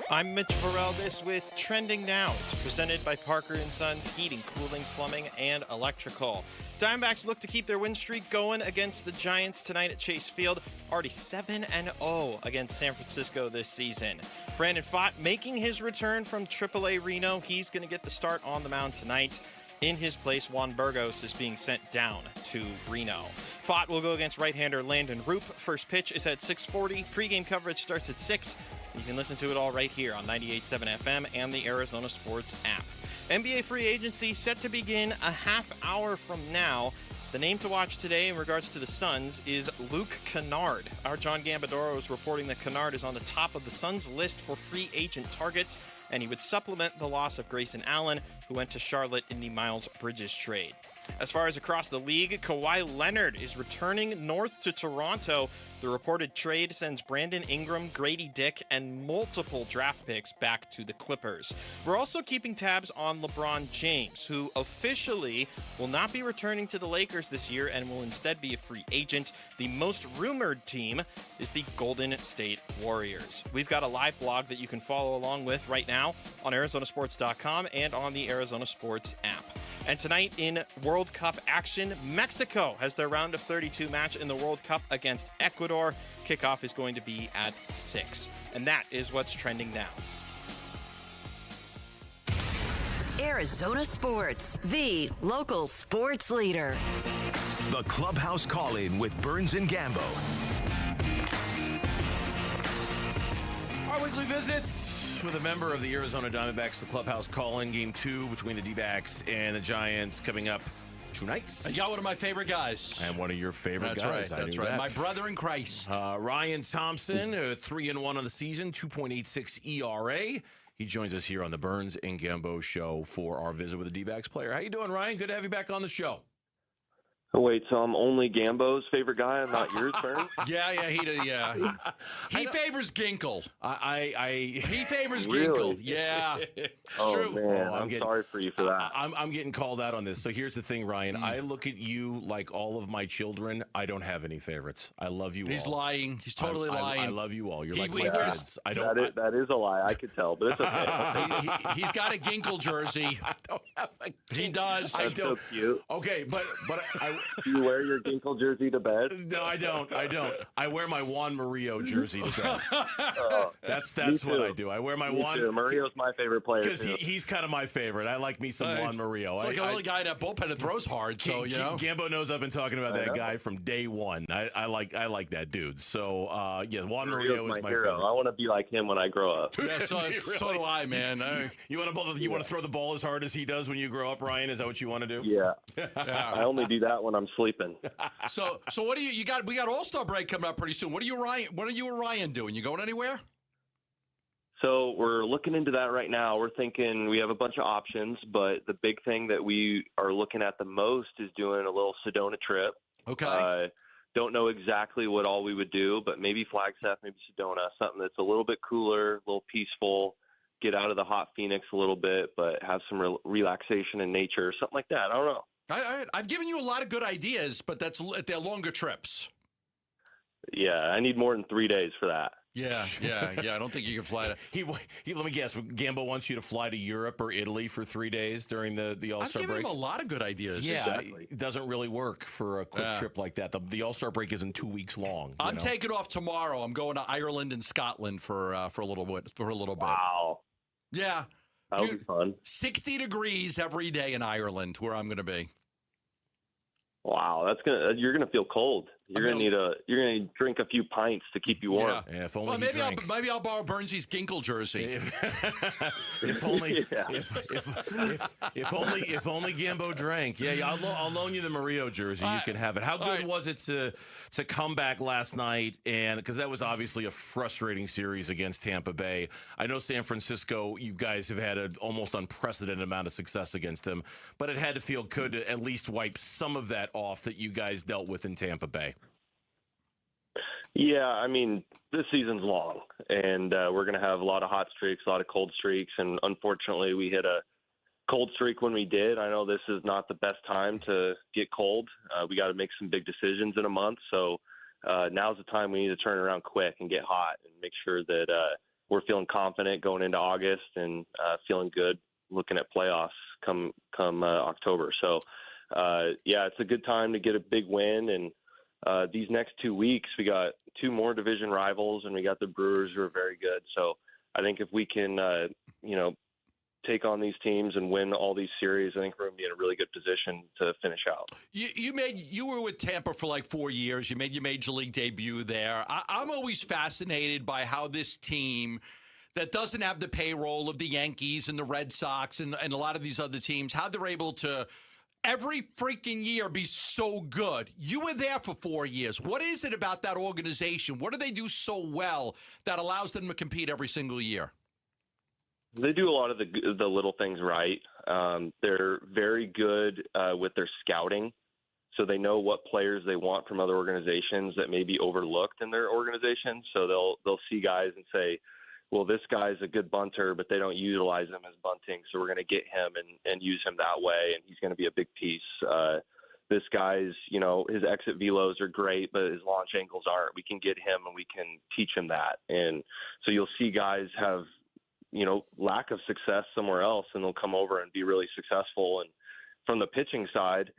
I'm Mitch Varel. With Trending Now. It's presented by Parker & Sons Heating, Cooling, Plumbing, and Electrical. Diamondbacks look to keep their win streak going against the Giants tonight at Chase Field. Already 7-0 against San Francisco this season. Brandon Pfaadt making his return from AAA Reno. He's going to get the start on the mound tonight. In his place, Juan Burgos is being sent down to Reno. Pfaadt will go against right-hander Landon Roop. First pitch is at 6:40. Pre-game coverage starts at 6. You can listen to it all right here on 98.7 FM and the Arizona Sports app. NBA free agency set to begin a half hour from now. The name to watch today in regards to the Suns is Luke Kennard. Our John Gambadoro is reporting that Kennard is on the top of the Suns list for free agent targets, and he would supplement the loss of Grayson Allen, who went to Charlotte in the Miles Bridges trade. As far as across the league, Kawhi Leonard is returning north to Toronto. The reported trade sends Brandon Ingram, Grady Dick, and multiple draft picks back to the Clippers. We're also keeping tabs on LeBron James, who officially will not be returning to the Lakers this year and will instead be a free agent. The most rumored team is the Golden State Warriors. We've got a live blog that you can follow along with right now on ArizonaSports.com and on the Arizona Sports app. And tonight in World Cup action, Mexico has their round of 32 match in the World Cup against Ecuador. Kickoff is going to be at 6. And that is what's trending now. Arizona Sports, the local sports leader. The Clubhouse Call-In with Burns and Gambo. Our weekly visits with a member of the Arizona Diamondbacks, the Clubhouse Call-In, Game 2 between the Dbacks and the Giants coming up tonight. You got one of my favorite guys. And one of your favorite guys. That's right. That. My brother in Christ. Ryan Thompson, 3-1 on the season, 2.86 ERA. He joins us here on the Burns and Gambo show for our visit with the Dbacks player. How you doing, Ryan? Good to have you back on the show. Oh, wait, so I'm only Gambo's favorite guy. I'm not yours, Burns? Yeah. He favors Ginkle. He favors Really? Ginkle. Yeah. It's true. Man, I'm sorry for you for that. I'm getting called out on this. So here's the thing, Ryan. I look at you like all of my children. I don't have any favorites. I love you all. He's lying. He's totally lying. I love you all. You're like my kids. That is a lie. I could tell, but it's okay. He's got a Ginkle jersey. I don't have a He does. That's so cute. Okay, but Do you wear your Ginkle jersey to bed? No, I don't. I wear my Juan Murillo jersey to bed. That's what I do. I wear my Juan. Murillo's my favorite player because he's kind of my favorite. I like me some Juan Murillo. It's like a little guy in that bullpen that throws hard. So Gambo knows I've been talking about that guy from day one. I like that dude. So Juan Murillo is my hero. favorite. I want to be like him when I grow up. Yeah, so do I, man. You want to throw the ball as hard as he does when you grow up, Ryan? Is that what you want to do? Yeah. I only do that when I'm sleeping. So what do you got? We got All-Star break coming up pretty soon. What are you and Ryan doing? You going anywhere? So we're looking into that right now. We're thinking we have a bunch of options, but the big thing that we are looking at the most is doing a little Sedona trip. Okay. Don't know exactly what all we would do, but maybe Flagstaff, maybe Sedona, something that's a little bit cooler, a little peaceful, get out of the hot Phoenix a little bit, but have some relaxation in nature, something like that. I don't know. I've given you a lot of good ideas, but they're longer trips. Yeah, I need more than 3 days for that. Yeah. I don't think you can fly to. Let me guess. Gambo wants you to fly to Europe or Italy for 3 days during the All-Star break. I've given him a lot of good ideas. Yeah, exactly. It doesn't really work for a quick trip like that. The All-Star break isn't 2 weeks long. I'm taking off tomorrow. I'm going to Ireland and Scotland for a little bit. Wow. Yeah. That'll be fun. 60 degrees every day in Ireland, where I'm going to be. Wow, you're gonna feel cold. You're gonna need drink a few pints to keep you warm. Yeah, if only maybe I'll borrow Burnsy's Ginkle jersey. If only Gambo drank. Yeah, I'll loan you the Murillo jersey. You can have it. How good was it to come back last night? And because that was obviously a frustrating series against Tampa Bay. I know San Francisco, you guys have had an almost unprecedented amount of success against them, but it had to feel good to at least wipe some of that off that you guys dealt with in Tampa Bay. Yeah, I mean, this season's long, and we're going to have a lot of hot streaks, a lot of cold streaks, and unfortunately we hit a cold streak when we did. I know this is not the best time to get cold. We got to make some big decisions in a month, so now's the time we need to turn around quick and get hot and make sure that we're feeling confident going into August and feeling good looking at playoffs come October. So, it's a good time to get a big win. And these next 2 weeks, we got 2 more division rivals, and we got the Brewers, who are very good. So I think if we can, take on these teams and win all these series, I think we're going to be in a really good position to finish out. You were with Tampa for like 4 years. You made your major league debut there. I'm always fascinated by how this team that doesn't have the payroll of the Yankees and the Red Sox and a lot of these other teams, how they're able to every freaking year be so good. You were there for 4 years. What is it about that organization? What do they do so well that allows them to compete every single year? They do a lot of the little things right. They're very good with their scouting, so they know what players they want from other organizations that may be overlooked in their organization. So they'll see guys and say, well, this guy's a good bunter, but they don't utilize him as bunting, so we're going to get him and use him that way, and he's going to be a big piece. This guy's, his exit velos are great, but his launch angles aren't. We can get him and we can teach him that. And so you'll see guys have lack of success somewhere else, and they'll come over and be really successful. And from the pitching side,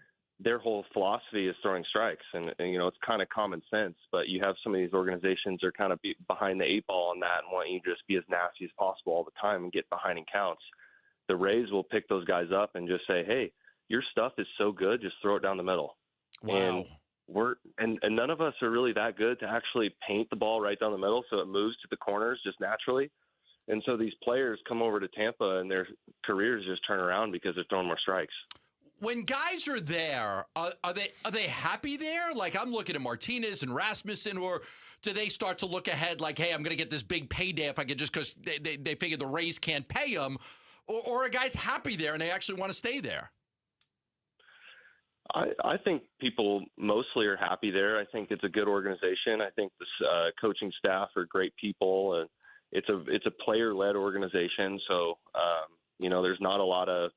their whole philosophy is throwing strikes, and it's kind of common sense. But you have some of these organizations that are kind of behind the 8 ball on that and want you to just be as nasty as possible all the time and get behind in counts. The Rays will pick those guys up and just say, hey, your stuff is so good, just throw it down the middle. Wow. And none of us are really that good to actually paint the ball right down the middle so it moves to the corners just naturally. And so these players come over to Tampa and their careers just turn around because they're throwing more strikes. When guys are there, are they happy there? Like, I'm looking at Martinez and Rasmussen, or do they start to look ahead like, hey, I'm going to get this big payday if I can, just because they figure the Rays can't pay them? Or are guys happy there and they actually want to stay there? I think people mostly are happy there. I think it's a good organization. I think this coaching staff are great people, and it's a player-led organization. So, there's not a lot of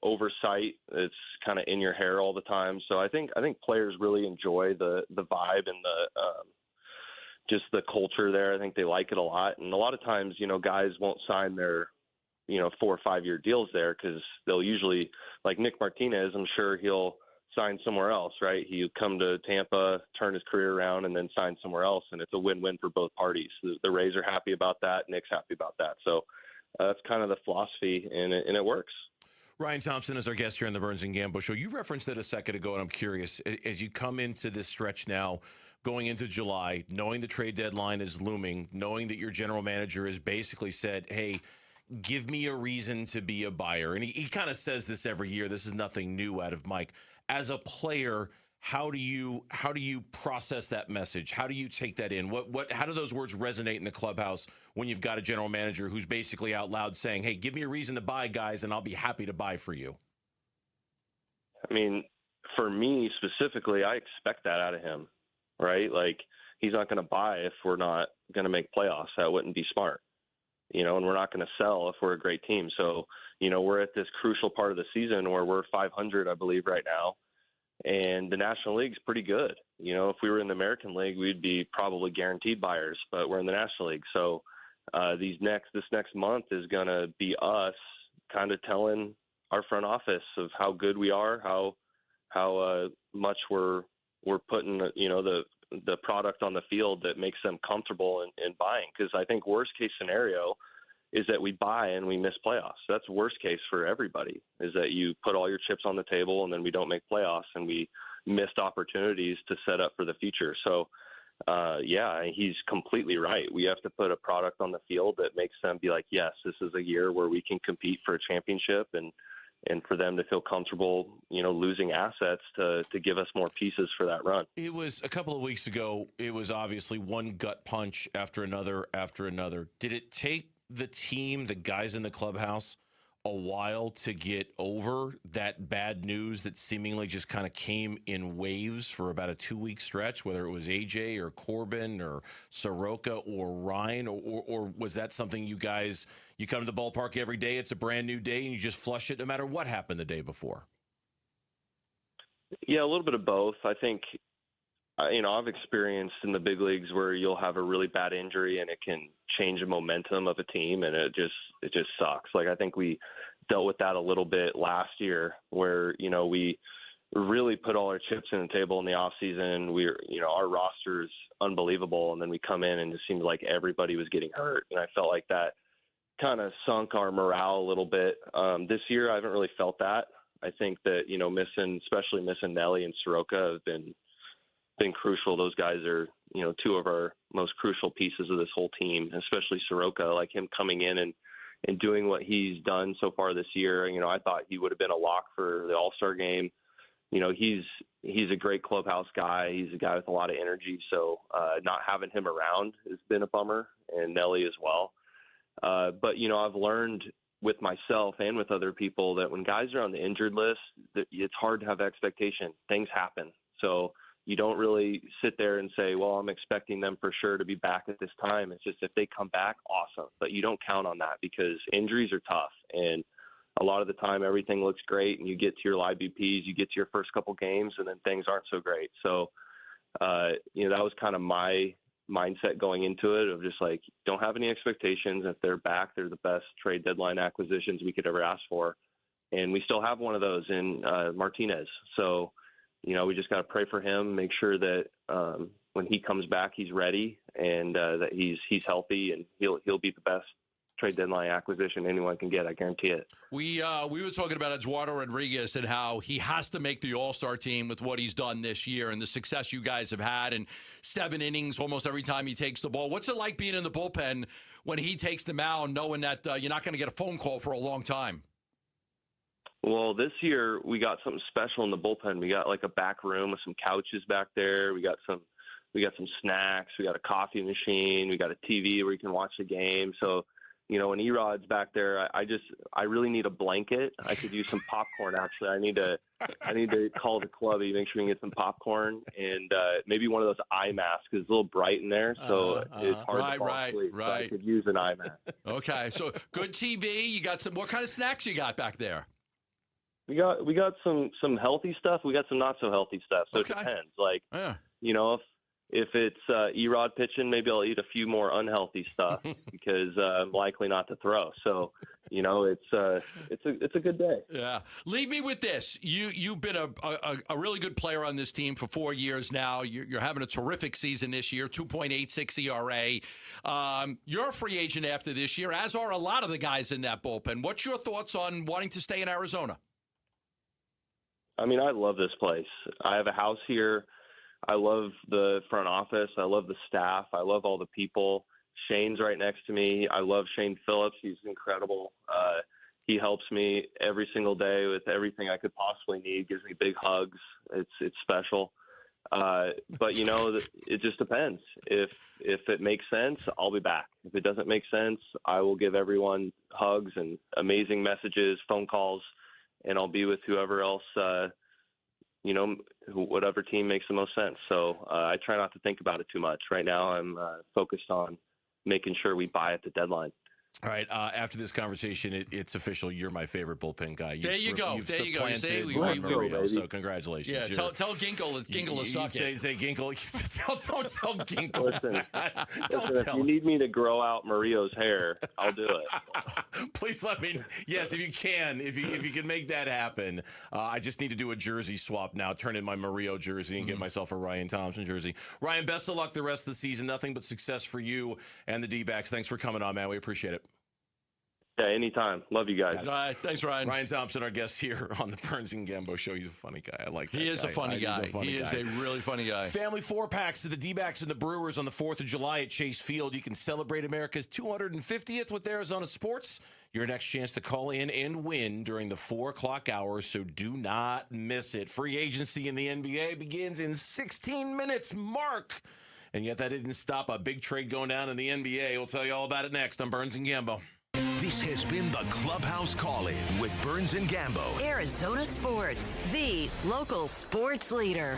oversight. It's kind of in your hair all the time. So I think players really enjoy the vibe and just the culture there. I think they like it a lot. And a lot of times, guys won't sign their 4 or 5 year deals there because they'll usually, like Nick Martinez, I'm sure he'll sign somewhere else, right? He'll come to Tampa, turn his career around, and then sign somewhere else, and it's a win-win for both parties. The Rays are happy about that. Nick's happy about that. So that's kind of the philosophy, and it works. Ryan Thompson is our guest here on the Burns and Gambo Show. You referenced it a second ago, and I'm curious, as you come into this stretch now, going into July, knowing the trade deadline is looming, knowing that your general manager has basically said, hey, give me a reason to be a buyer. And he kind of says this every year. This is nothing new out of Mike. As a player, how do you process that message? How do you take that in? How do those words resonate in the clubhouse when you've got a general manager who's basically out loud saying, hey, give me a reason to buy, guys, and I'll be happy to buy for you? I mean, for me specifically, I expect that out of him, right? Like, he's not going to buy if we're not going to make playoffs. That wouldn't be smart. And we're not going to sell if we're a great team. So, we're at this crucial part of the season where we're 500, I believe, right now. And the National League's pretty good. If we were in the American League, we'd be probably guaranteed buyers, but we're in the National League. So this next month is going to be us kind of telling our front office of how good we are, how much we're putting, the product on the field that makes them comfortable in buying. Because I think worst case scenario is that we buy and we miss playoffs. That's worst case for everybody, is that you put all your chips on the table and then we don't make playoffs and we missed opportunities to set up for the future. So, he's completely right. We have to put a product on the field that makes them be like, yes, this is a year where we can compete for a championship, and for them to feel comfortable, losing assets to give us more pieces for that run. It was a couple of weeks ago. It was obviously one gut punch after another after another. Did it take the team, the guys in the clubhouse, a while to get over that bad news that seemingly just kind of came in waves for about a 2-week stretch, whether it was AJ or Corbin or Soroka or Ryan, or was that something you come to the ballpark every day, it's a brand new day, and you just flush it no matter what happened the day before? Yeah, a little bit of both. I think I've experienced in the big leagues where you'll have a really bad injury and it can change the momentum of a team, and it just sucks. Like, I think we dealt with that a little bit last year where, we really put all our chips in the table in the offseason. Our roster is unbelievable, and then we come in and it seemed like everybody was getting hurt, and I felt like that kind of sunk our morale a little bit. This year, I haven't really felt that. I think that, especially missing Nelly and Soroka have been crucial. Those guys are, two of our most crucial pieces of this whole team, especially Soroka, like him coming in and doing what he's done so far this year. I thought he would have been a lock for the All-Star game. He's a great clubhouse guy. He's a guy with a lot of energy. So not having him around has been a bummer, and Nelly as well. But, I've learned with myself and with other people that when guys are on the injured list, it's hard to have expectation. Things happen. So you don't really sit there and say, well, I'm expecting them for sure to be back at this time. It's just if they come back, awesome. But you don't count on that because injuries are tough. And a lot of the time everything looks great and you get to your live BPs, you get to your first couple games, and then things aren't so great. So, that was kind of my mindset going into it of just like, don't have any expectations. If they're back, they're the best trade deadline acquisitions we could ever ask for. And we still have one of those in Martinez. So, we just got to pray for him, make sure that when he comes back, he's ready and that he's healthy, and he'll be the best trade deadline acquisition anyone can get. I guarantee it. We were talking about Eduardo Rodriguez and how he has to make the All-Star team with what he's done this year and the success you guys have had, and 7 innings almost every time he takes the ball. What's it like being in the bullpen when he takes the mound, knowing that you're not going to get a phone call for a long time? Well, this year we got something special in the bullpen. We got like a back room with some couches back there. We got some snacks. We got a coffee machine. We got a TV where you can watch the game. So, when Erod's back there, I really need a blanket. I could use some popcorn. Actually, I need to call the clubby, make sure we can get some popcorn, and maybe one of those eye masks because it's a little bright in there, so it's hard to fall asleep. Right. So I could use an eye mask. Okay, so good TV. You got some. What kind of snacks you got back there? We got some healthy stuff. We got some not so healthy stuff. So It depends. Like, if it's Erod pitching, maybe I'll eat a few more unhealthy stuff because I'm likely not to throw. So, it's a good day. Yeah. Leave me with this. You've been a really good player on this team for 4 years now. You're having a terrific season this year, 2.86 ERA. You're a free agent after this year, as are a lot of the guys in that bullpen. What's your thoughts on wanting to stay in Arizona? I mean, I love this place. I have a house here. I love the front office. I love the staff. I love all the people. Shane's right next to me. I love Shane Phillips. He's incredible. He helps me every single day with everything I could possibly need, gives me big hugs. It's special. But, it just depends. If it makes sense, I'll be back. If it doesn't make sense, I will give everyone hugs and amazing messages, phone calls, and I'll be with whoever else, whatever team makes the most sense. So I try not to think about it too much. Right now I'm focused on making sure we buy at the deadline. All right. After this conversation, it's official. You're my favorite bullpen guy. There you go. You see, so congratulations. Yeah, tell Ginkel to suck it. Say Ginkel. Don't tell Ginkel. Listen, if you need me to grow out Mario's hair, I'll do it. Please let me. Yes, if you can. If you can make that happen. I just need to do a jersey swap now. Turn in my Mario jersey and get myself a Ryan Thompson jersey. Ryan, best of luck the rest of the season. Nothing but success for you and the D-backs. Thanks for coming on, man. We appreciate it. Yeah, anytime. Love you guys. All right, thanks, Ryan. Ryan Thompson, our guest here on the Burns and Gambo Show. He's a funny guy. I like that. He is a funny guy. He is a really funny guy. Family 4-packs to the D-backs and the Brewers on the 4th of July at Chase Field. You can celebrate America's 250th with Arizona sports. Your next chance to call in and win during the 4 o'clock hour, so do not miss it. Free agency in the NBA begins in 16 minutes. Mark. And yet that didn't stop a big trade going down in the NBA. We'll tell you all about it next on Burns and Gambo. This has been the Clubhouse Call-In with Burns and Gambo. Arizona Sports, the local sports leader.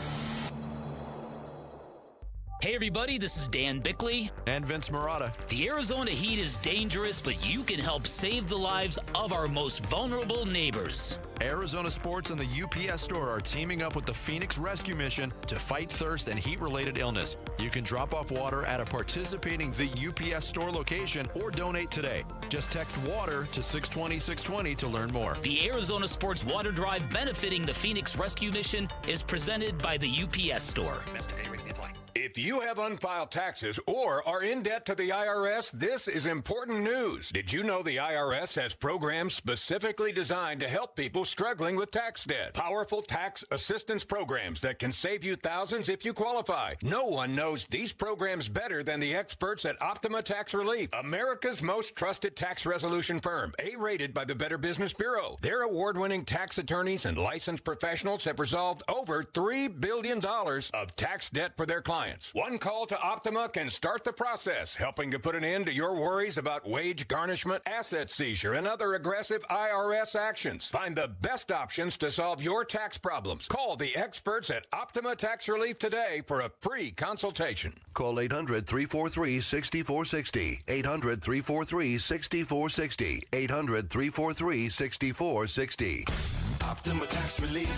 Hey everybody, this is Dan Bickley. And Vince Marotta. The Arizona heat is dangerous, but you can help save the lives of our most vulnerable neighbors. Arizona Sports and the UPS Store are teaming up with the Phoenix Rescue Mission to fight thirst and heat-related illness. You can drop off water at a participating The UPS Store location or donate today. Just text WATER to 620-620 to learn more. The Arizona Sports Water Drive benefiting the Phoenix Rescue Mission is presented by the UPS Store. If you have unfiled taxes or are in debt to the IRS, this is important news. Did you know the IRS has programs specifically designed to help people struggling with tax debt? Powerful tax assistance programs that can save you thousands if you qualify. No one knows these programs better than the experts at Optima Tax Relief, America's most trusted tax resolution firm, A-rated by the Better Business Bureau. Their award-winning tax attorneys and licensed professionals have resolved over $3 billion of tax debt for their clients. One call to Optima can start the process, helping to put an end to your worries about wage garnishment, asset seizure, and other aggressive IRS actions. Find the best options to solve your tax problems. Call the experts at Optima Tax Relief today for a free consultation. Call 800-343-6460. 800-343-6460. 800-343-6460. Optima Tax Relief.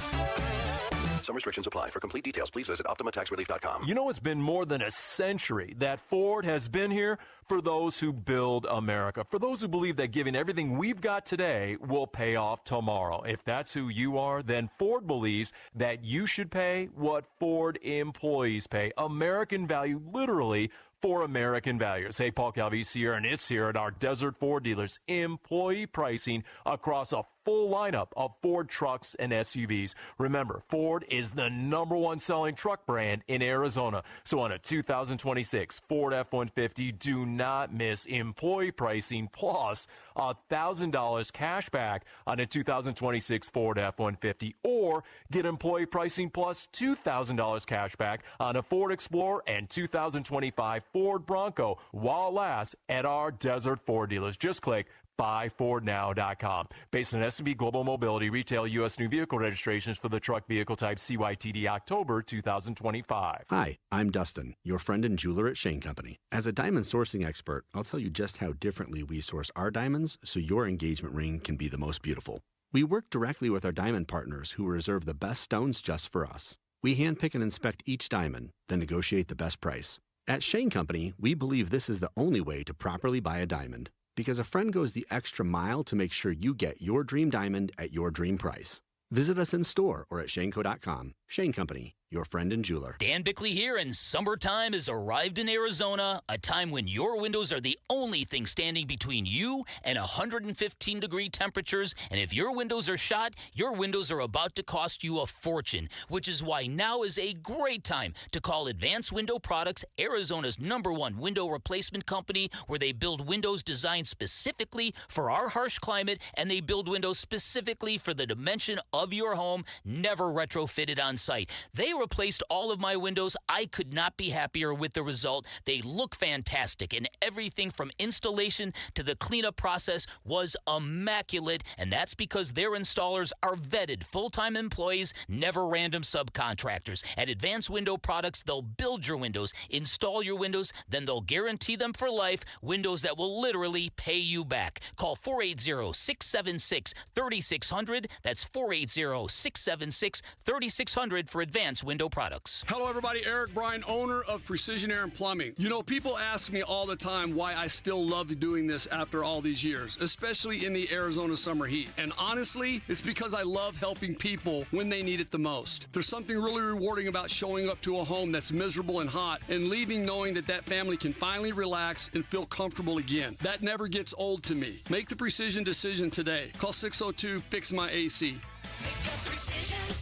Some restrictions apply. For complete details, please visit OptimaTaxRelief.com. You know, it's been more than a century that Ford has been here for those who build America, for those who believe that giving everything we've got today will pay off tomorrow. If that's who you are, then Ford believes that you should pay what Ford employees pay. American value, literally, for American values. Hey, Paul Calvisi here, and it's here at our Desert Ford dealers. Employee pricing across a full lineup of Ford trucks and SUVs. Remember, Ford is the #1 selling truck brand in Arizona. So on a 2026 Ford F-150, do not miss employee pricing plus $1,000 cash back on a 2026 Ford F-150, or get employee pricing plus $2,000 cash back on a Ford Explorer and 2025 Ford Bronco while it lasts at our Desert Ford dealers. Just click buyfordnow.com. Based on S&P Global Mobility, retail U.S. new vehicle registrations for the truck vehicle type CYTD October 2025. Hi, I'm Dustin, your friend and jeweler at Shane Company. As a diamond sourcing expert, I'll tell you just how differently we source our diamonds so your engagement ring can be the most beautiful. We work directly with our diamond partners who reserve the best stones just for us. We handpick and inspect each diamond, then negotiate the best price. At Shane Company, we believe this is the only way to properly buy a diamond, because a friend goes the extra mile to make sure you get your dream diamond at your dream price. Visit us in store or at shaneco.com. Shane Company, your friend and jeweler. Dan Bickley here, and summertime has arrived in Arizona, a time when your windows are the only thing standing between you and 115-degree temperatures. And if your windows are shot, your windows are about to cost you a fortune, which is why now is a great time to call Advanced Window Products, Arizona's #1 window replacement company, where they build windows designed specifically for our harsh climate, and they build windows specifically for the dimension of your home, never retrofitted on site. They replaced all of my windows. I could not be happier with the result. They look fantastic, and everything from installation to the cleanup process was immaculate, and that's because their installers are vetted full-time employees, never random subcontractors. At Advanced Window Products, they'll build your windows, install your windows, then they'll guarantee them for life, windows that will literally pay you back. Call 480-676-3600. That's 480-676-3600 for Advanced Window Products. Hello, everybody. Eric Bryan, owner of Precision Air and Plumbing. You know, people ask me all the time why I still love doing this after all these years, especially in the Arizona summer heat. And honestly, it's because I love helping people when they need it the most. There's something really rewarding about showing up to a home that's miserable and hot and leaving knowing that that family can finally relax and feel comfortable again. That never gets old to me. Make the precision decision today. Call 602-FIX-MY-AC.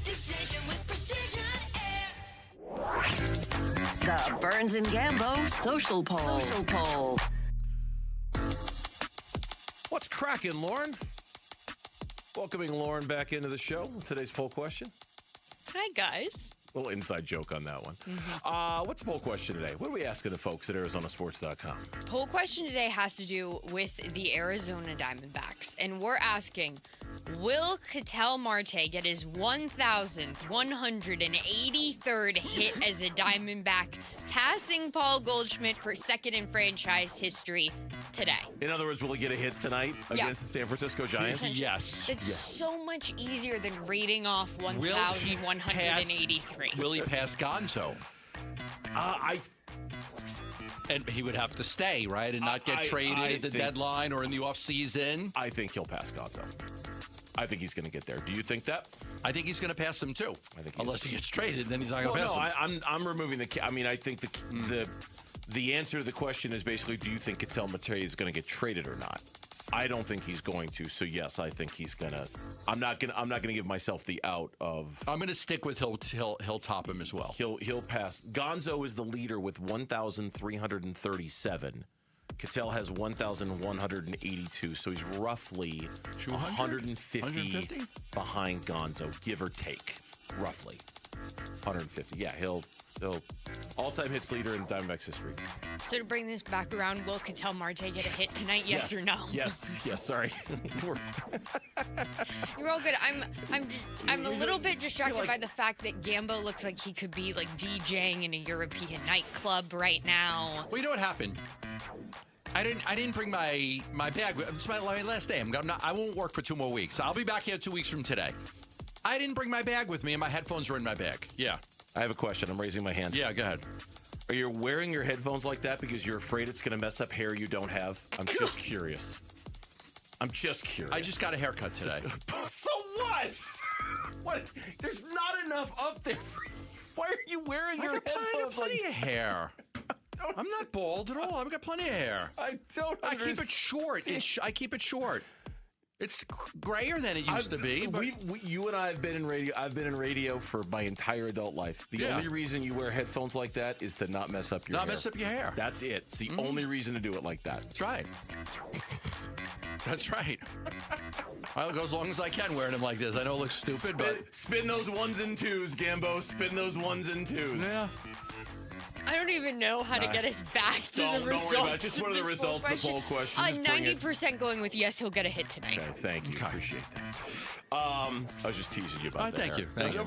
Decision with Precision Air. The Burns and Gambo Social Poll. What's cracking, Lauren? Welcoming Lauren back into the show. Today's poll question. Hi, guys. Little inside joke on that one. What's the poll question today? What are we asking the folks at ArizonaSports.com? Poll question today has to do with the Arizona Diamondbacks, and we're asking, will Ketel Marte get his 1,183rd hit as a Diamondback, passing Paul Goldschmidt for second in franchise history today? In other words, will he get a hit tonight against the San Francisco Giants? Yes. It's so much easier than rating off 1,183. Will he pass Gonzo? And he would have to stay, right, and not get traded at the deadline or in the offseason. I think he'll pass Gonzo. I think he's going to get there. Do you think that? I think he's going to pass him too. Unless he gets traded, then he's not going to pass him. I'm removing the. I mean, I think the answer to the question is basically, do you think Ketel Marte is going to get traded or not? I don't think he's going to. So yes, I think he's gonna. I'm not gonna give myself the out of. I'm gonna stick with he'll top him as well. He'll pass. Gonzo is the leader with 1,337. Ketel has 1,182. So he's roughly 150 behind Gonzo, give or take, roughly 150. Yeah, he'll all-time hits leader in Diamondbacks history. So to bring this back around, will Ketel Marte get a hit tonight? Yes or no? Yes. Sorry. You're all good. I'm a little bit distracted by the fact that Gambo looks like he could be like DJing in a European nightclub right now. Well, you know what happened? I didn't bring my bag. It's my last day. I won't work for 2 more weeks. I'll be back here 2 weeks from today. I didn't bring my bag with me, and my headphones are in my bag. Yeah. I have a question. I'm raising my hand. Yeah, go ahead. Are you wearing your headphones like that because you're afraid it's going to mess up hair you don't have? I'm just curious. I just got a haircut today. So what? What? There's not enough up there for you. Why are you wearing your headphones? I got plenty of hair. I'm not bald at all. I've got plenty of hair. I keep it short. I keep it short. It's grayer than it used to be. But you and I have been in radio. I've been in radio for my entire adult life. The only reason you wear headphones like that is to not mess up your hair. Not mess up your hair. That's it. It's the only reason to do it like that. That's right. That's right. I'll go as long as I can wearing them like this. I know it looks stupid, but... Spin those ones and twos, Gambo. Spin those ones and twos. Yeah. I don't even know how to get us back to the results. Don't worry about it. Just one of the results of the poll question. 90% going with yes, he'll get a hit tonight. Okay, thank you. Appreciate that. I was just teasing you about that. Thank you. Thank you.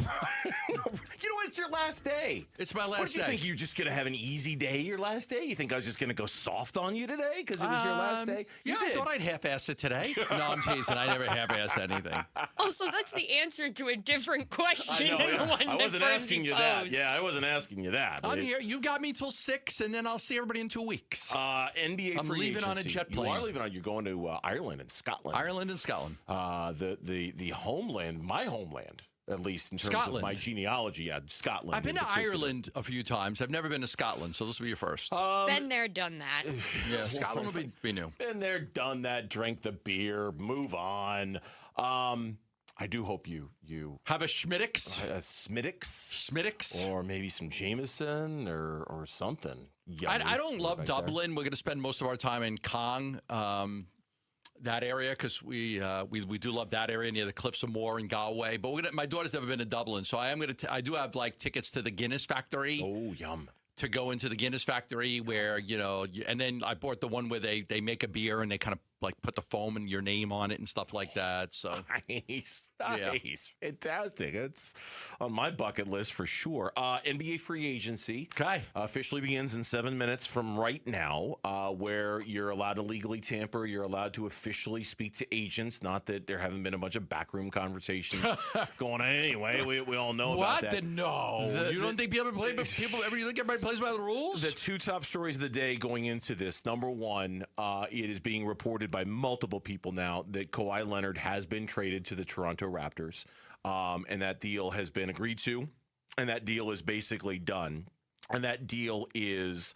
You know what? It's your last day. It's my last day. What, do you think you're just going to have an easy day your last day? You think I was just going to go soft on you today because it was your last day? Yeah, I thought I'd half-ass it today. No, I'm teasing. I never half-ass anything. Also, that's the answer to a different question than the one I wasn't asking you that. Yeah, I wasn't asking you that. I'm here. You got me till 6, and then I'll see everybody in 2 weeks. NBA I'm free leaving on a jet plane. You are leaving on. You're going to Ireland and Scotland. The homeland, my homeland, at least in terms of my genealogy. Yeah, Scotland. I've been to Ireland a few times. I've never been to Scotland, so this will be your first. Been there, done that. Yeah, Scotland will be new. Been there, done that. Drank the beer. Move on. I do hope you have a Schmiddix. A Schmiddix, or maybe some Jameson or something. I don't love Dublin. We're going to spend most of our time in Cong, that area, because we do love that area near the Cliffs of Moher in Galway. But my daughter's never been to Dublin, so I do have like tickets to the Guinness factory. Oh, yum. To go into the Guinness factory where, and then I bought the one where they make a beer and they kind of like put the foam and your name on it and stuff like that. So nice. Fantastic. It's on my bucket list for sure. NBA free agency officially begins in 7 minutes from right now, where you're allowed to legally tamper. You're allowed to officially speak to agents. Not that there haven't been a bunch of backroom conversations going on anyway. We all know about that. You don't think people play? You think everybody plays by the rules? The 2 top stories of the day going into this. Number one, it is being reported by multiple people now that Kawhi Leonard has been traded to the Toronto Raptors, and that deal has been agreed to, and that deal is basically done. And that deal is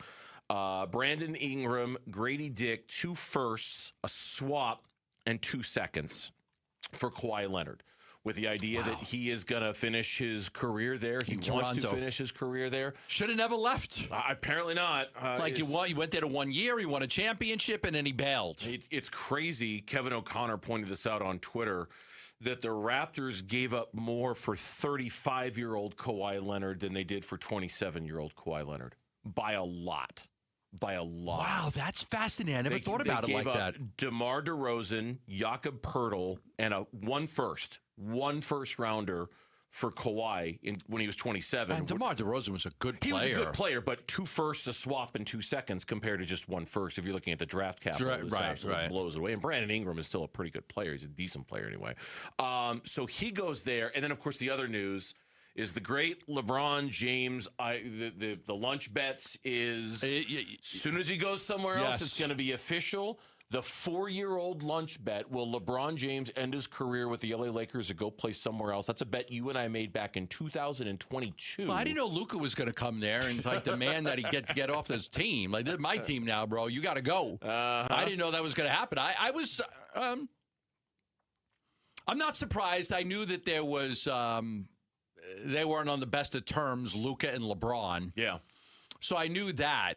Brandon Ingram, Grady Dick, 2 firsts, a swap, and 2 seconds for Kawhi Leonard, with the idea that he is going to finish his career there. He wants to finish his career there. Should have never left. Apparently not. You went there to 1 year, he won a championship, and then he bailed. It's crazy. Kevin O'Connor pointed this out on Twitter, that the Raptors gave up more for 35-year-old Kawhi Leonard than they did for 27-year-old Kawhi Leonard. By a lot. Wow, that's fascinating. I never thought about it like that. DeMar DeRozan, Jakob Poeltl, and one first rounder for Kawhi when he was 27. And DeMar DeRozan was a good player. He was a good player, but 2 firsts a swap in 2 seconds compared to just 1 first. If you're looking at the draft capital, it blows it away. And Brandon Ingram is still a pretty good player. He's a decent player anyway. So he goes there. And then, of course, the other news is the great LeBron James. The lunch bets is as soon as he goes somewhere else, it's going to be official. The 4-year-old lunch bet, will LeBron James end his career with the LA Lakers or go play somewhere else? That's a bet you and I made back in 2022. Well, I didn't know Luka was going to come there and demand that he get off his team. Like, this is my team now, bro. You got to go. I didn't know that was going to happen. I was. I'm not surprised. I knew that there was. They weren't on the best of terms, Luka and LeBron. Yeah. So I knew that.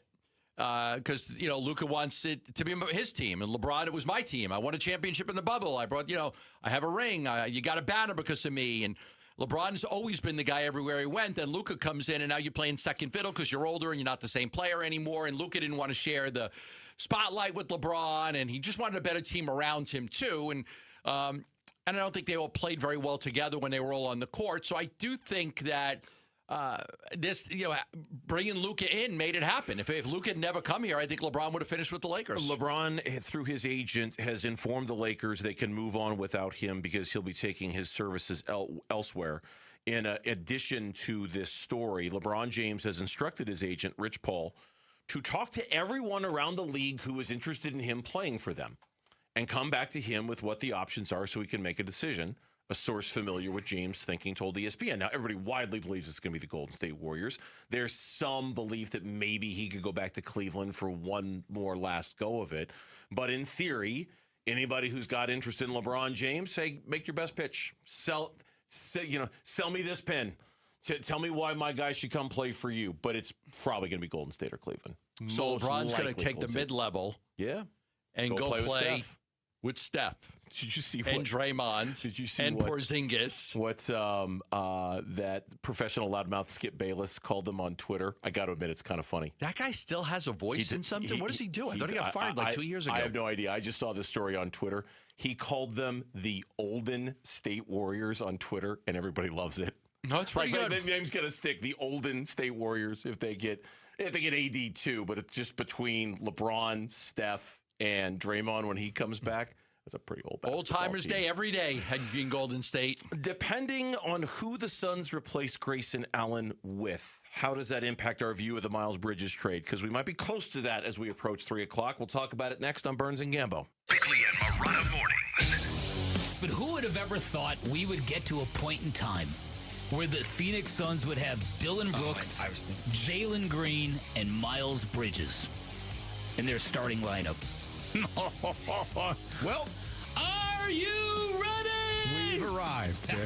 Because, Luka wants it to be his team, and LeBron, it was my team. I won a championship in the bubble. I brought, I have a ring. You got a banner because of me. And LeBron's always been the guy everywhere he went. And Luka comes in, and now you're playing second fiddle because you're older and you're not the same player anymore. And Luka didn't want to share the spotlight with LeBron, and he just wanted a better team around him, too. And I don't think they all played very well together when they were all on the court. So I do think that bringing Luka in made it happen. If Luka had never come here, I think LeBron would have finished with the Lakers. LeBron, through his agent, has informed the Lakers they can move on without him because he'll be taking his services elsewhere. In addition to this story, LeBron James has instructed his agent, Rich Paul, to talk to everyone around the league who is interested in him playing for them and come back to him with what the options are so he can make a decision. A source familiar with James' thinking told ESPN. Now, everybody widely believes it's going to be the Golden State Warriors. There's some belief that maybe he could go back to Cleveland for one more last go of it. But in theory, anybody who's got interest in LeBron James, say, make your best pitch. Sell me this pin. Tell me why my guy should come play for you. But it's probably going to be Golden State or Cleveland. So LeBron's going to take the mid-level and go play with Steph. Did you see and Draymond? Did you see and Porzingis? What that professional loudmouth Skip Bayless called them on Twitter? I got to admit, it's kind of funny. That guy still has a voice in something. What does he do? I thought he got fired 2 years ago. I have no idea. I just saw this story on Twitter. He called them the Olden State Warriors on Twitter, and everybody loves it. No, it's pretty good. The name's gonna stick. The Olden State Warriors if they get AD too, but it's just between LeBron, Steph, and Draymond when he comes back. That's a pretty old timers day every day in Golden State. Depending on who the Suns replace Grayson Allen with, how does that impact our view of the Miles Bridges trade? Because we might be close to that as we approach 3 o'clock. We'll talk about it next on Burns and Gambo. Bickley and Marotta mornings. But who would have ever thought we would get to a point in time where the Phoenix Suns would have Dylan Brooks, Jalen Green, and Miles Bridges in their starting lineup? Well, are you ready? We've arrived.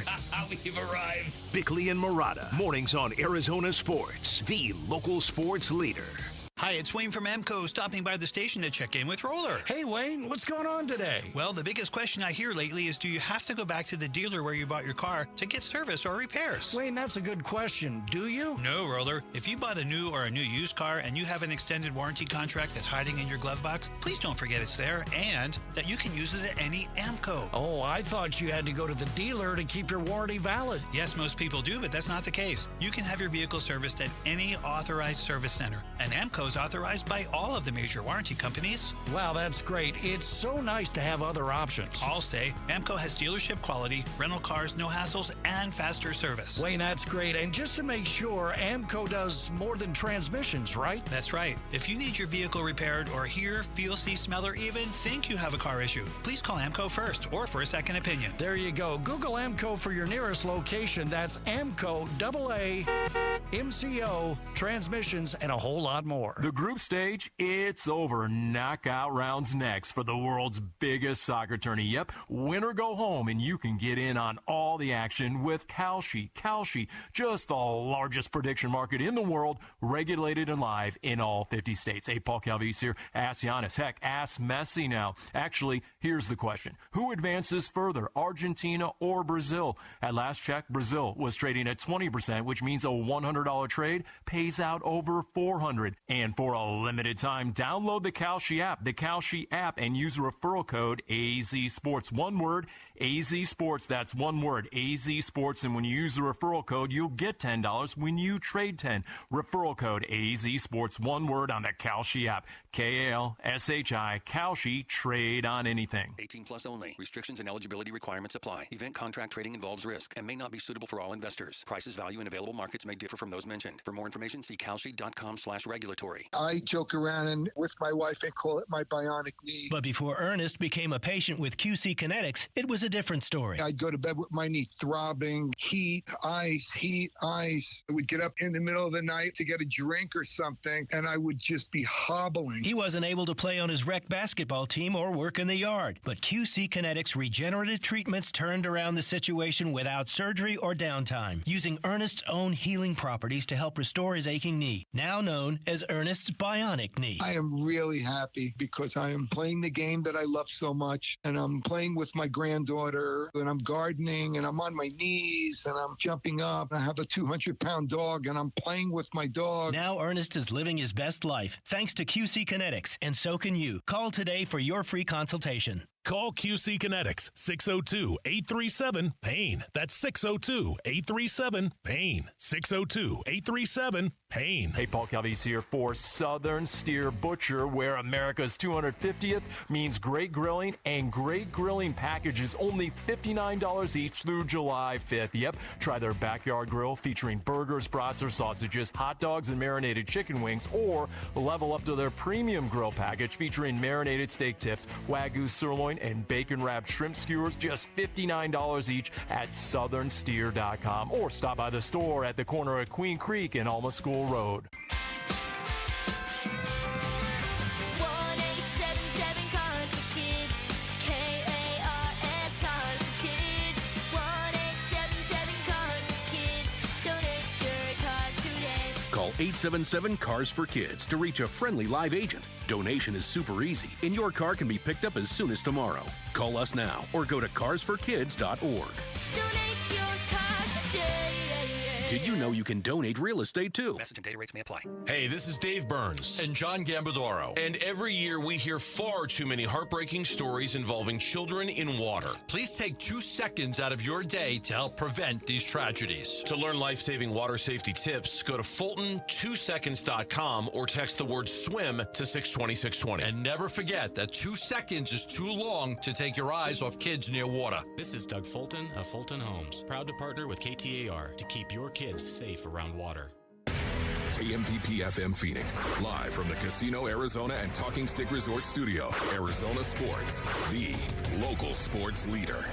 We've arrived. Bickley and Marotta, mornings on Arizona Sports, the local sports leader. Hi, it's Wayne from AMCO, stopping by the station to check in with Roller. Hey, Wayne, what's going on today? Well, the biggest question I hear lately is, do you have to go back to the dealer where you bought your car to get service or repairs? Wayne, that's a good question. Do you? No, Roller. If you bought a new or a new used car and you have an extended warranty contract that's hiding in your glove box, please don't forget it's there and that you can use it at any AMCO. Oh, I thought you had to go to the dealer to keep your warranty valid. Yes, most people do, but that's not the case. You can have your vehicle serviced at any authorized service center, and AMCO is authorized by all of the major warranty companies. Wow, that's great. It's so nice to have other options. I'll say AMCO has dealership quality, rental cars, no hassles, and faster service. Wayne, that's great. And just to make sure, AMCO does more than transmissions, right? That's right. If you need your vehicle repaired or hear, feel, see, smell, or even think you have a car issue, please call AMCO first or for a second opinion. There you go. Google AMCO for your nearest location. That's AMCO AA. MCO, transmissions, and a whole lot more. The group stage, it's over. Knockout rounds next for the world's biggest soccer tourney. Yep, win or go home, and you can get in on all the action with Kalshi. Kalshi, just the largest prediction market in the world, regulated and live in all 50 states. Hey, Paul Calvise here. Ask Giannis. Heck, ask Messi now. Actually, here's the question. Who advances further, Argentina or Brazil? At last check, Brazil was trading at 20%, which means a $100 trade pays out over $400. And for a limited time, download the Kalshi app, and use the referral code AZSports. One word, AZSports. That's one word, AZSports. And when you use the referral code, you'll get $10 when you trade 10. Referral code AZSports. One word on the Kalshi app. KALSHI. Kalshi. Trade on anything. 18 plus only. Restrictions and eligibility requirements apply. Event contract trading involves risk and may not be suitable for all investors. Prices, value, and available markets may differ from those mentioned. For more information, see kalshi.com/regulatory. I joke around and with my wife and call it my bionic knee. But before Ernest became a patient with QC Kinetics, it was a different story. I'd go to bed with my knee throbbing, heat, ice. I would get up in the middle of the night to get a drink or something, and I would just be hobbling. He wasn't able to play on his rec basketball team or work in the yard. But QC Kinetics regenerative treatments turned around the situation without surgery or downtime, using Ernest's own healing properties to help restore his aching knee, now known as Ernest's bionic knee. I am really happy because I am playing the game that I love so much, and I'm playing with my granddaughter, and I'm gardening, and I'm on my knees, and I'm jumping up. I have a 200-pound dog, and I'm playing with my dog. Now Ernest is living his best life thanks to QC Kinetics, and so can you. Call today for your free consultation. Call QC Kinetics, 602-837-PAIN. That's 602-837-PAIN. 602-837-PAIN. Hey, Paul Calvise here for Southern Steer Butcher, where America's 250th means great grilling, and great grilling packages only $59 each through July 5th. Yep, try their backyard grill featuring burgers, brats, or sausages, hot dogs, and marinated chicken wings, or level up to their premium grill package featuring marinated steak tips, Wagyu sirloin, and bacon-wrapped shrimp skewers, just $59 each at southernsteer.com, or stop by the store at the corner of Queen Creek and Alma School Road. 1-877 Cars for Kids. KARS Cars for Kids. 1-877 Cars for Kids. Donate your car today. Call 877 Cars for Kids to reach a friendly live agent. Donation is super easy, and your car can be picked up as soon as tomorrow. Call us now or go to carsforkids.org. Donate your car today. Did you know you can donate real estate too? Message and data rates may apply. Hey, this is Dave Burns. And John Gambadoro. And every year we hear far too many heartbreaking stories involving children in water. Please take 2 seconds out of your day to help prevent these tragedies. To learn life-saving water safety tips, go to Fulton2seconds.com or text the word SWIM to 620-620. And never forget that 2 seconds is too long to take your eyes off kids near water. This is Doug Fulton of Fulton Homes, proud to partner with KTAR to keep your kids safe around water. KMVP FM Phoenix, live from the Casino Arizona and Talking Stick Resort Studio. Arizona Sports, the local sports leader.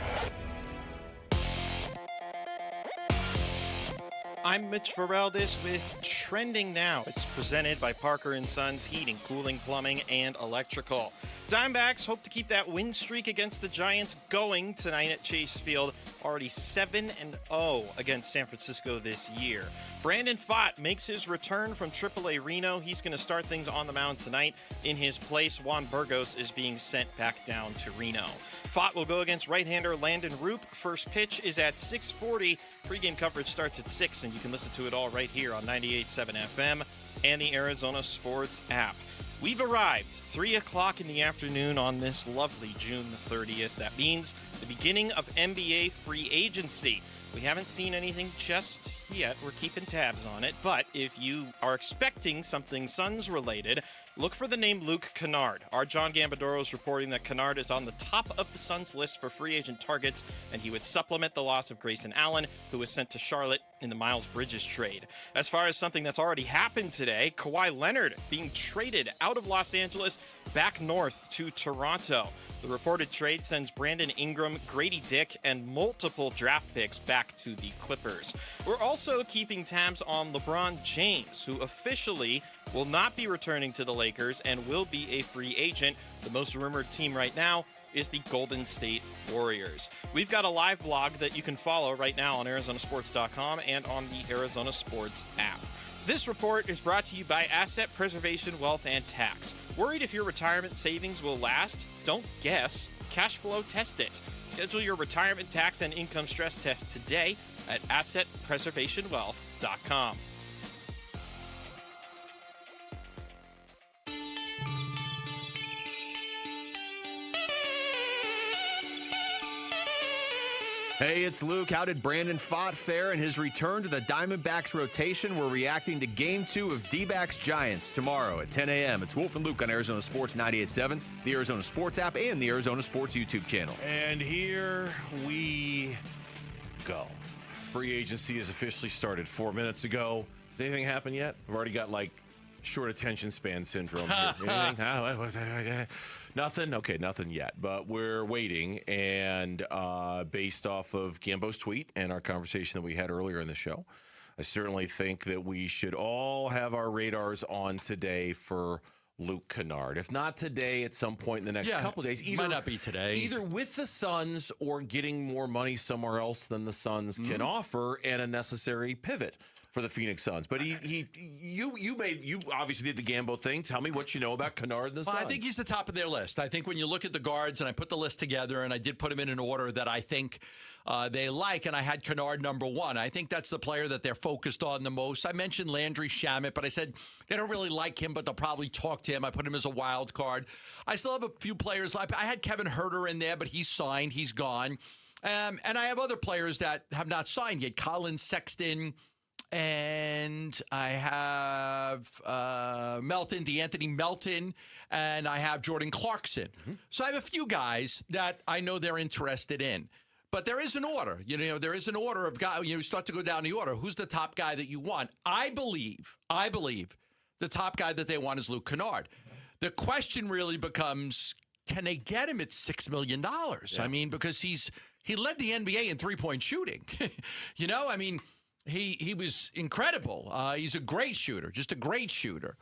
I'm Mitch Ferraldis with Trending Now. It's presented by Parker & Sons Heating, Cooling, Plumbing, and Electrical. Diamondbacks hope to keep that win streak against the Giants going tonight at Chase Field. Already 7-0 against San Francisco this year. Brandon Pfaadt makes his return from AAA Reno. He's going to start things on the mound tonight. In his place, Juan Burgos is being sent back down to Reno. Pfaadt will go against right-hander Landon Roop. First pitch is at 6:40. Pre-game coverage starts at 6, and you can listen to it all right here on 98.7 FM and the Arizona Sports app. We've arrived 3 o'clock in the afternoon on this lovely June the 30th. That means the beginning of NBA free agency. We haven't seen anything just yet. We're keeping tabs on it. But if you are expecting something Suns related, look for the name Luke Kennard. Our John Gambadoro is reporting that Kennard is on the top of the Suns list for free agent targets, and he would supplement the loss of Grayson Allen, who was sent to Charlotte in the Miles Bridges trade. As far as something that's already happened today, Kawhi Leonard being traded out of Los Angeles back north to Toronto. The reported trade sends Brandon Ingram, Grady Dick, and multiple draft picks back to the Clippers. We're also keeping tabs on LeBron James, who officially will not be returning to the Lakers and will be a free agent. The most rumored team right now is the Golden State Warriors. We've got a live blog that you can follow right now on ArizonaSports.com and on the Arizona Sports app. This report is brought to you by Asset Preservation Wealth and Tax. Worried if your retirement savings will last? Don't guess. Cash flow test it. Schedule your retirement tax and income stress test today at AssetPreservationWealth.com. Hey, it's Luke. How did Brandon Pfaadt fare in his return to the Diamondbacks rotation? We're reacting to Game 2 of Dbacks Giants tomorrow at 10 a.m. It's Wolf and Luke on Arizona Sports 98.7, the Arizona Sports app, and the Arizona Sports YouTube channel. And here we go. Free agency has officially started 4 minutes ago. Has anything happened yet? I've already got, short attention span syndrome here. Anything? Nothing? Okay, nothing yet. But we're waiting, and based off of Gambo's tweet and our conversation that we had earlier in the show, I certainly think that we should all have our radars on today for Luke Kennard. If not today, at some point in the next couple of days. Might not be today. Either with the Suns or getting more money somewhere else than the Suns can offer, and a necessary pivot for the Phoenix Suns. But you obviously did the Gambo thing. Tell me what you know about Kennard and the Suns. I think he's the top of their list. I think when you look at the guards, and I put the list together, and I did put them in an order that I think they like, and I had Kennard number one. I think that's the player that they're focused on the most. I mentioned Landry Shamet, but I said they don't really like him, but they'll probably talk to him. I put him as a wild card. I still have a few players. I had Kevin Huerter in there, but he's signed. He's gone. And I have other players that have not signed yet. Colin Sexton, and I have D'Anthony Melton, and I have Jordan Clarkson. So I have a few guys that I know they're interested in. But there is an order. There is an order of guys. You start to go down the order. Who's the top guy that you want? I believe the top guy that they want is Luke Kennard. The question really becomes, can they get him at $6 million? Yeah. I mean, because he led the NBA in three-point shooting. He was incredible. He's a great shooter, just a great shooter.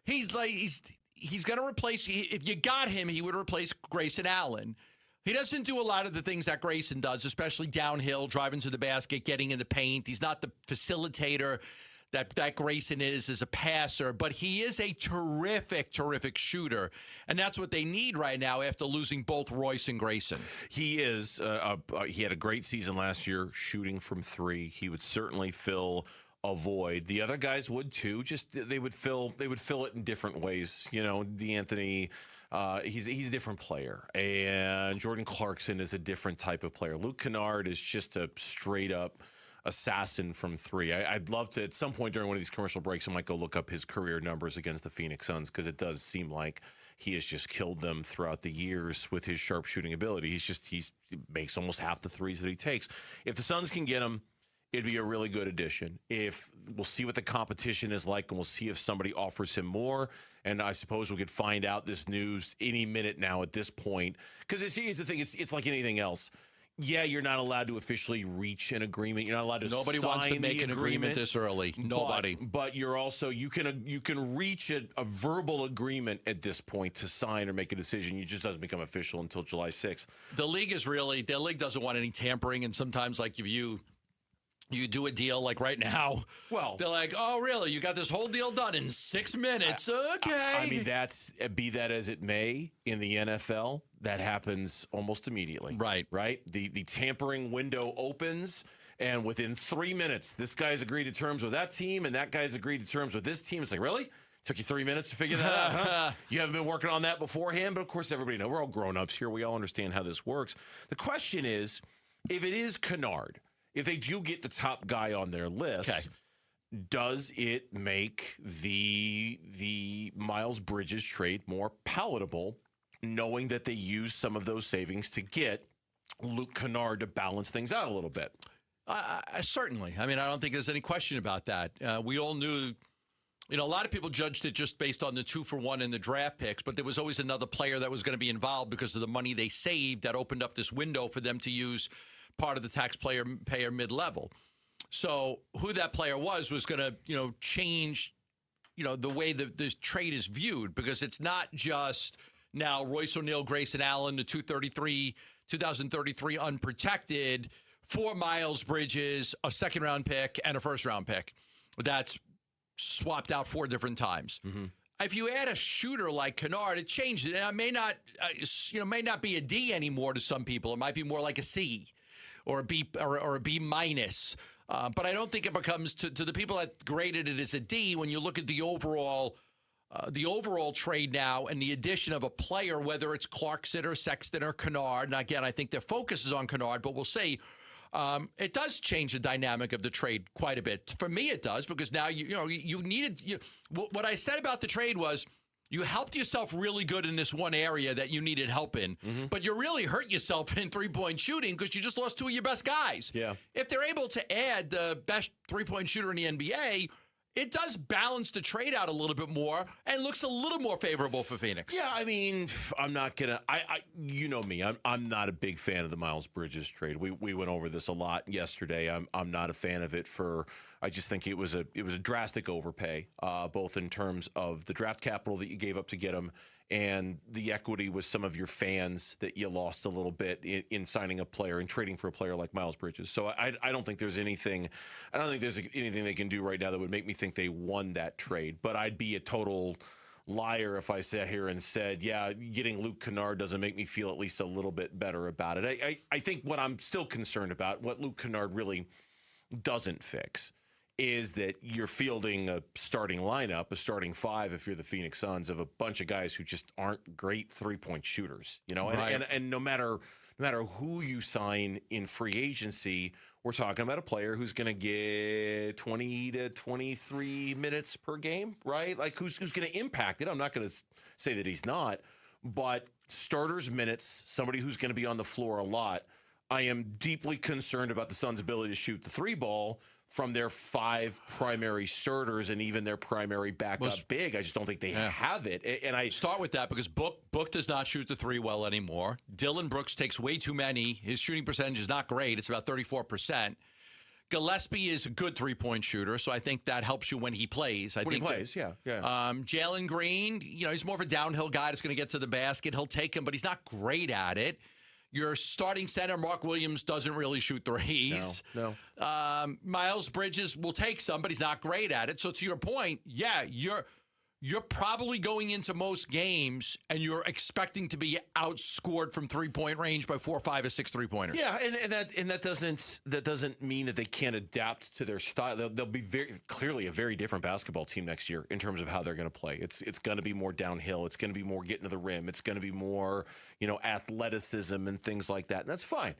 He's going to replace. If you got him, he would replace Grayson Allen. He doesn't do a lot of the things that Grayson does, especially downhill, driving to the basket, getting in the paint. He's not the facilitator that Grayson is as a passer, but he is a terrific, terrific shooter. And that's what they need right now after losing both Royce and Grayson. He is. He had a great season last year shooting from three. He would certainly fill a void. The other guys would too. Just they would fill it in different ways. D'Anthony, he's a different player, and Jordan Clarkson is a different type of player. Luke Kennard is just a straight up assassin from three. I'd love to, at some point during one of these commercial breaks, I might go look up his career numbers against the Phoenix Suns, because it does seem like he has just killed them throughout the years with his sharpshooting ability. He makes almost half the threes that he takes. If the Suns can get him, it'd be a really good addition. We'll see what the competition is like, and we'll see if somebody offers him more. And I suppose we could find out this news any minute now at this point. Because here's the thing, it's like anything else. Yeah, you're not allowed to officially reach an agreement. You're not allowed to Nobody sign wants to make an agreement this early. Nobody. But you're also, you can reach a verbal agreement at this point to sign or make a decision. It just doesn't become official until July 6th. The league doesn't want any tampering, and sometimes if you do a deal like right now, well, they're like, oh, really? You got this whole deal done in 6 minutes? Okay. I mean, be that as it may, in the NFL, that happens almost immediately. Right. The tampering window opens, and within 3 minutes, this guy's agreed to terms with that team, and that guy's agreed to terms with this team. It's like, really? Took you 3 minutes to figure that out, huh? You haven't been working on that beforehand? But, of course, everybody knows. We're all grown-ups here. We all understand how this works. The question is, if it is Kennard, if they do get the top guy on their list, does it make the Miles Bridges trade more palatable, knowing that they use some of those savings to get Luke Kennard to balance things out a little bit? Certainly. I mean, I don't think there's any question about that. We all knew a lot of people judged it just based on the 2-for-1 in the draft picks, but there was always another player that was going to be involved because of the money they saved that opened up this window for them to use part of the taxpayer mid-level. So who that player was going to, change, the way the trade is viewed, because it's not just now Royce O'Neal, Grayson Allen, the 2033 unprotected, 4 Miles Bridges, a second-round pick, and a first-round pick. That's swapped out 4 different times. Mm-hmm. If you add a shooter like Kennard, it changes it. And it may not, may not be a D anymore to some people. It might be more like a C or a B or a B minus. But I don't think it becomes to the people that graded it as a D when you look at the overall trade now and the addition of a player, whether it's Clarkson or Sexton or Kennard. And again, I think their focus is on Kennard, but we'll see. It does change the dynamic of the trade quite a bit. For me, it does, because now you needed. What I said about the trade was you helped yourself really good in this one area that you needed help in, but you really hurt yourself in 3-point shooting because you just lost 2 of your best guys. Yeah. If they're able to add the best 3-point shooter in the NBA, it does balance the trade out a little bit more and looks a little more favorable for Phoenix. Yeah, I mean, I'm not gonna. You know me. I'm not a big fan of the Miles Bridges trade. We went over this a lot yesterday. I'm not a fan of it. I just think it was a drastic overpay, both in terms of the draft capital that you gave up to get him and the equity with some of your fans that you lost a little bit in signing a player and trading for a player like Miles Bridges. So I don't think there's anything. I don't think there's anything they can do right now that would make me think they won that trade. But I'd be a total liar if I sat here and said, yeah, getting Luke Kennard doesn't make me feel at least a little bit better about it. I think what I'm still concerned about, what Luke Kennard really doesn't fix, is that you're fielding a starting lineup, a starting 5 if you're the Phoenix Suns, of a bunch of guys who just aren't great 3-point shooters, Right. And no matter who you sign in free agency, we're talking about a player who's going to get 20 to 23 minutes per game, right? Like who's going to impact it. I'm not going to say that he's not, but starters minutes, somebody who's going to be on the floor a lot. I am deeply concerned about the Suns' ability to shoot the 3 ball from their 5 primary starters and even their primary backup big. I just don't think they have it. And I start with that because Book does not shoot the 3 well anymore. Dylan Brooks takes way too many. His shooting percentage is not great. It's about 34%. Gillespie is a good 3-point shooter, so I think that helps you when he plays. When he plays. Jalen Green, he's more of a downhill guy that's going to get to the basket. He'll take him, but he's not great at it. Your starting center, Mark Williams, doesn't really shoot threes. No. Miles Bridges will take some, but he's not great at it. So to your point, you're probably going into most games and you're expecting to be outscored from 3-point range by 4, 5, or 6 3-pointers. Yeah, and that doesn't mean that they can't adapt to their style. They'll be very clearly a very different basketball team next year in terms of how they're going to play. It's going to be more downhill. It's going to be more getting to the rim. It's going to be more athleticism and things like that. And that's fine.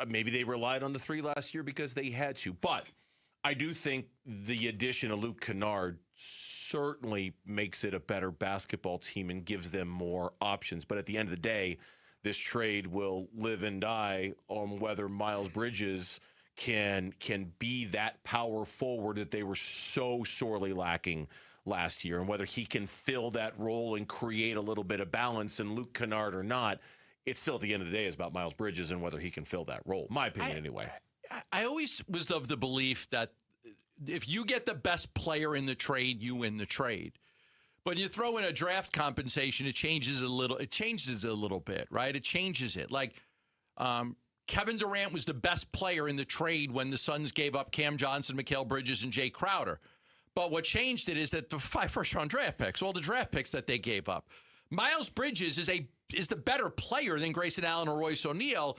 Maybe they relied on the 3 last year because they had to, but I do think the addition of Luke Kennard certainly makes it a better basketball team and gives them more options. But at the end of the day, this trade will live and die on whether Miles Bridges can be that power forward that they were so sorely lacking last year, and whether he can fill that role and create a little bit of balance. And Luke Kennard or not, it's still at the end of the day is about Miles Bridges and whether he can fill that role. My opinion, anyway. I always was of the belief that if you get the best player in the trade, you win the trade. But you throw in a draft compensation, it changes a little. It changes a little bit, right? It changes it. Like Kevin Durant was the best player in the trade when the Suns gave up Cam Johnson, Mikal Bridges, and Jay Crowder. But what changed it is that the 5 first-round draft picks, all the draft picks that they gave up. Miles Bridges is the better player than Grayson Allen or Royce O'Neal.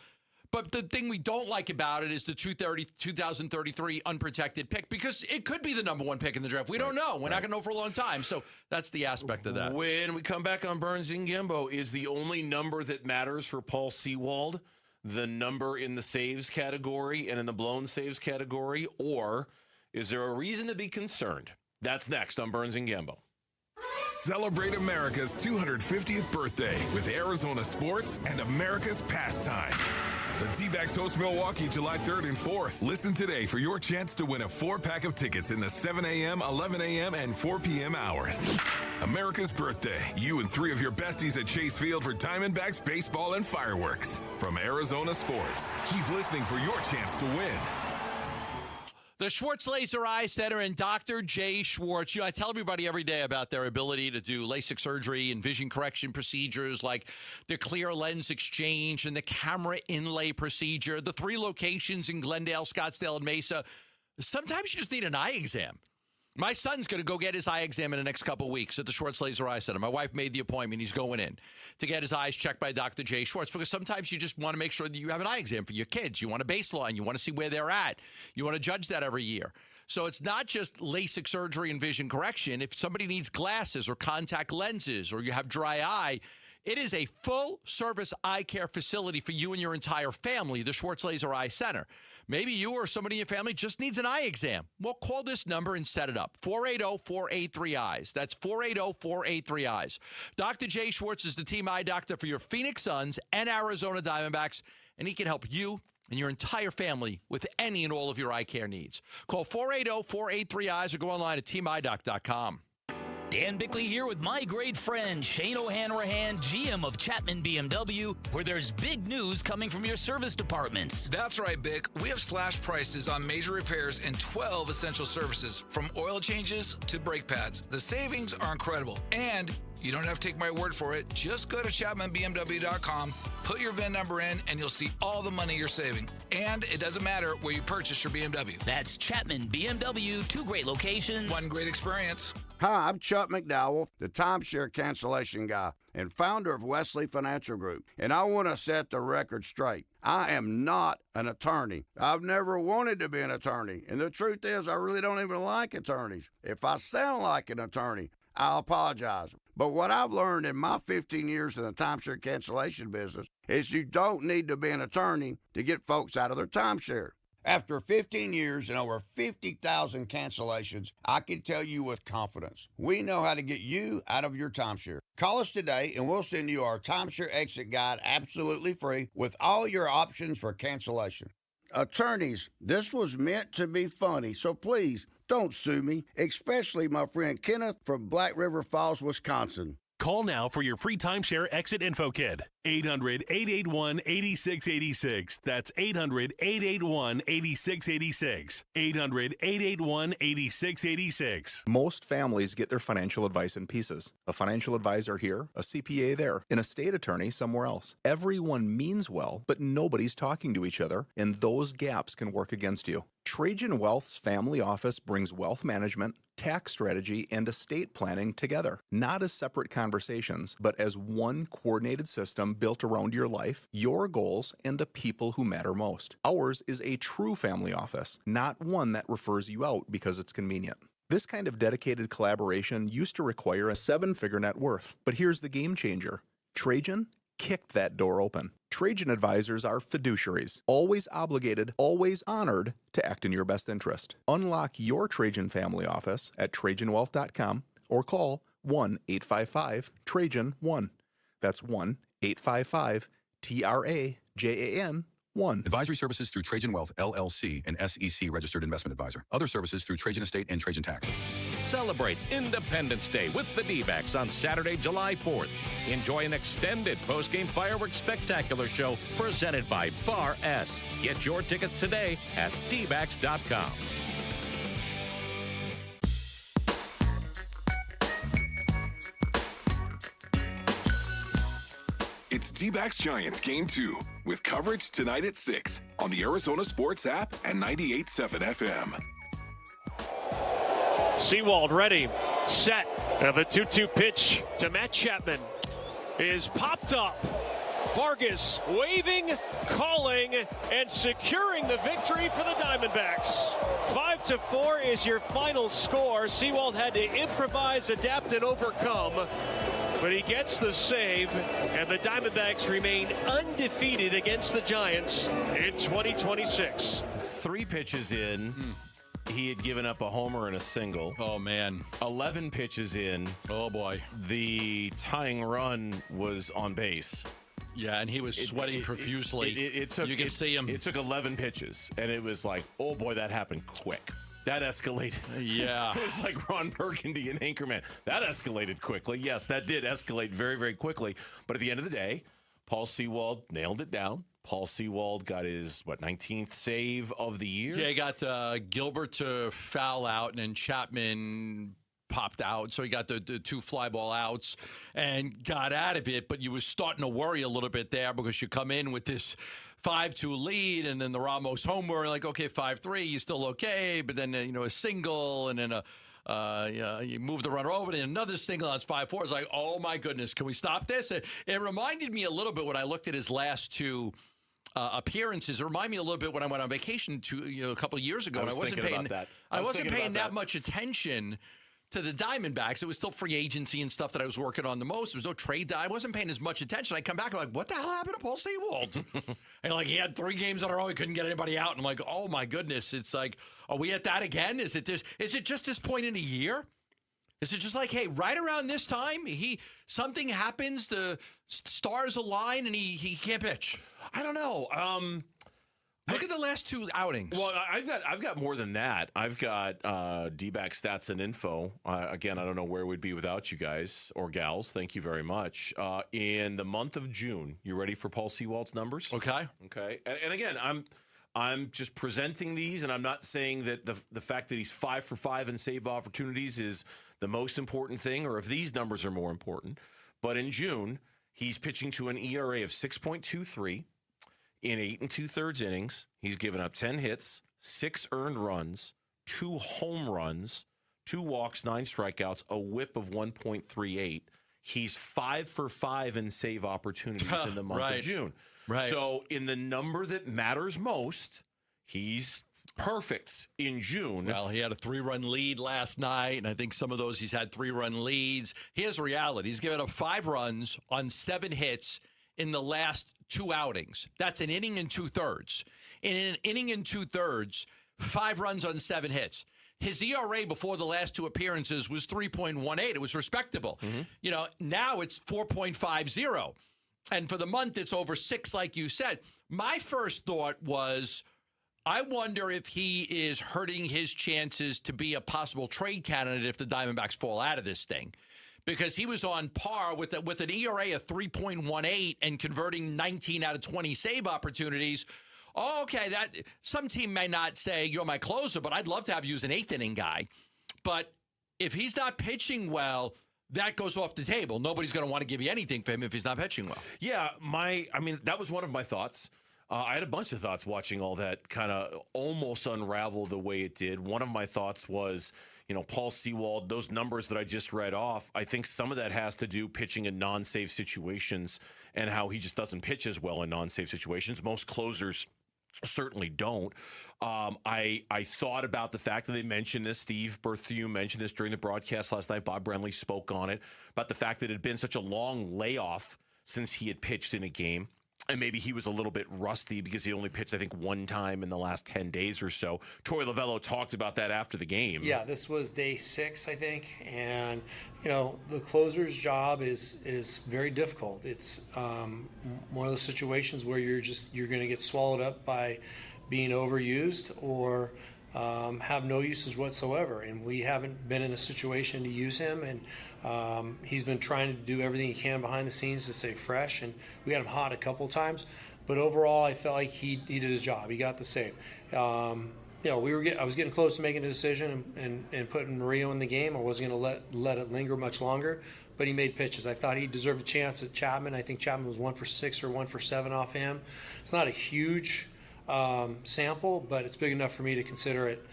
But the thing we don't like about it is the 2033 unprotected pick, because it could be the number 1 pick in the draft. We don't know. We're not going to know for a long time. So that's the aspect of that. When we come back on Burns and Gambo, is the only number that matters for Paul Seawald the number in the saves category and in the blown saves category, or is there a reason to be concerned? That's next on Burns and Gambo. Celebrate America's 250th birthday with Arizona sports and America's pastime. The D-backs host Milwaukee July 3rd and 4th. Listen today for your chance to win a 4-pack of tickets in the 7 a.m., 11 a.m., and 4 p.m. hours. America's birthday. You and 3 of your besties at Chase Field for Diamondbacks baseball and fireworks. From Arizona Sports. Keep listening for your chance to win. The Schwartz Laser Eye Center and Dr. Jay Schwartz. I tell everybody every day about their ability to do LASIK surgery and vision correction procedures like the clear lens exchange and the camera inlay procedure. The 3 locations in Glendale, Scottsdale, and Mesa. Sometimes you just need an eye exam. My son's going to go get his eye exam in the next couple of weeks at the Schwartz Laser Eye Center. My wife made the appointment. He's going in to get his eyes checked by Dr. Jay Schwartz because sometimes you just want to make sure that you have an eye exam for your kids. You want a baseline. You want to see where they're at. You want to judge that every year. So it's not just LASIK surgery and vision correction. If somebody needs glasses or contact lenses or you have dry eye, it is a full-service eye care facility for you and your entire family, the Schwartz Laser Eye Center. Maybe you or somebody in your family just needs an eye exam. Well, call this number and set it up. 480-483-EYES. That's 480-483-EYES. Dr. Jay Schwartz is the team eye doctor for your Phoenix Suns and Arizona Diamondbacks, and he can help you and your entire family with any and all of your eye care needs. Call 480-483-EYES or go online at teamidoc.com. Dan Bickley here with my great friend Shane O'Hanrahan, GM of Chapman BMW, where there's big news coming from your service departments. That's right, Bick. We have slashed prices on major repairs and 12 essential services, from oil changes to brake pads. The savings are incredible, and you don't have to take my word for it. Just go to ChapmanBMW.com, put your VIN number in, and you'll see all the money you're saving. And it doesn't matter where you purchase your BMW. That's Chapman BMW, 2 great locations. One great experience. Hi, I'm Chuck McDowell, the timeshare cancellation guy and founder of Wesley Financial Group. And I want to set the record straight. I am not an attorney. I've never wanted to be an attorney. And the truth is, I really don't even like attorneys. If I sound like an attorney, I'll apologize. But what I've learned in my 15 years in the timeshare cancellation business is you don't need to be an attorney to get folks out of their timeshare. After 15 years and over 50,000 cancellations, I can tell you with confidence, we know how to get you out of your timeshare. Call us today and we'll send you our timeshare exit guide absolutely free with all your options for cancellation. Attorneys, this was meant to be funny, so please don't sue me, especially my friend Kenneth from Black River Falls, Wisconsin. Call now for your free timeshare exit info kit. 800-881-8686. That's 800-881-8686. 800-881-8686. Most families get their financial advice in pieces. A financial advisor here, a CPA there, an estate attorney somewhere else. Everyone means well, but nobody's talking to each other, and those gaps can work against you. Trajan Wealth's family office brings wealth management, tax strategy, and estate planning together, not as separate conversations, but as one coordinated system built around your life, your goals, and the people who matter most. Ours is a true family office, not one that refers you out because it's convenient. This kind of dedicated collaboration used to require a 7-figure net worth, but here's the game changer. Trajan kicked that door open. Trajan advisors are fiduciaries, always obligated, always honored to act in your best interest. Unlock your Trajan family office at TrajanWealth.com or call 1-855-TRAJAN-1. That's 1-855-TRAJAN-1. Advisory services through Trajan Wealth, LLC, an SEC registered investment advisor. Other services through Trajan Estate and Trajan Tax. Celebrate Independence Day with the Dbacks on Saturday, July 4th. Enjoy an extended postgame fireworks spectacular show presented by Bar S. Get your tickets today at Dbacks.com. It's D-backs Giants Game 2 with coverage tonight at 6 on the Arizona Sports app and 98.7 FM. Seawald ready, set. The 2-2 pitch to Matt Chapman is popped up. Vargas waving, calling, and securing the victory for the Diamondbacks. 5-4 is your final score. Seawald had to improvise, adapt, and overcome. But he gets the save, and the Diamondbacks remain undefeated against the Giants in 2026. 3 pitches in, he had given up a homer and a single. Oh, man. 11 pitches in. Oh, boy. The tying run was on base. Yeah, and he was sweating profusely. You can see him. It took 11 pitches, and it was like, oh boy, that happened quick. That escalated. Yeah. It was like Ron Burgundy and Anchorman. That escalated quickly. Yes, that did escalate very, very quickly. But at the end of the day, Paul Seawald nailed it down. Paul Seawald got his, 19th save of the year? Yeah, he got Gilbert to foul out, and then Chapman popped out. So he got the 2 fly ball outs and got out of it. But you was starting to worry a little bit there because you come in with this 5-2 lead, and then the Ramos homer, like, okay, 5-3, you're still okay. But then, a single, and then you move the runner over, and another single, and it's 5-4. It's like, oh, my goodness, can we stop this? It reminded me a little bit when I looked at his last 2 appearances. It reminded me a little bit when I went on vacation a couple of years ago. I wasn't paying that much attention to the Diamondbacks. It was still free agency and stuff that I was working on the most. There was no trade. I wasn't paying as much attention. I come back, I'm like, what the hell happened to Paul Seawald? And he had 3 games in a row. He couldn't get anybody out. And I'm like, oh my goodness. It's like, are we at that again? Is it just this point in a year? Is it just like, hey, right around this time, something happens, the stars align, and he can't pitch? I don't know. Look at the last 2 outings. Well, I've got more than that. I've got Dbacks stats and info. Again, I don't know where we'd be without you guys or gals. Thank you very much. In the month of June, you ready for Paul Seawald's numbers? Okay. And again, I'm just presenting these, and I'm not saying that the fact that he's 5 for 5 in save opportunities is the most important thing, or if these numbers are more important. But in June, he's pitching to an ERA of 6.23. In 8 2/3 innings, he's given up 10 hits, 6 earned runs, 2 home runs, 2 walks, 9 strikeouts, a whip of 1.38. He's 5 for 5 in save opportunities in the month of June. Right. So in the number that matters most, he's perfect in June. Well, he had a 3-run lead last night, and I think some of those he's had 3-run leads. Here's the reality. He's given up 5 runs on 7 hits in the last 2 outings. That's an inning and 2/3. In an inning and 2/3, 5 runs on 7 hits. His ERA before the last 2 appearances was 3.18. It was respectable. Now it's 4.50. And for the month, it's over 6, like you said. My first thought was, I wonder if he is hurting his chances to be a possible trade candidate if the Diamondbacks fall out of this thing. Because he was on par with an ERA of 3.18 and converting 19 out of 20 save opportunities. Oh, okay, that some team may not say you're my closer, but I'd love to have you as an 8th inning guy. But if he's not pitching well, that goes off the table. Nobody's going to want to give you anything for him if he's not pitching well. Yeah, that was one of my thoughts. I had a bunch of thoughts watching all that kind of almost unravel the way it did. One of my thoughts was, Paul Seawald, those numbers that I just read off, I think some of that has to do pitching in non-save situations and how he just doesn't pitch as well in non-save situations. Most closers certainly don't. I thought about the fact that they mentioned this. Steve Berthew mentioned this during the broadcast last night. Bob Brenly spoke on it, about the fact that it had been such a long layoff since he had pitched in a game. And maybe he was a little bit rusty because he only pitched, I think, 1 time in the last 10 days or so. Troy Lovello talked about that after the game. Yeah, this was day 6, I think. And, the closer's job is very difficult. It's one of those situations where you're going to get swallowed up by being overused or have no usage whatsoever. And we haven't been in a situation to use him. And he's been trying to do everything he can behind the scenes to stay fresh, and we had him hot a couple times. But overall, I felt like he did his job. He got the save. I was getting close to making a decision and putting Murillo in the game. I wasn't going to let it linger much longer, but he made pitches. I thought he deserved a chance at Chapman. I think Chapman was 1 for 6 or 1 for 7 off him. It's not a huge sample, but it's big enough for me to consider it.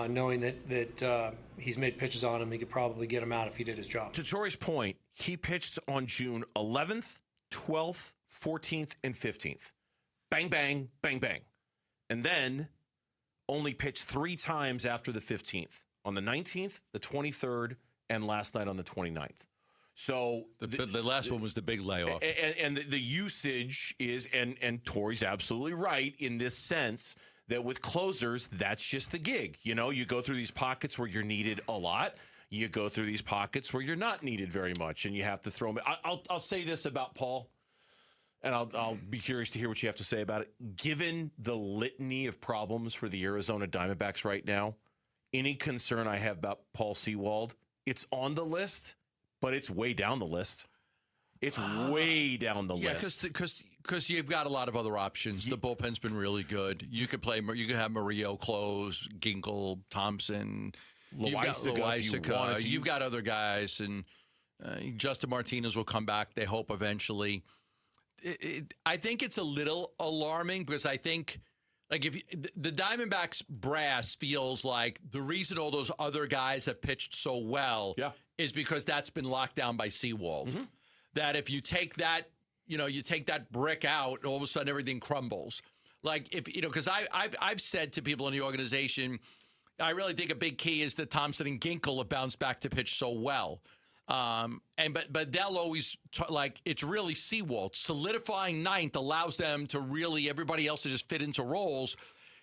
Knowing that he's made pitches on him, he could probably get him out if he did his job. To Troy's point, he pitched on June 11th, 12th, 14th, and 15th. Bang, bang, bang, bang. And then only pitched 3 times after the 15th, on the 19th, the 23rd, and last night on the 29th. So the last one was the big layoff. And the usage is, and Tori's absolutely right in this sense, that with closers, that's just the gig. You go through these pockets where you're needed a lot. You go through these pockets where you're not needed very much, and you have to throw them. I'll say this about Paul. and I'll be curious to hear what you have to say about it. Given the litany of problems for the Arizona Diamondbacks right now, any concern I have about Paul Seawald, it's on the list, but it's way down the list. It's way down the list. Yeah, because you've got a lot of other options. The bullpen's been really good. You could have Murillo close, Ginkel, Thompson, Loaisaga. You've got other guys, and Justin Martinez will come back, they hope, eventually. I think it's a little alarming because I think, like, if the Diamondbacks brass feels like the reason all those other guys have pitched so well is because that's been locked down by Seawald. Mm-hmm. That if you take that, you take that brick out, all of a sudden everything crumbles. Like, because I've said to people in the organization, I really think a big key is that Thompson and Ginkel have bounced back to pitch so well. But they'll always it's really Seawald. Solidifying ninth allows them to really, everybody else to just fit into roles.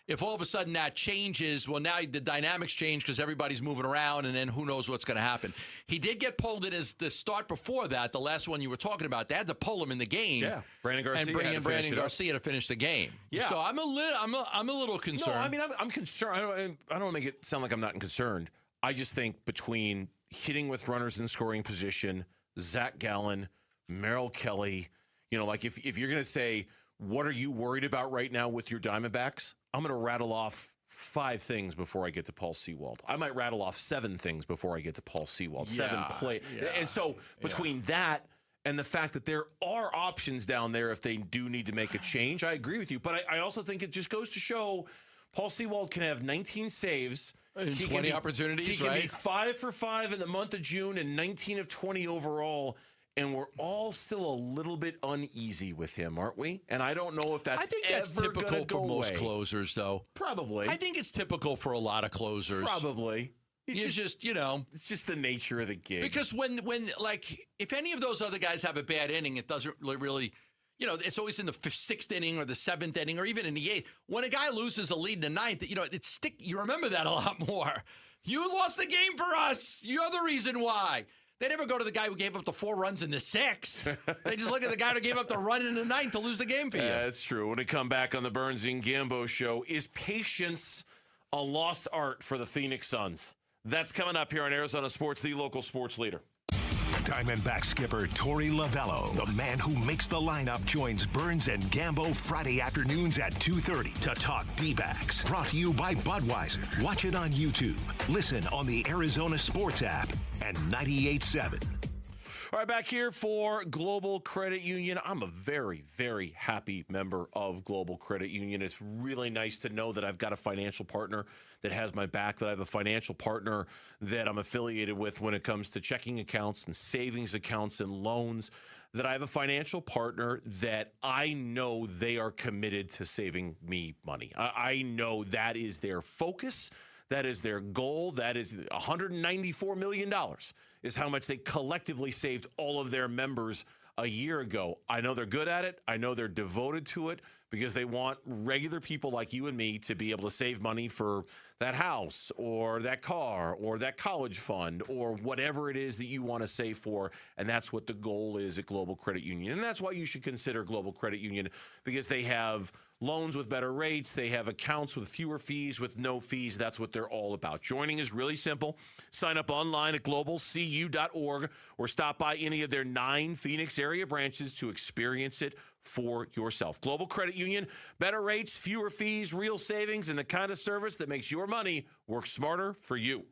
If all of a sudden that changes, well, now the dynamics change because everybody's moving around, and then who knows what's going to happen. He did get pulled in the start before that, the last one you were talking about. They had to pull him in the game. Yeah, Brandon Garcia and bring in Brandon Garcia to finish the game. Yeah. So I'm a little concerned. No, I mean, I'm concerned. I don't make it sound like I'm not concerned. I just think between hitting with runners in scoring position, Zach Gallen, Merrill Kelly, if you're going to say, what are you worried about right now with your Diamondbacks? I'm going to rattle off 5 things before I get to Paul Seawald. I might rattle off 7 things before I get to Paul Seawald. 7 play. Yeah, and so between that and the fact that there are options down there if they do need to make a change, I agree with you. But I also think it just goes to show Paul Seawald can have 19 saves. 20 opportunities, He can be 5 for 5 in the month of June and 19 of 20 overall. And we're all still a little bit uneasy with him, aren't we? And I don't know if that's typical for most closers, though. Probably. I think it's typical for a lot of closers. Probably. It's just it's just the nature of the gig. Because when if any of those other guys have a bad inning, it doesn't really, it's always in the 6th inning or the 7th inning or even in the 8th. When a guy loses a lead in the 9th, you remember that a lot more. You lost the game for us. You're the reason why. They never go to the guy who gave up the 4 runs in the 6th. They just look at the guy who gave up the run in the 9th to lose the game for you. That's true. When we come back on the Burns and Gambo show, is patience a lost art for the Phoenix Suns? That's coming up here on Arizona Sports, the local sports leader. Diamondback skipper Torey Lovello, the man who makes the lineup, joins Burns and Gambo Friday afternoons at 2:30 to talk D-backs. Brought to you by Budweiser. Watch it on YouTube. Listen on the Arizona Sports app and 98.7. All right, back here for Global Credit Union. I'm a very, very happy member of Global Credit Union. It's really nice to know that I've got a financial partner that has my back, that I have a financial partner that I'm affiliated with when it comes to checking accounts and savings accounts and loans, that I have a financial partner that I know they are committed to saving me money. I know that is their focus. That is their goal. That is $194 million is how much they collectively saved all of their members a year ago. I know they're good at it. I know they're devoted to it because they want regular people like you and me to be able to save money for that house or that car or that college fund or whatever it is that you want to save for. And that's what the goal is at Global Credit Union. And that's why you should consider Global Credit Union, because they have loans with better rates. They have accounts with fewer fees, with no fees. That's what they're all about. Joining is really simple. Sign up online at globalcu.org or stop by any of their 9 Phoenix area branches to experience it for yourself. Global Credit Union, better rates, fewer fees, real savings, and the kind of service that makes your money work smarter for you.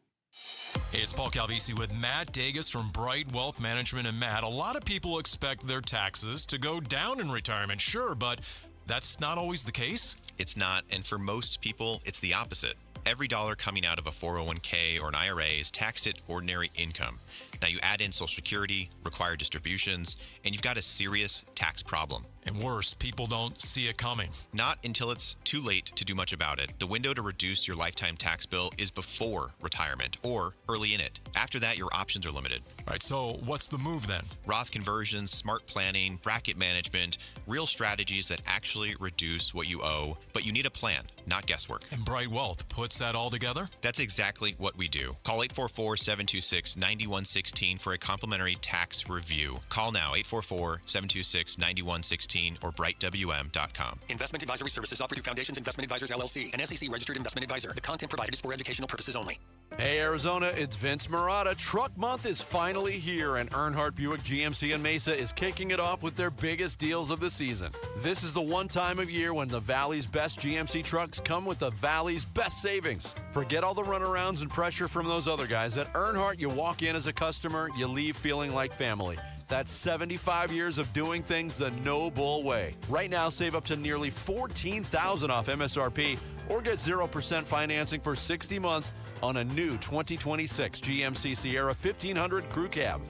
It's Paul Calvisi with Matt Dagas from Bright Wealth Management. And Matt, a lot of people expect their taxes to go down in retirement, sure, but that's not always the case. It's not, and for most people, it's the opposite. Every dollar coming out of a 401k or an IRA is taxed at ordinary income. Now you add in Social Security, required distributions, and you've got a serious tax problem. And worse, people don't see it coming. Not until it's too late to do much about it. The window to reduce your lifetime tax bill is before retirement or early in it. After that, your options are limited. All right, so what's the move then? Roth conversions, smart planning, bracket management, real strategies that actually reduce what you owe, but you need a plan. not guesswork. And Bright Wealth puts that all together? That's exactly what we do. Call 844-726-9116 for a complimentary tax review. Call now, 844-726-9116 or brightwm.com. Investment advisory services offered through Foundations Investment Advisors, LLC, an SEC-registered investment advisor. The content provided is for educational purposes only. Hey, Arizona, it's Vince Marotta. Truck Month is finally here, and Earnhardt Buick GMC in Mesa is kicking it off with their biggest deals of the season. This is the one time of year when the Valley's best GMC trucks come with the Valley's best savings. Forget all the runarounds and pressure from those other guys. At Earnhardt, you walk in as a customer, you leave feeling like family. That's 75 years of doing things the no-bull way. Right now, save up to nearly $14,000 off MSRP or get 0% financing for 60 months on a new 2026 GMC Sierra 1500 Crew Cab.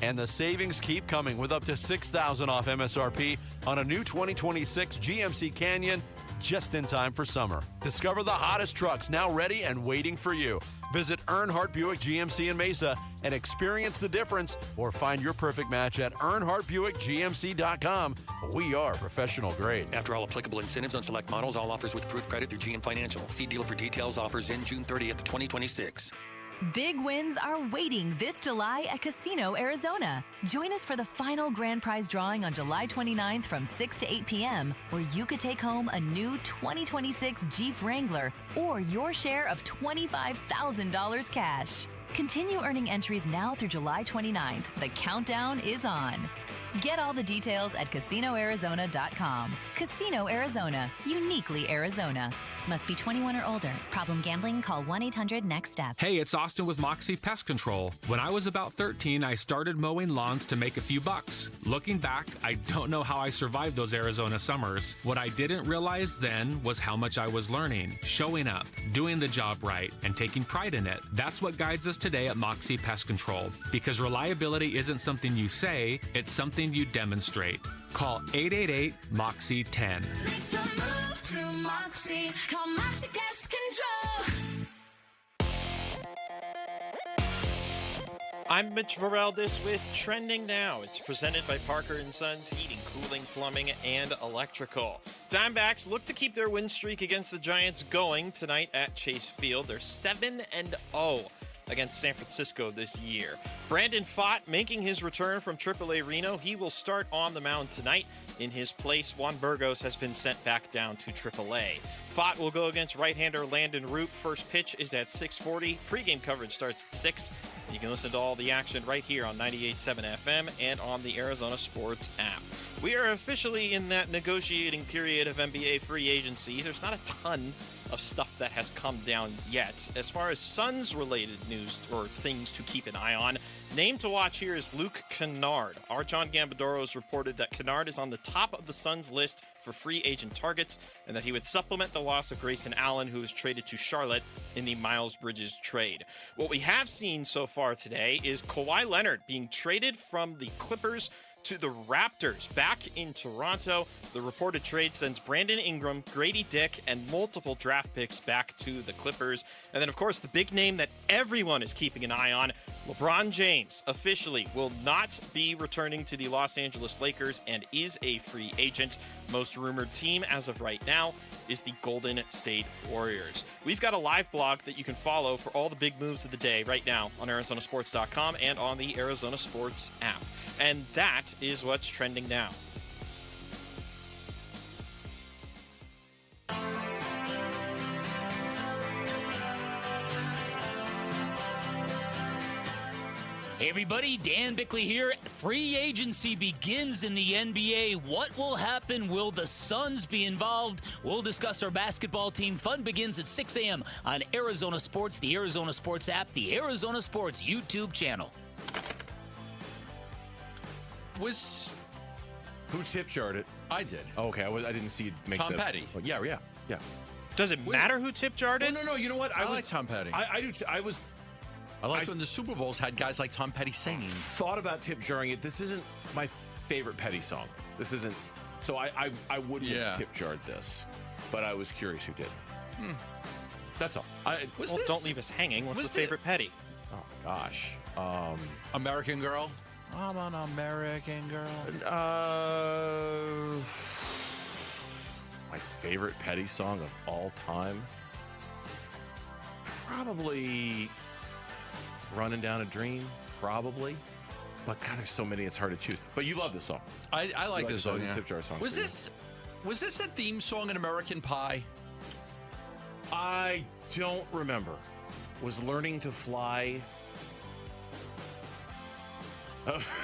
And the savings keep coming with up to $6,000 off MSRP on a new 2026 GMC Canyon just in time for summer. Discover the hottest trucks now ready and waiting for you. Visit Earnhardt Buick GMC in Mesa and experience the difference, or find your perfect match at EarnhardtBuickGMC.com. We are professional grade. After all applicable incentives on select models, all offers with approved credit through GM Financial. See dealer for details. Offers in June 30th, 2026. Big wins are waiting this July at Casino Arizona. Join us for the final grand prize drawing on July 29th from 6 to 8 p.m., where you could take home a new 2026 Jeep Wrangler or your share of $25,000 cash. Continue earning entries now through July 29th. The countdown is on. Get all the details at CasinoArizona.com. Casino Arizona, uniquely Arizona. Must be 21 or older. Problem gambling? Call 1-800-NEXT-STEP. Hey, it's Austin with Moxie Pest Control. When I was about 13, I started mowing lawns to make a few bucks. Looking back, I don't know how I survived those Arizona summers. What I didn't realize then was how much I was learning, showing up, doing the job right, and taking pride in it. That's what guides us today at Moxie Pest Control. Because reliability isn't something you say, it's something you demonstrate. Call 888-MOXIE-10. Make the move to Moxie. Call Moxie Pest Control. I'm Mitch Varaldis with Trending Now. It's presented by Parker & Sons Heating, Cooling, Plumbing, and Electrical. Diamondbacks look to keep their win streak against the Giants going tonight at Chase Field. They're 7-0 against San Francisco this year. Brandon Pfaadt making his return from AAA Reno. He will start on the mound tonight. In his place, Juan Burgos has been sent back down to AAA. Pfaadt will go against right-hander Landon Root. First pitch is at 6:40. Pre-game coverage starts at 6. You can listen to all the action right here on 98.7 FM and on the Arizona Sports app. We are officially in that negotiating period of NBA free agency. There's not a ton of stuff that has come down yet. As far as Suns-related news or things to keep an eye on, name to watch here is Luke Kennard. Our John Gambadoro has reported that Kennard is on the top of the Suns list for free agent targets, and that he would supplement the loss of Grayson Allen, who was traded to Charlotte in the Miles Bridges trade. What we have seen so far today is Kawhi Leonard being traded from the Clippers to the Raptors back in Toronto. The reported trade sends Brandon Ingram, Grady Dick, and multiple draft picks back to the Clippers. And then, of course, the big name that everyone is keeping an eye on, LeBron James, officially will not be returning to the Los Angeles Lakers and is a free agent. Most rumored team as of right now is the Golden State Warriors. We've got a live blog that you can follow for all the big moves of the day right now on ArizonaSports.com and on the Arizona Sports app. And that is what's trending now. Hey everybody, Dan Bickley here. Free agency begins in the NBA. What will happen? Will the Suns be involved? We'll discuss our basketball team. Fun begins at 6 a.m. on Arizona Sports, the Arizona Sports app, the Arizona Sports YouTube channel. Who tip-jarred it? I did. Oh, okay, I didn't see you make Tom Petty. Oh, yeah. Does it matter who tip-jarred it? No, you know what? I like Tom Petty. I do too. I liked when the Super Bowls had guys like Tom Petty singing. Thought about tip-jarring it. This isn't my favorite Petty song. This isn't. So I wouldn't have tip-jarred this, but I was curious who did. That's all. Don't leave us hanging. What's the favorite Petty? Oh, gosh. American Girl. I'm an American girl. My favorite Petty song of all time? Probably Running Down a Dream, probably. But God, there's so many, it's hard to choose. But you love this song. I like this song. Tip jar song. Was this a theme song in American Pie? I don't remember. Was Learning to Fly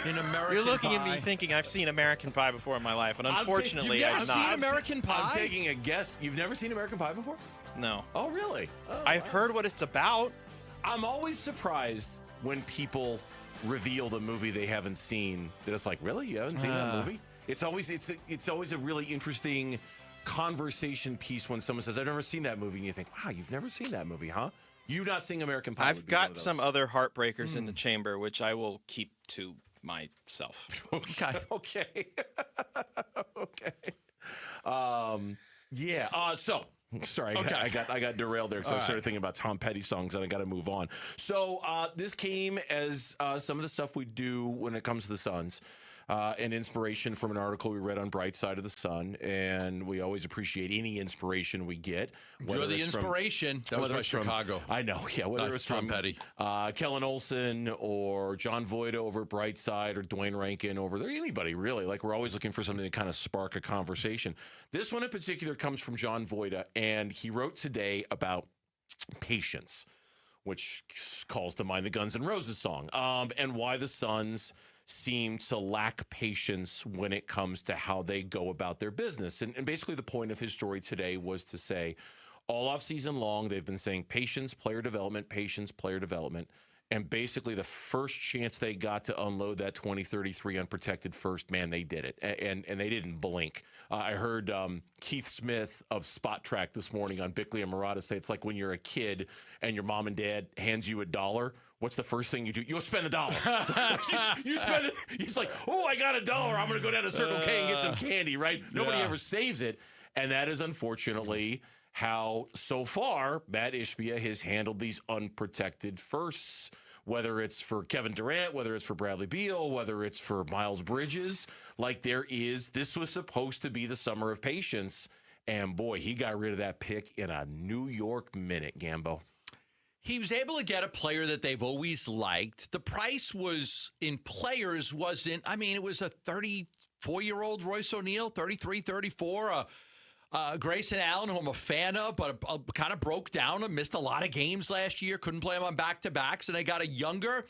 in American You're looking Pie? at me thinking I've seen American Pie before in my life, and unfortunately, You've I've never not. seen American Pie? I'm taking a guess. You've never seen American Pie before? No. Oh, really? Oh, I've heard what it's about. I'm always surprised when people reveal the movie they haven't seen. That it's like, really? You haven't seen that movie? It's always a really interesting conversation piece when someone says, I've never seen that movie, and you think, wow, you've never seen that movie, huh? You not seeing American Pie? I've got some other heartbreakers in the chamber, which I will keep to myself. Okay. Okay. Yeah. Sorry, I got derailed there because I started thinking about Tom Petty songs, and I got to move on. So this came as some of the stuff we do when it comes to the Suns. An inspiration from an article we read on Bright Side of the Sun, and we always appreciate any inspiration we get. You're the inspiration. That was by Chicago. I know, yeah. Whether it's Tom from Petty, Kellen Olson, or John Voida over at Bright Side, or Dwayne Rankin over there, anybody really. Like, we're always looking for something to kind of spark a conversation. This one in particular comes from John Voida, and he wrote today about patience, which calls to mind the Guns N' Roses song, and why the Suns seem to lack patience when it comes to how they go about their business. And basically the point of his story today was to say all offseason long, they've been saying patience, player development, And basically the first chance they got to unload that 2033 unprotected first, man, they did it. And they didn't blink. I heard Keith Smith of Spot Track this morning on Bickley and Murata say it's like when you're a kid and your mom and dad hands you $1. What's the first thing you do? You'll spend $1. you spend it. He's like, oh, I got $1. I'm going to go down to Circle K and get some candy, right? Nobody ever saves it. And that is unfortunately how, so far, Matt Ishbia has handled these unprotected firsts, whether it's for Kevin Durant, whether it's for Bradley Beal, whether it's for Miles Bridges. Like, this was supposed to be the summer of patience. And boy, he got rid of that pick in a New York minute, Gambo. He was able to get a player that they've always liked. The price was in players wasn't, I mean, it was a 34-year-old Royce O'Neal, 33, 34, Grayson Allen, who I'm a fan of, but kind of broke down, missed a lot of games last year, couldn't play him on back-to-backs, and they got a younger,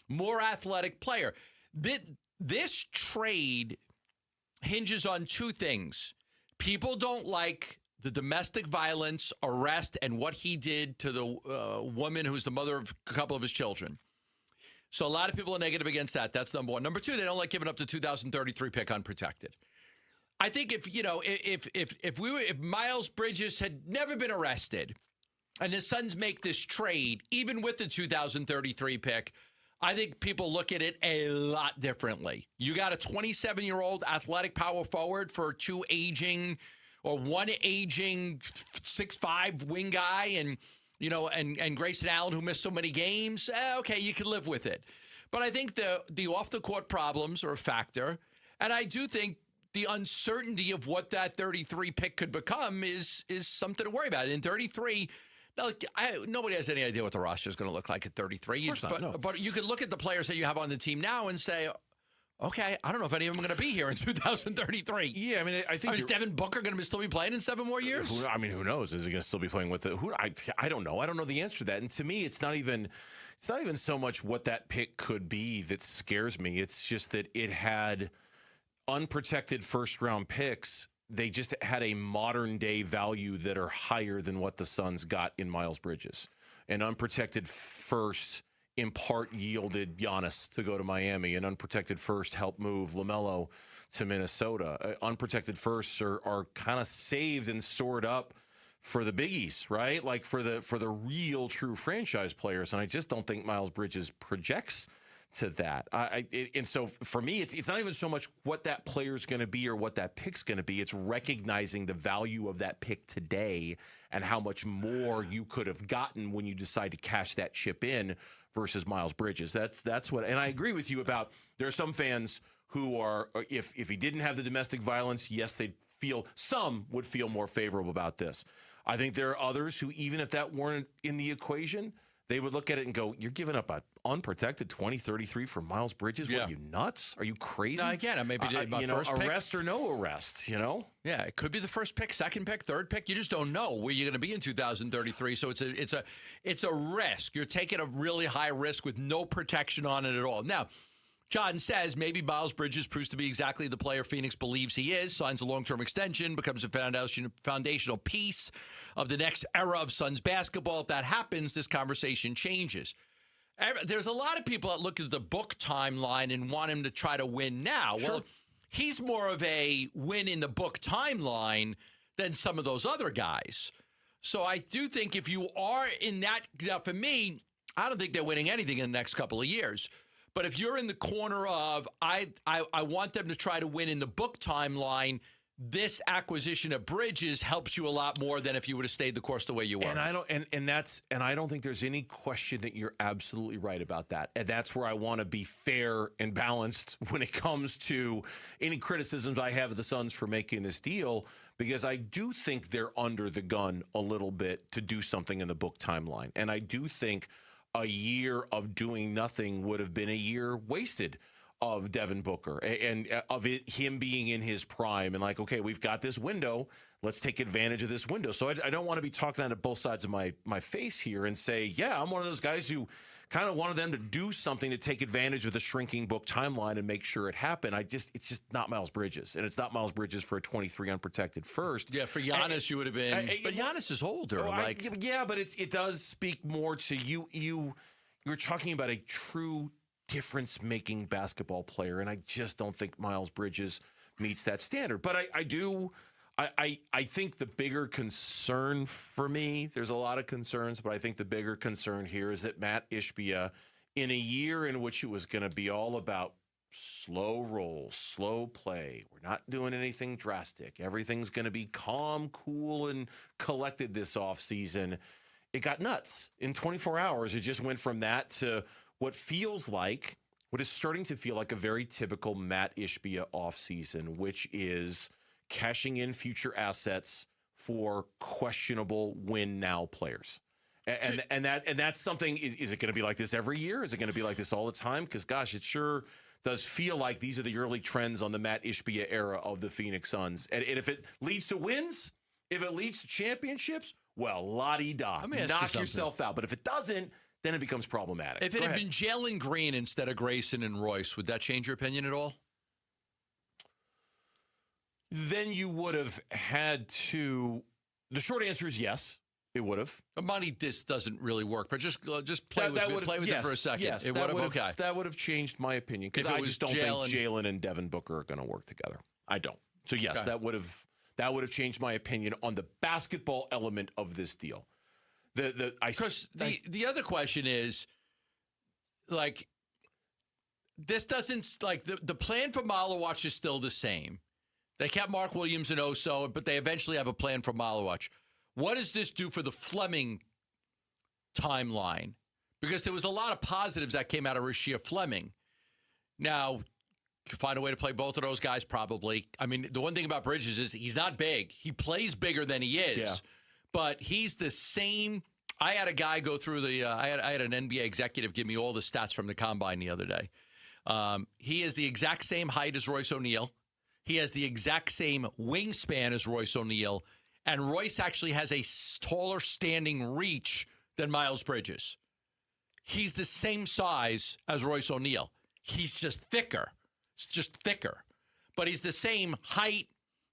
more athletic player. This trade hinges on two things. People don't like the domestic violence, arrest, and what he did to the woman who's the mother of a couple of his children. So a lot of people are negative against that. That's number one. Number two, they don't like giving up the 2033 pick unprotected. I think if Miles Bridges had never been arrested and the Suns make this trade, even with the 2033 pick, I think people look at it a lot differently. You got a 27-year-old athletic power forward for one aging 6'5" wing guy and Grayson Allen, who missed so many games. Okay, you can live with it. But I think the off-the-court problems are a factor. And I do think the uncertainty of what that 33 pick could become is something to worry about. In 33, nobody has any idea what the roster is going to look like at 33. Of course not, no. But you could look at the players that you have on the team now and say, okay, I don't know if any of them are going to be here in 2033. Yeah, I mean, I think is Devin Booker going to still be playing in 7 more years? Who knows? Is he going to still be playing with I don't know. I don't know the answer to that. And to me, it's not even so much what that pick could be that scares me. It's just that it had unprotected first-round picks. They just had a modern-day value that are higher than what the Suns got in Miles Bridges. An unprotected first in part yielded Giannis to go to Miami. An unprotected first helped move LaMelo to Minnesota. Unprotected firsts are kind of saved and stored up for the biggies, right? Like for the real true franchise players. And I just don't think Miles Bridges projects to that. And so for me, it's not even so much what that player's going to be or what that pick's going to be. It's recognizing the value of that pick today and how much more you could have gotten when you decide to cash that chip in versus Miles Bridges. That's what, and I agree with you about there are some fans who are, if he didn't have the domestic violence, yes, some would feel more favorable about this. I think there are others who, even if that weren't in the equation, they would look at it and go, you're giving up an unprotected 20-33 for Miles Bridges? What, are you nuts? Are you crazy? No, again, maybe first pick. Arrest or no arrest, Yeah, it could be the first pick, second pick, third pick. You just don't know where you're going to be in 2033. So it's a risk. You're taking a really high risk with no protection on it at all. Now, John says maybe Miles Bridges proves to be exactly the player Phoenix believes he is, signs a long-term extension, becomes a foundational piece of the next era of Suns basketball. If that happens, this conversation changes. There's a lot of people that look at the book timeline and want him to try to win now. Sure. Well, he's more of a win in the book timeline than some of those other guys. So I do think if you are in that, now for me, I don't think they're winning anything in the next couple of years. But if you're in the corner of, I want them to try to win in the book timeline, this acquisition of Bridges helps you a lot more than if you would have stayed the course the way you were. And I don't think there's any question that you're absolutely right about that. And that's where I want to be fair and balanced when it comes to any criticisms I have of the Suns for making this deal, because I do think they're under the gun a little bit to do something in the book timeline. And I do think a year of doing nothing would have been a year wasted of Devin Booker and of him being in his prime and like, okay, we've got this window. Let's take advantage of this window. So I don't want to be talking out of both sides of my face here and say, yeah, I'm one of those guys who kind of wanted them to do something to take advantage of the shrinking book timeline and make sure it happened. It's just not Miles Bridges, and it's not Miles Bridges for a 23 unprotected first. Yeah, for Giannis, you would have been. But Giannis is older. But it does speak more to you. You're talking about a true difference-making basketball player, and I just don't think Miles Bridges meets that standard. But I think the bigger concern for me, there's a lot of concerns, but I think the bigger concern here is that Matt Ishbia, in a year in which it was going to be all about slow roll, slow play, we're not doing anything drastic, everything's going to be calm, cool, and collected this offseason, it got nuts. In 24 hours, it just went from that to what is starting to feel like a very typical Matt Ishbia offseason, which is cashing in future assets for questionable win-now players. And that's something, is it going to be like this every year? Is it going to be like this all the time? Because, gosh, it sure does feel like these are the early trends on the Matt Ishbia era of the Phoenix Suns. And if it leads to wins, if it leads to championships, well, la-di-da, knock yourself out. But if it doesn't, then it becomes problematic. If it had been Jalen Green instead of Grayson and Royce, would that change your opinion at all? Then you would have had to. The short answer is yes, it would have. Money, this doesn't really work, but just play with it for a second. Yes, it that would have changed my opinion because I just don't think Jalen and Devin Booker are going to work together. I don't. So yes, that would have changed my opinion on the basketball element of this deal. The other question is, like, this doesn't, like, the plan for Malawatch is still the same. They kept Mark Williams and Oso, but they eventually have a plan for Malawatch. What does this do for the Fleming timeline? Because there was a lot of positives that came out of Rasheed Fleming. Now, you find a way to play both of those guys, probably. I mean, the one thing about Bridges is he's not big. He plays bigger than he is. Yeah. But he's the same. I had a guy go through I had an NBA executive give me all the stats from the combine the other day. He is the exact same height as Royce O'Neal. He has the exact same wingspan as Royce O'Neal. And Royce actually has a taller standing reach than Miles Bridges. He's the same size as Royce O'Neal. He's just thicker. It's just thicker. But he's the same height,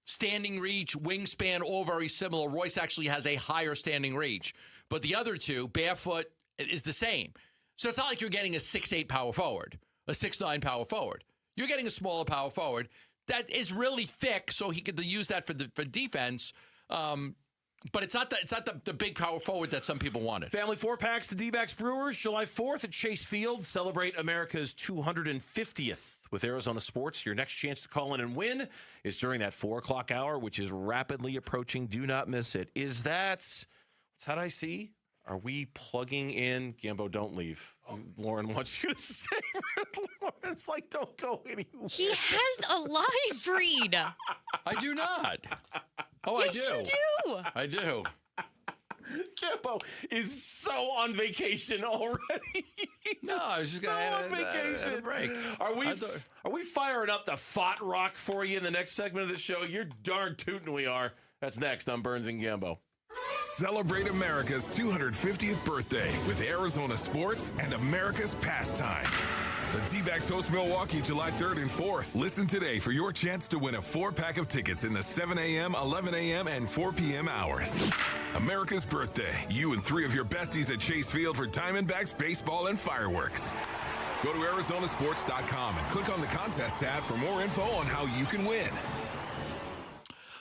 standing reach, wingspan, all very similar. Royce actually has a higher standing reach. But the other two, barefoot, is the same. So it's not like you're getting a 6'8" power forward, a 6'9" power forward. You're getting a smaller power forward that is really thick, so he could use that for defense. But it's not the big power forward that some people wanted. Family 4-packs to Dbacks Brewers, July 4th at Chase Field. Celebrate America's 250th with Arizona Sports. Your next chance to call in and win is during that 4 o'clock hour, which is rapidly approaching. Do not miss it. Is that, what's that I see? Are we plugging in? Gambo, don't leave. Lauren wants you to stay. Lauren's like, don't go anywhere. He has a live read. I do not. Oh, yes, I do. You do. I do. Gambo is so on vacation already. No, I was just going to on vacation. Break. Are we firing up the Fot Rock for you in the next segment of the show? You're darn tootin' we are. That's next on Burns and Gambo. Celebrate America's 250th birthday with Arizona sports and America's pastime. The D-backs host Milwaukee July 3rd and 4th. Listen today for your chance to win a 4-pack of tickets in the 7 a.m., 11 a.m., and 4 p.m. hours. America's birthday. You and 3 of your besties at Chase Field for Diamondbacks baseball and fireworks. Go to ArizonaSports.com and click on the contest tab for more info on how you can win.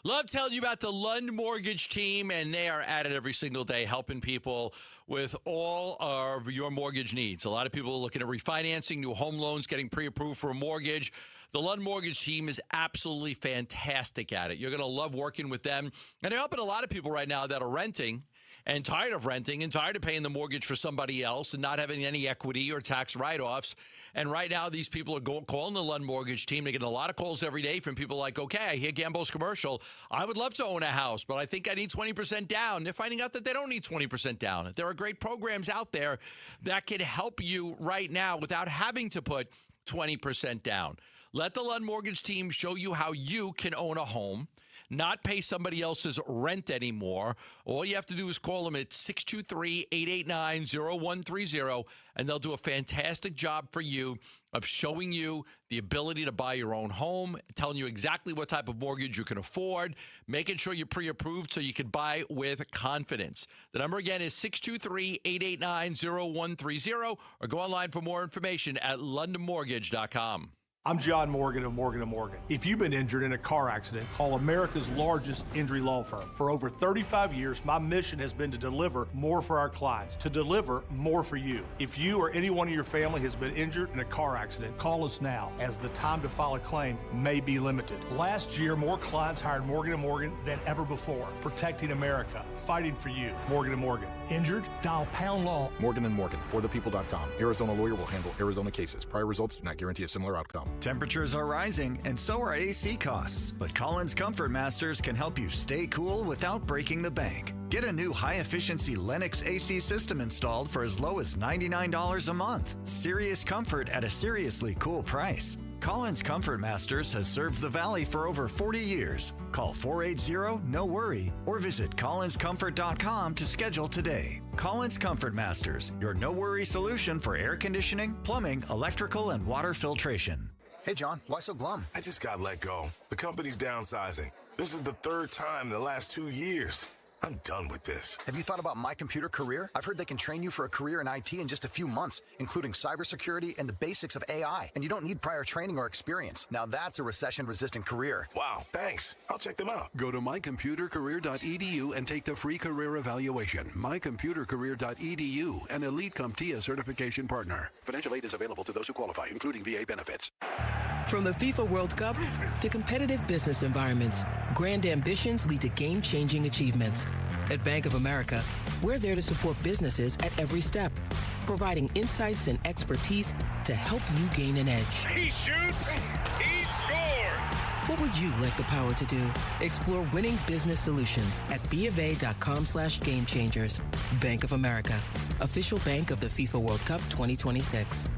Love telling you about the Lund Mortgage team, and they are at it every single day helping people with all of your mortgage needs. A lot of people are looking at refinancing, new home loans, getting pre-approved for a mortgage. The Lund Mortgage team is absolutely fantastic at it. You're going to love working with them. And they're helping a lot of people right now that are renting and tired of renting and tired of paying the mortgage for somebody else and not having any equity or tax write-offs. And right now, these people are calling the Lund Mortgage team. They get a lot of calls every day from people like, okay, I hear Gambo's commercial. I would love to own a house, but I think I need 20% down. They're finding out that they don't need 20% down. There are great programs out there that can help you right now without having to put 20% down. Let the Lund Mortgage team show you how you can own a home, not pay somebody else's rent anymore. All you have to do is call them at 623-889-0130, and they'll do a fantastic job for you of showing you the ability to buy your own home, telling you exactly what type of mortgage you can afford, making sure you're pre-approved so you can buy with confidence. The number again is 623-889-0130, or go online for more information at londonmortgage.com. I'm John Morgan of Morgan & Morgan. If you've been injured in a car accident, call America's largest injury law firm. For over 35 years, my mission has been to deliver more for our clients, to deliver more for you. If you or anyone in your family has been injured in a car accident, call us now, as the time to file a claim may be limited. Last year, more clients hired Morgan & Morgan than ever before, protecting America, fighting for you. Morgan & Morgan. Injured? Dial pound law. Morgan & Morgan, forthepeople.com. Arizona lawyer will handle Arizona cases. Prior results do not guarantee a similar outcome. Temperatures are rising, and so are AC costs. But Collins Comfort Masters can help you stay cool without breaking the bank. Get a new high-efficiency Lennox AC system installed for as low as $99 a month. Serious comfort at a seriously cool price. Collins Comfort Masters has served the Valley for over 40 years. Call 480-NO-WORRY or visit collinscomfort.com to schedule today. Collins Comfort Masters, your no-worry solution for air conditioning, plumbing, electrical, and water filtration. Hey, John, why so glum? I just got let go. The company's downsizing. This is the 3rd time in the last 2 years. I'm done with this. Have you thought about My Computer Career? I've heard they can train you for a career in IT in just a few months, including cybersecurity and the basics of AI. And you don't need prior training or experience. Now that's a recession-resistant career. Wow, thanks. I'll check them out. Go to mycomputercareer.edu and take the free career evaluation. mycomputercareer.edu, an Elite CompTIA certification partner. Financial aid is available to those who qualify, including VA benefits. From the FIFA World Cup to competitive business environments, grand ambitions lead to game-changing achievements. At Bank of America, we're there to support businesses at every step, providing insights and expertise to help you gain an edge. He shoots, he scores! What would you like the power to do? Explore winning business solutions at BofA.com/gamechangers. Bank of America, official bank of the FIFA World Cup 2026.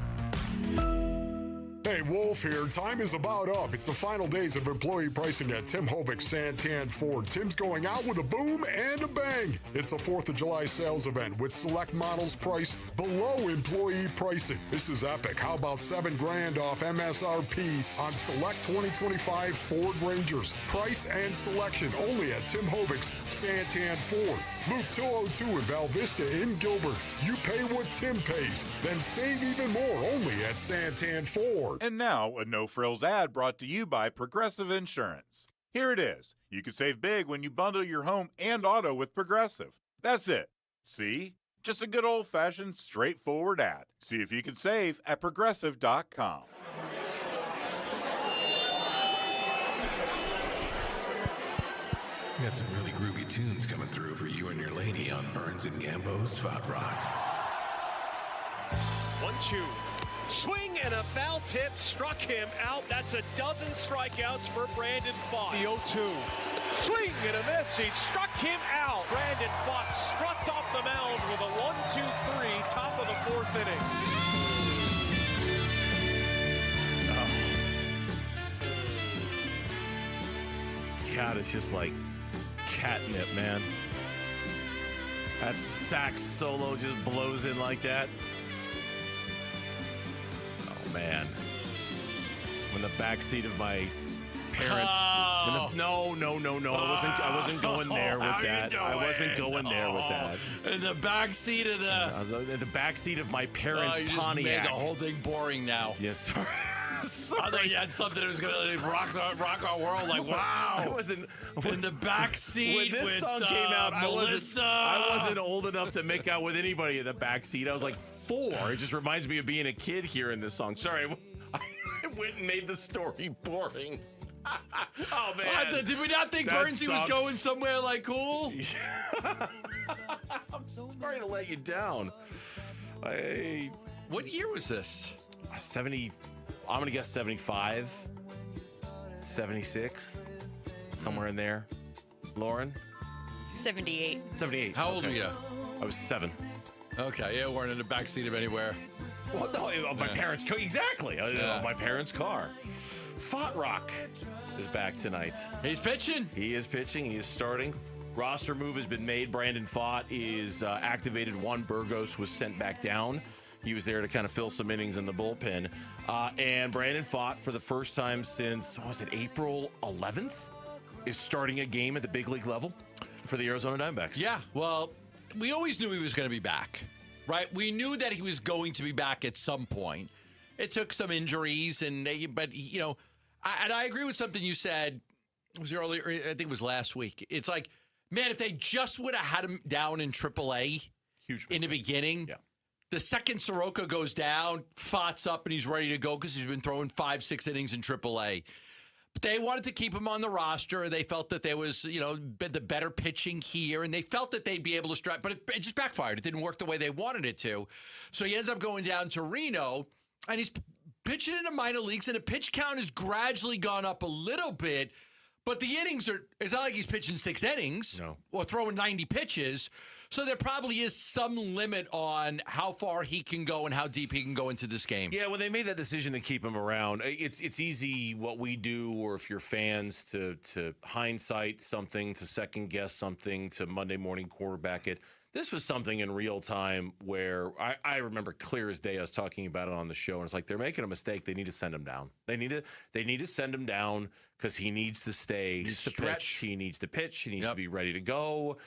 Hey, Wolf here. Time is about up. It's the final days of employee pricing at Tim Hovik Santan Ford. Tim's going out with a boom and a bang. It's the 4th of July sales event with select models priced below employee pricing. This is epic. How about $7,000 off MSRP on select 2025 Ford Rangers? Price and selection only at Tim Hovik's Santan Ford. Loop 202 in Val Vista in Gilbert. You pay what Tim pays, then save even more only at Santan Ford. And now, a no-frills ad brought to you by Progressive Insurance. Here it is. You can save big when you bundle your home and auto with Progressive. That's it. See? Just a good old-fashioned, straightforward ad. See if you can save at Progressive.com. We got some really groovy tunes coming through for you and your lady on Burns and Gambo's Fat Rock. 1-2. Swing and a foul tip struck him out. That's a dozen strikeouts for Brandon Pfaadt. The 0-2. Swing and a miss. He struck him out. Brandon Pfaadt struts off the mound with a 1-2-3, top of the 4th inning. God, it's just like catnip, man. That sax solo just blows in like that. Oh, man. When the backseat of my parents... No. I wasn't going there with that. I wasn't going there with that. In the backseat of the... I was in the backseat of my parents' you Pontiac. just made the whole thing boring now. Yes, sir. I thought you had something that was going to rock our world. Like, wow. I wasn't in the back seat. When this song came out, Melissa. I wasn't old enough to make out with anybody in the back seat. I was like 4. It just reminds me of being a kid hearing this song. Sorry, I went and made the story boring. Oh man! Did we not think That Burnsy was sucks. going somewhere like cool? I'm sorry to let you down. What year was this? 70. I'm going to guess 75, 76, somewhere in there. Lauren? 78. 78. How old were you? I was 7. Okay, yeah, weren't in the backseat of anywhere. Well, no, my parents' car. Exactly. My parents' car. Fat Rock is back tonight. He's pitching. He is pitching. He is starting. Roster move has been made. Brandon Pfaadt is activated. Juan Burgos was sent back down. He was there to kind of fill some innings in the bullpen. And Brandon Pfaadt, for the first time since, what was it, April 11th, is starting a game at the big league level for the Arizona Diamondbacks. Yeah, well, we always knew he was going to be back, right? We knew that he was going to be back at some point. It took some injuries, but, you know, and I agree with something you said. It was earlier, I think it was last week. It's like, man, if they just would have had him down in AAA in the beginning. Yeah. The second Soroka goes down, Pfaadt's up, and he's ready to go because he's been throwing 5-6 innings in AAA. But they wanted to keep him on the roster. They felt that there was, you know, the better pitching here, and they felt that they'd be able to strike, but it just backfired. It didn't work the way they wanted it to. So he ends up going down to Reno, and he's pitching in the minor leagues, and the pitch count has gradually gone up a little bit. But the innings it's not like he's pitching 6 innings or throwing 90 pitches. So there probably is some limit on how far he can go and how deep he can go into this game. Yeah, when they made that decision to keep him around, it's easy what we do, or if you're fans, to hindsight something, to second guess something, to Monday morning quarterback it. This was something in real time where I remember clear as day. I was talking about it on the show, and it's like they're making a mistake. They need to send him down. They need to send him down because he needs to stay stretched. He needs to pitch. He needs to be ready to go.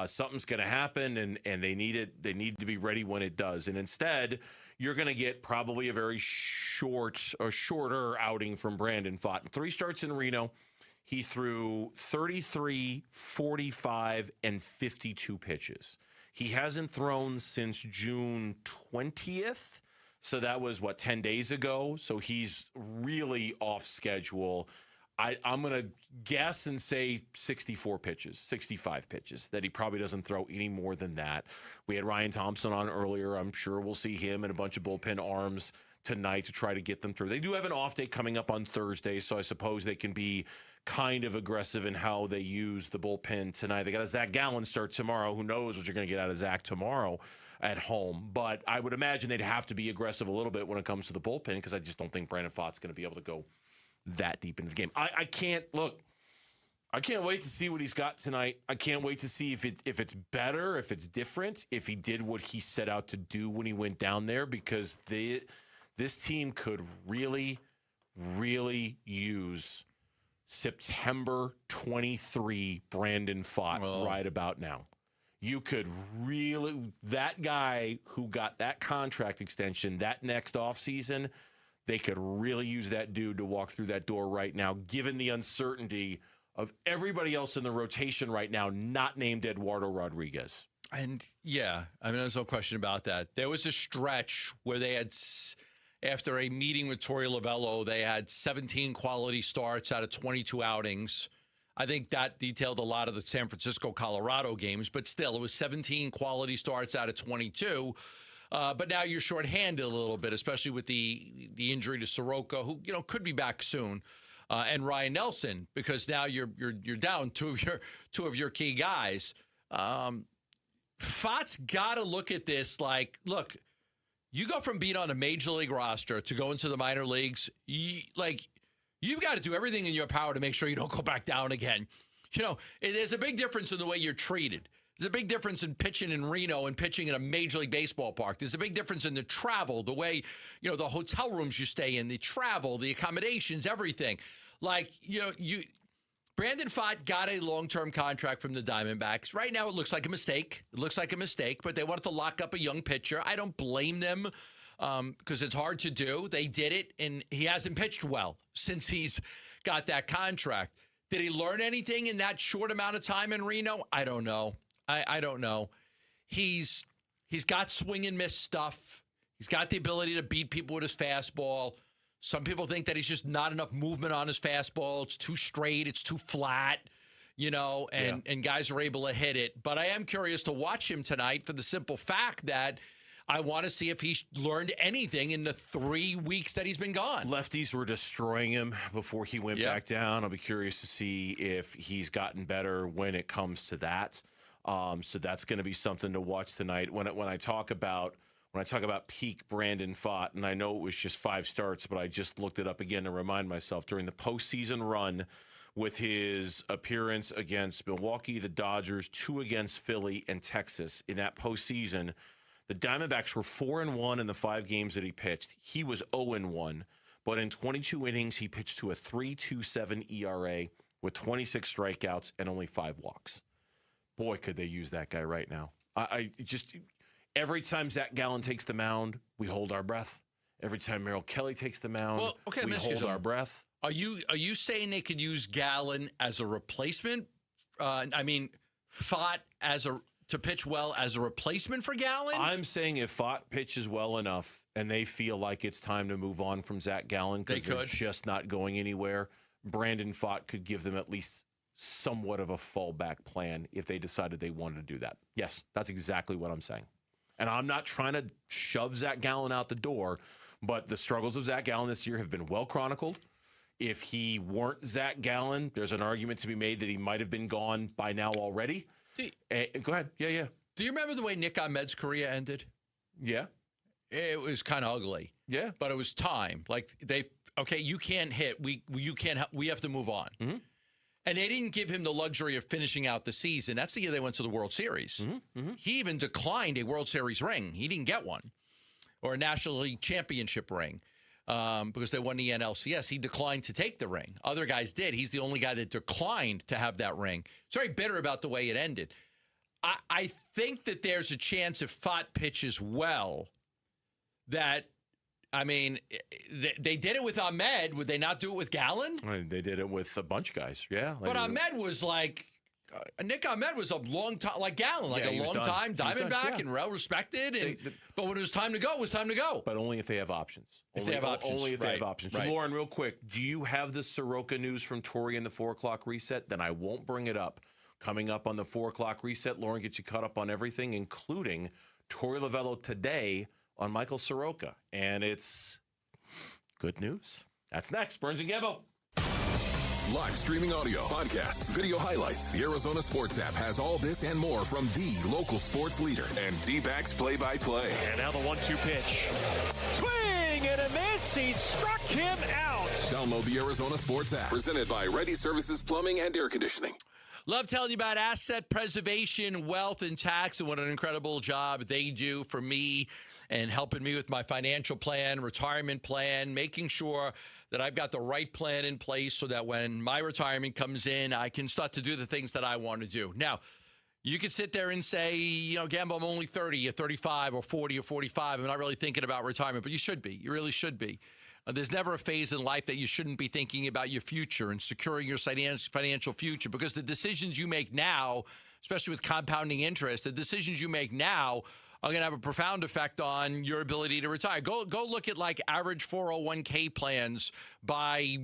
Something's going to happen, and they need it. They need to be ready when it does. And instead, you're going to get probably a very shorter outing from Brandon Pfaadt. 3 starts in Reno. He threw 33, 45, and 52 pitches. He hasn't thrown since June 20th. So that was, 10 days ago? So he's really off schedule. I'm going to guess and say 64 pitches, 65 pitches, that he probably doesn't throw any more than that. We had Ryan Thompson on earlier. I'm sure we'll see him and a bunch of bullpen arms tonight to try to get them through. They do have an off day coming up on Thursday, so I suppose they can be kind of aggressive in how they use the bullpen tonight. They got a Zach Gallen start tomorrow. Who knows what you're going to get out of Zach tomorrow at home. But I would imagine they'd have to be aggressive a little bit when it comes to the bullpen, because I just don't think Brandon Pfaadt's going to be able to go that deep into the game. I can't wait to see what he's got tonight. I can't wait to see if it's better, if it's different, if he did what he set out to do when he went down there, because this team could really, really use September 23 Brandon Pfaadt right about now. You could really, that guy who got that contract extension that next offseason, they could really use that dude to walk through that door right now, given the uncertainty of everybody else in the rotation right now, not named Eduardo Rodriguez. And yeah, I mean, there's no question about that. There was a stretch where they had, after a meeting with Torey Lovello, they had 17 quality starts out of 22 outings. I think that detailed a lot of the San Francisco-Colorado games, but still, it was 17 quality starts out of 22. But now you're shorthanded a little bit, especially with the injury to Soroka, who could be back soon, and Ryan Nelson, because now you're down two of your key guys. Fott's got to look at this like, look, you go from being on a major league roster to go into the minor leagues, you've got to do everything in your power to make sure you don't go back down again. There's a big difference in the way you're treated. There's a big difference in pitching in Reno and pitching in a Major League Baseball park. There's a big difference in the travel, the way, the hotel rooms you stay in, the travel, the accommodations, everything. Brandon Pfaadt got a long-term contract from the Diamondbacks. Right now, it looks like a mistake. But they wanted to lock up a young pitcher. I don't blame them because it's hard to do. They did it, and he hasn't pitched well since he's got that contract. Did he learn anything in that short amount of time in Reno? I don't know. I don't know. He's got swing and miss stuff. He's got the ability to beat people with his fastball. Some people think that he's just not enough movement on his fastball. It's too straight. It's too flat, and guys are able to hit it. But I am curious to watch him tonight for the simple fact that I want to see if he's learned anything in the 3 weeks that he's been gone. Lefties were destroying him before he went back down. I'll be curious to see if he's gotten better when it comes to that. So that's going to be something to watch tonight. When I talk about peak Brandon Pfaadt, and I know it was just 5 starts, but I just looked it up again to remind myself during the postseason run with his appearance against Milwaukee, the Dodgers, 2 against Philly and Texas in that postseason. The Diamondbacks were 4-1 in the 5 games that he pitched. He was 0-1, but in 22 innings, he pitched to a 3.27 ERA with 26 strikeouts and only 5 walks. Boy, could they use that guy right now. Every time Zach Gallen takes the mound, we hold our breath. Every time Merrill Kelly takes the mound, we hold our breath. Are you saying they could use Gallen as a replacement? Pfaadt to pitch well as a replacement for Gallen? I'm saying if Pfaadt pitches well enough and they feel like it's time to move on from Zach Gallen because they're just not going anywhere, Brandon Pfaadt could give them at least somewhat of a fallback plan if they decided they wanted to do that. Yes, that's exactly what I'm saying. And I'm not trying to shove Zach Gallen out the door, but the struggles of Zach Gallen this year have been well chronicled. If he weren't Zach Gallen, there's an argument to be made that he might have been gone by now already. Go ahead. Yeah. Do you remember the way Nick Ahmed's career ended? Yeah. It was kind of ugly. Yeah. But it was time. You can't hit. We have to move on. Mm-hmm. And they didn't give him the luxury of finishing out the season. That's the year they went to the World Series. Mm-hmm. Mm-hmm. He even declined a World Series ring. He didn't get one. Or a National League Championship ring because they won the NLCS. He declined to take the ring. Other guys did. He's the only guy that declined to have that ring. It's very bitter about the way it ended. I think that there's a chance if Pfaadt pitches well that they did it with Ahmed. Would they not do it with Gallen? They did it with a bunch of guys, yeah. But Ahmed was Nick Ahmed was a long time, like Gallen, a long time Diamondback and well respected. But when it was time to go, it was time to go. But only if they have options. Only if they have options. Right. Lauren, real quick, do you have the Soroka news from Tori in the 4 o'clock reset? Then I won't bring it up. Coming up on the 4 o'clock reset, Lauren gets you caught up on everything, including Tori Lavello today on Michael Soroka. And it's good news. That's next. Burns and Gambo. Live streaming audio, podcasts, video highlights. The Arizona Sports app has all this and more from the local sports leader and Dbacks play-by-play. And now the 1-2 pitch. Swing and a miss. He struck him out. Download the Arizona Sports app. Presented by Ready Services Plumbing and Air Conditioning. Love telling you about asset preservation, wealth, and tax, and what an incredible job they do for me and helping me with my financial plan, retirement plan, making sure that I've got the right plan in place so that when my retirement comes in, I can start to do the things that I want to do. Now, you could sit there and say, Gambo, I'm only 30 or 35 or 40 or 45. I'm not really thinking about retirement, but you should be. You really should be. There's never a phase in life that you shouldn't be thinking about your future and securing your financial future, because the decisions you make now, especially with compounding interest, the decisions you make now are going to have a profound effect on your ability to retire. Go look at like average 401k plans by,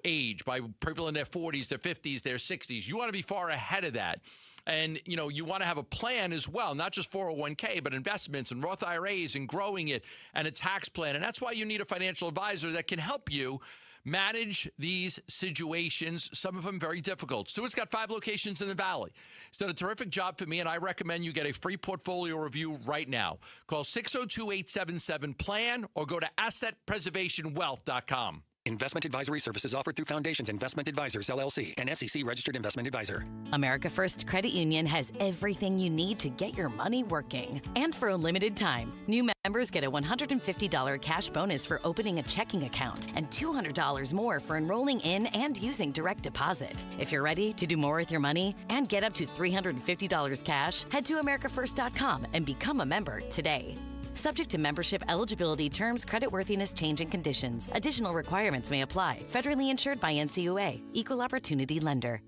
age, by people in their 40s, their 50s, their 60s. You want to be far ahead of that. And, you want to have a plan as well, not just 401k, but investments and Roth IRAs and growing it and a tax plan. And that's why you need a financial advisor that can help you manage these situations, some of them very difficult. Stuart's got 5 locations in the Valley. He's done a terrific job for me, and I recommend you get a free portfolio review right now. Call 602-877-PLAN or go to assetpreservationwealth.com. Investment advisory services offered through Foundations Investment Advisors, LLC, an SEC-registered investment advisor. America First Credit Union has everything you need to get your money working. And for a limited time, new members get a $150 cash bonus for opening a checking account and $200 more for enrolling in and using direct deposit. If you're ready to do more with your money and get up to $350 cash, head to americafirst.com and become a member today. Subject to membership, eligibility, terms, creditworthiness, change, and conditions. Additional requirements may apply. Federally insured by NCUA. Equal Opportunity Lender.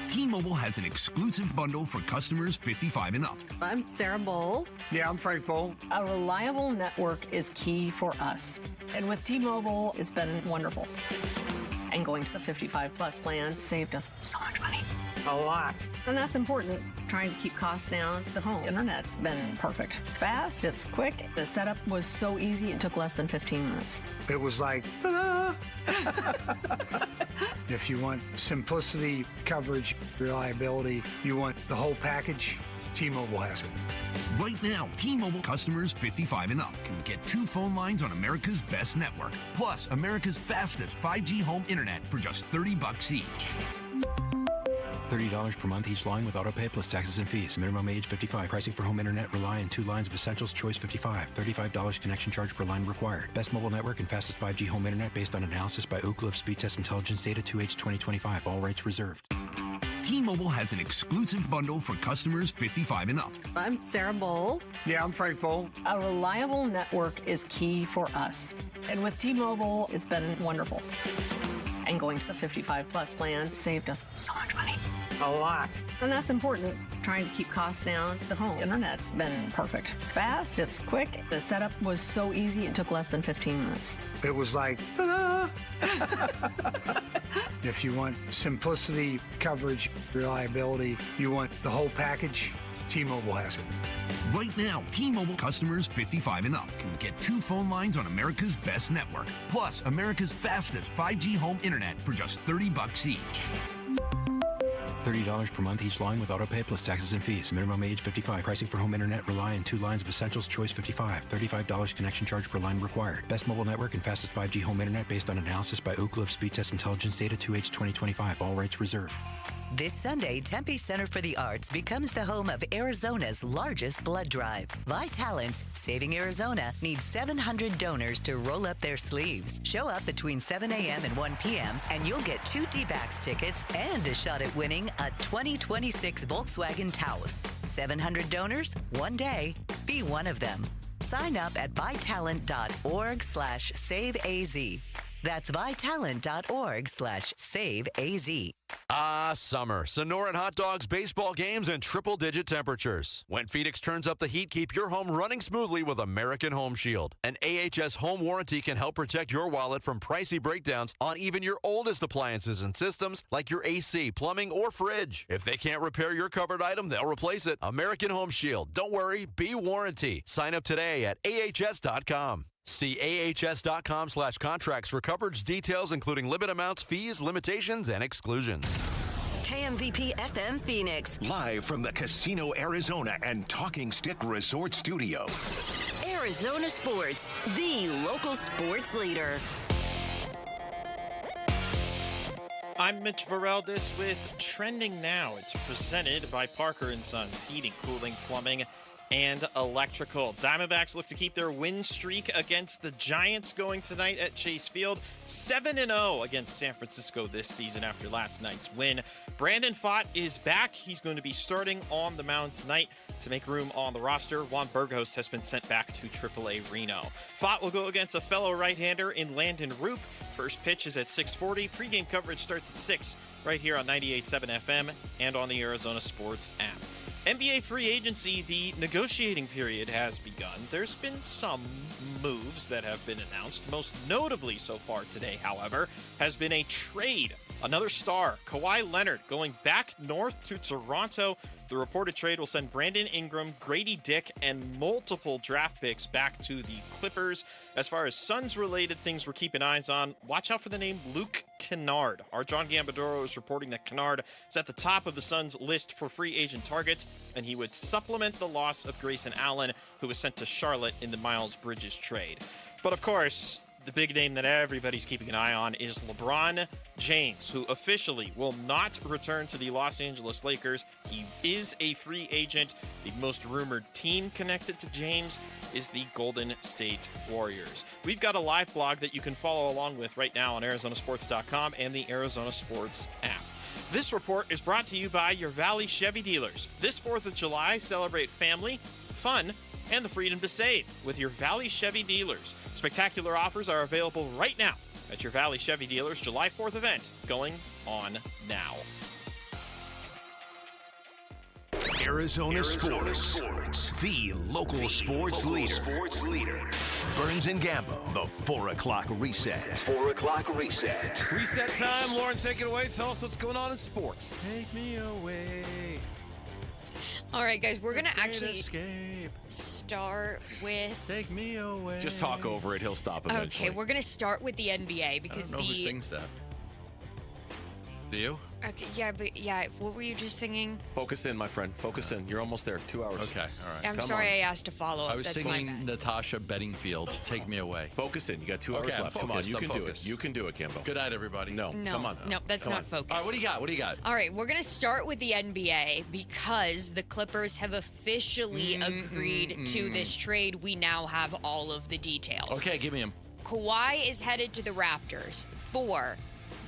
T-Mobile has an exclusive bundle for customers 55 and up. I'm Sarah Bowl. Yeah, I'm Frank Bowl. A reliable network is key for us. And with T-Mobile, it's been wonderful. And going to the 55-plus plan saved us so much money. A lot. And that's important. Trying to keep costs down. The home internet's been perfect. It's fast, it's quick. The setup was so easy, it took less than 15 minutes. It was like, ta-da! If you want simplicity, coverage, reliability, you want the whole package, T-Mobile has it. Right now, T-Mobile customers 55 and up can get 2 phone lines on America's best network, plus America's fastest 5G home internet for just $30 each. $30 per month each line with autopay plus taxes and fees. Minimum age 55. Pricing for home internet rely on 2 lines of essentials. Choice 55. $35 connection charge per line required. Best mobile network and fastest 5G home internet based on analysis by Ookla of Speed Test Intelligence data 2H 2025. All rights reserved. T-Mobile has an exclusive bundle for customers 55 and up. I'm Sarah Bowl. Yeah, I'm Frank Bowl. A reliable network is key for us. And with T-Mobile, it's been wonderful. And going to the 55-plus plan saved us so much money. A lot. And that's important. Trying to keep costs down. The home internet's been perfect. It's fast, it's quick. The setup was so easy, it took less than 15 minutes. It was like, ta-da! If you want simplicity, coverage, reliability, you want the whole package, T-Mobile has it. Right now, T-Mobile customers 55 and up can get 2 phone lines on America's best network, plus America's fastest 5G home internet for just $30 each. $30 per month each line with autopay plus taxes and fees. Minimum age 55. Pricing for home internet rely on 2 lines of essentials. Choice 55. $35 connection charge per line required. Best mobile network and fastest 5G home internet based on analysis by Ookla of Speed Test Intelligence data 2H 2025. All rights reserved. This Sunday, Tempe Center for the Arts becomes the home of Arizona's largest blood drive. Vitalence, Saving Arizona, needs 700 donors to roll up their sleeves. Show up between 7 a.m. and 1 p.m. and you'll get 2 Dbacks tickets and a shot at winning a 2026 Volkswagen Taos. 700 donors, 1 day. Be one of them. Sign up at vitalent.org/saveaz. That's vitalent.org/saveaz. Summer. Sonoran hot dogs, baseball games, and triple-digit temperatures. When Phoenix turns up the heat, keep your home running smoothly with American Home Shield. An AHS home warranty can help protect your wallet from pricey breakdowns on even your oldest appliances and systems like your AC, plumbing, or fridge. If they can't repair your covered item, they'll replace it. American Home Shield. Don't worry, be warranty. Sign up today at ahs.com. See ahs.com/contracts for coverage details, including limit amounts, fees, limitations, and exclusions. KMVP FM Phoenix. Live from the Casino Arizona and Talking Stick Resort Studio. Arizona Sports, the local sports leader. I'm Mitch Vareldis with Trending Now. It's presented by Parker & Sons Heating, Cooling, Plumbing, and Electrical. Diamondbacks look to keep their win streak against the Giants going tonight at Chase Field. 7-0 against San Francisco this season after last night's win. Brandon Pfaadt is back. He's going to be starting on the mound tonight to make room on the roster. Juan Burgos has been sent back to AAA Reno. Pfaadt will go against a fellow right-hander in Landon Roop. First pitch is at 6:40. Pre-game coverage starts at 6 right here on 98.7 FM and on the Arizona Sports app. NBA free agency, the negotiating period has begun. There's been some moves that have been announced. Most notably so far today, however, has been a trade. Another star, Kawhi Leonard, going back north to Toronto. The reported trade will send Brandon Ingram, Grady Dick, and multiple draft picks back to the Clippers. As far as Suns-related things we're keeping eyes on, watch out for the name Luke Kennard. Our John Gambadoro is reporting that Kennard is at the top of the Suns' list for free agent targets, and he would supplement the loss of Grayson Allen, who was sent to Charlotte in the Miles Bridges trade. But of course, the big name that everybody's keeping an eye on is LeBron James, who officially will not return to the Los Angeles Lakers. He is a free agent. The most rumored team connected to James is the Golden State Warriors. We've got a live blog that you can follow along with right now on ArizonaSports.com and the Arizona Sports app. This report is brought to you by your Valley Chevy dealers. This 4th of July, celebrate family, fun, and the freedom to save with your Valley Chevy dealers. Spectacular offers are available right now at your Valley Chevy dealers. July 4th event going on now. Arizona Sports, the local sports leader. Burns and Gambo, the 4 o'clock reset. 4 o'clock reset. Reset time. Lauren, take it away. Tell us what's going on in sports. Take me away. All right, guys, we're going to actually start with... Take me away. Just talk over it. He'll stop eventually. Okay, we're going to start with the NBA because I don't know who sings that. Do you? Okay, what were you just singing? Focus in, my friend. Focus in. You're almost there. 2 hours. Okay, all right. I'm sorry I asked to follow up. I was singing Natasha Bedingfield, Take Me Away. Focus in. You got 2 hours left. Come on, you can do it. You can do it, Gambo. Good night, everybody. No, come on. No, that's not focus. All right, what do you got? All right, we're going to start with the NBA because the Clippers have officially agreed to this trade. We now have all of the details. Okay, give me them. Kawhi is headed to the Raptors for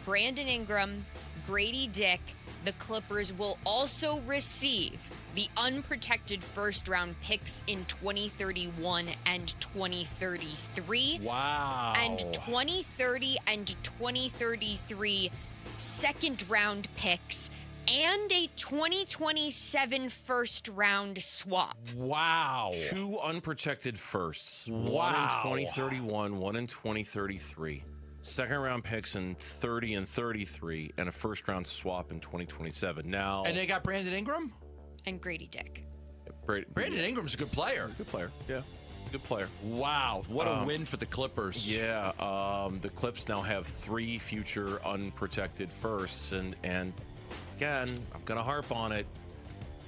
Brandon Ingram, Grady Dick. The Clippers will also receive the unprotected first-round picks in 2031 and 2033. Wow. And 2030 and 2033 second-round picks and a 2027 first-round swap. Wow. 2 unprotected firsts. Wow. One in 2031, one in 2033. Second-round picks in 30 and 33, and a first-round swap in 2027. Now, and they got Brandon Ingram? And Grady Dick. Brandon Ingram's a good player. Good player, yeah. Good player. Wow, what a win for the Clippers. Yeah, the Clips now have 3 future unprotected firsts, and again, I'm going to harp on it.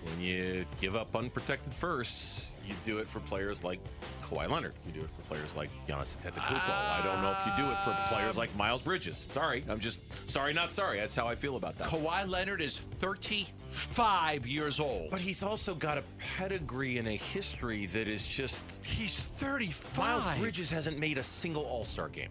When you give up unprotected firsts, you do it for players like Kawhi Leonard. You do it for players like Giannis Antetokounmpo. I don't know if you do it for players like Miles Bridges. Sorry. I'm just sorry, not sorry. That's how I feel about that. Kawhi Leonard is 35 years old. But he's also got a pedigree and a history that is just... He's 35. Miles Bridges hasn't made a single All-Star game.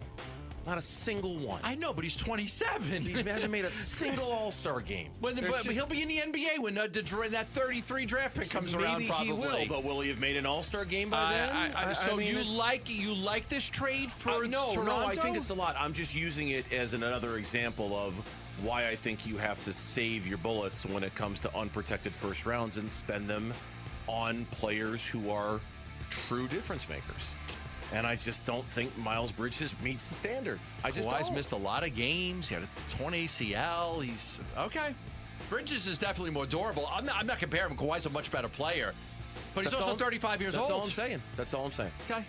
Not a single one. I know, but he's 27. He hasn't made a single All-Star game. But he'll be in the NBA when that 33 draft pick comes around. Probably He will, but will he have made an All-Star game by then? So you like this trade for Toronto? No, I think it's a lot. I'm just using it as another example of why I think you have to save your bullets when it comes to unprotected first rounds and spend them on players who are true difference makers. And I just don't think Miles Bridges meets the standard. Kawhi's missed a lot of games. He had a torn ACL. He's okay. Bridges is definitely more durable. I'm not comparing him. Kawhi's a much better player, but he's also 35 years old. That's all I'm saying. That's all I'm saying. Okay.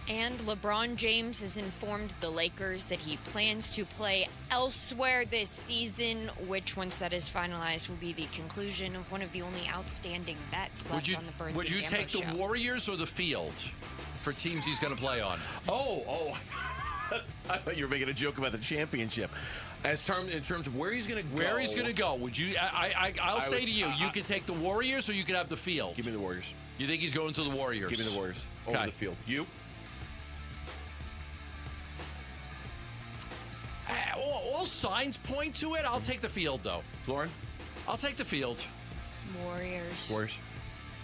And LeBron James has informed the Lakers that he plans to play elsewhere this season, which, once that is finalized, will be the conclusion of one of the only outstanding bets left on the Burns Would you and Gambo take the show. Warriors or the field for teams he's going to play on? Oh. I thought you were making a joke about the championship. In terms of where he's going to go. Where he's going to go. Would you? I'll say to you, you can take the Warriors or you can have the field. Give me the Warriors. You think he's going to the Warriors? Give me the Warriors over the field. You? All signs point to it. I'll take the field, though. Lauren? I'll take the field. Warriors.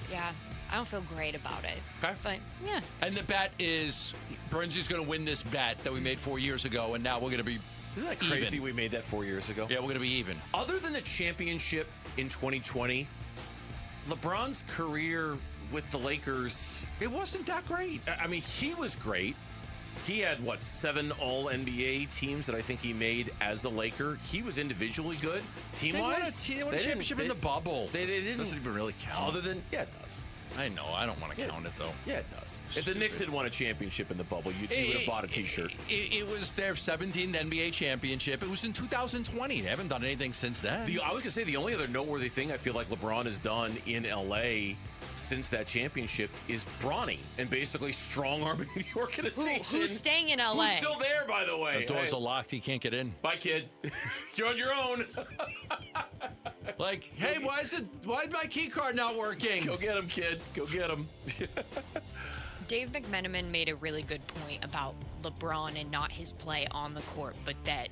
Yeah. I don't feel great about it. Okay. But, yeah. And the bet is Burnsy's going to win this bet that we made 4 years ago, and now we're going to be Isn't that crazy even. We made that 4 years ago? Yeah, we're going to be even. Other than the championship in 2020, LeBron's career with the Lakers, it wasn't that great. I mean, he was great. He had, 7 All-NBA teams that I think he made as a Laker. He was individually good. Team-wise, they won a championship in the bubble. They didn't. Doesn't even really count. Other than, yeah, it does. I know. I don't want to count it, though. Yeah, it does. If the Knicks had won a championship in the bubble, you would have bought a T-shirt. It was their 17th NBA championship. It was in 2020. They haven't done anything since then. I was going to say, the only other noteworthy thing I feel like LeBron has done in L.A. since that championship is brawny and basically strong-arming the organization. Who's staying in L.A.? Who's still there, by the way? The doors are locked. He can't get in. Bye, kid. You're on your own. Like, hey, why is my key card not working? Go get him, kid. Go get him. Dave McMenamin made a really good point about LeBron and not his play on the court, but that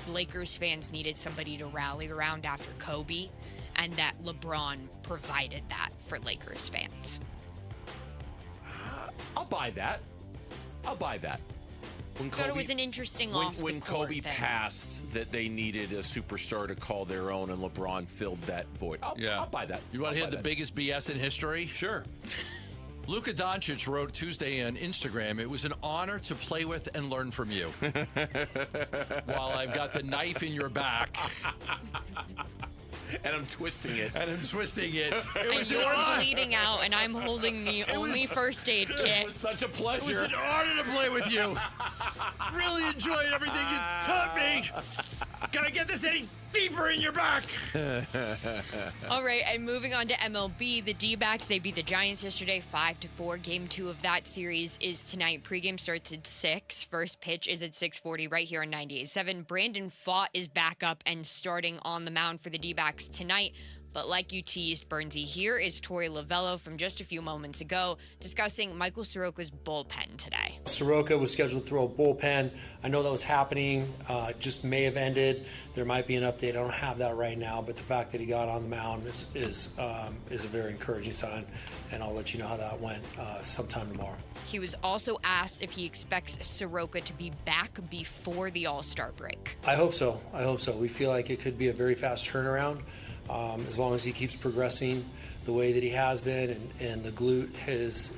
Lakers fans needed somebody to rally around after Kobe, and that LeBron provided that for Lakers fans. I'll buy that. I thought it was an interesting off the when court Kobe thing. passed, that they needed a superstar to call their own, and LeBron filled that void. I'll buy that. You want to hear the biggest BS in history? Sure. Luka Doncic wrote Tuesday on Instagram, "It was an honor to play with and learn from you." While I've got the knife in your back. And I'm twisting it. And you're bleeding out, and I'm holding the only first aid kit. It was such a pleasure. It was an honor to play with you. Really enjoyed everything you taught me. Can I get this any deeper in your back? All right, and moving on to MLB, the Dbacks, they beat the Giants yesterday 5-4. Game 2 of that series is tonight. Pregame starts at 6. First pitch is at 6:40 right here on 98.7. Brandon Pfaadt is back up and starting on the mound for the Dbacks tonight. But like you teased, Bernsey, here is Torey Lovello from just a few moments ago discussing Michael Soroka's bullpen today. Soroka was scheduled to throw a bullpen. I know that was happening. Just may have ended. There might be an update. I don't have that right now, but the fact that he got on the mound is a very encouraging sign, and I'll let you know how that went sometime tomorrow. He was also asked if he expects Soroka to be back before the All-Star break. I hope so. We feel like it could be a very fast turnaround. As long as he keeps progressing the way that he has been, and the glute has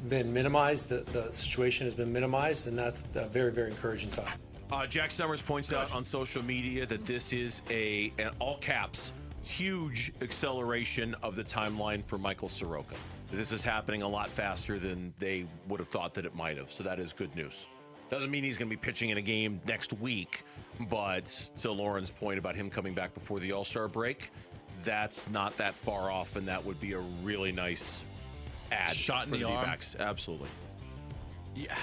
been minimized, the situation has been minimized, and that's a very, very encouraging sign. Jack Summers points out on social media that this is an all caps, huge acceleration of the timeline for Michael Soroka. This is happening a lot faster than they would have thought that it might have, so that is good news. Doesn't mean he's going to be pitching in a game next week, but to Lauren's point about him coming back before the All-Star break, that's not that far off, and that would be a really nice add shot in for the the arm. D-backs. Absolutely. Yeah,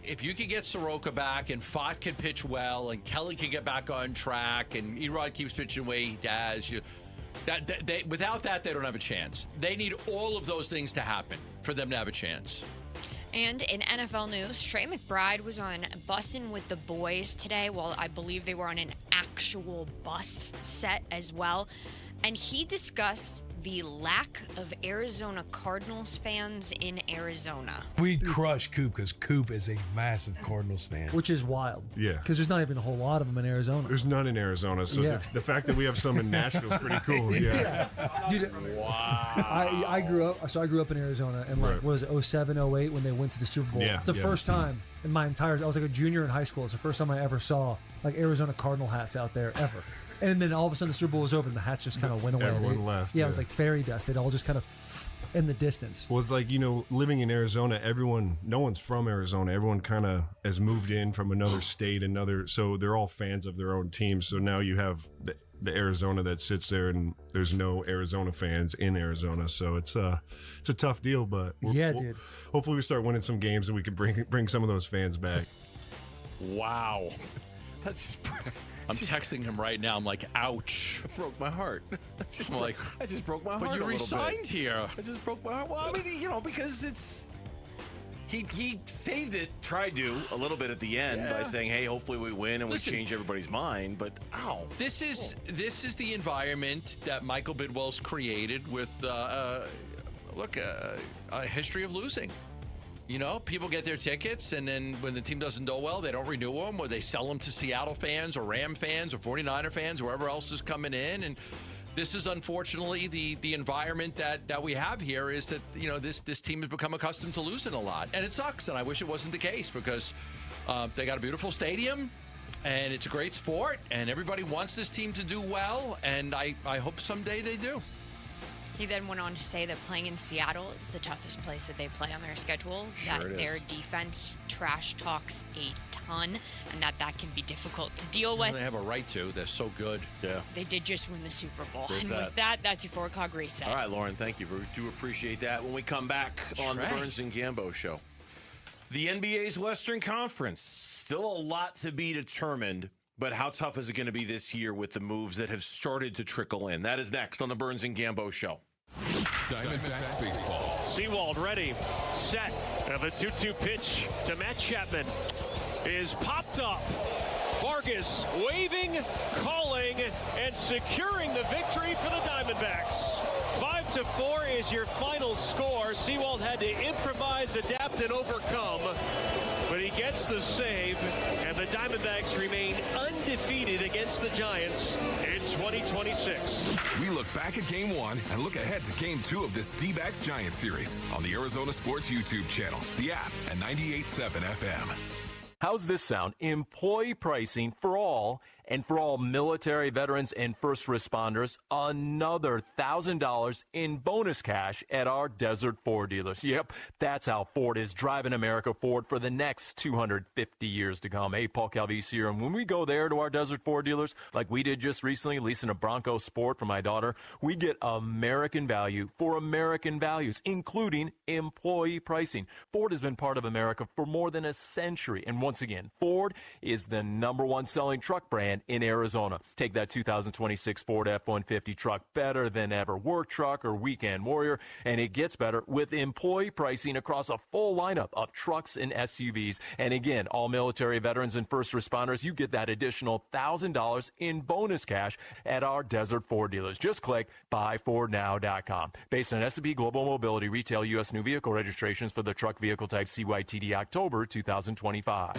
if you could get Soroka back and Pfaadt can pitch well and Kelly can get back on track and Erod keeps pitching the way he does, without that, they don't have a chance. They need all of those things to happen for them to have a chance. And in NFL news, Trey McBride was on Bussin' with the Boys today. Well, I believe they were on an actual bus set as well. And he discussed the lack of Arizona Cardinals fans in Arizona. We crush Coop because Coop is a massive Cardinals fan. Which is wild. Yeah. Because there's not even a whole lot of them in Arizona. There's none in Arizona, so Yeah. the fact that we have some in Nashville is pretty cool. Yeah. Dude, wow. I grew up in Arizona, and like, Right. what was it, 07, 08 when they went to the Super Bowl? Yeah, It's the yeah. first time in my entire, I was like a junior in high school. It's the first time I ever saw like Arizona Cardinal hats out there ever. And then all of a sudden the Super Bowl was over and the hats just kind of went away. Everyone left, Yeah, it yeah. was like fairy dust. They'd all just kind of in the distance. Well, it's like, living in Arizona, no one's from Arizona. Everyone kind of has moved in from another state, so they're all fans of their own team. So now you have the Arizona that sits there, and there's no Arizona fans in Arizona. So it's a tough deal, but dude. Hopefully we start winning some games and we can bring some of those fans back. Wow. That's I'm texting him right now. I'm like, ouch. It broke my heart. I just broke my heart. But you a little resigned bit. here. I just broke my heart. Well, I mean, because it's he saved it, tried to a little bit at the end by saying, "Hey, hopefully we win and we change everybody's mind." But this is the environment that Michael Bidwell's created with a history of losing. You know, people get their tickets, and then when the team doesn't do well, they don't renew them, or they sell them to Seattle fans or Ram fans or 49er fans, whoever else is coming in. And this is unfortunately the environment that we have here, is that, you know, this team has become accustomed to losing a lot. And it sucks, and I wish it wasn't the case, because they got a beautiful stadium, and it's a great sport, and everybody wants this team to do well, and I hope someday they do. He then went on to say that playing in Seattle is the toughest place that they play on their schedule, that their defense trash talks a ton, and that can be difficult to deal with. They have a right to. They're so good. Yeah. They did just win the Super Bowl. There's and with that, that's your 4 o'clock reset. All right, Lauren, thank you. We do appreciate that. When we come back on the Burns and Gambo show, the NBA's Western Conference, still a lot to be determined. But how tough is it going to be this year with the moves that have started to trickle in? That is next on the Burns and Gambo show. Diamondbacks baseball. Seawald ready, set, of a 2-2 pitch to Matt Chapman is popped up. Vargas waving, calling, and securing the victory for the Diamondbacks. 5-4 is your final score. Seawald had to improvise, adapt, and overcome. But he gets the save, and the Diamondbacks remain undefeated against the Giants in 2026. We look back at Game 1 and look ahead to Game 2 of this Dbacks Giants series on the Arizona Sports YouTube channel, the app, and 98.7 FM. How's this sound? Employee pricing for all, and for all military veterans and first responders, another $1,000 in bonus cash at our Desert Ford dealers. Yep, that's how Ford is driving America forward for the next 250 years to come. Hey, Paul Calvisi here, and when we go there to our Desert Ford dealers, like we did just recently, leasing a Bronco Sport for my daughter, we get American value for American values, including employee pricing. Ford has been part of America for more than a century, and once again, Ford is the #1 selling truck brand in Arizona. Take that 2026 Ford F-150 truck, better than ever. Work truck or weekend warrior, and it gets better with employee pricing across a full lineup of trucks and SUVs. And again, all military veterans and first responders, you get that additional $1,000 in bonus cash at our Desert Ford dealers. Just click buyfordnow.com. Based on S&P Global Mobility retail U.S. new vehicle registrations for the truck vehicle type CYTD October 2025.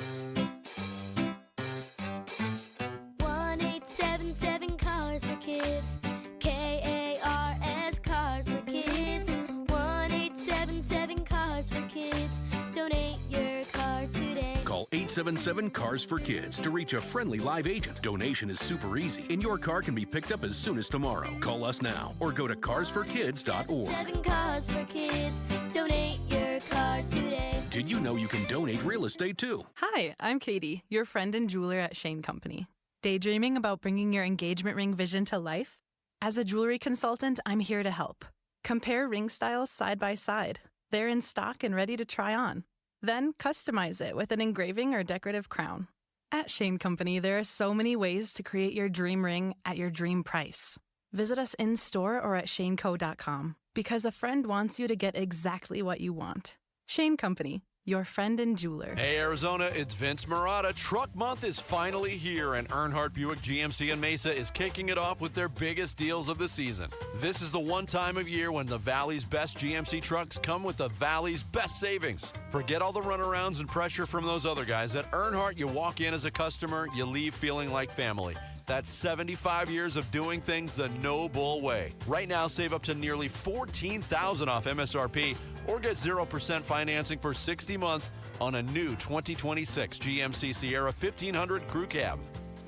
1-877 Cars for Kids. KARS Cars for Kids. 1-877 Cars for Kids. Donate your car today. Call 877 Cars for Kids to reach a friendly live agent. Donation is super easy, and your car can be picked up as soon as tomorrow. Call us now or go to carsforkids.org. 7 Cars for Kids. Donate your car today. Did you know you can donate real estate too? Hi, I'm Katie, your friend and jeweler at Shane Company. Daydreaming about bringing your engagement ring vision to life? As a jewelry consultant, I'm here to help. Compare ring styles side by side. They're in stock and ready to try on. Then customize it with an engraving or decorative crown. At Shane Company, there are so many ways to create your dream ring at your dream price. Visit us in-store or at shaneco.com, because a friend wants you to get exactly what you want. Shane Company, your friend and jeweler. Hey, Arizona, it's Vince Marotta. Truck Month is finally here, and Earnhardt Buick GMC in Mesa is kicking it off with their biggest deals of the season. This is the one time of year when the Valley's best GMC trucks come with the Valley's best savings. Forget all the runarounds and pressure from those other guys. At Earnhardt, you walk in as a customer, you leave feeling like family. That's 75 years of doing things the no-bull way. Right now, save up to nearly $14,000 off MSRP or get 0% financing for 60 months on a new 2026 GMC Sierra 1500 Crew Cab.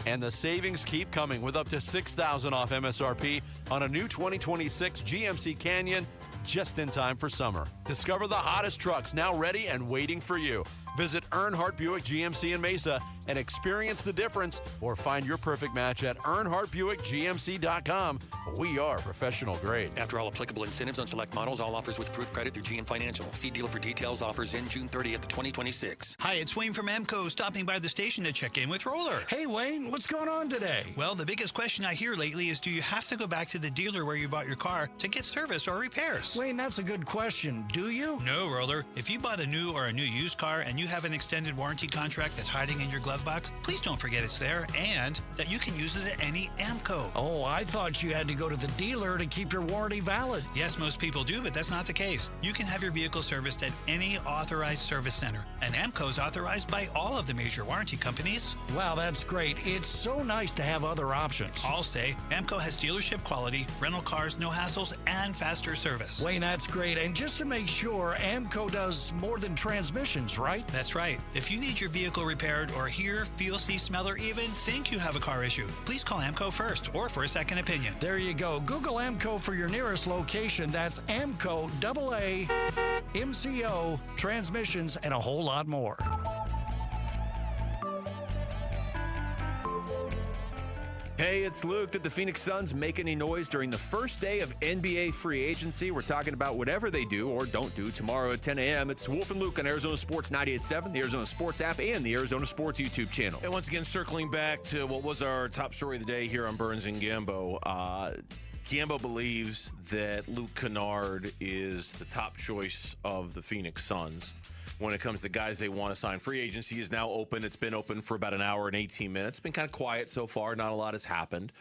And the savings keep coming with up to $6,000 off MSRP on a new 2026 GMC Canyon just in time for summer. Discover the hottest trucks now ready and waiting for you. Visit Earnhardt Buick GMC in Mesa and experience the difference, or find your perfect match at EarnhardtBuickGMC.com. We are professional grade. After all applicable incentives on select models, all offers with approved credit through GM Financial. See dealer for details. Offers in June 30th, 2026. Hi, it's Wayne from Emco, stopping by the station to check in with Roller. Hey, Wayne, what's going on today? Well, the biggest question I hear lately is, do you have to go back to the dealer where you bought your car to get service or repairs? Wayne, that's a good question. Do you? No, Roller. If you bought a new or a new used car and you have an extended warranty contract that's hiding in your glove glove box, please don't forget it's there and that you can use it at any Amco. Oh, I thought you had to go to the dealer to keep your warranty valid. Yes, most people do, but that's not the case. You can have your vehicle serviced at any authorized service center, and Amco is authorized by all of the major warranty companies. Wow, that's great. It's so nice to have other options. I'll say Amco has dealership quality, rental cars, no hassles, and faster service. Wayne, that's great. And just to make sure, Amco does more than transmissions, right? That's right. If you need your vehicle repaired or hear, feel, see, smell, or even think you have a car issue, please call Amco first or for a second opinion. There you go. Google Amco for your nearest location. That's Amco, AA, MCO, transmissions, and a whole lot more. Hey, it's Luke. Did the Phoenix Suns make any noise during the first day of NBA free agency? We're talking about whatever they do or don't do tomorrow at 10 a.m. It's Wolf and Luke on Arizona Sports 98.7, the Arizona Sports app, and the Arizona Sports YouTube channel. And once again, circling back to what was our top story of the day here on Burns and Gambo. Gambo believes that Luke Kennard is the top choice of the Phoenix Suns. When it comes to guys they want to sign, free agency is now open. It's been open for about an hour and 18 minutes. It's been kind of quiet so far. Not a lot has happened.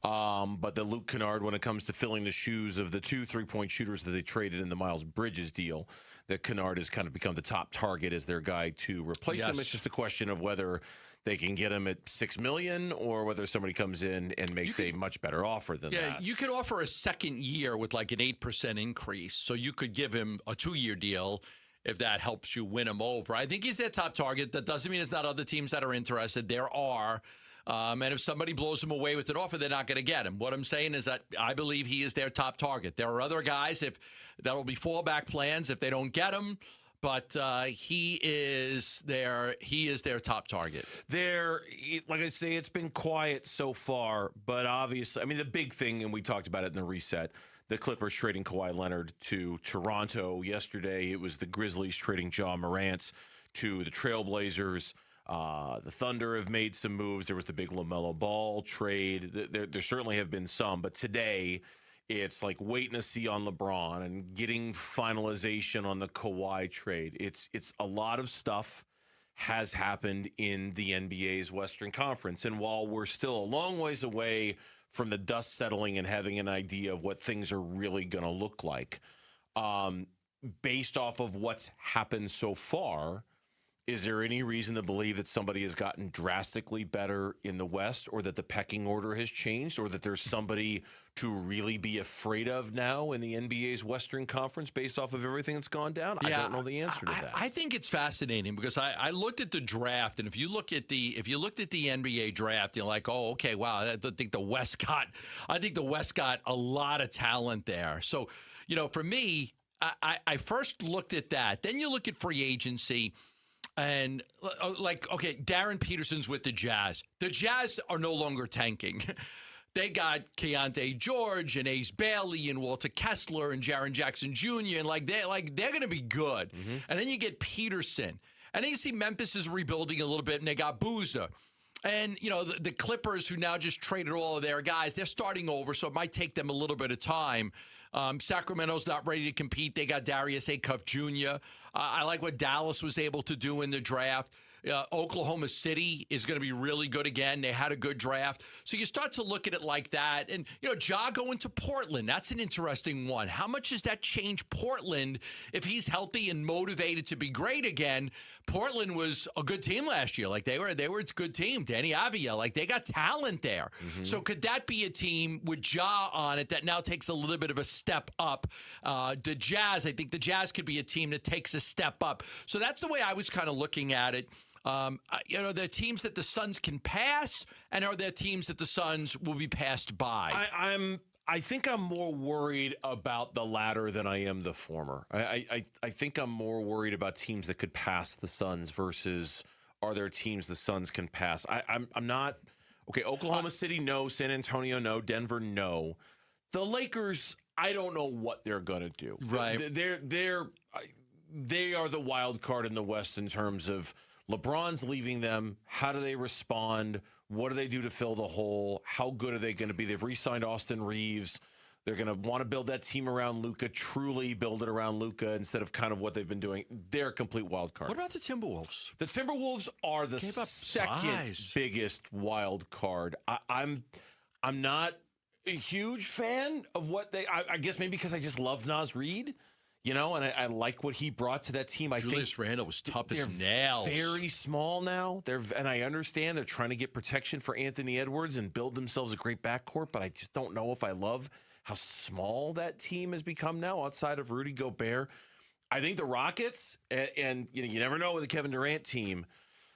But the Luke Kennard, when it comes to filling the shoes of the 2 3-point shooters that they traded in the Miles Bridges deal, that Kennard has kind of become the top target as their guy to replace him. It's just a question of whether they can get him at $6 million or whether somebody comes in and makes a much better offer than that. Yeah, you could offer a second year with like an 8% increase. So you could give him a 2-year deal if that helps you win him over. I think he's their top target. That doesn't mean there's not other teams that are interested. There are. And if somebody blows him away with an offer, they're not going to get him. What I'm saying is that I believe he is their top target. There are other guys that will be fallback plans if they don't get him. But he is their top target. Like I say, it's been quiet so far, but obviously, I mean, the big thing, and we talked about it in the reset, the Clippers trading Kawhi Leonard to Toronto. Yesterday, it was the Grizzlies trading Ja Morant to the Trailblazers. The Thunder have made some moves. There was the big LaMelo Ball trade. There certainly have been some, but today it's like waiting to see on LeBron and getting finalization on the Kawhi trade. It's a lot of stuff has happened in the NBA's Western Conference, and while we're still a long ways away from the dust settling and having an idea of what things are really going to look like, based off of what's happened so far, is there any reason to believe that somebody has gotten drastically better in the West, or that the pecking order has changed, or that there's somebody to really be afraid of now in the NBA's Western Conference based off of everything that's gone down? I don't know the answer to that. I think it's fascinating because I looked at the draft, and if you looked at the NBA draft, you're like, oh, okay, wow, I think the West got a lot of talent there. So, for me, I first looked at that. Then you look at free agency. And okay, Darren Peterson's with the Jazz. The Jazz are no longer tanking. They got Keontae George and Ace Bailey and Walter Kessler and Jaren Jackson Jr. and they're going to be good. Mm-hmm. And then you get Peterson. And then you see Memphis is rebuilding a little bit, and they got Boozer. And, the Clippers, who now just traded all of their guys, they're starting over, so it might take them a little bit of time. Sacramento's not ready to compete. They got Darius Acuff Jr. I like what Dallas was able to do in the draft. Oklahoma City is going to be really good again. They had a good draft. So you start to look at it like that. And, Ja going to Portland, that's an interesting one. How much does that change Portland if he's healthy and motivated to be great again? Portland was a good team last year. They were a good team. Danny Avila, they got talent there. Mm-hmm. So could that be a team with Ja on it that now takes a little bit of a step up? The Jazz, I think the Jazz could be a team that takes a step up. So that's the way I was kind of looking at it. There are teams that the Suns can pass, and are there teams that the Suns will be passed by? I think I'm more worried about the latter than I am the former. I think I'm more worried about teams that could pass the Suns versus are there teams the Suns can pass. I'm not. Okay, Oklahoma City, no. San Antonio, no. Denver, no. The Lakers, I don't know what they're going to do. Right. They are the wild card in the West in terms of LeBron's leaving them. How do they respond? What do they do to fill the hole? How good are they going to be? They've re-signed Austin Reeves. They're going to want to build that team around Luka, truly build it around Luka instead of kind of what they've been doing. They're a complete wild card. What about the Timberwolves? The Timberwolves are the second biggest wild card. I'm not a huge fan of what I guess maybe because I just love Naz Reid, and I like what he brought to that team. Julius Randle was tough as nails. Very small now. And I understand they're trying to get protection for Anthony Edwards and build themselves a great backcourt, but I just don't know if I love how small that team has become now outside of Rudy Gobert. I think the Rockets, and you never know with the Kevin Durant team,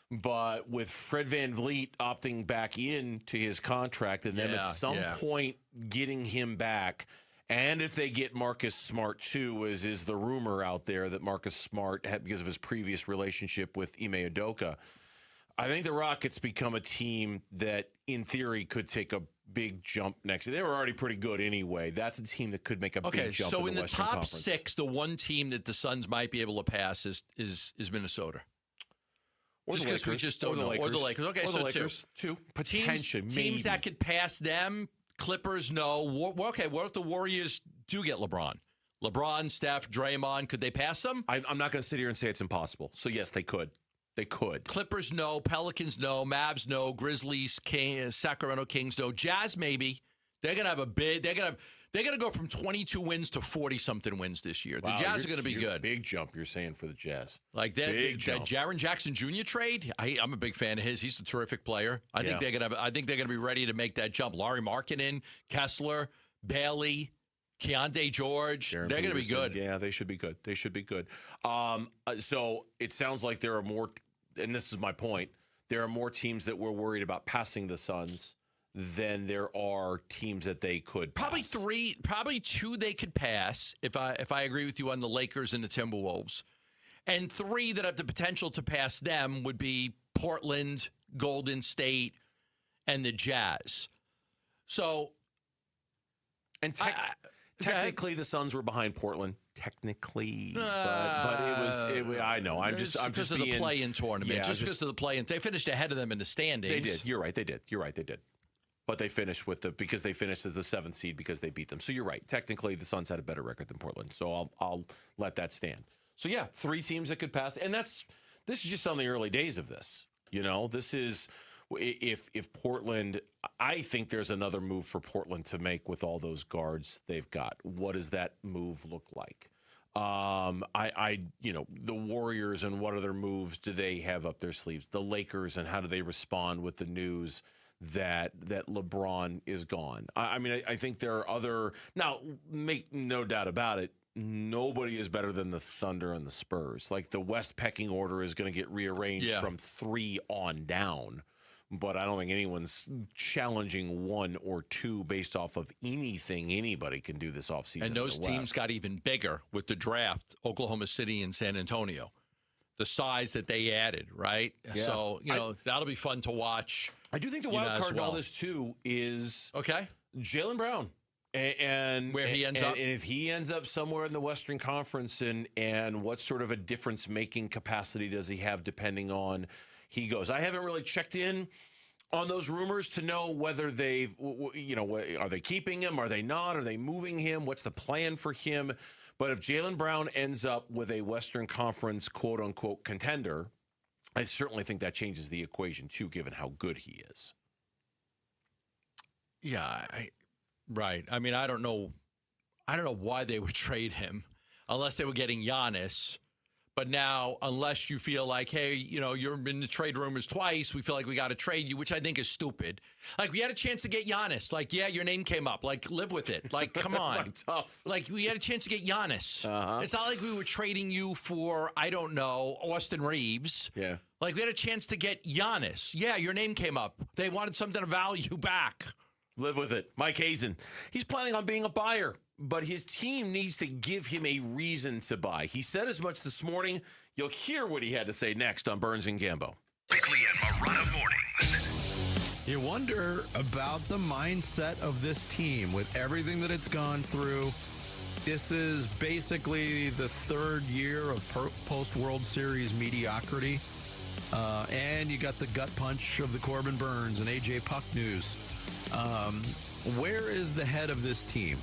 but with Fred VanVleet opting back into his contract and then at some point getting him back, and if they get Marcus Smart too, as is the rumor out there that Marcus Smart had because of his previous relationship with Ime Udoka, I think the Rockets become a team that, in theory, could take a big jump next year. They were already pretty good anyway. That's a team that could make a big jump. So in the top Conference. 6, the one team that the Suns might be able to pass is Minnesota. Or just the because we Lakers. just don't Or the know. Lakers. Or the Lakers. Okay, Or the so Lakers. Two. Potentially. Teams that could pass them, Clippers, no. Okay, what if the Warriors do get LeBron? LeBron, Steph, Draymond, could they pass them? I'm not going to sit here and say it's impossible. So, yes, they could. They could. Clippers, no. Pelicans, no. Mavs, no. Grizzlies, Sacramento Kings, no. Jazz, maybe. They're gonna have a big. They're gonna go from 22 wins to 40-something wins this year. The Jazz are gonna be good. Big jump, you're saying, for the Jazz. Like that Jaren Jackson Jr. trade. I'm a big fan of his. He's a terrific player. I think they're gonna be ready to make that jump. Laurie Markkinen, Kessler, Bailey, Keontae George. They're going to be good. Yeah, they should be good. They should be good. So it sounds like there are more, and this is my point, there are more teams that we're worried about passing the Suns than there are teams that they could pass. Probably 2 they could pass, if I agree with you on the Lakers and the Timberwolves. And 3 that have the potential to pass them would be Portland, Golden State, and the Jazz. So, and technically, the Suns were behind Portland. Technically, but it was. I know. I'm just because of the play-in tournament. Just because of the play-in, they finished ahead of them in the standings. They did. You're right. They did. But they finished because they finished as the 7th seed because they beat them. So you're right. Technically, the Suns had a better record than Portland. So I'll let that stand. So yeah, 3 teams that could pass, and this is just on the early days of this. This is. If Portland, I think there's another move for Portland to make with all those guards they've got. What does that move look like? The Warriors and what other moves do they have up their sleeves? The Lakers and how do they respond with the news that LeBron is gone? I think there are other. Now, make no doubt about it. Nobody is better than the Thunder and the Spurs. Like the West pecking order is going to get rearranged from 3 on down. But I don't think anyone's challenging 1 or 2 based off of anything anybody can do this offseason. And those teams got even bigger with the draft, Oklahoma City and San Antonio. The size that they added, right? Yeah. So, that'll be fun to watch. I do think the wild card in all this, too, is Jaylen Brown. And where he ends up. And if he ends up somewhere in the Western Conference and what sort of a difference-making capacity does he have depending on he goes. I haven't really checked in on those rumors to know whether they've, are they keeping him? Are they not? Are they moving him? What's the plan for him? But if Jaylen Brown ends up with a Western Conference quote-unquote contender, I certainly think that changes the equation too, given how good he is. Yeah, right. I mean, I don't know why they would trade him unless they were getting Giannis. But now, unless you feel like, hey, you're in the trade rumors twice, we feel like we got to trade you, which I think is stupid. Like, we had a chance to get Giannis. Like, yeah, your name came up. Like, live with it. Like, come on. Tough. Like, we had a chance to get Giannis. It's not like we were trading you for, I don't know, Austin Reeves. Yeah. Like, we had a chance to get Giannis. Yeah, your name came up. They wanted something of value back. Live with it. Mike Hazen. He's planning on being a buyer, but his team needs to give him a reason to buy. He said as much this morning. You'll hear what he had to say next on Burns and Gambo. Bickley and Marana mornings. You wonder about the mindset of this team with everything that it's gone through. This is basically the 3rd year of post-World Series mediocrity. And you got the gut punch of the Corbin Burns and A.J. Puck news. Where is the head of this team?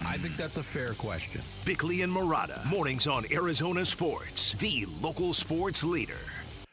I think that's a fair question. Bickley and Murata, mornings on Arizona Sports, the local sports leader.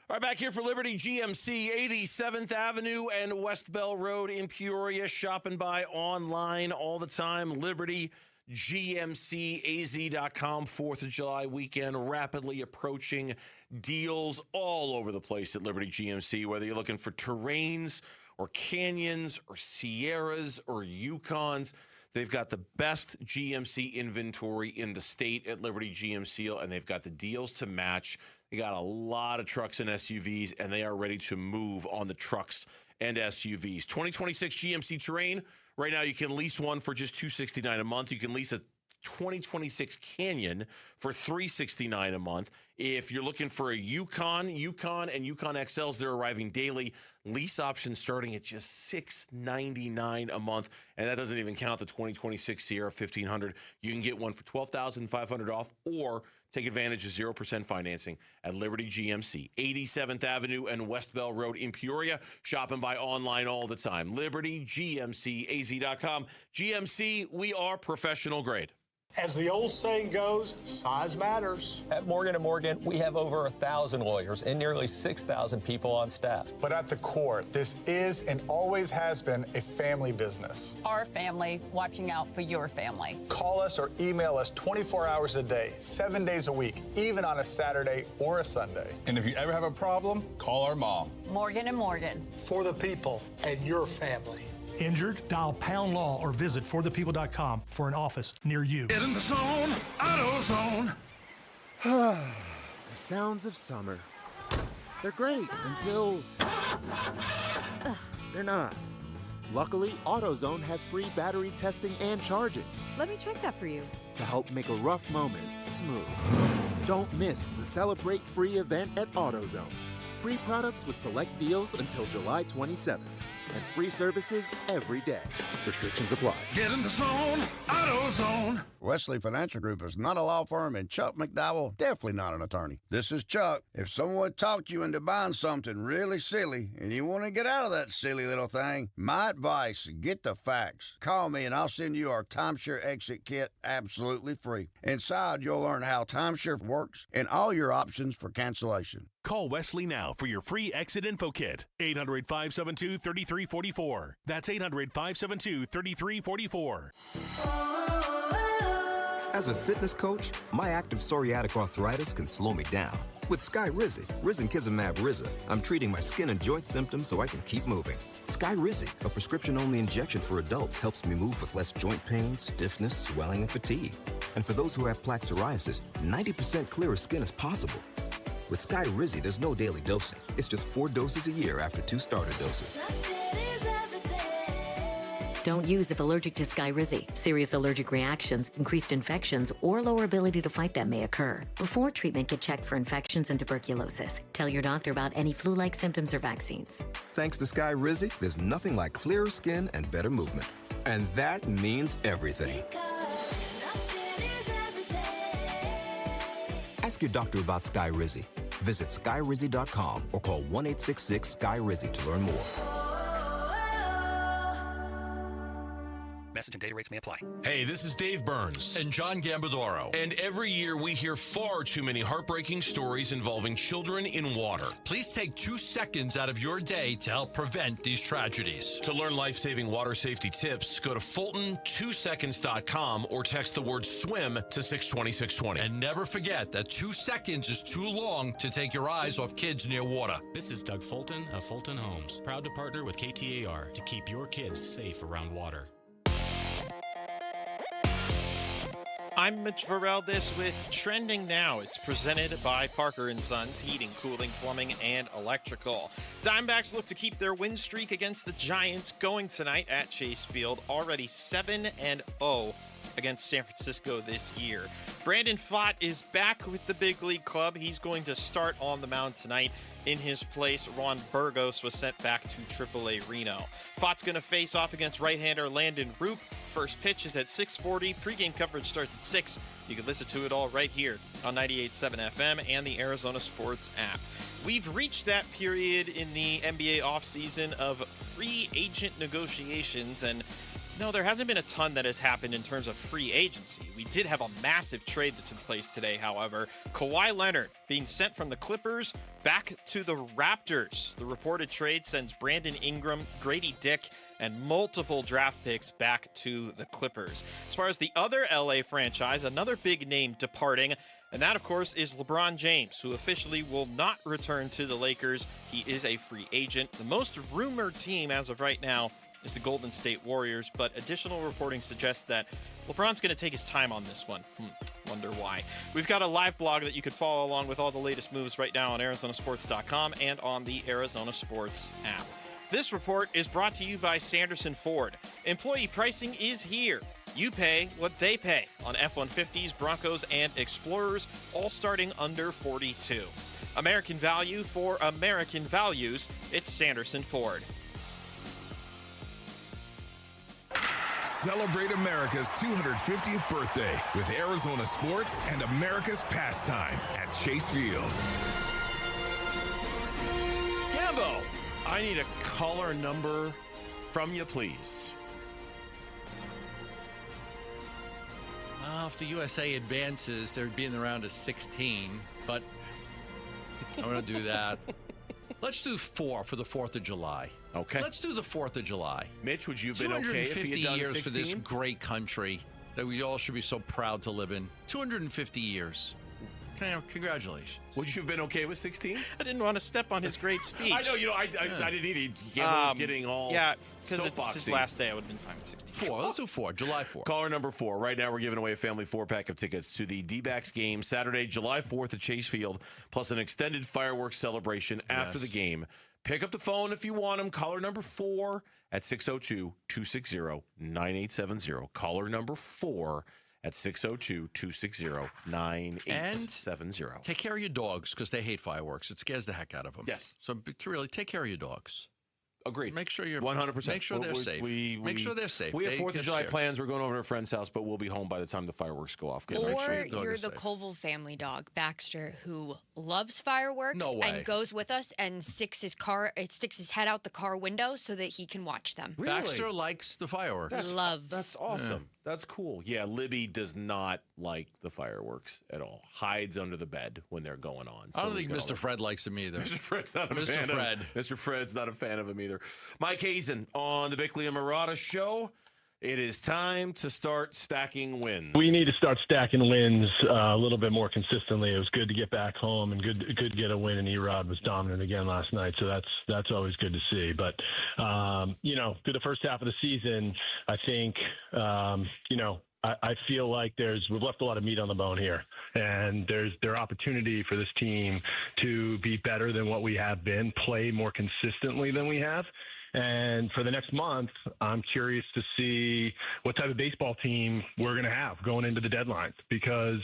All right, back here for Liberty GMC, 87th Avenue and West Bell Road in Peoria. Shop and buy online all the time. LibertyGMCAZ.com. 4th of July weekend rapidly approaching. Deals all over the place at Liberty GMC, whether you're looking for terrains or canyons or Sierras or Yukons. They've got the best GMC inventory in the state at Liberty GMC, and they've got the deals to match. They got a lot of trucks and SUVs, and they are ready to move on the trucks and SUVs. 2026 GMC Terrain. Right now, you can lease one for just $269 a month. You can lease a 2026 Canyon for $369 a month. If you're looking for a Yukon and Yukon XLs, they're arriving daily. Lease options starting at just $699 a month, and that doesn't even count the 2026 Sierra 1500. You can get one for $12,500 off, or take advantage of 0% financing at Liberty GMC, 87th Avenue and West Bell Road in Peoria. Shop and buy online all the time. LibertyGMCAZ.com. GMC, we are professional grade. As the old saying goes, size matters. At Morgan & Morgan, we have over 1,000 lawyers and nearly 6,000 people on staff. But at the core, this is and always has been a family business. Our family watching out for your family. Call us or email us 24 hours a day, 7 days a week, even on a Saturday or a Sunday. And if you ever have a problem, call our mom. Morgan & Morgan. For the people and your family. Injured? Dial Pound Law or visit forthepeople.com for an office near you. Get in the zone, AutoZone. The sounds of summer. They're great until they're not. Luckily, AutoZone has free battery testing and charging. Let me check that for you. To help make a rough moment smooth. Don't miss the Celebrate Free event at AutoZone. Free products with select deals until July 27th. And free services every day. Restrictions apply. Get in the zone, AutoZone. Wesley Financial Group is not a law firm, and Chuck McDowell definitely not an attorney. This is Chuck. If someone talked you into buying something really silly and you want to get out of that silly little thing, my advice, get the facts. Call me and I'll send you our timeshare exit kit absolutely free. Inside, you'll learn how timeshare works and all your options for cancellation. Call Wesley now for your free exit info kit. 800-572-3344. That's 800-572-3344. As a fitness coach, my active psoriatic arthritis can slow me down. With Skyrizi, risankizumab Riza, I'm treating my skin and joint symptoms so I can keep moving. Skyrizi, a prescription-only injection for adults, helps me move with less joint pain, stiffness, swelling, and fatigue. And for those who have plaque psoriasis, 90% clearer skin is possible. With Skyrizi, there's no daily dosing. It's just 4 doses a year after 2 starter doses. Don't use if allergic to Skyrizi. Serious allergic reactions, increased infections, or lower ability to fight them may occur. Before treatment, get checked for infections and tuberculosis. Tell your doctor about any flu-like symptoms or vaccines. Thanks to Skyrizi, there's nothing like clearer skin and better movement. And that means everything. Ask your doctor about Skyrizi. Visit Skyrizi.com or call 1-866-SKY-RIZI to learn more. Message and data rates may apply. Hey, this is Dave Burns. And John Gambadoro. And every year we hear far too many heartbreaking stories involving children in water. Please take 2 seconds out of your day to help prevent these tragedies. To learn life-saving water safety tips, go to Fulton2seconds.com or text the word SWIM to 620-620. And never forget that 2 seconds is too long to take your eyes off kids near water. This is Doug Fulton of Fulton Homes, proud to partner with KTAR to keep your kids safe around water. I'm Mitch Vareldes with Trending Now. It's presented by Parker & Sons, heating, cooling, plumbing, and electrical. Diamondbacks look to keep their win streak against the Giants going tonight at Chase Field, already 7-0 against San Francisco this year. Brandon Pfaadt is back with the big league club. He's going to start on the mound tonight. In his place, Ron Burgos was sent back to AAA Reno. Pfaadt's going to face off against right-hander Landon Roop. First pitch is at 6:40. Pre-game coverage starts at 6. You can listen to it all right here on 98.7 FM and the Arizona Sports app. We've reached that period in the NBA offseason of free agent negotiations, and No, there hasn't been a ton that has happened in terms of free agency. We did have a massive trade that took place today, however. Kawhi Leonard being sent from the Clippers back to the Raptors. The reported trade sends Brandon Ingram, Grady Dick, and multiple draft picks back to the Clippers. As far as the other LA franchise, another big name departing, and that, of course, is LeBron James, who officially will not return to the Lakers. He is a free agent. The most rumored team as of right now is the Golden State Warriors, but additional reporting suggests that LeBron's going to take his time on this one. Wonder why. We've got a live blog that you can follow along with all the latest moves right now on ArizonaSports.com and on the Arizona Sports app. This report is brought to you by Sanderson Ford. Employee pricing is here. You pay what they pay on F-150s, Broncos, and Explorers, all starting under $42. American value for American values. It's Sanderson Ford. Celebrate America's 250th birthday with Arizona sports and America's pastime at Chase Field. Gambo, I need a caller number from you, please. If the USA advances, they'd be in the round of 16, but I'm going to do that. Let's do 4 for the 4th of July. Okay. Let's do the 4th of July. Mitch, would you have been okay if you had done 250 years 16? for this great country that we all should be so proud to live in. 250 years. Congratulations. Would you have been okay with 16? I didn't want to step on his great speech. I know, I didn't either. Gambo was getting all because it's his last day. I would have been fine with 16. 4. Let's do 4. July 4th. Caller number 4. Right now, we're giving away a family 4-pack of tickets to the D-backs game Saturday, July 4th at Chase Field, plus an extended fireworks celebration after the game. Pick up the phone if you want them. Caller number 4 at 602-260-9870. Caller number 4 at 602-260-9870. And take care of your dogs because they hate fireworks. It scares the heck out of them. Yes. So really take care of your dogs. Agreed. Make sure you're 100%. Make sure they're safe. Make sure they're safe. We have They 4th of get July scared. plans. We're going over to a friend's house, but we'll be home by the time the fireworks go off. Or Make sure you're the the Colville family dog, Baxter, who loves fireworks No way. and goes with us and sticks his head out the car window so that he can watch them. Really? Baxter likes the fireworks. Loves. That's awesome. That's cool. Yeah, Libby does not like the fireworks at all. Hides under the bed when they're going on. I don't think Mr. Fred likes him either. Mr. Fred's not a Mr. fan Fred. of Mr. Fred's not a fan of him either. Mike Hazen on the Bickley and Murata show. It is time to start stacking wins. We need to start stacking wins a little bit more consistently. It was good to get back home and good to get a win. And Erod was dominant again last night, so that's always good to see. But through the first half of the season, I think I feel like we've left a lot of meat on the bone here, and there's opportunity for this team to be better than what we have been, play more consistently than we have. And for the next month, I'm curious to see what type of baseball team we're going to have going into the deadline, because,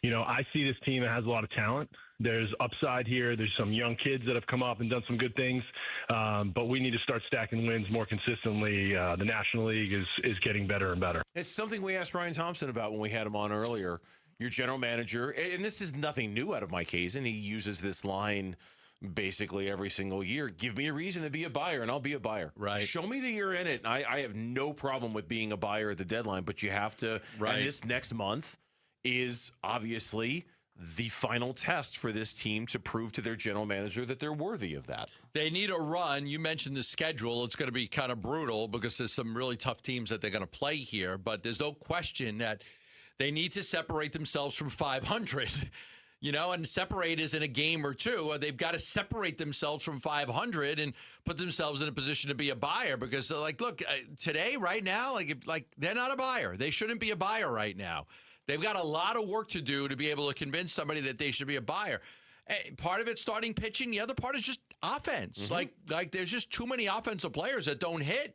I see this team that has a lot of talent. There's upside here. There's some young kids that have come up and done some good things, but we need to start stacking wins more consistently. The National League is getting better and better. It's something we asked Ryan Thompson about when we had him on earlier. Your general manager, and this is nothing new out of Mike Hazen. He uses this line basically every single year. Give me a reason to be a buyer, and I'll be a buyer. Right. Show me that you're in it. And I have no problem with being a buyer at the deadline, but you have to. Right. And this next month is obviously the final test for this team to prove to their general manager that they're worthy of that. They need a run. You mentioned the schedule. It's going to be kind of brutal because there's some really tough teams that they're going to play here, but there's no question that they need to separate themselves from 500. And separate is in a game or two. They've got to separate themselves from 500 and put themselves in a position to be a buyer, because look, today, right now, they're not a buyer. They shouldn't be a buyer right now. They've got a lot of work to do to be able to convince somebody that they should be a buyer. Part of it's starting pitching. The other part is just offense. Mm-hmm. There's just too many offensive players that don't hit.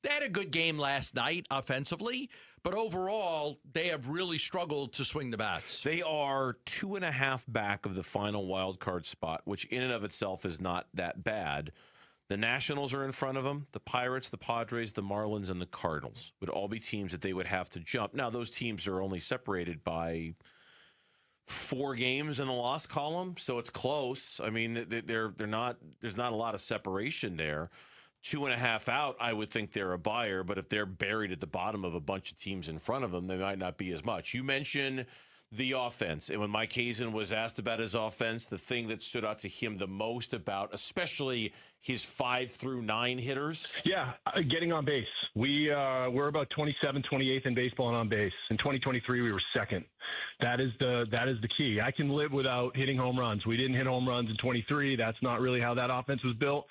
They had a good game last night offensively, but overall, they have really struggled to swing the bats. They are 2.5 back of the final wild card spot, which in and of itself is not that bad. The Nationals are in front of them. The Pirates, the Padres, the Marlins, and the Cardinals would all be teams that they would have to jump. Now, those teams are only separated by 4 games in the loss column, so it's close. I mean, they're not. There's not a lot of separation there. 2.5 out, I would think they're a buyer. But if they're buried at the bottom of a bunch of teams in front of them, they might not be as much. You mentioned the offense. And when Mike Hazen was asked about his offense, the thing that stood out to him the most about, especially his 5 through 9 hitters. Yeah, getting on base. We're about 28th in baseball and on base. In 2023, we were second. That is the key. I can live without hitting home runs. We didn't hit home runs in 23. That's not really how that offense was built.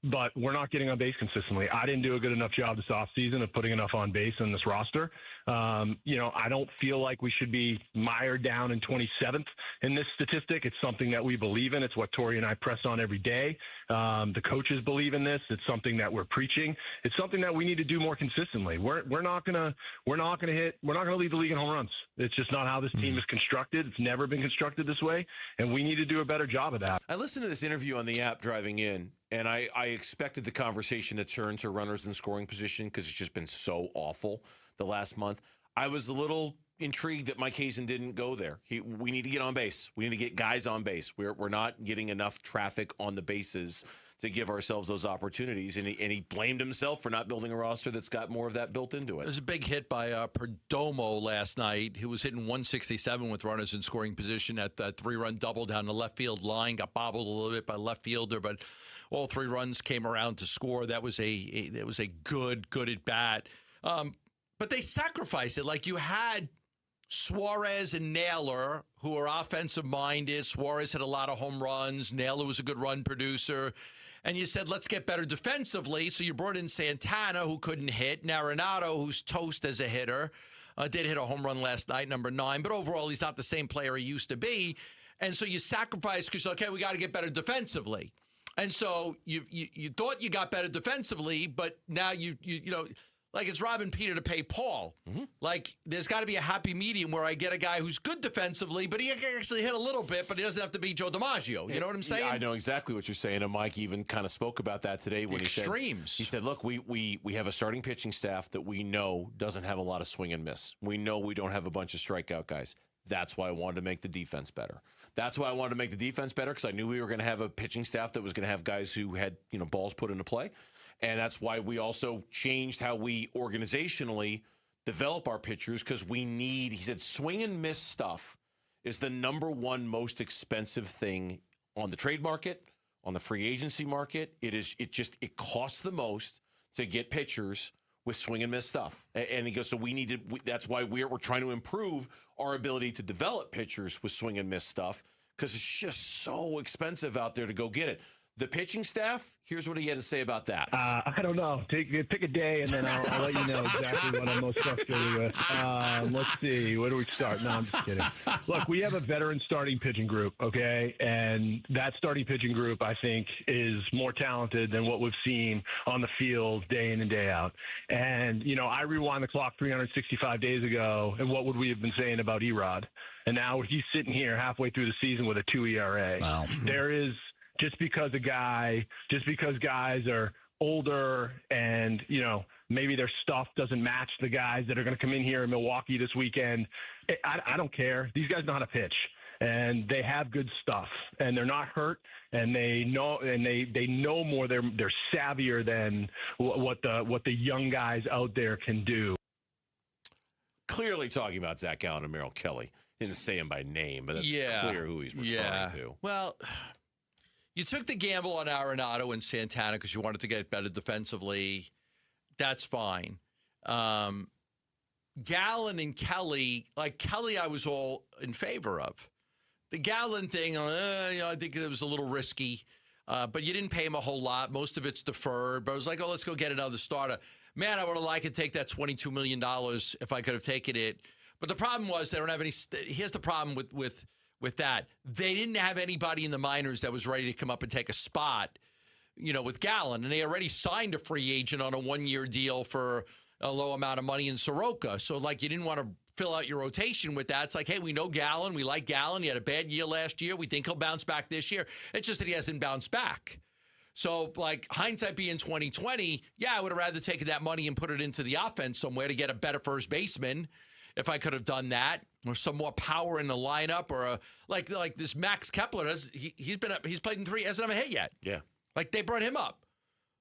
But we're not getting on base consistently. I didn't do a good enough job this offseason of putting enough on base in this roster. I don't feel like we should be mired down in 27th in this statistic. It's something that we believe in. It's what Tori and I press on every day. The coaches believe in this. It's something that we're preaching. It's something that we need to do more consistently. We're not gonna lead the league in home runs. It's just not how this team is constructed. It's never been constructed this way, and we need to do a better job of that. I listened to this interview on the app driving in, and I expected the conversation to turn to runners in scoring position because it's just been so awful the last month. I was a little intrigued that Mike Hazen didn't go there. We need to get on base. We need to get guys on base. We're not getting enough traffic on the bases to give ourselves those opportunities. And he blamed himself for not building a roster that's got more of that built into it. There's a big hit by Perdomo last night, who was hitting 167 with runners in scoring position at the 3-run double down the left field line. Got bobbled a little bit by left fielder, but all 3 runs came around to score. That was a good at bat. But they sacrificed it. Like, you had Suarez and Naylor, who are offensive minded. Suarez had a lot of home runs. Naylor was a good run producer. And you said, let's get better defensively. So you brought in Santana, who couldn't hit. Arenado, who's toast as a hitter, did hit a home run last night, number 9. But overall, he's not the same player he used to be. And so you sacrificed because, okay, we got to get better defensively. And so you thought you got better defensively, but now you like, it's robbing Peter to pay Paul. Mm-hmm. Like, there's got to be a happy medium where I get a guy who's good defensively, but he can actually hit a little bit, but he doesn't have to be Joe DiMaggio. You know what I'm saying? Yeah, I know exactly what you're saying. And Mike even kind of spoke about that today when extremes. He said, look, we have a starting pitching staff that we know doesn't have a lot of swing and miss. We know we don't have a bunch of strikeout guys. That's why I wanted to make the defense better. That's why I wanted to make the defense better, because I knew we were going to have a pitching staff that was going to have guys who had, balls put into play. And that's why we also changed how we organizationally develop our pitchers, because we need, he said, swing and miss stuff is the number one most expensive thing on the trade market, on the free agency market. It costs the most to get pitchers with swing and miss stuff. And he goes, so that's why we're trying to improve our ability to develop pitchers with swing and miss stuff, because it's just so expensive out there to go get it. The pitching staff, here's what he had to say about that. I don't know. Pick a day, and then I'll let you know exactly what I'm most frustrated with. Let's see. Where do we start? No, I'm just kidding. Look, we have a veteran starting pitching group, okay? And that starting pitching group, I think, is more talented than what we've seen on the field day in and day out. And, I rewind the clock 365 days ago, and what would we have been saying about Erod? And now he's sitting here halfway through the season with a 2 ERA. Wow. There is... Just because guys are older and, maybe their stuff doesn't match the guys that are going to come in here in Milwaukee this weekend, I don't care. These guys know how to pitch, and they have good stuff, and they're not hurt, and they know more. They're savvier than what the young guys out there can do. Clearly talking about Zach Gallen and Merrill Kelly. Didn't say him by name, but it's clear who he's referring to. Well, you took the gamble on Arenado and Santana because you wanted to get better defensively. That's fine. Gallen and Kelly, I was all in favor of. The Gallen thing, I think it was a little risky, but you didn't pay him a whole lot. Most of it's deferred, but I was like, let's go get another starter. Man, I would have liked to take that $22 million if I could have taken it. But the problem was they don't have any. Here's the problem with that. They didn't have anybody in the minors that was ready to come up and take a spot, with Gallen. And they already signed a free agent on a 1-year deal for a low amount of money in Soroka. So, you didn't want to fill out your rotation with that. It's like, hey, we know Gallen. We like Gallen. He had a bad year last year. We think he'll bounce back this year. It's just that he hasn't bounced back. So, hindsight being 2020, I would have rather taken that money and put it into the offense somewhere to get a better first baseman. If I could have done that, or some more power in the lineup, or like this Max Kepler, he's played in 3, hasn't have a hit yet. Yeah, they brought him up.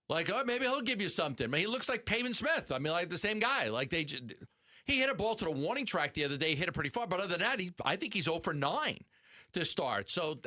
Like, oh, maybe he'll give you something. I mean, he looks like Pavin Smith. I mean, like the same guy. Like he hit a ball to the warning track the other day, hit it pretty far. But other than that, I think he's 0 for 9 to start. So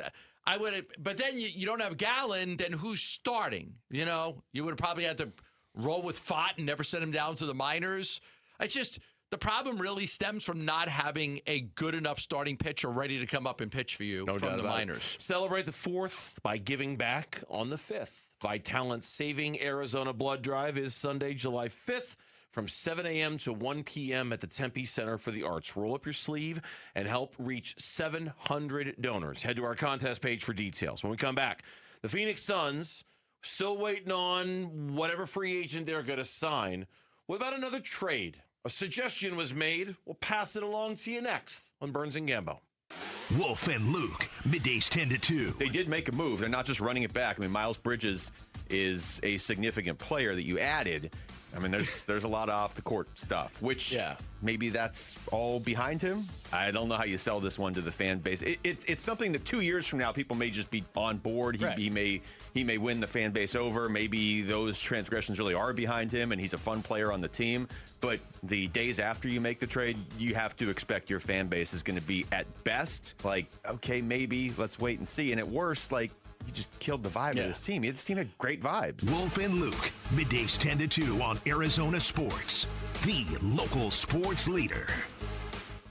I would, but then you don't have Gallen. Then who's starting? You know, you would probably have to roll with Fott and never send him down to the minors. It's just the problem really stems from not having a good enough starting pitcher ready to come up and pitch for you from the minors. Celebrate the 4th by giving back on the 5th. Vitalent's Saving Arizona Blood Drive is Sunday, July 5th from 7 a.m. to 1 p.m. at the Tempe Center for the Arts. Roll up your sleeve and help reach 700 donors. Head to our contest page for details. When we come back, the Phoenix Suns still waiting on whatever free agent they're going to sign. What about another trade? A suggestion was made. We'll pass it along to you next on Burns and Gambo. Wolf and Luke, middays 10 to 2. They did make a move. They're not just running it back. I mean, Miles Bridges is a significant player that you added. I mean, there's a lot of off-the-court stuff, which maybe that's all behind him. I don't know how you sell this one to the fan base. It's something that 2 years from now, people may just be on board. He may win the fan base over. Maybe those transgressions really are behind him, and he's a fun player on the team. But the days after you make the trade, you have to expect your fan base is going to be, at best, like, okay, maybe, let's wait and see. And at worst, like, you just killed the vibe of this team. This team had great vibes. Wolf and Luke, middays 10 to 2 on Arizona Sports, the local sports leader.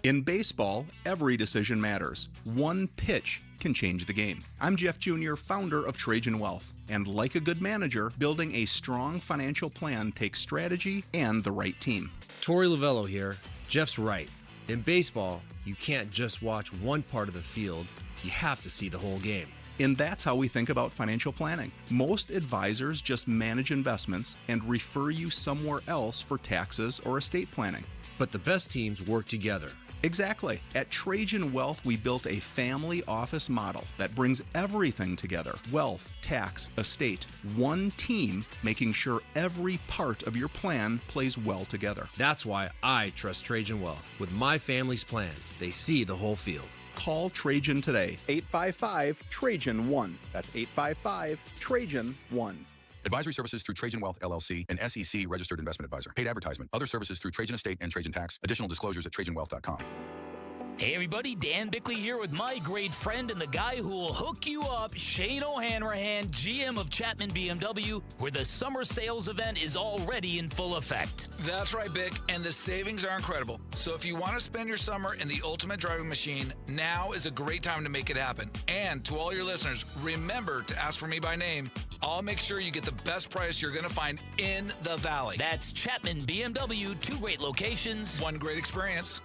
In baseball, every decision matters. One pitch can change the game. I'm Jeff Jr., founder of Trajan Wealth. And like a good manager, building a strong financial plan takes strategy and the right team. Torey Lavello here. Jeff's right. In baseball, you can't just watch one part of the field. You have to see the whole game. And that's how we think about financial planning. Most advisors just manage investments and refer you somewhere else for taxes or estate planning. But the best teams work together. Exactly. At Trajan Wealth, we built a family office model that brings everything together. Wealth, tax, estate. One team making sure every part of your plan plays well together. That's why I trust Trajan Wealth. With my family's plan, they see the whole field. Call Trajan today. 855-TRAJAN-1. That's 855-TRAJAN-1. Advisory services through Trajan Wealth, LLC, an SEC registered investment advisor. Paid advertisement. Other services through Trajan Estate and Trajan Tax. Additional disclosures at TrajanWealth.com. Hey everybody, Dan Bickley here with my great friend and the guy who will hook you up, Shane O'Hanrahan, GM of Chapman BMW, where the summer sales event is already in full effect. That's right, Bick, and the savings are incredible. So if you want to spend your summer in the ultimate driving machine, now is a great time to make it happen. And to all your listeners, remember to ask for me by name. I'll make sure you get the best price you're going to find in the Valley. That's Chapman BMW, 2 great locations, 1 great experience.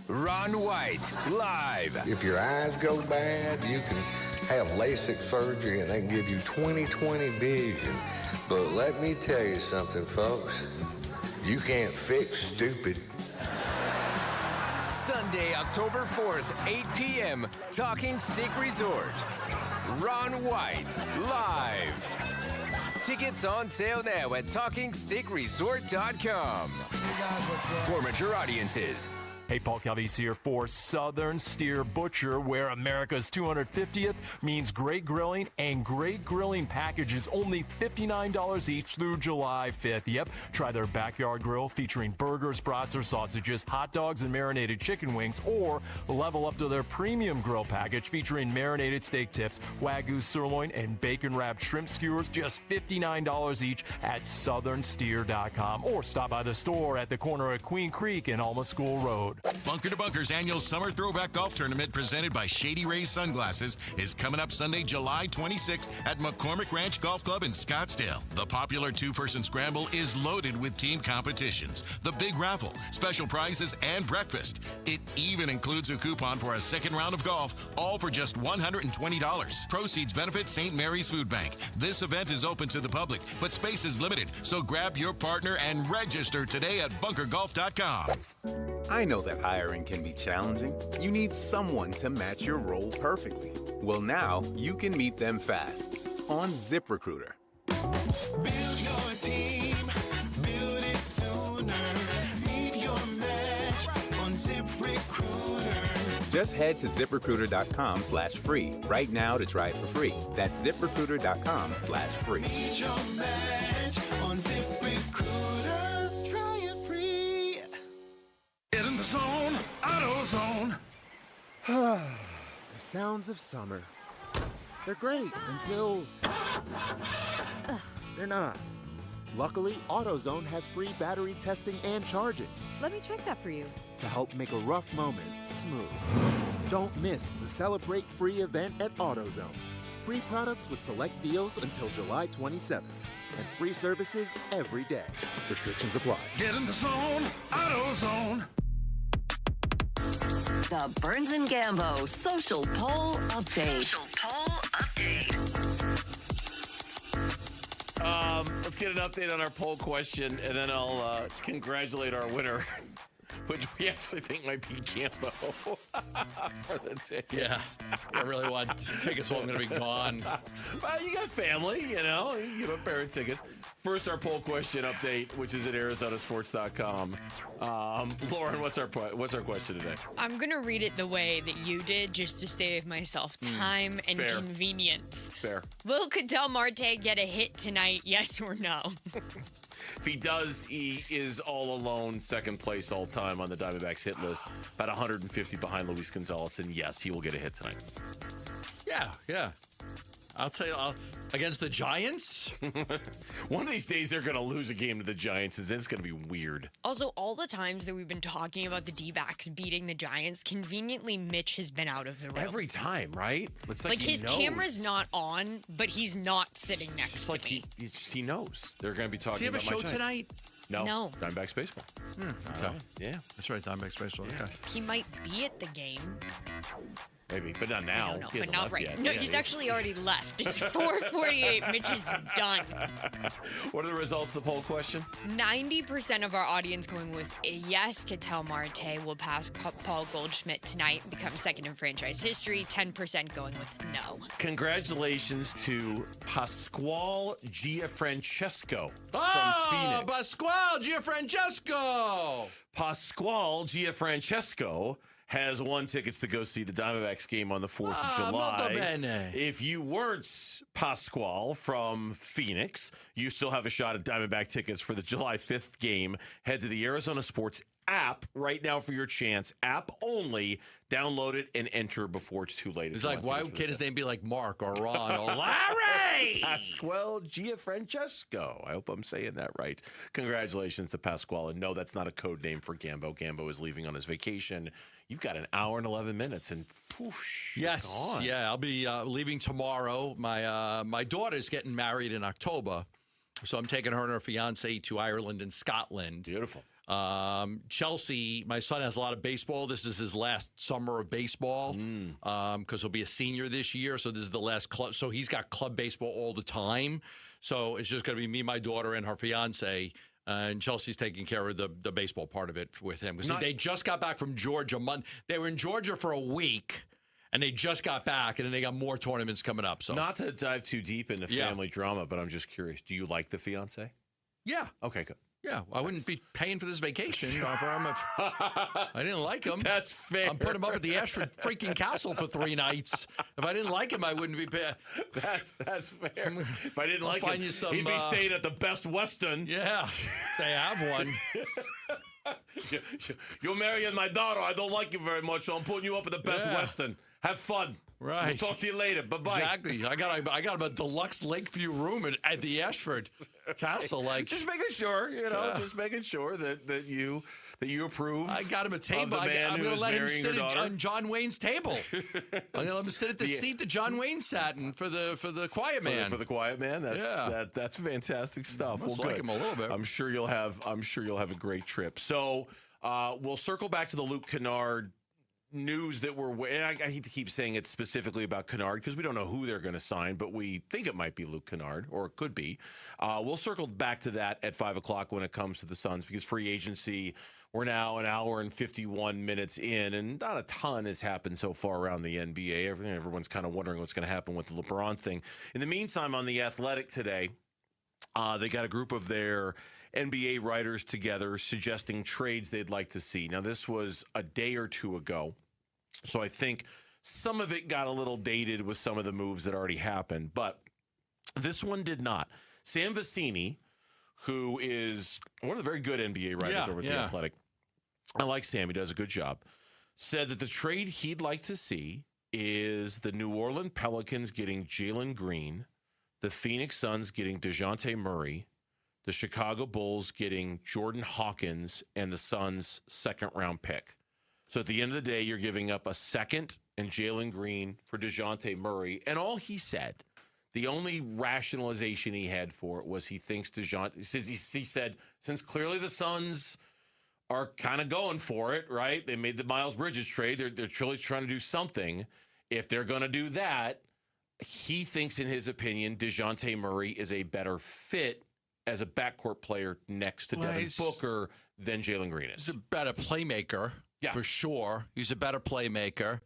Ron White, live. If your eyes go bad, you can have LASIK surgery and they can give you 20/20 vision. But let me tell you something, folks. You can't fix stupid. Sunday, October 4th, 8 p.m., Talking Stick Resort. Ron White, live. Tickets on sale now at TalkingStickResort.com. For mature audiences. Hey, Paul Calvise here for Southern Steer Butcher, where America's 250th means great grilling, and great grilling packages only $59 each through July 5th. Yep, try their backyard grill featuring burgers, brats, or sausages, hot dogs, and marinated chicken wings, or level up to their premium grill package featuring marinated steak tips, Wagyu sirloin, and bacon-wrapped shrimp skewers, just $59 each at southernsteer.com, or stop by the store at the corner of Queen Creek and Alma School Road. Bunker to Bunker's annual Summer Throwback Golf Tournament presented by Shady Rays Sunglasses is coming up Sunday, July 26th at McCormick Ranch Golf Club in Scottsdale. The popular 2-person scramble is loaded with team competitions, the big raffle, special prizes, and breakfast. It even includes a coupon for a second round of golf, all for just $120. Proceeds benefit St. Mary's Food Bank. This event is open to the public, but space is limited, so grab your partner and register today at bunkergolf.com. I know that hiring can be challenging. You need someone to match your role perfectly. Well, now you can meet them fast on ZipRecruiter. Build your team, build it sooner. Meet your match on ZipRecruiter. Just head to ZipRecruiter.com/free right now to try it for free. That's ZipRecruiter.com/free. Need your match on ZipRecruiter. Try it free. Get in the zone, AutoZone. The sounds of summer. They're great until they're not. Luckily, AutoZone has free battery testing and charging Let me check that for you. to help make a rough moment smooth. Don't miss the Celebrate Free event at AutoZone. Free products with select deals until July 27th. And free services every day. Restrictions apply. Get in the zone, AutoZone. The Burns and Gambo Social Poll Update. Let's get an update on our poll question, and then I'll congratulate our winner, which we actually think might be Gambo for the tickets. Yeah, I really want tickets, so I'm going to be gone. Well, you got family, you know. You can give up pair of tickets. First, our poll question update, which is at ArizonaSports.com. Lauren, what's our question today? I'm going to read it the way that you did just to save myself time and fair. convenience. Fair. Will Ketel Marte get a hit tonight, yes or no? If he does, he is all alone, second place all time on the Diamondbacks hit list, about 150 behind Luis Gonzalez, and yes, he will get a hit tonight. Yeah. I'll tell you, against the Giants? One of these days, they're going to lose a game to the Giants, and it's going to be weird. Also, all the times that we've been talking about the D-backs beating the Giants, conveniently Mitch has been out of the room. Every time, right? It's like his knows. camera's not on, but he's not sitting next to me. He knows. They're going to be talking Does he have a about show my Giants. tonight? No. Diamondbacks baseball. Okay. Yeah. That's right, Diamondbacks baseball. Okay. He might be at the game. Maybe, but not now. I don't know, He but hasn't not left right. yet. No, Yeah, he's actually already left. It's 4:48. Mitch is done. What are the results of the poll question? 90% of our audience going with a yes. Ketel Marte will pass Paul Goldschmidt tonight, become second in franchise history. 10% going with no. Congratulations to Pasquale Gianfrancesco from Oh, Phoenix. Pasquale Gianfrancesco! Pasquale Gianfrancesco has won tickets to go see the Diamondbacks game on the 4th of molto July. bene. If you weren't Pasquale from Phoenix, you still have a shot at Diamondback tickets for the July 5th game. Head to the Arizona Sports app right now for your chance. App only. Download it and enter before it's too late. He's like, why can't his name be like Mark or Ron or Larry? Pasquale Gianfrancesco. I hope I'm saying that right. Congratulations to Pasquale. And no, that's not a code name for Gambo. Gambo is leaving on his vacation. You've got an hour and 11 minutes, and poosh, Yes, gone. yeah. I'll be leaving tomorrow. My daughter's getting married in October, so I'm taking her and her fiance to Ireland and Scotland. Beautiful. Chelsea, my son has a lot of baseball. This is his last summer of baseball because he'll be a senior this year. So this is the last club. So he's got club baseball all the time. So it's just going to be me, my daughter, and her fiance. And Chelsea's taking care of the baseball part of it with him. Because they just got back from Georgia. They were in Georgia for a week, and they just got back, and then they got more tournaments coming up. So Not to dive too deep into family drama, but I'm just curious. Do you like the fiance? Yeah. Okay, good. Yeah, I wouldn't be paying for this vacation for him if I didn't like him. That's fair. I'm putting him up at the Ashford freaking Castle for 3 nights. If I didn't like him, I wouldn't be paying. That's fair. If I didn't like him, he'd be staying at the Best Western. Yeah, they have one. You're marrying my daughter. I don't like you very much, so I'm putting you up at the Best Western. Have fun. Right. We'll talk to you later. Bye-bye. Exactly. I got him a deluxe Lakeview room at the Ashford Castle. Like, just making sure, just making sure that you approve. I got him a table. Of the man I'm who going is to let him marrying sit your daughter. on John Wayne's table. I'm going to let him sit at the seat that John Wayne sat in for the Quiet Man. For the Quiet Man. That's fantastic stuff. Must Well, like good. him a little bit. I'm sure you'll have a great trip. So we'll circle back to the Luke Kennard news that and I hate to keep saying it specifically about Kennard because we don't know who they're going to sign, but we think it might be Luke Kennard, or it could be. We'll circle back to that at 5 o'clock when it comes to the Suns, because free agency, we're now an hour and 51 minutes in, and not a ton has happened so far around the NBA. Everyone's kind of wondering what's going to happen with the LeBron thing. In the meantime, on The Athletic today, they got a group of their NBA writers together suggesting trades they'd like to see. Now, this was a day or two ago. So I think some of it got a little dated with some of the moves that already happened, but this one did not. Sam Vecini, who is one of the very good NBA writers over at The Athletic, I like Sam, he does a good job, said that the trade he'd like to see is the New Orleans Pelicans getting Jalen Green, the Phoenix Suns getting DeJounte Murray, the Chicago Bulls getting Jordan Hawkins, and the Suns' second-round pick. So at the end of the day, you're giving up a second and Jalen Green for DeJounte Murray. And all he said, the only rationalization he had for it was he thinks DeJounte, he said, since clearly the Suns are kind of going for it, right? They made the Miles Bridges trade. They're truly trying to do something. If they're going to do that, he thinks, in his opinion, DeJounte Murray is a better fit as a backcourt player next to Devin Booker than Jalen Green is. He's a better playmaker, for sure. He's a better playmaker.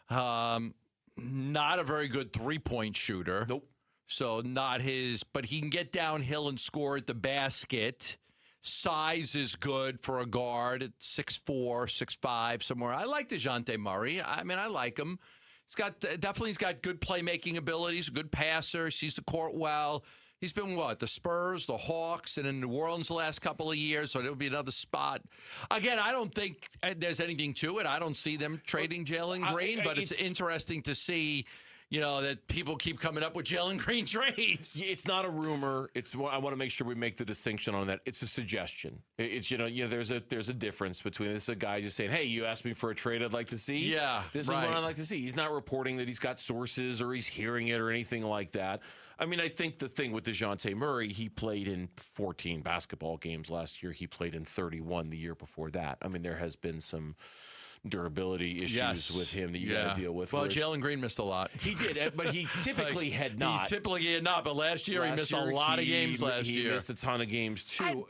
Not a very good three-point shooter. Nope. So not his, but he can get downhill and score at the basket. Size is good for a guard at 6'4", 6'5", somewhere. I like DeJounte Murray. I mean, I like him. He's got good playmaking abilities, a good passer, sees the court well. He's been the Spurs, the Hawks, and in New Orleans the last couple of years, so it'll be another spot. Again, I don't think there's anything to it. I don't see them trading Jalen Green, but it's interesting to see, that people keep coming up with Jalen Green trades. It's not a rumor. I want to make sure we make the distinction on that. It's a suggestion. It's there's a difference between this is a guy just saying, hey, you asked me for a trade I'd like to see. Yeah, this is what I'd like to see. He's not reporting that he's got sources or he's hearing it or anything like that. I mean, I think the thing with DeJounte Murray, he played in 14 basketball games last year. He played in 31 the year before that. I mean, there has been some durability issues with him that you got to deal with. Well, Jalen Green missed a lot. He did, but he typically had not. But last year he missed a lot of games last year. He missed a ton of games, too.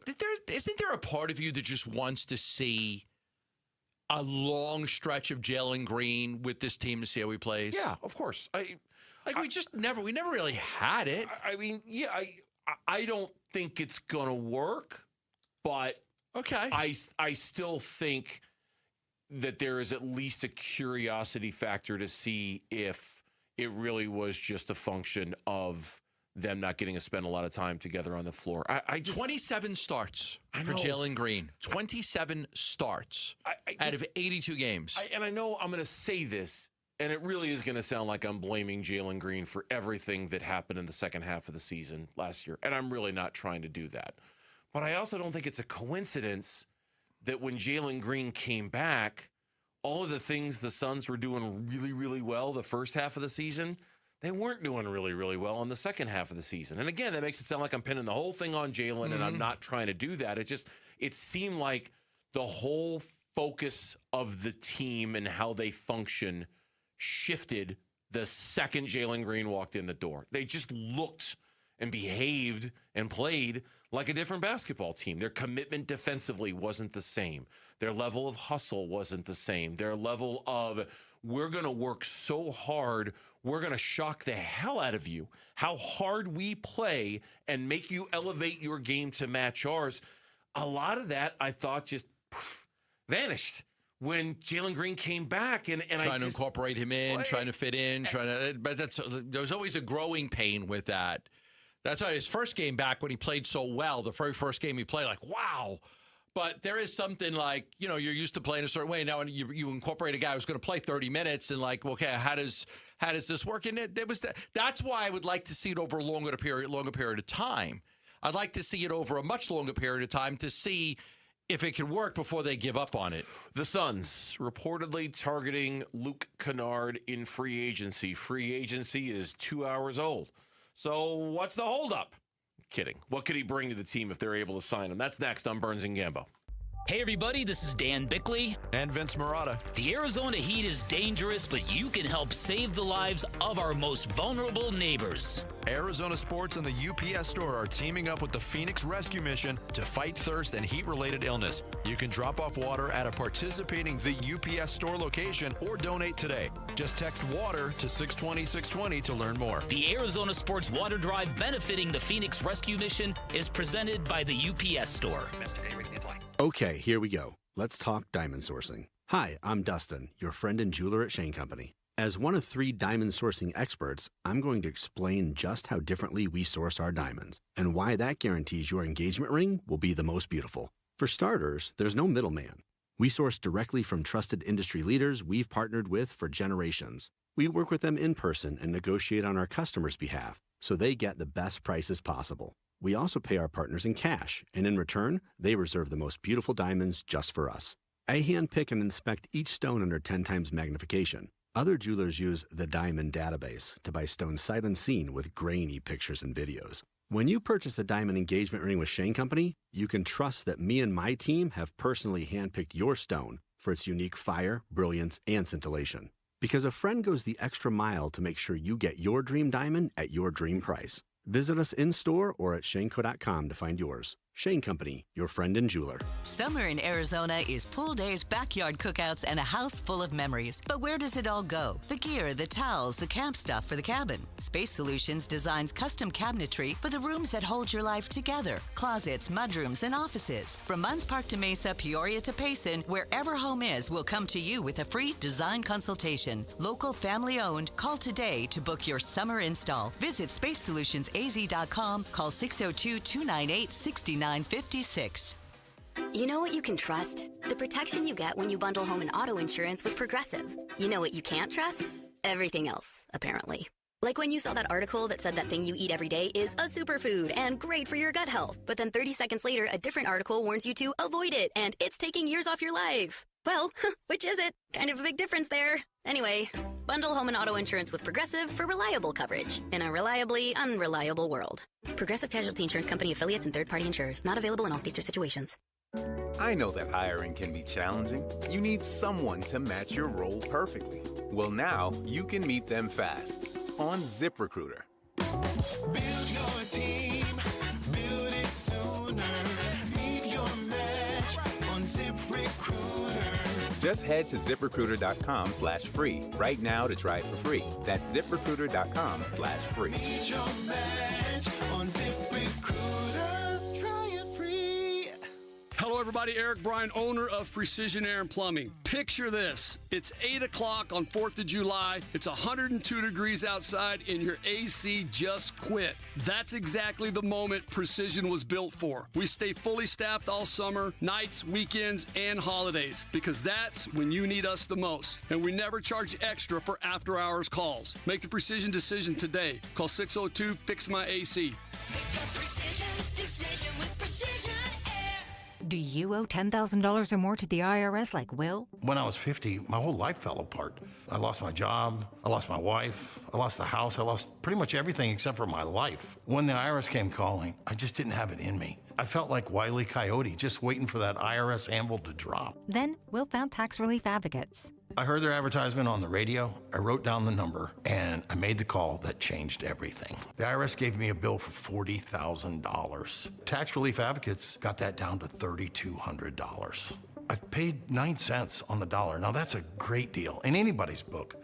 Isn't there a part of you that just wants to see a long stretch of Jalen Green with this team to see how he plays? Yeah, of course. We never really had it. I don't think it's going to work, but I still think that there is at least a curiosity factor to see if it really was just a function of them not getting to spend a lot of time together on the floor. 27 starts for Jalen Green. 27 starts out of 82 games. I know I'm going to say this, and it really is going to sound like I'm blaming Jalen Green for everything that happened in the second half of the season last year, and I'm really not trying to do that. But I also don't think it's a coincidence that when Jalen Green came back, all of the things the Suns were doing really, really well the first half of the season, they weren't doing really, really well in the second half of the season. And again, that makes it sound like I'm pinning the whole thing on Jalen, and I'm not trying to do that. It seemed like the whole focus of the team and how they function shifted the second Jalen Green walked in the door. They just looked and behaved and played like a different basketball team. Their commitment defensively wasn't the same. Their level of hustle wasn't the same. Their level of, we're going to work so hard, we're going to shock the hell out of you, how hard we play and make you elevate your game to match ours. A lot of that, I thought, just vanished when Jalen Green came back. And trying to incorporate him in, trying to fit in, but there's always a growing pain with that. That's why his first game back when he played so well, the very first game he played, like, wow. But there is something like, you're used to playing a certain way. Now you incorporate a guy who's going to play 30 minutes and like, okay, how does this work? And that's why I would like to see it over a longer period of time. I'd like to see it over a much longer period of time to see if it can work before they give up on it. The Suns reportedly targeting Luke Kennard in free agency. Free agency is 2 hours old. So what's the holdup? Kidding. What could he bring to the team if they're able to sign him? That's next on Burns and Gambo. Hey everybody, this is Dan Bickley. And Vince Marotta. The Arizona heat is dangerous, but you can help save the lives of our most vulnerable neighbors. Arizona Sports and the UPS Store are teaming up with the Phoenix Rescue Mission to fight thirst and heat-related illness. You can drop off water at a participating The UPS Store location or donate today. Just text WATER to 620-620 to learn more. The Arizona Sports Water Drive benefiting the Phoenix Rescue Mission is presented by the UPS Store. Okay, here we go. Let's talk diamond sourcing. Hi, I'm Dustin, your friend and jeweler at Shane Company. As one of 3 diamond sourcing experts, I'm going to explain just how differently we source our diamonds and why that guarantees your engagement ring will be the most beautiful. For starters, there's no middleman. We source directly from trusted industry leaders we've partnered with for generations. We work with them in person and negotiate on our customers' behalf so they get the best prices possible. We also pay our partners in cash, and in return, they reserve the most beautiful diamonds just for us. I handpick and inspect each stone under 10 times magnification. Other jewelers use the Diamond Database to buy stones sight unseen with grainy pictures and videos. When you purchase a diamond engagement ring with Shane Company, you can trust that me and my team have personally handpicked your stone for its unique fire, brilliance, and scintillation. Because a friend goes the extra mile to make sure you get your dream diamond at your dream price. Visit us in-store or at shaneco.com to find yours. Shane Company, your friend and jeweler. Summer in Arizona is pool days, backyard cookouts, and a house full of memories. But where does it all go? The gear, the towels, the camp stuff for the cabin. Space Solutions designs custom cabinetry for the rooms that hold your life together. Closets, mudrooms, and offices. From Munns Park to Mesa, Peoria to Payson, wherever home is, we'll come to you with a free design consultation. Local, family-owned. Call today to book your summer install. Visit spacesolutionsaz.com. Call 602-298-6956. You know what you can trust? The protection you get when you bundle home and auto insurance with Progressive. You know what you can't trust? Everything else, apparently. Like when you saw that article that said that thing you eat every day is a superfood and great for your gut health. But then 30 seconds later, a different article warns you to avoid it and it's taking years off your life. Well, which is it? Kind of a big difference there. Anyway, bundle home and auto insurance with Progressive for reliable coverage in a reliably unreliable world. Progressive Casualty Insurance Company affiliates and third-party insurers. Not available in all states or situations. I know that hiring can be challenging. You need someone to match your role perfectly. Well, now you can meet them fast on ZipRecruiter. Build your team, build it sooner. Meet your match on ZipRecruiter. Just head to ZipRecruiter.com/free right now to try it for free. That's ZipRecruiter.com/free. Meet your match on ZipRecruiter. Try it free. Hello, everybody. Eric Bryan, owner of Precision Air and Plumbing. Picture this. It's 8 o'clock on 4th of July. It's 102 degrees outside, and your AC just quit. That's exactly the moment Precision was built for. We stay fully staffed all summer, nights, weekends, and holidays, because that's when you need us the most. And we never charge extra for after-hours calls. Make the Precision decision today. Call 602-FIX-MY-AC. Decision with Precision Air. Do you owe $10,000 or more to the IRS like Will? When I was 50, my whole life fell apart. I lost my job, I lost my wife, I lost the house, I lost pretty much everything except for my life. When the IRS came calling, I just didn't have it in me. I felt like Wile E. Coyote, just waiting for that IRS anvil to drop. Then Will found tax relief advocates. I heard their advertisement on the radio, I wrote down the number, and I made the call that changed everything. The IRS gave me a bill for $40,000. Tax Relief Advocates got that down to $3,200. I've paid 9 cents on the dollar. Now that's a great deal in anybody's book.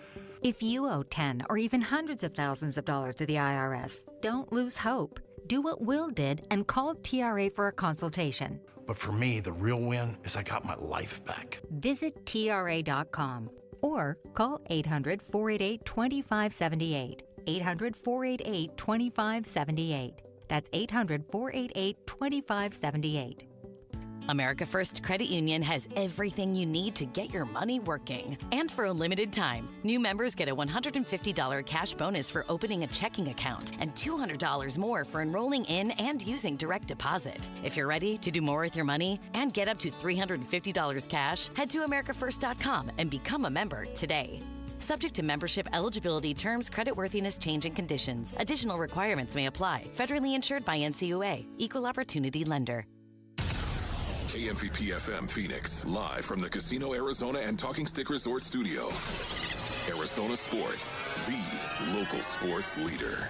If you owe 10 or even hundreds of thousands of dollars to the IRS, don't lose hope. Do what Will did and call TRA for a consultation. But for me, the real win is I got my life back. Visit TRA.com or call 800-488-2578. 800-488-2578. That's 800-488-2578. America First Credit Union has everything you need to get your money working. And for a limited time, new members get a $150 cash bonus for opening a checking account and $200 more for enrolling in and using direct deposit. If you're ready to do more with your money and get up to $350 cash, head to AmericaFirst.com and become a member today. Subject to membership eligibility, terms, creditworthiness, change, and conditions. Additional requirements may apply. Federally insured by NCUA. Equal Opportunity Lender. KMVP-FM Phoenix, live from the Casino Arizona and Talking Stick Resort Studio. Arizona Sports, the local sports leader.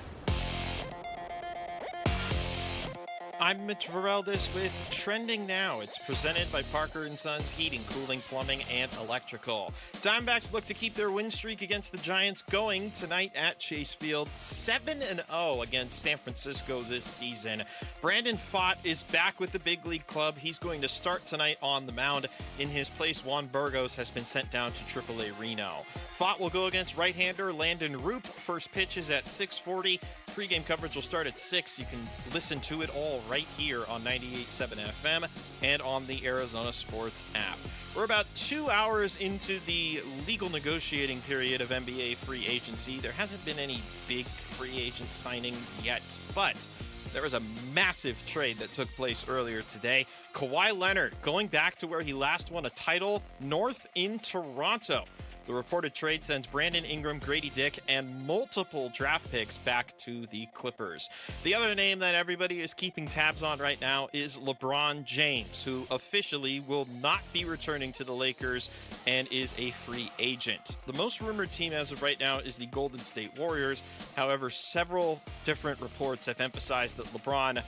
I'm Mitch Vareldes with Trending Now. It's presented by Parker & Sons Heating, Cooling, Plumbing, and Electrical. Diamondbacks look to keep their win streak against the Giants going tonight at Chase Field. 7-0 against San Francisco this season. Brandon Pfaadt is back with the big league club. He's going to start tonight on the mound. In his place, Juan Burgos has been sent down to AAA Reno. Pfaadt will go against right-hander Landon Roop. First pitch is at 6:40. Pre-game coverage will start at 6. You can listen to it all right here on 98.7 FM and on the Arizona Sports app. We're about 2 hours into the legal negotiating period of NBA free agency. There hasn't been any big free agent signings yet, but there was a massive trade that took place earlier today. Kawhi Leonard going back to where he last won a title, north in Toronto. The reported trade sends Brandon Ingram, Grady Dick, and multiple draft picks back to the Clippers. The other name that everybody is keeping tabs on right now is LeBron James, who officially will not be returning to the Lakers and is a free agent. The most rumored team as of right now is the Golden State Warriors. However, several different reports have emphasized that LeBron,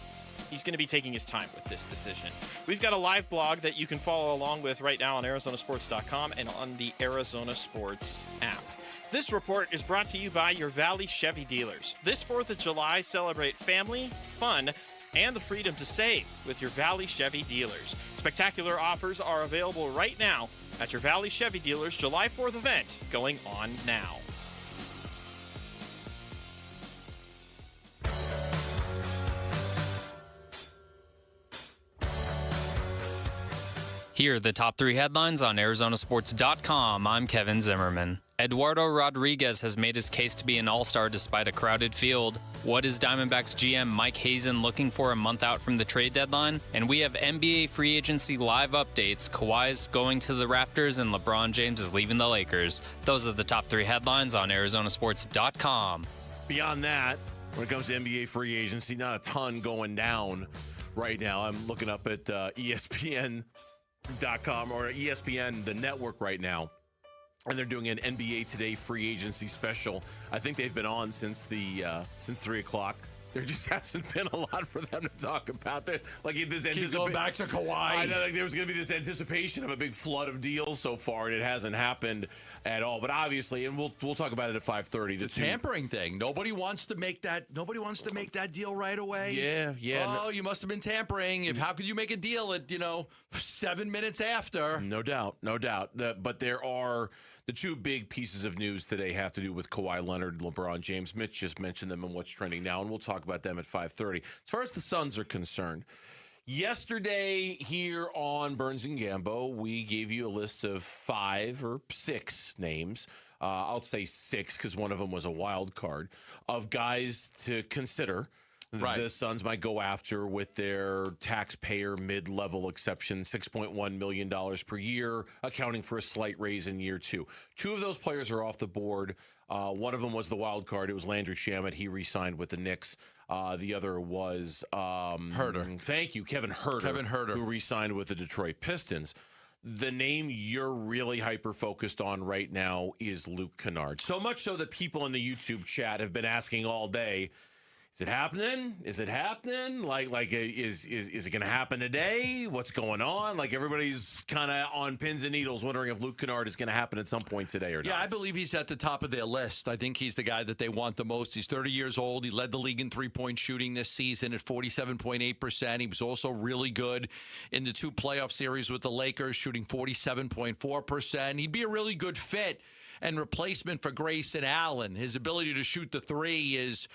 he's going to be taking his time with this decision. We've got a live blog that you can follow along with right now on ArizonaSports.com and on the Arizona Sports app. This report is brought to you by your Valley Chevy dealers. This 4th of July, celebrate family, fun, and the freedom to save with your Valley Chevy dealers. Spectacular offers are available right now at your Valley Chevy dealers' July 4th event going on now. Here are the top 3 headlines on Arizonasports.com. I'm Kevin Zimmerman. Eduardo Rodriguez has made his case to be an all-star despite a crowded field. What is Diamondbacks GM Mike Hazen looking for a month out from the trade deadline? And we have NBA free agency live updates. Kawhi's going to the Raptors and LeBron James is leaving the Lakers. Those are the top 3 headlines on Arizonasports.com. Beyond that, when it comes to NBA free agency, not a ton going down right now. I'm looking up at ESPN.com or ESPN, the network right now, and they're doing an NBA Today free agency special. I think they've been on since 3 o'clock. There just hasn't been a lot for them to talk about. Keep going back to Kawhi. I know, there was going to be this anticipation of a big flood of deals so far, and it hasn't happened at all. But obviously, and we'll talk about it at 5:30. The tampering thing. Nobody wants to make that deal right away. Yeah. Oh, you must have been tampering. How could you make a deal at 7 minutes after? No doubt. But there are the 2 big pieces of news today have to do with Kawhi Leonard and LeBron James. Mitch just mentioned them and what's trending now, and we'll talk about them at 5:30. As far as the Suns are concerned, yesterday here on Burns and Gambo, we gave you a list of 5 or 6 names. I'll say 6 because one of them was a wild card of guys to consider. Right. The Suns might go after with their taxpayer mid-level exception, $6.1 million per year, accounting for a slight raise in year 2. 2 of those players are off the board. One of them was the wild card. It was Landry Shamet. He re-signed with the Knicks. The other was Herter. Thank you, Kevin Herter, who re-signed with the Detroit Pistons. The name you're really hyper-focused on right now is Luke Kennard. So much so that people in the YouTube chat have been asking all day, is it happening? Is it happening? Is it going to happen today? What's going on? Everybody's kind of on pins and needles wondering if Luke Kennard is going to happen at some point today or not. Yeah, I believe he's at the top of their list. I think he's the guy that they want the most. He's 30 years old. He led the league in three-point shooting this season at 47.8%. He was also really good in the 2 playoff series with the Lakers, shooting 47.4%. He'd be a really good fit and replacement for Grayson Allen. His ability to shoot the 3 is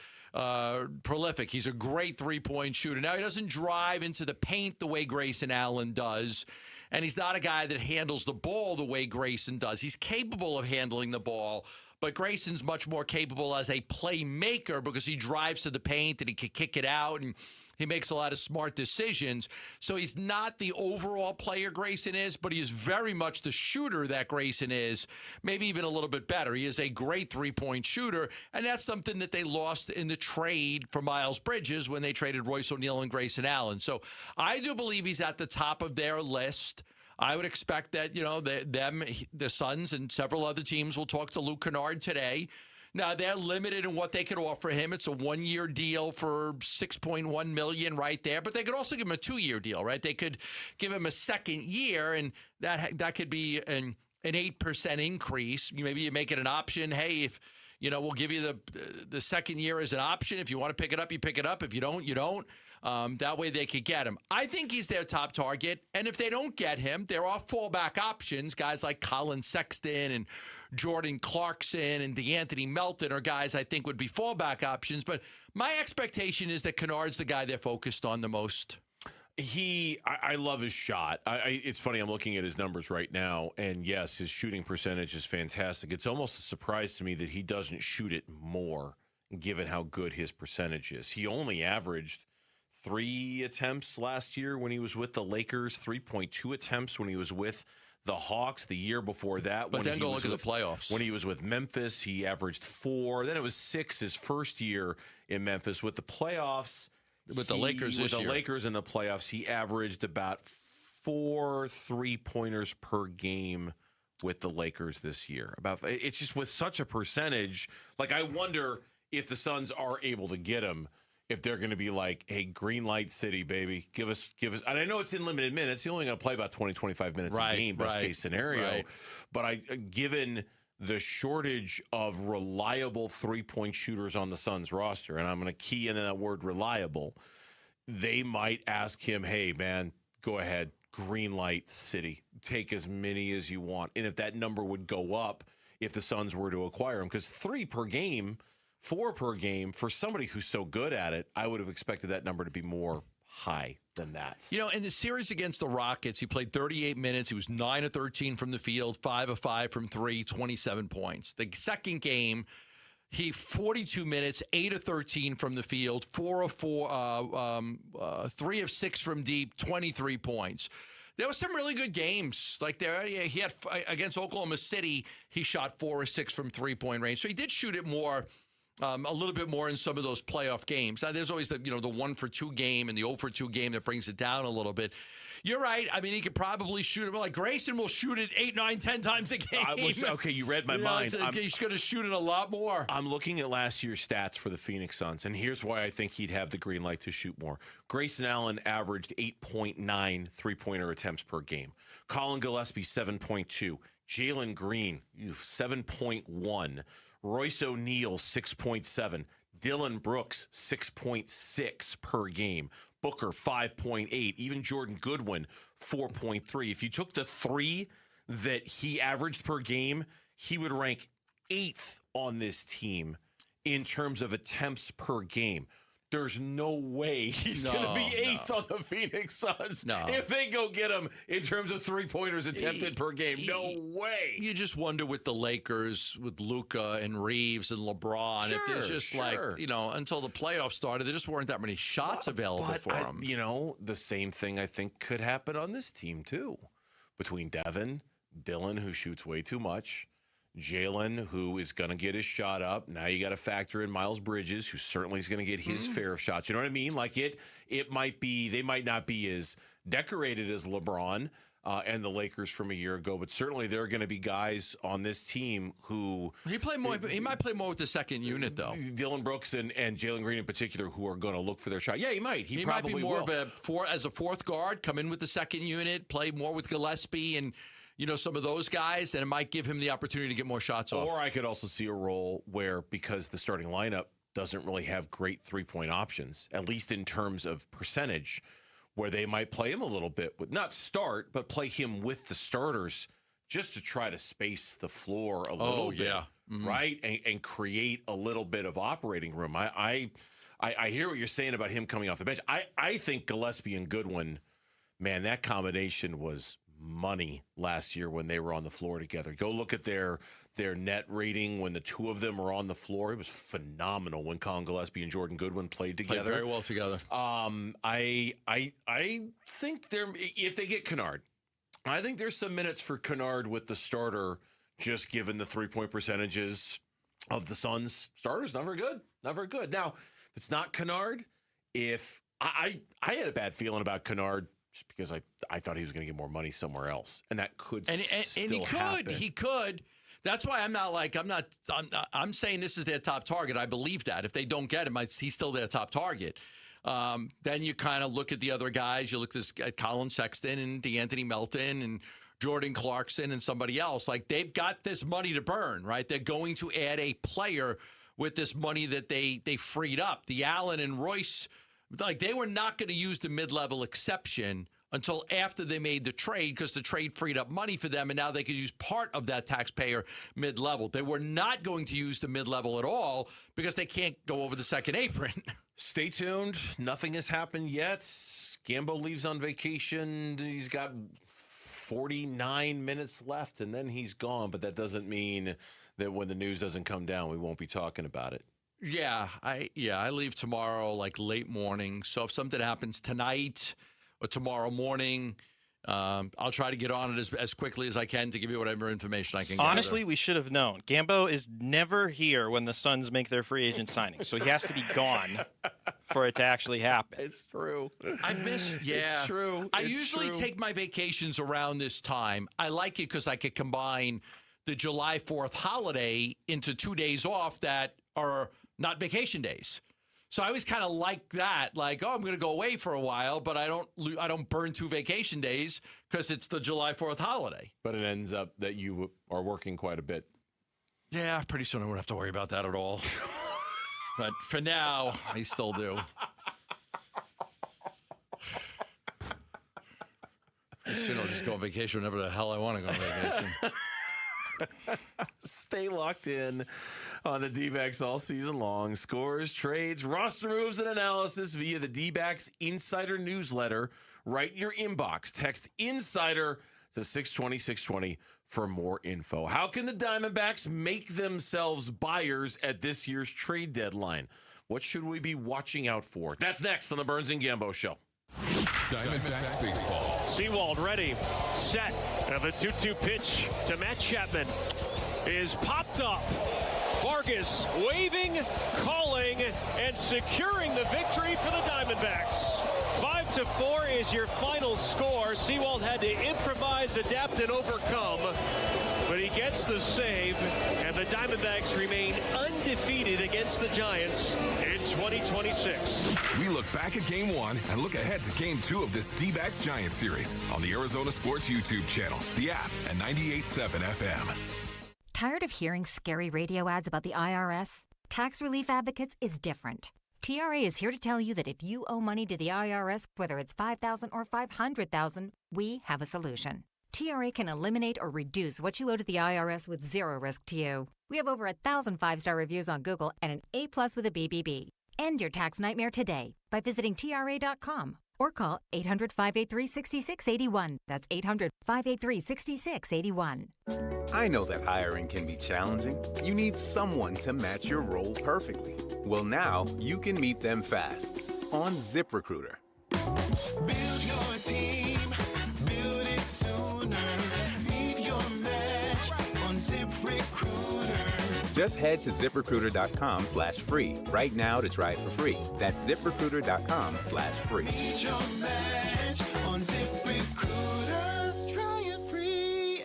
prolific. He's a great three-point shooter. Now, he doesn't drive into the paint the way Grayson Allen does, and he's not a guy that handles the ball the way Grayson does. He's capable of handling the ball, but Grayson's much more capable as a playmaker because he drives to the paint and he can kick it out, and he makes a lot of smart decisions. So he's not the overall player Grayson is, but he is very much the shooter that Grayson is, maybe even a little bit better. He is a great three-point shooter, and that's something that they lost in the trade for Miles Bridges when they traded Royce O'Neal and Grayson Allen. So I do believe he's at the top of their list. I would expect that, the Suns and several other teams will talk to Luke Kennard today Now, they're limited in what they could offer him. It's a 1-year deal for $6.1 million right there, but they could also give him a 2-year deal, right? They could give him a second year, and that could be an 8% increase. Maybe you make it an option. Hey, if we'll give you the second year as an option. If you want to pick it up, you pick it up. If you don't, you don't. That way they could get him. I think he's their top target. And if they don't get him, there are fallback options. Guys like Colin Sexton and Jordan Clarkson and DeAnthony Melton are guys I think would be fallback options. But my expectation is that Kennard's the guy they're focused on the most. I love his shot. It's funny, I'm looking at his numbers right now, and yes, his shooting percentage is fantastic. It's almost a surprise to me that he doesn't shoot it more, given how good his percentage is. He only averaged 3 attempts last year when he was with the Lakers, 3.2 attempts when he was with the Hawks the year before that. But then go look at the playoffs. When he was with Memphis, he averaged 4. Then it was 6 his first year in Memphis. With the playoffs, with the Lakers this year. With the Lakers in the playoffs, he averaged about 4 3-pointers per game with the Lakers this year. It's just with such a percentage. Like, I wonder if the Suns are able to get him, if they're going to be like, hey, green light city, baby, give us. And I know it's in limited minutes. He's only going to play about 20, 25 minutes a game, best case scenario. Right. But given the shortage of reliable 3-point shooters on the Suns roster, and I'm going to key in that word reliable, they might ask him, hey, man, go ahead, green light city. Take as many as you want. And if that number would go up if the Suns were to acquire him, because 3 per game, 4 per game, for somebody who's so good at it, I would have expected that number to be more high than that. In the series against the Rockets, he played 38 minutes. He was 9 of 13 from the field, 5 of 5 from 3, 27 points. The second game, he 42 minutes, 8 of 13 from the field, 4 of 4, 3 of 6 from deep, 23 points. There were some really good games. Like there, he had against Oklahoma City, he shot 4 or 6 from 3-point range. So he did shoot it more. A little bit more in some of those playoff games. Now, there's always the 1-for-2 game and the 0-for-2 game that brings it down a little bit. You're right. I mean, he could probably shoot it. Like Grayson will shoot it 8, 9, 10 times a game. Okay, you read my mind. He's going to shoot it a lot more. I'm looking at last year's stats for the Phoenix Suns, and here's why I think he'd have the green light to shoot more. Grayson Allen averaged 8.9 3-pointer attempts per game. Colin Gillespie, 7.2. Jalen Green, 7.1. Royce O'Neal, 6.7. Dylan Brooks, 6.6 per game. Booker, 5.8. Even Jordan Goodwin, 4.3. If you took the 3 that he averaged per game, he would rank 8th on this team in terms of attempts per game. There's no way he's going to be 8th on the Phoenix Suns if they go get him in terms of 3-pointers attempted per game. No way. You just wonder with the Lakers, with Luka and Reeves and LeBron, if there's just until the playoffs started, there just weren't that many shots available for them. The same thing I think could happen on this team too. Between Devin, Dylan, who shoots way too much, Jalen, who is going to get his shot up. Now you got to factor in Miles Bridges, who certainly is going to get his fair of shots. You know what I mean? Like it might be, they might not be as decorated as LeBron and the Lakers from a year ago, but certainly there are going to be guys on this team who he might play more with the second unit though. Dylan Brooks and Jalen Green in particular, who are going to look for their shot. Yeah, he might. He probably might be more will. of as a fourth guard, come in with the second unit, play more with Gillespie and some of those guys, and it might give him the opportunity to get more shots off. Or I could also see a role where, because the starting lineup doesn't really have great 3-point options, at least in terms of percentage, where they might play him a little bit, not start, but play him with the starters just to try to space the floor a little bit, right? And create a little bit of operating room. I hear what you're saying about him coming off the bench. I think Gillespie and Goodwin, man, that combination was money last year when they were on the floor together. Go look at their net rating when the two of them were on the floor. It was phenomenal when Colin Gillespie and Jordan Goodwin played together. Played very well together. I think if they get Kennard, I think there's some minutes for Kennard with the starter, just given the 3-point percentages of the Suns starters. Not very good. Not very good. Now, if it's not Kennard, if I had a bad feeling about Kennard just because I thought he was going to get more money somewhere else, and that could still happen. He could. That's why I'm saying this is their top target. I believe that. If they don't get him, he's still their top target. Then you kind of look at the other guys. You look at Colin Sexton and DeAnthony Melton and Jordan Clarkson and somebody else. Like, they've got this money to burn, right? They're going to add a player with this money that they freed up. The Allen and Royce, like, they were not going to use the mid-level exception until after they made the trade, because the trade freed up money for them, and now they could use part of that taxpayer mid-level. They were not going to use the mid-level at all because they can't go over the second apron. Stay tuned. Nothing has happened yet. Gambo leaves on vacation. He's got 49 minutes left, and then he's gone. But that doesn't mean that when the news doesn't come down, we won't be talking about it. Yeah, I leave tomorrow, like, late morning. So if something happens tonight or tomorrow morning, I'll try to get on it as quickly as I can to give you whatever information I can get. Honestly, we should have known. Gambo is never here when the Suns make their free agent signing, so he has to be gone for it to actually happen. It's true. It's true. I usually take my vacations around this time. I like it because I could combine the July 4th holiday into 2 days off that are not vacation days. So I always kind of like that, like, I'm going to go away for a while, but I don't burn 2 vacation days because it's the July 4th holiday. But it ends up that you are working quite a bit. Yeah, pretty soon I won't have to worry about that at all. But for now, I still do. Soon I'll just go on vacation whenever the hell I want to go on vacation. Stay locked in on the D-backs all season long. Scores, trades, roster moves, and analysis via the D-backs Insider newsletter right in your inbox. Text INSIDER to 620-620 for more info. How can the Diamondbacks make themselves buyers at this year's trade deadline? What should we be watching out for? That's next on the Burns and Gambo Show. Diamondbacks baseball. Seawald ready, set, and the 2-2 pitch to Matt Chapman is popped up. Vargas waving, calling, and securing the victory for the Diamondbacks. 5-4 is your final score. Seawald had to improvise, adapt, and overcome. But he gets the save, and the Diamondbacks remain undefeated against the Giants in 2026. We look back at Game 1 and look ahead to Game 2 of this D-backs Giants series on the Arizona Sports YouTube channel, the app, and 98.7 FM. Tired of hearing scary radio ads about the IRS? Tax Relief Advocates is different. TRA is here to tell you that if you owe money to the IRS, whether it's $5,000 or $500,000, we have a solution. TRA can eliminate or reduce what you owe to the IRS with zero risk to you. We have over 1,000 5-star reviews on Google and an A+ with a BBB. End your tax nightmare today by visiting TRA.com or call 800-583-6681. That's 800-583-6681. I know that hiring can be challenging. You need someone to match your role perfectly. Well, now you can meet them fast on ZipRecruiter. Build your team, build it sooner. Meet your match on ZipRecruiter. Just head to ZipRecruiter.com/free right now to try it for free. That's ZipRecruiter.com/free. Meet your match on ZipRecruiter. Try it free.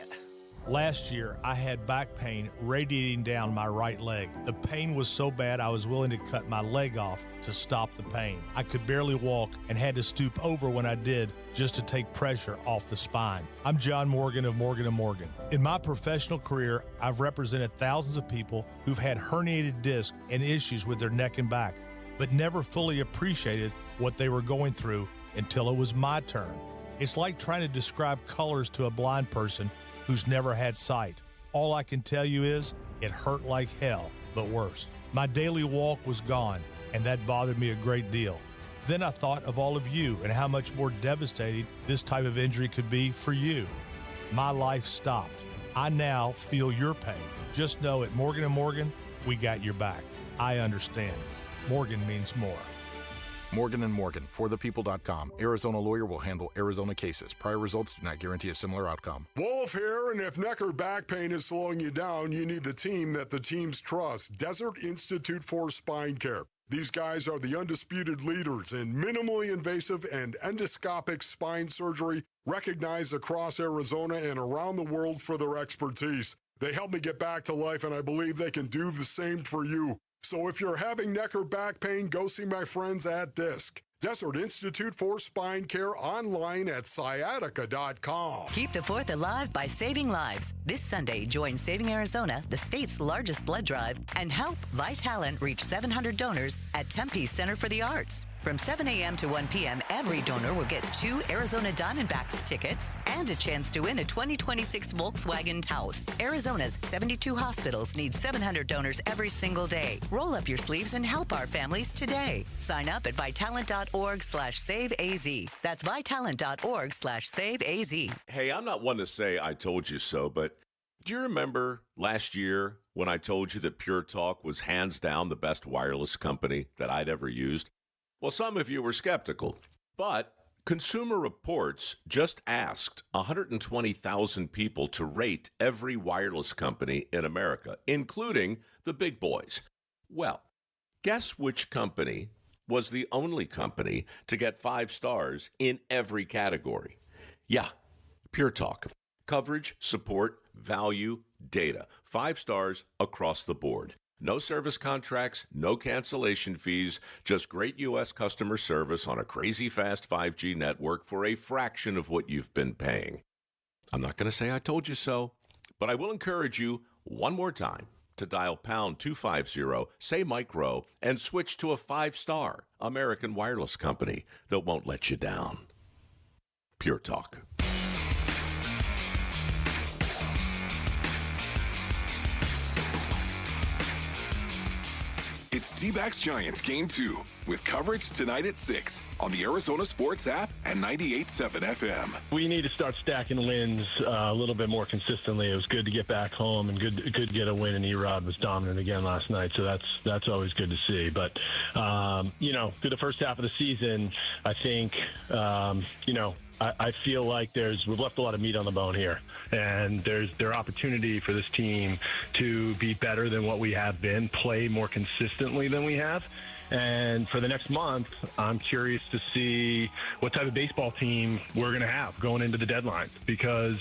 Last year, I had back pain radiating down my right leg. The pain was so bad I was willing to cut my leg off to stop the pain. I could barely walk and had to stoop over when I did just to take pressure off the spine. I'm John Morgan of Morgan & Morgan. In my professional career, I've represented thousands of people who've had herniated discs and issues with their neck and back, but never fully appreciated what they were going through until it was my turn. It's like trying to describe colors to a blind person who's never had sight. All I can tell you is it hurt like hell, but worse. My daily walk was gone, and that bothered me a great deal. Then I thought of all of you and how much more devastating this type of injury could be for you. My life stopped. I now feel your pain. Just know at Morgan & Morgan, we got your back. I understand. Morgan means more. Morgan & Morgan, forthepeople.com. Arizona lawyer will handle Arizona cases. Prior results do not guarantee a similar outcome. Wolf here, and if neck or back pain is slowing you down, you need the team that the teams trust. Desert Institute for Spine Care. These guys are the undisputed leaders in minimally invasive and endoscopic spine surgery, recognized across Arizona and around the world for their expertise. They helped me get back to life, and I believe they can do the same for you. So if you're having neck or back pain, go see my friends at DISC. Desert Institute for Spine Care, online at sciatica.com. Keep the 4th alive by saving lives. This Sunday, join Saving Arizona, the state's largest blood drive, and help Vitalant reach 700 donors at Tempe's Center for the Arts. From 7 a.m. to 1 p.m., every donor will get 2 Arizona Diamondbacks tickets and a chance to win a 2026 Volkswagen Taos. Arizona's 72 hospitals need 700 donors every single day. Roll up your sleeves and help our families today. Sign up at vitalant.org/saveaz. That's vitalant.org/saveaz. Hey, I'm not one to say I told you so, but do you remember last year when I told you that Pure Talk was hands down the best wireless company that I'd ever used? Well, some of you were skeptical, but Consumer Reports just asked 120,000 people to rate every wireless company in America, including the big boys. Well, guess which company was the only company to get 5 stars in every category? Yeah, Pure Talk. Coverage, support, value, data. 5 stars across the board. No service contracts, no cancellation fees, just great U.S. customer service on a crazy fast 5G network for a fraction of what you've been paying. I'm not going to say I told you so, but I will encourage you one more time to dial pound 250, say micro, and switch to a 5-star American wireless company that won't let you down. Pure Talk. It's Dbacks Giants Game 2 with coverage tonight at 6 on the Arizona Sports app and 98.7 FM. We need to start stacking wins a little bit more consistently. It was good to get back home and good to get a win, and Erod was dominant again last night, so that's always good to see. But, through the first half of the season, I think, I feel like we've left a lot of meat on the bone here, and there's opportunity for this team to be better than what we have been, play more consistently than we have. And for the next month, I'm curious to see what type of baseball team we're going to have going into the deadline, because,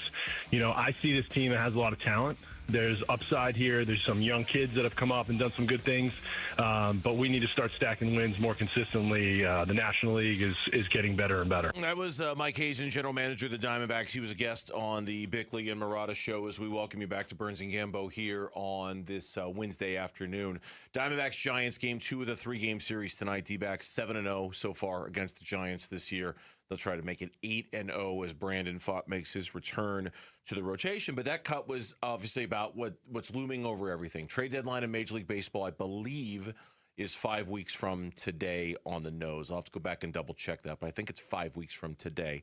I see this team that has a lot of talent. There's upside here. There's some young kids that have come up and done some good things, but we need to start stacking wins more consistently. The National League is getting better and better. That was Mike Hazen, general manager of the Diamondbacks. He was a guest on the Bickley and Murata show as we welcome you back to Burns and Gambo here on this Wednesday afternoon. Diamondbacks Giants Game 2 of the 3-game series tonight. D-backs 7-0 so far against the Giants this year. They'll try to make it 8-0 as Brandon Pfaadt makes his return to the rotation. But that cut was obviously about what's looming over everything. Trade deadline in Major League Baseball, I believe, is 5 weeks from today on the nose. I'll have to go back and double-check that, but I think it's 5 weeks from today.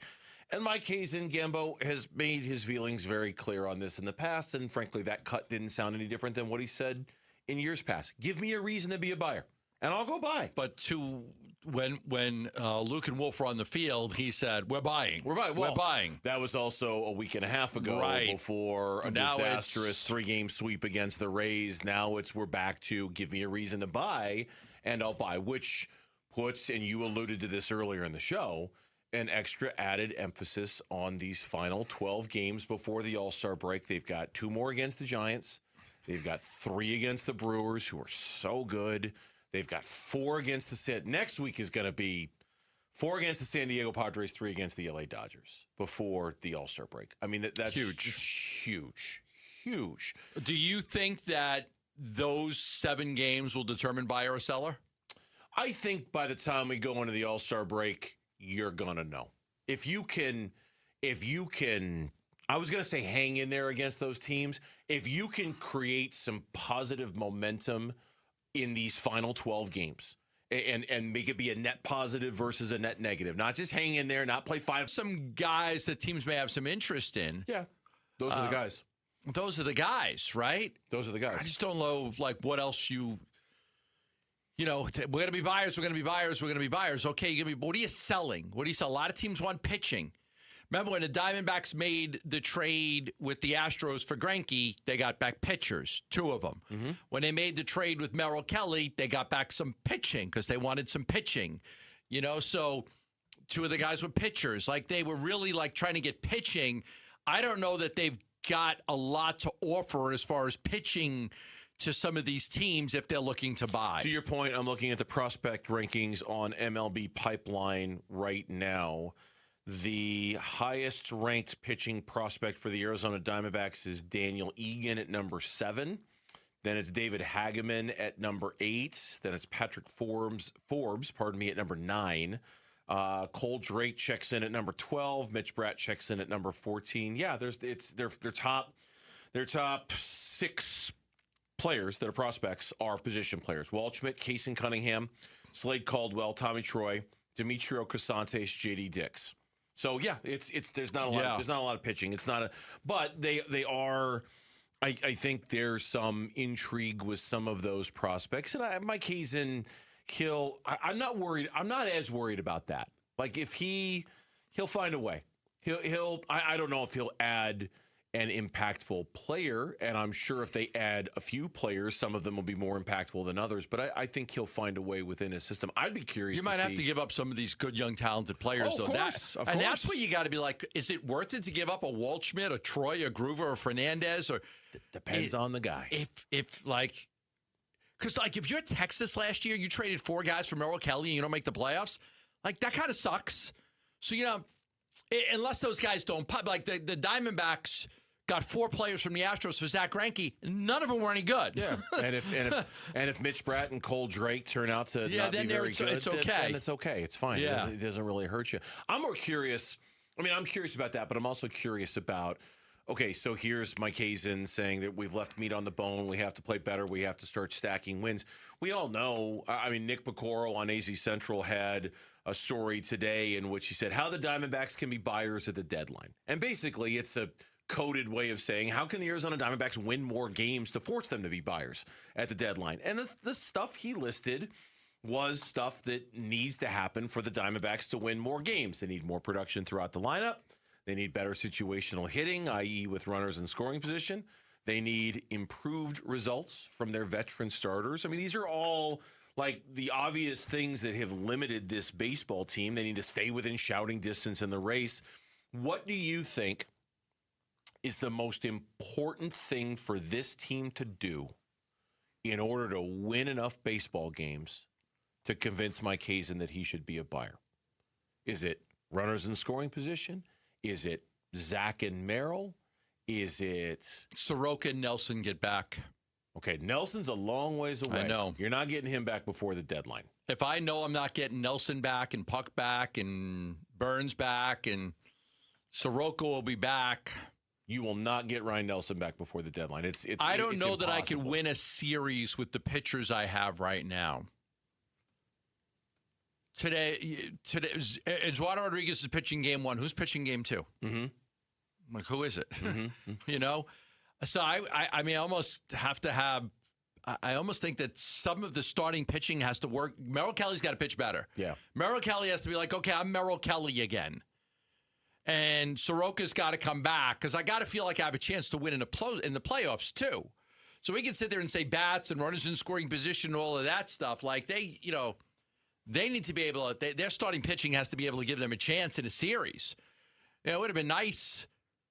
And Mike Hazen, Gambo, has made his feelings very clear on this in the past, and frankly, that cut didn't sound any different than what he said in years past. Give me a reason to be a buyer, and I'll go buy. But when Luke and Wolf were on the field, he said, we're buying. We're buying. Well, we're buying. That was also a week and a half ago before a disastrous 3-game sweep against the Rays. Now we're back to give me a reason to buy, and I'll buy, which puts, and you alluded to this earlier in the show, an extra added emphasis on these final 12 games before the All-Star break. They've got 2 more against the Giants. They've got 3 against the Brewers, who are so good. They've got 4 against the next week is going to be 4 against the San Diego Padres, 3 against the LA Dodgers before the All-Star break. I mean, that's huge. Do you think that those 7 games will determine buyer or seller? I think by the time we go into the All-Star break, you're going to know. If you can, I was going to say hang in there against those teams. If you can create some positive momentum in these final 12 games and make it be a net positive versus a net negative, not just hang in there, not play 5. Some guys that teams may have some interest in. Yeah. Those are the guys. Those are the guys, right? Those are the guys. I just don't know, what else we're going to be buyers. We're going to be buyers. We're going to be buyers. Okay, what are you selling? What do you sell? A lot of teams want pitching. Remember when the Diamondbacks made the trade with the Astros for Greinke, they got back pitchers, 2 of them. Mm-hmm. When they made the trade with Merrill Kelly, they got back some pitching because they wanted some pitching. So 2 of the guys were pitchers. They were really trying to get pitching. I don't know that they've got a lot to offer as far as pitching to some of these teams if they're looking to buy. To your point, I'm looking at the prospect rankings on MLB Pipeline right now. The highest ranked pitching prospect for the Arizona Diamondbacks is Daniel Egan at number 7. Then it's David Hageman at number 8. Then it's Patrick Forbes, at number 9. Cole Drake checks in at number 12. Mitch Bratt checks in at number 14. Yeah, their top 6 players that are prospects are position players. Waldschmidt, Kason Cunningham, Slade Caldwell, Tommy Troy, Demetrio Casantes, JD Dix. So yeah, there's not a lot of pitching. But they are. I think there's some intrigue with some of those prospects, and Mike Hazen, I'm not worried. I'm not as worried about that. Like if he'll find a way. I don't know if he'll add an impactful player, and I'm sure if they add a few players, some of them will be more impactful than others, but I think he'll find a way within his system. I'd be curious. You might have to give up some of these good, young, talented players. Of course. And that's what you got to be like, is it worth it to give up a Waldschmidt, a Troy, a Groover, a Fernandez? Or depends on the guy. Because if you're Texas last year, you traded 4 guys for Merrill Kelly and you don't make the playoffs, like that kind of sucks. So, unless those guys don't pop, like the Diamondbacks got 4 players from the Astros for Zach Greinke. None of them were any good. Yeah, and if Mitch Bratt and Cole Drake turn out to not be very good, it's okay. Then it's okay. It's fine. Yeah. It doesn't really hurt you. I'm more curious. I'm curious about that, but I'm also curious about. Okay, so here's Mike Hazen saying that we've left meat on the bone. We have to play better. We have to start stacking wins. We all know. Nick Picoro on AZ Central had a story today in which he said how the Diamondbacks can be buyers at the deadline, and basically it's a coded way of saying how can the Arizona Diamondbacks win more games to force them to be buyers at the deadline. And the stuff he listed was stuff that needs to happen for the Diamondbacks to win more games. They need more production throughout the lineup. They need better situational hitting, i.e. with runners in scoring position. They need improved results from their veteran starters. These are all like the obvious things that have limited this baseball team. They need to stay within shouting distance in the race. What do you think is the most important thing for this team to do in order to win enough baseball games to convince Mike Hazen that he should be a buyer? Is it runners in scoring position? Is it Zach and Merrill? Is it Soroka and Nelson get back? Okay, Nelson's a long ways away. I know. You're not getting him back before the deadline. If I know I'm not getting Nelson back and Puck back and Burns back and Soroka will be back, you will not get Ryan Nelson back before the deadline. I don't know that I can win a series with the pitchers I have right now. Today, Eduardo Rodriguez is pitching game 1. Who's pitching game 2? Mm-hmm. Like, who is it? Mm-hmm. So I almost have to have. I almost think that some of the starting pitching has to work. Merrill Kelly's got to pitch better. Yeah, Merrill Kelly has to be like, okay, I'm Merrill Kelly again. And Soroka's got to come back because I got to feel like I have a chance to win in the playoffs too. So we can sit there and say bats and runners in scoring position and all of that stuff. Like they need to be able to. Their starting pitching has to be able to give them a chance in a series. It would have been nice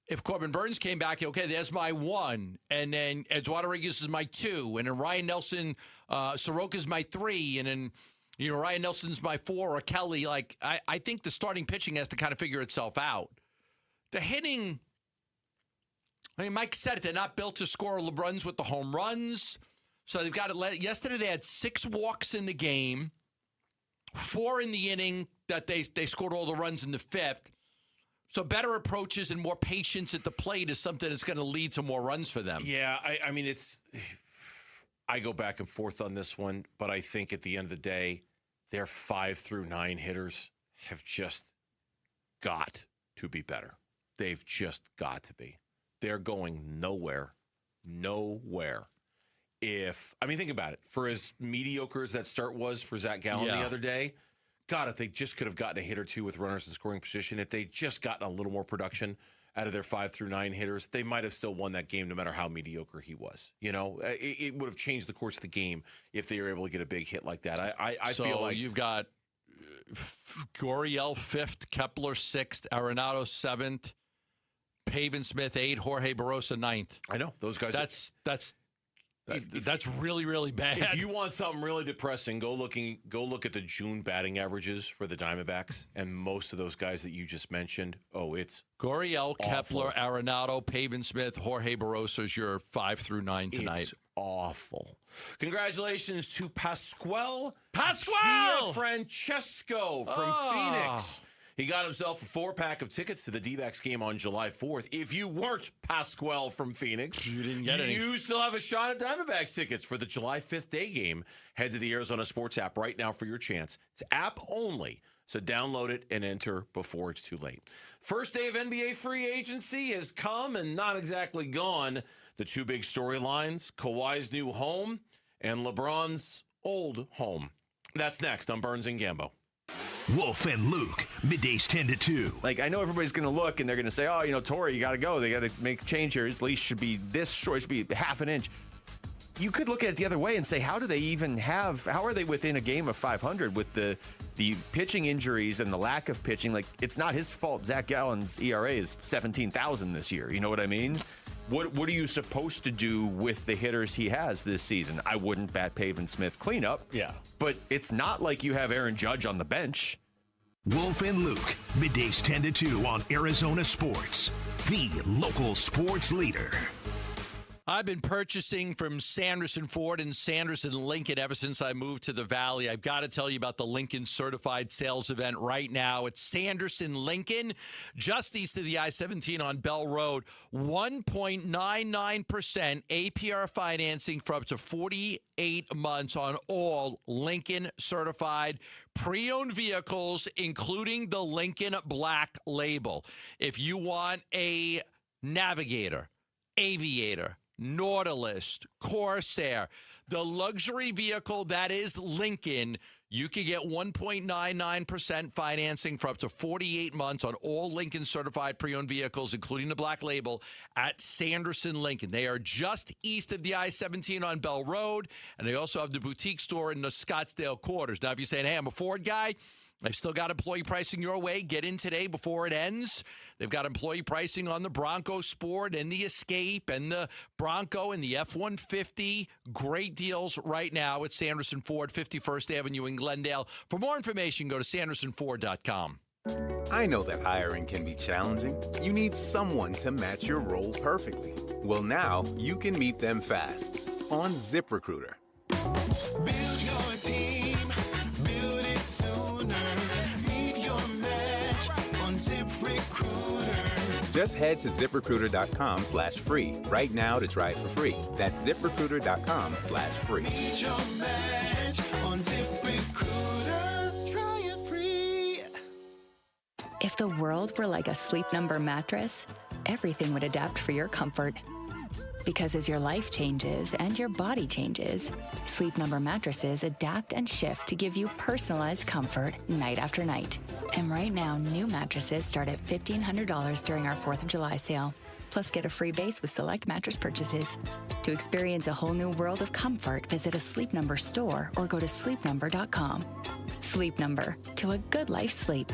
if Corbin Burns came back. Okay, there's my 1, and then Eduardo Rodriguez is my 2, and then Ryan Nelson, Soroka's my 3, and then. Ryan Nelson's my 4 or Kelly. Like, I think the starting pitching has to kind of figure itself out. The hitting, Mike said it. They're not built to score runs with the home runs. So they've got it. Yesterday they had 6 walks in the game, 4 in the inning that they scored all the runs in the 5th. So better approaches and more patience at the plate is something that's going to lead to more runs for them. Yeah, I go back and forth on this one, but I think at the end of the day, their 5 through 9 hitters have just got to be better. They've just got to be. They're going nowhere. Think about it. For as mediocre as that start was for Zach Gallen the other day, God, if they just could have gotten a hit or 2 with runners in scoring position, if they just gotten a little more production out of their 5 through 9 hitters, they might have still won that game no matter how mediocre he was. It would have changed the course of the game if they were able to get a big hit like that. I feel like you've got Gurriel 5th, Kepler 6th, Arenado 7th, Pavin Smith 8, Jorge Barrosa 9th. I know those guys. That's really, really bad. If you want something really depressing, go look at the June batting averages for the Diamondbacks, and most of those guys that you just mentioned. Oh, it's Gurriel, awful. Kepler, Arenado, Pavin Smith, Jorge Barrosa is your 5 through 9 tonight. It's awful. Congratulations to Pasquale Francesco from Phoenix. He got himself a 4-pack of tickets to the Dbacks game on July 4th. If you weren't Pasquale from Phoenix, you didn't get any. You still have a shot at Diamondbacks tickets for the July 5th day game. Head to the Arizona Sports app right now for your chance. It's app only, so download it and enter before it's too late. First day of NBA free agency has come and not exactly gone. The two big storylines, Kawhi's new home and LeBron's old home. That's next on Burns and Gambo. Wolf and Luke, middays 10 to 2. Like, I know everybody's going to look and they're going to say, oh, Torrey, you got to go. They got to make a change here. His leash should be this short. It should be half an inch. You could look at it the other way and say, how are they within a game of 500 with the pitching injuries and the lack of pitching? Like, it's not his fault. Zach Gallen's ERA is 17,000 this year. You know what I mean? What are you supposed to do with the hitters he has this season? I wouldn't bat Pavin Smith cleanup. Yeah. But it's not like you have Aaron Judge on the bench. Wolf and Luke, middays 10 to 2 on Arizona Sports, the local sports leader. I've been purchasing from Sanderson Ford and Sanderson Lincoln ever since I moved to the Valley. I've got to tell you about the Lincoln Certified Sales Event right now. It's Sanderson Lincoln, just east of the I-17 on Bell Road. 1.99% APR financing for up to 48 months on all Lincoln Certified pre-owned vehicles, including the Lincoln Black Label. If you want a Navigator, Aviator, Nautilus, Corsair, the luxury vehicle that is Lincoln, you can get 1.99% financing for up to 48 months on all Lincoln certified pre-owned vehicles, including the Black Label, at Sanderson Lincoln. They are just east of the I-17 on Bell Road, and they also have the boutique store in the Scottsdale quarters. Now, if you're saying, hey, I'm a Ford guy, They've still got employee pricing your way. Get in today before it ends. They've got employee pricing on the Bronco Sport and the Escape and the Bronco and the F-150. Great deals right now at Sanderson Ford, 51st Avenue in Glendale. For more information, go to sandersonford.com. I know that hiring can be challenging. You need someone to match your role perfectly. Well, now you can meet them fast on ZipRecruiter. Build your team, build it sooner. Meet your match on ZipRecruiter. Just head to ZipRecruiter.com/free right now to try it for free. That's ZipRecruiter.com/free. Meet your match on ZipRecruiter. Try it free. If the world were like a Sleep Number mattress, everything would adapt for your comfort. Because as your life changes and your body changes, Sleep Number mattresses adapt and shift to give you personalized comfort night after night. And right now, new mattresses start at $1,500 during our 4th of July sale. Plus, get a free base with select mattress purchases. To experience a whole new world of comfort, visit a Sleep Number store or go to sleepnumber.com. Sleep Number, to a good life sleep.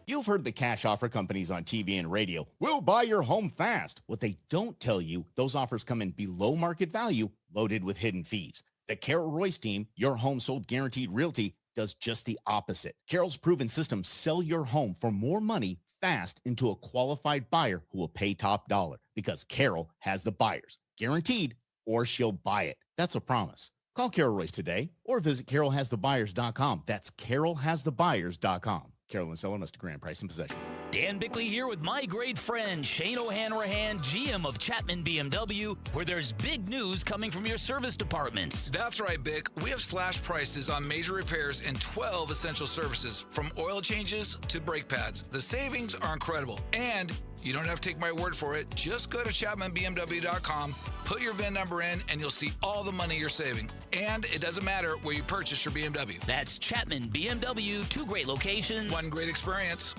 You've heard the cash offer companies on TV and radio. We'll buy your home fast. What they don't tell you, those offers come in below market value, loaded with hidden fees. The Carol Royce team, Your Home Sold Guaranteed Realty, does just the opposite. Carol's proven systems sell your home for more money fast into a qualified buyer who will pay top dollar because Carol has the buyers, guaranteed, or she'll buy it. That's a promise. Call Carol Royce today or visit carolhasthebuyers.com. That's carolhasthebuyers.com. Carol and seller must agree on price and possession. Dan Bickley here with my great friend Shane O'Hanrahan, GM of Chapman BMW, where there's big news coming from your service departments. That's right, Bick. We have slash prices on major repairs and 12 essential services, from oil changes to brake pads. The savings are incredible, and you don't have to take my word for it. Just go to ChapmanBMW.com, put your VIN number in, and you'll see all the money you're saving. And it doesn't matter where you purchase your BMW. That's Chapman BMW, 2 great locations, 1 great experience.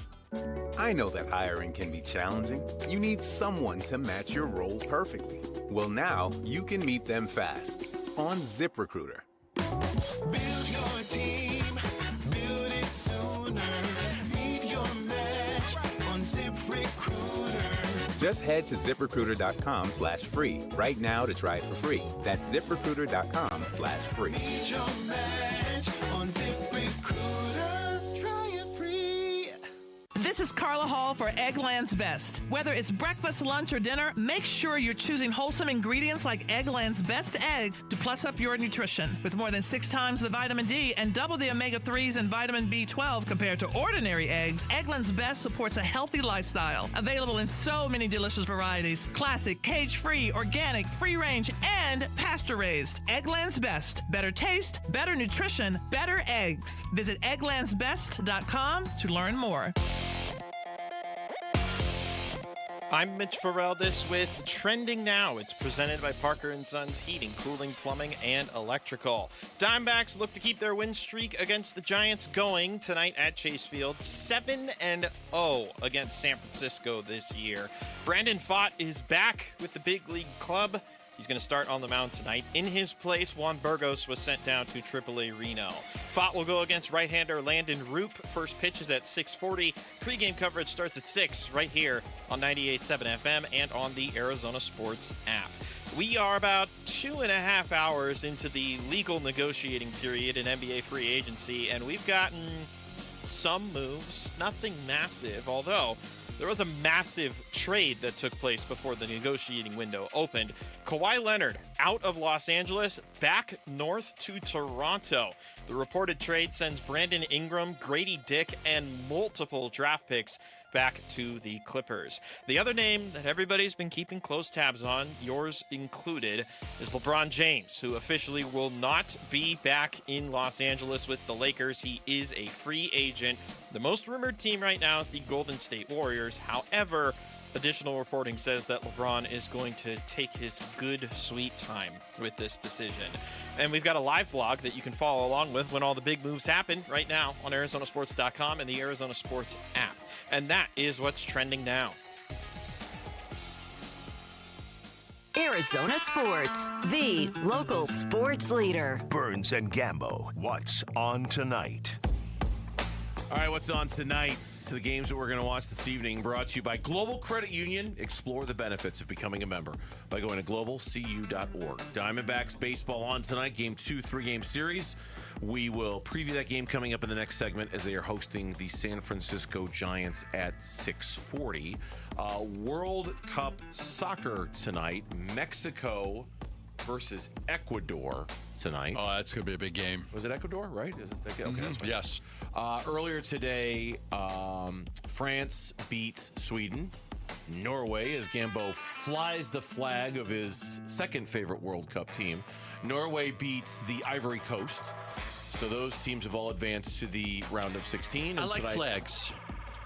I know that hiring can be challenging. You need someone to match your role perfectly. Well, now you can meet them fast on ZipRecruiter. Build your team, build it sooner. Meet your match on ZipRecruiter. Just head to ZipRecruiter.com/free right now to try it for free. That's ZipRecruiter.com/free. Need your match on ZipRecruiter. Try it free. This is Carla Hall for Eggland's Best. Whether it's breakfast, lunch, or dinner, make sure you're choosing wholesome ingredients like Eggland's Best eggs to plus up your nutrition. With more than 6 times the vitamin D and double the omega-3s and vitamin B12 compared to ordinary eggs, Eggland's Best supports a healthy lifestyle. Available in so many delicious varieties: classic, cage-free, organic, free-range, and pasture-raised. Eggland's Best. Better taste, better nutrition, better eggs. Visit egglandsbest.com to learn more. I'm Mitch Ferraldis with Trending Now. It's presented by Parker & Sons Heating, Cooling, Plumbing, and Electrical. Diamondbacks look to keep their win streak against the Giants going tonight at Chase Field. 7-0 against San Francisco this year. Brandon Pfaadt is back with the big league club. He's going to start on the mound tonight. In his place, Juan Burgos was sent down to AAA Reno. Pfaadt will go against right-hander Landon Roop. First pitch is at 6:40. Pre-game coverage starts at 6 right here on 98.7 FM and on the Arizona Sports app. We are about 2.5 hours into the legal negotiating period in NBA free agency, and we've gotten some moves, nothing massive, although there was a massive trade that took place before the negotiating window opened. Kawhi Leonard out of Los Angeles, back north to Toronto. The reported trade sends Brandon Ingram, Grady Dick, and multiple draft picks back to the Clippers. The other name that everybody's been keeping close tabs on, yours included, is LeBron James, who officially will not be back in Los Angeles with the Lakers. He is a free agent. The most rumored team right now is the Golden State Warriors. However, additional reporting says that LeBron is going to take his good, sweet time with this decision. And we've got a live blog that you can follow along with when all the big moves happen right now on ArizonaSports.com and the Arizona Sports app. And that is what's trending now. Arizona Sports, the local sports leader. Burns and Gambo, what's on tonight? All right, what's on tonight? The games that we're going to watch this evening brought to you by Global Credit Union. Explore the benefits of becoming a member by going to globalcu.org. Diamondbacks baseball on tonight, game 2, 3-game series. We will preview that game coming up in the next segment as they are hosting the San Francisco Giants at 6:40. World Cup soccer tonight, Mexico versus Ecuador tonight. Oh, that's going to be a big game. Was it Ecuador, right? Is it? Okay, that's right. Yes. Earlier today, France beat Sweden. Norway, as Gambo flies the flag of his second favorite World Cup team. Norway beats the Ivory Coast. So those teams have all advanced to the round of 16. I like flags.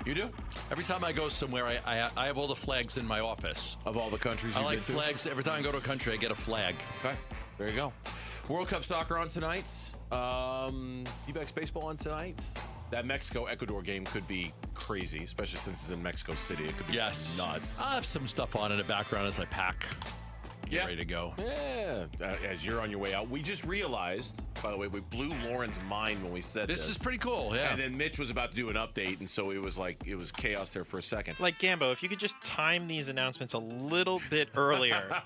You do? Every time I go somewhere, I have all the flags in my office. Of all the countries you've I like been to? flags. Every time I go to a country, I get a flag. Okay, there you go. World Cup soccer on tonight. Dbacks baseball on tonight. That Mexico-Ecuador game could be crazy, especially since it's in Mexico City. It could be nuts. I'll have some stuff on in the background as I pack. Get ready to go. Yeah. As you're on your way out, we just realized, by the way, we blew Lauren's mind when we said this. This is pretty cool, yeah. And then Mitch was about to do an update, and so it was chaos there for a second. Like, Gambo, if you could just time these announcements a little bit earlier.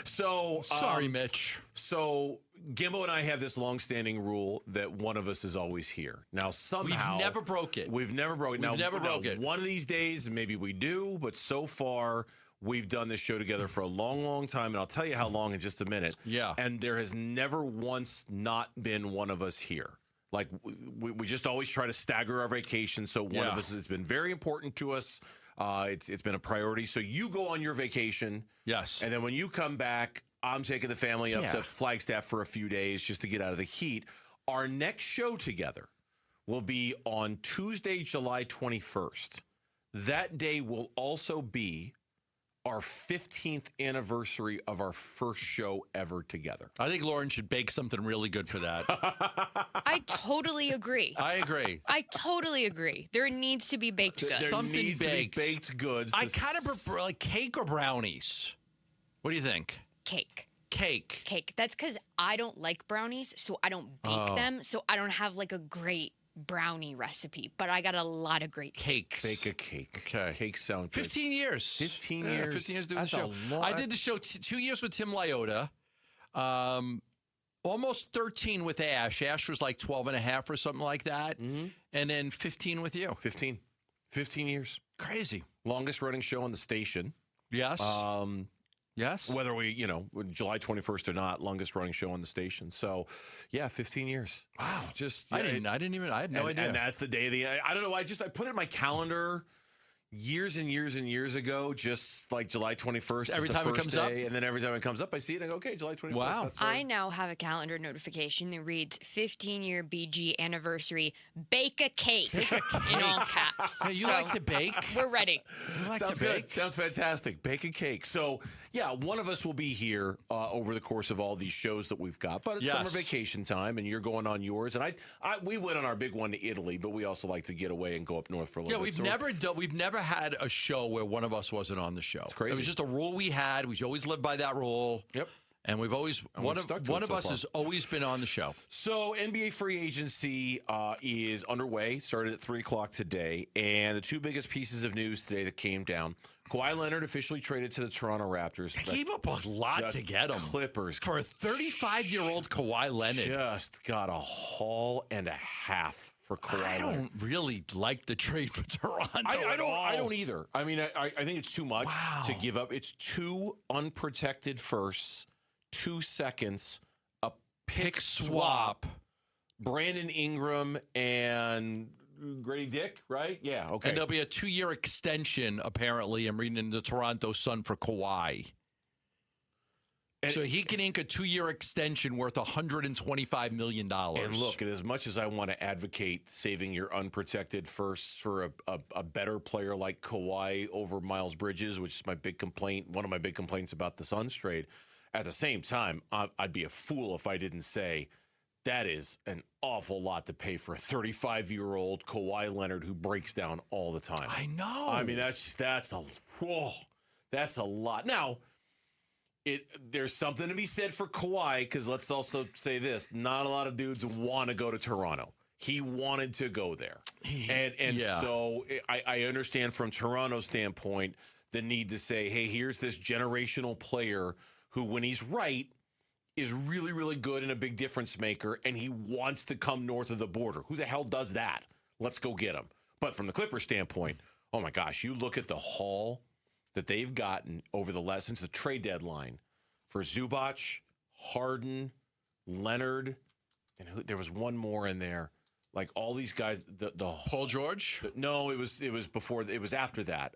Sorry, Mitch. So Gambo and I have this long-standing rule that one of us is always here. Now, somehow... We've never broke it. We've never broken it. One of these days, maybe we do, but so far... We've done this show together for a long, long time, and I'll tell you how long in just a minute. Yeah. And there has never once not been one of us here. Like, we just always try to stagger our vacation, so one of us has been very important to us. It's been a priority. So you go on your vacation. Yes. And then when you come back, I'm taking the family up to Flagstaff for a few days just to get out of the heat. Our next show together will be on Tuesday, July 21st. That day will also be our 15th anniversary of our first show ever together. I think Lauren should bake something really good for that. I totally agree. I agree. I totally agree. There needs to be baked goods. Something needs baked. to be baked goods. I kind of prefer like cake or brownies. What do you think? Cake. Cake. Cake. That's because I don't like brownies, so I don't bake them, so I don't have like a great brownie recipe, but I got a lot of great cakes. Bake a cake. Okay. Cakes sound good. 15 years. 15 years. 15 years doing That's the show. a lot. I did the show 2 years with Tim Lyotta. Almost 13 with Ash. Ash was like 12 and a half or something like that. Mm-hmm. And then 15 with you. 15 years. Crazy. Longest running show on the station. Yes. Yes. Whether we, July 21st or not, longest running show on the station. So, yeah, 15 years. Wow. Just I had no idea. And that's the day of the, I don't know. I put it in my calendar years and years and years ago, just like July 21st. Every is the time it first comes up? day, and then every time it comes up, I see it and I go, okay, July 21st. Wow. That's I now have a calendar notification that reads 15-year BG anniversary, bake a cake, in all caps. Hey, you like to bake? We're ready. You like Sounds to bake? good. Sounds fantastic. Bake a cake. So, yeah, one of us will be here over the course of all these shows that we've got. But it's Yes. summer vacation time, and you're going on yours. And we went on our big one to Italy, but we also like to get away and go up north for a little bit. We've never had a show where one of us wasn't on the show. It's crazy. It was just a rule we had. We always lived by that rule. Yep. And we've always one of us has always been on the show. So NBA free agency is underway. Started at 3:00 today, and the two biggest pieces of news today that came down: Kawhi Leonard officially traded to the Toronto Raptors. They gave up a lot to get him. Clippers For a 35-year-old Kawhi Leonard. just got a haul and a half for Kawhi I Leonard. don't really like the trade for Toronto. I don't either. I mean, I think it's too much to give up. It's 2 unprotected firsts, 2 seconds, a pick swap, Brandon Ingram, and Grady Dick, right? Yeah, okay. And there'll be a 2-year extension, apparently. I'm reading in the Toronto Sun for Kawhi. So he can ink a 2-year extension worth $125 million. And look, and as much as I want to advocate saving your unprotected firsts for a better player like Kawhi over Miles Bridges, which is my big complaint, one of my big complaints about the Suns trade, at the same time, I'd be a fool if I didn't say that is an awful lot to pay for a 35-year-old Kawhi Leonard who breaks down all the time. I know. I mean, that's a lot. Now, there's something to be said for Kawhi, because let's also say this: not a lot of dudes want to go to Toronto. He wanted to go there, and so I understand from Toronto's standpoint the need to say, hey, here's this generational player who, when he's right, is really, really good and a big difference maker, and he wants to come north of the border. Who the hell does that? Let's go get him. But from the Clippers standpoint, oh my gosh, you look at the haul that they've gotten over since the trade deadline for Zubac, Harden, Leonard, and there was one more in there. Like all these guys, the Paul George? No, it was before. It was after that.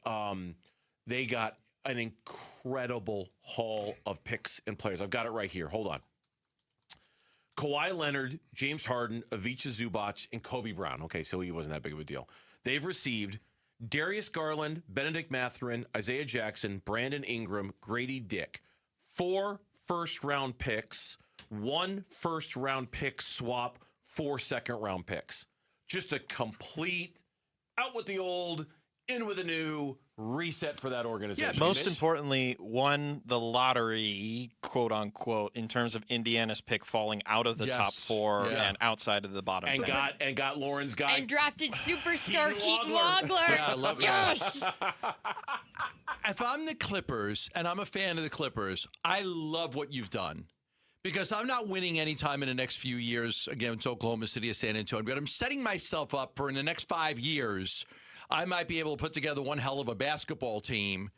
They got an incredible haul of picks and players. I've got it right here. Hold on. Kawhi Leonard, James Harden, Ivica Zubac, and Kobe Brown. Okay, so he wasn't that big of a deal. They've received Darius Garland, Benedict Mathurin, Isaiah Jackson, Brandon Ingram, Grady Dick. 4 first-round picks, 1 first-round pick swap, 4 second-round picks. Just a complete out with the old, in with the new reset for that organization. Yeah, most importantly, won the lottery, quote unquote, in terms of Indiana's pick falling out of the top 4 and outside of the bottom 10. And got Lauren's guy. And drafted superstar Keaton Wagler. Yeah, I love yes. If I'm the Clippers, and I'm a fan of the Clippers, I love what you've done. Because I'm not winning anytime in the next few years against Oklahoma City or San Antonio, but I'm setting myself up for in the next 5 years, I might be able to put together one hell of a basketball team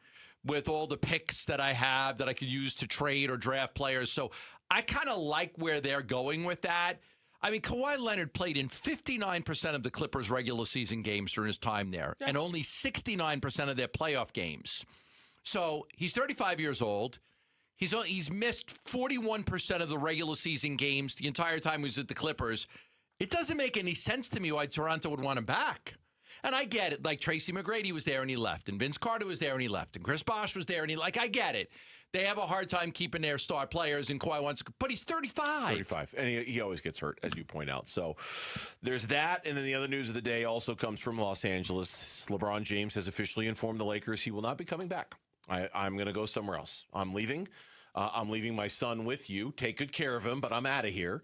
with all the picks that I have that I could use to trade or draft players. So I kind of like where they're going with that. I mean, Kawhi Leonard played in 59% of the Clippers' regular season games during his time there, and only 69% of their playoff games. So he's 35 years old. He's missed 41% of the regular season games the entire time he was at the Clippers. It doesn't make any sense to me why Toronto would want him back. And I get it. Like Tracy McGrady was there and he left. And Vince Carter was there and he left. And Chris Bosh was there and I get it. They have a hard time keeping their star players, and Kawhi wants to, but he's 35. 35. And he always gets hurt, as you point out. So there's that. And then the other news of the day also comes from Los Angeles. LeBron James has officially informed the Lakers he will not be coming back. I'm going to go somewhere else. I'm leaving. I'm leaving my son with you. Take good care of him, but I'm out of here.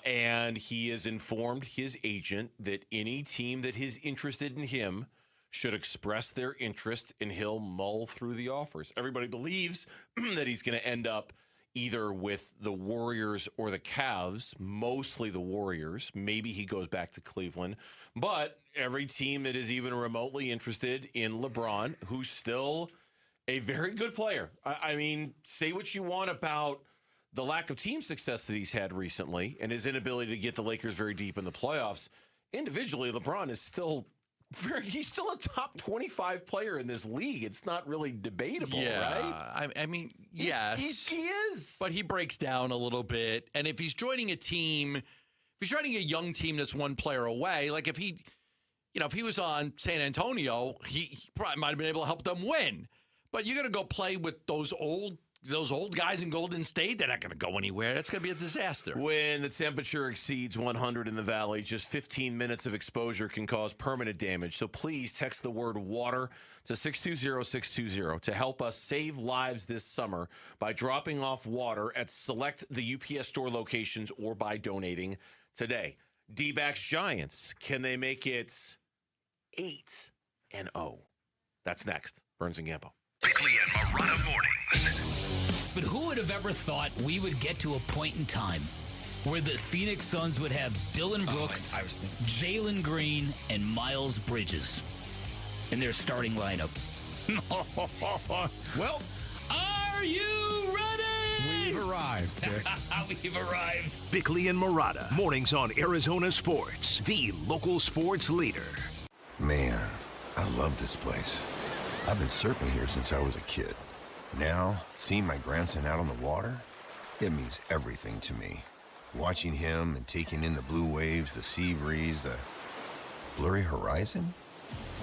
And he has informed his agent that any team that is interested in him should express their interest, and he'll mull through the offers. Everybody believes that he's going to end up either with the Warriors or the Cavs, mostly the Warriors. Maybe he goes back to Cleveland. But every team that is even remotely interested in LeBron, who's still a very good player. I mean, say what you want about the lack of team success that he's had recently and his inability to get the Lakers very deep in the playoffs. Individually, LeBron is still he's still a top 25 player in this league. It's not really debatable, right? I mean, yes. He is. But he breaks down a little bit. And if he's joining a team, if he's joining a young team that's one player away, like if he was on San Antonio, he probably might have been able to help them win. But you're going to go play with those old guys in Golden State, they're not going to go anywhere. That's going to be a disaster. When the temperature exceeds 100 in the valley, just 15 minutes of exposure can cause permanent damage. So please text the word water to 620-620 to help us save lives this summer by dropping off water at select the UPS store locations or by donating today. Dbacks Giants, can they make it 8-0? That's next. Burns and Gambo. Bickley and Marotta mornings. But who would have ever thought we would get to a point in time where the Phoenix Suns would have Dylan Brooks, Jalen Green, and Miles Bridges in their starting lineup? Well, are you ready? We've arrived. We've arrived. Bickley and Marotta mornings on Arizona Sports, the local sports leader. Man, I love this place. I've been surfing here since I was a kid. Now, seeing my grandson out on the water, it means everything to me. Watching him and taking in the blue waves, the sea breeze, the blurry horizon.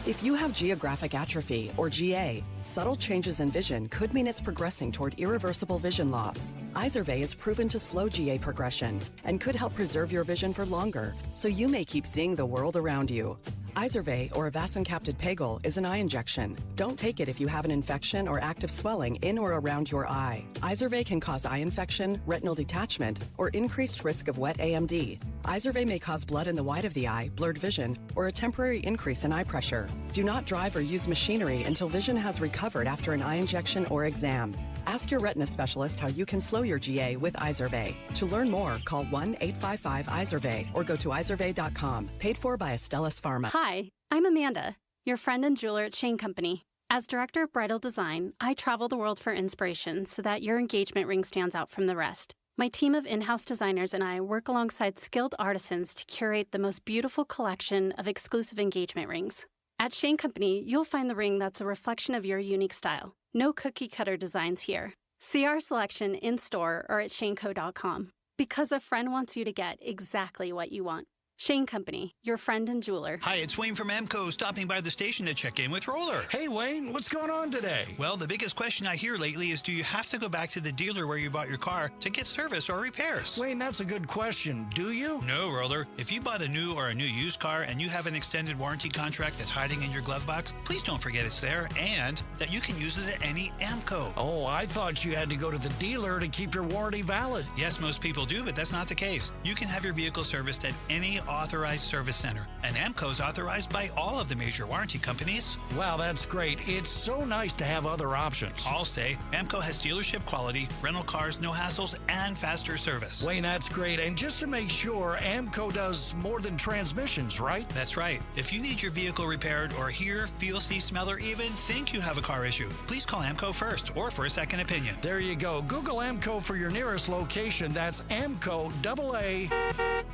If you have geographic atrophy, or GA, subtle changes in vision could mean it's progressing toward irreversible vision loss. Izervay is proven to slow GA progression and could help preserve your vision for longer, so you may keep seeing the world around you. Izervay, or avacincaptad pegol, is an eye injection. Don't take it if you have an infection or active swelling in or around your eye. Izervay can cause eye infection, retinal detachment, or increased risk of wet AMD. Izervay may cause blood in the white of the eye, blurred vision, or a temporary increase in eye pressure. Do not drive or use machinery until vision has recovered after an eye injection or exam. Ask your retina specialist how you can slow your GA with Izervay. To learn more, call 1-855-IZERVAY or go to izervay.com. Paid for by Astellas Pharma. Hi, I'm Amanda, your friend and jeweler at Shane Company. As director of bridal design, I travel the world for inspiration so that your engagement ring stands out from the rest. My team of in-house designers and I work alongside skilled artisans to curate the most beautiful collection of exclusive engagement rings. At Shane Company, you'll find the ring that's a reflection of your unique style. No cookie-cutter designs here. See our selection in-store or at shaneco.com. Because a friend wants you to get exactly what you want. Shane Company, your friend and jeweler. Hi, it's Wayne from Amco, stopping by the station to check in with Roller. Hey, Wayne, what's going on today? Well, the biggest question I hear lately is, do you have to go back to the dealer where you bought your car to get service or repairs? Wayne, that's a good question. Do you? No, Roller. If you bought a new or a new used car and you have an extended warranty contract that's hiding in your glove box, please don't forget it's there and that you can use it at any Amco. Oh, I thought you had to go to the dealer to keep your warranty valid. Yes, most people do, but that's not the case. You can have your vehicle serviced at any authorized service center, and Amco's authorized by all of the major warranty companies. Wow, that's great. It's so nice to have other options. I'll say Amco has dealership quality, rental cars, no hassles, and faster service. Wayne, that's great. And just to make sure, Amco does more than transmissions, right? That's right. If you need your vehicle repaired or hear, feel, see, smell, or even think you have a car issue, please call Amco first or for a second opinion. There you go. Google Amco for your nearest location. That's Amco, AA,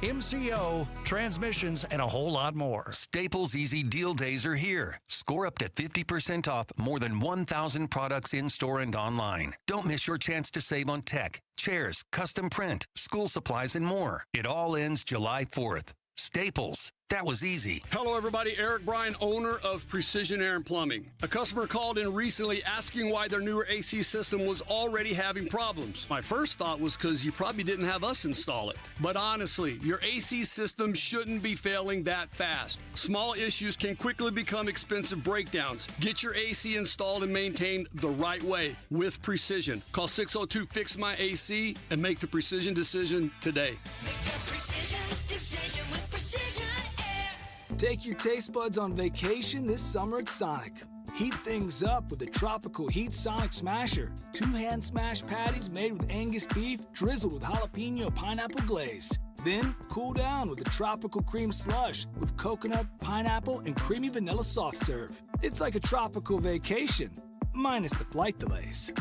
MCO, transmissions, and a whole lot more. Staples Easy Deal Days are here. Score up to 50% off more than 1,000 products in-store and online. Don't miss your chance to save on tech, chairs, custom print, school supplies, and more. It all ends July 4th. Staples. That was easy. Hello, everybody. Eric Bryan, owner of Precision Air and Plumbing. A customer called in recently asking why their newer AC system was already having problems. My first thought was because you probably didn't have us install it. But honestly, your AC system shouldn't be failing that fast. Small issues can quickly become expensive breakdowns. Get your AC installed and maintained the right way with Precision. Call 602-FIX-MY-AC and make the Precision decision today. Take your taste buds on vacation this summer at Sonic. Heat things up with the Tropical Heat Sonic Smasher. 2 hand smash patties made with Angus beef drizzled with jalapeno pineapple glaze. Then cool down with the Tropical Cream Slush with coconut, pineapple, and creamy vanilla soft serve. It's like a tropical vacation, minus the flight delays.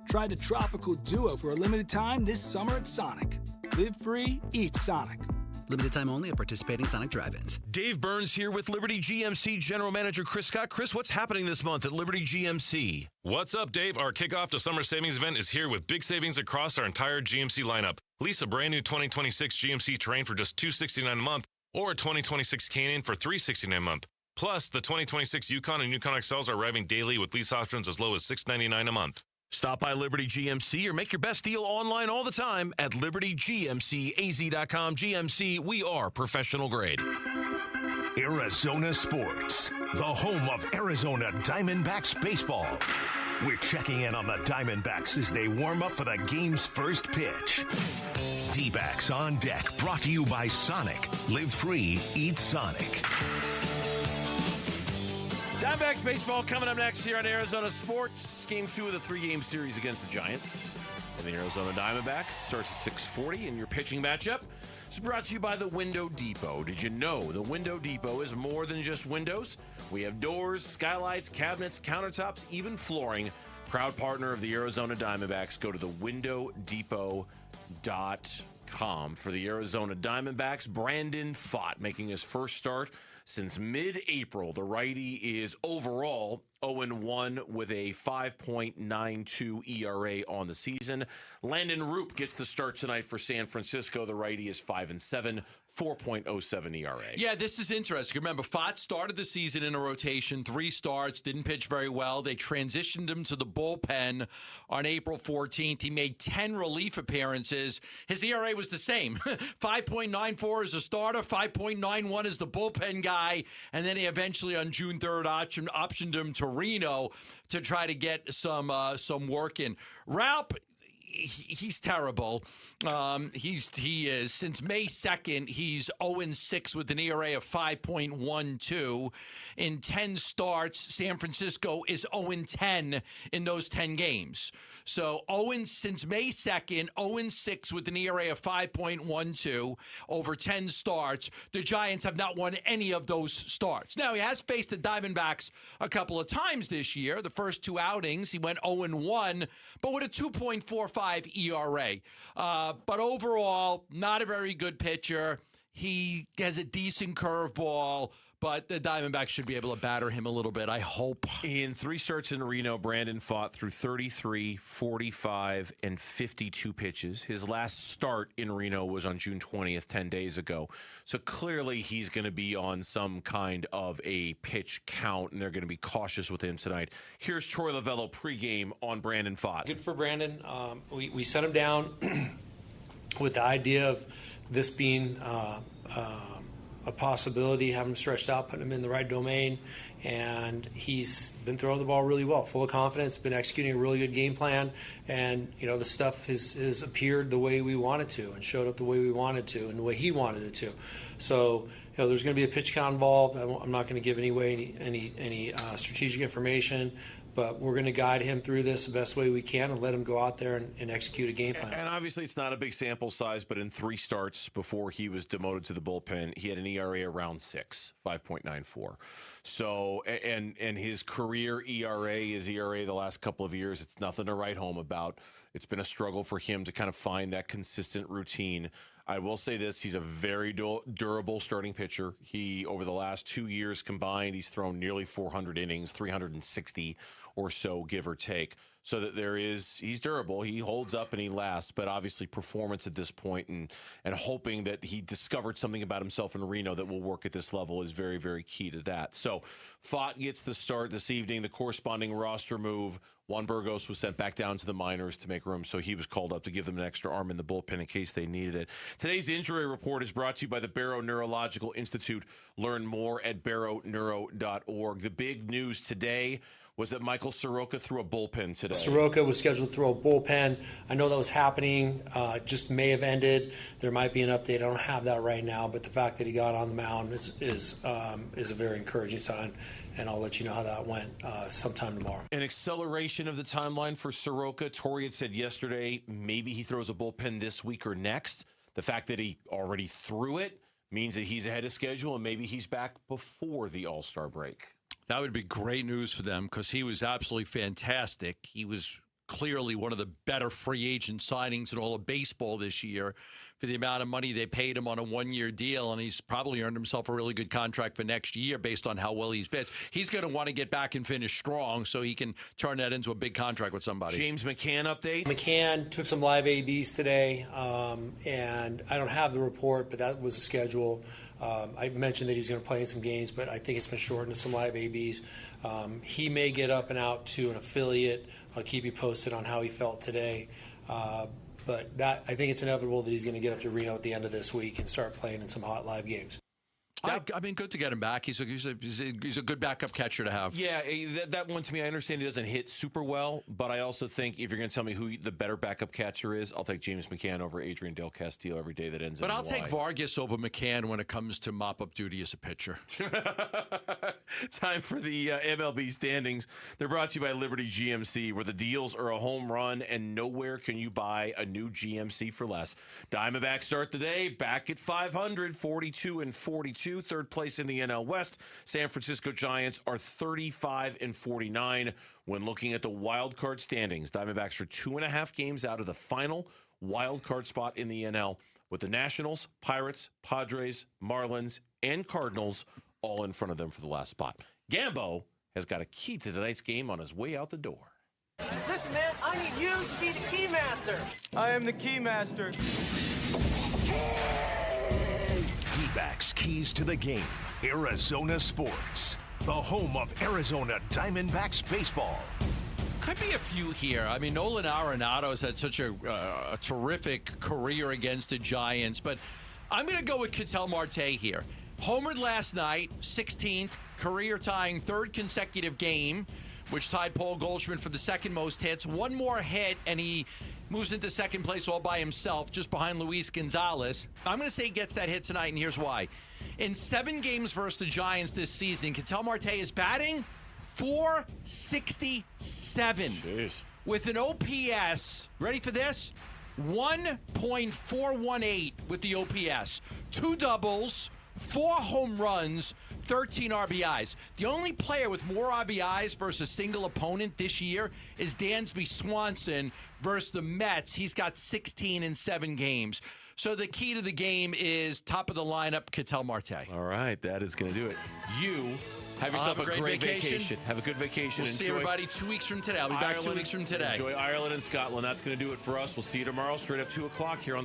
Try the Tropical Duo for a limited time this summer at Sonic. Live free, eat Sonic. Limited time only at participating Sonic drive-ins. Dave Burns here with Liberty GMC General Manager Chris Scott. Chris, what's happening this month at Liberty GMC? What's up, Dave? Our kickoff to summer savings event is here with big savings across our entire GMC lineup. Lease a brand new 2026 GMC Terrain for just $269 a month or a 2026 Canyon for $369 a month. Plus, the 2026 Yukon and Yukon XLs are arriving daily with lease options as low as $699 a month. Stop by Liberty GMC or make your best deal online all the time at LibertyGMCAZ.com. GMC, we are professional grade. Arizona Sports, the home of Arizona Diamondbacks baseball. We're checking in on the Diamondbacks as they warm up for the game's first pitch. D-backs on deck, brought to you by Sonic. Live free, eat Sonic. Diamondbacks baseball coming up next here on Arizona Sports. Game 2 of the 3-game series against the Giants. And the Arizona Diamondbacks starts at 6:40 in your pitching matchup. It's brought to you by the Window Depot. Did you know the Window Depot is more than just windows? We have doors, skylights, cabinets, countertops, even flooring. Proud partner of the Arizona Diamondbacks. Go to thewindowdepot.com. For the Arizona Diamondbacks, Brandon Pfaadt making his first start since mid-April. The righty is overall 0-1 with a 5.92 ERA on the season. Landon Roop gets the start tonight for San Francisco. The righty is 5-7, 4.07 ERA. Yeah, this is interesting. Remember, Pfaadt started the season in a rotation, 3 starts, didn't pitch very well. They transitioned him to the bullpen on April 14th. He made 10 relief appearances. His ERA was the same, 5.94 as a starter, 5.91 as the bullpen guy, and then he eventually on June 3rd optioned him to Reno to try to get some work in. Ralph, he's terrible. He is. Since May 2nd, he's 0-6 with an ERA of 5.12. In 10 starts, San Francisco is 0-10 in those 10 games. So since May 2nd, 0-6 with an ERA of 5.12 over 10 starts. The Giants have not won any of those starts. Now, he has faced the Diamondbacks a couple of times this year. The first 2 outings, he went 0-1, but with a 2.45 ERA. But overall, not a very good pitcher. He has a decent curveball, but the Diamondbacks should be able to batter him a little bit, I hope. In 3 starts in Reno, Brandon Pfaadt threw 33, 45, and 52 pitches. His last start in Reno was on June 20th, 10 days ago. So clearly he's going to be on some kind of a pitch count, and they're going to be cautious with him tonight. Here's Troy Lavello pregame on Brandon Pfaadt. Good for Brandon. We set him down with the idea of this being a possibility, have him stretched out, putting him in the right domain, and he's been throwing the ball really well, full of confidence, been executing a really good game plan, and the stuff has appeared the way we wanted to and showed up the way we wanted to and the way he wanted it to. So there's going to be a pitch count involved. I'm not going to give any strategic information, but we're going to guide him through this the best way we can and let him go out there and execute a game plan. And obviously it's not a big sample size, but in 3 starts before he was demoted to the bullpen, he had an ERA around 6, 5.94. So, and his career ERA, his ERA the last couple of years, it's nothing to write home about. It's been a struggle for him to kind of find that consistent routine. I will say this, he's a very durable starting pitcher. He, over the last 2 years combined, he's thrown nearly 400 innings, 360 or so, give or take. so that he's durable, he holds up and he lasts, but obviously performance at this point and hoping that he discovered something about himself in Reno that will work at this level is very, very key to that. So Fott gets the start this evening, the corresponding roster move. Juan Burgos was sent back down to the minors to make room, so he was called up to give them an extra arm in the bullpen in case they needed it. Today's injury report is brought to you by the Barrow Neurological Institute. Learn more at barrowneuro.org. The big news today was that Michael Soroka threw a bullpen today. Soroka was scheduled to throw a bullpen. I know that was happening. Just may have ended. There might be an update. I don't have that right now, but the fact that he got on the mound is a very encouraging sign, and I'll let you know how that went sometime tomorrow. An acceleration of the timeline for Soroka. Torrey had said yesterday maybe he throws a bullpen this week or next. The fact that he already threw it means that he's ahead of schedule, and maybe he's back before the All-Star break. That would be great news for them because he was absolutely fantastic. He was clearly one of the better free agent signings in all of baseball this year for the amount of money they paid him on a one-year deal, and he's probably earned himself a really good contract for next year based on how well he's pitched. He's going to want to get back and finish strong so he can turn that into a big contract with somebody. James McCann updates? McCann took some live ABs today, and I don't have the report, but that was the schedule. I mentioned that he's going to play in some games, but I think it's been shortened to some live ABs. He may get up and out to an affiliate. I'll keep you posted on how he felt today. But I think it's inevitable that he's going to get up to Reno at the end of this week and start playing in some hot live games. I mean, good to get him back. He's a good backup catcher to have. Yeah, that one to me, I understand he doesn't hit super well, but I also think if you're going to tell me who the better backup catcher is, I'll take James McCann over Adrian Del Castillo every day that ends up. But I'll take Vargas over McCann when it comes to mop-up duty as a pitcher. Time for the MLB standings. They're brought to you by Liberty GMC, where the deals are a home run and nowhere can you buy a new GMC for less. Diamondbacks start the day back at 500, 42-42. Third place in the NL West. San Francisco Giants are 35-49. When looking at the wild card standings, Diamondbacks are 2.5 games out of the final wild card spot in the NL, with the Nationals, Pirates, Padres, Marlins, and Cardinals all in front of them for the last spot. Gambo has got a key to tonight's game on his way out the door. Listen, man, I need you to be the key master. I am the key master. Dbacks Keys to the Game. Arizona Sports. The home of Arizona Diamondbacks baseball. Could be a few here. I mean, Nolan Arenado's had such a terrific career against the Giants, but I'm going to go with Ketel Marte here. Homered last night, 16th, career-tying third consecutive game, which tied Paul Goldschmidt for the second most hits. One more hit, and he moves into second place all by himself, just behind Luis Gonzalez. I'm going to say he gets that hit tonight, and here's why. In 7 games versus the Giants this season, Ketel Marte is batting .467. Jeez. With an OPS, ready for this? 1.418 with the OPS. 2 doubles, 4 home runs, 13 RBIs. The only player with more RBIs versus a single opponent this year is Dansby Swanson versus the Mets. He's got 16 in 7 games. So the key to the game is top of the lineup, Ketel Marte. All right, that is going to do it. You have yourself a great vacation. Have a good vacation. We'll see everybody 2 weeks from today. I'll be back 2 weeks from today. Enjoy Ireland and Scotland. That's going to do it for us. We'll see you tomorrow, straight up 2 o'clock here on